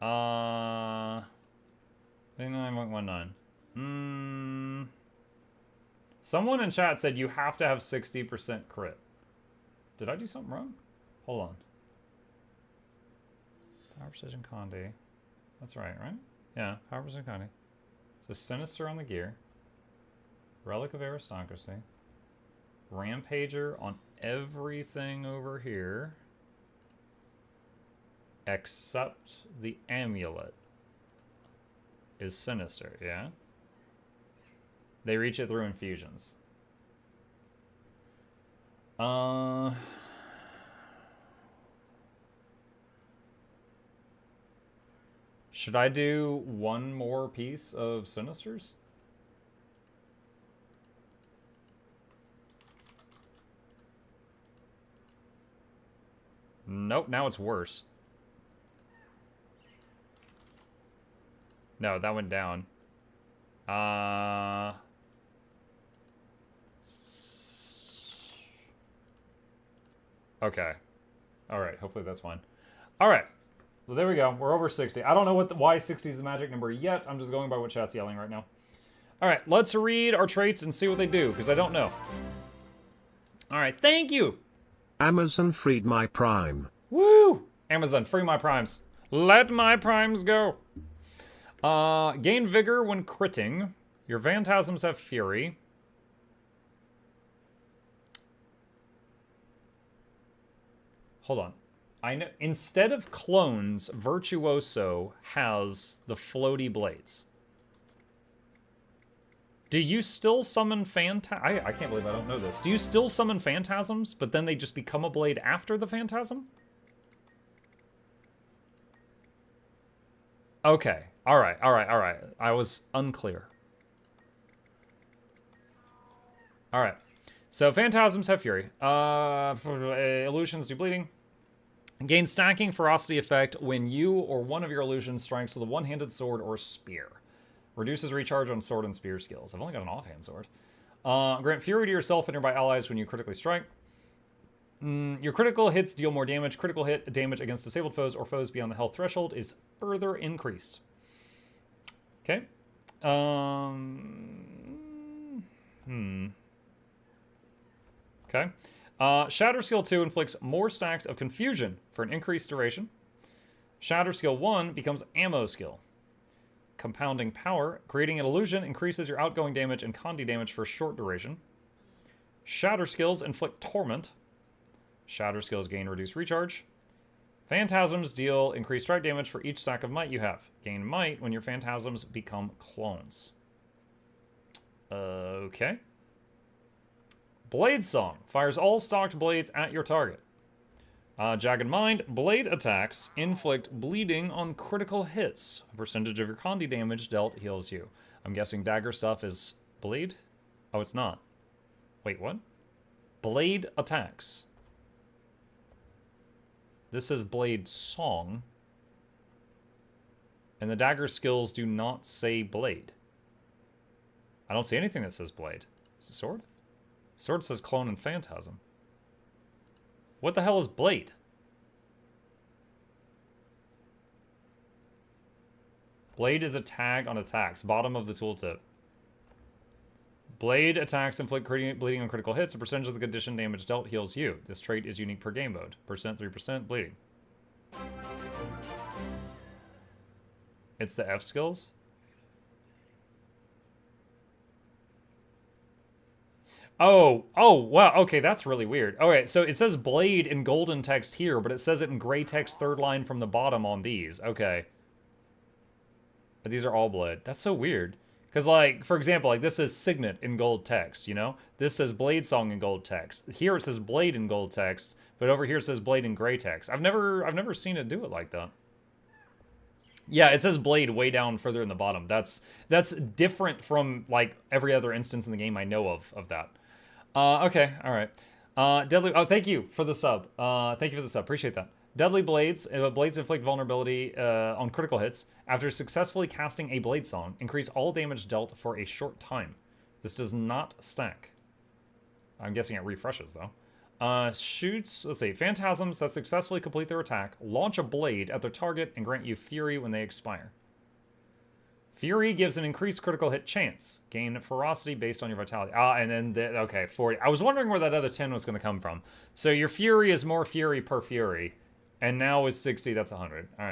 9.19. Someone in chat said you have to have 60% crit. Did I do something wrong? Hold on. Power precision Condi. That's right? Yeah, power precision Condi. So Sinister on the gear. Relic of Aristocracy. Rampager on everything over here. Except the amulet is Sinister, yeah? They reach it through infusions. Should I do one more piece of Sinisters? Nope, now it's worse. No, that went down. Okay. Alright, hopefully that's fine. Alright. So there we go. We're over 60. I don't know why 60 is the magic number yet. I'm just going by what chat's yelling right now. Alright, let's read our traits and see what they do, because I don't know. Alright, thank you! Amazon freed my prime. Woo! Amazon, free my primes. Let my primes go! Gain vigor when critting. Your phantasms have fury. Hold on. I know instead of clones, Virtuoso has the floaty blades. Do you still summon I can't believe I don't know this. Do you still summon phantasms, but then they just become a blade after the phantasm? Okay. Alright. I was unclear. Alright. So phantasms have fury. Illusions do bleeding. Gain stacking ferocity effect when you or one of your illusions strikes with a one-handed sword or spear. Reduces recharge on sword and spear skills. I've only got an offhand sword. Grant fury to yourself and nearby allies when you critically strike. Your critical hits deal more damage. Critical hit damage against disabled foes or foes beyond the health threshold is further increased. Okay. Okay. Shatter Skill 2 inflicts more stacks of confusion for an increased duration. Shatter Skill 1 becomes ammo skill. Compounding power. Creating an illusion increases your outgoing damage and Condi damage for a short duration. Shatter skills inflict torment. Shatter skills gain reduced recharge. Phantasms deal increased strike damage for each stack of might you have. Gain might when your phantasms become clones. Okay. Blade Song. Fires all stocked blades at your target. Jagged Mind. Blade attacks inflict bleeding on critical hits. A percentage of your Condi damage dealt heals you. I'm guessing dagger stuff is bleed? Oh, it's not. Wait, what? Blade attacks. This is Blade Song. And the dagger skills do not say blade. I don't see anything that says blade. Is it sword? Sword says clone and phantasm. What the hell is blade? Blade is a tag on attacks. Bottom of the tooltip. Blade attacks inflict bleeding on critical hits. A percentage of the condition damage dealt heals you. This trait is unique per game mode. 3% bleeding. It's the F skills? Oh, wow, okay, that's really weird. Okay, so it says blade in golden text here, but it says it in gray text third line from the bottom on these. Okay. But these are all blade. That's so weird. Because, like, for example, like, this says signet in gold text, you know? This says blade song in gold text. Here it says blade in gold text, but over here it says blade in gray text. I've never seen it do it like that. Yeah, it says blade way down further in the bottom. That's different from, like, every other instance in the game I know of that. Okay, alright. Deadly. Oh, thank you for the sub. Thank you for the sub. Appreciate that. Deadly blades. Blades inflict vulnerability on critical hits after successfully casting a blade song. Increase all damage dealt for a short time. This does not stack. I'm guessing it refreshes though. Shoots. Let's see. Phantasms that successfully complete their attack launch a blade at their target and grant you fury when they expire. Fury gives an increased critical hit chance. Gain ferocity based on your vitality. And then, okay, 40. I was wondering where that other 10 was going to come from. So your fury is more fury per fury. And now with 60, that's 100. All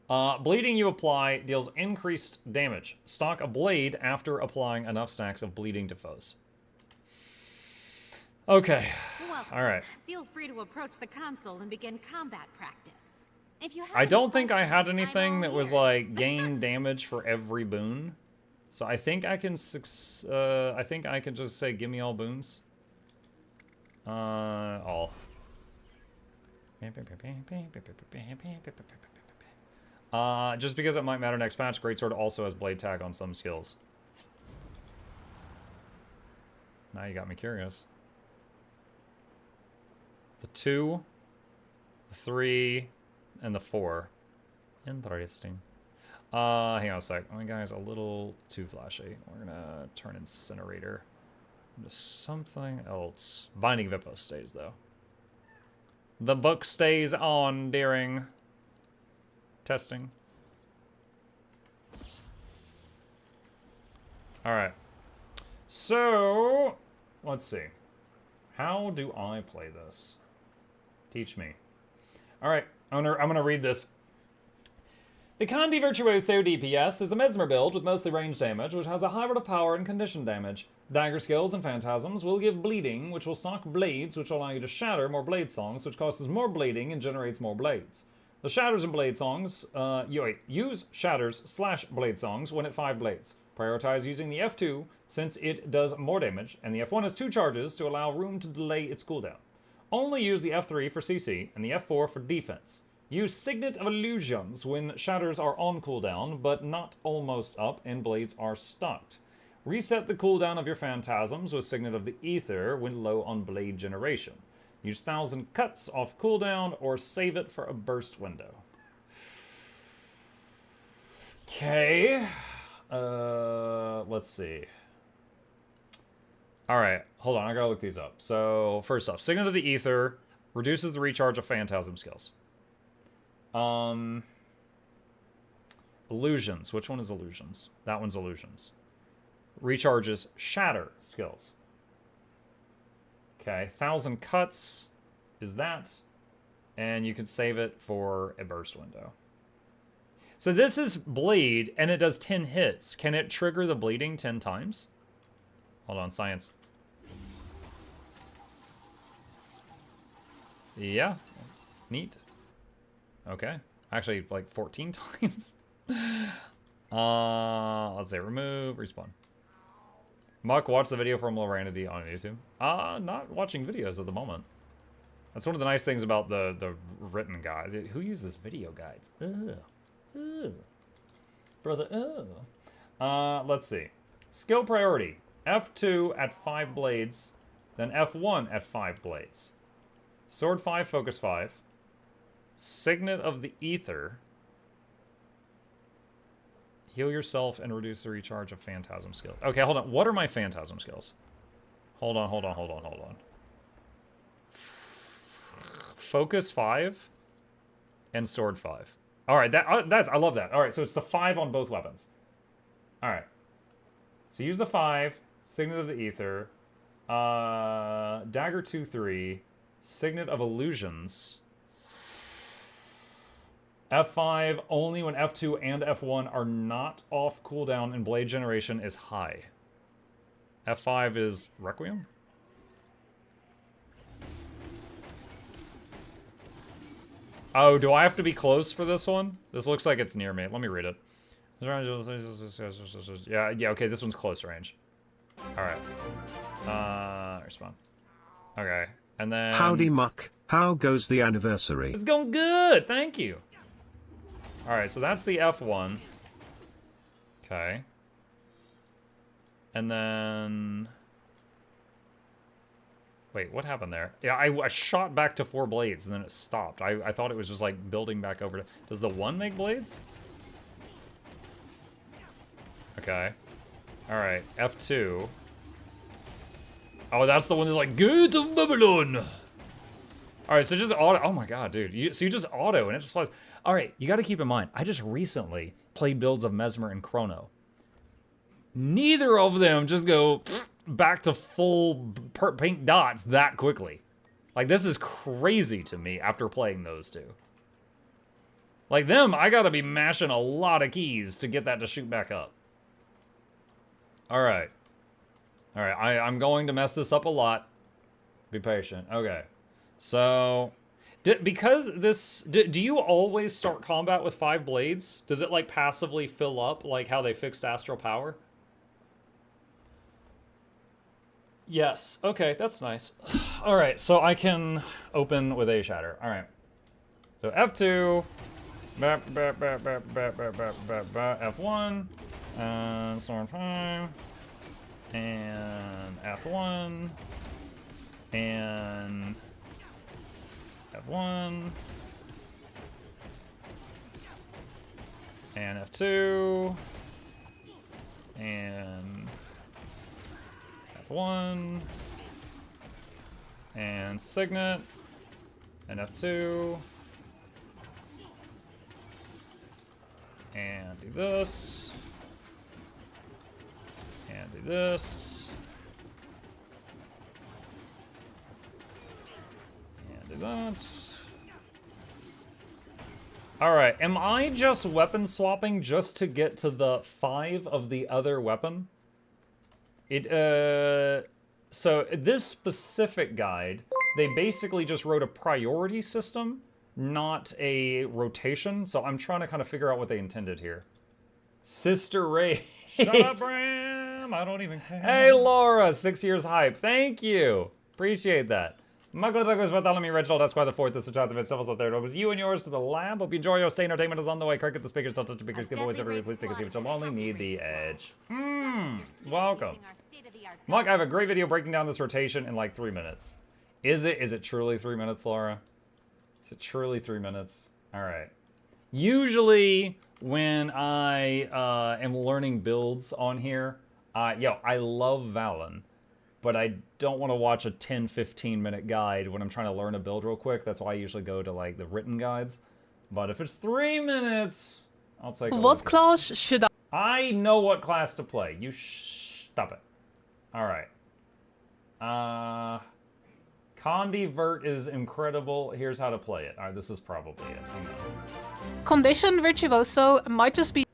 right. Bleeding you apply deals increased damage. Stock a blade after applying enough stacks of bleeding to foes. Okay. Welcome. All right. Feel free to approach the console and begin combat practice. If you have I don't think I questions, had anything that was ears. like gain damage for every boon. So I think I can I think I can just say give me all boons. All. Just because it might matter next patch, Greatsword also has blade tag on some skills. Now you got me curious. The 2, the 3, and the 4. Interesting. Hang on a sec. My guy's a little too flashy. We're gonna turn Incinerator into something else. Binding Vipos stays, though. The book stays on during testing. Alright. So, let's see. How do I play this? Teach me. Alright, I'm gonna read this. The Kandi Virtuoso DPS is a Mesmer build with mostly range damage, which has a hybrid of power and condition damage. Dagger skills and phantasms will give bleeding, which will stock blades, which will allow you to shatter more blade songs, which causes more bleeding and generates more blades. The shatters and blade songs, use shatters/blade songs when at 5 blades. Prioritize using the F2 since it does more damage, and the F1 has 2 charges to allow room to delay its cooldown. Only use the F3 for CC and the F4 for defense. Use Signet of Illusions when shatters are on cooldown, but not almost up and blades are stocked. Reset the cooldown of your phantasms with Signet of the Ether when low on blade generation. Use 1000 cuts off cooldown or save it for a burst window. Okay. Let's see. Alright, hold on, I gotta look these up. So, first off, Signet of the Ether reduces the recharge of phantasm skills. Illusions. Which one is illusions? That one's illusions. Recharges shatter skills. Okay, 1000 cuts is that. And you can save it for a burst window. So this is bleed, and it does 10 hits. Can it trigger the bleeding 10 times? Hold on, science. Yeah, neat. Okay, actually like 14 times. Let's say remove, respawn. Muck, watch the video from Loranity on YouTube. Not watching videos at the moment. That's one of the nice things about the written guide. Who uses video guides? Ugh. Ugh. Brother, ugh. Let's see. Skill priority. F2 at 5 blades, then F1 at 5 blades. Sword 5, focus 5. Signet of the Ether. Heal yourself and reduce the recharge of phantasm skills. Okay, hold on. What are my phantasm skills? Hold on. Focus 5 and sword 5. All right, that's I love that. All right, so it's the 5 on both weapons. All right. So use the 5, Signet of the Ether, Dagger 2/3, Signet of Illusions. F5 only when F2 and F1 are not off cooldown and blade generation is high. F5 is Requiem? Oh, do I have to be close for this one? This looks like it's near me. Let me read it. Yeah, okay, this one's close range. Alright. Respawn. Okay, and then... Howdy, Muck. How goes the anniversary? It's going good, thank you. Alright, so that's the F1. Okay. And then... Wait, what happened there? Yeah, I shot back to 4 blades and then it stopped. I thought it was just like building back over to... Does the 1 make blades? Okay. Alright, F2. Oh, that's the one that's like, Gate of Babylon! Alright, so just auto... Oh my god, dude. So you just auto and it just flies. Alright, you gotta keep in mind, I just recently played builds of Mesmer and Chrono. Neither of them just go back to full pink dots that quickly. Like, this is crazy to me after playing those two. Like them, I gotta be mashing a lot of keys to get that to shoot back up. Alright. Alright, I'm going to mess this up a lot. Be patient. Okay. So, because this... Do you always start combat with 5 blades? Does it, like, passively fill up, like how they fixed Astral Power? Yes. Okay, that's nice. Alright, so I can open with A Shatter. Alright. So F2... F1... And Storm Time... And F1... And... F1... And F2... And... F1... And Signet... And F2... And do this... And do this... And do that... Alright, am I just weapon swapping just to get to the 5 of the other weapon? So this specific guide, they basically just wrote a priority system, not a rotation, so I'm trying to kind of figure out what they intended here. Sister Ray. Shut up, Bram! I don't even care. Hey, Laura, 6 years hype. Thank you. Appreciate that. Michael Douglas, Bartholomew, Reginald, Esquire the 4th, this is Chance of it, Civil the 3rd. It was you and yours to the lab. Hope you enjoy your stay. Entertainment is on the way. Cricket the speakers, don't touch the speakers, give away every please take a seat, which will only need the edge. Welcome. Mike, I have a great video breaking down this rotation in like 3 minutes. Is it truly 3 minutes, Laura? Is it truly 3 minutes? Alright. Usually, when I am learning builds on here, I love Valen, but I don't want to watch a 10-15 minute guide when I'm trying to learn a build real quick. That's why I usually go to like the written guides. But if it's 3 minutes, I'll take What class should I know what class to play. You stop it. Alright. Condivert is incredible. Here's how to play it. Alright, this is probably it. Condition Virtuoso might just be...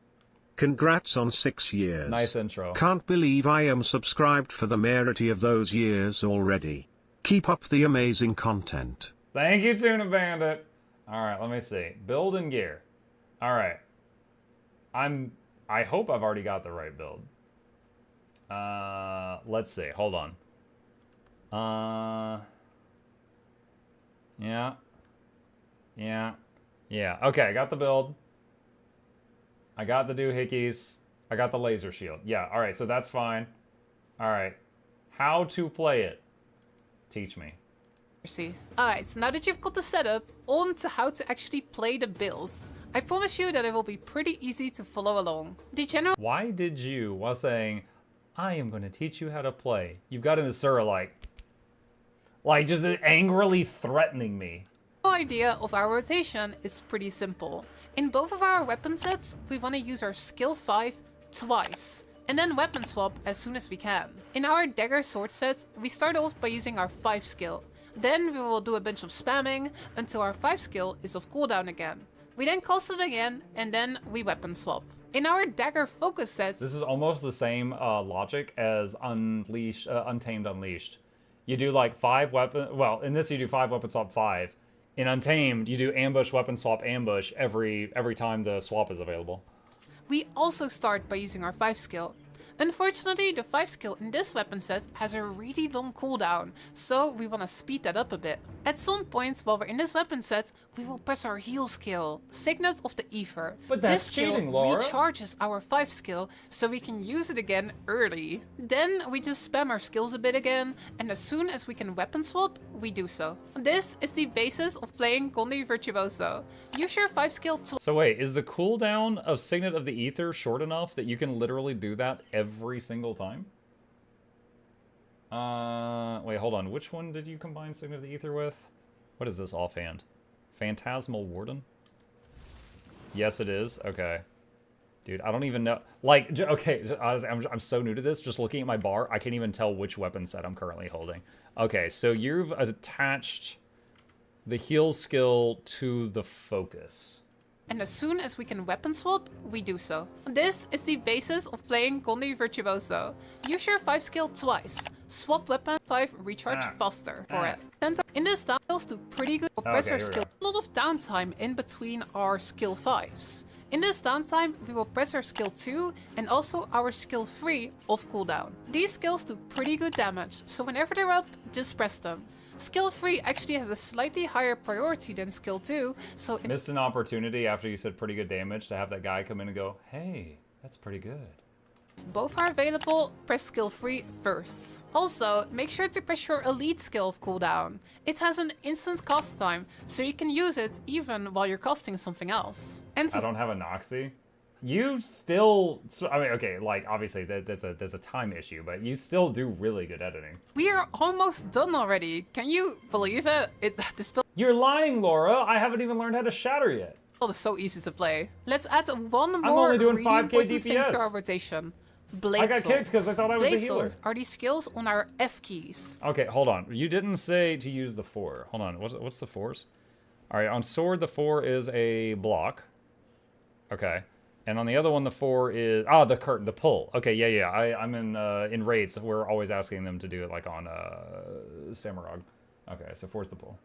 Congrats on 6 years. Nice intro. Can't believe I am subscribed for the majority of those years already. Keep up the amazing content. Thank you, Tuna Bandit. Alright, let me see. Build and gear. Alright. I hope I've already got the right build. Let's see. Hold on. Yeah. Okay, I got the build. I got the doohickeys. I got the laser shield. Yeah, alright, so that's fine. Alright. How to play it. Teach me. Alright, so now that you've got the setup, on to how to actually play the builds. I promise you that it will be pretty easy to follow along. The general... Why did you, while saying, I am going to teach you how to play, you've got into Sura like just angrily threatening me. The idea of our rotation is pretty simple. In both of our weapon sets, we want to use our skill 5 twice, and then weapon swap as soon as we can. In our dagger sword sets, we start off by using our 5 skill. Then we will do a bunch of spamming until our 5 skill is off cooldown again. We then cast it again, and then we weapon swap. In our dagger focus sets... This is almost the same logic as Untamed Unleashed. You do like 5 weapon... Well, in this you do 5 weapon swap 5. In Untamed, you do ambush, weapon swap, ambush every time the swap is available. We also start by using our 5 skill. Unfortunately, the 5 skill in this weapon set has a really long cooldown, so we want to speed that up a bit. At some point while we're in this weapon set, we will press our heal skill, Signet of the Ether. But that's this skill cheating, Laura. recharges our 5 skill, so we can use it again early. Then we just spam our skills a bit again, and as soon as we can weapon swap, we do so. This is the basis of playing Condi Virtuoso. Use your 5 skill So wait, is the cooldown of Signet of the Ether short enough that you can literally do that every single time? Wait, hold on. Which one did you combine Signet of the Ether with? What is this offhand? Phantasmal Warden? Yes, it is. Okay. Dude, I don't even know. Like, okay, I'm so new to this. Just looking at my bar, I can't even tell which weapon set I'm currently holding. Okay, so you've attached the heal skill to the focus. And as soon as we can weapon swap, we do so. This is the basis of playing Condi Virtuoso. Use your 5 skill twice. Swap weapon 5 recharge faster for it. In this styles do pretty good for press our skill. A lot of downtime in between our skill 5s. In this downtime, we will press our skill 2 and also our skill 3 off cooldown. These skills do pretty good damage, so whenever they're up, just press them. Skill 3 actually has a slightly higher priority than skill 2, so... Missed an opportunity after you said pretty good damage to have that guy come in and go, hey, that's pretty good. If both are available, press skill 3 first. Also, make sure to press your elite skill of cooldown. It has an instant cast time, so you can use it even while you're casting something else. And I don't have a Noxxi. You still, I mean, okay, like obviously there's a time issue, but you still do really good editing. We are almost done already. Can you believe it? This build You're lying, Laura. I haven't even learned how to shatter yet. is so easy to play. Let's add one more I'm only doing really 5k important thing DPS. to our rotation. Blade I got kicked because I thought I was Blade the healer. songs are these skills on our F keys. Okay, hold on. You didn't say to use the 4. Hold on. What's the 4s? All right, on sword the 4 is a block. Okay. And on the other one, the 4 is the curtain, the pull. Okay, yeah. I'm in raids. So we're always asking them to do it like on Samurag. Okay, so 4's the pull.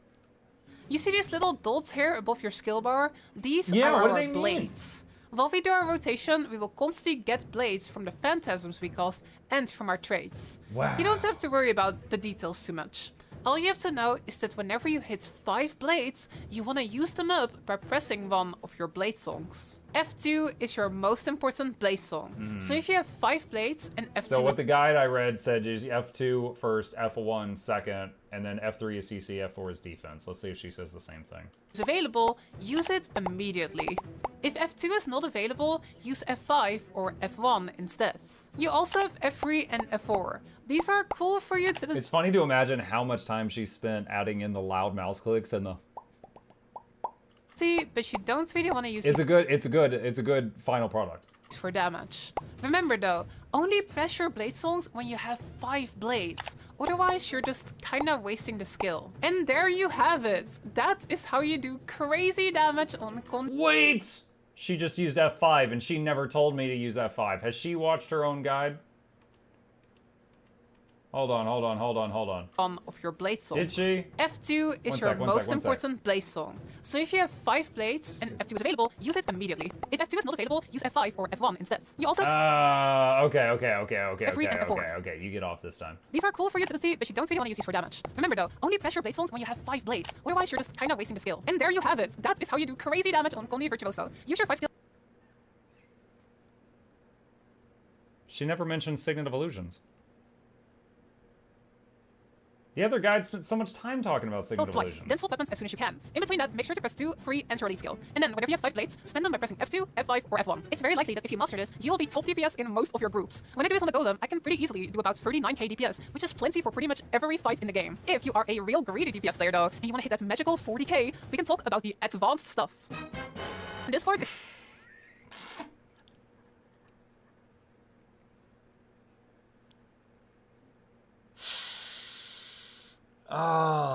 You see these little dots here above your skill bar? These Yeah, are what do our they mean? blades. While we do our rotation, we will constantly get blades from the phantasms we cast and from our traits. Wow. You don't have to worry about the details too much. All you have to know is that whenever you hit 5 blades, you want to use them up by pressing one of your blade songs. F2 is your most important blade song. So if you have 5 blades and F2... So what the guide I read said is F2 first, F1 second, and then F3 is CC, F4 is defense. Let's see if she says the same thing. Is available, use it immediately. If F2 is not available, use F5 or F1 instead. You also have F3 and F4. These are cool for you to... It's funny to imagine how much time she spent adding in the loud mouse clicks and the... See, but you don't really want to use It's a good final product. For damage. Remember though, only press your blade songs when you have 5 blades. Otherwise, you're just kinda wasting the skill. And there you have it. That is how you do crazy damage on Wait! She just used F5 and she never told me to use F5. Has she watched her own guide? Hold on. Of your blade songs. Did she? F2 is your most important blade song. So if you have 5 blades and F2 is available, use it immediately. If F2 is not available, use F5 or F1 instead. You also Okay. F3 and F4. Okay, you get off this time. These are cool for you to see, but you don't really want to use these for damage. Remember though, only press your blade songs when you have 5 blades. Otherwise, you're just kinda wasting the skill. And there you have it. That is how you do crazy damage on Condi Virtuoso. Use your 5 skill. She never mentioned Signet of Illusions. The other guide spent so much time talking about Signet of Twice, Illusions. then swap weapons as soon as you can. In between that, make sure to press 2, 3, and your elite skill. And then whenever you have 5 blades, spend them by pressing F2, F5, or F1. It's very likely that if you master this, you will be top DPS in most of your groups. When I do this on the Golem, I can pretty easily do about 39k DPS, which is plenty for pretty much every fight in the game. If you are a real greedy DPS player though, and you want to hit that magical 40k, we can talk about the advanced stuff. And this part is...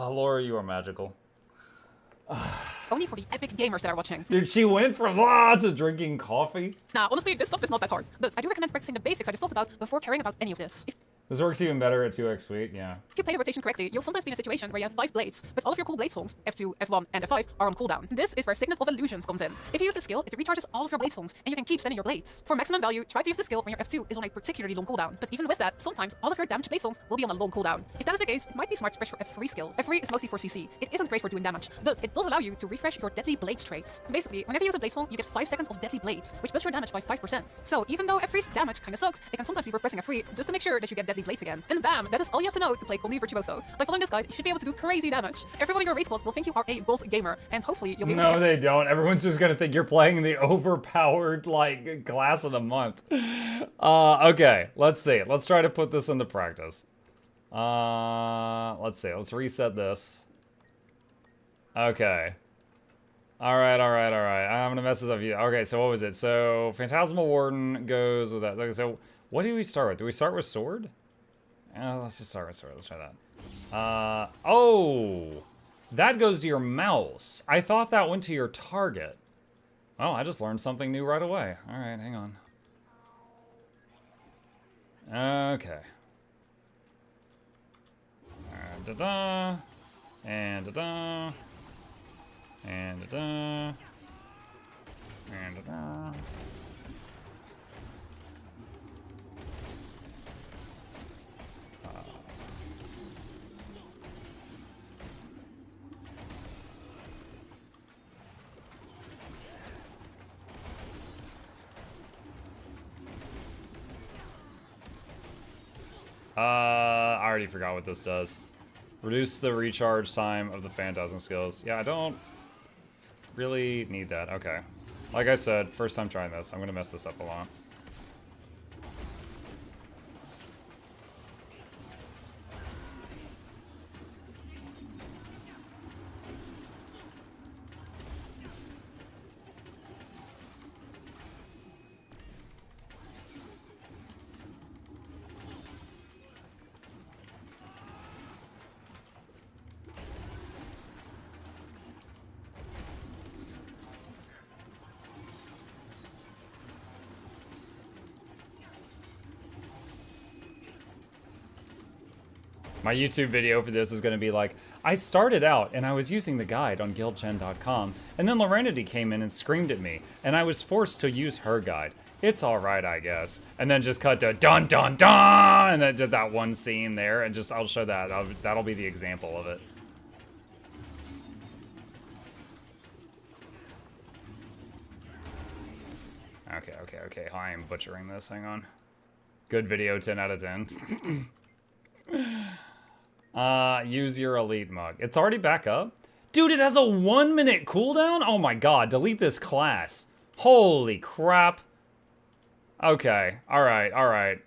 Laura, you are magical. Only for the epic gamers that are watching. Dude, she went from to drinking coffee? Nah, honestly, this stuff is not that hard. But I do recommend practicing the basics I just talked about before caring about any of this. This works even better at 2x speed, yeah. If you play the rotation correctly, you'll sometimes be in a situation where you have 5 blades, but all of your cool blade songs, F2, F1, and F5, are on cooldown. This is where Sickness of Illusions comes in. If you use this skill, it recharges all of your blade songs, and you can keep spending your blades. For maximum value, try to use this skill when your F2 is on a particularly long cooldown. But even with that, sometimes all of your damaged blade songs will be on a long cooldown. If that is the case, it might be smart to press your F3 skill. F3 is mostly for CC. It isn't great for doing damage, but it does allow you to refresh your deadly blades traits. Basically, whenever you use a blade song, you get 5 seconds of deadly blades, which builds your damage by 5%. So even though F3's damage kinda sucks, it can sometimes be worth pressing F3 just to make sure that you get deadly blades again. And bam, that is all you have to know to play Conley Virtuoso. By following this guide, you should be able to do crazy damage. Everyone in your race spots will think you are a gold gamer, and hopefully you'll be able to— No, they don't. Everyone's just gonna think you're playing the overpowered, like, class of the month. Okay, let's see. Let's try to put this into practice. Let's see. Let's reset this. Okay. Alright. I'm gonna mess this up. Okay, so what was it? So, Phantasmal Warden goes with that. Okay, so, what do we start with? Do we start with Sword? Let's just start with Sword. Let's try that. Oh! That goes to your mouse. I thought that went to your target. Oh, I just learned something new right away. Alright, hang on. Okay. Da-da. And da-da. And da-da. And da-da. I already forgot what this does. Reduce the recharge time of the Phantasm skills. Yeah, I don't really need that. Okay. Like I said, first time trying this. I'm gonna mess this up a lot. My YouTube video for this is going to be like, I started out and I was using the guide on guildgen.com, and then Lorenity came in and screamed at me, and I was forced to use her guide. It's alright, I guess. And then just cut to dun dun dun, and then did that one scene there, and just, I'll show that. That'll be the example of it. Okay. I am butchering this. Hang on. Good video, 10 out of 10. Use your elite mug. It's already back up? Dude, it has a 1-minute cooldown? Oh my god, delete this class. Holy crap. Okay, alright.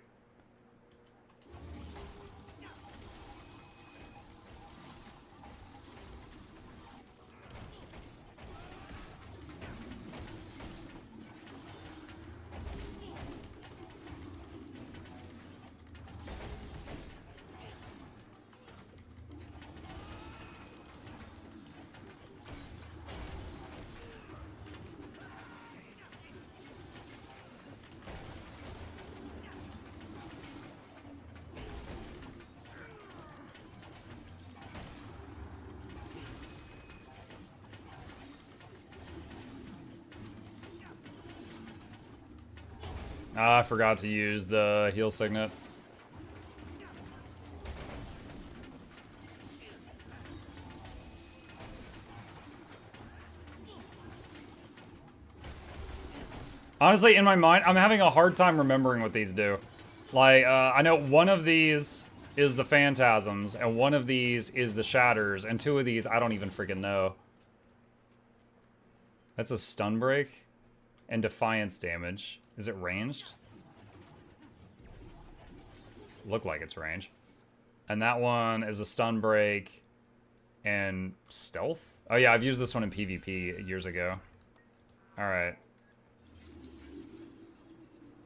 I forgot to use the heal signet. Honestly, in my mind, I'm having a hard time remembering what these do. Like, I know one of these is the Phantasms, and one of these is the Shatters, and two of these I don't even freaking know. That's a stun break and defiance damage. Is it ranged? Look like it's ranged. And that one is a stun break and stealth? Oh yeah, I've used this one in PvP years ago. Alright.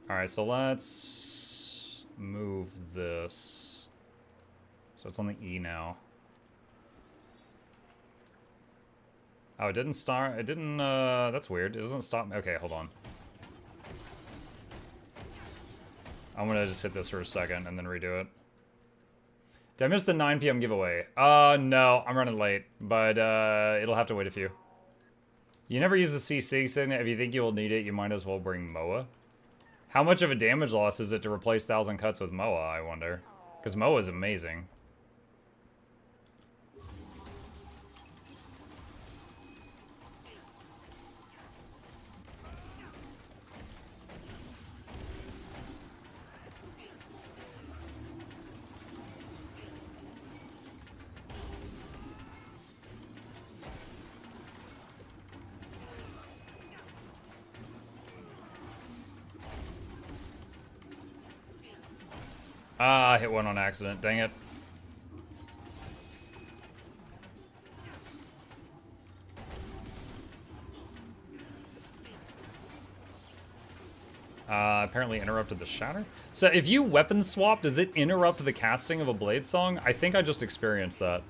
Alright, so let's move this. So it's on the E now. Oh, it didn't start. It didn't, that's weird. It doesn't stop. Okay, hold on. I'm gonna just hit this for a second and then redo it. Did I miss the 9 p.m. giveaway? No, I'm running late, but it'll have to wait a few. You never use the CC signet. If you think you will need it, you might as well bring Moa. How much of a damage loss is it to replace 1,000 cuts with Moa, I wonder? Because Moa is amazing. Ah, I hit one on accident. Dang it. Apparently interrupted the shatter. So if you weapon swap, does it interrupt the casting of a blade song? I think I just experienced that.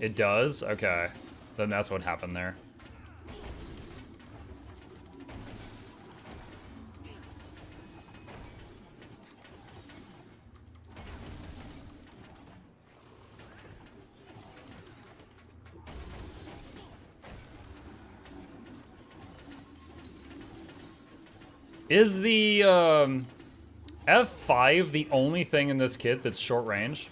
It does? Okay. Then that's what happened there. Is the F5 the only thing in this kit that's short range?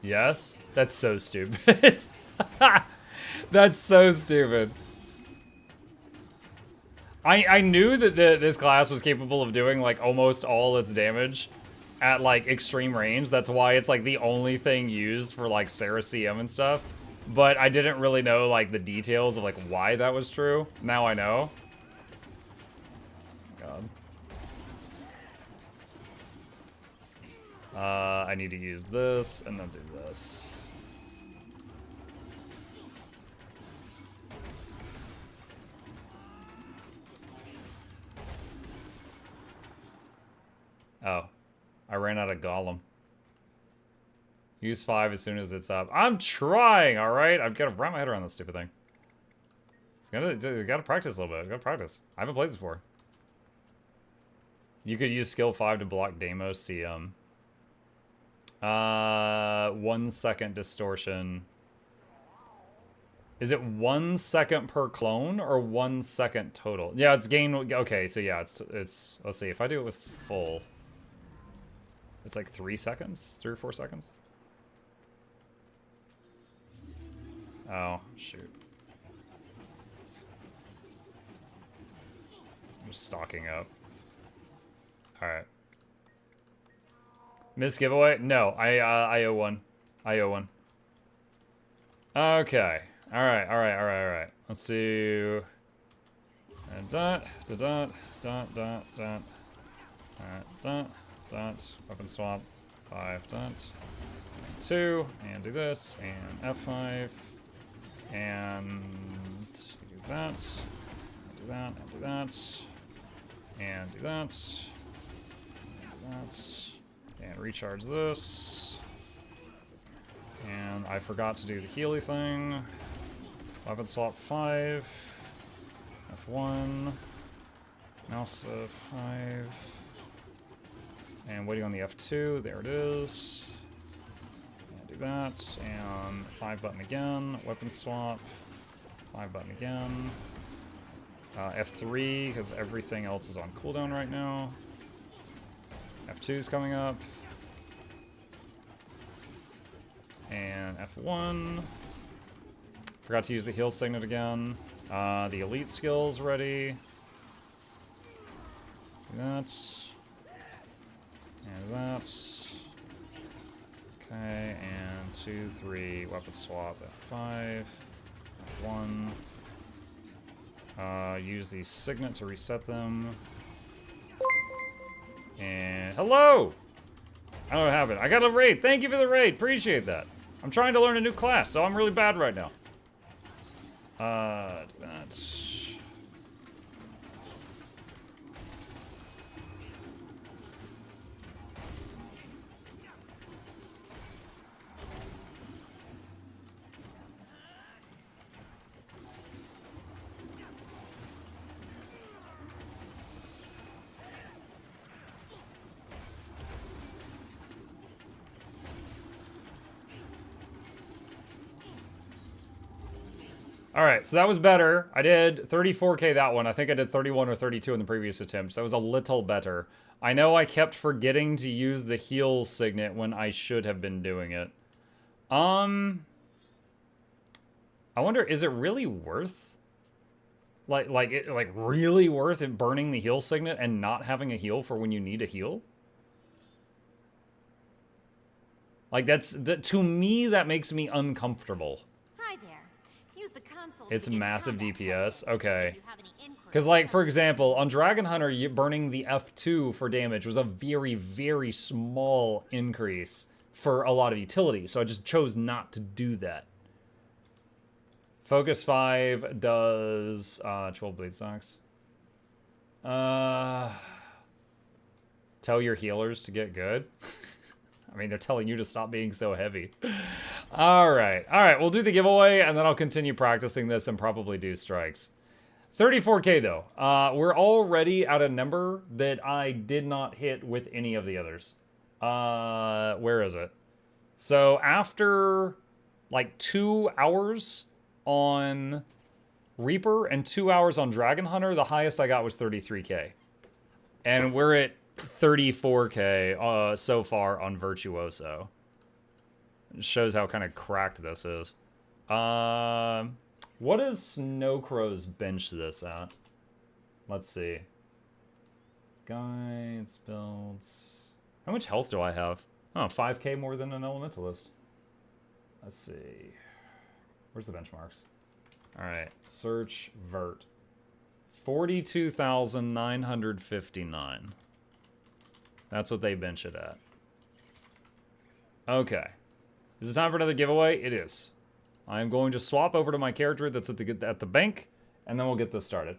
Yes? That's so stupid. That's so stupid. I knew that this class was capable of doing like almost all its damage at like extreme range. That's why it's like the only thing used for like Sarah CM and stuff. But I didn't really know, like, the details of, like, why that was true. Now I know. God. I need to use this, and then do this. Oh. I ran out of Golem. Use 5 as soon as it's up. I'm trying, alright? I've got to wrap my head around this stupid thing. You gotta practice a little bit. Gotta practice. I haven't played this before. You could use skill 5 to block Deimos CM. 1 second distortion. Is it 1 second per clone or 1 second total? Yeah, it's gain. Okay, so yeah, it's. Let's see. If I do it with full, it's like 3 seconds, 3 or 4 seconds. Oh, shoot. I'm just stocking up. Alright. Miss giveaway? No, I owe one. I owe one. Okay. Alright. Let's see. Dot. Weapon swap. 5. 2. And do this. And F5. And do that, and do that, and do that, and do that, and do that, and recharge this. And I forgot to do the Healy thing. Weapon swap 5, F1, mouse F5, and waiting on the F2, there it is. Do that, and 5 button again, weapon swap, 5 button again, F3, because everything else is on cooldown right now, F2 is coming up, and F1, forgot to use the heal signet again, the elite skills ready, do that, and that. Okay, and 2, 3, weapon swap, F5, F1. Use the signet to reset them. And hello! I don't know what happened. I got a raid. Thank you for the raid. Appreciate that. I'm trying to learn a new class, so I'm really bad right now. That's... Alright, so that was better. I did 34k that one. I think I did 31 or 32 in the previous attempt. So that was a little better. I know I kept forgetting to use the heal signet when I should have been doing it. I wonder, is it really worth... Like really worth it burning the heal signet and not having a heal for when you need a heal? Like, to me, that makes me uncomfortable. Hi there. Use the console. It's massive DPS. Okay. Because, like, for example, on Dragon Hunter, burning the F2 for damage was a very, very small increase for a lot of utility. So I just chose not to do that. Focus 5 does 12 Blade Stocks. Tell your healers to get good. I mean, they're telling you to stop being so heavy. All right, we'll do the giveaway, and then I'll continue practicing this and probably do strikes. 34k, though. We're already at a number that I did not hit with any of the others. Where is it? So after, like, 2 hours on Reaper and 2 hours on Dragon Hunter, the highest I got was 33k. And we're at 34k so far on Virtuoso. It shows how kind of cracked this is. What does Snowcrow's bench this at? Let's see. Guides, builds. How much health do I have? Oh, 5k more than an Elementalist. Let's see. Where's the benchmarks? Alright, search Vert. 42,959. That's what they bench it at. Okay. Is it time for another giveaway? It is. I am going to swap over to my character that's at the bank, and then we'll get this started.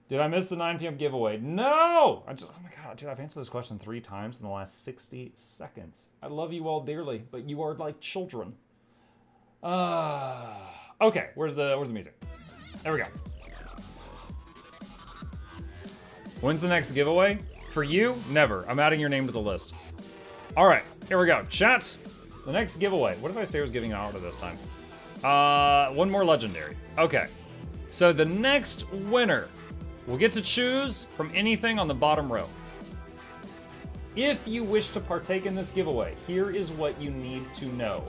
Did I miss the 9 p.m. giveaway? No! Oh my god, dude, I've answered this question 3 times in the last 60 seconds. I love you all dearly, but you are like children. Okay, where's the music? There we go. When's the next giveaway? For you, never. I'm adding your name to the list. All right, here we go. Chat, the next giveaway. What did I say I was giving out this time? One more legendary. Okay, so the next winner will get to choose from anything on the bottom row. If you wish to partake in this giveaway, here is what you need to know.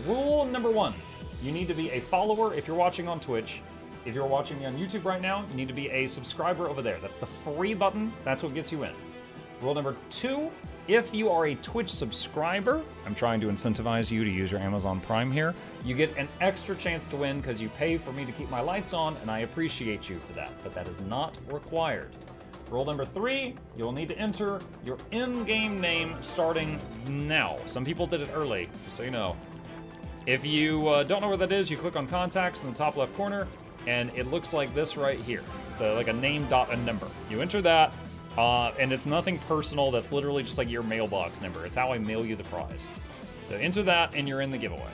Rule number 1, you need to be a follower if you're watching on Twitch. If you're watching me on YouTube right now, you need to be a subscriber over there. That's the free button. That's what gets you in. Rule number 2, if you are a Twitch subscriber, I'm trying to incentivize you to use your Amazon Prime here, you get an extra chance to win because you pay for me to keep my lights on, and I appreciate you for that, but that is not required. Rule number 3, you'll need to enter your in-game name starting now. Some people did it early, just so you know. If you don't know where that is, you click on contacts in the top left corner, and it looks like this right here. It's like a name dot a number. You enter that, and it's nothing personal. That's literally just like your mailbox number. It's how I mail you the prize. So enter that, and you're in the giveaway.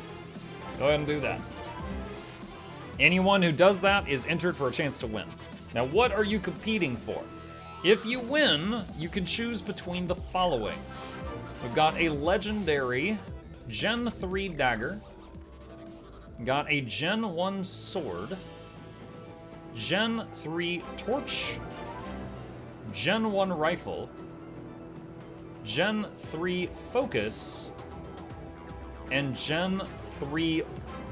Go ahead and do that. Anyone who does that is entered for a chance to win. Now, what are you competing for? If you win, you can choose between the following. We've got a legendary Gen 3 dagger. Got a Gen 1 sword. Gen 3 torch. Gen 1 rifle. Gen 3 focus. And Gen 3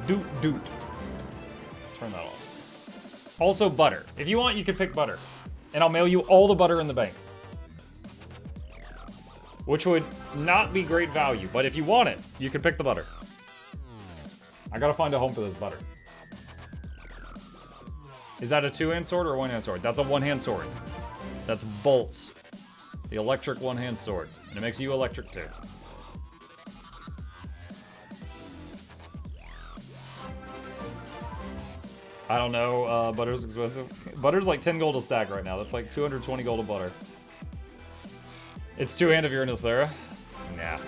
doot. Turn that off. Also butter. If you want, you can pick butter. And I'll mail you all the butter in the bank. Which would not be great value, but if you want it, you can pick the butter. I gotta find a home for this butter. Is that a 2-hand sword or a 1-hand sword? That's a 1-hand sword. That's Bolt. The electric 1-hand sword. And it makes you electric too. I don't know, butter's expensive. Butter's like 10 gold a stack right now. That's like 220 gold a butter. It's 2-hand if you're in a Sarah. Nah.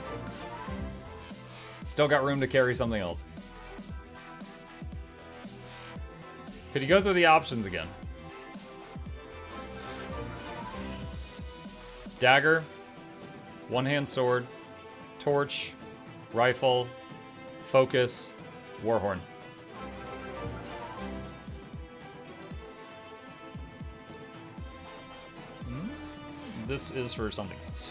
Still got room to carry something else. Could you go through the options again? Dagger, 1-hand sword, torch, rifle, focus, warhorn. this is for something else.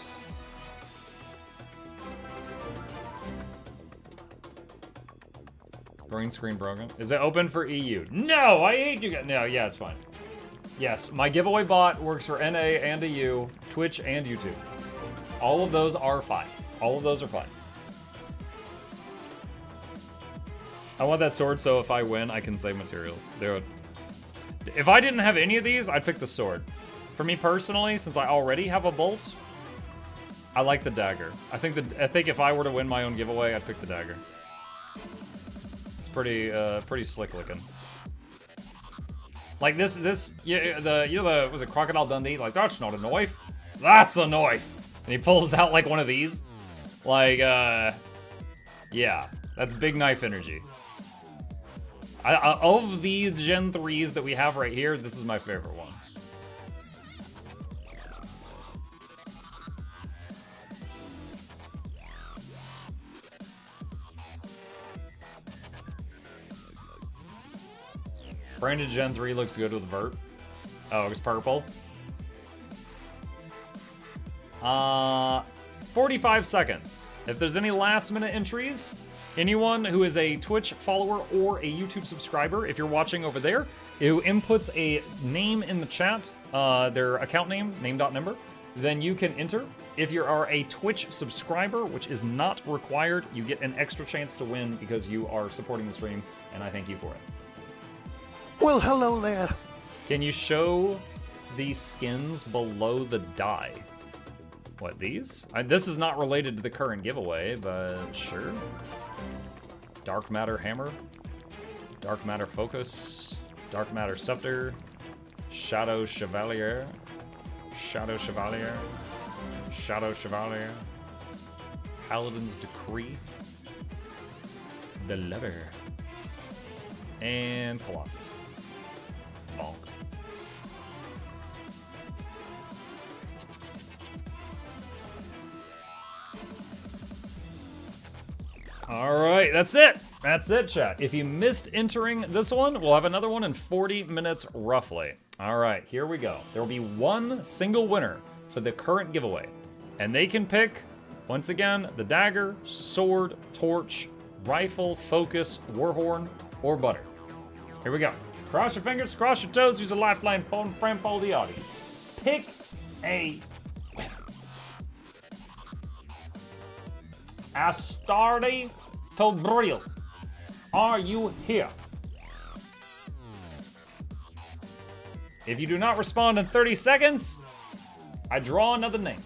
Green screen broken. Is it open for EU? No, I hate you guys. No, yeah, it's fine. Yes, my giveaway bot works for NA and EU, Twitch and YouTube. All of those are fine. All of those are fine. I want that sword so if I win, I can save materials. Dude. If I didn't have any of these, I'd pick the sword. For me personally, since I already have a bolt, I like the dagger. I think if I were to win my own giveaway, I'd pick the dagger. It's pretty slick looking. Like this, yeah, was it Crocodile Dundee? Like, that's not a knife. That's a knife. And he pulls out like one of these. Like, yeah, that's big knife energy. Of the Gen 3s that we have right here, this is my favorite one. Branded Gen 3 looks good with vert. Oh, it's purple. 45 seconds. If there's any last minute entries, anyone who is a Twitch follower or a YouTube subscriber, if you're watching over there, who inputs a name in the chat, their account name.number, then you can enter. If you are a Twitch subscriber, which is not required, you get an extra chance to win because you are supporting the stream, and I thank you for it. Well, hello there. Can you show the skins below the die? What, these? This is not related to the current giveaway, but sure. Dark Matter Hammer. Dark Matter Focus. Dark Matter Scepter. Shadow Chevalier. Shadow Chevalier. Shadow Chevalier. Paladin's Decree. The Lever. And Colossus. Bonk. Alright, that's it. That's it, chat. If you missed entering this one, we'll have another one in 40 minutes roughly. Alright, here we go. There will be one single winner for the current giveaway. And they can pick, once again, the dagger, sword, torch, rifle, focus, warhorn, or butter. Here we go. Cross your fingers, cross your toes, use a lifeline, phone, friend, poll the audience. Pick a winner. Astardi Tobril, are you here? If you do not respond in 30 seconds, I draw another name.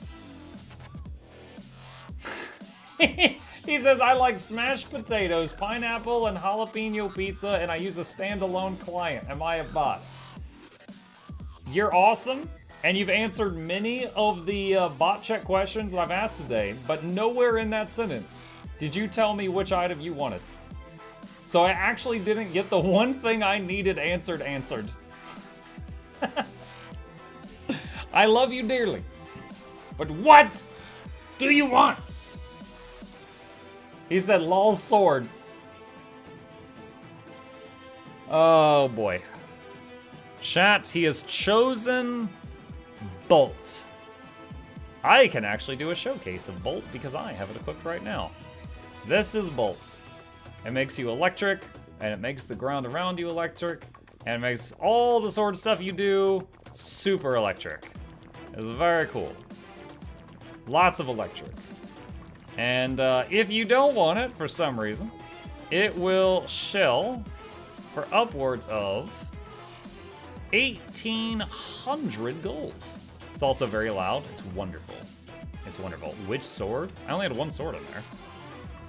He says, I like smashed potatoes, pineapple, and jalapeno pizza, and I use a standalone client. Am I a bot? You're awesome, and you've answered many of the bot check questions that I've asked today, but nowhere in that sentence did you tell me which item you wanted. So I actually didn't get the one thing I needed answered. I love you dearly, but what do you want? He said, lol sword. Oh boy. Chat, he has chosen Bolt. I can actually do a showcase of Bolt because I have it equipped right now. This is Bolt. It makes you electric, and it makes the ground around you electric, and it makes all the sword stuff you do super electric. It's very cool. Lots of electric. And if you don't want it for some reason, it will shell for upwards of 1,800 gold. It's also very loud. It's wonderful. It's wonderful. Which sword? I only had one sword in there.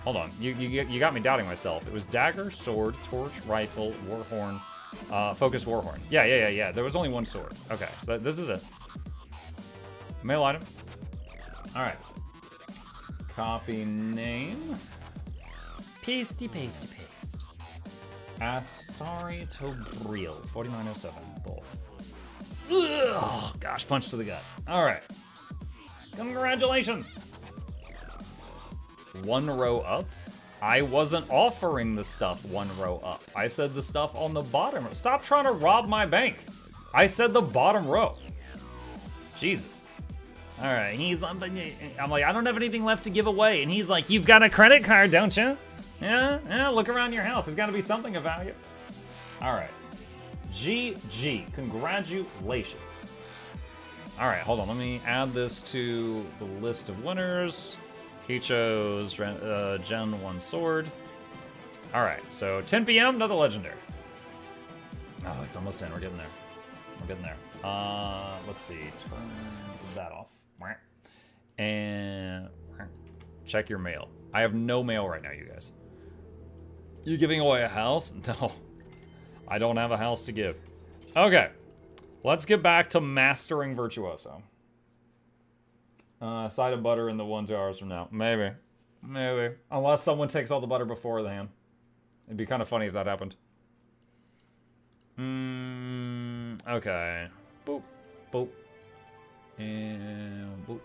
Hold on. You got me doubting myself. It was dagger, sword, torch, rifle, warhorn, focus warhorn. Yeah. There was only one sword. Okay, so this is it. Mail item. All right. Copy name. Pasty. Astari Tobril, 4907, Bolt. Ugh, gosh, punch to the gut. All right. Congratulations. One row up. I wasn't offering the stuff one row up. I said the stuff on the bottom. Stop trying to rob my bank. I said the bottom row. Jesus. All right, I'm like, I don't have anything left to give away. And he's like, you've got a credit card, don't you? Yeah, look around your house. There's got to be something of value. All right. GG, congratulations. All right, hold on. Let me add this to the list of winners. He chose Gen 1 Sword. All right, so 10 p.m., another legendary. Oh, it's almost 10. We're getting there. We're getting there. Let's see. Turn that off. And check your mail. I have no mail right now, you guys. You giving away a house? No. I don't have a house to give. Okay. Let's get back to mastering Virtuoso. Side of butter in the 1-2 hours from now. Maybe. Maybe. Unless someone takes all the butter before the hand. It'd be kind of funny if that happened. Okay. Boop. Boop. And boop.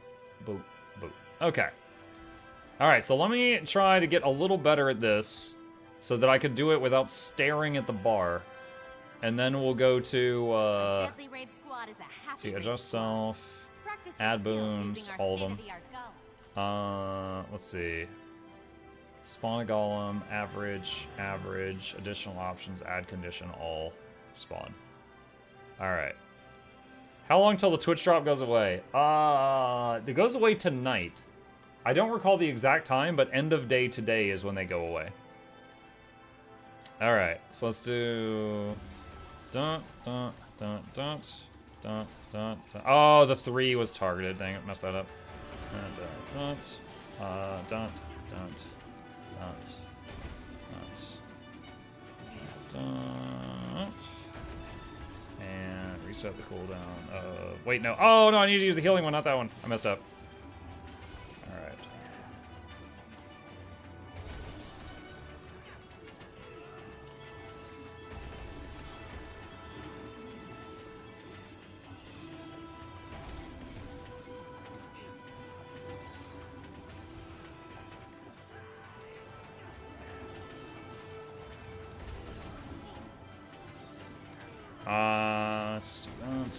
Boop. Boop. Okay. Alright, so let me try to get a little better at this so that I could do it without staring at the bar. And then we'll go to, see, adjust self, add boons, all of them. Let's see. Spawn a golem, average, additional options, add condition, all, spawn. Alright. How long till the Twitch drop goes away? It goes away tonight. I don't recall the exact time, but end of day today is when they go away. Alright, so let's do... Dun, dun, dun, dun, dun, dun, dun. Oh, the 3 was targeted. Dang it, messed that up. Dun, dun, dun, dun, dun. And reset the cooldown. Wait, no. Oh, no, I need to use the healing one, not that one. I messed up. Alright. Let's do that.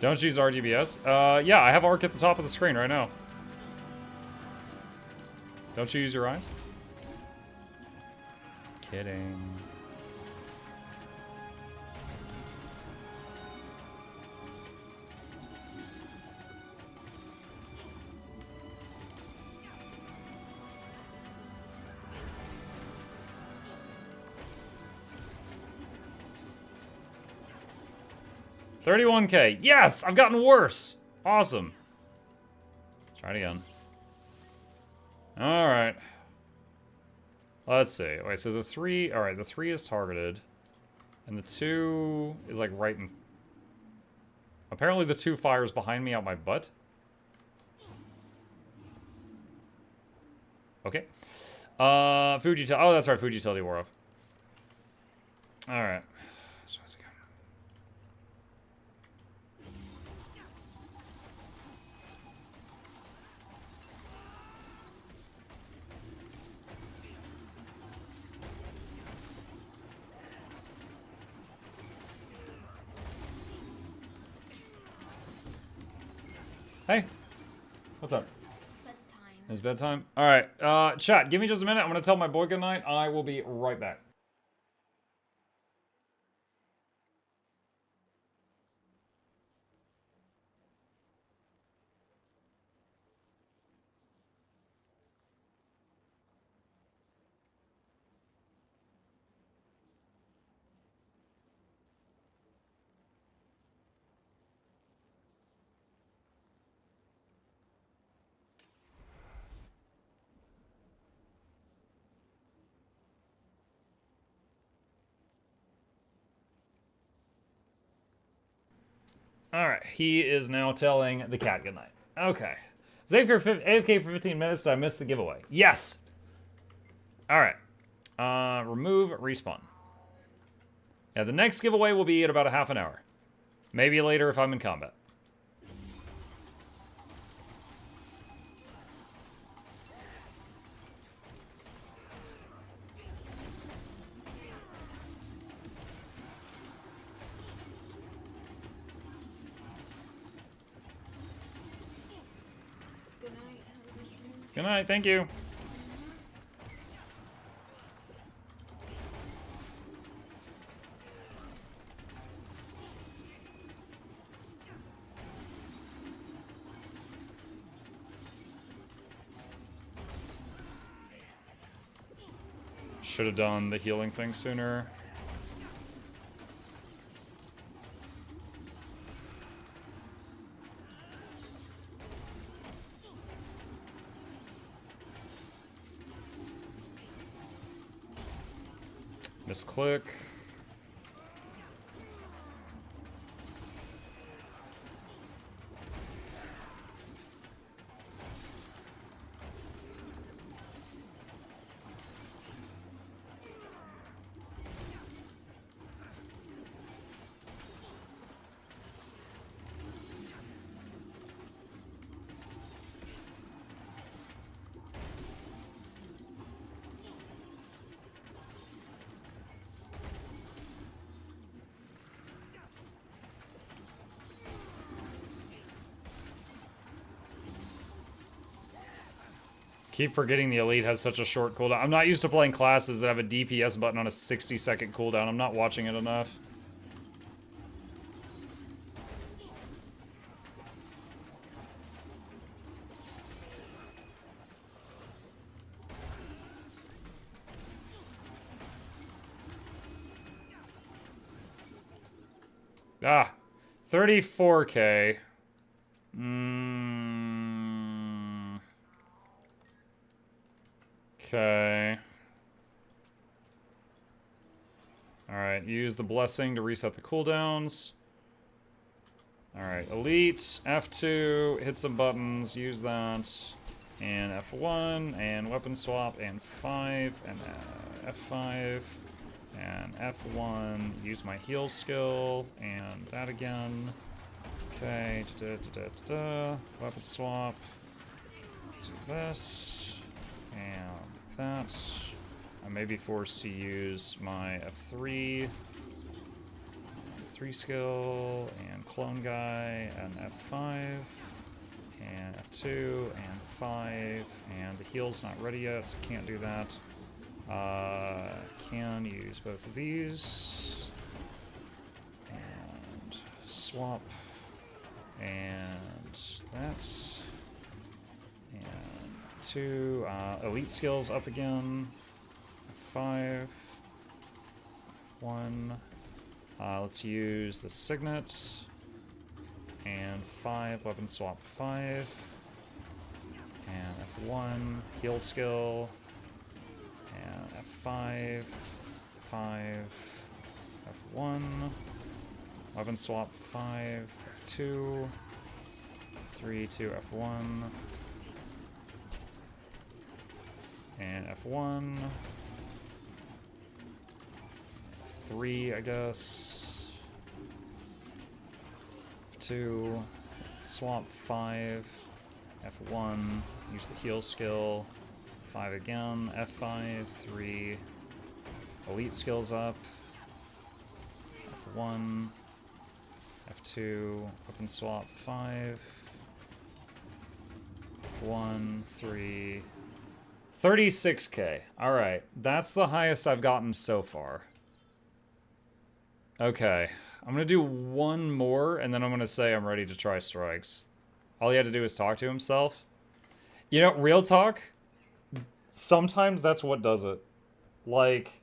Don't use RGBS. Yeah, I have ARC at the top of the screen right now. Don't you use your eyes? Kidding. $31K. Yes! I've gotten worse. Awesome. Try it again. Alright. Let's see. Wait, so the 3... Alright, the 3 is targeted. And the 2 is like right in... Apparently the 2 fires behind me out my butt. Okay. Food utility... Oh, that's right. Food utility wore off. Alright. Let's try this again. Hey, what's up? Bedtime. It's bedtime? Alright, chat, give me just a minute. I'm gonna tell my boy goodnight. I will be right back. Alright, he is now telling the cat goodnight. Okay. AFK for 15 minutes, did I miss the giveaway? Yes! Alright. Remove respawn. Yeah, the next giveaway will be at about a half an hour. Maybe later if I'm in combat. Good night, thank you. Should have done the healing thing sooner. Misclick. Keep forgetting the elite has such a short cooldown. I'm not used to playing classes that have a DPS button on a 60-second cooldown. I'm not watching it enough. Ah, 34K. Okay. Alright, use the blessing to reset the cooldowns. Alright, elite, F2, hit some buttons, use that. And F1, and weapon swap, and 5, and F5, and F1, use my heal skill, and that again. Okay, weapon swap, do this, and that. I may be forced to use my F3 skill, and clone guy, and F5, and F2, and 5, and the heal's not ready yet, so can't do that. Can use both of these, and swap, and that's, and 2, elite skills up again, 5, 1, let's use the signet, and 5, weapon swap 5, and F1, heal skill, and F5, 5, F1, weapon swap 5, F2, 3, 2, F1, and F1, 3, I guess, F2, swap 5, F1, use the heal skill, 5 again, F5, 3, elite skills up, F1, F2, weapon swap 5, F1, 3, 36K. Alright, that's the highest I've gotten so far. Okay, I'm gonna do one more, and then I'm gonna say I'm ready to try strikes. All he had to do is talk to himself. You know, real talk, sometimes that's what does it. Like,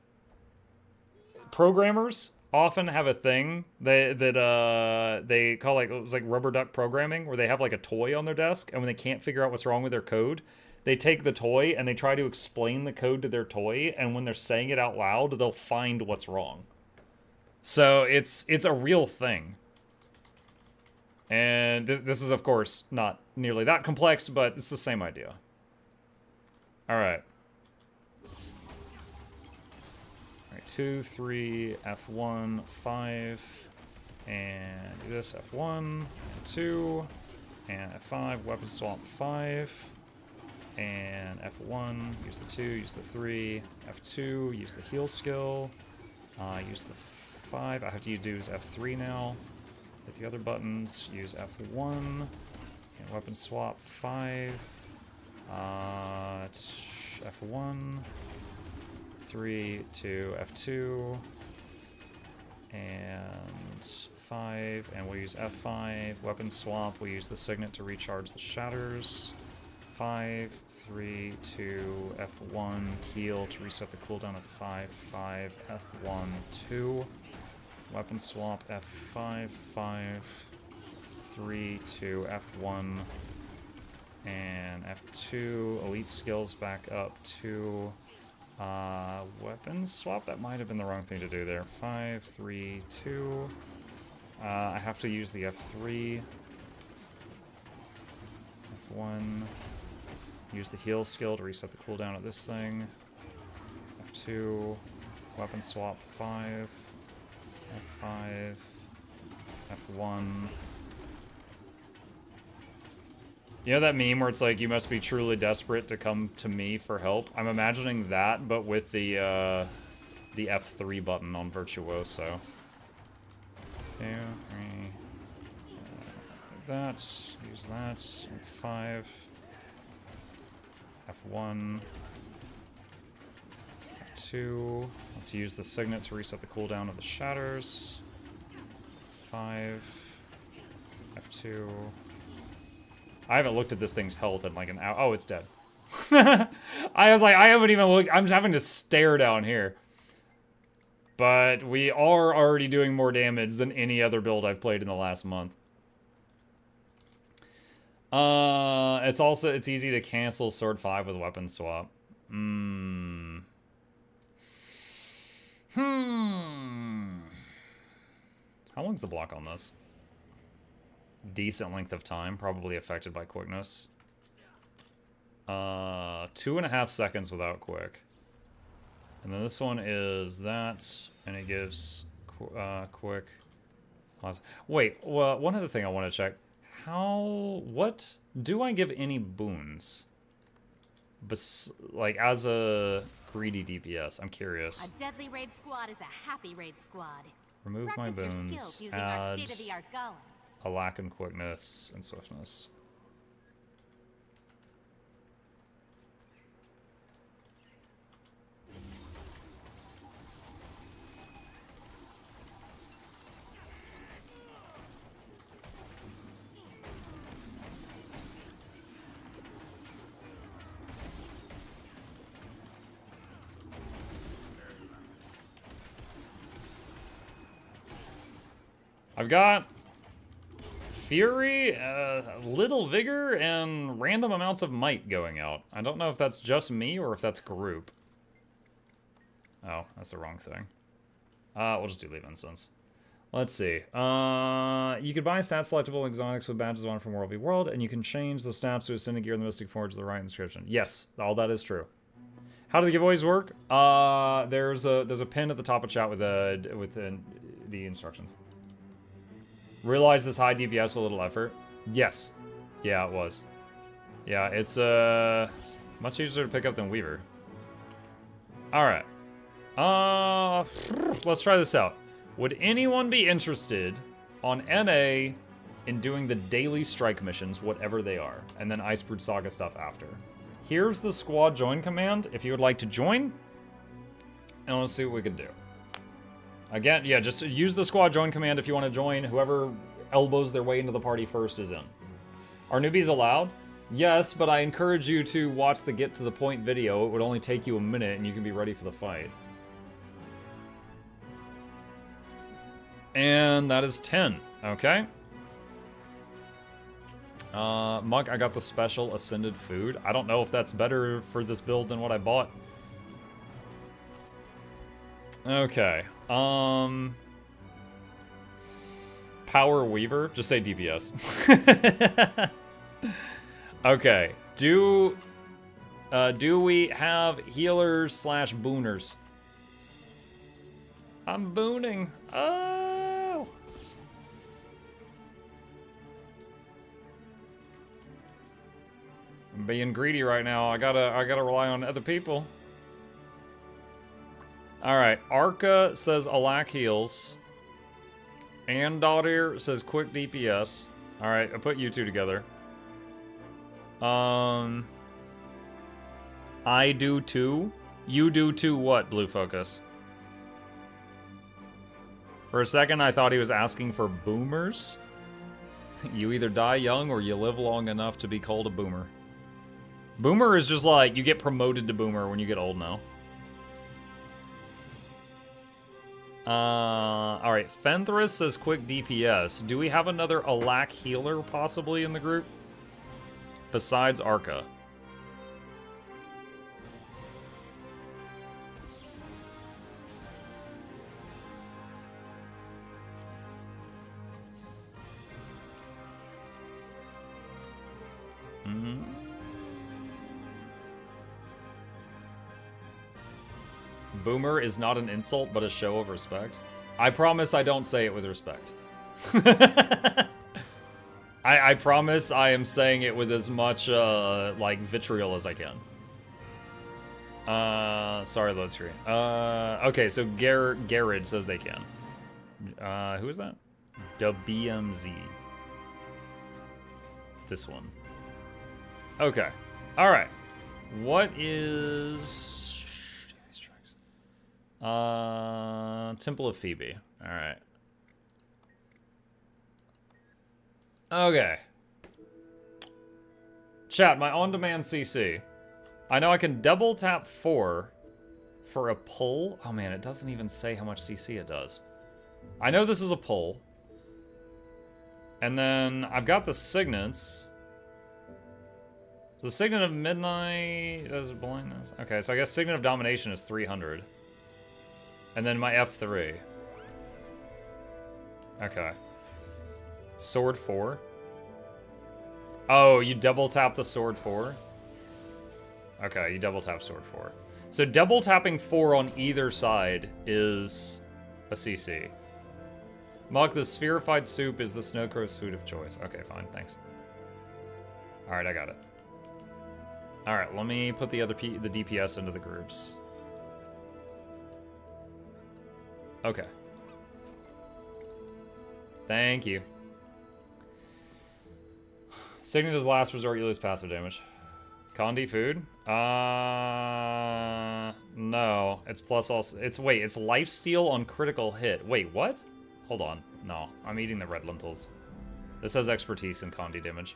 programmers often have a thing that they call, like, it was like rubber duck programming, where they have like a toy on their desk, and when they can't figure out what's wrong with their code, they take the toy and they try to explain the code to their toy, and when they're saying it out loud, they'll find what's wrong. So it's a real thing. And this is, of course, not nearly that complex, but it's the same idea. Alright. Alright, 2, 3, F1, 5, and do this, F1, 2, and F5, weapon swap 5, and F1, use the 2, use the 3, F2, use the heal skill, use the 5, I have to use F3 now. Hit the other buttons, use F1, and weapon swap 5, F1, 3, 2, F2, and 5, and we'll use F5, weapon swap, we use the signet to recharge the shatters, 5, 3, 2, F1, heal to reset the cooldown of 5, 5, F1, 2, weapon swap, F5, 5, 3, 2, F1, and F2, elite skills back up to weapon swap, that might have been the wrong thing to do there, 5, 3, 2, I have to use the F3, F1, use the heal skill to reset the cooldown of this thing, F2, weapon swap 5, F5, F1. You know that meme where it's like, you must be truly desperate to come to me for help? I'm imagining that, but with the F3 button on Virtuoso. 2, 3, that, use that, F5, F1, F2, let's use the signet to reset the cooldown of the shatters, 5, F2, I haven't looked at this thing's health in like an hour, oh, it's dead. I was like, I haven't even looked, I'm just having to stare down here. But we are already doing more damage than any other build I've played in the last month. It's easy to cancel Sword 5 with weapon swap. How long's the block on this? Decent length of time, probably affected by quickness. 2.5 seconds without quick. And then this one is that, and it gives quick. Wait, well, one other thing I want to check. What do I give any boons? Like, as a greedy DPS, I'm curious. A deadly raid squad is a happy raid squad. Remove Practice my your boons, skills using add our state-of-the-art golems. a lack in quickness and swiftness. I've got Fury, little Vigor, and random amounts of Might going out. I don't know if that's just me or if that's group. Oh, that's the wrong thing. We'll just do Leave Instance. Let's see. You could buy stat selectable exotics with badges on from World v World, and you can change the stats to Ascended Gear in the Mystic Forge to the right inscription. Yes, all that is true. How do the giveaways work? There's a pin at the top of chat with the instructions. Realize this high DPS with a little effort. Yes. Yeah, it was. Yeah, it's much easier to pick up than Weaver. Alright. Let's try this out. Would anyone be interested on NA in doing the daily strike missions, whatever they are, and then Icebrood Saga stuff after? Here's the squad join command if you would like to join, and let's see what we can do. Again, yeah, just use the squad join command if you want to join. Whoever elbows their way into the party first is in. Are newbies allowed? Yes, but I encourage you to watch the Get to the Point video. It would only take you a minute and you can be ready for the fight. And that is 10, okay? Mug, I got the special Ascended food. I don't know if that's better for this build than what I bought. Okay, Power Weaver? Just say DPS. Okay. Do we have healers slash booners? I'm booning. Oh. I'm being greedy right now. I gotta rely on other people. Alright, Arca says Alak heals. Andaudir says quick DPS. Alright, I put you two together. I do too. You do too what, Blue Focus? For a second, I thought he was asking for boomers. You either die young or you live long enough to be called a boomer. Boomer is just like, you get promoted to boomer when you get old now. Alright, Fenthras says quick DPS. Do we have another Alak healer possibly in the group? Besides Arca. Boomer is not an insult, but a show of respect. I promise I don't say it with respect. I promise I am saying it with as much, like, vitriol as I can. Sorry, load screen. Okay, so Garrett says they can. Who is that? WBMZ. This one. Okay. Alright. What is... Temple of Phoebe. Alright. Okay. Chat, my on-demand CC. I know I can double tap 4 for a pull. Oh man, it doesn't even say how much CC it does. I know this is a pull. And then I've got the signets. The Signet of Midnight is blindness. Okay, so I guess Signet of Domination is 300. And then my F3. Okay. Sword 4. Oh, you double tap the sword 4? Okay, you double tap sword 4. So double tapping 4 on either side is a CC. Muk, the spherified soup is the Snowcrow's food of choice. Okay, fine, thanks. Alright, I got it. Alright, let me put the other the DPS into the groups. Okay. Thank you. Signet is last resort, you lose passive damage. Condi food? No. It's plus also, wait, it's lifesteal on critical hit. Wait, what? Hold on. No, I'm eating the red lentils. This has expertise in Condi damage.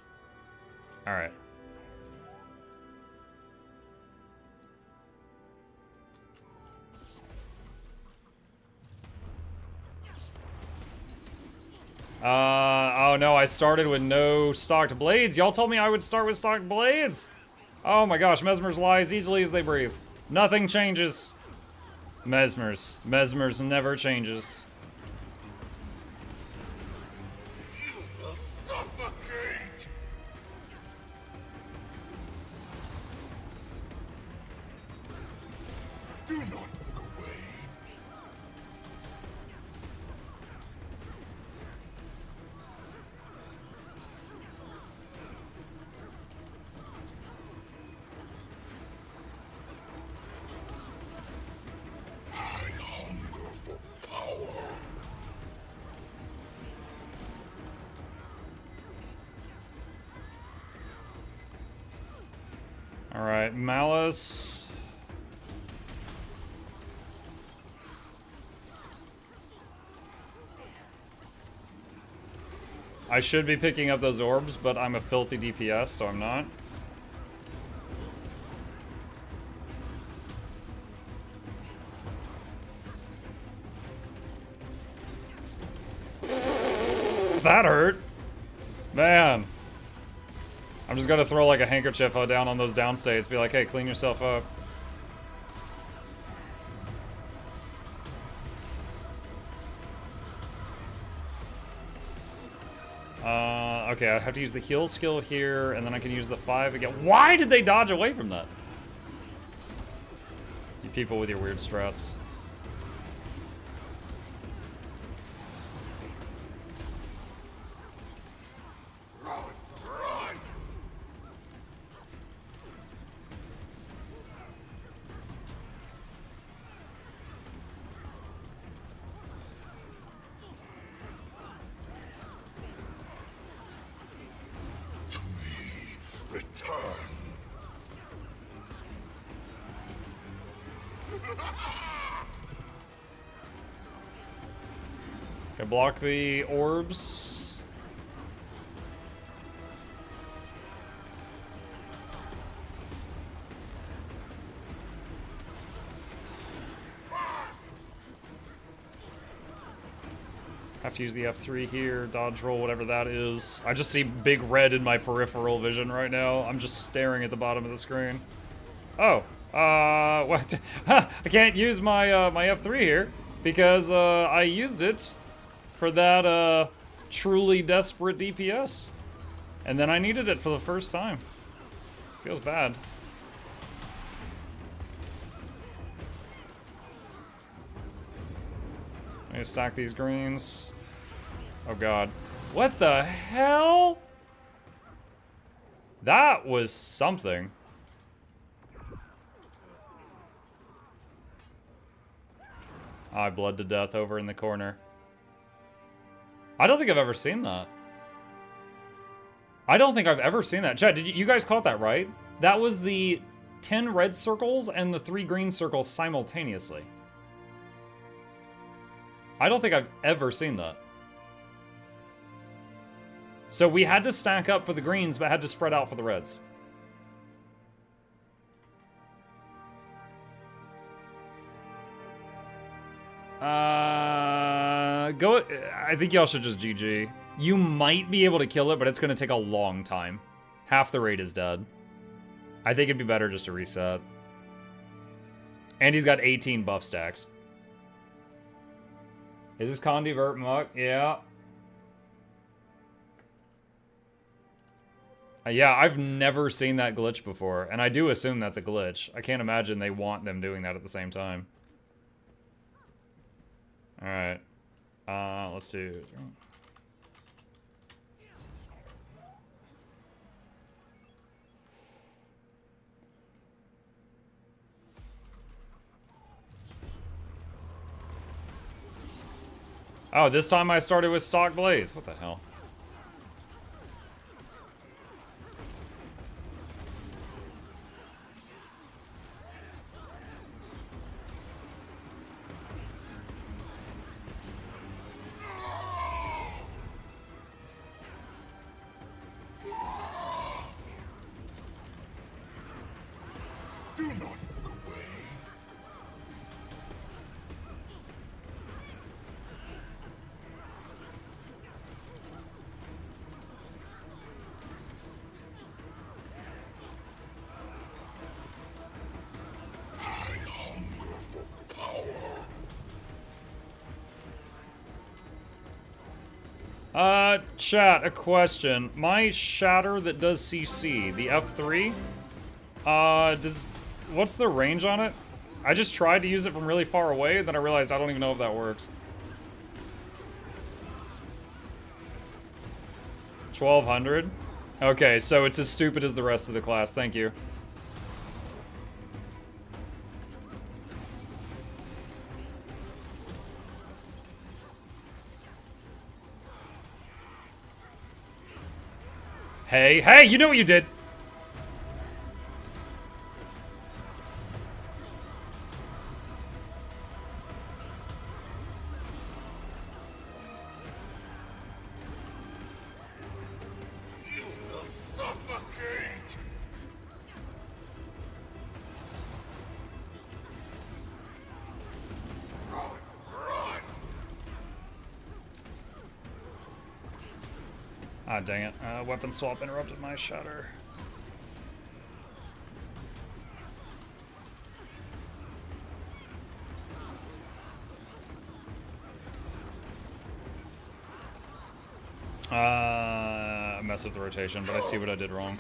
Alright. Oh no, I started with no stocked blades. Y'all told me I would start with stocked blades. Oh my gosh, Mesmers lie as easily as they breathe. Nothing changes. Mesmers. Mesmers never changes. You will suffocate! Do not look away. Alright, Malice. I should be picking up those orbs, but I'm a filthy DPS, so I'm not. That hurt. Man. I'm just gonna throw like a handkerchief down on those downstates. Be like, hey, clean yourself up. Okay, I have to use the heal skill here, and then I can use the 5 again. Why did they dodge away from that? You people with your weird strats. Okay, block the orbs. Have to use the F3 here, dodge roll, whatever that is. I just see big red in my peripheral vision right now. I'm just staring at the bottom of the screen. Oh, what? I can't use my my F3 here because I used it for that truly desperate DPS, and then I needed it for the first time. Feels bad. I'm gonna stack these greens. Oh god. What the hell? That was something. I bled to death over in the corner. I don't think I've ever seen that. I don't think I've ever seen that. Chat, did you guys caught that, right? That was the 10 red circles and the 3 green circles simultaneously. I don't think I've ever seen that. So we had to stack up for the greens, but had to spread out for the reds. I think y'all should just GG. You might be able to kill it, but it's gonna take a long time. Half the raid is dead. I think it'd be better just to reset. And he's got 18 buff stacks. Is this Condivert Muck? Yeah. Yeah, I've never seen that glitch before, and I do assume that's a glitch. I can't imagine they want them doing that at the same time. Alright. Let's do... Oh, this time I started with stock blaze. What the hell? Chat, a question. My shatter that does CC, the F3, what's the range on it? I just tried to use it from really far away, then I realized I don't even know if that works. 1200? Okay, so it's as stupid as the rest of the class, thank you. Hey, hey, you know what you did! You will suffocate! Run, run! Ah, dang it. Weapon swap interrupted my shatter. I messed mess up the rotation, but I see what I did wrong.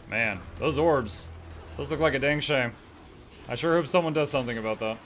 Man, those orbs. Those look like a dang shame. I sure hope someone does something about that.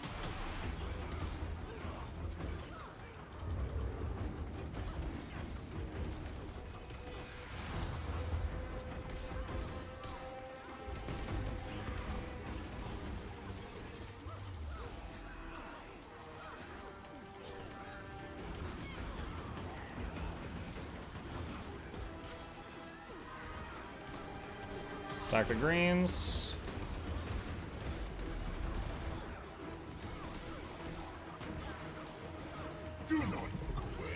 Stack the greens. Do not look away.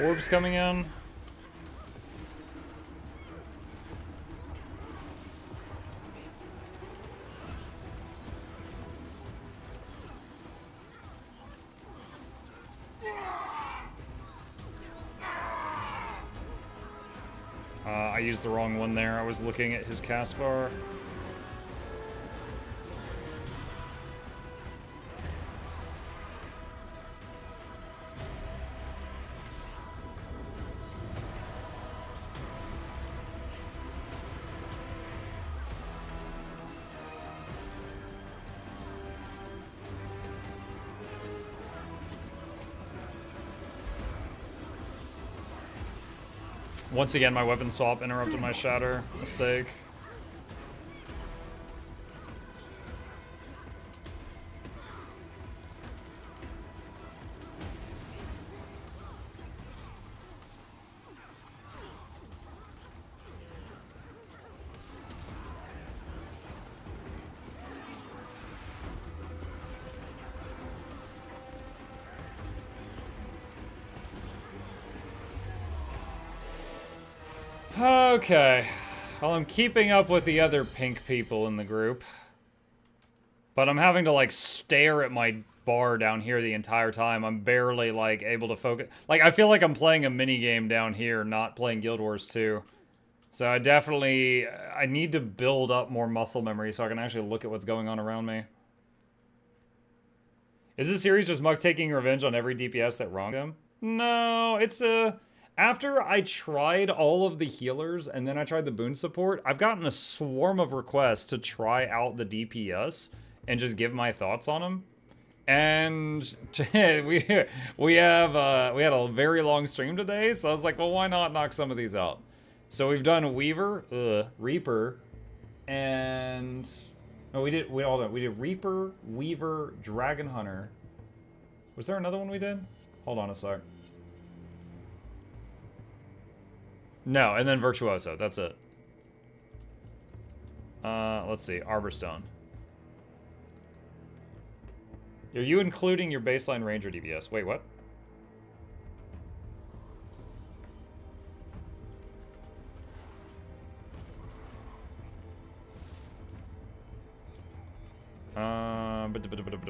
Orbs coming in. I used the wrong one there. I was looking at his cast bar. Once again, my weapon swap interrupted my shatter. Mistake. Okay. Well, I'm keeping up with the other pink people in the group. But I'm having to, like, stare at my bar down here the entire time. I'm barely, like, able to focus. Like, I feel like I'm playing a mini-game down here, not playing Guild Wars 2. So I need to build up more muscle memory so I can actually look at what's going on around me. Is this series just Muk taking revenge on every DPS that wronged him? No, it's after I tried all of the healers and then I tried the boon support, I've gotten a swarm of requests to try out the DPS and just give my thoughts on them. And we had a very long stream today, so I was like, well, why not knock some of these out? So we've done Weaver, Reaper, and no, we did Reaper, Weaver, Dragon Hunter. Was there another one we did? Hold on a sec. No, and then Virtuoso. That's it. Let's see. Arborstone. Are you including your baseline Ranger DPS? Wait, what?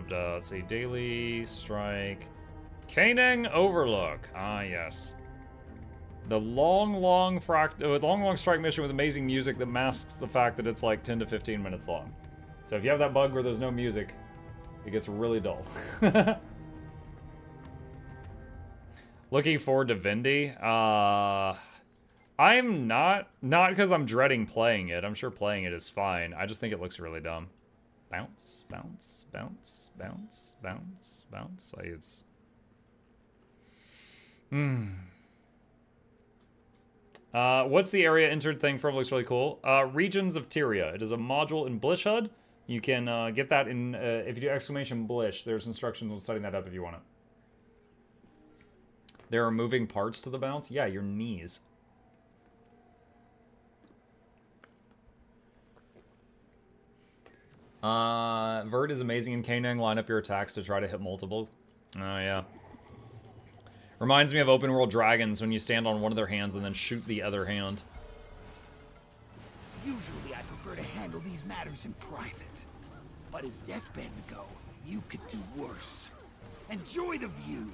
Let's see. Daily Strike. Kanang Overlook. Ah, yes. The long strike mission with amazing music that masks the fact that it's like 10 to 15 minutes long. So if you have that bug where there's no music, it gets really dull. Looking forward to Vindy. I'm not because I'm dreading playing it. I'm sure playing it is fine. I just think it looks really dumb. Bounce, bounce, bounce, bounce, bounce, bounce. Like it's... what's the area entered thing from? Looks really cool. Regions of Tyria. It is a module in Blishhud You can get that in, if you do exclamation blish, there's instructions on setting that up if you want it. There are moving parts to the bounce? Yeah, your knees. Vert is amazing in K-Nang. Line up your attacks to try to hit multiple. Oh, yeah. Reminds me of open world dragons when you stand on one of their hands and then shoot the other hand. Usually I prefer to handle these matters in private. But as deathbeds go, you could do worse. Enjoy the view!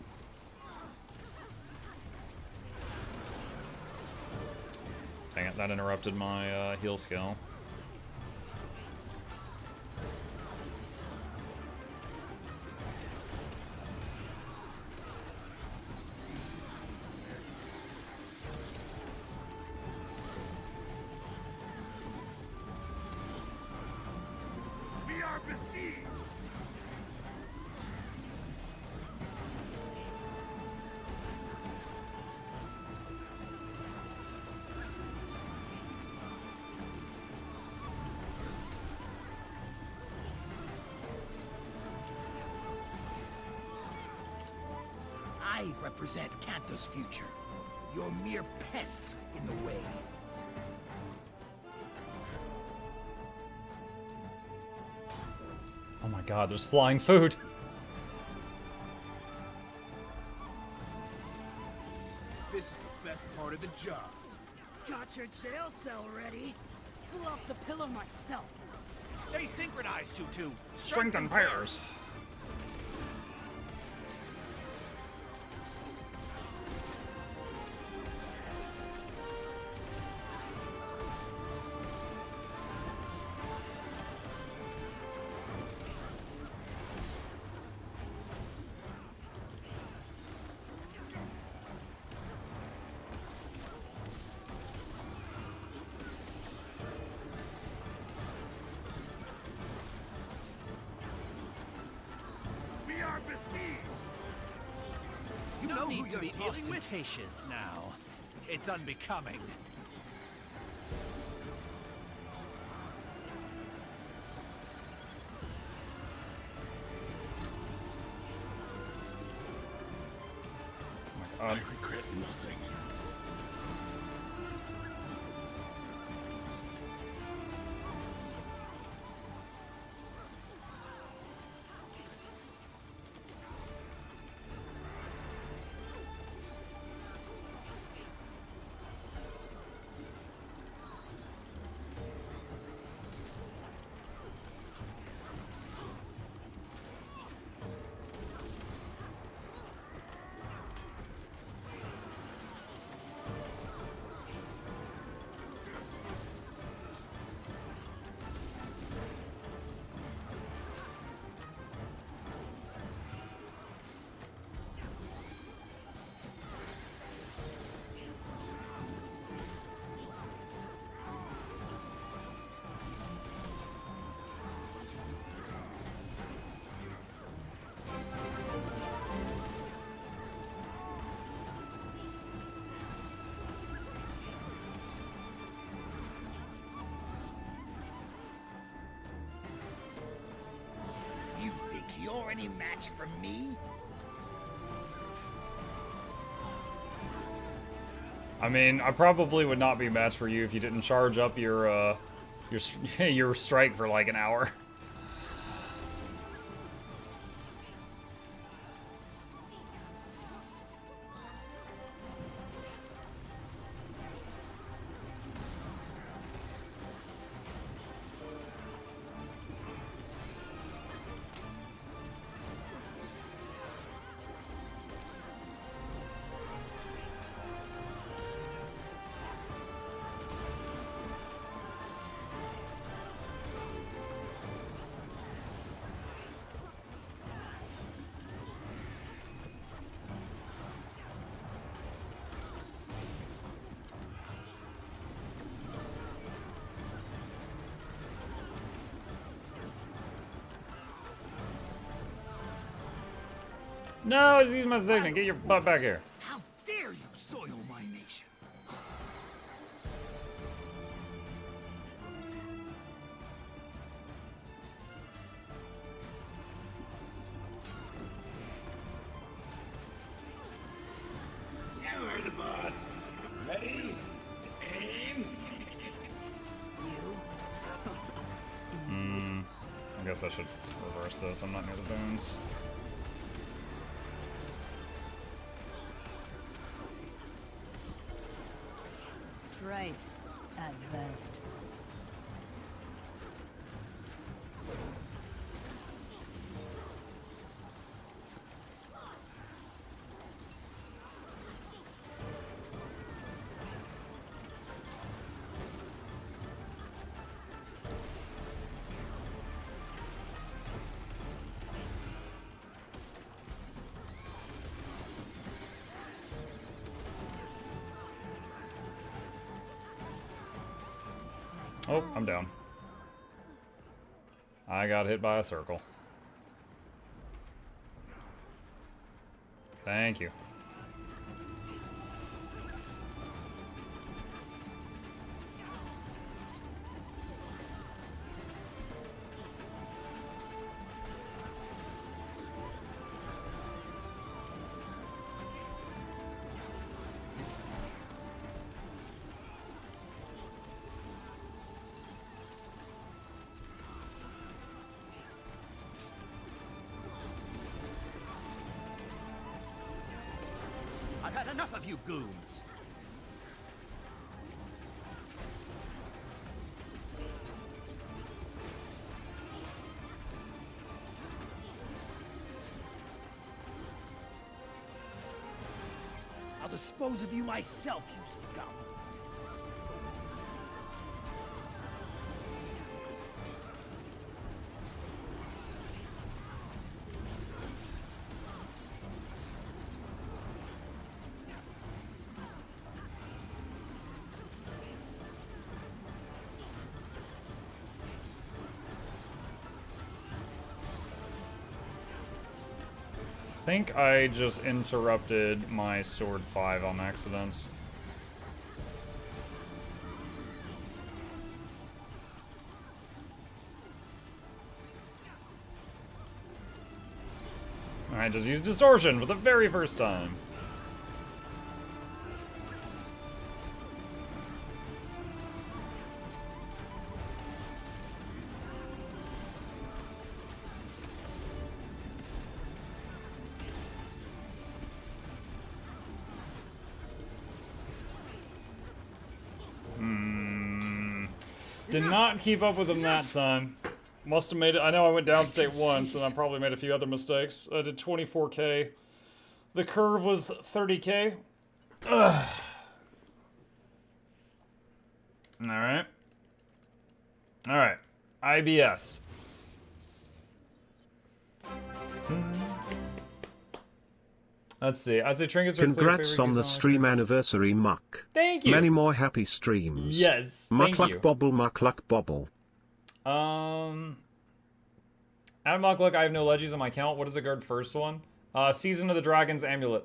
Dang it, that interrupted my heal skill. I represent Kanto's future. You're mere pests in the way. Oh my god, there's flying food! This is the best part of the job. Got your jail cell ready. Pull off the pillow myself. Stay synchronized, you two. Strengthen pairs. You know who need to you're be dealing with? ostentatious now. It's unbecoming. I regret nothing. You think you're any match for me? I mean, I probably would not be a match for you if you didn't charge up your your strike for like an hour. No, just use my signet. Get your butt back here. How dare you soil my nation? are the boss. Ready? Aim. I guess I should reverse this. I'm not near the boons. Right. At best. Oh, I'm down. I got hit by a circle. Thank you. I've had enough of you goons. I'll dispose of you myself, you scum. I think I just interrupted my sword 5 on accident. I just used distortion for the very first time. Did not keep up with him that time. Must have made it. I know I went downstate once, and I probably made a few other mistakes. I did 24k. The curve was 30k. Ugh. Alright. Alright. IBS. Let's see. I'd say trinkets are Congrats on the stream anniversary, Muck. Thank you. Many more happy streams. Yes, thank you. Mukluk bobble. At Mukluk, I have no legis on my account. What is the guard first one? Season of the Dragon's Amulet.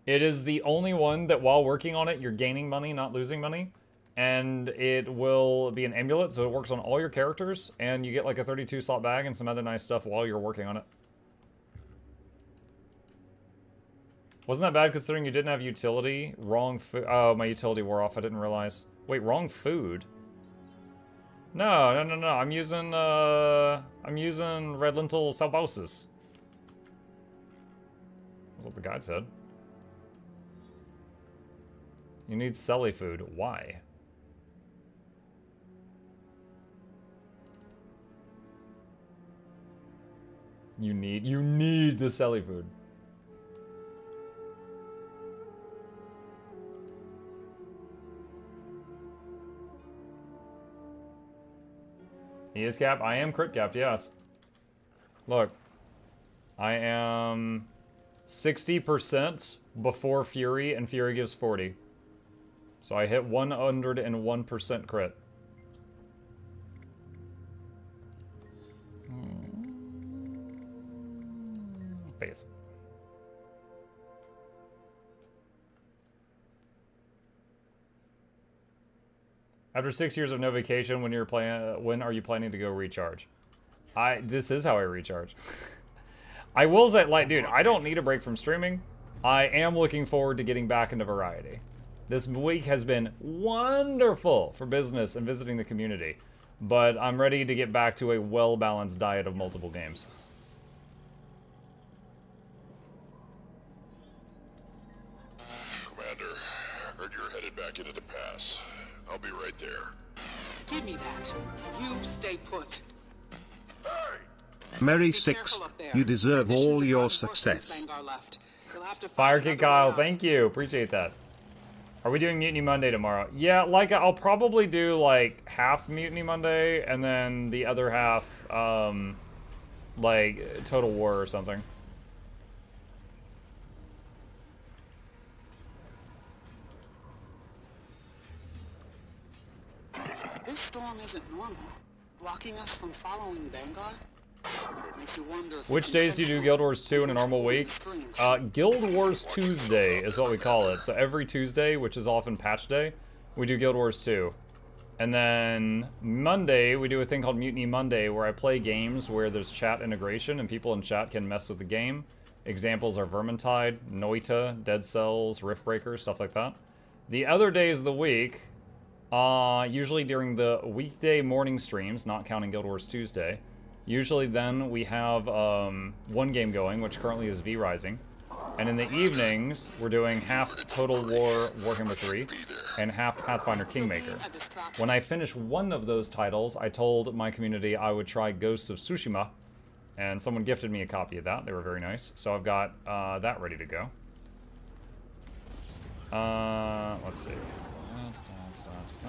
It is the only one that while working on it, you're gaining money, not losing money. And it will be an amulet, so it works on all your characters, and you get like a 32 slot bag and some other nice stuff while you're working on it. Wasn't that bad considering you didn't have utility? Wrong food. Oh, my utility wore off. I didn't realize. Wait, wrong food? No. I'm using red lentil salbosis. That's what the guide said. You need celly food. Why? You need the celly food. He is capped. I am crit capped, yes. Look. I am 60% before Fury, and Fury gives 40. So I hit 101% crit. Face. After 6 years of no vacation, when are you planning to go recharge? This is how I recharge. I will say, like, dude, I don't need a break from streaming. I am looking forward to getting back into variety. This week has been wonderful for business and visiting the community, but I'm ready to get back to a well-balanced diet of multiple games. Commander, heard you're headed back into the pass. I'll be right there. Give me that. You stay put. Merry 6th, you deserve all your success. Fire Kid Kyle, thank you. Appreciate that. Are we doing Mutiny Monday tomorrow? Yeah, like, I'll probably do, like, half Mutiny Monday, and then the other half, like, Total War or something. This storm isn't normal. Blocking us from following Vanguard? Makes you wonder if Which days do you do Guild Wars 2 in a normal week? Guild Wars Tuesday is what we call it. So every Tuesday, which is often patch day, we do Guild Wars 2. And then Monday, we do a thing called Mutiny Monday, where I play games where there's chat integration and people in chat can mess with the game. Examples are Vermintide, Noita, Dead Cells, Riftbreaker, stuff like that. The other days of the week, usually during the weekday morning streams, not counting Guild Wars Tuesday, usually then we have one game going, which currently is V Rising. And in the evenings, we're doing half Total War Warhammer 3 and half Pathfinder Kingmaker. When I finish one of those titles, I told my community I would try Ghosts of Tsushima, and someone gifted me a copy of that. They were very nice. So I've got that ready to go. Let's see.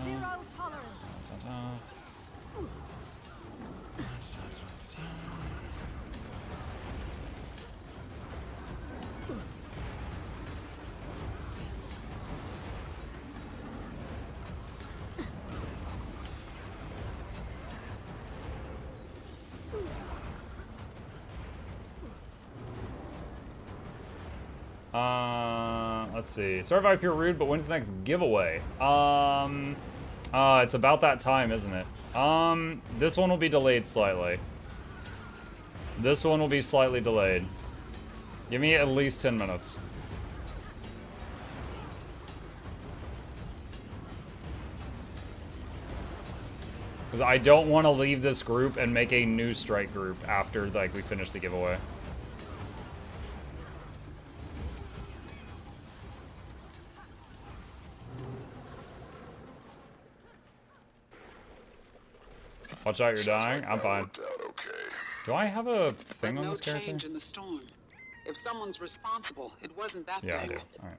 Zero tolerance. Let's see. Sorry if I appear rude, but when's the next giveaway? It's about that time, isn't it? This one will be delayed slightly. This one will be slightly delayed. Give me at least 10 minutes. Because I don't want to leave this group and make a new strike group after, like, we finish the giveaway. Watch out, you're dying. I'm fine. Do I have a thing on this character? Change in the storm. If someone's responsible, it wasn't that Yeah, I big. do. All right.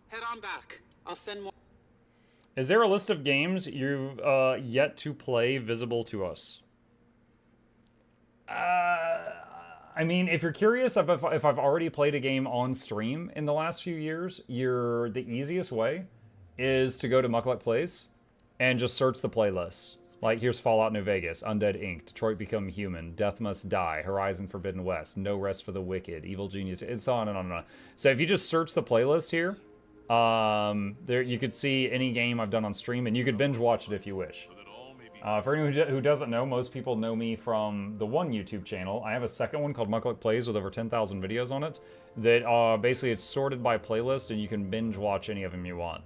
Head on back. I'll send more. Is there a list of games you've yet to play visible to us? I mean, if you're curious if I've already played a game on stream in the last few years, the easiest way is to go to MuklukPlays and just search the playlists. Like, here's Fallout New Vegas, Undead Inc., Detroit Become Human, Death Must Die, Horizon Forbidden West, No Rest for the Wicked, Evil Genius, it's on and on and on. So if you just search the playlist here, there you could see any game I've done on stream, and you could binge watch it if you wish. For anyone who doesn't know, most people know me from the one YouTube channel. I have a second one called Mukluk Plays with over 10,000 videos on it. That basically it's sorted by playlist, and you can binge watch any of them you want.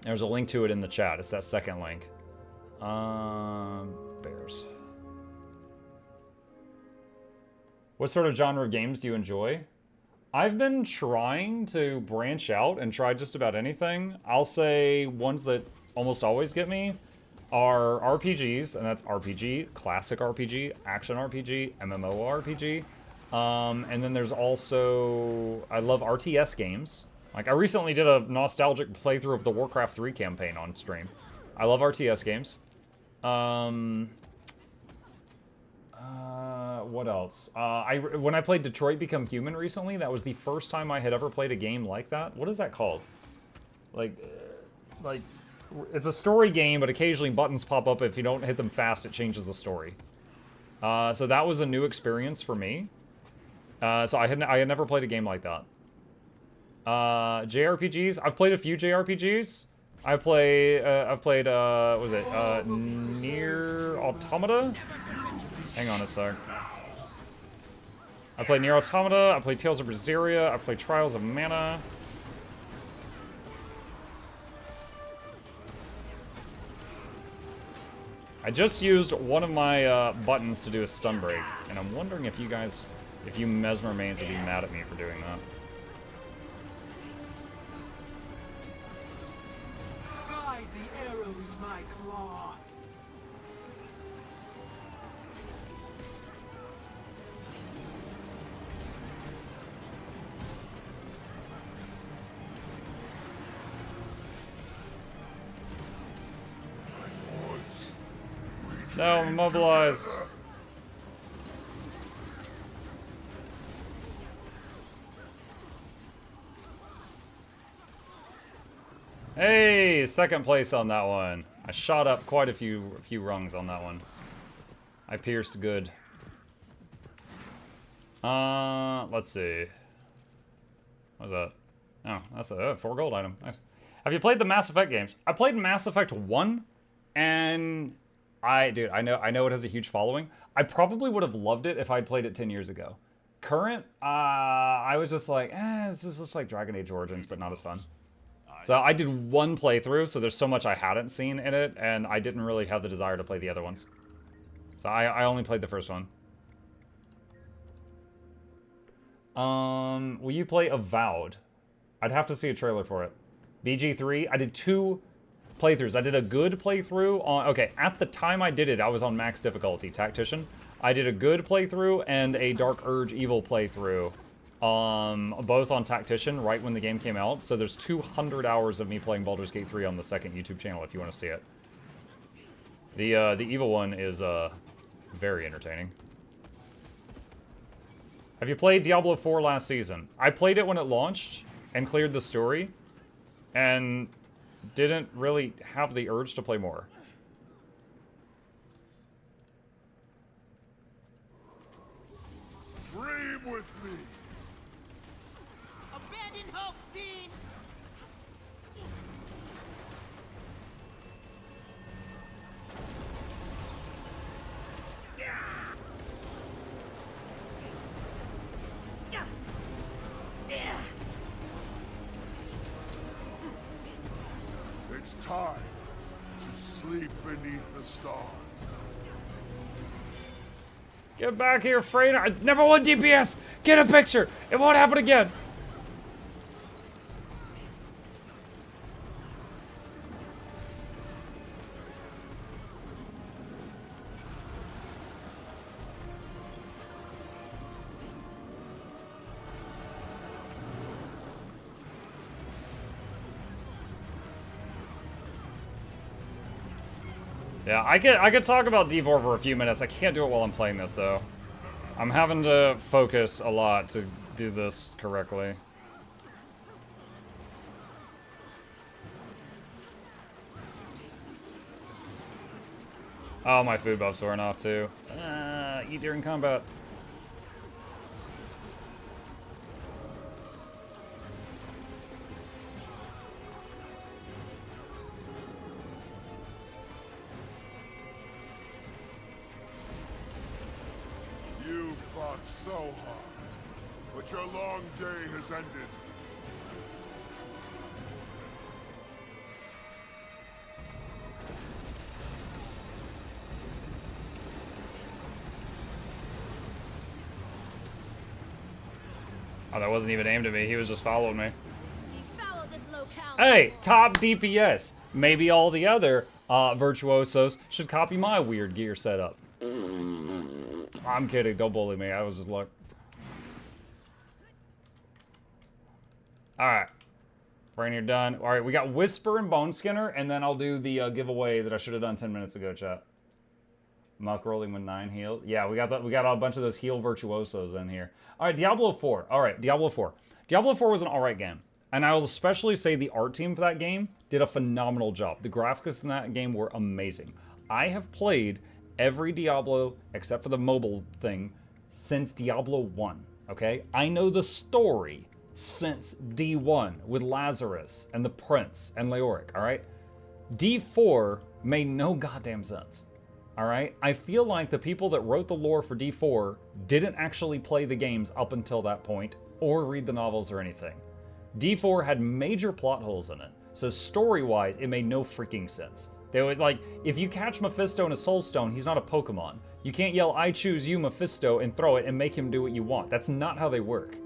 There's a link to it in the chat. It's that second link. Bears. What sort of genre of games do you enjoy? I've been trying to branch out and try just about anything. I'll say ones that almost always get me are RPGs, and that's RPG, classic RPG, action RPG, MMORPG. And then there's also, I love RTS games. Like, I recently did a nostalgic playthrough of the Warcraft 3 campaign on stream. I love RTS games. What else? When I played Detroit Become Human recently, that was the first time I had ever played a game like that. What is that called? Like, it's a story game, but occasionally buttons pop up. If you don't hit them fast, it changes the story. So that was a new experience for me. So I had never played a game like that. JRPGs. I've played a few JRPGs. I've played, what was it? Nier Automata? Hang on a sec. I played Nier Automata, I played Tales of Berseria, I played Trials of Mana. I just used one of my buttons to do a stun break, and I'm wondering if you guys, if you Mesmer mains would be mad at me for doing that. Guide the arrows, my claw. No, immobilize. Hey, second place on that one. I shot up quite a few rungs on that one. I pierced good. Let's see. What was that? Oh, that's a 4 gold item. Nice. Have you played the Mass Effect games? I played Mass Effect 1, and dude, I know it has a huge following. I probably would have loved it if I'd played it 10 years ago. Current, I was just like, this is just like Dragon Age Origins, but not as fun. So I did one playthrough, so there's so much I hadn't seen in it, and I didn't really have the desire to play the other ones. So I only played the first one. Will you play Avowed? I'd have to see a trailer for it. BG3, I did 2 playthroughs. I did a good playthrough on, okay, at the time I did it, I was on max difficulty, Tactician. I did a good playthrough and a Dark Urge Evil playthrough, both on Tactician right when the game came out. So there's 200 hours of me playing Baldur's Gate 3 on the second YouTube channel if you want to see it. The Evil one is, very entertaining. Have you played Diablo 4 last season? I played it when it launched and cleared the story, and didn't really have the urge to play more. Dream with me. Abandon hope, team. It's time to sleep beneath the stars. Get back here, Freighter. Number 1 DPS. Get a picture. It won't happen again. Yeah, I could talk about D4 for a few minutes. I can't do it while I'm playing this, though. I'm having to focus a lot to do this correctly. Oh, my food buff's wearing off, too. Eat during combat. You fought so hard, but your long day has ended. Oh, that wasn't even aimed at me. He was just following me. Hey, top DPS. Maybe all the other virtuosos should copy my weird gear setup. I'm kidding. Don't bully me. I was just like... Alright. Brainier done. Alright, we got Whisper and Bone Skinner, and then I'll do the giveaway that I should have done 10 minutes ago, chat. Muck rolling with 9 heal. Yeah, we got a bunch of those heal virtuosos in here. Alright, Diablo 4. Alright, Diablo 4. Diablo 4 was an alright game. And I will especially say the art team for that game did a phenomenal job. The graphics in that game were amazing. I have played every Diablo, except for the mobile thing, since Diablo 1, okay? I know the story since D1 with Lazarus and the Prince and Leoric, all right? D4 made no goddamn sense. All right? I feel like the people that wrote the lore for D4 didn't actually play the games up until that point or read the novels or anything. D4 had major plot holes in it. So story-wise, it made no freaking sense. There was like, if you catch Mephisto in a Soul Stone, he's not a Pokemon. You can't yell, I choose you, Mephisto, and throw it and make him do what you want. That's not how they work.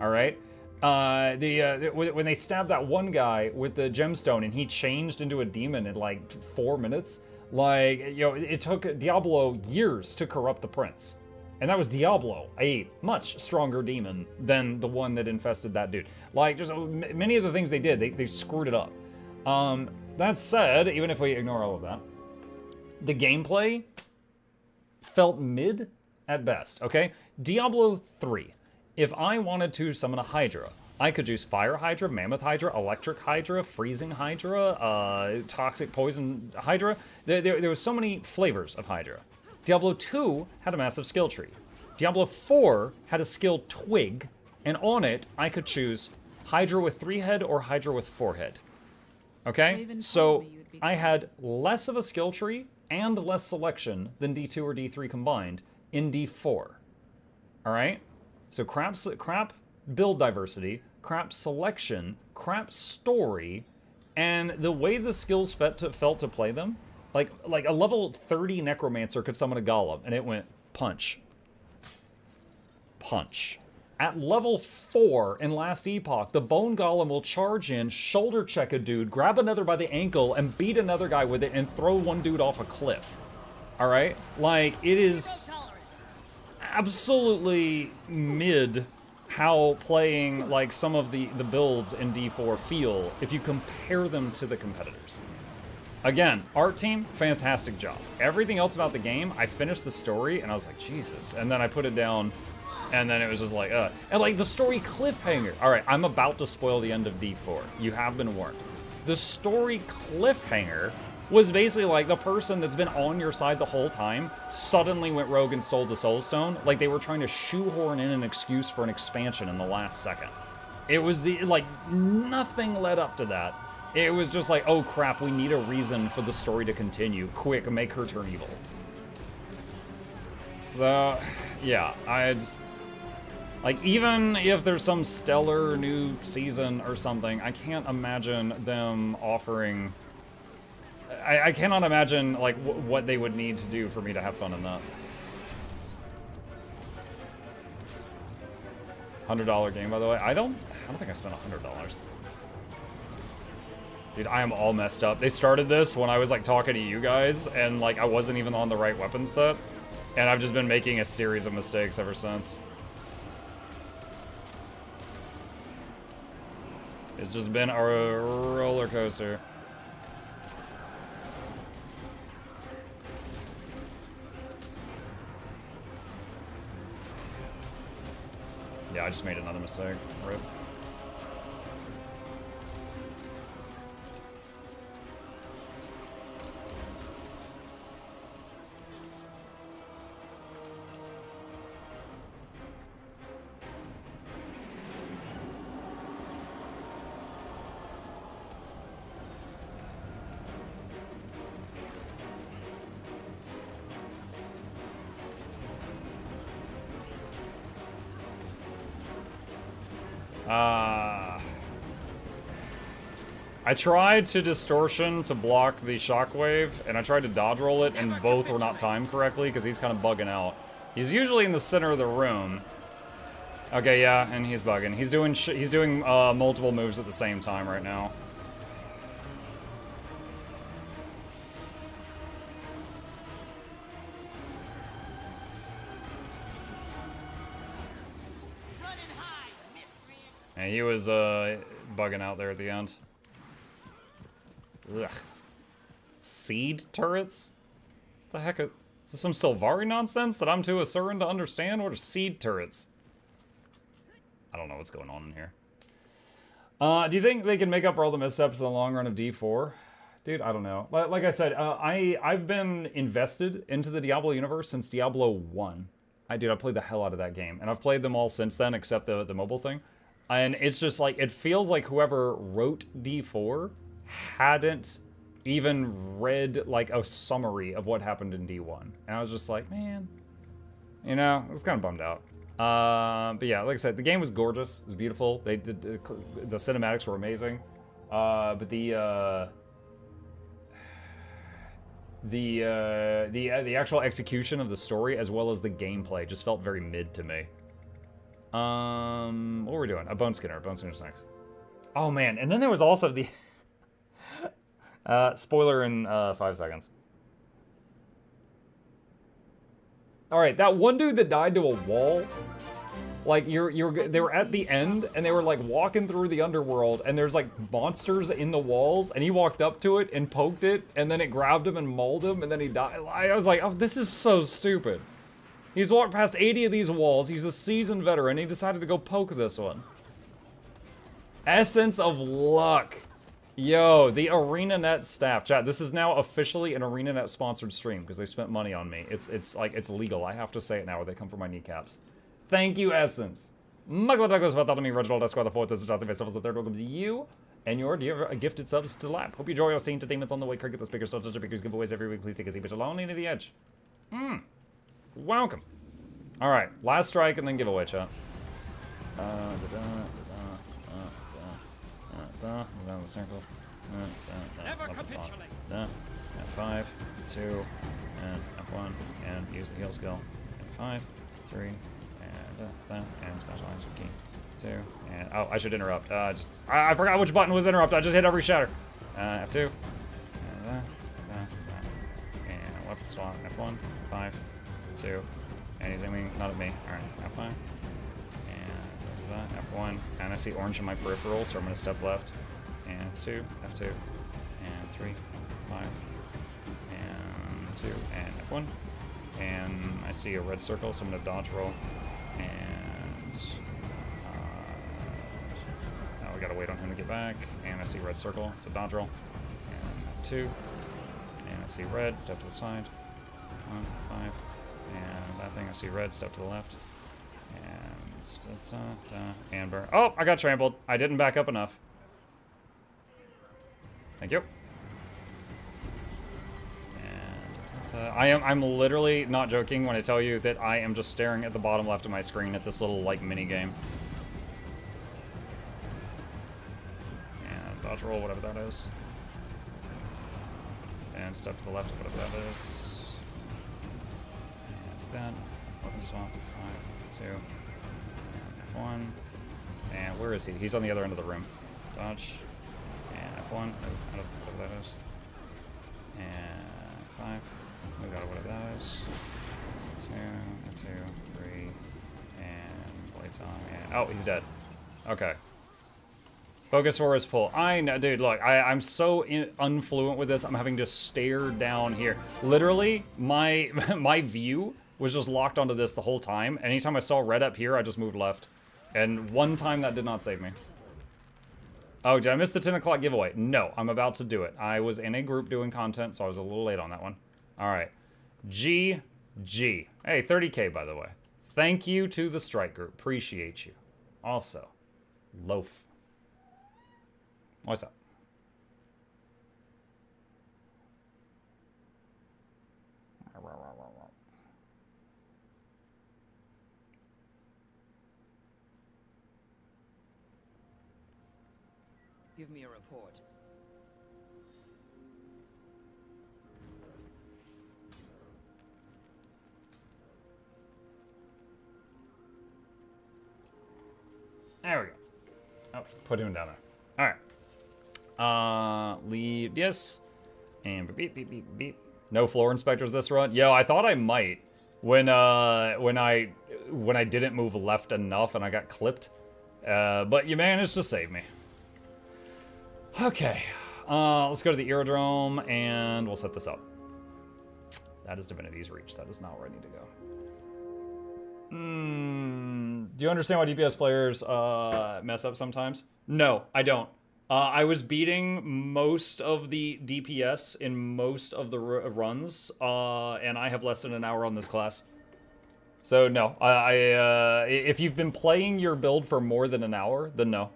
All right? When they stabbed that one guy with the gemstone and he changed into a demon in like 4 minutes, like, you know, it took Diablo years to corrupt the prince. And that was Diablo, a much stronger demon than the one that infested that dude. Like, just many of the things they did, they screwed it up. That said, even if we ignore all of that, the gameplay felt mid at best, okay? Diablo 3. If I wanted to summon a Hydra, I could use Fire Hydra, Mammoth Hydra, Electric Hydra, Freezing Hydra, Toxic Poison Hydra. There were so many flavors of Hydra. Diablo 2 had a massive skill tree. Diablo 4 had a skill twig, and on it, I could choose Hydra with 3 head or Hydra with 4 head. Okay? So I had less of a skill tree and less selection than D2 or D3 combined in D4. All right? So crap build diversity, crap selection, crap story, and the way the skills felt to play them, like a level 30 Necromancer could summon a Golem, and it went punch. Punch. At level 4 in Last Epoch, the Bone Golem will charge in, shoulder check a dude, grab another by the ankle, and beat another guy with it, and throw one dude off a cliff. Alright? Like, it is absolutely mid how playing like some of the builds in D4 feel if you compare them to the competitors. Again, art team, fantastic job. Everything else about the game, I finished the story and I was like, Jesus. And then I put it down and then it was just like, And like the story cliffhanger. All right, I'm about to spoil the end of D4. You have been warned. The story cliffhanger was basically like the person that's been on your side the whole time suddenly went rogue and stole the Soul Stone. Like they were trying to shoehorn in an excuse for an expansion in the last second. It was like nothing led up to that. It was just like, oh crap, we need a reason for the story to continue. Quick, make her turn evil. So, yeah, I just... Like, even if there's some stellar new season or something, I can't imagine them offering... I cannot imagine, like, what they would need to do for me to have fun in that. $100 game, by the way. I don't think I spent $100. Dude, I am all messed up. They started this when I was, like, talking to you guys, and, like, I wasn't even on the right weapon set. And I've just been making a series of mistakes ever since. It's just been a roller coaster. Yeah, I just made another mistake. Rip. I tried to distortion to block the shockwave, and I tried to dodge roll it, and both were not timed correctly because he's kind of bugging out. He's usually in the center of the room. Okay, yeah, and he's bugging. He's doing multiple moves at the same time right now. And he was bugging out there at the end. Ugh. Seed turrets? What the heck is this, some Sylvari nonsense that I'm too Asuran to understand? What are seed turrets? I don't know what's going on in here. Do you think they can make up for all the missteps in the long run of D4? Dude, I don't know. Like I said, I've been invested into the Diablo universe since Diablo 1. I played the hell out of that game. And I've played them all since then, except the mobile thing. And it's just like, it feels like whoever wrote D4 hadn't even read like a summary of what happened in D1. And I was just like, man, you know, I was kind of bummed out. But yeah, like I said, the game was gorgeous. It was beautiful. They did the cinematics were amazing. But the actual execution of the story as well as the gameplay just felt very mid to me. What were we doing? A Bone Skinner. Bone Skinner's next. Oh man, and then there was also the spoiler in 5 seconds. All right, that one dude that died to a wall. Like they were at the end and they were like walking through the underworld and there's like monsters in the walls and he walked up to it and poked it and then it grabbed him and mauled him and then he died. I was like, oh, this is so stupid. He's walked past 80 of these walls. He's a seasoned veteran. He decided to go poke this one. Essence of luck. Yo, the ArenaNet staff. Chat, this is now officially an ArenaNet sponsored stream because they spent money on me. It's like, it's legal. I have to say it now or they come for my kneecaps. Thank you, Essence. MuklukYoutube, Reginald Esquire the Fourth. This is Johnson Vessels the Third. Welcome to you and your dear gifted subs to the lab. Hope you enjoy your scene entertainments on the way. Cricket the speakers, don't touch the speakers, giveaways every week. Please take a seat, but alone into the edge. Welcome. All right, last strike and then giveaway, chat. Down the circles. Never capitulate. F5, 2, and F1, and use the heal skill. F5, 3, and specialize key. 2, and oh, I should interrupt. I forgot which button was interrupt. I just hit every shatter. F2, and weapon swap. F1, 5, 2, and he's aiming not at me. All right, F5. F1, and I see orange in my peripheral, so I'm going to step left, and 2, F2, and 3, 5, and 2, and F1, and I see a red circle, so I'm going to dodge roll, and now we got to wait on him to get back, and I see red circle, so dodge roll, and 2, and I see red, step to the side, 1, 5, and that thing I see red, step to the left, and burn. Oh, I got trampled. I didn't back up enough. Thank you. And I'm literally not joking when I tell you that I am just staring at the bottom left of my screen at this little like mini game. And dodge roll, whatever that is. And step to the left, whatever that is. And that. Weapon swap. 5, 2. 1, and where is he? He's on the other end of the room. Dodge, and F1, I don't know what that is. And 5, we got whatever that is. 2, 3, and blades on, and oh, he's dead. Okay. Focus for his pull. I know, dude, look, I'm so unfluent with this, I'm having to stare down here. Literally, my view was just locked onto this the whole time. Anytime I saw red up here, I just moved left. And one time that did not save me. Oh, did I miss the 10 o'clock giveaway? No, I'm about to do it. I was in a group doing content, so I was a little late on that one. All right. GG. Hey, 30K, by the way. Thank you to the strike group. Appreciate you. Also, Loaf. What's up? Give me a report. There we go. Oh, put him down there. All right. Leave yes. And beep, beep, beep, beep. No floor inspectors this run. Yo, I thought I might when I didn't move left enough and I got clipped. But you managed to save me. Okay, let's go to the aerodrome and we'll set this up. That is Divinity's Reach. That is not ready to go. Do you understand why DPS players mess up sometimes? No, I don't. I was beating most of the DPS in most of the runs, and I have less than an hour on this class. So no, if you've been playing your build for more than an hour, then no.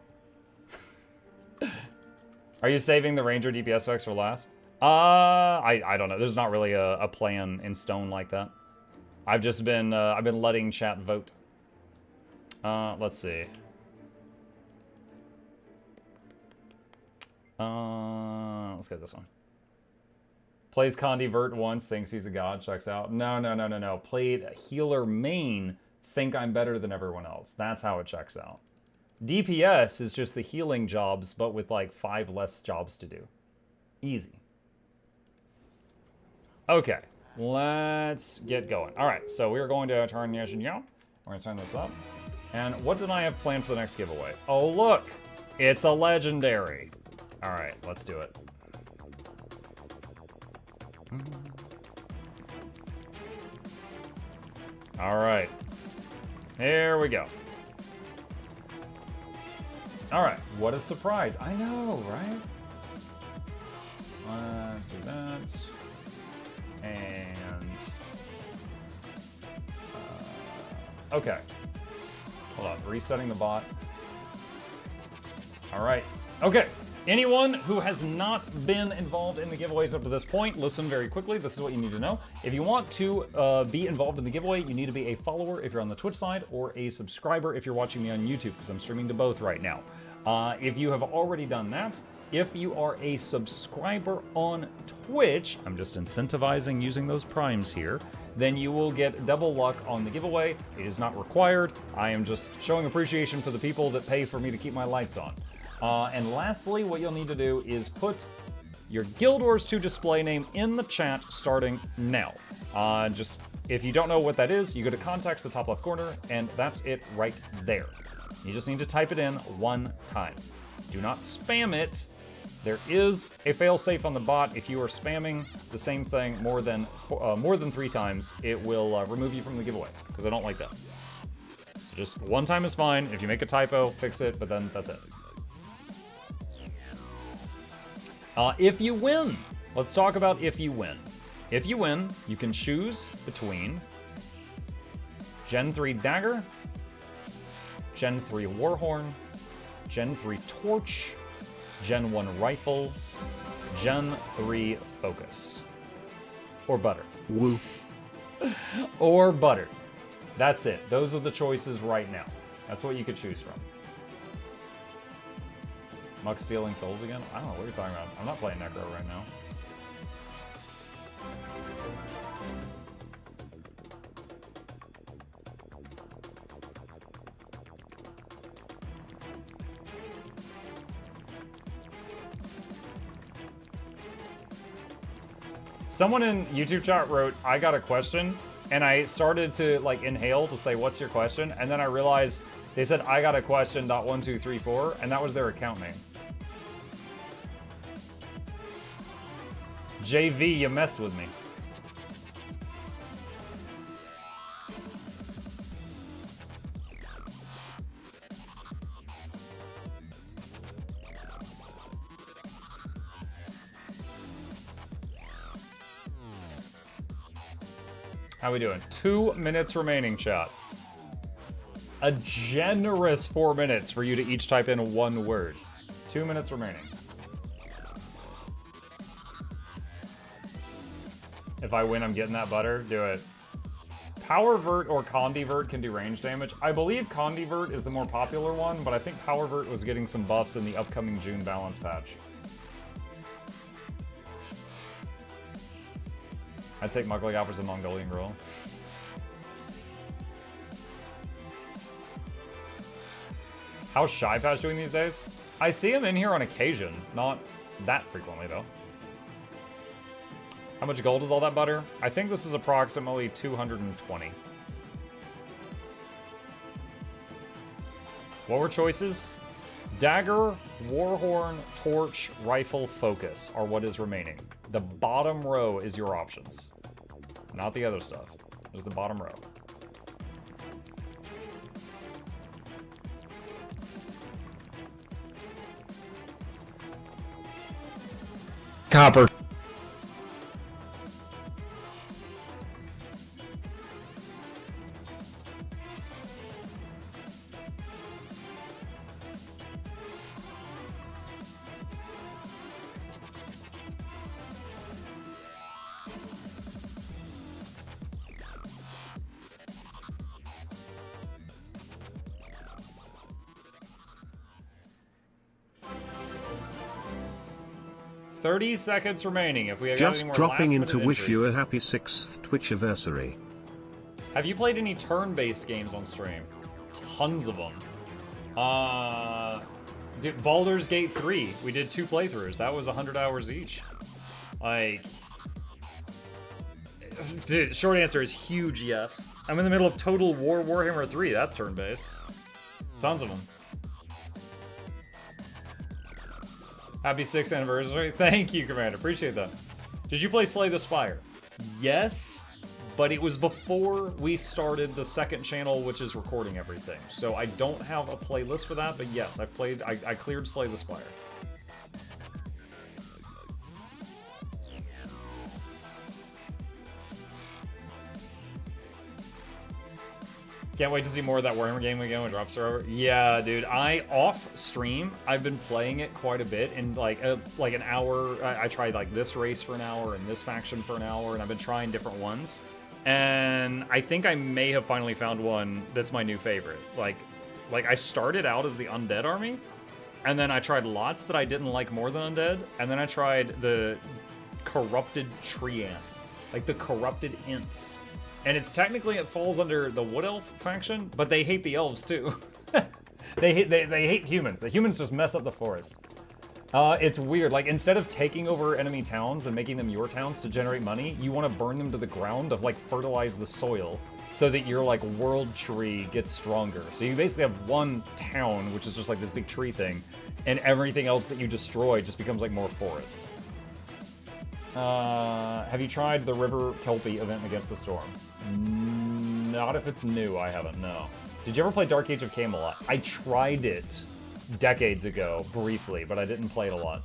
Are you saving the Ranger DPS specs for last? I don't know. There's not really a plan in stone like that. I've just been I've been letting chat vote. Let's see. Let's get this one. Plays Condivert once, thinks he's a god, checks out. No. Played healer main, think I'm better than everyone else. That's how it checks out. DPS is just the healing jobs, but with like 5 less jobs to do. Easy. Okay, let's get going. All right, so we're going to turn We're going to turn this up. And what did I have planned for the next giveaway? Oh, look, it's a legendary. All right, let's do it. All right, here we go. All right, what a surprise. I know, right? Let's do that. And, okay. Hold on, resetting the bot. All right, okay. Anyone who has not been involved in the giveaways up to this point, listen very quickly. This is what you need to know. If you want to be involved in the giveaway, you need to be a follower if you're on the Twitch side, or a subscriber if you're watching me on YouTube, because I'm streaming to both right now. If you have already done that, if you are a subscriber on Twitch, I'm just incentivizing using those primes here, then you will get double luck on the giveaway. It is not required. I am just showing appreciation for the people that pay for me to keep my lights on. And lastly, what you'll need to do is put your Guild Wars 2 display name in the chat starting now. Just, if you don't know what that is, you go to contacts, the top left corner, and that's it right there. You just need to type it in one time. Do not spam it. There is a failsafe on the bot. If you are spamming the same thing more than 3 times, it will remove you from the giveaway, because I don't like that. So just one time is fine. If you make a typo, fix it, but then that's it. If you win, let's talk about if you win. If you win, you can choose between Gen 3 Dagger, Gen 3 Warhorn, Gen 3 Torch, Gen 1 Rifle, Gen 3 Focus. Or Butter. Woo. Or Butter. That's it. Those are the choices right now. That's what you could choose from. Muck stealing souls again? I don't know what you're talking about. I'm not playing Necro right now. Someone in YouTube chat wrote, I got a question, and I started to like inhale to say, what's your question? And then I realized they said, I got a question, .1234, and that was their account name. JV, you messed with me. How we doing? 2 minutes remaining, chat. A generous 4 minutes for you to each type in one word. 2 minutes remaining. If I win, I'm getting that butter. Do it. Power Vert or Condivert can do range damage. I believe Condivert is the more popular one, but I think Power Vert was getting some buffs in the upcoming June balance patch. I'd take MuklukYoutube for some Mongolian girl. How's Shy Patch doing these days? I see him in here on occasion, not that frequently though. How much gold is all that butter? I think this is approximately 220. What were choices? Dagger, Warhorn, Torch, Rifle, Focus are what is remaining. The bottom row is your options. Not the other stuff. Just the bottom row. Copper. 30 seconds remaining. If we got Just any more dropping in to last-minute wish you a entries. happy 6th Twitchiversary. Have you played any turn-based games on stream? Tons of them. Baldur's Gate 3. We did 2 playthroughs. That was 100 hours each. Like, dude, short answer is huge yes. I'm in the middle of Total War Warhammer 3. That's turn-based. Tons of them. Happy 6th anniversary. Thank you, Commander. Appreciate that. Did you play Slay the Spire? Yes, but it was before we started the second channel, which is recording everything. So I don't have a playlist for that, but yes, I've played, I cleared Slay the Spire. Can't wait to see more of that Warhammer game again when it drops server. Yeah, dude. Off stream, I've been playing it quite a bit. In like an hour, I tried like this race for an hour and this faction for an hour, and I've been trying different ones. And I think I may have finally found one that's my new favorite. Like I started out as the Undead Army, and then I tried lots that I didn't like more than Undead, and then I tried the Corrupted Tree Ants, like the Corrupted Ints. And it's technically, it falls under the Wood Elf faction, but they hate the elves too. they hate humans. The humans just mess up the forest. It's weird. Like, instead of taking over enemy towns and making them your towns to generate money, you want to burn them to the ground to like fertilize the soil so that your like world tree gets stronger. So you basically have one town, which is just like this big tree thing, and everything else that you destroy just becomes like more forest. Have you tried the River Kelpie event Against the Storm? Not if it's new, I haven't, no. Did you ever play Dark Age of Camelot? I tried it decades ago, briefly, but I didn't play it a lot.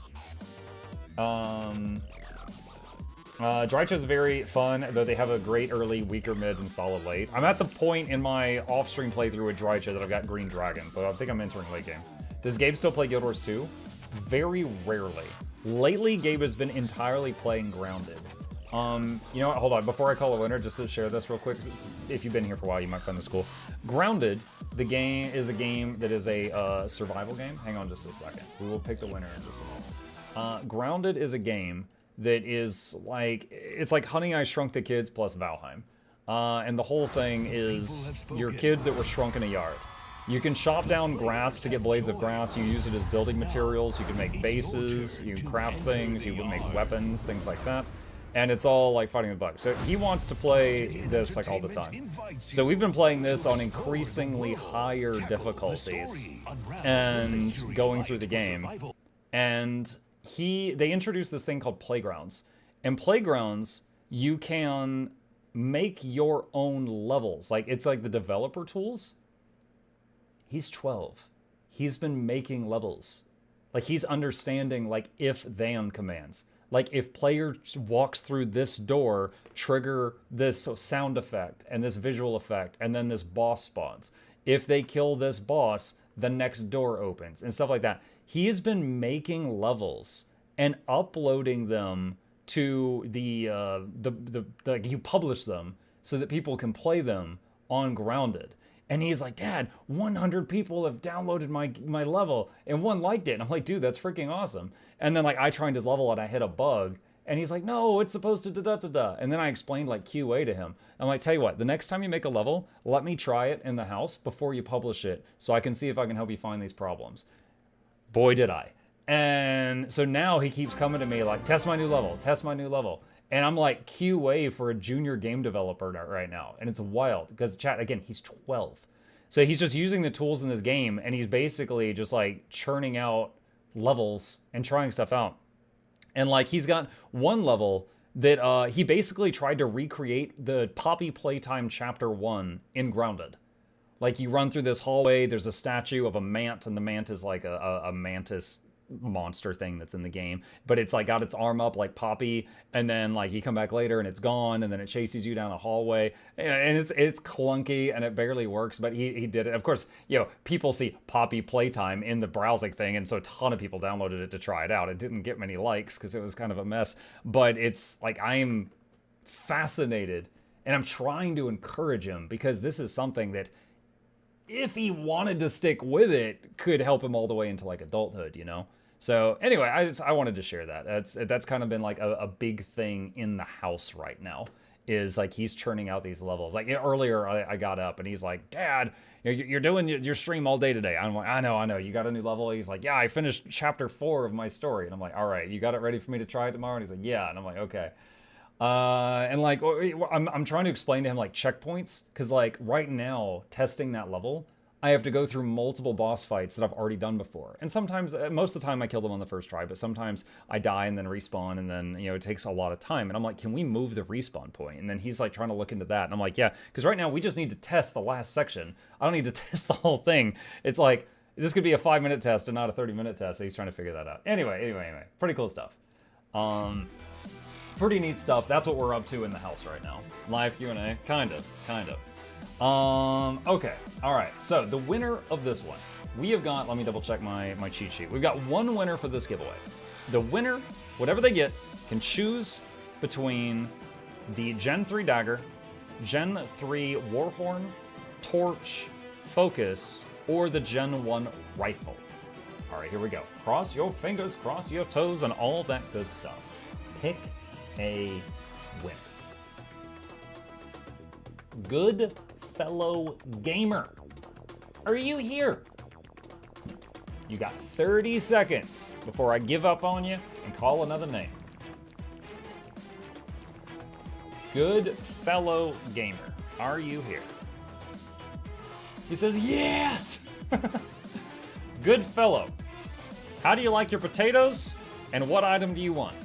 Drycha is very fun, though they have a great early, weaker mid, and solid late. I'm at the point in my off-stream playthrough with Drycha that I've got Green Dragon, so I think I'm entering late game. Does Gabe still play Guild Wars 2? Very rarely. Lately, Gabe has been entirely playing Grounded. You know what? Hold on. Before I call a winner, just to share this real quick, if you've been here for a while, you might find this cool. Grounded, the game is a game that is a survival game. Hang on just a second. We will pick the winner in just a moment. Grounded is a game that is like, it's like Honey, I Shrunk the Kids plus Valheim. And the whole thing is your kids that were shrunk in a yard. You can chop down grass to get blades of grass. You use it as building materials. You can make bases. You can craft things. You can make weapons, things like that. And it's all like fighting the bugs. So he wants to play this like all the time. So we've been playing this on increasingly higher difficulties and going through the game. And they introduced this thing called Playgrounds. And Playgrounds, you can make your own levels. Like, it's like the developer tools. He's 12. He's been making levels. Like, he's understanding, like, if-then commands. Like, if player walks through this door, trigger this sound effect, and this visual effect, and then this boss spawns. If they kill this boss, the next door opens, and stuff like that. He has been making levels and uploading them to like, you publish them so that people can play them on Grounded. And he's like, Dad, 100 people have downloaded my level and one liked it. And I'm like, dude, that's freaking awesome. And then like I tried his level and I hit a bug. And he's like, no, it's supposed to da-da-da-da. And then I explained like QA to him. I'm like, tell you what, the next time you make a level, let me try it in the house before you publish it so I can see if I can help you find these problems. Boy, did I. And so now he keeps coming to me like, test my new level, test my new level. And I'm like QA for a junior game developer right now. And it's wild because chat, again, he's 12. So he's just using the tools in this game and he's basically just like churning out levels and trying stuff out. And like he's got one level that he basically tried to recreate the Poppy Playtime Chapter 1 in Grounded. Like you run through this hallway, there's a statue of a mant and the mant is like a mantis monster thing that's in the game, but it's like got its arm up like Poppy, and then like you come back later and it's gone, and then it chases you down a hallway, and it's clunky and it barely works, but he did it. Of course, you know, people see Poppy Playtime in the browsing thing, and so a ton of people downloaded it to try it out. It didn't get many likes because it was kind of a mess, but it's like I am fascinated and I'm trying to encourage him because this is something that if he wanted to stick with it could help him all the way into like adulthood, you know? So anyway, I wanted to share that. That's kind of been like a big thing in the house right now. Is like he's churning out these levels. Like earlier, I got up and he's like, "Dad, you're doing your stream all day today." I'm like, "I know. You got a new level?" He's like, "Yeah, I finished chapter 4 of my story." And I'm like, "All right, you got it ready for me to try it tomorrow?" And he's like, "Yeah." And I'm like, "Okay." And like I'm trying to explain to him like checkpoints, because like right now testing that level, I have to go through multiple boss fights that I've already done before. And sometimes, most of the time I kill them on the first try, but sometimes I die and then respawn, and then, you know, it takes a lot of time. And I'm like, can we move the respawn point? And then he's like trying to look into that. And I'm like, yeah, because right now we just need to test the last section. I don't need to test the whole thing. It's like, this could be a 5-minute test and not a 30-minute test. So he's trying to figure that out. Anyway, pretty cool stuff. Pretty neat stuff. That's what we're up to in the house right now. Live Q&A, kind of. Okay, all right, so the winner of this one, we have got, let me double check my cheat sheet. We've got one winner for this giveaway. The winner, whatever they get, can choose between the Gen 3 dagger, Gen 3 warhorn, torch, focus, or the Gen 1 rifle. All right, here we go. Cross your fingers, cross your toes, and all that good stuff. Pick a winner. Good fellow gamer, are you here? You got 30 seconds before I give up on you and call another name. Good fellow gamer, are you here? He says yes! Good fellow, how do you like your potatoes, and what item do you want?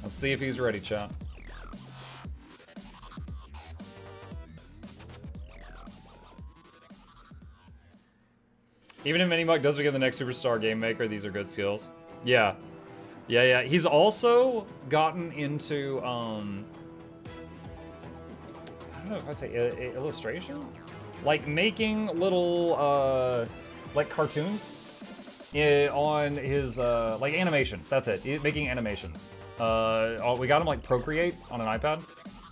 Let's see if he's ready, chat. Even if Minimuck does become the next superstar game maker, these are good skills. Yeah. He's also gotten into, I don't know if I say illustration? Like making little, like cartoons on his, like animations. That's it. Making animations. We got him like Procreate on an iPad,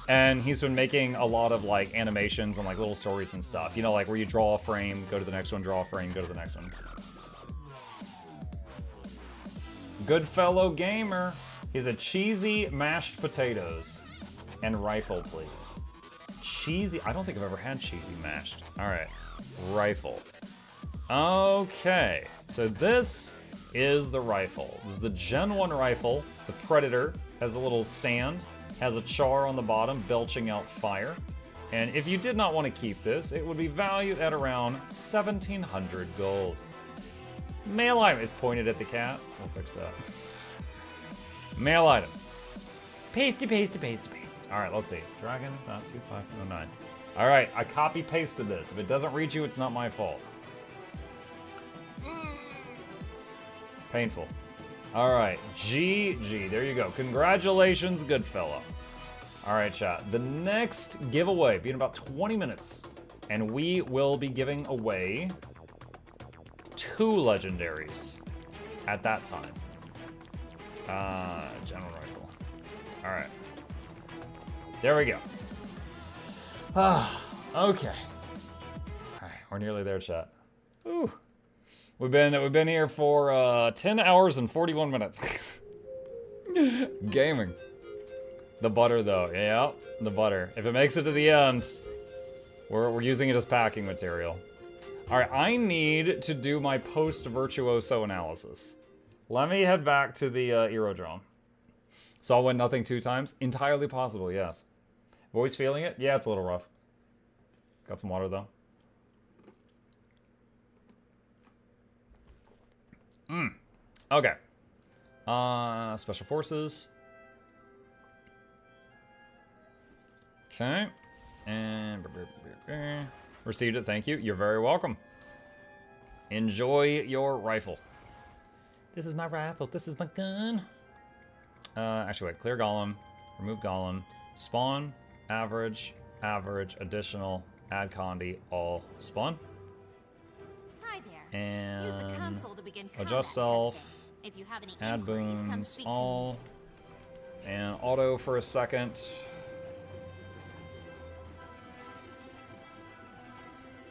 and he's been making a lot of like animations and like little stories and stuff. You know, like where you draw a frame, go to the next one, draw a frame, go to the next one. Good fellow gamer. He's a cheesy mashed potatoes and rifle, please. Cheesy. I don't think I've ever had cheesy mashed. All right, rifle. Okay, so this is the rifle. This is the Gen 1 rifle. The Predator has a little stand, has a char on the bottom, belching out fire. And if you did not want to keep this, it would be valued at around 1,700 gold. Mail item is pointed at the cat. We'll fix that. Mail item. Pasty. All right, let's see. Dragon, not 2509. All right, I copy pasted this. If it doesn't reach you, it's not my fault. Painful. All right, GG, there you go. Congratulations, good fellow. All right, chat, the next giveaway, be in about 20 minutes, and we will be giving away 2 legendaries at that time. General rifle. All right. There we go. Okay. All right, we're nearly there, chat. Ooh. We've been here for 10 hours and 41 minutes. Gaming. The butter though, yeah, the butter. If it makes it to the end, we're using it as packing material. All right, I need to do my post-virtuoso analysis. Let me head back to the aerodrome. Saw win nothing 2 times? Entirely possible, yes. Voice feeling it? Yeah, it's a little rough. Got some water though. Okay. Special Forces. Okay. And received it, thank you. You're very welcome. Enjoy your rifle. This is my rifle, this is my gun. Actually wait, clear golem, remove golem, spawn, average, additional, add condi, all spawn. Hi there. And use the console to begin adjust self, if you have any add inquiries, come boons, speak to all, me. and auto for a second.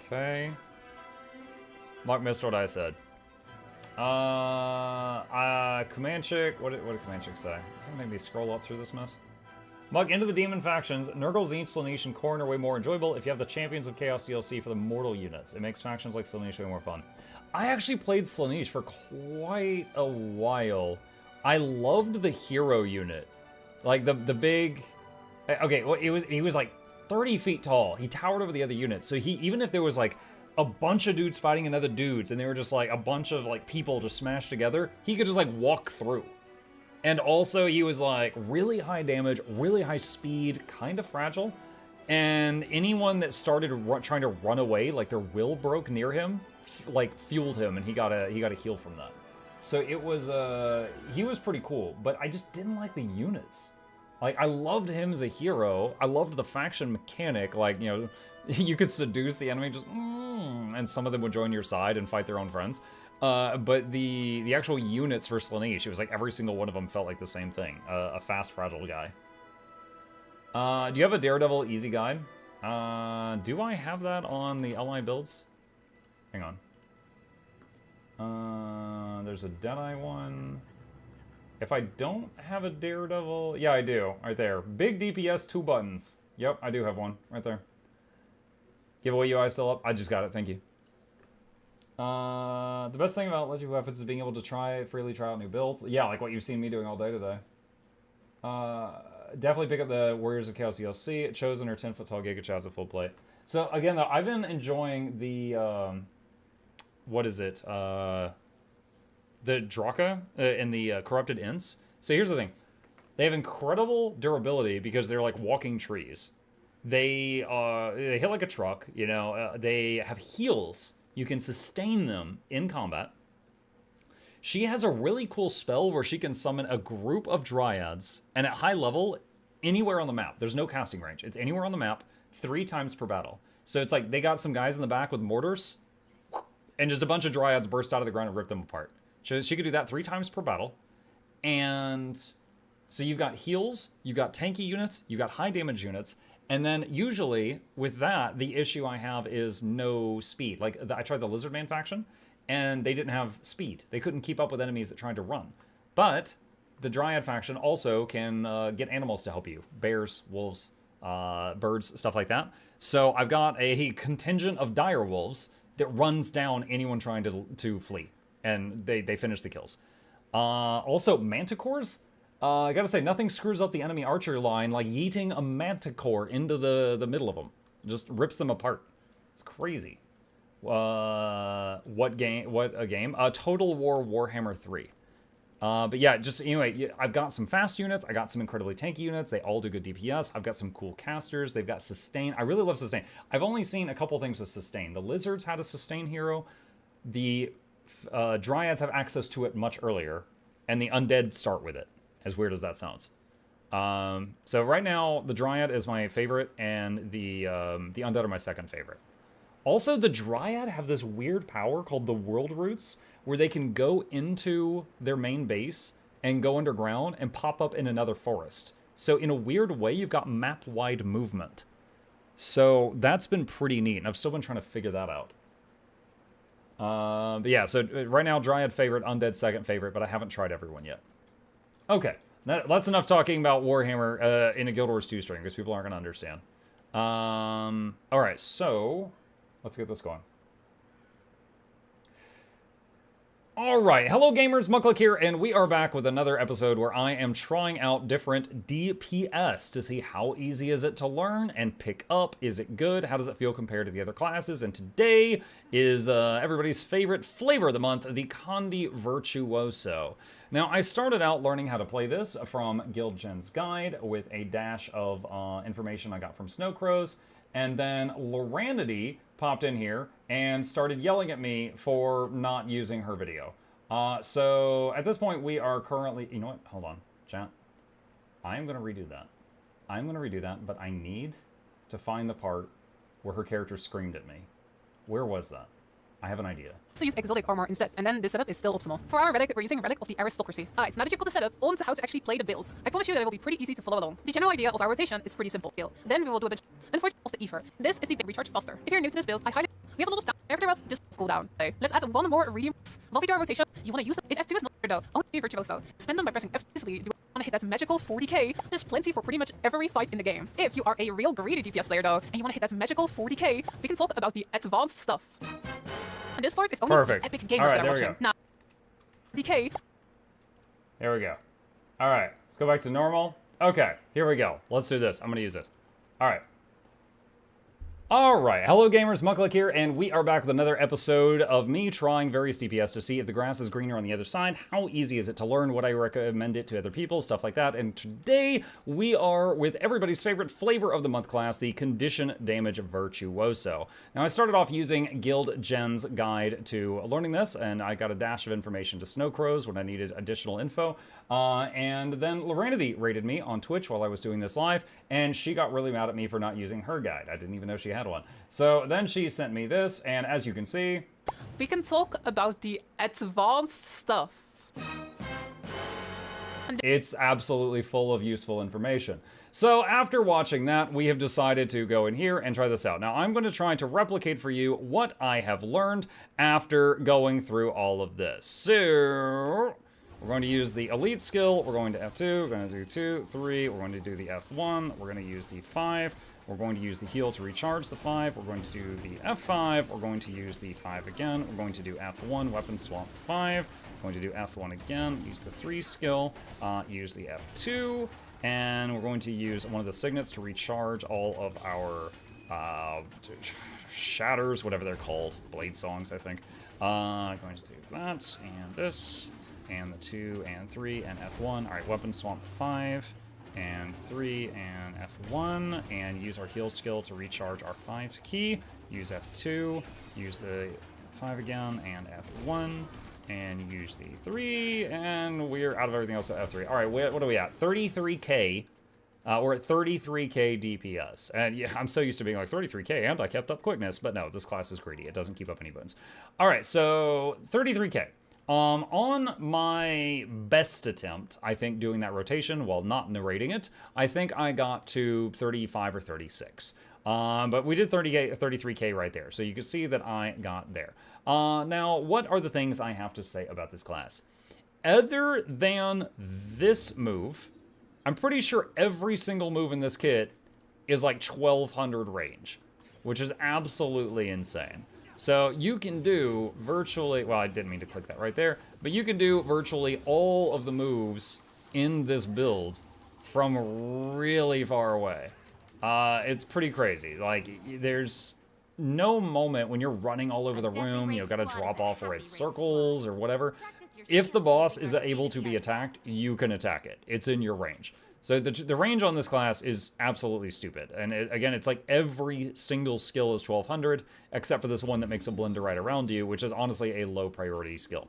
Okay. Mark missed what I said. Comanchic, what did Comanchic say? Maybe me scroll up through this mess. Mug, into the demon factions. Nurgle, Tzeentch, Slaanesh, and Khorne are way more enjoyable if you have the Champions of Chaos DLC for the mortal units. It makes factions like Slaanesh way more fun. I actually played Slaanesh for quite a while. I loved the hero unit. Like the big... Okay, well, he was like 30 feet tall. He towered over the other units. So even if there was like a bunch of dudes fighting another dudes and they were just like a bunch of like people just smashed together, he could just like walk through. And also he was like really high damage, really high speed, kind of fragile. And anyone that started trying to run away, like their will broke near him, like fueled him, and he got a heal from that. So it was he was pretty cool, but I just didn't like the units. Like, I loved him as a hero. I loved the faction mechanic. Like, you know, you could seduce the enemy just, and some of them would join your side and fight their own friends. But the actual units for Slaanesh, it was like every single one of them felt like the same thing. A fast, fragile guy. Do you have a Daredevil easy guide? Do I have that on the LI builds? Hang on. There's a Deadeye one. If I don't have a Daredevil... Yeah, I do. Right there. Big DPS, 2 buttons. Yep, I do have one. Right there. Giveaway UI still up? I just got it. Thank you. The best thing about Legendary Weapons is being able to freely try out new builds. Yeah, like what you've seen me doing all day today. Definitely pick up the Warriors of Chaos DLC. Chosen or 10-foot-tall Giga Chads at full plate. So, again, though, I've been enjoying the... what is it? The Draka and the Corrupted Ints. So here's the thing. They have incredible durability because they're like walking trees. They hit like a truck, you know. They have heals. You can sustain them in combat. She has a really cool spell where she can summon a group of Dryads, and at high level, anywhere on the map. There's no casting range. It's anywhere on the map, 3 times per battle. So it's like they got some guys in the back with mortars, and just a bunch of Dryads burst out of the ground and rip them apart. She could do that 3 times per battle. And so you've got heals, you've got tanky units, you've got high damage units. And then usually with that, the issue I have is no speed. Like I tried the Lizardman faction and they didn't have speed. They couldn't keep up with enemies that tried to run. But the Dryad faction also can get animals to help you. Bears, wolves, birds, stuff like that. So I've got a contingent of dire wolves that runs down anyone trying to flee. And they finish the kills. Also, manticores. I gotta say, nothing screws up the enemy archer line like yeeting a manticore into the middle of them. Just rips them apart. It's crazy. What a game. Total War Warhammer 3. But yeah, just anyway, I've got some fast units. I got some incredibly tanky units. They all do good DPS. I've got some cool casters. They've got sustain. I really love sustain. I've only seen a couple things with sustain. The lizards had a sustain hero. The Dryads have access to it much earlier, and the undead start with it, as weird as that sounds. So right now, the Dryad is my favorite, and the undead are my second favorite. Also, the Dryad have this weird power called the World Roots, where they can go into their main base and go underground and pop up in another forest. So in a weird way, you've got map-wide movement. So that's been pretty neat, and I've still been trying to figure that out. But yeah, so right now, Dryad favorite, Undead second favorite, but I haven't tried everyone yet. Okay, that's enough talking about Warhammer in a Guild Wars 2 string, because people aren't going to understand. Alright, so let's get this going. Alright, hello gamers, Mukluk here, and we are back with another episode where I am trying out different DPS to see how easy is it to learn and pick up. Is it good? How does it feel compared to the other classes? And today is everybody's favorite flavor of the month, the Condi Virtuoso. Now, I started out learning how to play this from Guild Gen's guide with a dash of information I got from Snowcrows, and then Loranity popped in here and started yelling at me for not using her video. So at this point, we are currently... You know what? Hold on, chat. I'm going to redo that. I'm going to redo that, but I need to find the part where her character screamed at me. Where was that? I have an idea. So use exotic armor instead, and then this setup is still optimal. For our relic, we're using Relic of the Aristocracy. It's not a difficult setup, on how to actually play the builds. I promise you that it will be pretty easy to follow along. The general idea of our rotation is pretty simple. Then we will do a bit of the ether. This is the recharge faster. If you're new to this build, I highly We have a little down after a just cooldown. Okay, let's add one more reading. Multi rotation. You want to use them if F2 is not though. Only virtuoso. Spend them by pressing F easily. You want to hit that magical 40k. There's plenty for pretty much every fight in the game. If you are a real greedy DPS player though, and you want to hit that magical 40k, we can talk about the advanced stuff. And this part is only for the epic gamers that are watching. Now, 40k. Here we go. All right, let's go back to normal. Okay, here we go. Let's do this. I'm gonna use this. All right. All right, hello gamers, Mukluk here, and we are back with another episode of me trying various DPS to see if the grass is greener on the other side. How easy is it to learn? Would I recommend it to other people? Stuff like that. And today we are with everybody's favorite flavor of the month class, the Condition Damage Virtuoso. Now I started off using Guild Jen's guide to learning this, and I got a dash of information to Snowcrows when I needed additional info. And then Loranity rated me on Twitch while I was doing this live, and she got really mad at me for not using her guide. I didn't even know she had one. So then she sent me this, and as you can see, we can talk about the advanced stuff. It's absolutely full of useful information. So after watching that, we have decided to go in here and try this out. Now I'm going to try to replicate for you what I have learned after going through all of this. So we're going to use the elite skill, we're going to F2, we're going to do 2, 3, we're going to do the F1, we're going to use the 5, we're going to use the heal to recharge the 5, we're going to do the F5, we're going to use the 5 again, we're going to do F1, weapon swap 5, we're going to do F1 again, use the 3 skill, use the F2, and we're going to use one of the signets to recharge all of our shatters, whatever they're called, blade songs, I think. Going to do that, and this, and the 2 and 3 and F1. All right, weapon swap 5 and 3 and F1, and use our heal skill to recharge our 5 key. Use F2, use the 5 again, and F1, and use the 3, and we're out of everything else at F3. All right, what are we at? 33k. We're at 33k DPS. And yeah, I'm so used to being like 33k, and I kept up quickness, but no, this class is greedy. It doesn't keep up any boons. All right, so 33k. On my best attempt, I think doing that rotation while not narrating it, I think I got to 35 or 36. But we did 33k right there, so you can see that I got there. Now, what are the things I have to say about this class? Other than this move, I'm pretty sure every single move in this kit is like 1200 range, which is absolutely insane. So you can do virtually, well, I didn't mean to click that right there, but you can do virtually all of the moves in this build from really far away. It's pretty crazy. Like, there's no moment when you're running all over the room, you know, gotta drop off where it circles or whatever. If the boss is able to be attacked, you can attack it. It's in your range. So the range on this class is absolutely stupid. And again, it's like every single skill is 1200, except for this one that makes a blender right around you, which is honestly a low priority skill.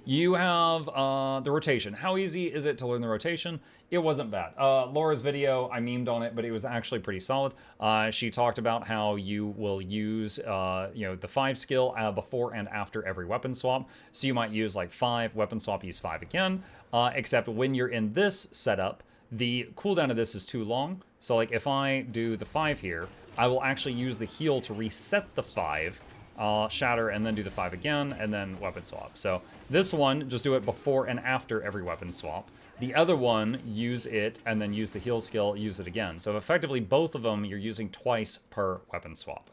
You have the rotation. How easy is it to learn the rotation? It wasn't bad. Laura's video, I memed on it, but it was actually pretty solid. She talked about how you will use, the 5 skill before and after every weapon swap. So you might use like 5, weapon swap, use 5 again. Except when you're in this setup, the cooldown of this is too long. So like if I do the 5 here, I will actually use the heal to reset the 5, shatter, and then do the 5 again, and then weapon swap. So this one, just do it before and after every weapon swap. The other one, use it, and then use the heal skill, use it again. So effectively, both of them, you're using twice per weapon swap.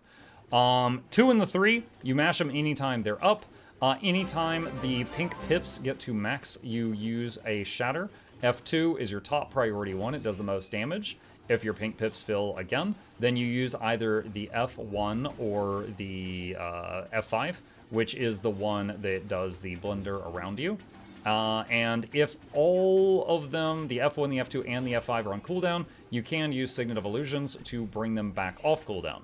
2 and the 3, you mash them anytime they're up. Anytime the pink pips get to max, you use a shatter. F2 is your top priority one. It does the most damage. If your pink pips fill again, then you use either the F1 or the F5, which is the one that does the blender around you. And if all of them, the F1, the F2, and the F5 are on cooldown, you can use Signet of Illusions to bring them back off cooldown.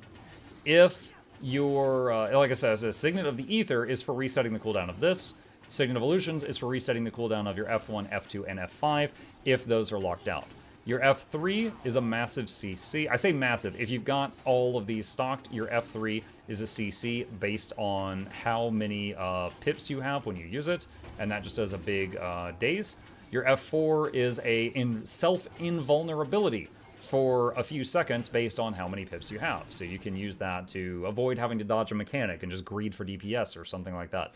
If your, like I said, a Signet of the Ether is for resetting the cooldown of this. Signet of Illusions is for resetting the cooldown of your F1, F2, and F5 if those are locked out. Your F3 is a massive CC. I say massive. If you've got all of these stocked, your F3 is a CC based on how many pips you have when you use it, and that just does a big daze. Your F4 is a self-invulnerability for a few seconds based on how many pips you have. So you can use that to avoid having to dodge a mechanic and just greed for DPS or something like that.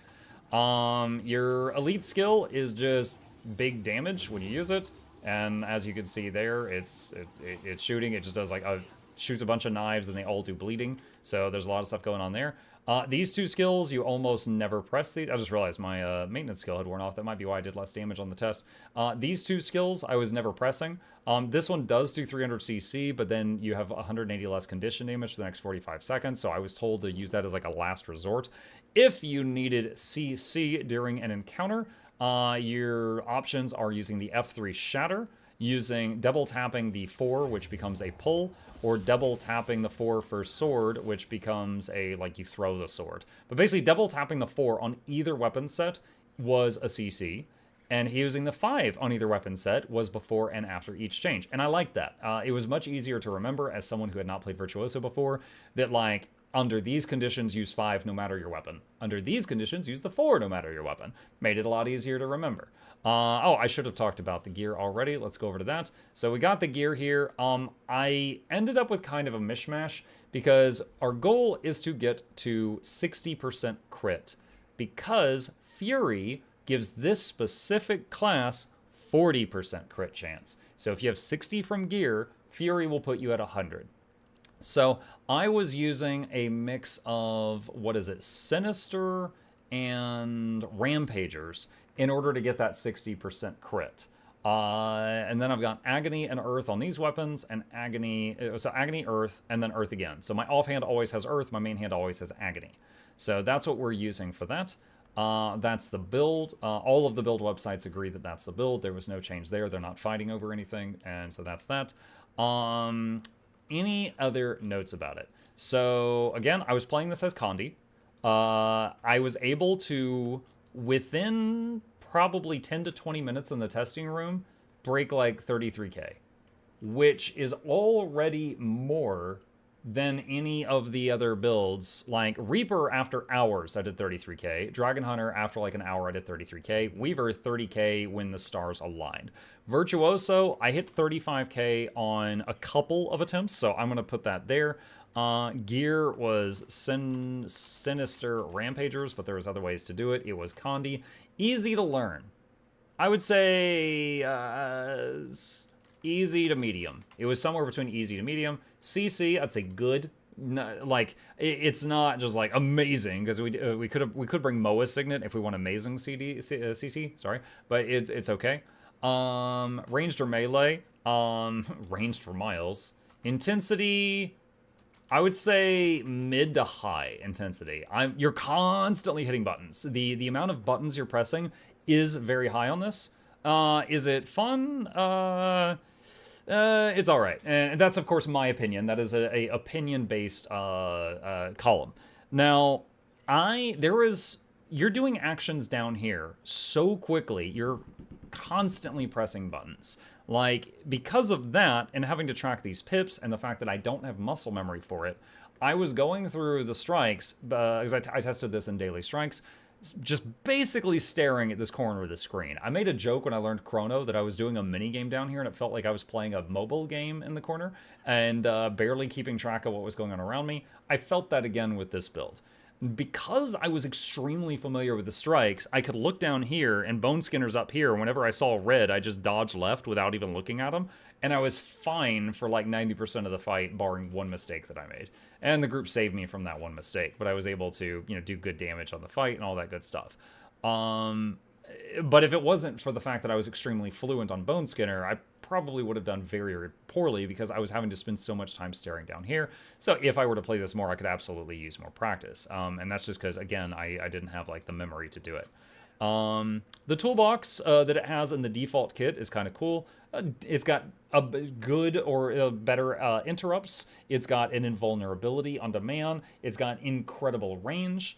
Your elite skill is just big damage when you use it. And as you can see there, it's shooting. It just does like shoots a bunch of knives and they all do bleeding. So there's a lot of stuff going on there. These two skills, you almost never press these. I just realized my maintenance skill had worn off. That might be why I did less damage on the test. These two skills, I was never pressing. This one does do 300 CC, but then you have 180 less condition damage for the next 45 seconds. So I was told to use that as like a last resort. If you needed CC during an encounter, your options are using the F3 Shatter, using double tapping the 4, which becomes a pull, or double tapping the 4 for sword, which becomes a, like, you throw the sword. But basically, double tapping the 4 on either weapon set was a CC, and using the 5 on either weapon set was before and after each change. And I liked that. It was much easier to remember as someone who had not played Virtuoso before, that, like, under these conditions, use 5 no matter your weapon. Under these conditions, use the 4 no matter your weapon. Made it a lot easier to remember. Oh, I should have talked about the gear already. Let's go over to that. So we got the gear here. I ended up with kind of a mishmash because our goal is to get to 60% crit, because Fury gives this specific class 40% crit chance. So if you have 60 from gear, Fury will put you at 100. So I was using a mix of, Sinister and Rampagers in order to get that 60% crit. And then I've got Agony and Earth on these weapons, and Agony, so Agony, Earth, and then Earth again. So my offhand always has Earth, my main hand always has Agony. So that's what we're using for that. That's the build. All of the build websites agree that that's the build. There was no change there. They're not fighting over anything, and so that's that. Any other notes about it? So again, I was playing this as Condi. I was able to, within probably 10 to 20 minutes in the testing room, break like 33k, which is already more than any of the other builds. Like Reaper, after hours, I did 33k. Dragon Hunter, after like an hour, I did 33k. Weaver, 30k when the stars aligned. Virtuoso, I hit 35k on a couple of attempts, so I'm going to put that there. Gear was Sinister Rampagers, but there was other ways to do it. It was Condi. Easy to learn. I would say easy to medium. It was somewhere between easy to medium. CC, I'd say good. No, like it's not just like amazing, because we could bring Moa Signet if we want amazing CC. Sorry, but it's okay. Ranged or melee. Ranged for miles. Intensity, I would say mid to high intensity. You're constantly hitting buttons. The amount of buttons you're pressing is very high on this. Is it fun? It's all right, and that's of course my opinion. That is a opinion-based column. Now, you're doing actions down here so quickly. You're constantly pressing buttons. Like, because of that, and having to track these pips, and the fact that I don't have muscle memory for it, I was going through the strikes, because I tested this in daily strikes, just basically staring at this corner of the screen. I made a joke when I learned Chrono that I was doing a mini game down here, and it felt like I was playing a mobile game in the corner, and barely keeping track of what was going on around me. I felt that again with this build. Because I was extremely familiar with the strikes, I could look down here, and Bone Skinner's up here. Whenever I saw red, I just dodged left without even looking at him, and I was fine for like 90% of the fight, barring one mistake that I made. And the group saved me from that one mistake, but I was able to, do good damage on the fight and all that good stuff. But if it wasn't for the fact that I was extremely fluent on Bone Skinner, I probably would have done very, very poorly, because I was having to spend so much time staring down here. So if I were to play this more, I could absolutely use more practice. And that's just because, again, I didn't have like the memory to do it. The toolbox that it has in the default kit is kind of cool. It's got a good or better interrupts. It's got an invulnerability on demand. It's got incredible range.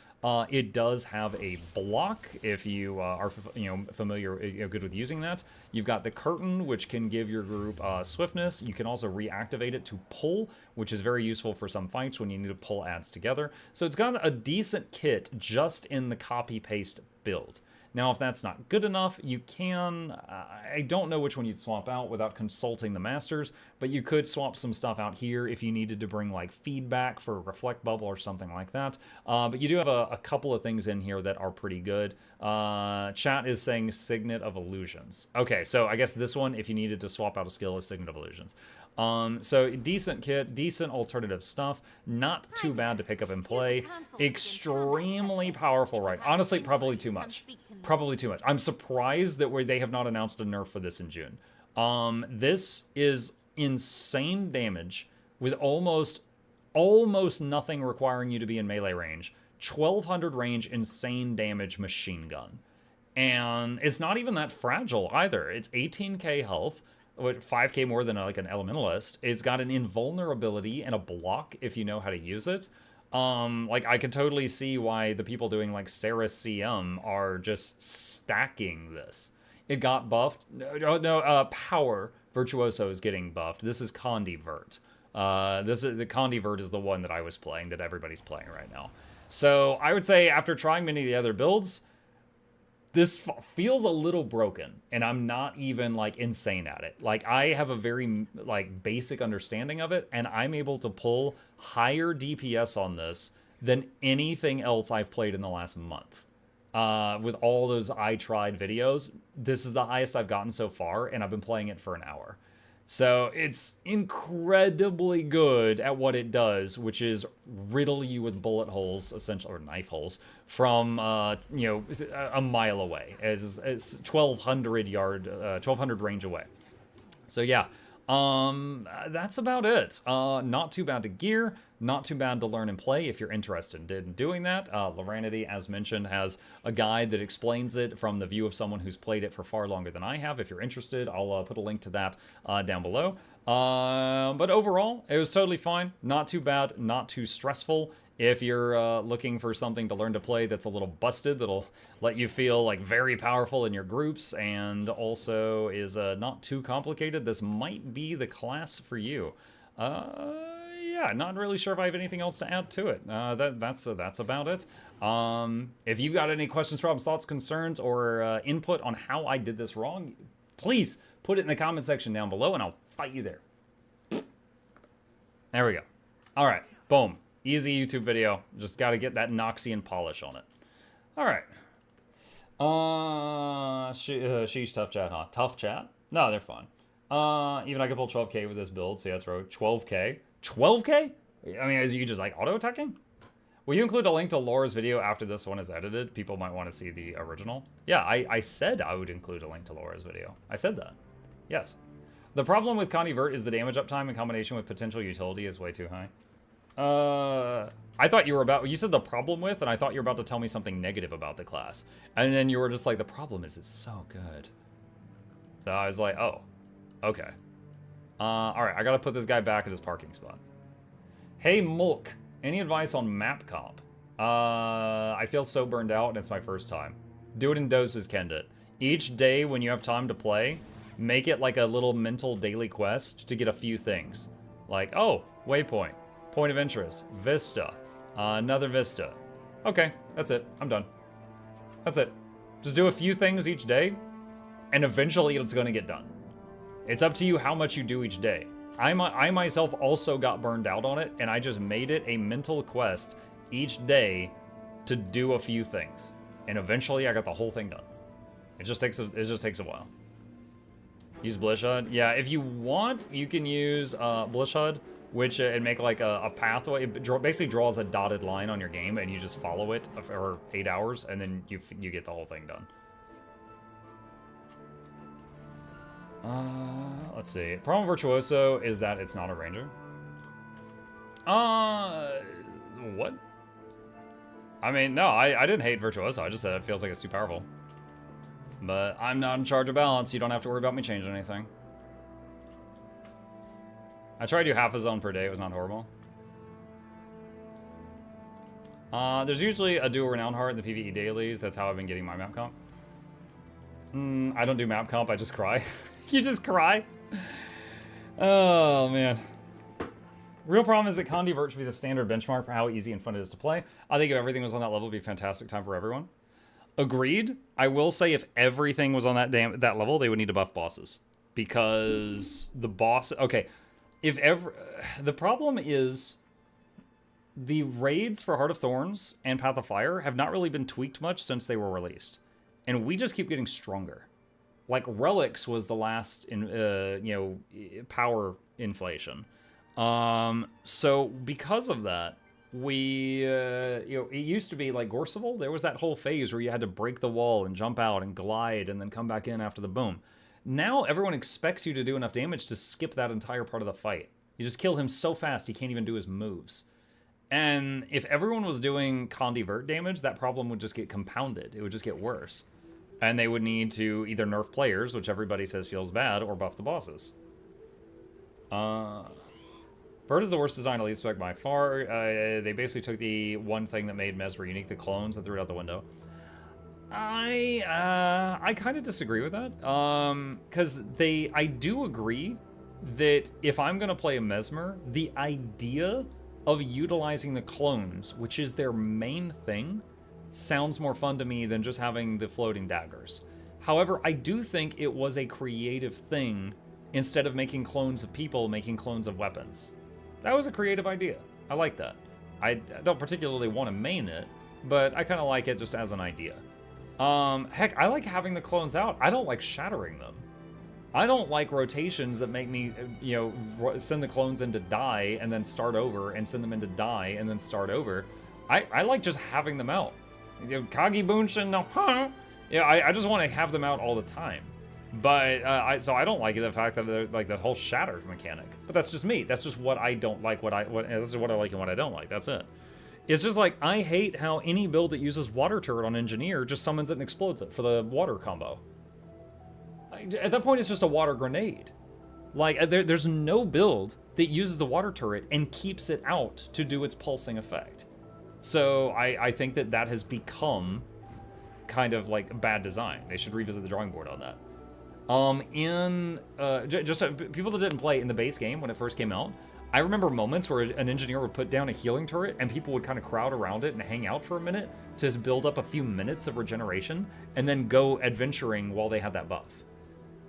It does have a block if you are familiar, good with using that. You've got the curtain, which can give your group swiftness. You can also reactivate it to pull, which is very useful for some fights when you need to pull adds together. So it's got a decent kit just in the copy-paste build. Now, if that's not good enough, you can, I don't know which one you'd swap out without consulting the masters, but you could swap some stuff out here if you needed to bring like feedback for a reflect bubble or something like that. But you do have a couple of things in here that are pretty good. Chat is saying Signet of Illusions. Okay, so I guess this one, if you needed to swap out a skill, is Signet of Illusions. So decent kit, decent alternative stuff, not too bad to pick up and play. Extremely powerful, right? Honestly, probably too much. Probably too much. I'm surprised that they have not announced a nerf for this in June. This is insane damage with almost nothing requiring you to be in melee range. 1200 range, insane damage machine gun. And it's not even that fragile either. It's 18k health. 5k more than like an elementalist. It's got an invulnerability and a block if you know how to use it. Like I could totally see why the people doing like Sarah CM are just stacking this. It got buffed. Power Virtuoso is getting buffed. This is Condivert. The Condivert is the one that I was playing, that everybody's playing right now. So I would say after trying many of the other builds, this feels a little broken, and I'm not even like insane at it. Like I have a very like basic understanding of it, and I'm able to pull higher DPS on this than anything else I've played in the last month. With all those I tried videos, this is the highest I've gotten so far, and I've been playing it for an hour. So it's incredibly good at what it does, which is riddle you with bullet holes, essentially, or knife holes, from a mile away. It's 1200 range away. So yeah, that's about it. Not too bad to gear, not too bad to learn and play if you're interested in doing that. Loranity, as mentioned, has a guide that explains it from the view of someone who's played it for far longer than I have. If you're interested, I'll put a link to that down below. But overall, it was totally fine. Not too bad, not too stressful. If you're looking for something to learn to play that's a little busted, that'll let you feel like very powerful in your groups, and also is not too complicated, this might be the class for you. Yeah, not really sure if I have anything else to add to it. That's about it. If you've got any questions, problems, thoughts, concerns, or input on how I did this wrong, please put it in the comment section down below, and I'll fight you there. There we go. All right, boom. Easy YouTube video. Just got to get that Noxxi and polish on it. All right. Sheesh, tough chat, huh? Tough chat? No, they're fun. Even I could pull 12k with this build. See, that's right. 12k? 12k? I mean, is you just like auto-attacking? Will you include a link to Laura's video after this one is edited? People might want to see the original. Yeah, I said I would include a link to Laura's video. I said that. Yes. The problem with Condivert is the damage uptime in combination with potential utility is way too high. I thought you were you said the problem with, and I thought you were about to tell me something negative about the class. And then you were just like, the problem is it's so good. So I was like, oh, okay. All right, I gotta put this guy back at his parking spot. Hey, Mulk, any advice on map comp? I feel so burned out, and it's my first time. Do it in doses, Kendit. Each day when you have time to play, make it like a little mental daily quest to get a few things. Like, oh, waypoint. Point of interest, Vista, another Vista. Okay, that's it. I'm done. That's it. Just do a few things each day, and eventually it's going to get done. It's up to you how much you do each day. I myself also got burned out on it, and I just made it a mental quest each day to do a few things, and eventually I got the whole thing done. It just takes a while. Use Blishud. Yeah, if you want, you can use Blishud, which and make like a pathway. It basically draws a dotted line on your game, and you just follow it for 8 hours, and then you get the whole thing done. Let's see. Problem with Virtuoso is that it's not a ranger. What? I mean, no, I didn't hate Virtuoso. I just said it feels like it's too powerful. But I'm not in charge of balance. You don't have to worry about me changing anything. I tried to do half a zone per day. It was not horrible. There's usually a dual renown heart in the PvE dailies. That's how I've been getting my map comp. I don't do map comp. I just cry. You just cry? Oh, man. Real problem is that Condivert should be the standard benchmark for how easy and fun it is to play. I think if everything was on that level, it'd be a fantastic time for everyone. Agreed. I will say if everything was on that level, they would need to buff bosses. Because the boss... Okay, the problem is the raids for Heart of Thorns and Path of Fire have not really been tweaked much since they were released. And we just keep getting stronger. Like, Relics was the last, power inflation. So because of that, we, it used to be like Gorseval. There was that whole phase where you had to break the wall and jump out and glide and then come back in after the boom. Now everyone expects you to do enough damage to skip that entire part of the fight. You just kill him so fast he can't even do his moves. And if everyone was doing Condivert damage, that problem would just get compounded. It would just get worse. And they would need to either nerf players, which everybody says feels bad, or buff the bosses. Bird is the worst design Elite spec by far. They basically took the one thing that made Mesmer unique, the clones, and threw it out the window. I kind of disagree with that. Because I do agree that if I'm going to play a Mesmer, the idea of utilizing the clones, which is their main thing, sounds more fun to me than just having the floating daggers. However, I do think it was a creative thing, instead of making clones of people, making clones of weapons. That was a creative idea. I like that. I don't particularly want to main it, but I kind of like it just as an idea. Heck, I like having the clones out. I don't like shattering them. I don't like rotations that make me, send the clones in to die and then start over, and send them in to die and then start over. I like just having them out. Kagi Bunshin, no, huh? Yeah, I just want to have them out all the time. But so I don't like the fact that they're like that whole shatter mechanic. But that's just me. That's just what I don't like. This is what I like and what I don't like. That's it. It's just like I hate how any build that uses water turret on engineer just summons it and explodes it for the water combo. At that point, it's just a water grenade. Like there's no build that uses the water turret and keeps it out to do its pulsing effect. So I think that has become kind of like bad design. They should revisit the drawing board on that. Just people that didn't play in the base game when it first came out, I remember moments where an engineer would put down a healing turret and people would kind of crowd around it and hang out for a minute to build up a few minutes of regeneration and then go adventuring while they had that buff.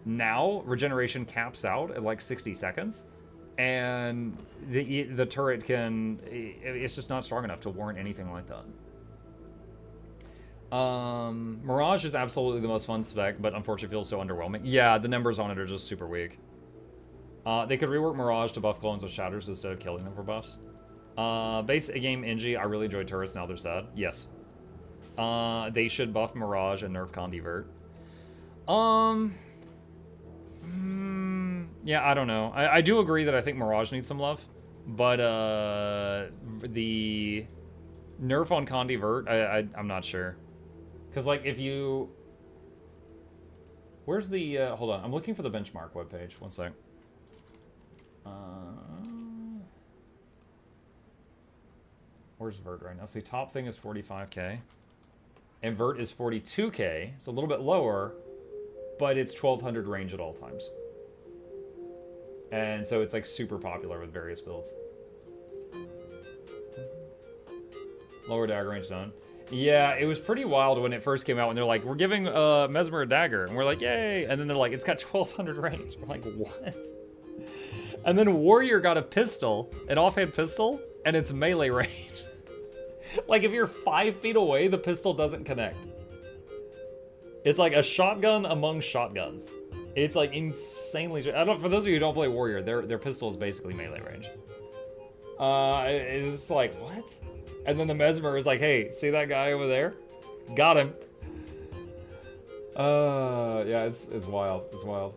Now, regeneration caps out at like 60 seconds, and the turret it's just not strong enough to warrant anything like that. Mirage is absolutely the most fun spec, but unfortunately feels so underwhelming. Yeah, the numbers on it are just super weak. They could rework Mirage to buff clones with shatters instead of killing them for buffs. Base game Engie, I really enjoyed turrets, now they're sad. Yes. They should buff Mirage and nerf Condivert. Yeah, I don't know. I do agree that I think Mirage needs some love, but the nerf on Condivert, I'm not sure. Because, like, if you... Where's the... hold on, I'm looking for the benchmark webpage. One sec. Where's Vert right now? See, top thing is 45k. And Vert is 42k. It's a little bit lower, but it's 1200 range at all times. And so it's, like, super popular with various builds. Lower dagger range done. Yeah, it was pretty wild when it first came out when they're like, we're giving Mesmer a dagger. And we're like, yay. And then they're like, it's got 1200 range. We're like, what? And then Warrior got a pistol, an offhand pistol, and it's melee range. Like, if you're 5 feet away, the pistol doesn't connect. It's like a shotgun among shotguns. It's like insanely... for those of you who don't play Warrior, their pistol is basically melee range. It's like, what? And then the Mesmer is like, hey, see that guy over there? Got him. Yeah, it's wild. It's wild.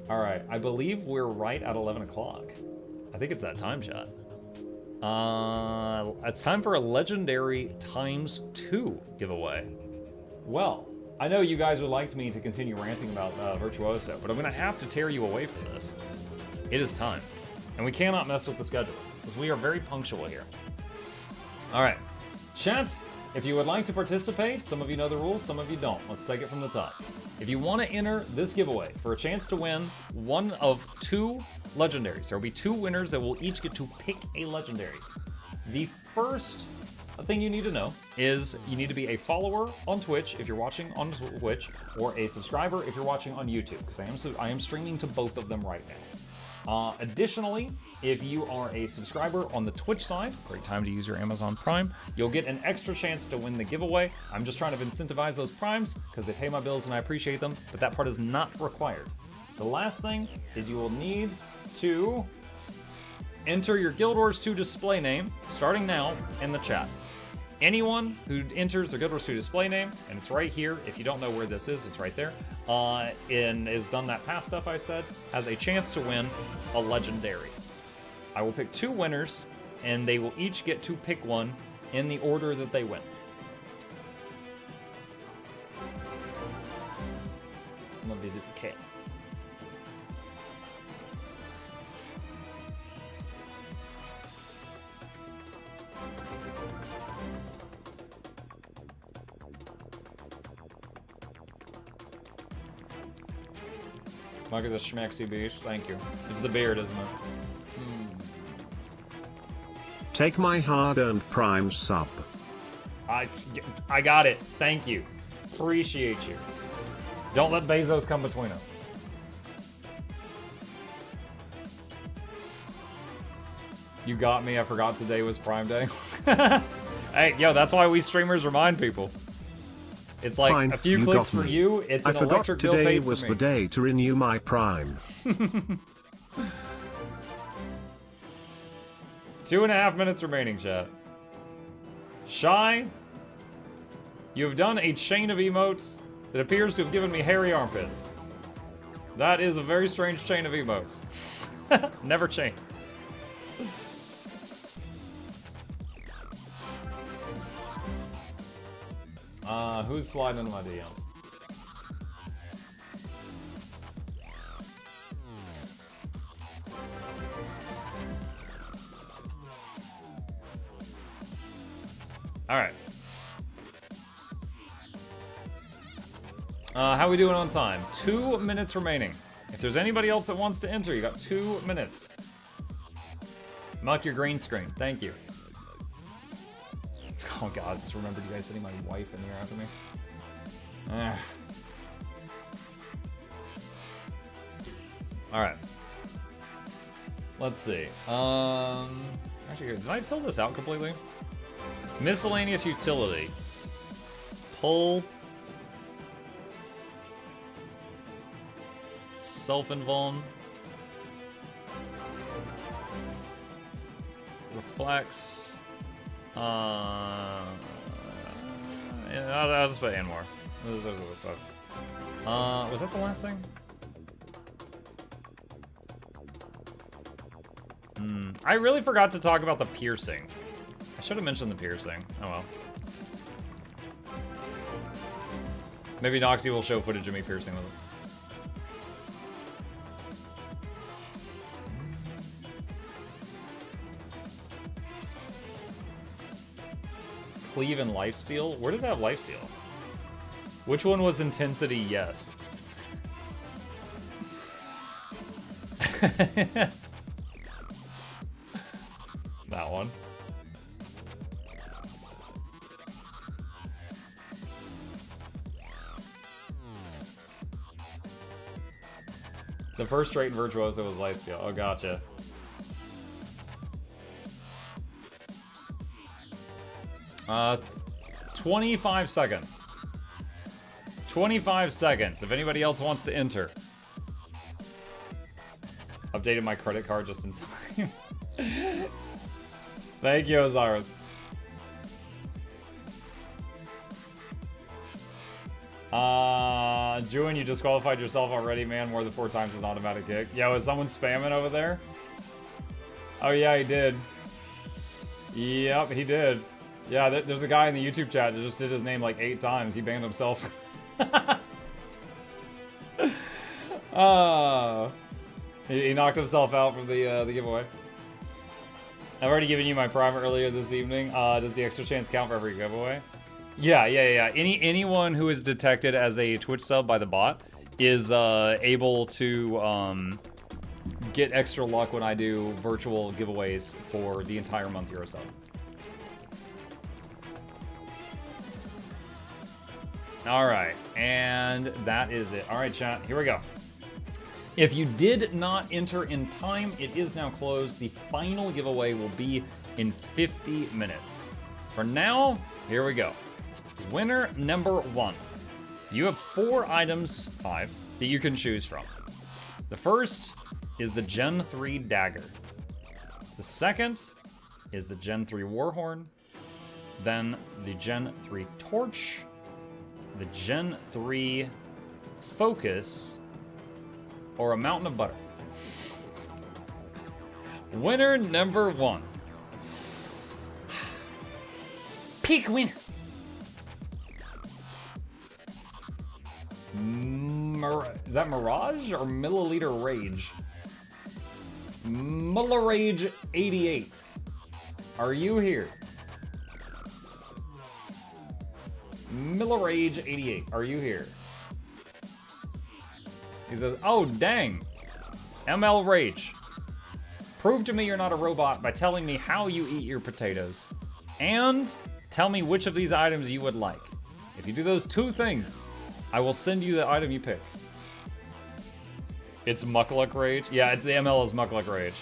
All right, I believe we're right at 11 o'clock. I think it's that time, chat. It's time for a Legendary ×2 giveaway. Well, I know you guys would like me to continue ranting about Virtuoso, but I'm going to have to tear you away from this. It is time. And we cannot mess with the schedule, because we are very punctual here. All right, chat, if you would like to participate, some of you know the rules, some of you don't. Let's take it from the top. If you want to enter this giveaway for a chance to win one of 2 legendaries, there will be 2 winners that will each get to pick a legendary. The first thing you need to know is you need to be a follower on Twitch if you're watching on Twitch, or a subscriber if you're watching on YouTube, because I am streaming to both of them right now. Additionally, if you are a subscriber on the Twitch side, great time to use your Amazon Prime, you'll get an extra chance to win the giveaway. I'm just trying to incentivize those Primes because they pay my bills and I appreciate them, but that part is not required. The last thing is you will need to enter your Guild Wars 2 display name, starting now, in the chat. Anyone who enters their Guild Wars 2 display name, and it's right here, if you don't know where this is, it's right there, and has done that past stuff I said, has a chance to win a legendary. I will pick 2 winners, and they will each get to pick one in the order that they win. I'm gonna visit the cat. Mug is a schmaxy beast, thank you. It's the beard, isn't it? Take my hard-earned Prime sub. I got it, thank you. Appreciate you. Don't let Bezos come between us. You got me, I forgot today was Prime Day. Hey, yo, that's why we streamers remind people. It's like Fine, a few you clicks got for me. you, it's I an forgot electric bill today paid was for the me. day to renew my Prime. 2.5 minutes remaining, chat. Shy, you have done a chain of emotes that appears to have given me hairy armpits. That is a very strange chain of emotes. Never change. Who's sliding into my DMs? Alright. How we doing on time? 2 minutes remaining. If there's anybody else that wants to enter, you got 2 minutes. Mark your green screen. Thank you. Oh god, just remembered you guys sending my wife in here after me. Alright. Let's see. Actually, did I fill this out completely? Miscellaneous utility. Pull. Self-invuln. Reflex. I'll just put and more. There's other stuff. Was that the last thing? I really forgot to talk about the piercing. I should have mentioned the piercing. Oh well. Maybe Noxxi will show footage of me piercing with it. Cleave and lifesteal? Where did I have lifesteal? Which one was intensity? Yes. That one. The first trait in Virtuoso was lifesteal. Oh, gotcha. Uh, 25 seconds. 25 seconds. If anybody else wants to enter. Updated my credit card just in time. Thank you, Osiris. Juin, you disqualified yourself already, man. More than 4 times is an automatic kick. Yo, is someone spamming over there? Oh yeah, he did. Yep, he did. Yeah, there's a guy in the YouTube chat that just did his name like 8 times. He banned himself. He knocked himself out from the giveaway. I've already given you my prime earlier this evening. Does the extra chance count for every giveaway? Yeah. Anyone who is detected as a Twitch sub by the bot is able to get extra luck when I do virtual giveaways for the entire month you're a sub. All right, and that is it. All right, chat, here we go. If you did not enter in time, it is now closed. The final giveaway will be in 50 minutes. For now, here we go. Winner number 1. You have 4 items, 5, that you can choose from. The first is the Gen 3 dagger. The second is the Gen 3 warhorn. Then the Gen 3 torch. The Gen 3 focus. Or a mountain of butter. Winner number 1. Pick winner. Is that Mirage or Milliliter Rage? Rage 88. Are you here? Rage 88. Are you here? He says, oh dang. ML Rage. Prove to me you're not a robot by telling me how you eat your potatoes. And tell me which of these items you would like. If you do those 2 things, I will send you the item you pick. It's Mukluk Rage? Yeah, it's the ML is Mukluk Rage.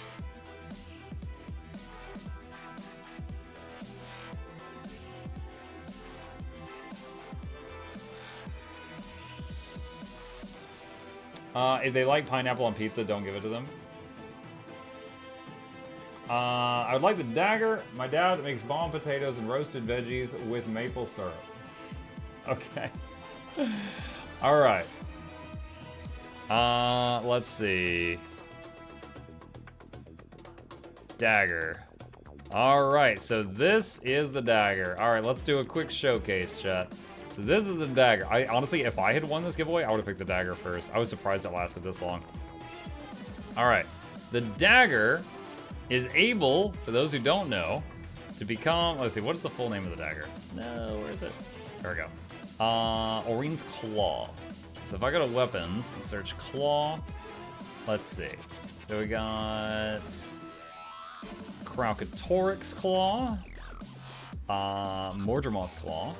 If they like pineapple on pizza, don't give it to them. I would like the dagger. My dad makes bomb potatoes and roasted veggies with maple syrup. Okay. All right. Let's see. Dagger. All right, so this is the dagger. All right, let's do a quick showcase, chat. So this is the dagger. I honestly, if I had won this giveaway, I would have picked the dagger first. I was surprised it lasted this long. All right, the dagger is able, for those who don't know, to become, let's see, what is the full name of the dagger? No, where is it? There we go. Orion's Claw. So if I go to weapons and search Claw, let's see. So we got Kraukatorix's Claw, Mordremoth's Claw,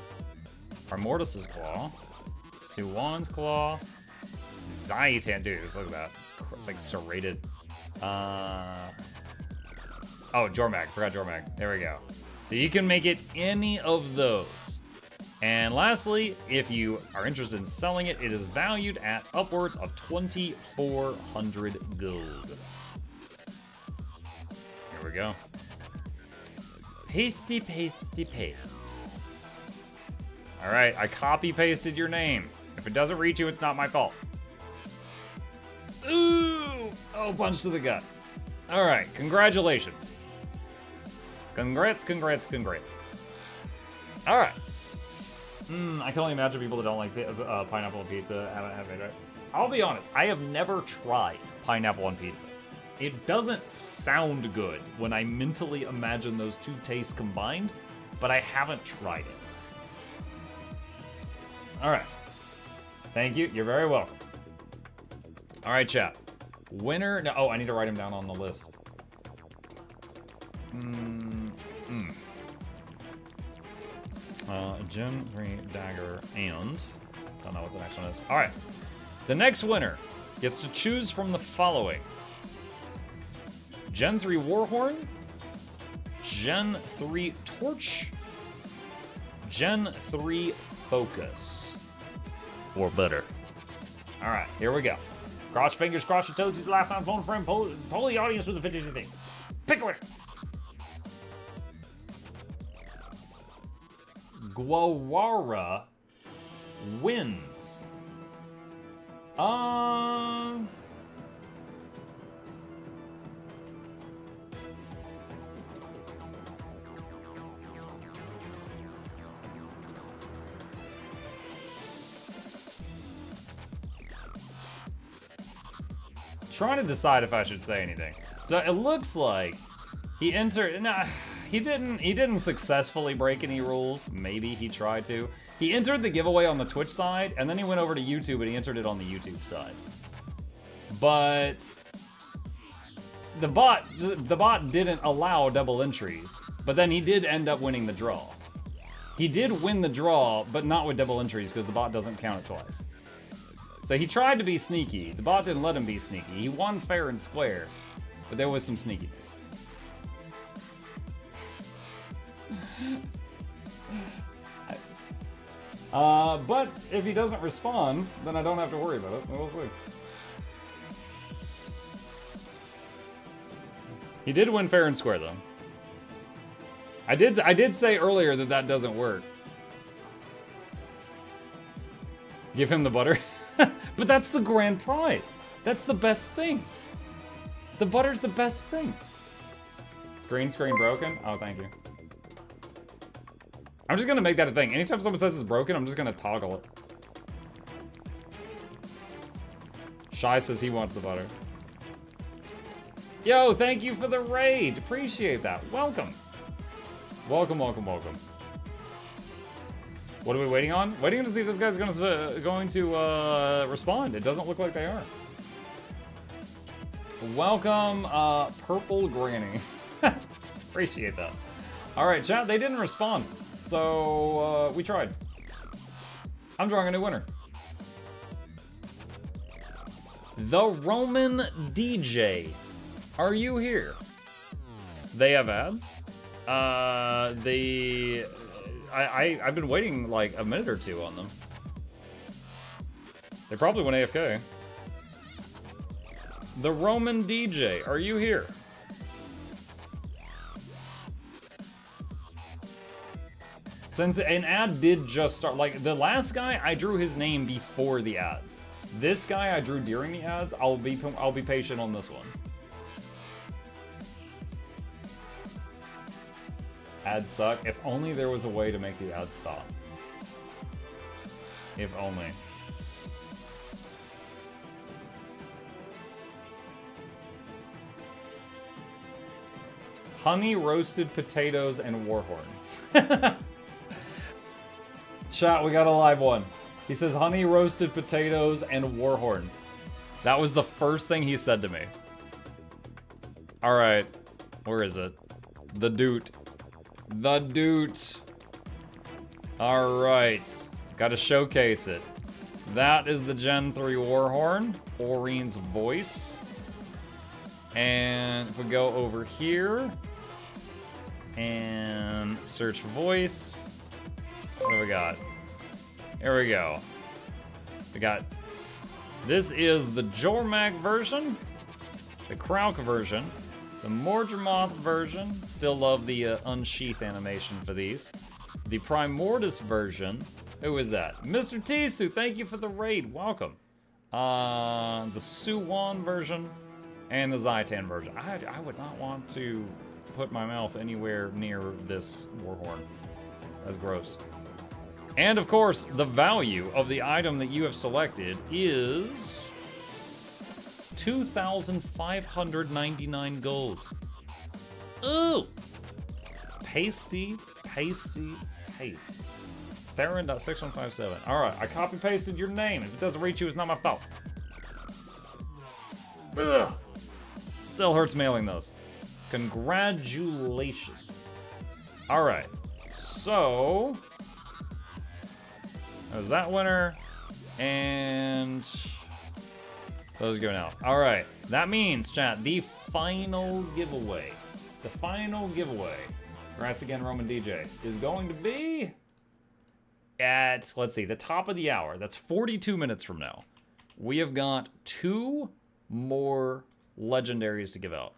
Armortis's Claw, Suwan's Claw, Zaitan, dude, look at that. It's like serrated. Oh, Jormag, forgot Jormag. There we go. So you can make it any of those. And lastly, if you are interested in selling it, it is valued at upwards of 2,400 gold. Here we go. Pasty, pasty, paste. All right, I copy pasted your name. If it doesn't reach you, it's not my fault. Ooh! Oh, punch to the gut. All right, congratulations. Congrats, congrats, congrats. All right. I can only imagine people that don't like pineapple on pizza haven't had it. I'll be honest, I have never tried pineapple on pizza. It doesn't sound good when I mentally imagine those 2 tastes combined, but I haven't tried it. All right. Thank you. You're very welcome. All right, chat. Winner. No, oh, I need to write him down on the list. Gen 3 dagger and don't know what the next one is. All right. The next winner gets to choose from the following: Gen 3 warhorn, Gen 3 torch, Gen 3 focus, or butter. All right, here we go. Cross your fingers, cross your toes. Use the lifetime phone frame. Poll the audience with a 50 thing. Pick a winner. Guawara wins. Trying to decide if I should say anything. So it looks like he entered. No, he didn't successfully break any rules. Maybe he tried to. He entered the giveaway on the Twitch side, and then he went over to YouTube and he entered it on the YouTube side. But the bot didn't allow double entries. But then he did end up winning the draw. He did win the draw, but not with double entries because the bot doesn't count it twice. So he tried to be sneaky. The bot didn't let him be sneaky. He won fair and square, but there was some sneakiness. But if he doesn't respond, then I don't have to worry about it. We'll see. He did win fair and square, though. I did say earlier that that doesn't work. Give him the butter. But that's the grand prize. That's the best thing. The butter's the best thing. Green screen broken? Oh, thank you. I'm just gonna make that a thing. Anytime someone says it's broken, I'm just gonna toggle it. Shy says he wants the butter. Yo, thank you for the raid. Appreciate that. Welcome. Welcome, welcome, welcome. What are we waiting on? Waiting to see if this guy's going to respond. It doesn't look like they are. Welcome, Purple Granny. Appreciate that. All right, chat, they didn't respond. So, we tried. I'm drawing a new winner. The Roman DJ. Are you here? They have ads. I've been waiting like a minute or two on them. They probably went AFK. The Roman DJ, are you here? Since an ad did just start, like the last guy, I drew his name before the ads. This guy I drew during the ads. I'll be patient on this one. Ads suck. If only there was a way to make the ads stop. If only. Honey roasted potatoes and Warhorn. Chat, we got a live one. He says honey roasted potatoes and Warhorn. That was the first thing he said to me. All right, where is it? The doot. The doot. All right, gotta showcase it. That is the Gen 3 Warhorn, Oreen's voice. And if we go over here and search voice, what do we got? Here we go. We got, this is the Jormak version, the Krauk version, the Mordremoth version. Still love the unsheath animation for these. The Primordus version. Who is that? Mr. Tisu, thank you for the raid. Welcome. The Suwon version and the Zaitan version. I would not want to put my mouth anywhere near this Warhorn. That's gross. And of course, the value of the item that you have selected is 2,599 gold. Ooh! Pasty, pasty, paste. Theron.6157. Alright, I copy pasted your name. If it doesn't reach you, it's not my fault. Ugh. Still hurts mailing those. Congratulations. Alright, so that was that winner, and those going out. All right, that means, chat, the final giveaway. The final giveaway, congrats again, Roman DJ, is going to be at, let's see, the top of the hour. That's 42 minutes from now. We have got 2 more legendaries to give out.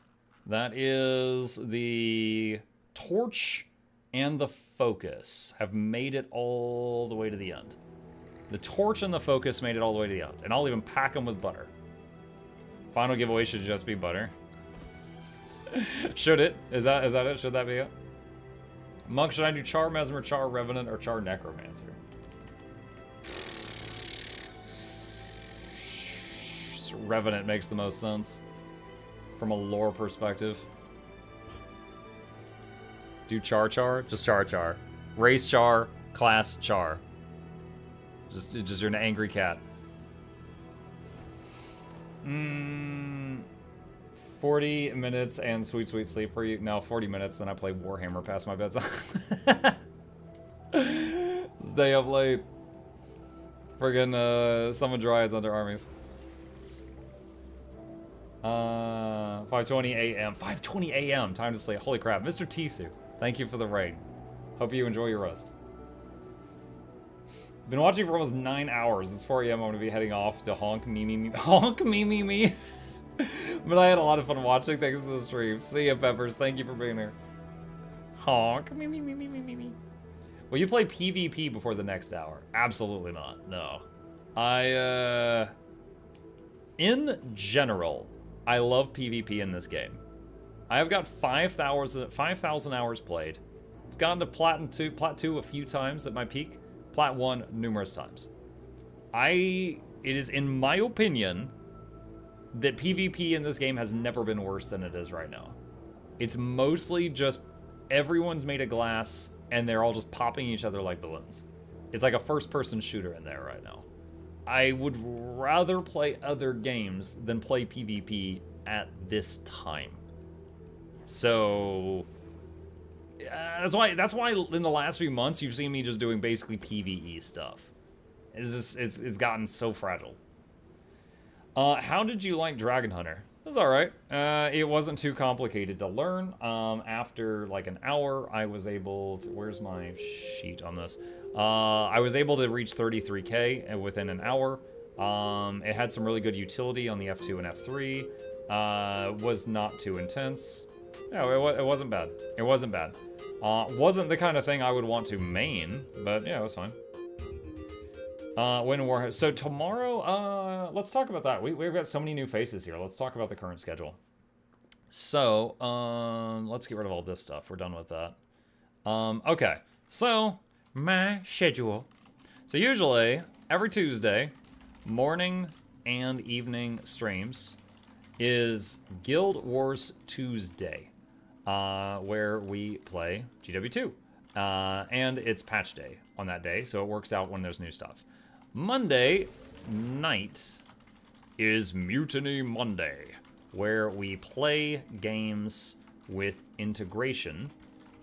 That is the Torch and the Focus have made it all the way to the end. The Torch and the Focus made it all the way to the end, and I'll even pack them with butter. Final giveaway should just be butter. Should it? Is that it? Should that be it? Monk, should I do Char Mesmer, Char Revenant, or Char Necromancer? Revenant makes the most sense from a lore perspective. Do Char Char? Just Char Char. Race Char, class Char. Just you're an angry cat. 40 minutes and sweet, sweet sleep for you. No, 40 minutes, then I play Warhammer past my bedtime. Stay up late. Friggin' summon dryads under armies. 5:20 a.m. 5:20 a.m. Time to sleep. Holy crap. Mr. Tisu, thank you for the raid. Hope you enjoy your rest. Been watching for almost 9 hours. It's 4 a.m. I'm gonna be heading off to honk me me me honk me me me. But I had a lot of fun watching. Thanks for the stream. See ya, Peppers. Thank you for being here. Honk me me me me me me me. Will you play PvP before the next hour? Absolutely not. No. In general, I love PvP in this game. I have got 5,000 hours played. I've gotten to Plat 2 a few times at my peak. Plat 1 numerous times. It is, in my opinion, that PvP in this game has never been worse than it is right now. It's mostly just everyone's made of glass and they're all just popping each other like balloons. It's like a first-person shooter in there right now. I would rather play other games than play PvP at this time. So that's why in the last few months you've seen me just doing basically PvE stuff. It's gotten so fragile. How did you like Dragon Hunter? It was alright. It wasn't too complicated to learn. After like an hour, I was able to... Where's my sheet on this? I was able to reach 33k within an hour. It had some really good utility on the F2 and F3. Was not too intense. No, it wasn't bad. It wasn't bad. Wasn't the kind of thing I would want to main, but yeah, it was fine. Win Warhammer. So tomorrow, let's talk about that. We've got so many new faces here. Let's talk about the current schedule. So, let's get rid of all this stuff. We're done with that. Okay. So, my schedule. So usually, every Tuesday, morning and evening streams is Guild Wars Tuesday, where we play GW2. And it's patch day on that day, so it works out when there's new stuff. Monday night is Mutiny Monday, where we play games with integration,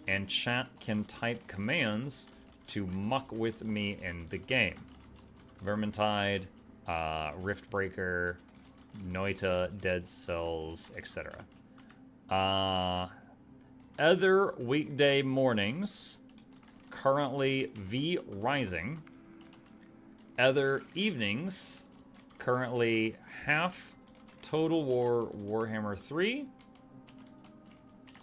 and chat can type commands to muck with me in the game. Vermintide, Riftbreaker, Noita, Dead Cells, etc. Other weekday mornings, currently V Rising. Other evenings, currently half Total War Warhammer 3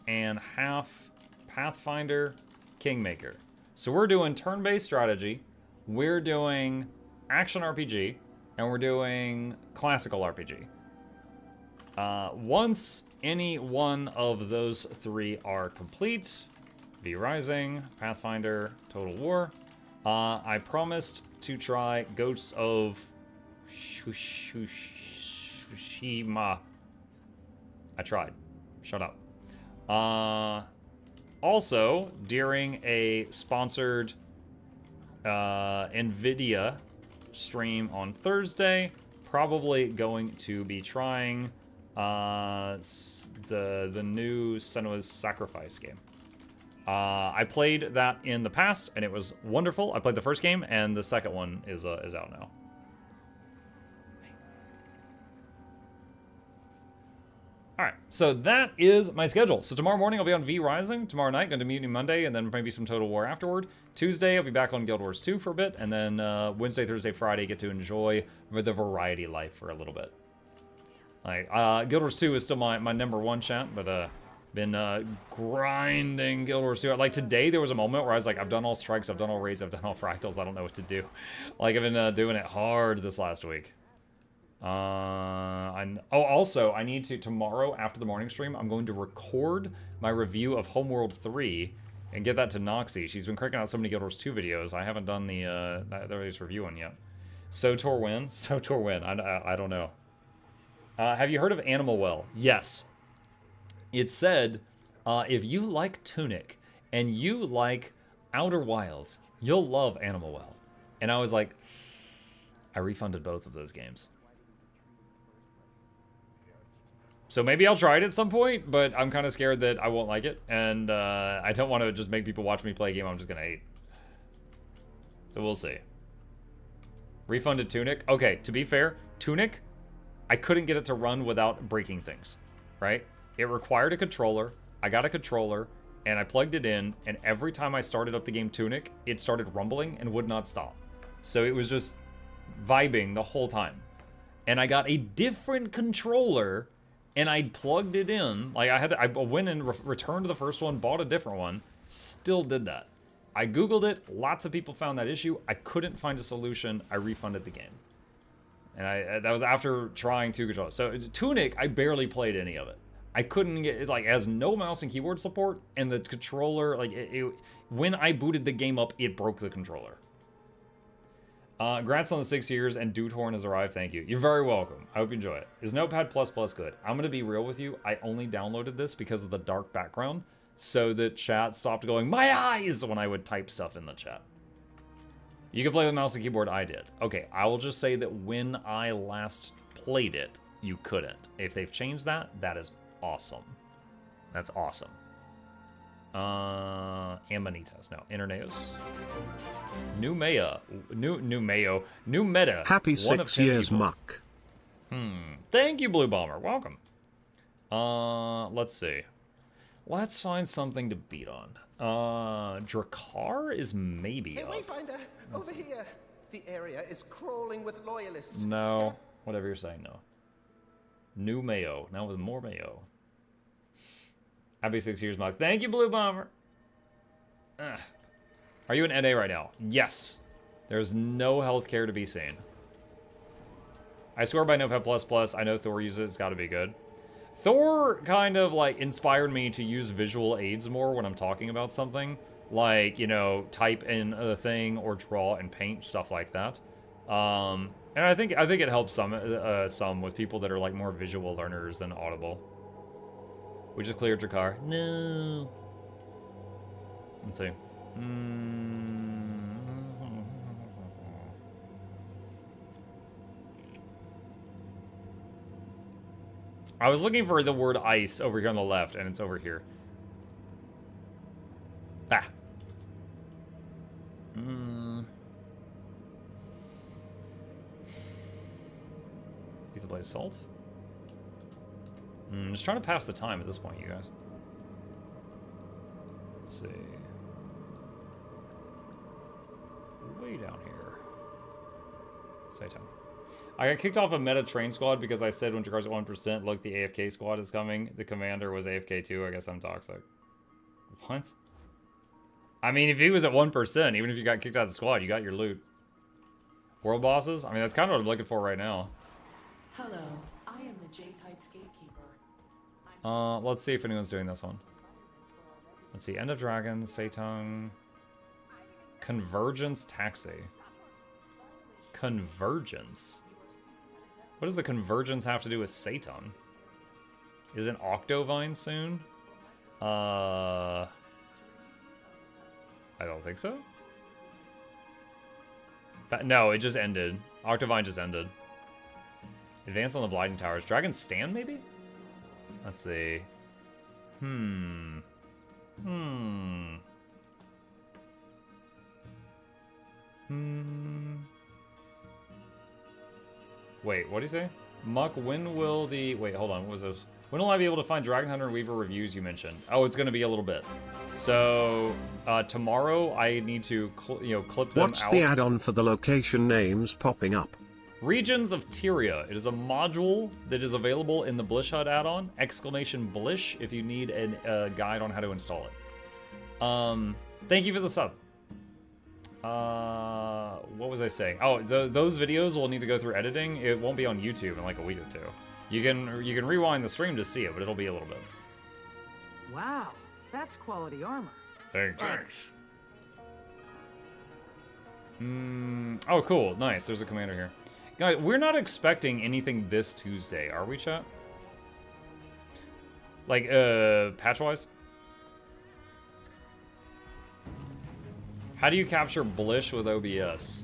and half Pathfinder Kingmaker. So we're doing turn-based strategy, we're doing action RPG, and we're doing classical RPG. Once any one of those three are complete, V Rising, Pathfinder, Total War, I promised to try Ghosts of Tsushima. I tried. Shut up. Also, during a sponsored NVIDIA stream on Thursday, probably going to be trying the new Senua's Sacrifice game. I played that in the past, and it was wonderful. I played the first game, and the second one is out now. Alright, so that is my schedule. So tomorrow morning I'll be on V Rising. Tomorrow night, going to Mutiny Monday, and then maybe some Total War afterward. Tuesday, I'll be back on Guild Wars 2 for a bit, and then Wednesday, Thursday, Friday, get to enjoy the variety life for a little bit. Like, Guild Wars 2 is still my number one chat, but been grinding Guild Wars 2. Like today, there was a moment where I was like, I've done all strikes, I've done all raids, I've done all fractals, I don't know what to do. Like, I've been doing it hard this last week. Also, I need to, tomorrow after the morning stream, I'm going to record my review of Homeworld 3 and get that to Noxxi. She's been cranking out so many Guild Wars 2 videos. I haven't done the review one yet. SOTOR win? SOTOR win. I don't know. Have you heard of Animal Well? Yes. It said, if you like Tunic and you like Outer Wilds, you'll love Animal Well. And I was like, I refunded both of those games. So maybe I'll try it at some point, but I'm kind of scared that I won't like it. And I don't want to just make people watch me play a game I'm just going to hate. So we'll see. Refunded Tunic. Okay, to be fair, Tunic, I couldn't get it to run without breaking things, right? It required a controller. I got a controller, and I plugged it in, and every time I started up the game Tunic, it started rumbling and would not stop. So it was just vibing the whole time. And I got a different controller, and I plugged it in. Like, I went and returned to the first one, bought a different one, still did that. I Googled it, lots of people found that issue. I couldn't find a solution, I refunded the game. And that was after trying 2 controllers. So Tunic, I barely played any of it. I couldn't get, it has no mouse and keyboard support, and the controller, when I booted the game up, it broke the controller. Congrats on the 6 years, and Dude Horn has arrived, thank you. You're very welcome, I hope you enjoy it. Is Notepad++ good? I'm gonna be real with you, I only downloaded this because of the dark background, so that chat stopped going, my eyes, when I would type stuff in the chat. You can play with mouse and keyboard, I did. Okay, I will just say that when I last played it, you couldn't. If they've changed that, that is awesome. That's awesome. Amanitas, no, Interneos. New meta. Happy 6 years, Muck. Thank you, Blue Bomber, welcome. Let's see. Let's find something to beat on. Drakkar is maybe Hey, up. Wayfinder, over here. The area is crawling with loyalists. No, whatever you're saying, no. New mayo, now with more mayo. Happy 6 years, Muck. Thank you, Blue Bomber. Ugh. Are you in NA right now? Yes. There's no healthcare to be seen. I swear by Notepad++, I know Thor uses it, it's gotta be good. Thor kind of inspired me to use visual aids more when I'm talking about something. Like, you know, type in a thing or draw and paint, stuff like that. And I think it helps some with people that are more visual learners than audible. We just cleared Drakkar. No. Let's see. I was looking for the word ice over here on the left, and it's over here. Ah. Use the blade of salt. Just trying to pass the time at this point, you guys. Let's see. Way down here. Satan. I got kicked off a meta train squad because I said when Drakkar's at 1%, look, the AFK squad is coming. The commander was AFK too. I guess I'm toxic. What? I mean, if he was at 1%, even if you got kicked out of the squad, you got your loot. World bosses? I mean, that's kind of what I'm looking for right now. Hello, I am the Jade Heights Gatekeeper. Let's see if anyone's doing this one. Let's see. End of Dragons, Seitung. Convergence Taxi. Convergence? What does the convergence have to do with Seitung? Is an Octovine soon? I don't think so. But no, it just ended. Octovine just ended. Advance on the Blinding Towers. Dragon's Stand, maybe? Let's see. Wait, what do you say? Muck, when will the... Wait, hold on, what was this? When will I be able to find Dragon Hunter and Weaver reviews you mentioned? Oh, it's gonna be a little bit. So, tomorrow I need to, clip them out. What's the add-on for the location names popping up? Regions of Tyria. It is a module that is available in the Blish HUD add-on. !Blish if you need a guide on how to install it. Thank you for the sub. What was I saying? Oh, those videos will need to go through editing. It won't be on YouTube in like a week or two. You can rewind the stream to see it, but it'll be a little bit. Wow, that's quality armor. Thanks. Oh, cool. Nice. There's a commander here. Guys, we're not expecting anything this Tuesday, are we, chat? Like, patch-wise? How do you capture Blish with OBS?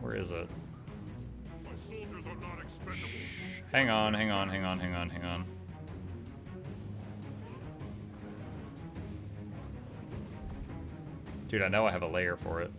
Where is it? My soldiers are not expendable. Hang on. Dude, I know I have a layer for it.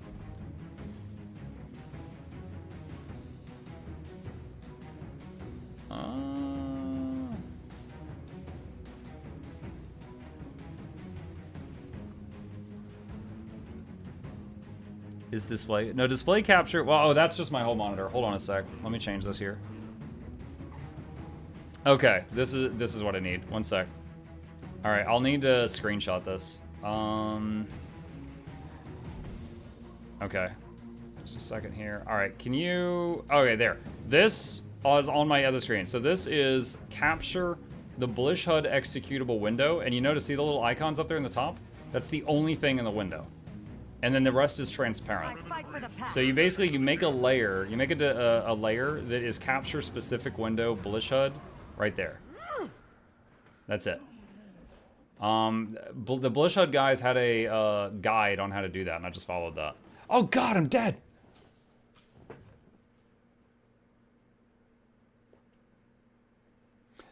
Is display? No, display capture. Well, oh, that's just my whole monitor. Hold on a sec. Let me change this here. Okay, this is what I need. One sec. All right, I'll need to screenshot this. Okay, just a second here. All right, can you? Okay, there. This is on my other screen. So this is capture the Blish HUD executable window, and you notice see the little icons up there in the top? That's the only thing in the window. And then the rest is transparent. So you basically, you make a layer, you make a layer that is capture specific window Blish HUD right there. That's it. The Blish HUD guys had a guide on how to do that, and I just followed that. Oh God, I'm dead.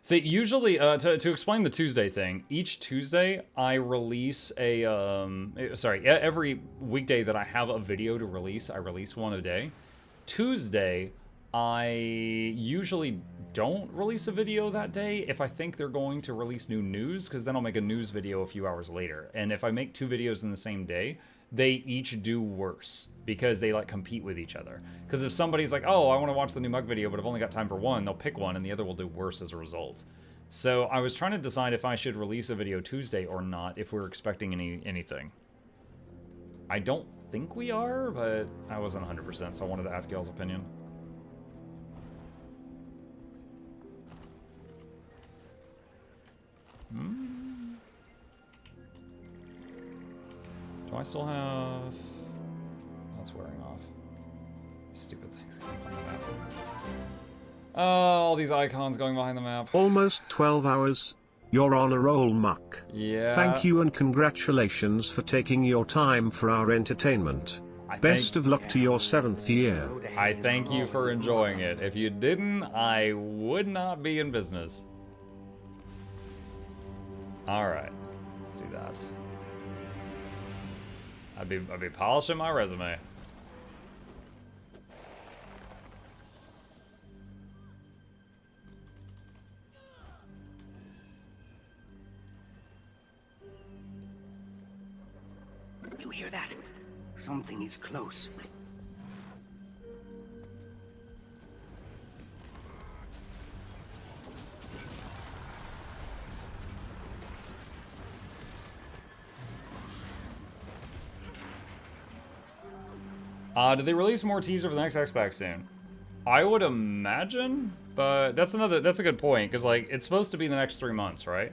So usually, to explain the Tuesday thing, each Tuesday I release a, every weekday that I have a video to release, I release one a day. Tuesday, I usually don't release a video that day if I think they're going to release new news, because then I'll make a news video a few hours later. And if I make 2 videos in the same day, they each do worse because they like compete with each other. Because if somebody's like, oh, I want to watch the new Mug video, but I've only got time for one, they'll pick one and the other will do worse as a result. So I was trying to decide if I should release a video Tuesday or not, if we're expecting anything. I don't think we are, but I wasn't 100%, so I wanted to ask y'all's opinion. Do I still have... Oh, it's wearing off. Stupid things going on the map. Oh, all these icons going behind the map. Almost 12 hours. You're on a roll, Muck. Yeah. Thank you and congratulations for taking your time for our entertainment. Best of luck to your 7th year. I thank you for enjoying it. If you didn't, I would not be in business. Alright. Let's do that. I'd be polishing my resume. You hear that? Something is close. Did they release more teaser for the next X-Pack soon? I would imagine, but that's a good point, because like it's supposed to be the next 3 months, right?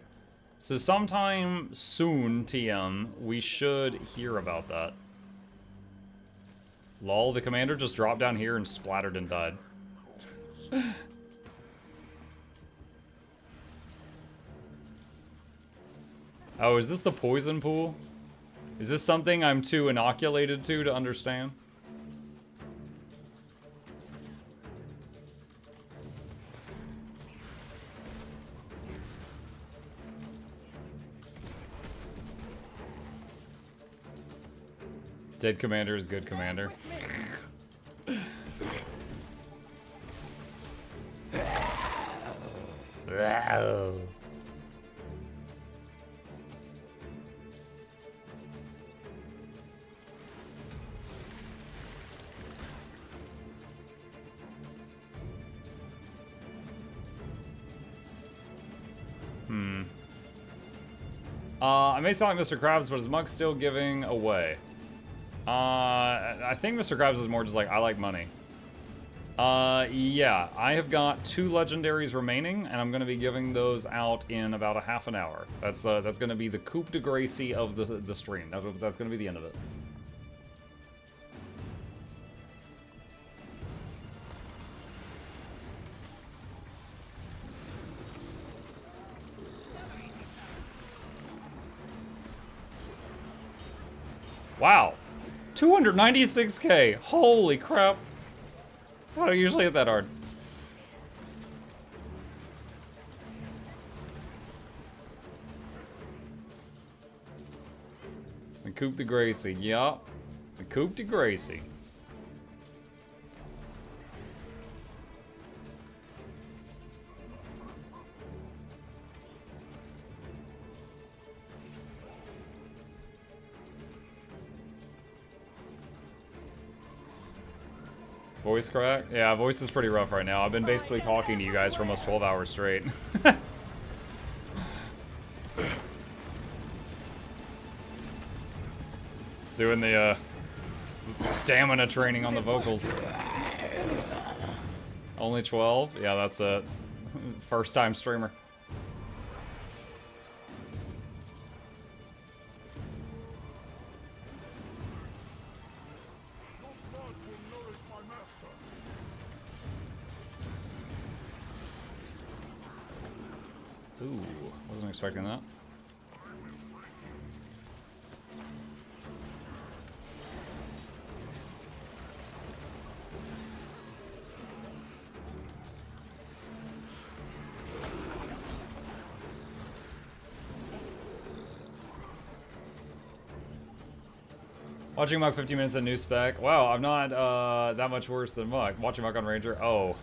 So sometime soon, TM, we should hear about that. Lol, the commander just dropped down here and splattered and died. Oh, is this the poison pool? Is this something I'm too inoculated to understand? Dead commander is good commander. I may sound like Mr. Krabs, but is Mug still giving away? I think Mr. Krabs is more just like, I like money. Yeah, I have got 2 legendaries remaining, and I'm going to be giving those out in about a half an hour. That's going to be the coup de grace of the stream. That's going to be the end of it. Wow. 296k. Holy crap. I don't usually hit that hard. Coupe de Gracie, yup. The Coupe de Gracie. Voice crack? Yeah, voice is pretty rough right now. I've been basically talking to you guys for almost 12 hours straight. Doing the stamina training on the vocals. Only 12? Yeah, that's a first time streamer. Ooh, wasn't expecting that. Watching Muck 15 minutes of new spec. Wow, I'm not that much worse than Muck. Watching Muck on Ranger. Oh.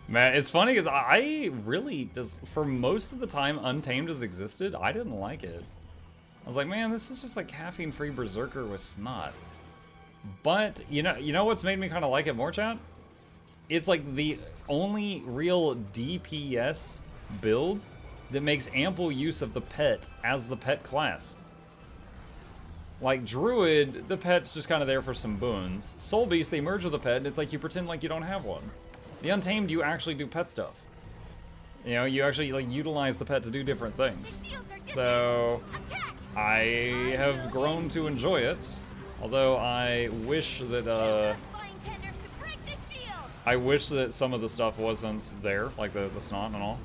Man, it's funny because I really just, for most of the time Untamed has existed, I didn't like it. I was like, man, this is just like caffeine-free Berserker with snot. But, you know what's made me kind of like it more, chat? It's like the only real DPS build that makes ample use of the pet as the pet class. Like Druid, the pet's just kind of there for some boons. Soul Beast, they merge with the pet, and it's like you pretend like you don't have one. The Untamed, you actually do pet stuff. You know, you actually like utilize the pet to do different things. So I have grown to enjoy it. Although I wish that some of the stuff wasn't there, like the snot and all.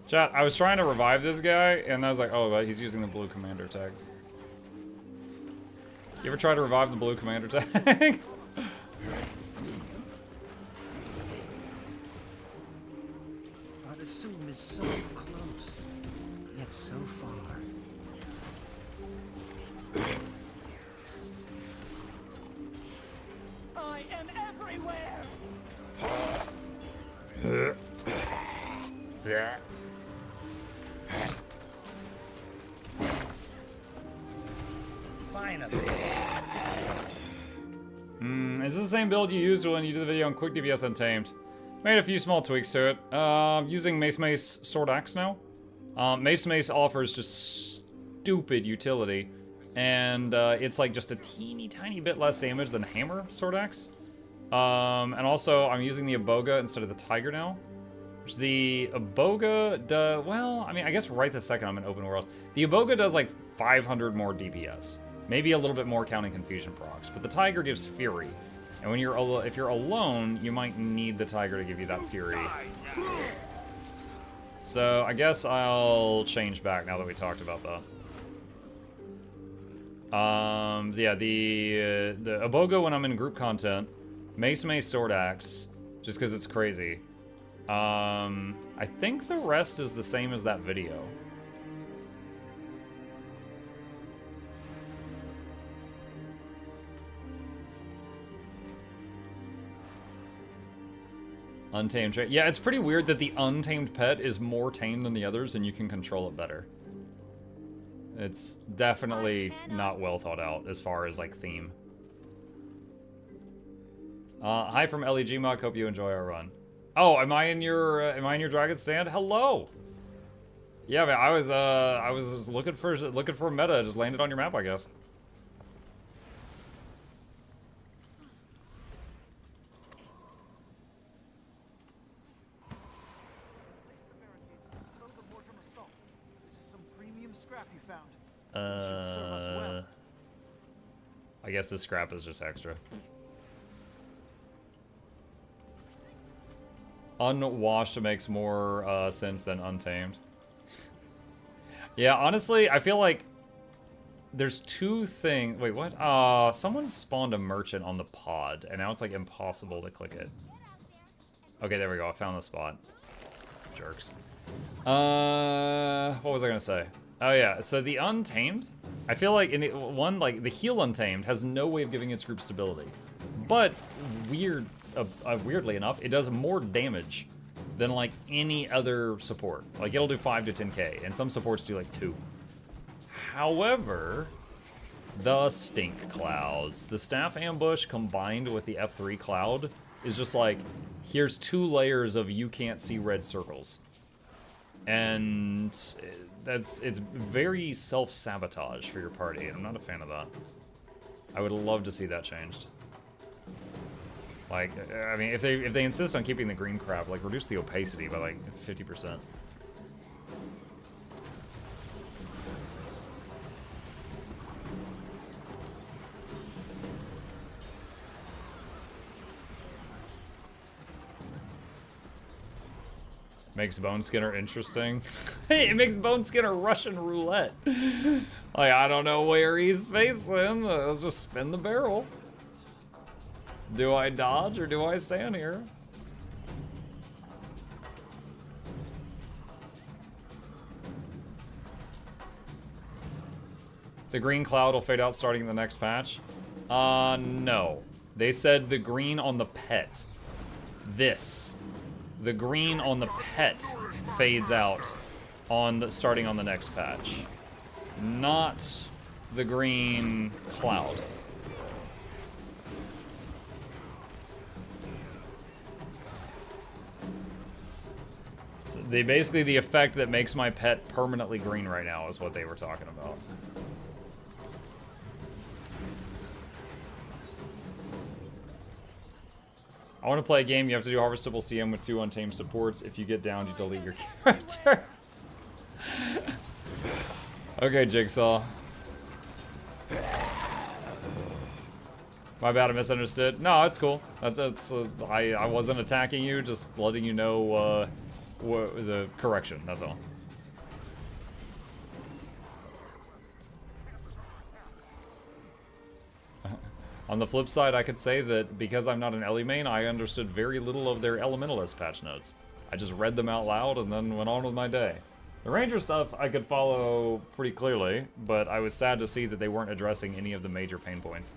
Chat, I was trying to revive this guy, and I was like, oh, he's using the blue commander tag. You ever try to revive the blue commander tag? I'd assume is so close, yet so far. I am everywhere! Yeah. Finally. Is this the same build you used when you did the video on Quick DPS Untamed? Made a few small tweaks to it. Using Mace Sword Axe now. Mace offers just stupid utility. And it's like just a teeny tiny bit less damage than Hammer Sword Axe. And also, I'm using the Iboga instead of the Tiger now. Which the Iboga does, well, I mean, I guess right this second I'm in open world. The Iboga does like 500 more DPS. Maybe a little bit more counting Confusion procs. But the Tiger gives Fury. And when if you're alone, you might need the Tiger to give you that Fury. So I guess I'll change back now that we talked about that. Yeah, the Iboga when I'm in group content, Mace Sword Axe, just because it's crazy. I think the rest is the same as that video. Untamed trait. Yeah, it's pretty weird that the untamed pet is more tame than the others and you can control it better. It's definitely not well thought out as far as like theme. Hi from LEG Mod, hope you enjoy our run. Oh, am I in your dragon stand? Hello. Yeah, man, I was looking for meta, just landed on your map, I guess. This is some premium scrap you found. I guess this scrap is just extra. Unwashed makes more sense than untamed. Yeah, honestly, I feel like there's two things. Wait, what? Someone spawned a merchant on the pod, and now it's like impossible to click it. Okay, there we go. I found the spot. Jerks. What was I gonna say? Oh yeah, so the Untamed, I feel like like the heal Untamed has no way of giving its group stability, but weirdly enough, it does more damage than like any other support. Like it'll do 5 to 10k, and some supports do like 2. However, the Stink Clouds, the Staff Ambush combined with the F3 Cloud is just like, here's 2 layers of you can't see red circles. And it's very self-sabotage for your party, and I'm not a fan of that. I would love to see that changed. Like, I mean, if they insist on keeping the green crap, like, reduce the opacity by, like, 50%. Makes Bone Skinner interesting. Hey, it makes Bone Skinner Russian roulette. Like, I don't know where he's facing. Let's just spin the barrel. Do I dodge or do I stand here? The green cloud will fade out starting the next patch. No. They said the green on the pet. This. The green on the pet fades out starting on the next patch. Not the green cloud. So basically the effect that makes my pet permanently green right now is what they were talking about. I want to play a game. You have to do harvestable CM with 2 untamed supports. If you get down, you delete your character. Okay, Jigsaw. My bad, I misunderstood. No, it's cool. I wasn't attacking you, just letting you know the correction. That's all. On the flip side, I could say that because I'm not an Ellie main, I understood very little of their Elementalist patch notes. I just read them out loud and then went on with my day. The Ranger stuff I could follow pretty clearly, but I was sad to see that they weren't addressing any of the major pain points.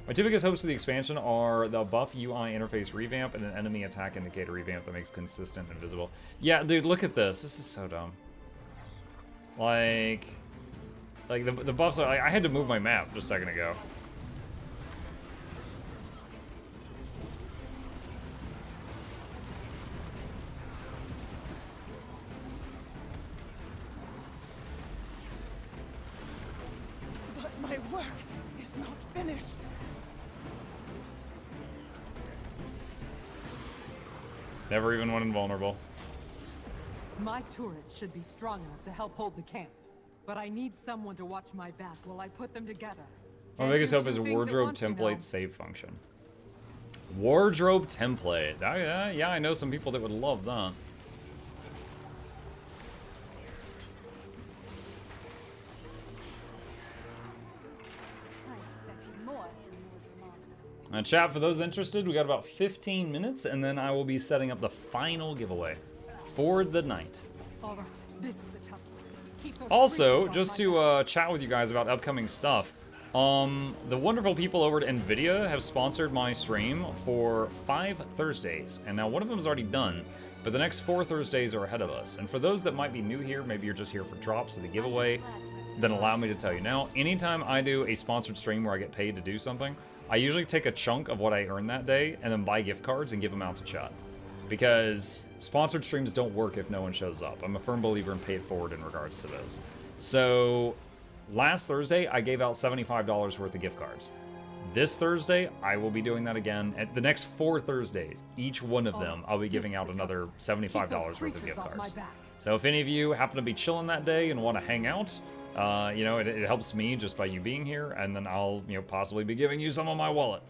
My 2 biggest hopes for the expansion are the buff UI interface revamp and an enemy attack indicator revamp that makes consistent and visible. Yeah, dude, look at this. This is so dumb. Like the buffs are, I had to move my map just a second ago. But my work is not finished. Never even went invulnerable. My turrets should be strong enough to help hold the camp. But I need someone to watch my back while I put them together. My biggest hope is wardrobe template save function. Wardrobe template. Yeah, I know some people that would love that. Chat, for those interested, we got about 15 minutes, and then I will be setting up the final giveaway for the night. All right, this is the template. Also, just to chat with you guys about upcoming stuff, the wonderful people over at NVIDIA have sponsored my stream for 5 Thursdays, and now one of them is already done, but the next 4 Thursdays are ahead of us. And for those that might be new here, maybe you're just here for drops of the giveaway, then allow me to tell you now, anytime I do a sponsored stream where I get paid to do something, I usually take a chunk of what I earn that day and then buy gift cards and give them out to chat. Because sponsored streams don't work if no one shows up. I'm a firm believer in pay it forward in regards to those. So last Thursday, I gave out $75 worth of gift cards. This Thursday, I will be doing that again. At the next 4 Thursdays, each one of them, I'll be giving out another $75 worth of gift cards. So if any of you happen to be chilling that day and want to hang out, you know, it helps me just by you being here, and then I'll, you know, possibly be giving you some of my wallet.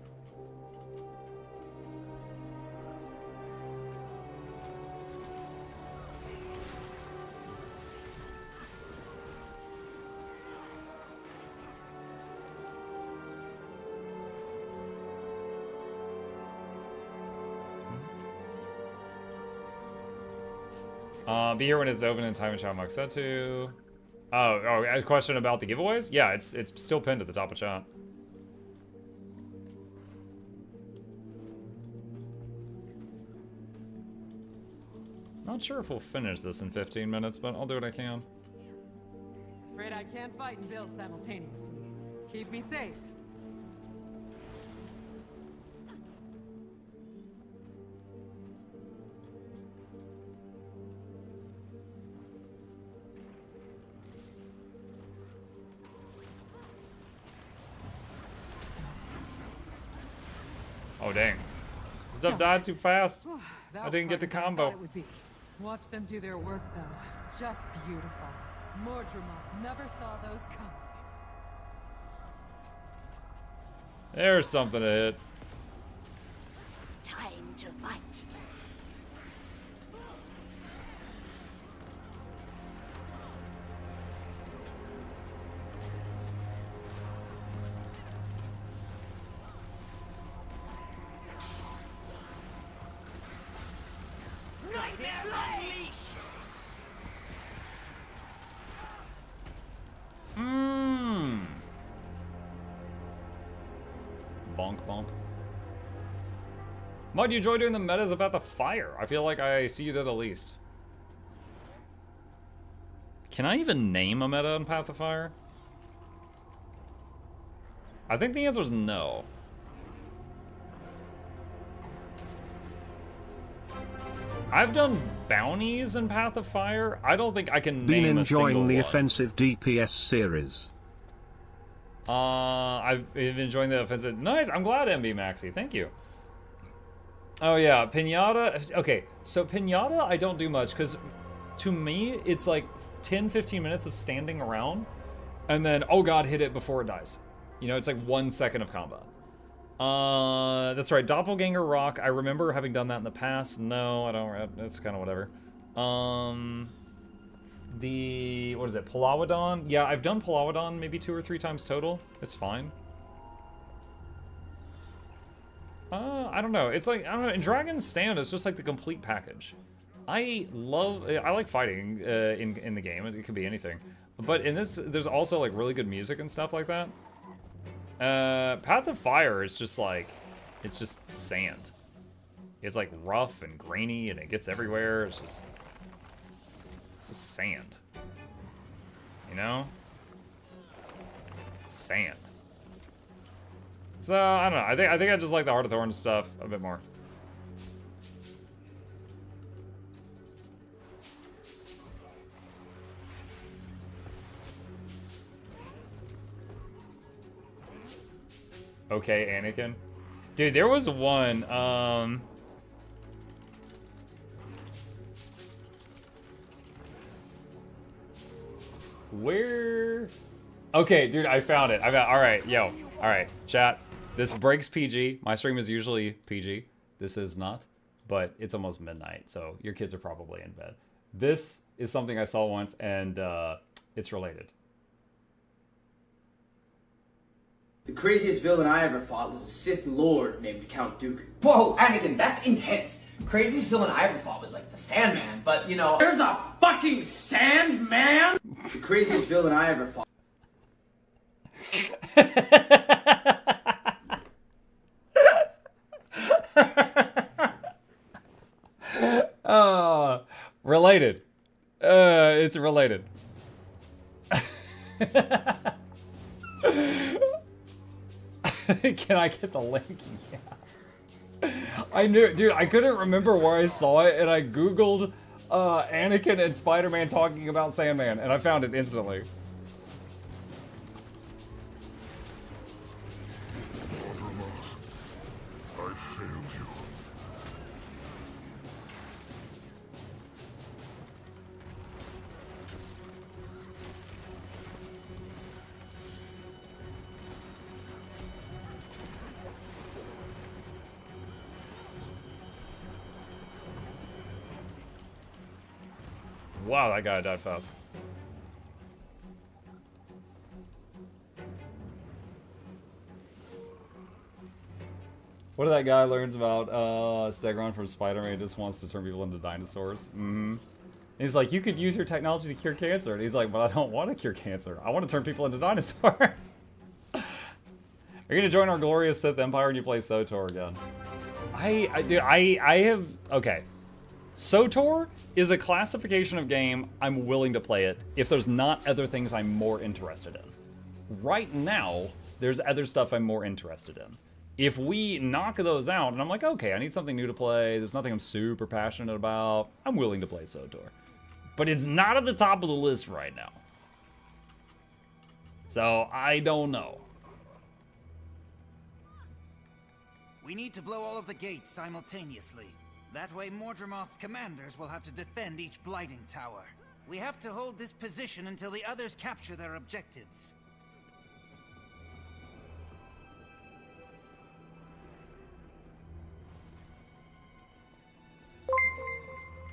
Be here when it's open in time and chat Moxxi. Oh, a question about the giveaways? Yeah, it's still pinned at the top of chat. Not sure if we'll finish this in 15 minutes, but I'll do what I can. Afraid I can't fight and build simultaneously. Keep me safe. Oh, dang. Stuff died too fast. I didn't get the combo. Watch them do their work, though. Just beautiful. Mordremoth never saw those coming. There's something to hit. Time to fight. Bonk, bonk. Mud, you enjoy doing the metas about the fire? I feel like I see you there the least. Can I even name a meta in Path of Fire? I think the answer is no. I've done bounties in Path of Fire. I don't think I can name Been a single enjoying the one. offensive DPS series. I've been enjoying the offensive. Nice, I'm glad, MB Maxi. Thank you. Oh yeah, Pinata. Okay, so Pinata I don't do much because to me it's like 10-15 minutes of standing around and then, oh god, hit it before it dies. You know, it's like 1 second of combat. That's right, Doppelganger Rock. I remember having done that in the past. No, I don't. It's kind of whatever. What is it, Palawadon? Yeah, I've done Palawadon maybe 2 or 3 times total. It's fine. I don't know. It's like, I don't know, in Dragon's Stand, it's just like the complete package. I like fighting in the game. It could be anything. But in this, there's also like really good music and stuff like that. Path of Fire is just like, it's just sand. It's like rough and grainy and it gets everywhere. It's just sand. You know? Sand. So, I don't know. I think I just like the Heart of Thorns stuff a bit more. Okay, Anakin. Dude, there was one, where? Okay, dude, I found it. All right, yo. All right, chat. This breaks PG. My stream is usually PG. This is not, but it's almost midnight, so your kids are probably in bed. This is something I saw once, and it's related. The craziest villain I ever fought was a Sith Lord named Count Dooku. Whoa, Anakin, that's intense. Craziest villain I ever fought was like the Sandman, but you know, there's a fucking Sandman? The craziest villain I ever fought. Related. It's related. Can I get the link? Yeah. I knew, dude, I couldn't remember where I saw it, and I googled Anakin and Spider-Man talking about Sandman, and I found it instantly. Wow, that guy died fast. What if that guy learns about Stegron from Spider-Man? He just wants to turn people into dinosaurs. Mm-hmm. He's like, you could use your technology to cure cancer. And he's like, but I don't want to cure cancer. I want to turn people into dinosaurs. Are you gonna join our glorious Sith Empire when you play SWTOR again? Dude, I have, okay. SWTOR is a classification of game I'm willing to play it if there's not other things I'm more interested in. Right now, there's other stuff I'm more interested in. If we knock those out, and I'm like, okay, I need something new to play, there's nothing I'm super passionate about, I'm willing to play SWTOR. But it's not at the top of the list right now. So, I don't know. We need to blow all of the gates simultaneously. That way Mordremoth's commanders will have to defend each blighting tower. We have to hold this position until the others capture their objectives.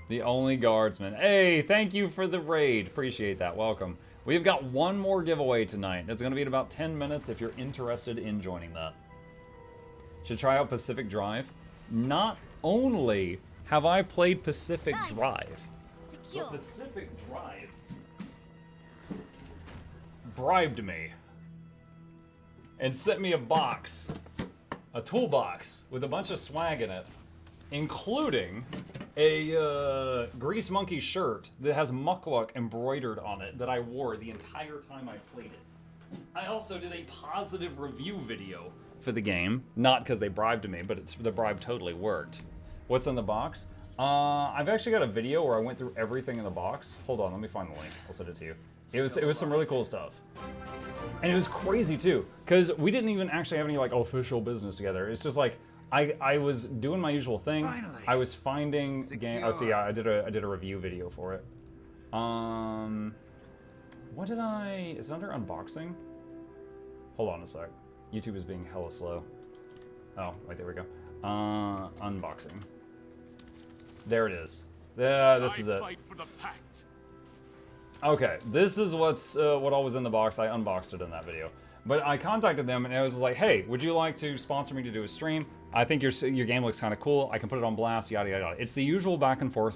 The only guardsman. Hey, thank you for the raid. Appreciate that. Welcome. We've got one more giveaway tonight. It's going to be in about 10 minutes if you're interested in joining that. Should try out Pacific Drive. Not only have I played Pacific Drive, but Pacific Drive bribed me and sent me a box, a toolbox with a bunch of swag in it, including a Grease Monkey shirt that has Mukluk embroidered on it that I wore the entire time I played it. I also did a positive review video for the game, not because they bribed me, but the bribe totally worked. What's in the box? I've actually got a video where I went through everything in the box. Hold on, let me find the link. I'll send it to you. It was some really cool stuff. And it was crazy too, because we didn't even actually have any like official business together. It's just like, I was doing my usual thing. Finally. I was finding game. Oh, see, yeah, I did a review video for it. What did I? Is it under unboxing? Hold on a sec. YouTube is being hella slow. Oh, wait, there we go. Unboxing. There it is. This is it. Okay, this is what all was in the box. I unboxed it in that video. But I contacted them and I was like, hey, would you like to sponsor me to do a stream? I think your game looks kind of cool. I can put it on blast, yada, yada, yada. It's the usual back and forth